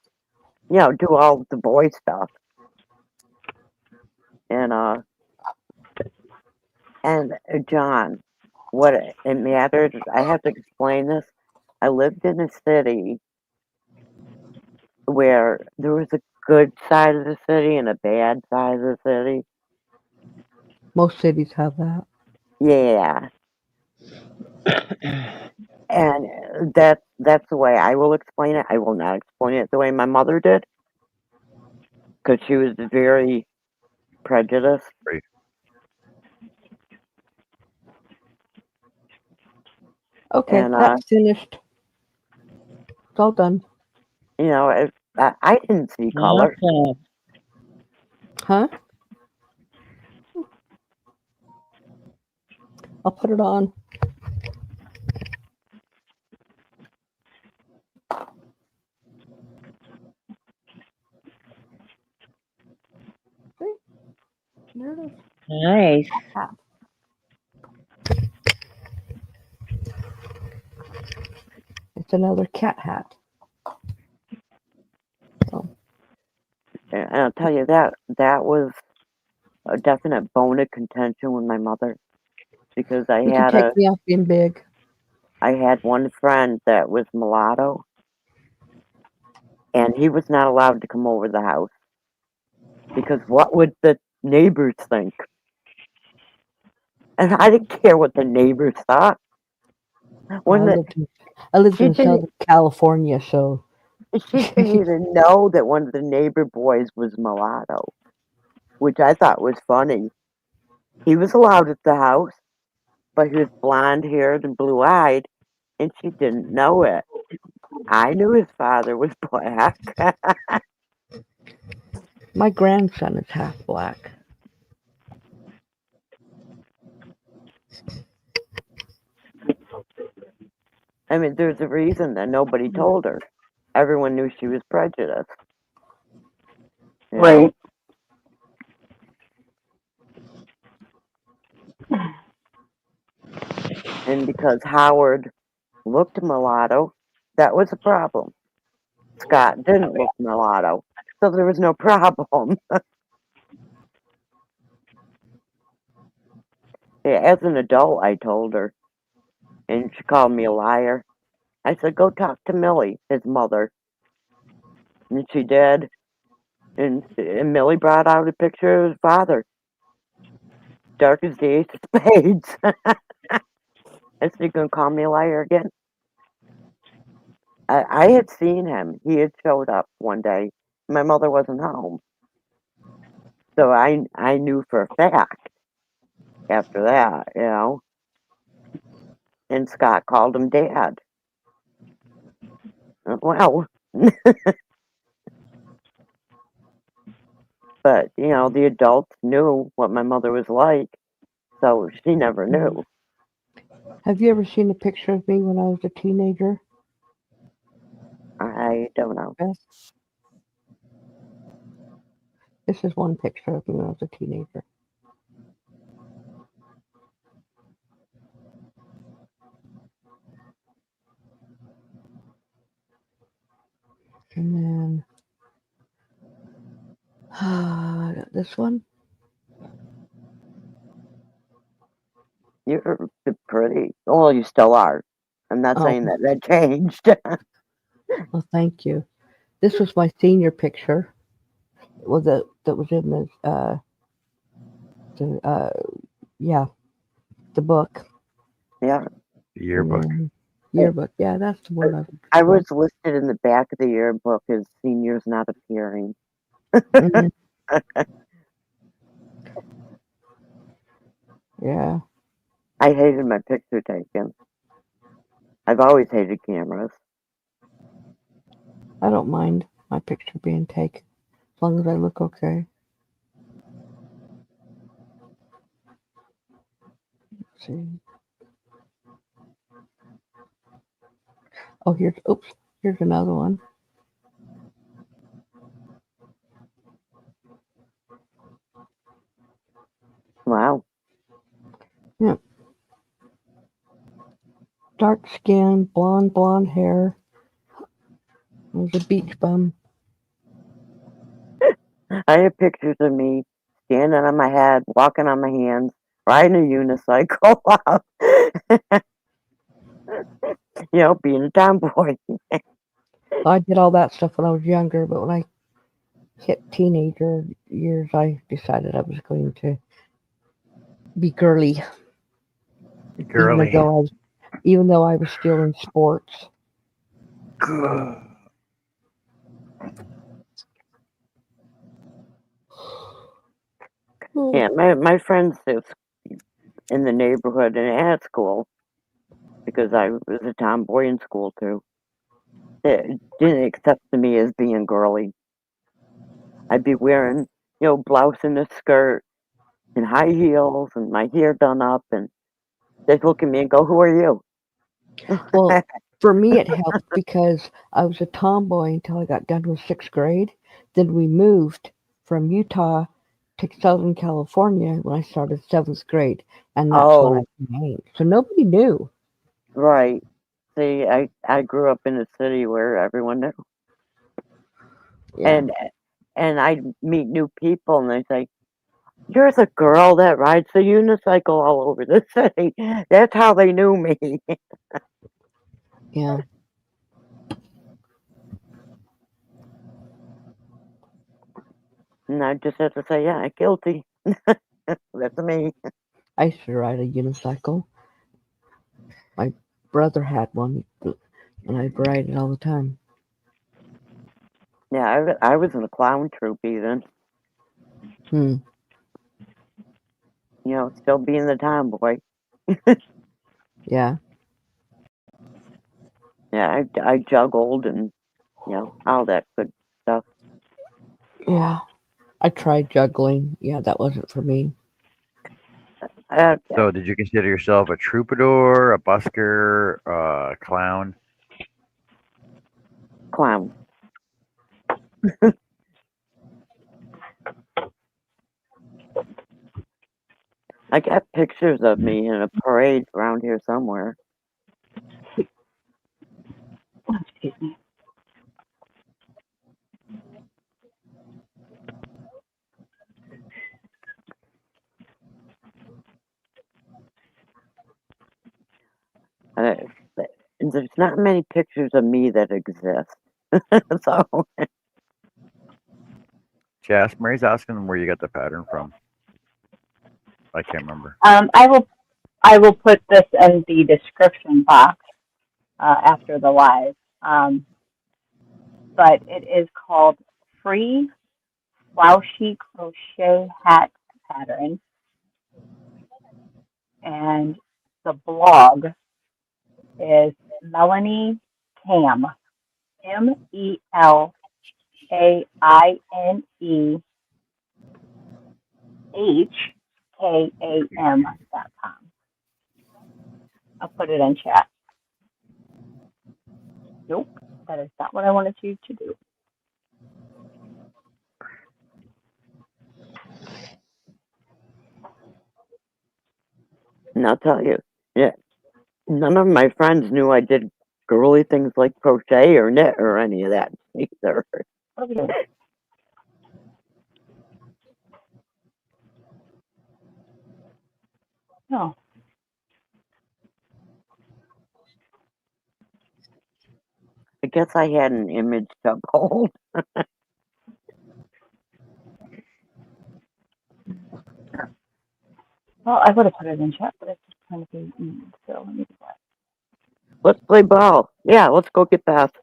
Speaker 8: do all the boy stuff. And John, what it mattered. I have to explain this. I lived in a city where there was a good side of the city and a bad side of the city.
Speaker 10: Most cities have that.
Speaker 8: Yeah, and that's the way I will explain it. I will not explain it the way my mother did because she was very prejudiced.
Speaker 7: right.
Speaker 10: Okay,
Speaker 8: And
Speaker 10: that's finished. It's all done.
Speaker 8: I didn't see color.
Speaker 3: Awesome.
Speaker 10: Huh? I'll put it on. See? There it is.
Speaker 3: Nice.
Speaker 10: Hat. It's another cat hat. So
Speaker 8: And I'll tell you that was a definite bone of contention with my mother because
Speaker 10: you can take me off being big.
Speaker 8: I had one friend that was mulatto, and he was not allowed to come over the house because what would the neighbors think? And I didn't care what the neighbors thought.
Speaker 10: Well,
Speaker 8: When the,
Speaker 10: I lived
Speaker 8: she
Speaker 10: in
Speaker 8: didn't
Speaker 10: Southern California, so
Speaker 8: she didn't even know that one of the neighbor boys was mulatto, which I thought was funny. He was allowed at the house, but he was blonde haired and blue eyed, and she didn't know it. I knew his father was black.
Speaker 10: my grandson is half black.
Speaker 8: I mean, there's a reason that nobody told her. Everyone knew she was prejudiced. You know?
Speaker 1: Right.
Speaker 8: And because Howard looked mulatto. That was a problem. Scott didn't look mulatto, so there was no problem. As an adult, I told her, and she called me a liar. I said, "Go talk to Millie, his mother," and she did. And Millie brought out a picture of his father, dark as the ace of spades. I said, "You gonna call me a liar again?" I had seen him. He had showed up one day. My mother wasn't home, so I knew for a fact after that, you know. And Scott called him Dad. Well, but you know, the adults knew what my mother was like, so she never knew.
Speaker 10: Have you ever seen a picture of me when I was a teenager?
Speaker 8: I don't know.
Speaker 10: Beth? This is one picture of me when I was a teenager. And then this one.
Speaker 8: You're pretty. Well, you still are. I'm not
Speaker 10: Oh,
Speaker 8: saying that changed.
Speaker 10: well, thank you. This was my senior picture. That was in the yeah, the book.
Speaker 8: Yeah,
Speaker 7: The yearbook.
Speaker 10: Yearbook. Yeah, that's the word I was
Speaker 8: I
Speaker 10: looking
Speaker 8: was listed in the back of the yearbook as seniors not appearing.
Speaker 10: for. Yeah,
Speaker 8: I hated my picture taken. I've always hated cameras.
Speaker 10: I don't mind my picture being taken as long as I look okay. Let's see. Oh, here's another one.
Speaker 8: Wow.
Speaker 10: Yeah, dark skin, blonde hair. I was a beach bum.
Speaker 8: I have pictures of me standing on my head, walking on my hands, riding a unicycle. You know, being a tomboy.
Speaker 10: I did all that stuff when I was younger, but when I hit teenager years, I decided I was going to be girly, even
Speaker 7: Girly.
Speaker 10: though I was, even though I was still in sports.
Speaker 8: Yeah, my friends in the neighborhood and at school, because I was a tomboy in school too, they didn't accept me as being girly. I'd be wearing, blouse and a skirt and high heels and my hair done up, and they'd look at me and go, "Who are you?"
Speaker 10: Well, for me, it helped because I was a tomboy until I got done with sixth grade. Then we moved from Utah to Southern California when I started seventh grade, and that's when I
Speaker 8: Oh,
Speaker 10: changed. So nobody knew.
Speaker 8: right. See, I grew up in a city where everyone knew,
Speaker 10: Yeah,
Speaker 8: and and I'd meet new people, and they say, "You're the girl that rides the unicycle all over the city." That's how they knew me,
Speaker 10: yeah.
Speaker 8: and I just had to say, "Yeah, guilty." That's me.
Speaker 10: I used to ride a unicycle. My brother had one, and I'd ride it all the time.
Speaker 8: Yeah, I was in a clown troupe even.
Speaker 10: Hmm.
Speaker 8: Still being the tomboy.
Speaker 10: Yeah.
Speaker 8: Yeah, I juggled and all that good stuff.
Speaker 10: Yeah. I tried juggling. Yeah, that wasn't for me.
Speaker 8: Yeah,
Speaker 7: So, did you consider yourself a troubadour, a busker, a clown?
Speaker 8: clown. I got pictures of me in a parade around here somewhere. there's not many pictures of me that exist. So
Speaker 7: Jas, Mary's asking where you got the pattern from. I can't remember.
Speaker 1: I will put this in the description box after the live. But it is called Free Slouchy Crochet Hat Pattern, and the blog is Melanie Cam, MELAINEHKAM.com. I'll put it in chat. Nope, that is not what I wanted you to do.
Speaker 8: and I'll tell you, yeah, none of my friends knew I did girly things like crochet or knit or any of that either.
Speaker 1: Okay. No.
Speaker 8: I guess I had an image to uphold.
Speaker 1: Well, I would have put it in chat, but it's just kind of be so let me do that.
Speaker 8: Let's play ball. Yeah, let's go get Beth.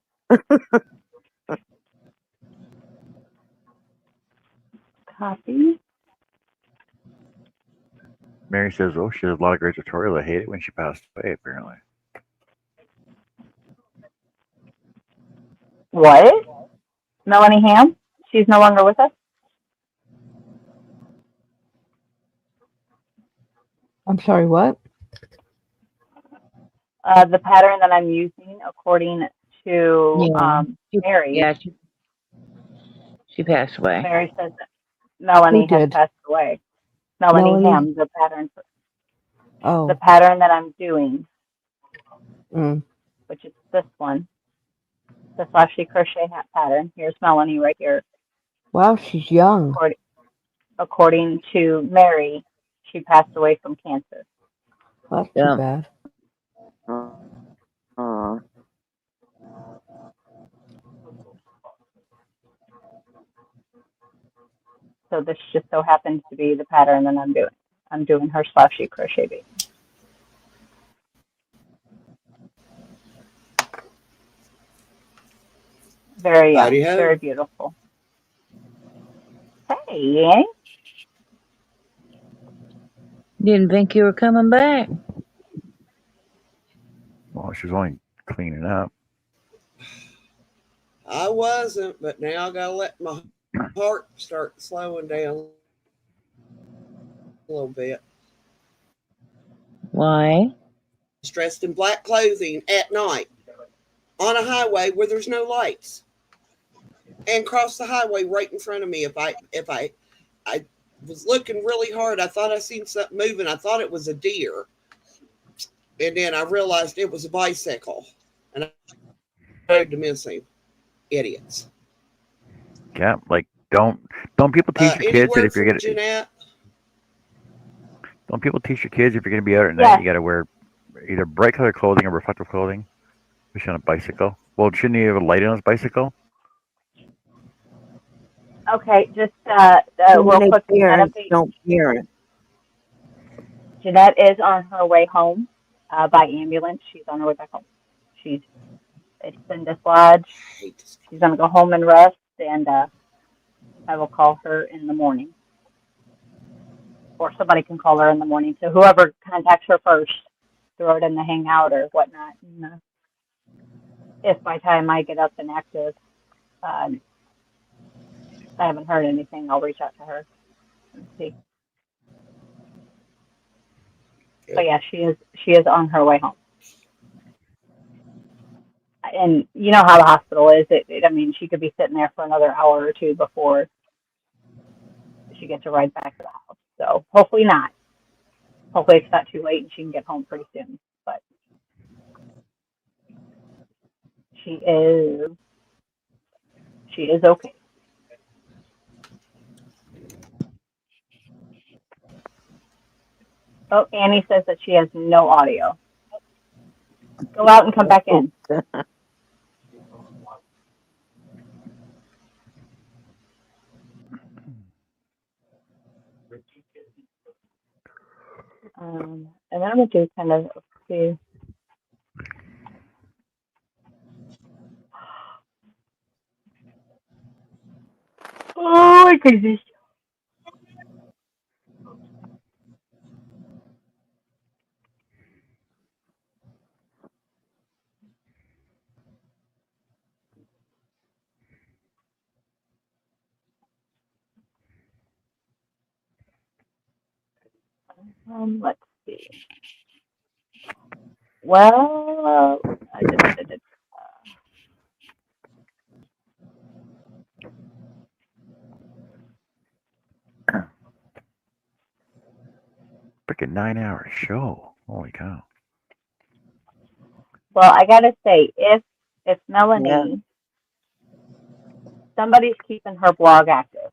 Speaker 1: Copy.
Speaker 7: Mary says, oh, she has a lot of great tutorials. I hate it when she passed away, apparently.
Speaker 1: What? Melanie Ham? She's no longer with us?
Speaker 10: I'm sorry, what?
Speaker 1: The pattern that I'm using, according to Mary.
Speaker 3: Yeah, she passed away.
Speaker 1: Mary says that Melanie
Speaker 10: Who
Speaker 1: has
Speaker 10: did?
Speaker 1: passed away. Melanie
Speaker 10: Melanie?
Speaker 1: Ham, the
Speaker 10: Oh.
Speaker 1: pattern that I'm doing,
Speaker 10: Mm.
Speaker 1: which is this one, the slashy crochet hat pattern. Here's Melanie right here.
Speaker 10: Wow, she's young.
Speaker 1: According to Mary, she passed away from cancer.
Speaker 10: That's
Speaker 3: Yeah.
Speaker 10: too bad.
Speaker 1: So this just so happens to be the pattern that I'm doing. I'm doing her slashy crochet baby. Very young, very beautiful. Hey, Annie.
Speaker 3: Didn't think you were coming back.
Speaker 7: Well, she was only cleaning up.
Speaker 4: I wasn't, but now I gotta let my heart start slowing down a little bit.
Speaker 3: Why?
Speaker 4: Dressed in black clothing at night on a highway where there's no lights, and cross the highway right in front of me. If I was looking really hard, I thought I seen something moving. I thought it was a deer, and then I realized it was a bicycle, and I tried to miss him. Idiots.
Speaker 7: Yeah, like don't people teach your
Speaker 4: Any
Speaker 7: kids that
Speaker 4: word
Speaker 7: if you're
Speaker 4: from
Speaker 7: gonna
Speaker 4: Jeanette?
Speaker 7: don't people teach your kids if you're gonna be out at night,
Speaker 1: Yes.
Speaker 7: you gotta wear either bright colored clothing or reflective clothing, especially on a bicycle. Well, shouldn't he have a light on his bicycle?
Speaker 1: Okay, just
Speaker 8: Too
Speaker 1: real
Speaker 8: many
Speaker 1: quick,
Speaker 8: parents don't parent.
Speaker 1: Jeanette is on her way home by ambulance. She's on her way back home. It's been dislodged. She's going to go home and rest, and I will call her in the morning. Or somebody can call her in the morning. So whoever contacts her first, throw it in the hangout or whatnot. And, if by the time I get up and active, I haven't heard anything, I'll reach out to her and see. But yeah, she is on her way home. And you know how the hospital is. I mean, she could be sitting there for another hour or two before she gets a ride back to the house. So hopefully not. Hopefully it's not too late and she can get home pretty soon. But she is okay. Oh, Annie says that she has no audio. Go out and come back in. And then I'm gonna do kind of see. Oh my goodness. Let's see. Well,
Speaker 7: Freaking 9 hour show. Holy cow.
Speaker 1: well, I gotta say, if
Speaker 8: Yeah.
Speaker 1: Melanie, somebody's keeping her blog active.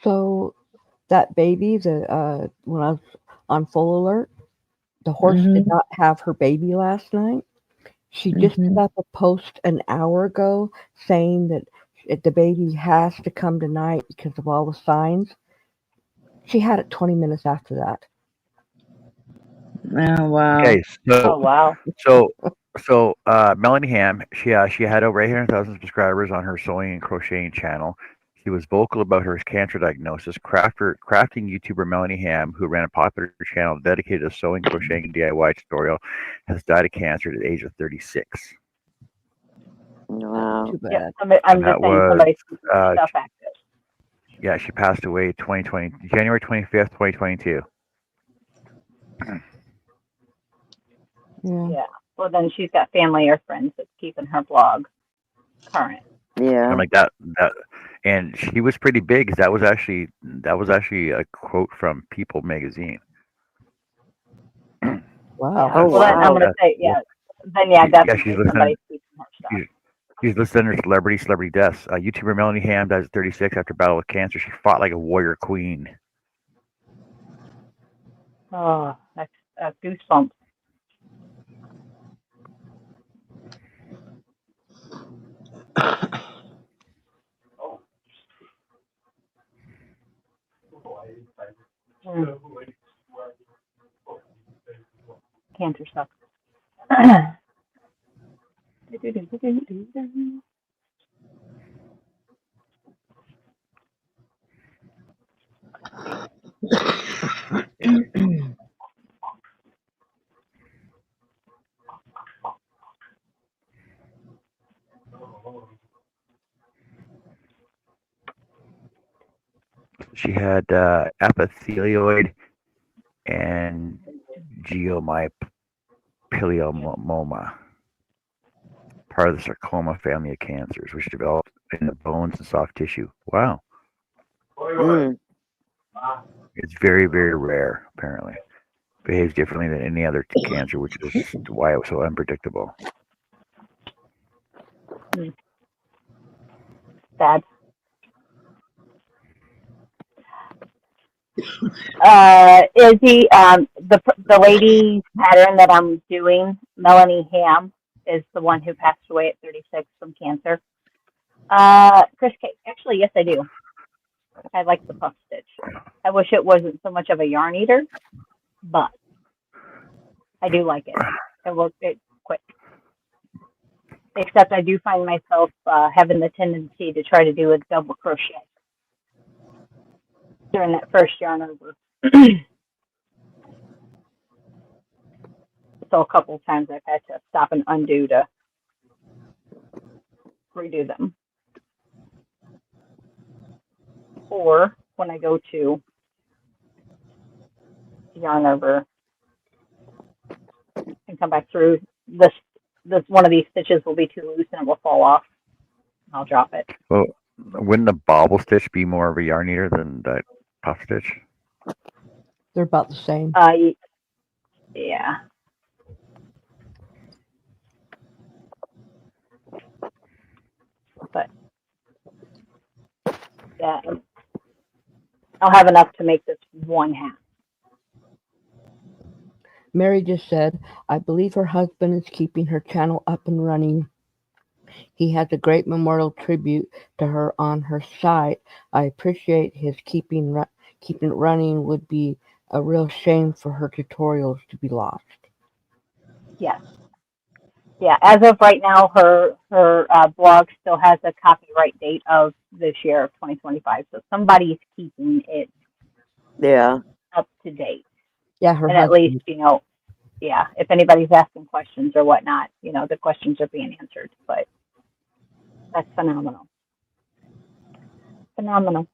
Speaker 10: So that baby, when I was on full alert, the horse did not have her baby last night. She just put up a post an hour ago saying that the baby has to come tonight because of all the signs. She had it 20 minutes after that.
Speaker 3: Oh, wow.
Speaker 7: Okay,
Speaker 1: Oh wow.
Speaker 7: Melanie Ham, she had over 800,000 subscribers on her sewing and crocheting channel. She was vocal about her cancer diagnosis. Crafting YouTuber Melanie Ham, who ran a popular channel dedicated to sewing, crocheting, and DIY tutorial, has died of cancer at the age of 36.
Speaker 8: Wow.
Speaker 10: Too
Speaker 1: Yep.
Speaker 10: bad.
Speaker 1: I'm
Speaker 7: And
Speaker 1: just
Speaker 7: that
Speaker 1: saying
Speaker 7: was,
Speaker 1: somebody's keeping her
Speaker 7: uh,
Speaker 1: stuff active.
Speaker 7: yeah, she passed away January 25th, 2022.
Speaker 10: Yeah.
Speaker 1: Yeah. Well, then she's got family or friends that's keeping her blog current.
Speaker 8: Yeah.
Speaker 7: I'm like and she was pretty big. 'Cause that was actually a quote from People magazine.
Speaker 10: Wow.
Speaker 1: Yeah.
Speaker 8: Oh,
Speaker 1: Well, then I'm
Speaker 8: wow.
Speaker 1: gonna say, yeah. Then yeah,
Speaker 7: She's
Speaker 1: definitely
Speaker 7: listed.
Speaker 1: somebody's keeping her stuff.
Speaker 7: She's listed under celebrity deaths. YouTuber Melanie Ham dies at 36 after battle with cancer. She fought like a warrior queen.
Speaker 1: Oh, that's goosebumps. Mm. Cancer sucks.
Speaker 7: She had epithelioid and geomyopiliomoma, part of the sarcoma family of cancers, which develop in the bones and soft tissue. Wow.
Speaker 8: Mm.
Speaker 7: It's very, very rare, apparently. Behaves differently than any other cancer, which is why it was so unpredictable.
Speaker 1: Sad. Izzy, the lady's pattern that I'm doing, Melanie Ham, is the one who passed away at 36 from cancer. Chris K. Actually, yes, I do. I like the puff stitch. I wish it wasn't so much of a yarn eater, but I do like it. It works it quick. Except I do find myself having the tendency to try to do a double crochet during that first yarn over. So a couple of times I've had to stop and undo to redo them. Or when I go to yarn over and come back through, this one of these stitches will be too loose and it will fall off. I'll drop it.
Speaker 7: Well, wouldn't a bobble stitch be more of a yarn eater than that puff stitch?
Speaker 10: They're about the same.
Speaker 1: Yeah. Yeah, I'll have enough to make this one hat.
Speaker 10: Mary just said, I believe her husband is keeping her channel up and running. He has a great memorial tribute to her on her site. I appreciate his keeping it running. Would be a real shame for her tutorials to be lost.
Speaker 1: Yes. Yeah, as of right now, her blog still has a copyright date of this year of 2025. So somebody's keeping it
Speaker 8: Yeah.
Speaker 1: up to date,
Speaker 10: Yeah, her
Speaker 1: and at least
Speaker 10: husband.
Speaker 1: yeah, if anybody's asking questions or whatnot, the questions are being answered. But that's phenomenal. Phenomenal.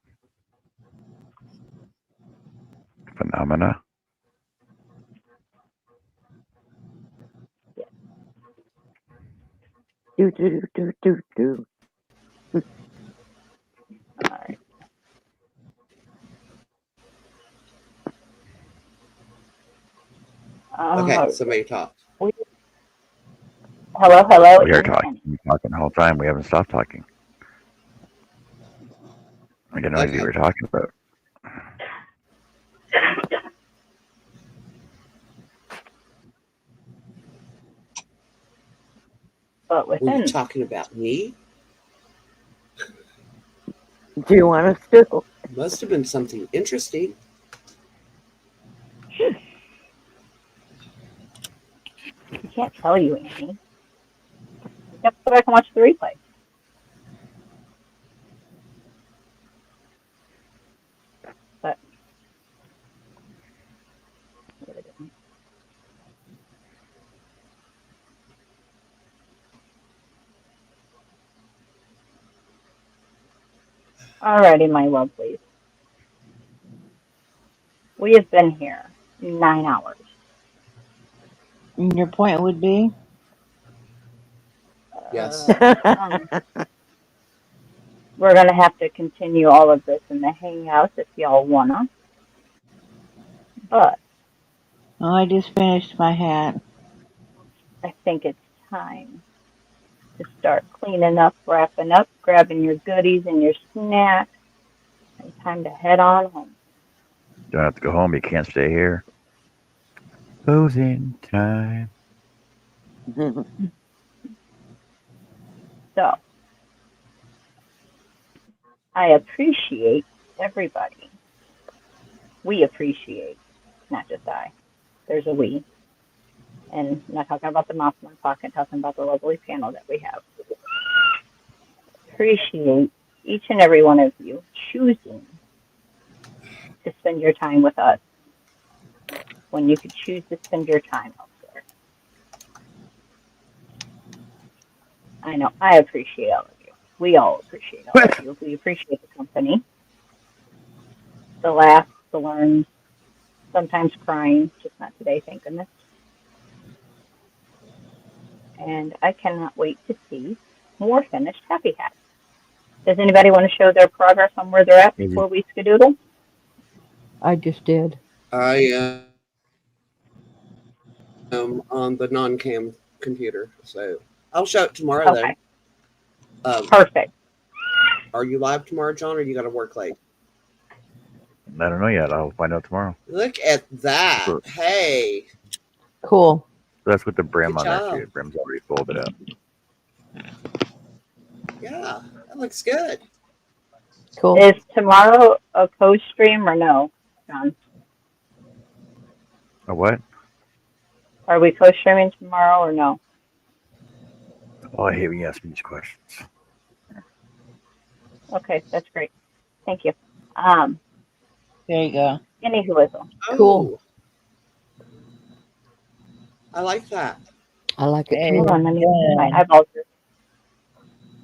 Speaker 7: Phenomena.
Speaker 1: Yeah.
Speaker 8: Do.
Speaker 1: All right.
Speaker 4: Okay, somebody talk.
Speaker 1: Hello.
Speaker 7: We are talking. We're talking the whole time. We haven't stopped talking. I didn't know what you were talking about.
Speaker 1: But
Speaker 4: Were you
Speaker 1: within,
Speaker 4: talking about me?
Speaker 8: Do you want us to?
Speaker 4: Must have been something interesting.
Speaker 1: you can't tell you, Annie. You have to go back and watch the replay. But alrighty, my lovelies. We have been here 9 hours.
Speaker 3: And your point would be?
Speaker 4: Yes.
Speaker 1: We're going to have to continue all of this in the Hangouts if y'all wanna. But
Speaker 3: Oh, I just finished my hat.
Speaker 1: I think it's time to start cleaning up, wrapping up, grabbing your goodies and your snacks, and time to head on home.
Speaker 7: You don't have to go home. You can't stay here. Closing time.
Speaker 1: So, I appreciate everybody. We appreciate, not just I. There's a we. And I'm not talking about the mouse in my pocket, talking about the lovely panel that we have. Appreciate each and every one of you choosing to spend your time with us when you could choose to spend your time elsewhere. I know I appreciate all of you. We all appreciate all of you. We appreciate the company, the laughs, the learns, sometimes crying, just not today, thank goodness. And I cannot wait to see more finished Happy Hats. Does anybody want to show their progress on where they're at before we skedoodle?
Speaker 10: I just did.
Speaker 4: I am on the non-cam computer, so I'll show it tomorrow.
Speaker 1: Okay.
Speaker 4: Then.
Speaker 1: Perfect.
Speaker 4: Are you live tomorrow, John, or you got to work late?
Speaker 7: I don't know yet. I'll find out tomorrow.
Speaker 4: Look at that!
Speaker 7: Cool.
Speaker 4: Hey.
Speaker 10: Cool.
Speaker 7: That's with the brim
Speaker 4: Good
Speaker 7: on there
Speaker 4: job.
Speaker 7: too. The brim's already folded up.
Speaker 4: Yeah, that looks good.
Speaker 10: Cool.
Speaker 1: Is tomorrow a co-stream or no, John?
Speaker 7: A what?
Speaker 1: Are we co-streaming tomorrow or no?
Speaker 7: Oh, I hate when you ask me these questions.
Speaker 1: Okay, that's great. Thank you.
Speaker 3: There you go.
Speaker 1: Any whoism.
Speaker 10: Cool.
Speaker 4: I like that.
Speaker 10: I like it too.
Speaker 1: Hold on, let me my eyeballs.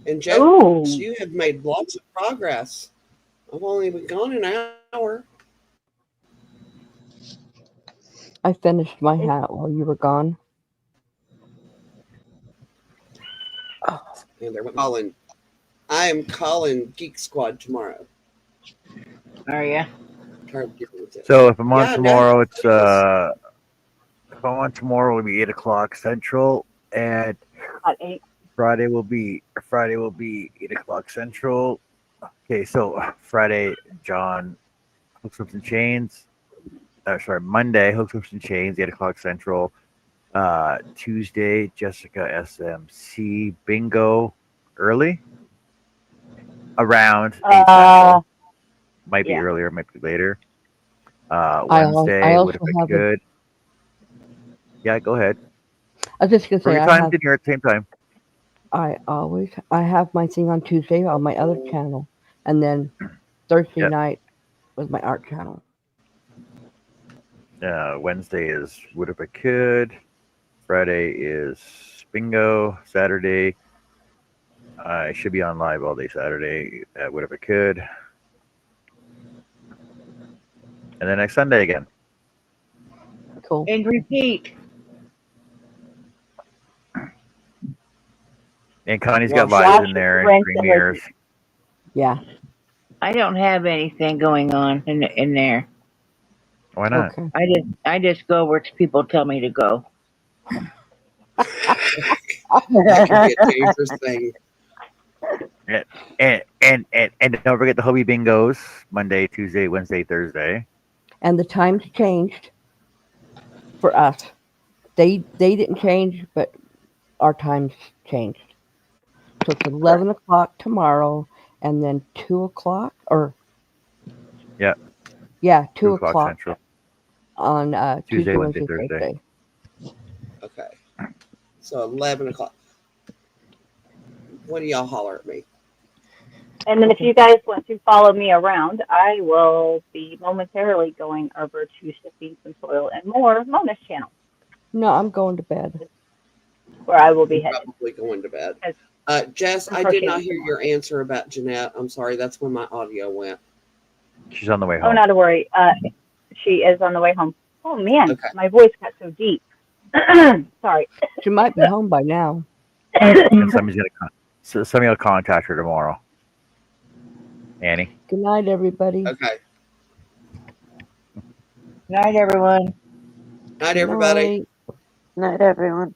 Speaker 4: And Jess, you have made lots of progress. I've only been gone an hour.
Speaker 10: I finished my hat while you were gone.
Speaker 4: Oh. And they're calling. I am calling Geek Squad tomorrow.
Speaker 3: Are you?
Speaker 7: So if I'm on tomorrow, it's if I'm on tomorrow, it'll be 8:00 Central, and
Speaker 1: at 8.
Speaker 7: Friday will be 8:00 Central, Okay, so Friday, John, Hooks, Hoops, and Chains. Monday, Hooks, Hoops, and Chains, 8 o'clock Central. Tuesday, Jessica SMC Bingo early, around 8 Central. Might be
Speaker 1: Yeah.
Speaker 7: earlier, might be later.
Speaker 10: I
Speaker 7: Wednesday,
Speaker 10: also
Speaker 7: would have been
Speaker 10: have
Speaker 7: good. Yeah, go ahead.
Speaker 10: I was just gonna
Speaker 7: Throw
Speaker 10: say
Speaker 7: your times in here at the same time.
Speaker 10: I have my thing on Tuesday on my other channel, and then Thursday
Speaker 7: Yep.
Speaker 10: night was my art channel.
Speaker 7: Wednesday is would have been good. Friday is bingo. Saturday, I should be on live all day Saturday at would have been good. And then next Sunday again.
Speaker 3: Cool. And repeat.
Speaker 7: And Connie's got lives in there and premieres.
Speaker 10: Yeah.
Speaker 3: I don't have anything going on in there.
Speaker 7: Why not?
Speaker 10: Okay.
Speaker 3: I just go where people tell me to go.
Speaker 4: That can be a dangerous thing.
Speaker 7: And don't forget the hobby bingos Monday, Tuesday, Wednesday, Thursday.
Speaker 10: And the times changed for us. They didn't change, but our times changed. So it's 11 o'clock tomorrow, and then 2 o'clock, or yeah, 2 o'clock
Speaker 7: Central
Speaker 10: on
Speaker 7: Tuesday,
Speaker 10: Tuesday,
Speaker 7: Wednesday,
Speaker 10: Wednesday,
Speaker 7: Thursday.
Speaker 10: Thursday.
Speaker 4: Okay. So 11 o'clock. When do y'all holler at me?
Speaker 1: And then if you guys want to follow me around, I will be momentarily going over to Shifting Some Soil and More Mona's channel.
Speaker 10: No, I'm going to bed.
Speaker 1: Where I will be headed.
Speaker 4: Probably going to bed. Jess, I did not hear your answer about Jeanette. I'm sorry. That's when my audio went.
Speaker 7: She's on the way home.
Speaker 1: Oh, not to worry. She is on the way home. Oh, man.
Speaker 4: Okay.
Speaker 1: My voice got so deep. Sorry.
Speaker 10: She might be home by now.
Speaker 7: And somebody will contact her tomorrow. Annie.
Speaker 10: Good night, everybody.
Speaker 4: Okay.
Speaker 3: Night, everyone.
Speaker 4: Night, everybody.
Speaker 8: Night, everyone.